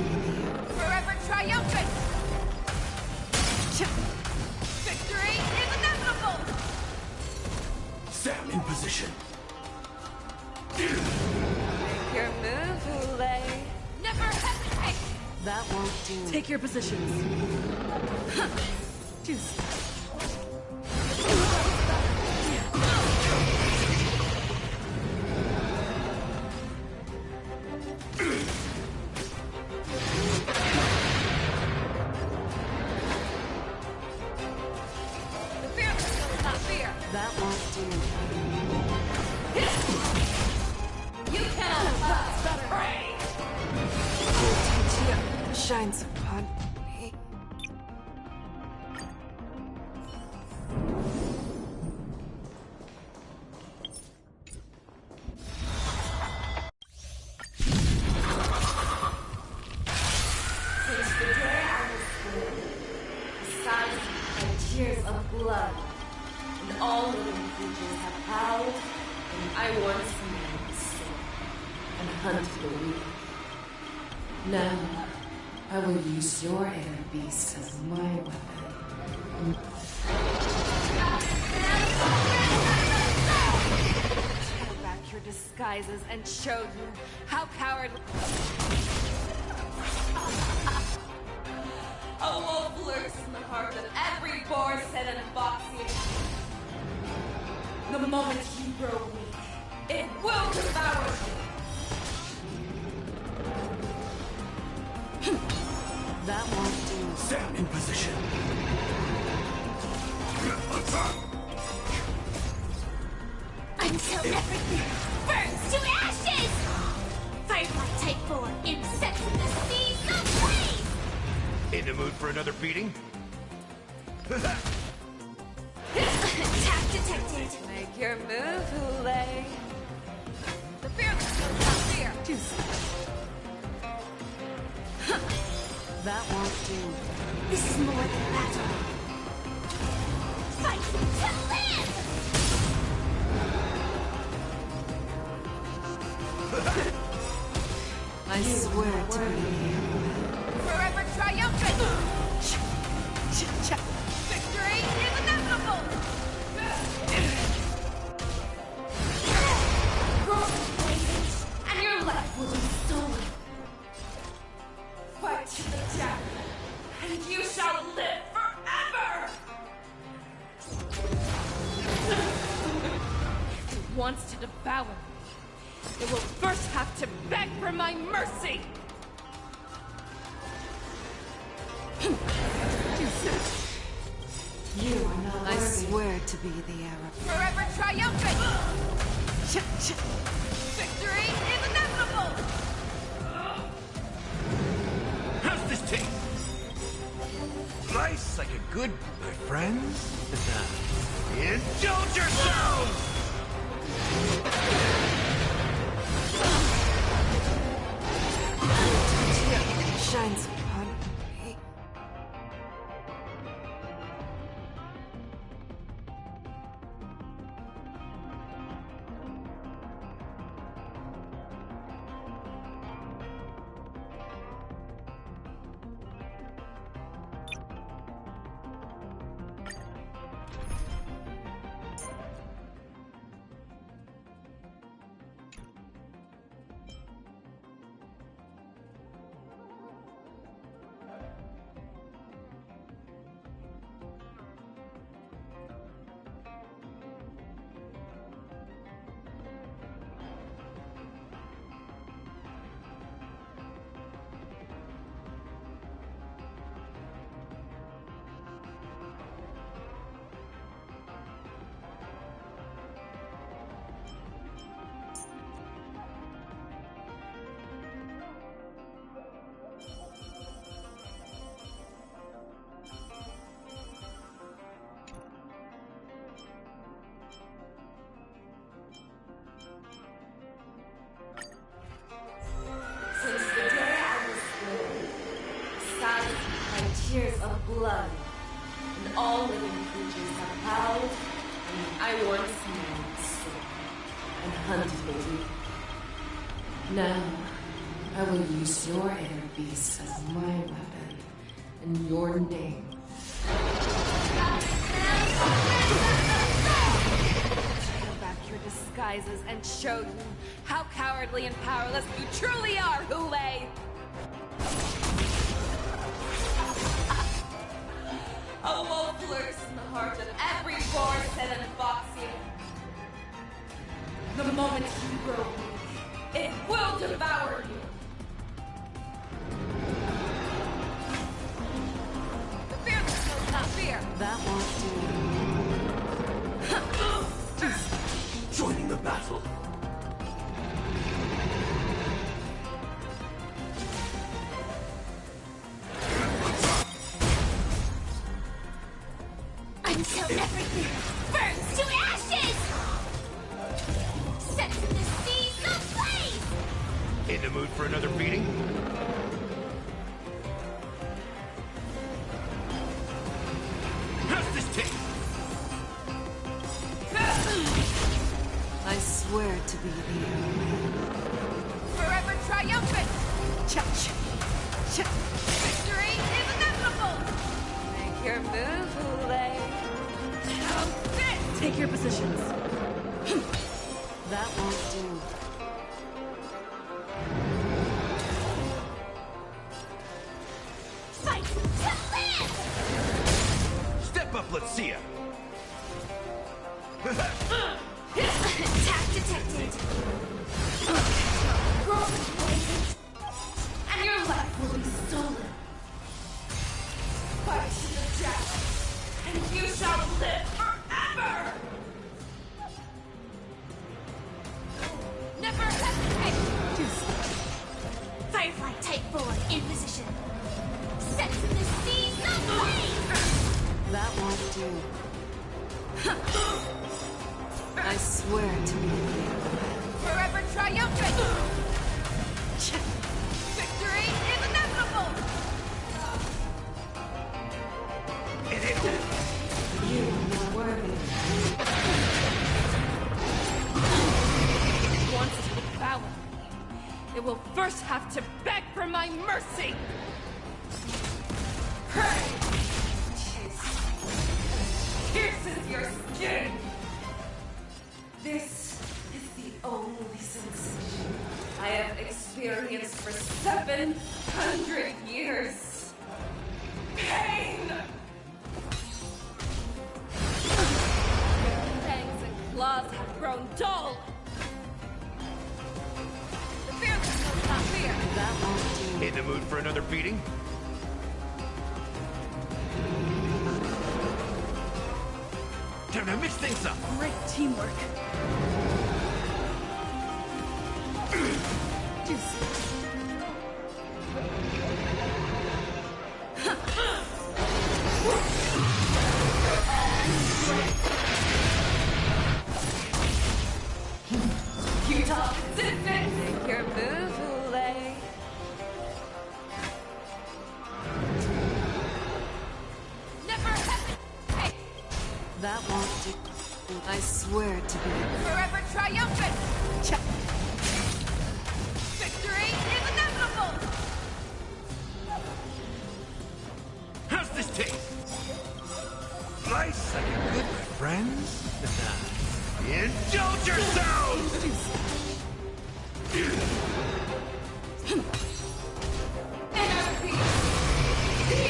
Forever triumphant! Victory is inevitable! Stand in position. Make your move, Ulay. Never hesitate! That won't do. Take your positions. The fearless will not fear! That won't do. You cannot pass the prey! Shines upon me. Since the day I was born, the sighs and tears of blood, and all living creatures have howled, and I once made the sword, and hunted the weak. Now, I will use your inner beast as my weapon. Tear back your disguises and show you how cowardly... A wolf lurks in the heart of every Borson and Foxy. The moment you grow weak, it will devour you! That won't do. Stand in position. Until everything burns to ashes! Firefly Type 4 in Set to the Seas of Blaze! In the mood for another beating? Attack detected! Make your move, Ulay. The fearless will not fear! That won't do. This is more than a battle. Fight to live! I swear to be. Forever triumphant! Victory is inevitable! And your life will be stolen. Fight to the death, and you shall live forever! If it wants to devour me, it will first have to beg for my mercy! You are not I swear to be the Arab. Forever triumphant! Victory is inevitable! How's this taste? Nice like a good, my friends. Indulge yourselves! Shines upon me. all living creatures have howled, and I once made sword and hunted the weak. Now, I will use your air beast as my weapon, in your name. Peel back your disguises and show you how cowardly and powerless you truly are, Hule! A wolf lurks in the heart of every Borson and Foxy. The moment you grow weak, it will devour you. The fearless knows not fear. That won't do. Joining the battle. Until everything burns to ashes! Set in the seas ablaze! In the mood for another beating? How's this taste? I swear to be the Forever triumphant! Victory is inevitable! Make your move, Hule. Take your positions. That won't do. Fight to live! Step up, let's see ya! Attack detected! Growth poisoned! And your life will be stolen. Fight to the death, and you shall live forever! Never hesitate! Firefly Type 4 in position. Set in the seas ablaze! That won't do. I swear to be Forever triumphant! Victory is inevitable! You are worthy. If it wants to devour me, it will first have to beg for my mercy! Prey! Pierces your skin! This is the only sensation I have experienced for 700 years. Pain! Your fangs and claws have grown dull. The fearless knows not fear. That won't do. In the mood for another beating? Time to mix things up! Great teamwork. Utah Pacific! Make your move, Hule. Never hesitate! That won't do. I swear to be Forever triumphant! Victory is inevitable! How's this taste? Nice like a good friends? Indulge yourselves! Anarchy! Be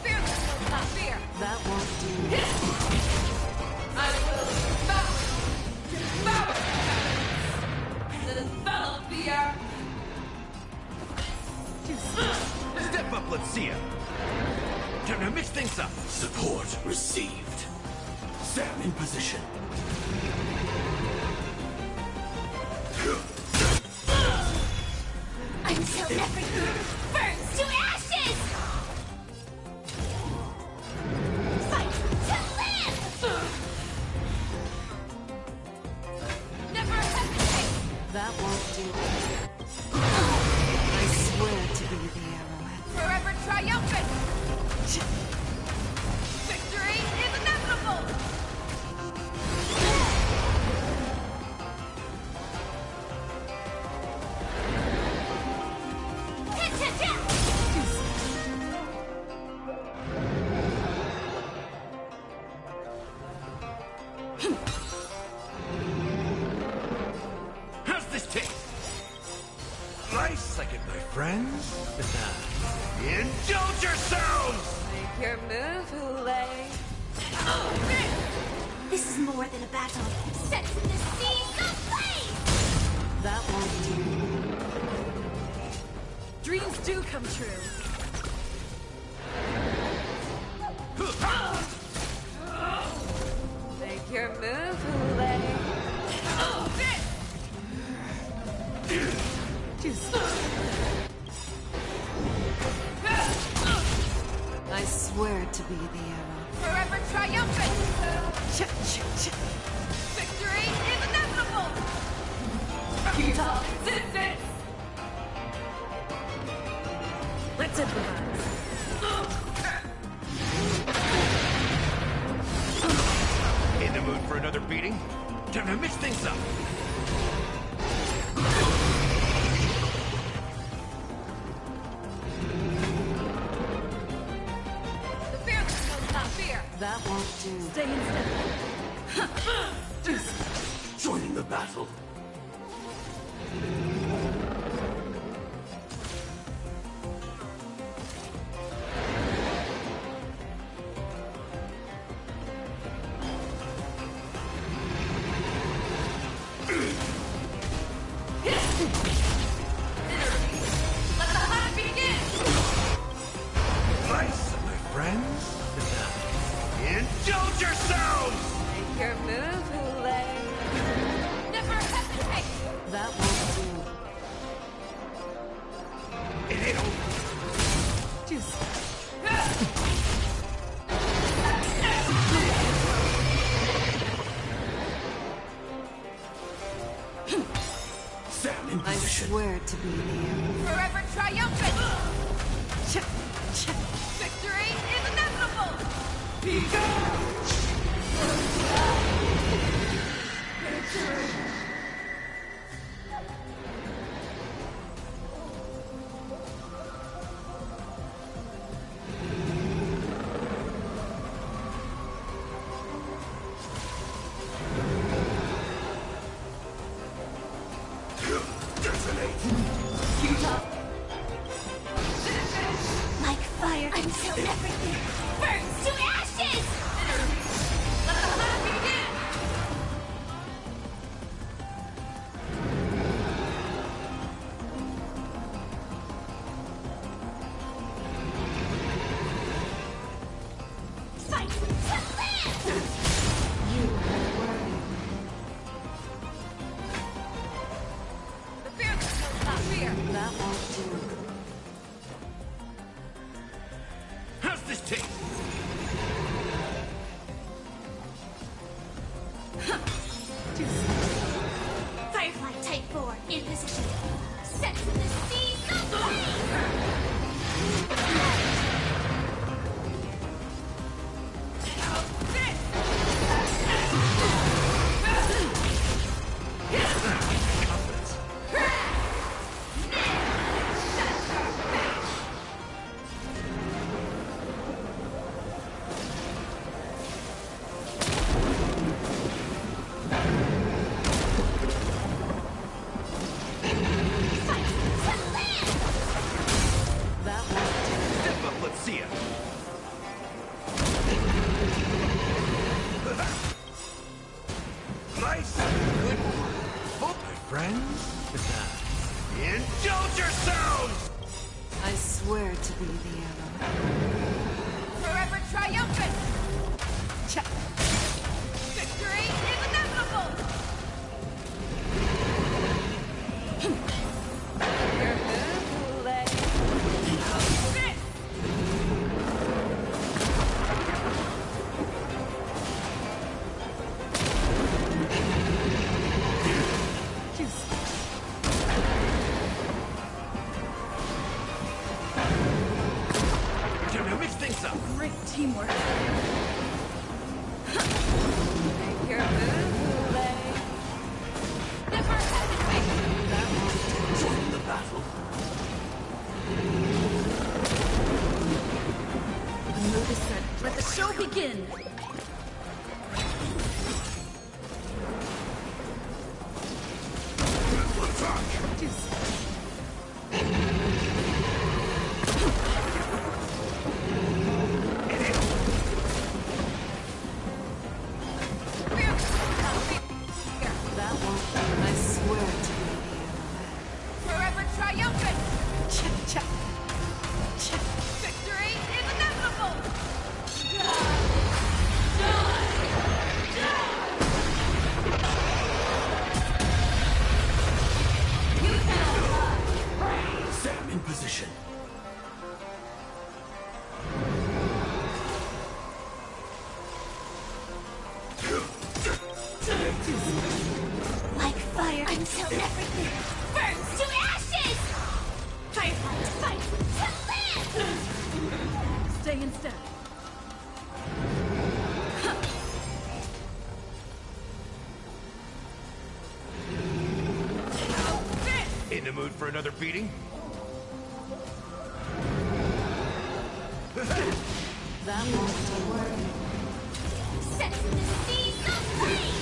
fearless knows not fear! That won't do. I will devour and envelop the earth! Step up, let's see ya! Time to mix things up! Support received. Sam in position. Until everything burns to ashes! Fight to live! Never hesitate! That won't do. I swear to be triumphant! Victory is inevitable! How's this taste? Nice like it, my friends. Indulge yourselves! Make your move, Hule. This is more than a battle. Sets in the scene, go play! That won't do. Dreams do come true. Make your move, Hule. I swear to be the arrow. Forever triumphant! Victory is inevitable! Futile existence! Let's improvise. In the mood for another beating? Time to mix things up. The fearless knows not fear! That won't do. Stay in step. Joining the battle. Let the hunt begin! Nice, my friends. Indulge yourselves! Make your move, Hule. Never hesitate! That won't do. It ain't over. Sam in I position. swear to be the arrow. Forever triumphant! Victory is inevitable! Like fire until everything burns to ashes! Let the hunt begin! Fight to live! The fearless knows not fear! That won't do. How's this taste? Firefly Type 4 in position. Sets in the scene, go play! That won't do. Step up, let's see it. Nice. Good work. Oh, my friends. Indulge yourselves! I swear to be the arrow. Forever triumphant! Victory is inevitable! Your move, Hule. This! Great teamwork. Make your move, Boule. Never hesitate! Join the battle. The mood is set. Let the show begin! Forever triumphant! Victory is inevitable! Sam in position. Like fire until everything burns to ashes! Firefly to fight to live! Stay in step. In the mood for another beating? That won't work. Set the seas aflame!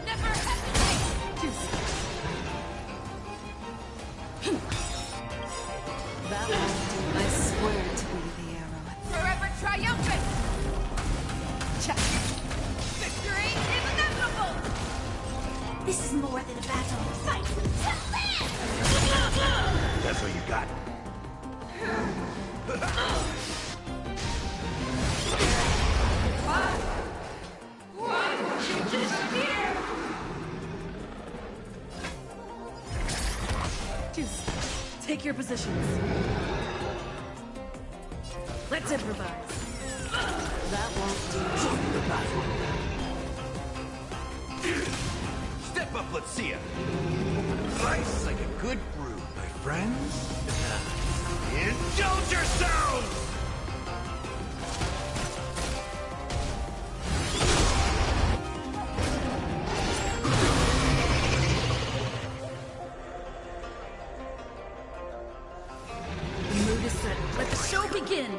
Never hesitate! That won't do. I swear to be the arrow. Forever triumphant! Victory is inevitable! This is more than a battle. Fight to live! That's what you got. What did you just hear? Take your positions. Let's improvise. That won't do. Join the battle. Step up, let's see ya. Nice like a good brew, my friends. Indulge yourselves! The mood is set. Let the show begin!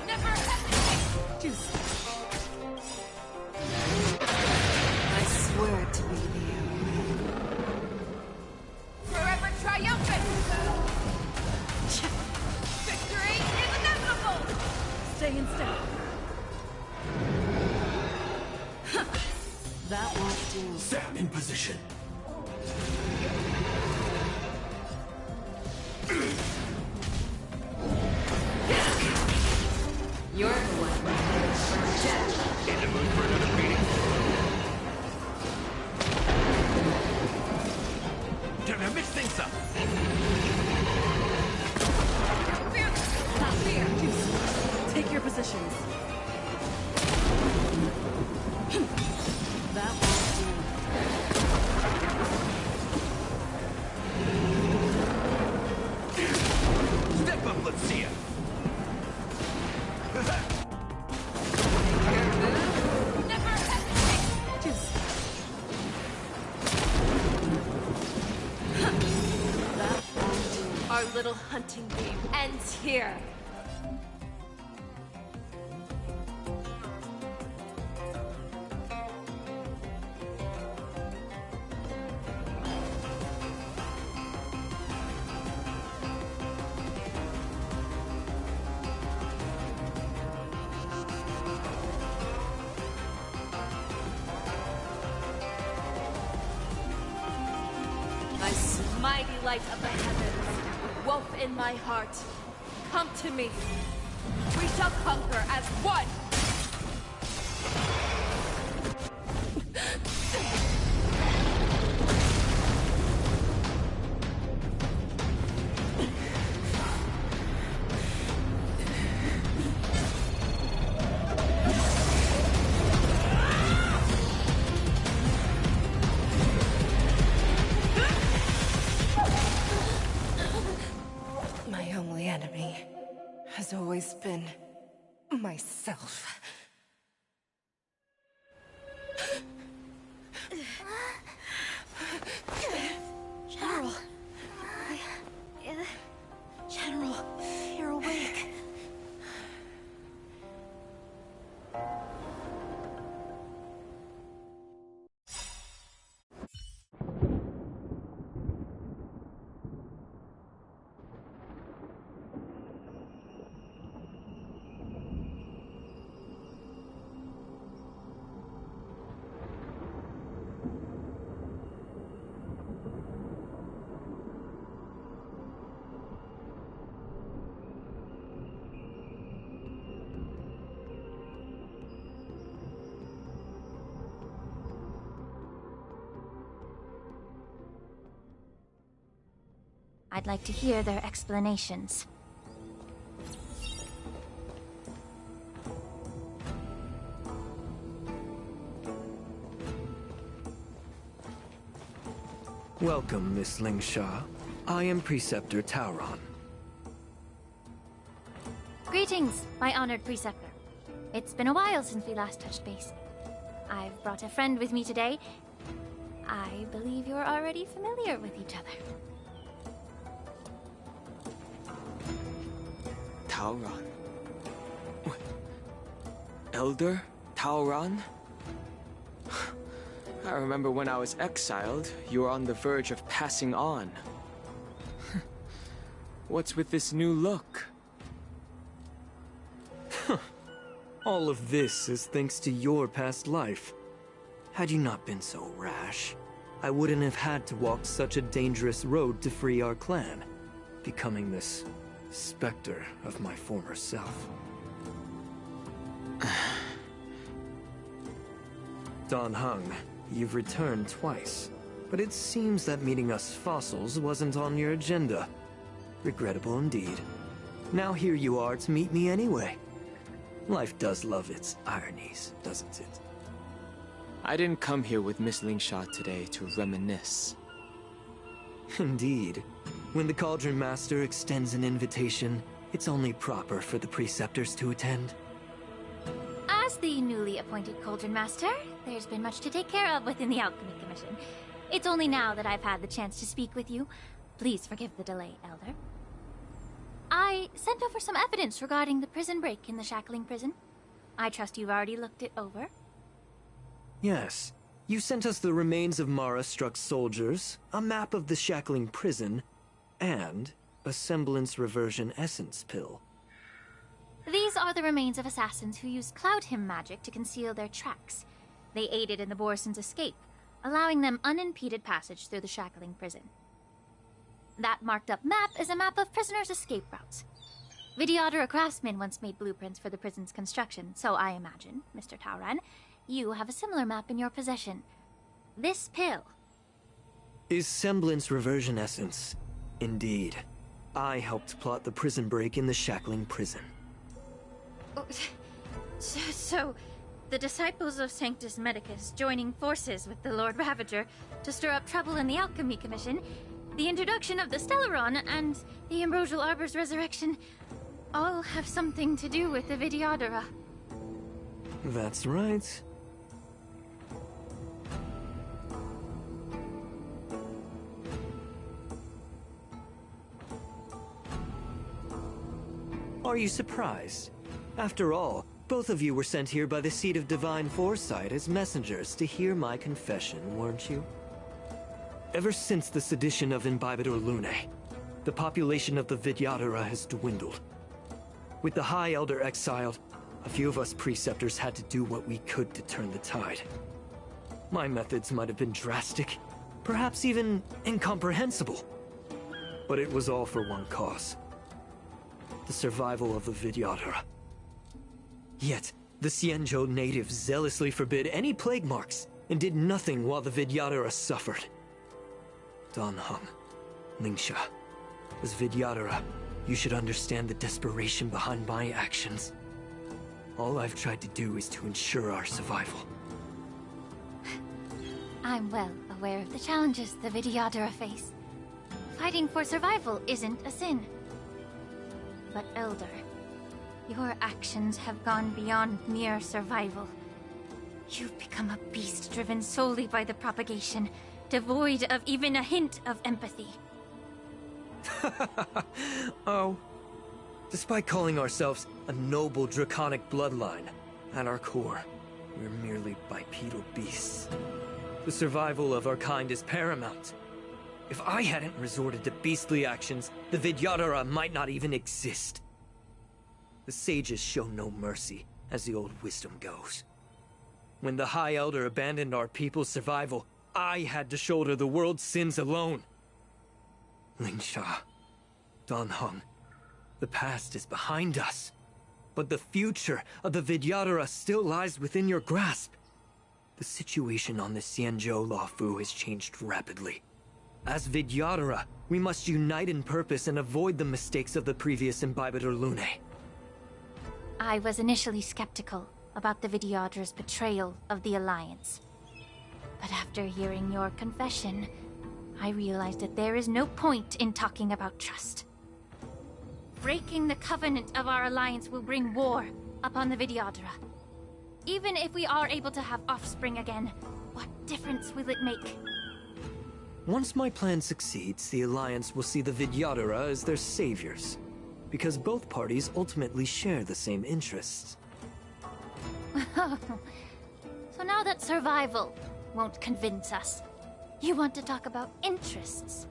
Never hesitate! I swear to be the arrow. Forever triumphant! Victory is inevitable! Stay in step. That won't do. Sam in position. You're the one for death. In the mood for another beating? Time to mix things up. Not fear! Take your positions. That won't do. Step up, let's see ya. Never hesitate! That won't do. Our little hunting game ends here. Mighty light of the heavens, wolf in my heart, come to me. We shall conquer as one! always been myself. General. General, you're awake. I'd like to hear their explanations. Welcome, Miss Lingsha. I am Preceptor Tauron. Greetings, my honored Preceptor. It's been a while since we last touched base. I've brought a friend with me today. I believe you're already familiar with each other. Tauron? Elder Tauron? I remember when I was exiled, you were on the verge of passing on. What's with this new look? All of this is thanks to your past life. Had you not been so rash, I wouldn't have had to walk such a dangerous road to free our clan, becoming this specter of my former self. Dan Heng, you've returned twice, but it seems that meeting us fossils wasn't on your agenda. Regrettable indeed. Now here you are to meet me anyway. Life does love its ironies, doesn't it? I didn't come here with Miss Lingsha today to reminisce. Indeed. When the Cauldron Master extends an invitation, it's only proper for the Preceptors to attend. As the newly appointed Cauldron Master, there's been much to take care of within the Alchemy Commission. It's only now that I've had the chance to speak with you. Please forgive the delay, Elder. I sent over some evidence regarding the prison break in the Shackling Prison. I trust you've already looked it over. Yes. You sent us the remains of Mara-struck soldiers, a map of the Shackling Prison, and a semblance reversion essence pill. These are the remains of assassins who used Cloud Hymn magic to conceal their tracks. They aided in the Borisons' escape, allowing them unimpeded passage through the Shackling Prison. That marked-up map is a map of prisoners' escape routes. Vidyadhara craftsmen once made blueprints for the prison's construction, so I imagine, Mr. Tauron, you have a similar map in your possession. This pill is semblance reversion essence. Indeed. I helped plot the prison break in the Shackling Prison. So, the disciples of Sanctus Medicus joining forces with the Lord Ravager to stir up trouble in the Alchemy Commission, the introduction of the Stellaron, and the Ambrosial Arbor's resurrection all have something to do with the Vidyadhara. That's right. Are you surprised? After all, both of you were sent here by the Seat of Divine Foresight as messengers to hear my confession, weren't you? Ever since the sedition of Imbibitor Lunae, the population of the Vidyadhara has dwindled. With the High Elder exiled, a few of us Preceptors had to do what we could to turn the tide. My methods might have been drastic, perhaps even incomprehensible. But it was all for one cause. The survival of the Vidyadhara. Yet, the Xianzhou natives zealously forbid any plague marks and did nothing while the Vidyadhara suffered. Dan Heng, Lingsha, as Vidyadhara, you should understand the desperation behind my actions. All I've tried to do is to ensure our survival. I'm well aware of the challenges the Vidyadhara face. Fighting for survival isn't a sin. But Elder, Your actions have gone beyond mere survival. You've become a beast driven solely by the propagation, devoid of even a hint of empathy. Oh. Despite calling ourselves a noble draconic bloodline, at our core, we're merely bipedal beasts. The survival of our kind is paramount. If I hadn't resorted to beastly actions, the Vidyadhara might not even exist. The sages show no mercy, as the old wisdom goes. When the High Elder abandoned our people's survival, I had to shoulder the world's sins alone. Lingsha, Danheng, the past is behind us. But the future of the Vidyadhara still lies within your grasp. The situation on the Xianzhou Luofu has changed rapidly. As Vidyadhara, we must unite in purpose and avoid the mistakes of the previous Imbibitor Lune. I was initially skeptical about the Vidyadhara's betrayal of the Alliance. But after hearing your confession, I realized that there is no point in talking about trust. Breaking the covenant of our alliance will bring war upon the Vidyadhara. Even if we are able to have offspring again, what difference will it make? Once my plan succeeds, the Alliance will see the Vidyadhara as their saviors, because both parties ultimately share the same interests. So now that survival won't convince us, you want to talk about interests?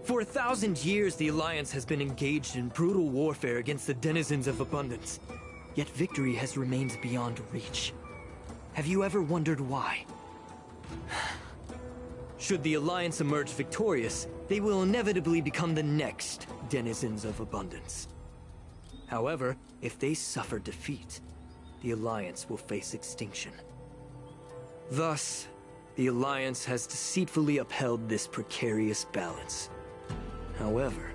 For 1,000 years, the Alliance has been engaged in brutal warfare against the denizens of abundance. Yet victory has remained beyond reach. Have you ever wondered why? Should the Alliance emerge victorious, they will inevitably become the next denizens of abundance. However, if they suffer defeat, the Alliance will face extinction. Thus, the Alliance has deceitfully upheld this precarious balance. However,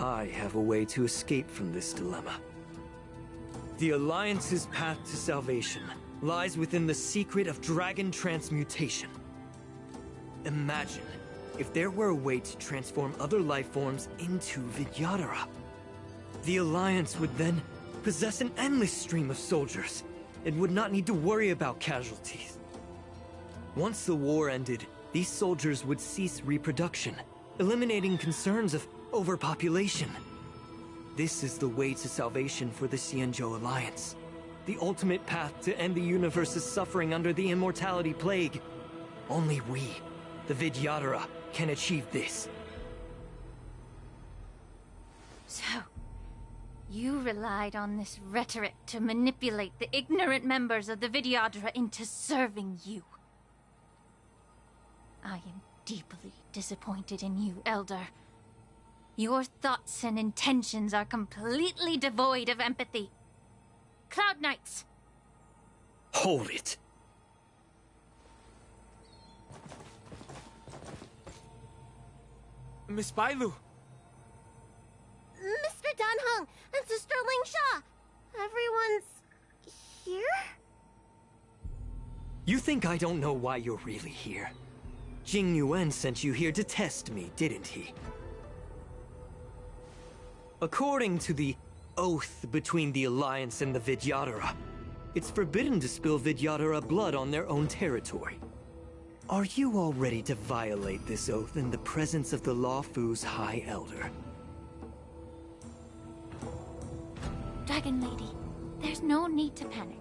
I have a way to escape from this dilemma. The Alliance's path to salvation lies within the secret of dragon transmutation. Imagine if there were a way to transform other life forms into Vidyadhara. The Alliance would then possess an endless stream of soldiers and would not need to worry about casualties. Once the war ended, these soldiers would cease reproduction, eliminating concerns of overpopulation. This is the way to salvation for the Xianzhou Alliance. The ultimate path to end the universe's suffering under the Immortality Plague. Only we, the Vidyadhara, can achieve this. So, you relied on this rhetoric to manipulate the ignorant members of the Vidyadhara into serving you. I am deeply disappointed in you, Elder. Your thoughts and intentions are completely devoid of empathy. Cloud Knights! Hold it! Miss Bailu! Mr. Danheng and Sister Lingsha! Everyone's here? You think I don't know why you're really here? Jing Yuan sent you here to test me, didn't he? According to the oath between the Alliance and the Vidyadhara, it's forbidden to spill Vidyadhara blood on their own territory. Are you all ready to violate this oath in the presence of the Luofu's High Elder? Dragon Lady, there's no need to panic.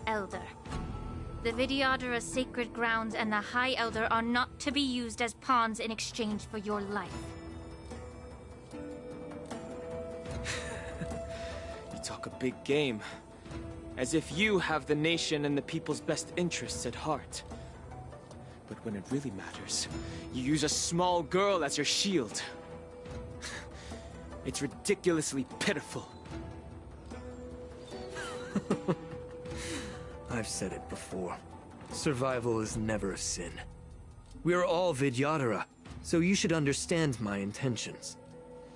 Elder, the Vidyadhara's sacred grounds and the High Elder are not to be used as pawns in exchange for your life. You talk a big game. As if you have the nation and the people's best interests at heart. But when it really matters, you use a small girl as your shield. It's ridiculously pitiful. I've said it before. Survival is never a sin. We are all Vidyadhara, so you should understand my intentions.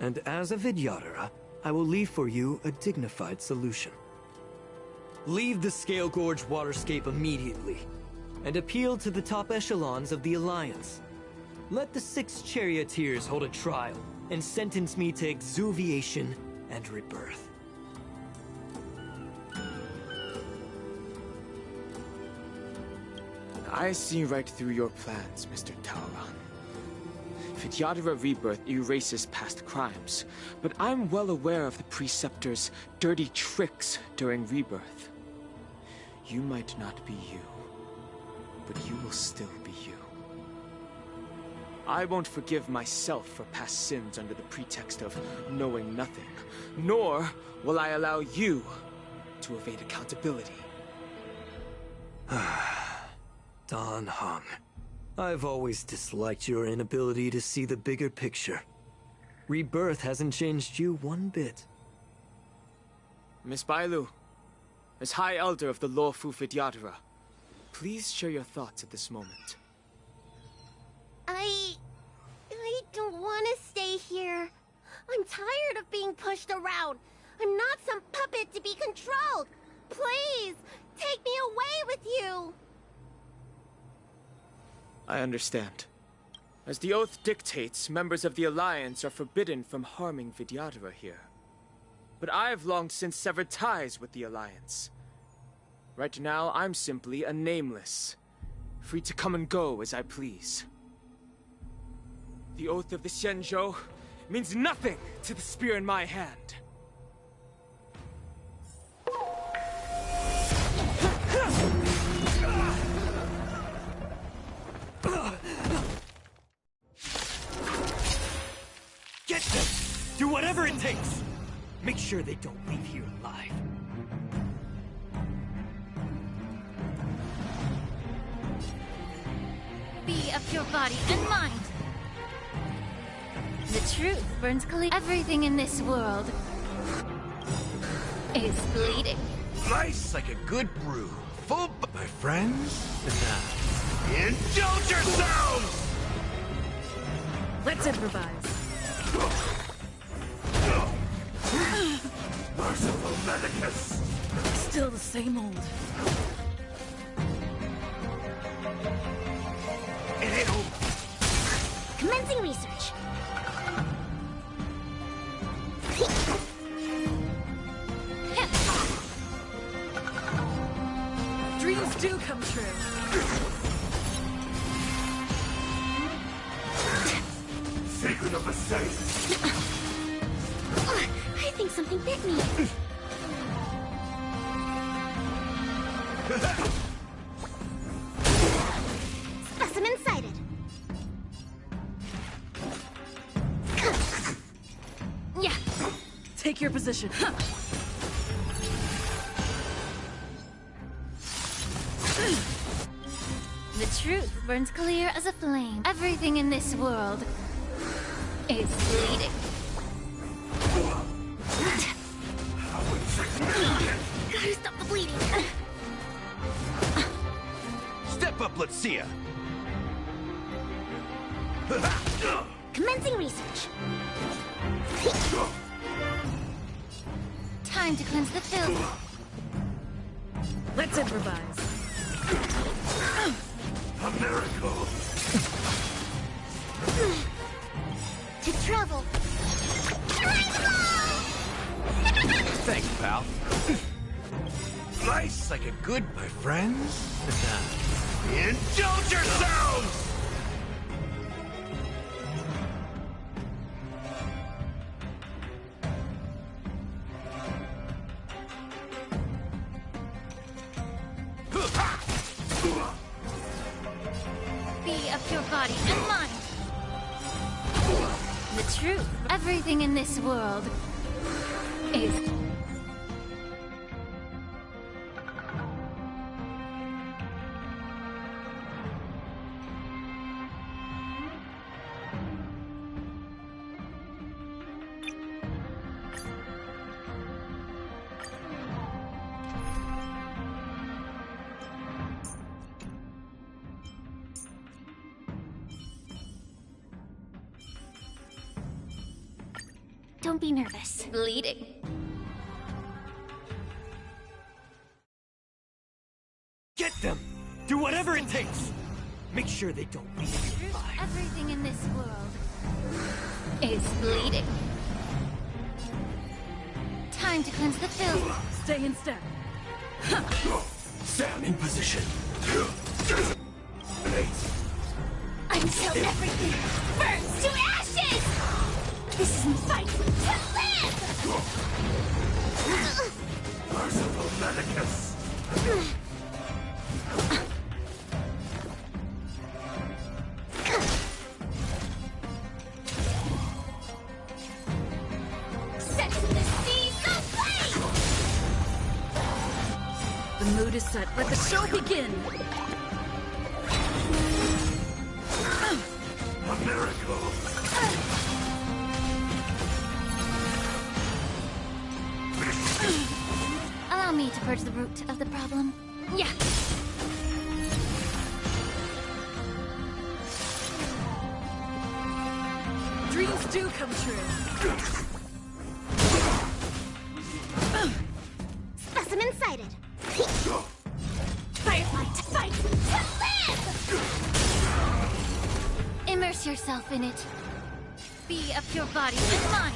And as a Vidyadhara, I will leave for you a dignified solution. Leave the Scale Gorge waterscape immediately, and appeal to the top echelons of the Alliance. Let the 6 charioteers hold a trial, and sentence me to exuviation and rebirth. I see right through your plans, Mr. Talron. Vidyadhara Rebirth erases past crimes, but I'm well aware of the Preceptor's dirty tricks during Rebirth. You might not be you, but you will still be you. I won't forgive myself for past sins under the pretext of knowing nothing, nor will I allow you to evade accountability. Dan Heng, I've always disliked your inability to see the bigger picture. Rebirth hasn't changed you one bit. Miss Bailu, as High Elder of the Lawfu Vidyadhara, please share your thoughts at this moment. I don't want to stay here. I'm tired of being pushed around. I'm not some puppet to be controlled. Please, take me away with you. I understand. As the oath dictates, members of the Alliance are forbidden from harming Vidyadhara here. But I've long since severed ties with the Alliance. Right now, I'm simply a nameless, free to come and go as I please. The oath of the Xianzhou means nothing to the spear in my hand. Get them! Do whatever it takes! Make sure they don't leave here alive. Be of your body and mind. The truth burns clear. Everything in this world is bleeding. Nice like a good brew. Full my friends? Indulge yourselves! Let's improvise. Merciful Medicus! Still the same old. It ain't over. Commencing research. Dreams do come true. Sacred of the Saints! I think something bit me. Specimen sighted. Yeah. Take your position. The truth burns clear as a flame. Everything in this world is bleeding. Gotta stop the bleeding. Step up, let's see ya. Commencing research. Time to cleanse the filth. Let's improvise. A miracle! To travel. Thanks, pal. Nice like a good, my friends. Indulge yourselves! Be of your body and mind. The truth. Everything in this world is... Don't be nervous. Bleeding. Get them! Do whatever it takes! Make sure they don't leave you alive. Everything in this world is bleeding. Time to cleanse the filth. Stay in step. Stand in position. Until everything burns to ashes! This is my fight to live! Merciful Medicus! Set the seas aflame! The mood is set. Let the show begin! A miracle! Allow me to purge the root of the problem. Yeah. Dreams do come true. Specimen sighted. Firefly to fight to live! Immerse yourself in it. Be a pure body with mind.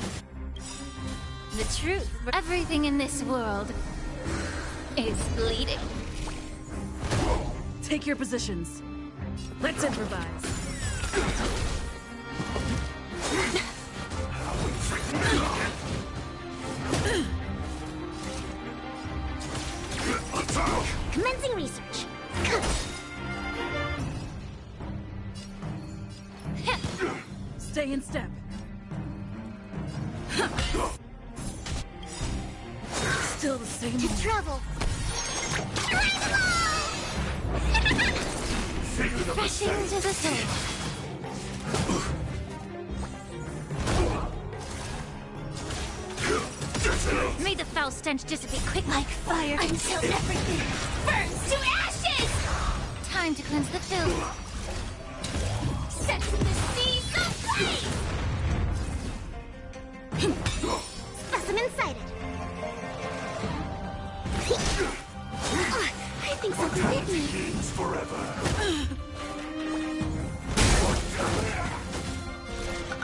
The truth. Everything in this world is bleeding. Take your positions. Let's improvise. Commencing research. Stay in step. Still the same. To travel. Refreshing to the soul. May the foul stench dissipate quick like fire. Until everything burns to ashes! Time to cleanse the filth. Set the seas aflame! Specimen sighted. I think something hit me. Begins forever.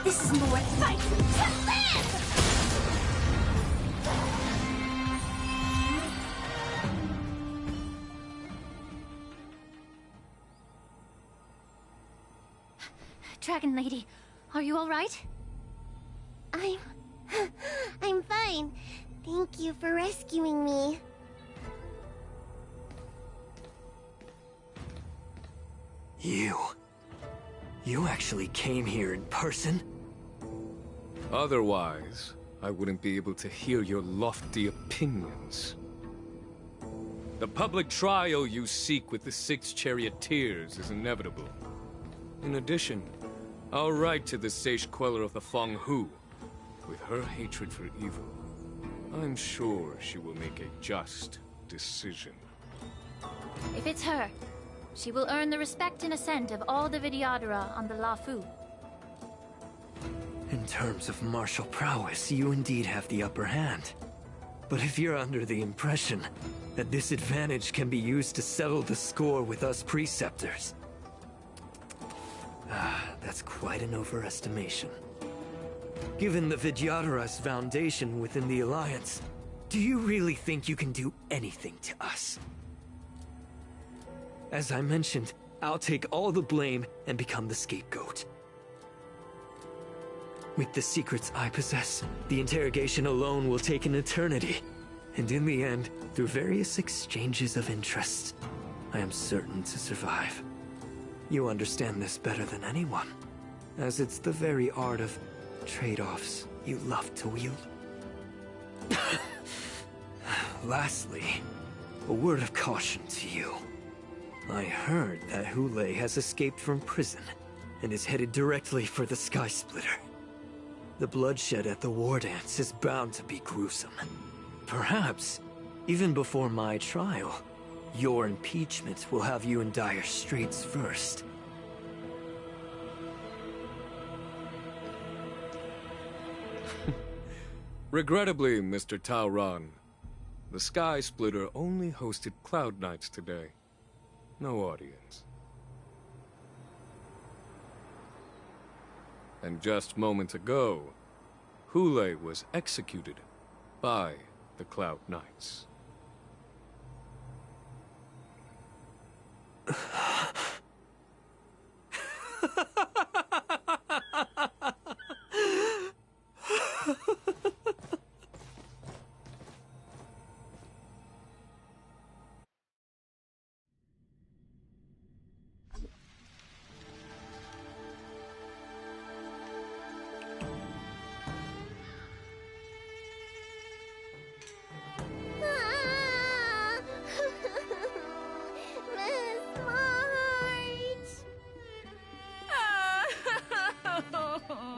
This is more fight to live! Dragon Lady, are you all right? I'm fine. Thank you for rescuing me. You actually came here in person? Otherwise, I wouldn't be able to hear your lofty opinions. The public trial you seek with the 6 charioteers is inevitable. In addition, I'll write to the Sage Queller of the Feng Hu. With her hatred for evil, I'm sure she will make a just decision. If it's her, she will earn the respect and assent of all the Vidyadhara on the Luofu. In terms of martial prowess, you indeed have the upper hand. But if you're under the impression that this advantage can be used to settle the score with us preceptors, that's quite an overestimation. Given the Vidyadhara's foundation within the Alliance, do you really think you can do anything to us? As I mentioned, I'll take all the blame and become the scapegoat. With the secrets I possess, the interrogation alone will take an eternity. And in the end, through various exchanges of interest, I am certain to survive. You understand this better than anyone, as it's the very art of trade-offs you love to wield. Lastly, a word of caution to you. I heard that Hulei has escaped from prison and is headed directly for the Sky Splitter. The bloodshed at the war dance is bound to be gruesome. Perhaps, even before my trial, your impeachment will have you in dire straits first. Regrettably, Mr. Taoran, the Sky Splitter only hosted Cloud Knights today. No audience. And just moments ago, Hule was executed by the Cloud Knights. Miss March!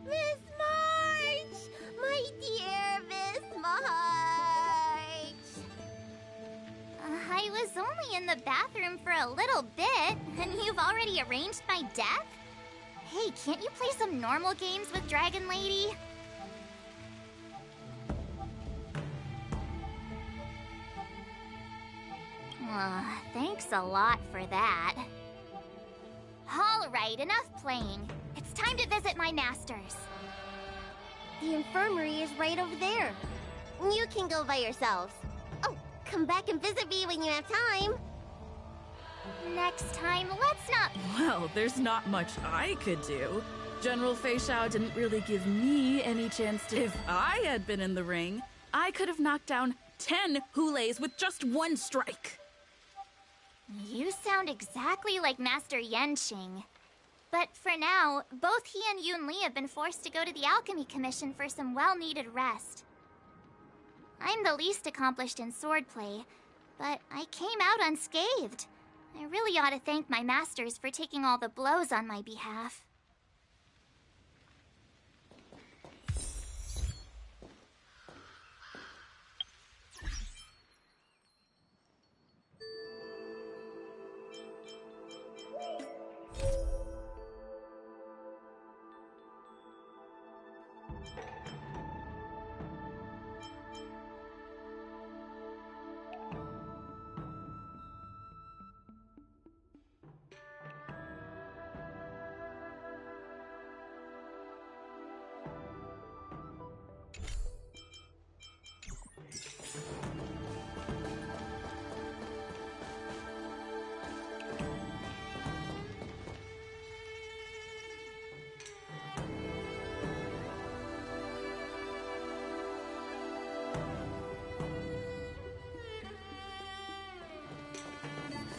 Miss March! My dear Miss March! I was only in the bathroom for a little bit, and you've already arranged my death? Hey, can't you play some normal games with Dragon Lady? Thanks a lot for that. Alright, enough playing. It's time to visit my masters. The infirmary is right over there. You can go by yourselves. Oh, come back and visit me when you have time. Next time, let's not... Well, there's not much I could do. General Fei Shao didn't really give me any chance to... If I had been in the ring, I could have knocked down 10 Huleis with just one strike. You sound exactly like Master Yenqing. But for now, both he and Yun Li have been forced to go to the Alchemy Commission for some well-needed rest. I'm the least accomplished in swordplay, but I came out unscathed. I really ought to thank my masters for taking all the blows on my behalf.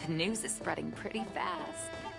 The news is spreading pretty fast.